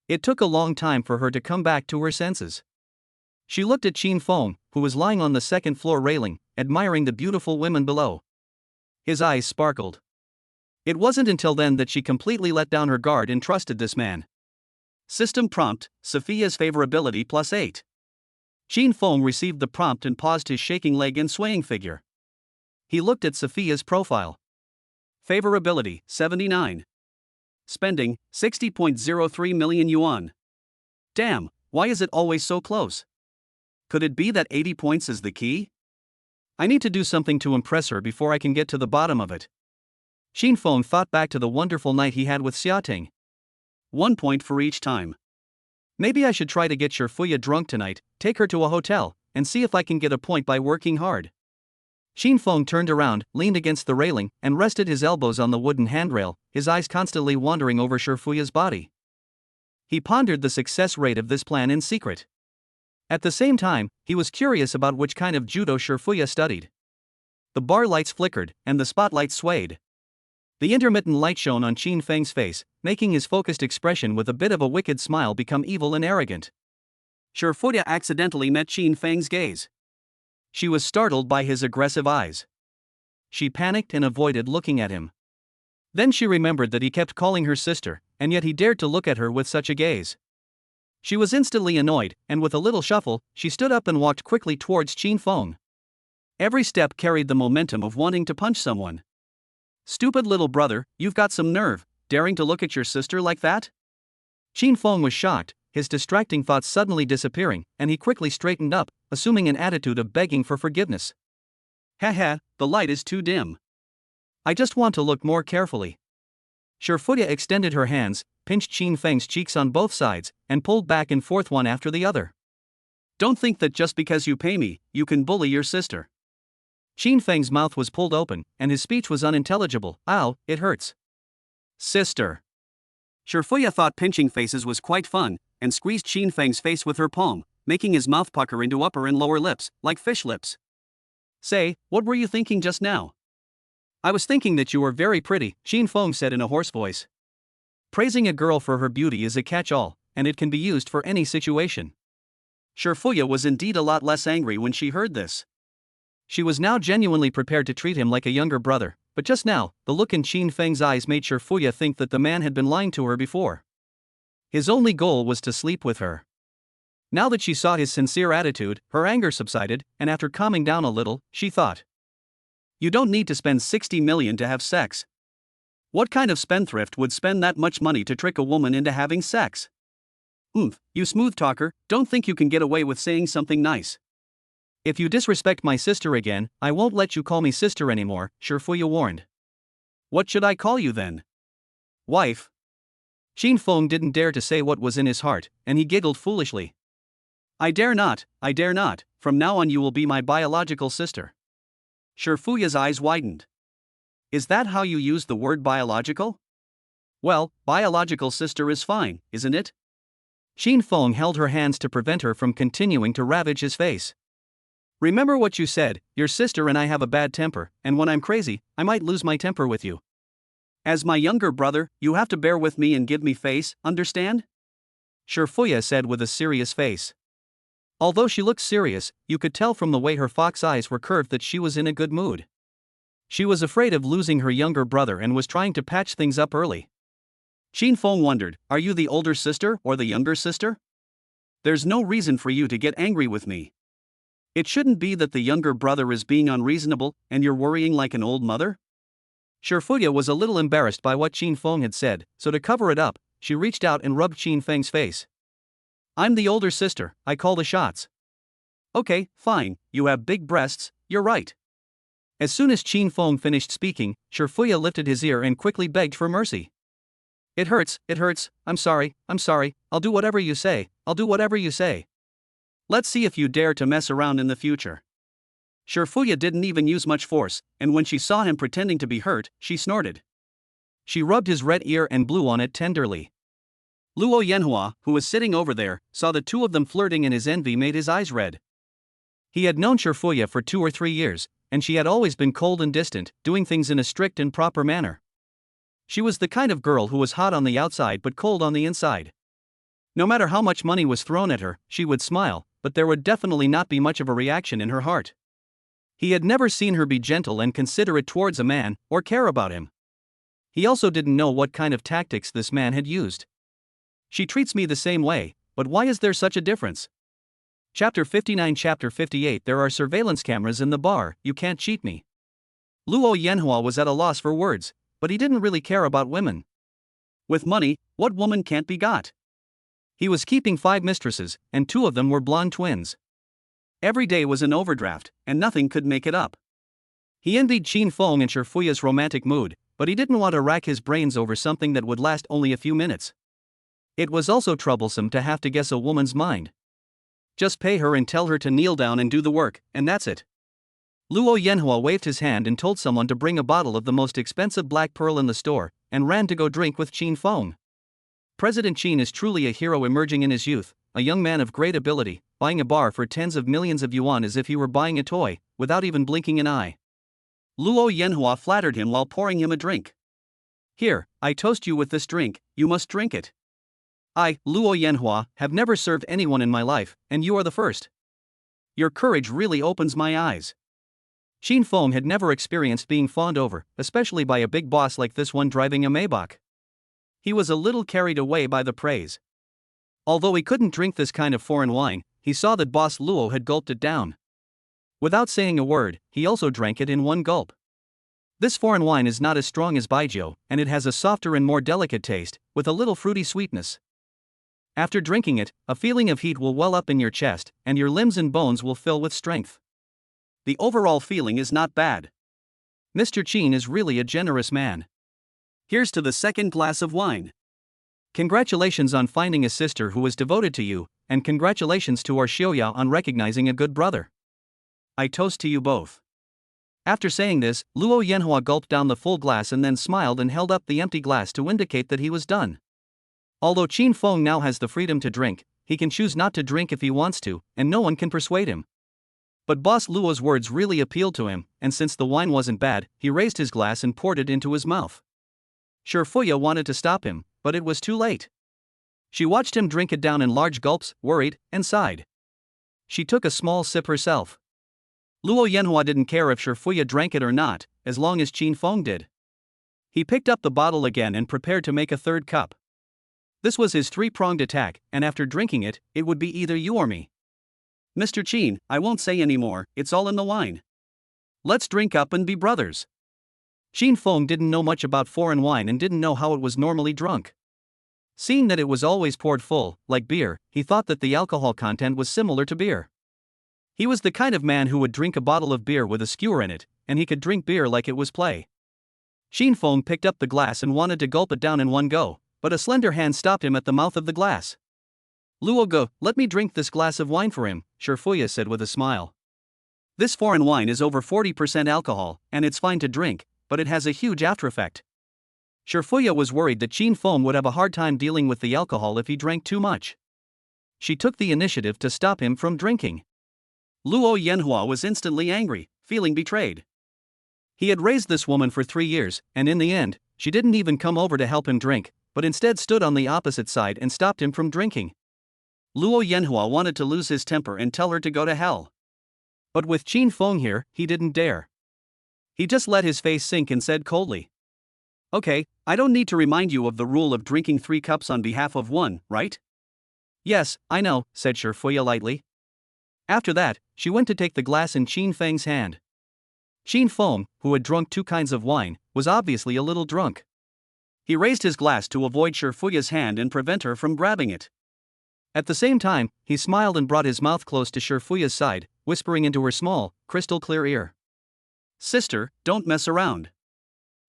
It took a long time for her to come back to her senses. She looked at Qin Feng, who was lying on the second-floor railing, admiring the beautiful women below. His eyes sparkled. It wasn't until then that she completely let down her guard and trusted this man. System prompt, Sophia's favorability +8. Qin Feng received the prompt and paused his shaking leg and swaying figure. He looked at Sophia's profile. Favorability, 79. Spending, 60.03 million yuan. Damn, why is it always so close? Could it be that 80 points is the key? I need to do something to impress her before I can get to the bottom of it. Qin Feng thought back to the wonderful night he had with Xia Ting. 1 point for each time. Maybe I should try to get Shifuya drunk tonight, take her to a hotel, and see if I can get a point by working hard. Qin Feng turned around, leaned against the railing, and rested his elbows on the wooden handrail, his eyes constantly wandering over Shifuya's body. He pondered the success rate of this plan in secret. At the same time, he was curious about which kind of judo Shifuya studied. The bar lights flickered, and the spotlight swayed. The intermittent light shone on Qin Feng's face, making his focused expression with a bit of a wicked smile become evil and arrogant. Shifuya accidentally met Qin Feng's gaze. She was startled by his aggressive eyes. She panicked and avoided looking at him. Then she remembered that he kept calling her sister, and yet he dared to look at her with such a gaze. She was instantly annoyed, and with a little shuffle, she stood up and walked quickly towards Qin Feng. Every step carried the momentum of wanting to punch someone. Stupid little brother, you've got some nerve, daring to look at your sister like that? Qin Feng was shocked, his distracting thoughts suddenly disappearing, and he quickly straightened up, assuming an attitude of begging for forgiveness. Haha, the light is too dim. I just want to look more carefully. Shifuya extended her hands, pinched Qin Feng's cheeks on both sides, and pulled back and forth one after the other. Don't think that just because you pay me, you can bully your sister. Qin Feng's mouth was pulled open, and his speech was unintelligible. Ow, it hurts. Sister. Shifuya thought pinching faces was quite fun, and squeezed Qin Feng's face with her palm, making his mouth pucker into upper and lower lips, like fish lips. Say, what were you thinking just now? I was thinking that you were very pretty, Qin Feng said in a hoarse voice. Praising a girl for her beauty is a catch-all, and it can be used for any situation. Shifuya was indeed a lot less angry when she heard this. She was now genuinely prepared to treat him like a younger brother, but just now, the look in Qin Feng's eyes made Shifuya think that the man had been lying to her before. His only goal was to sleep with her. Now that she saw his sincere attitude, her anger subsided, and after calming down a little, she thought. You don't need to spend 60 million to have sex. What kind of spendthrift would spend that much money to trick a woman into having sex? You smooth talker, don't think you can get away with saying something nice. If you disrespect my sister again, I won't let you call me sister anymore, Shifuya warned. What should I call you then? Wife. Qin Feng didn't dare to say what was in his heart, and he giggled foolishly. I dare not, from now on you will be my biological sister. Shifuya's eyes widened. Is that how you use the word biological? Well, biological sister is fine, isn't it? Qin Feng held her hands to prevent her from continuing to ravage his face. Remember what you said, your sister and I have a bad temper, and when I'm crazy, I might lose my temper with you. As my younger brother, you have to bear with me and give me face, understand? Shifuya said with a serious face. Although she looked serious, you could tell from the way her fox eyes were curved that she was in a good mood. She was afraid of losing her younger brother and was trying to patch things up early. Qin Feng wondered, are you the older sister or the younger sister? There's no reason for you to get angry with me. It shouldn't be that the younger brother is being unreasonable and you're worrying like an old mother? Shifuya was a little embarrassed by what Qin Feng had said, so to cover it up, she reached out and rubbed Qin Feng's face. I'm the older sister, I call the shots. Okay, fine, you have big breasts, you're right. As soon as Qin Feng finished speaking, Shifuya lifted his ear and quickly begged for mercy. It hurts, I'm sorry, I'll do whatever you say, Let's see if you dare to mess around in the future. Shifuya didn't even use much force, and when she saw him pretending to be hurt, she snorted. She rubbed his red ear and blew on it tenderly. Luo Yanhua, who was sitting over there, saw the two of them flirting and his envy made his eyes red. He had known Shifuya for 2 or 3 years, and she had always been cold and distant, doing things in a strict and proper manner. She was the kind of girl who was hot on the outside but cold on the inside. No matter how much money was thrown at her, she would smile, but there would definitely not be much of a reaction in her heart. He had never seen her be gentle and considerate towards a man, or care about him. He also didn't know what kind of tactics this man had used. She treats me the same way, but why is there such a difference? Chapter 59. Chapter 58. There are surveillance cameras in the bar, you can't cheat me. Luo Yanhua was at a loss for words, but he didn't really care about women. With money, what woman can't be got? He was keeping 5 mistresses, and 2 of them were blonde twins. Every day was an overdraft, and nothing could make it up. He envied Qin Feng and Shifuya's romantic mood, but he didn't want to rack his brains over something that would last only a few minutes. It was also troublesome to have to guess a woman's mind. Just pay her and tell her to kneel down and do the work, and that's it. Luo Yanhua waved his hand and told someone to bring a bottle of the most expensive black pearl in the store, and ran to go drink with Qin Feng. President Qin is truly a hero emerging in his youth, a young man of great ability, buying a bar for tens of millions of yuan as if he were buying a toy, without even blinking an eye. Luo Yanhua flattered him while pouring him a drink. Here, I toast you with this drink, you must drink it. I, Luo Yanhua, have never served anyone in my life, and you are the first. Your courage really opens my eyes. Qin Feng had never experienced being fawned over, especially by a big boss like this one driving a Maybach. He was a little carried away by the praise. Although he couldn't drink this kind of foreign wine, he saw that Boss Luo had gulped it down. Without saying a word, he also drank it in one gulp. This foreign wine is not as strong as Baijiu, and it has a softer and more delicate taste, with a little fruity sweetness. After drinking it, a feeling of heat will well up in your chest, and your limbs and bones will fill with strength. The overall feeling is not bad. Mr. Qin is really a generous man. Here's to the second glass of wine. Congratulations on finding a sister who is devoted to you, and congratulations to our Xiaoyao on recognizing a good brother. I toast to you both. After saying this, Luo Yanhua gulped down the full glass and then smiled and held up the empty glass to indicate that he was done. Although Qin Feng now has the freedom to drink, he can choose not to drink if he wants to, and no one can persuade him. But Boss Luo's words really appealed to him, and since the wine wasn't bad, he raised his glass and poured it into his mouth. Shifuya wanted to stop him, but it was too late. She watched him drink it down in large gulps, worried, and sighed. She took a small sip herself. Luo Yanhua didn't care if Shifuya drank it or not, as long as Qin Feng did. He picked up the bottle again and prepared to make a third cup. This was his 3-pronged attack, and after drinking it, it would be either you or me. Mr. Qin, I won't say any more, it's all in the wine. Let's drink up and be brothers. Qin Feng didn't know much about foreign wine and didn't know how it was normally drunk. Seeing that it was always poured full, like beer, he thought that the alcohol content was similar to beer. He was the kind of man who would drink a bottle of beer with a skewer in it, and he could drink beer like it was play. Qin Feng picked up the glass and wanted to gulp it down in one go, but a slender hand stopped him at the mouth of the glass. Luo Ge, let me drink this glass of wine for him, Shifuya said with a smile. This foreign wine is over 40% alcohol, and it's fine to drink, but it has a huge aftereffect. Shifuya was worried that Qin Feng would have a hard time dealing with the alcohol if he drank too much. She took the initiative to stop him from drinking. Luo Yanhua was instantly angry, feeling betrayed. He had raised this woman for 3 years, and in the end, she didn't even come over to help him drink, but instead stood on the opposite side and stopped him from drinking. Luo Yanhua wanted to lose his temper and tell her to go to hell. But with Qin Feng here, he didn't dare. He just let his face sink and said coldly, "Okay, I don't need to remind you of the rule of drinking 3 cups on behalf of one, right?" "Yes, I know," said Shifuya lightly. After that, she went to take the glass in Qin Feng's hand. Qin Feng, who had drunk 2 kinds of wine, was obviously a little drunk. He raised his glass to avoid Shifuya's hand and prevent her from grabbing it. At the same time, he smiled and brought his mouth close to Shifuya's side, whispering into her small, crystal-clear ear. "Sister, don't mess around.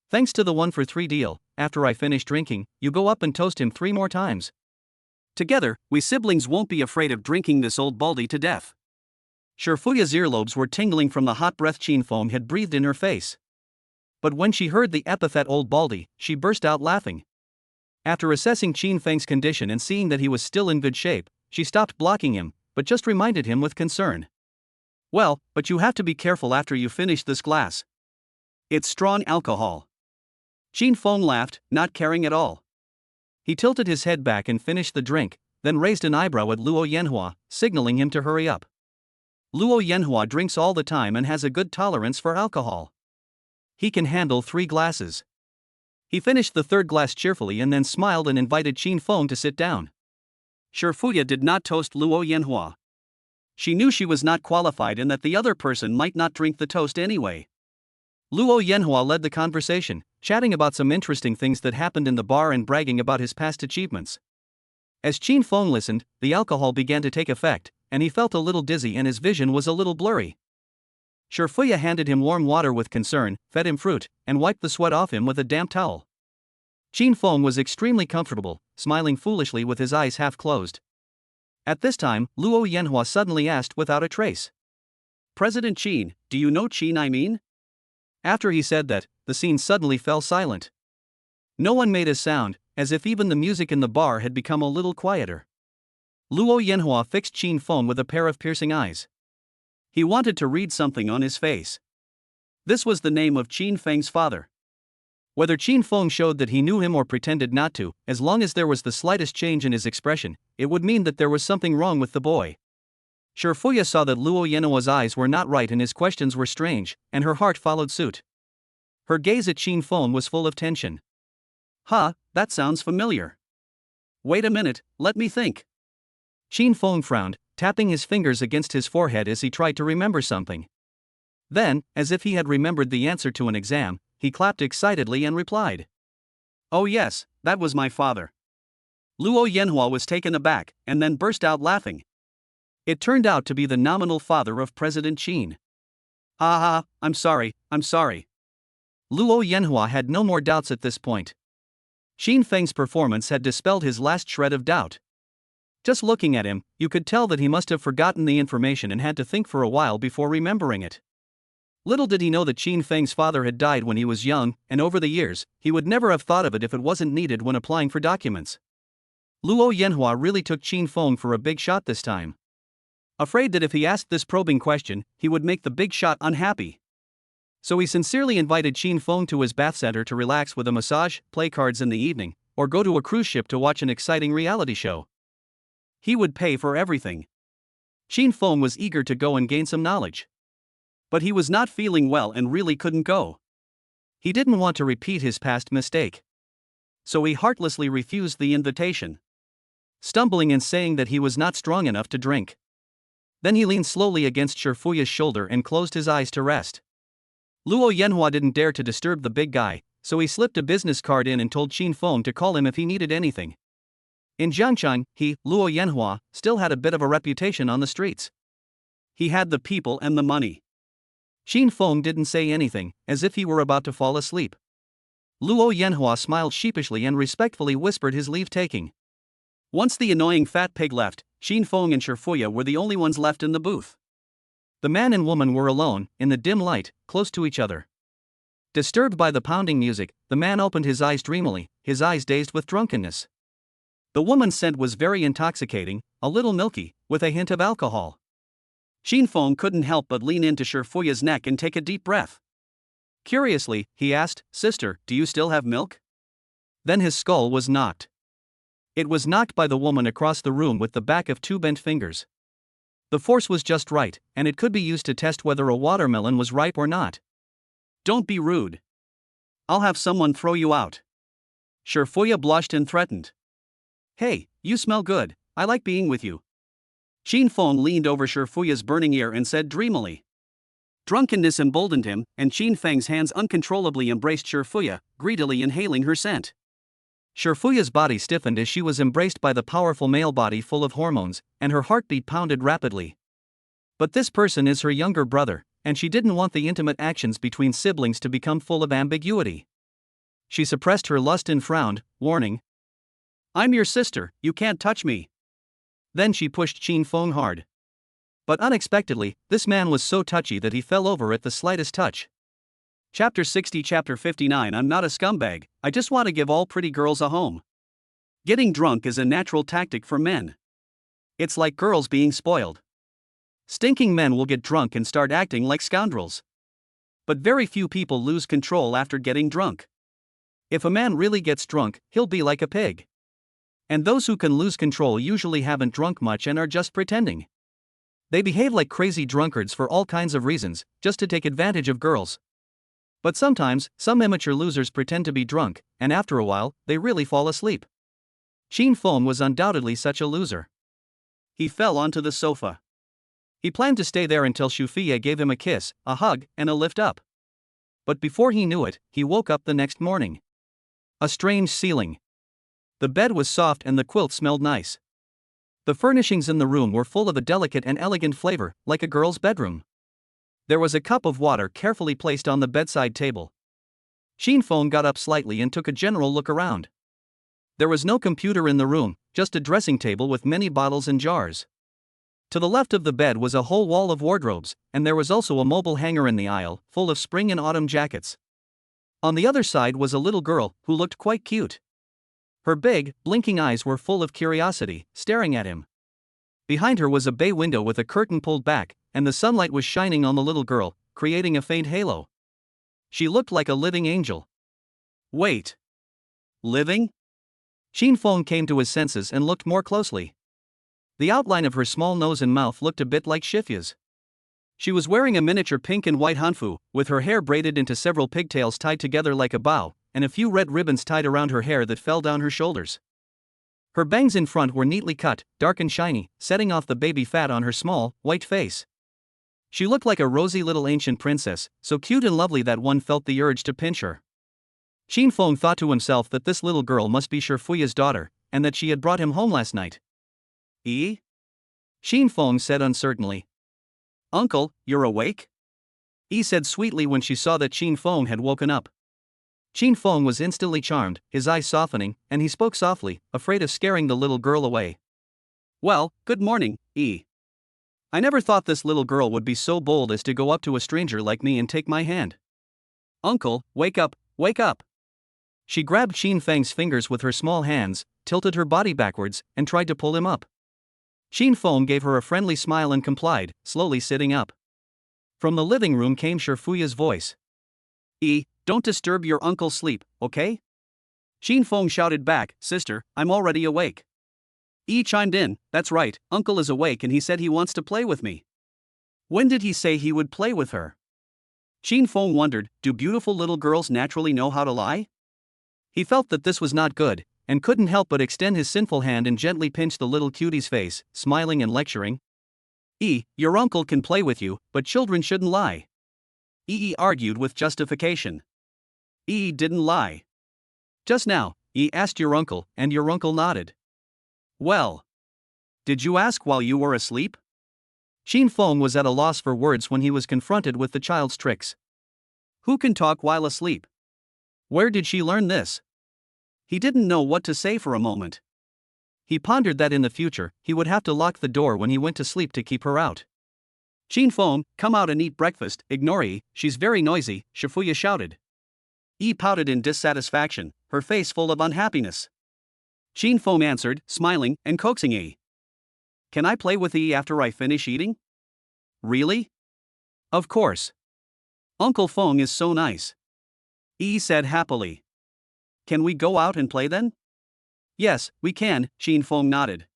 Thanks to the 1-for-3 deal, after I finish drinking, you go up and toast him 3 more times. Together, we siblings won't be afraid of drinking this old baldy to death." Shifuya's earlobes were tingling from the hot breath Qin Feng had breathed in her face. But when she heard the epithet old baldy, she burst out laughing. After assessing Qin Feng's condition and seeing that he was still in good shape, she stopped blocking him, but just reminded him with concern. "Well, but you have to be careful after you finish this glass. It's strong alcohol." Qin Feng laughed, not caring at all. He tilted his head back and finished the drink, then raised an eyebrow at Luo Yanhua, signaling him to hurry up. Luo Yanhua drinks all the time and has a good tolerance for alcohol. He can handle 3 glasses. He finished the 3rd glass cheerfully and then smiled and invited Qin Feng to sit down. Shifuya did not toast Luo Yanhua. She knew she was not qualified and that the other person might not drink the toast anyway. Luo Yanhua led the conversation, chatting about some interesting things that happened in the bar and bragging about his past achievements. As Qin Feng listened, the alcohol began to take effect, and he felt a little dizzy and his vision was a little blurry. Shifuya handed him warm water with concern, fed him fruit, and wiped the sweat off him with a damp towel. Qin Feng was extremely comfortable, smiling foolishly with his eyes half closed. At this time, Luo Yanhua suddenly asked without a trace. "President Qin, do you know Qin I mean?" After he said that, the scene suddenly fell silent. No one made a sound, as if even the music in the bar had become a little quieter. Luo Yanhua fixed Qin Feng with a pair of piercing eyes. He wanted to read something on his face. This was the name of Qin Feng's father. Whether Qin Feng showed that he knew him or pretended not to, as long as there was the slightest change in his expression, it would mean that there was something wrong with the boy. Shifuya saw that Luo Yanhua's eyes were not right and his questions were strange, and her heart followed suit. Her gaze at Qin Feng was full of tension. That sounds familiar. Wait a minute, let me think. Qin Feng frowned, tapping his fingers against his forehead as he tried to remember something. Then, as if he had remembered the answer to an exam, he clapped excitedly and replied. "Oh yes, that was my father." Luo Yanhua was taken aback, and then burst out laughing. It turned out to be the nominal father of President Qin. I'm sorry. Luo Yanhua had no more doubts at this point. Qin Feng's performance had dispelled his last shred of doubt. Just looking at him, you could tell that he must have forgotten the information and had to think for a while before remembering it. Little did he know that Qin Feng's father had died when he was young, and over the years, he would never have thought of it if it wasn't needed when applying for documents. Luo Yanhua really took Qin Feng for a big shot this time. Afraid that if he asked this probing question, he would make the big shot unhappy. So he sincerely invited Qin Feng to his bath center to relax with a massage, play cards in the evening, or go to a cruise ship to watch an exciting reality show. He would pay for everything. Qin Feng was eager to go and gain some knowledge. But he was not feeling well and really couldn't go. He didn't want to repeat his past mistake. So he heartlessly refused the invitation, stumbling and saying that he was not strong enough to drink. Then he leaned slowly against Shifuya's shoulder and closed his eyes to rest. Luo Yanhua didn't dare to disturb the big guy, so he slipped a business card in and told Qin Feng to call him if he needed anything. In Jiangchang, Luo Yanhua, still had a bit of a reputation on the streets. He had the people and the money. Qin Feng didn't say anything, as if he were about to fall asleep. Luo Yanhua smiled sheepishly and respectfully whispered his leave-taking. Once the annoying fat pig left, Qin Feng and Shifuya were the only ones left in the booth. The man and woman were alone, in the dim light, close to each other. Disturbed by the pounding music, the man opened his eyes dreamily, his eyes dazed with drunkenness. The woman's scent was very intoxicating, a little milky, with a hint of alcohol. Qin Feng couldn't help but lean into Shifuya's neck and take a deep breath. Curiously, he asked, "Sister, do you still have milk?" Then his skull was knocked. It was knocked by the woman across the room with the back of 2 bent fingers. The force was just right, and it could be used to test whether a watermelon was ripe or not. "Don't be rude. I'll have someone throw you out." Shifuya blushed and threatened. "Hey, you smell good, I like being with you." Qin Feng leaned over Shifuya's burning ear and said dreamily. Drunkenness emboldened him, and Qin Feng's hands uncontrollably embraced Shifuya, greedily inhaling her scent. Shifuya's body stiffened as she was embraced by the powerful male body full of hormones, and her heartbeat pounded rapidly. But this person is her younger brother, and she didn't want the intimate actions between siblings to become full of ambiguity. She suppressed her lust and frowned, warning, "I'm your sister, you can't touch me." Then she pushed Qin Feng hard. But unexpectedly, this man was so touchy that he fell over at the slightest touch. Chapter 60 Chapter 59 I'm not a scumbag, I just want to give all pretty girls a home. Getting drunk is a natural tactic for men. It's like girls being spoiled. Stinking men will get drunk and start acting like scoundrels. But very few people lose control after getting drunk. If a man really gets drunk, he'll be like a pig. And those who can lose control usually haven't drunk much and are just pretending. They behave like crazy drunkards for all kinds of reasons, just to take advantage of girls. But sometimes, some immature losers pretend to be drunk, and after a while, they really fall asleep. Xin Feng was undoubtedly such a loser. He fell onto the sofa. He planned to stay there until Shufia gave him a kiss, a hug, and a lift up. But before he knew it, he woke up the next morning. A strange ceiling. The bed was soft and the quilt smelled nice. The furnishings in the room were full of a delicate and elegant flavor, like a girl's bedroom. There was a cup of water carefully placed on the bedside table. Xin Feng got up slightly and took a general look around. There was no computer in the room, just a dressing table with many bottles and jars. To the left of the bed was a whole wall of wardrobes, and there was also a mobile hanger in the aisle, full of spring and autumn jackets. On the other side was a little girl, who looked quite cute. Her big, blinking eyes were full of curiosity, staring at him. Behind her was a bay window with a curtain pulled back, and the sunlight was shining on the little girl, creating a faint halo. She looked like a living angel. Wait. Living? Xin Feng came to his senses and looked more closely. The outline of her small nose and mouth looked a bit like Shifua's. She was wearing a miniature pink and white hanfu, with her hair braided into several pigtails tied together like a bow, and a few red ribbons tied around her hair that fell down her shoulders. Her bangs in front were neatly cut, dark and shiny, setting off the baby fat on her small, white face. She looked like a rosy little ancient princess, so cute and lovely that one felt the urge to pinch her. Xin Feng thought to himself that this little girl must be Shifuya's daughter, and that she had brought him home last night. Xin Feng said uncertainly. Uncle, you're awake? Yi said sweetly when she saw that Xin Feng had woken up. Xin Feng was instantly charmed, his eyes softening, and he spoke softly, afraid of scaring the little girl away. Well, good morning, Yi. I never thought this little girl would be so bold as to go up to a stranger like me and take my hand. Uncle, wake up, wake up. She grabbed Xin Feng's fingers with her small hands, tilted her body backwards, and tried to pull him up. Xin Feng gave her a friendly smile and complied, slowly sitting up. From the living room came Shifuya's voice. Don't disturb your uncle's sleep, okay? Xin Feng shouted back, Sister, I'm already awake. Yi chimed in, That's right, Uncle is awake and he said he wants to play with me. When did he say he would play with her? Xin Feng wondered, do beautiful little girls naturally know how to lie? He felt that this was not good, and couldn't help but extend his sinful hand and gently pinch the little cutie's face, smiling and lecturing. Your uncle can play with you, but children shouldn't lie. Argued with justification. Didn't lie. Just now, asked your uncle, and your uncle nodded. Well. Did you ask while you were asleep? Xin Feng was at a loss for words when he was confronted with the child's tricks. Who can talk while asleep? Where did she learn this? He didn't know what to say for a moment. He pondered that in the future, he would have to lock the door when he went to sleep to keep her out. Xin Feng, come out and eat breakfast, ignore Yi, she's very noisy, Shifuya shouted. Yi pouted in dissatisfaction, her face full of unhappiness. Xin Feng answered, smiling and coaxing Yi. Can I play with Yi after I finish eating? Really? Of course. Uncle Feng is so nice. Yi said happily. Can we go out and play then? Yes, we can, Xin Feng nodded.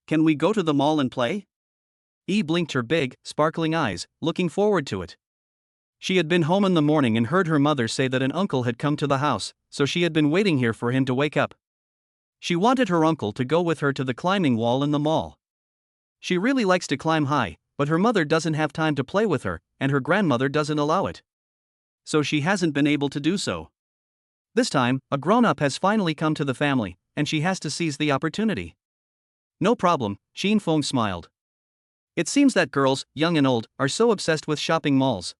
Can we go to the mall and play? Yi blinked her big, sparkling eyes, looking forward to it. She had been home in the morning and heard her mother say that an uncle had come to the house, so she had been waiting here for him to wake up. She wanted her uncle to go with her to the climbing wall in the mall. She really likes to climb high, but her mother doesn't have time to play with her, and her grandmother doesn't allow it. So she hasn't been able to do so. This time, a grown-up has finally come to the family, and she has to seize the opportunity. No problem, Xin Feng smiled. It seems that girls, young and old, are so obsessed with shopping malls.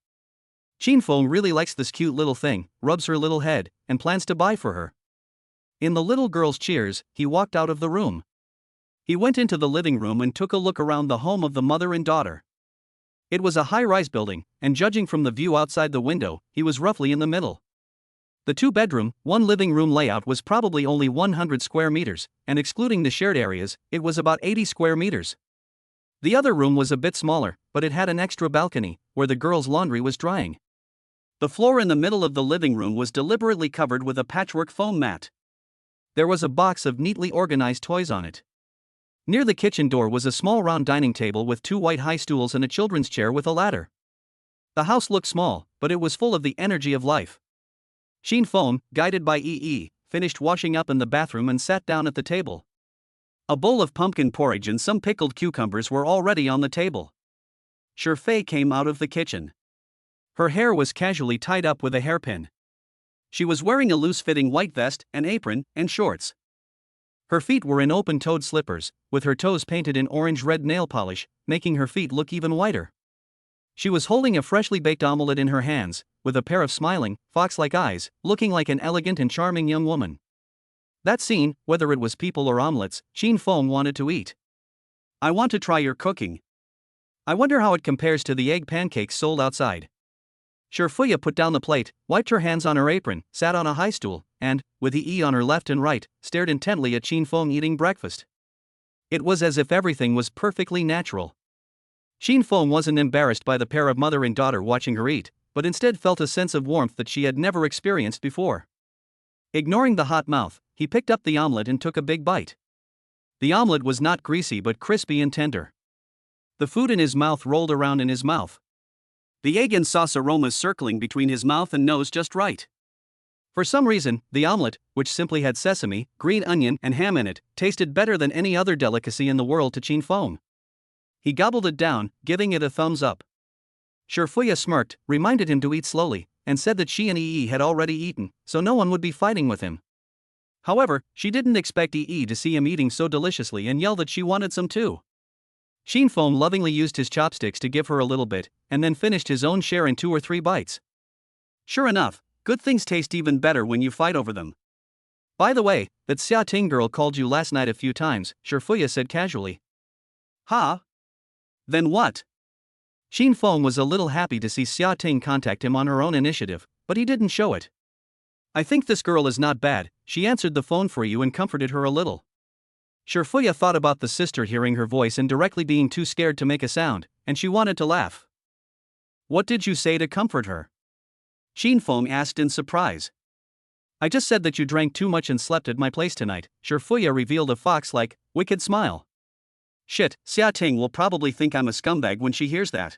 Xin Feng really likes this cute little thing, rubs her little head, and plans to buy for her. In the little girl's cheers, he walked out of the room. He went into the living room and took a look around the home of the mother and daughter. It was a high-rise building, and judging from the view outside the window, he was roughly in the middle. The two-bedroom, one living room layout was probably only 100 square meters, and excluding the shared areas, it was about 80 square meters. The other room was a bit smaller, but it had an extra balcony, where the girls' laundry was drying. The floor in the middle of the living room was deliberately covered with a patchwork foam mat. There was a box of neatly organized toys on it. Near the kitchen door was a small round dining table with 2 white high stools and a children's chair with a ladder. The house looked small, but it was full of the energy of life. Xin Feng, guided by Yi, finished washing up in the bathroom and sat down at the table. A bowl of pumpkin porridge and some pickled cucumbers were already on the table. Shifei came out of the kitchen. Her hair was casually tied up with a hairpin. She was wearing a loose-fitting white vest, an apron, and shorts. Her feet were in open-toed slippers, with her toes painted in orange-red nail polish, making her feet look even whiter. She was holding a freshly baked omelette in her hands, with a pair of smiling, fox-like eyes, looking like an elegant and charming young woman. That scene, whether it was people or omelettes, Xin Feng wanted to eat. "I want to try your cooking. I wonder how it compares to the egg pancakes sold outside." Shifei put down the plate, wiped her hands on her apron, sat on a high stool, and, with Yi on her left and right, stared intently at Xin Feng eating breakfast. It was as if everything was perfectly natural. Xin Feng wasn't embarrassed by the pair of mother and daughter watching her eat, but instead felt a sense of warmth that she had never experienced before. Ignoring the hot mouth, he picked up the omelette and took a big bite. The omelette was not greasy but crispy and tender. The food in his mouth rolled around in his mouth. The egg and sauce aromas circling between his mouth and nose just right. For some reason, the omelette, which simply had sesame, green onion, and ham in it, tasted better than any other delicacy in the world to Xin Feng. He gobbled it down, giving it a thumbs up. Shifei smirked, reminded him to eat slowly, and said that she and Yi had already eaten, so no one would be fighting with him. However, she didn't expect Yi to see him eating so deliciously and yell that she wanted some too. Xin Feng lovingly used his chopsticks to give her a little bit, and then finished his own share in 2 or 3 bites. "Sure enough, good things taste even better when you fight over them. By the way, that Xia Ting girl called you last night a few times," Shifei said casually. "Huh? Then what?" Xin Feng was a little happy to see Xia Ting contact him on her own initiative, but he didn't show it. "I think this girl is not bad, she answered the phone for you and comforted her a little." Shifei thought about the sister hearing her voice and directly being too scared to make a sound, and she wanted to laugh. "What did you say to comfort her?" Xin Feng asked in surprise. "I just said that you drank too much and slept at my place tonight," Shifei revealed a fox-like, wicked smile. "Shit, Xia Ting will probably think I'm a scumbag when she hears that."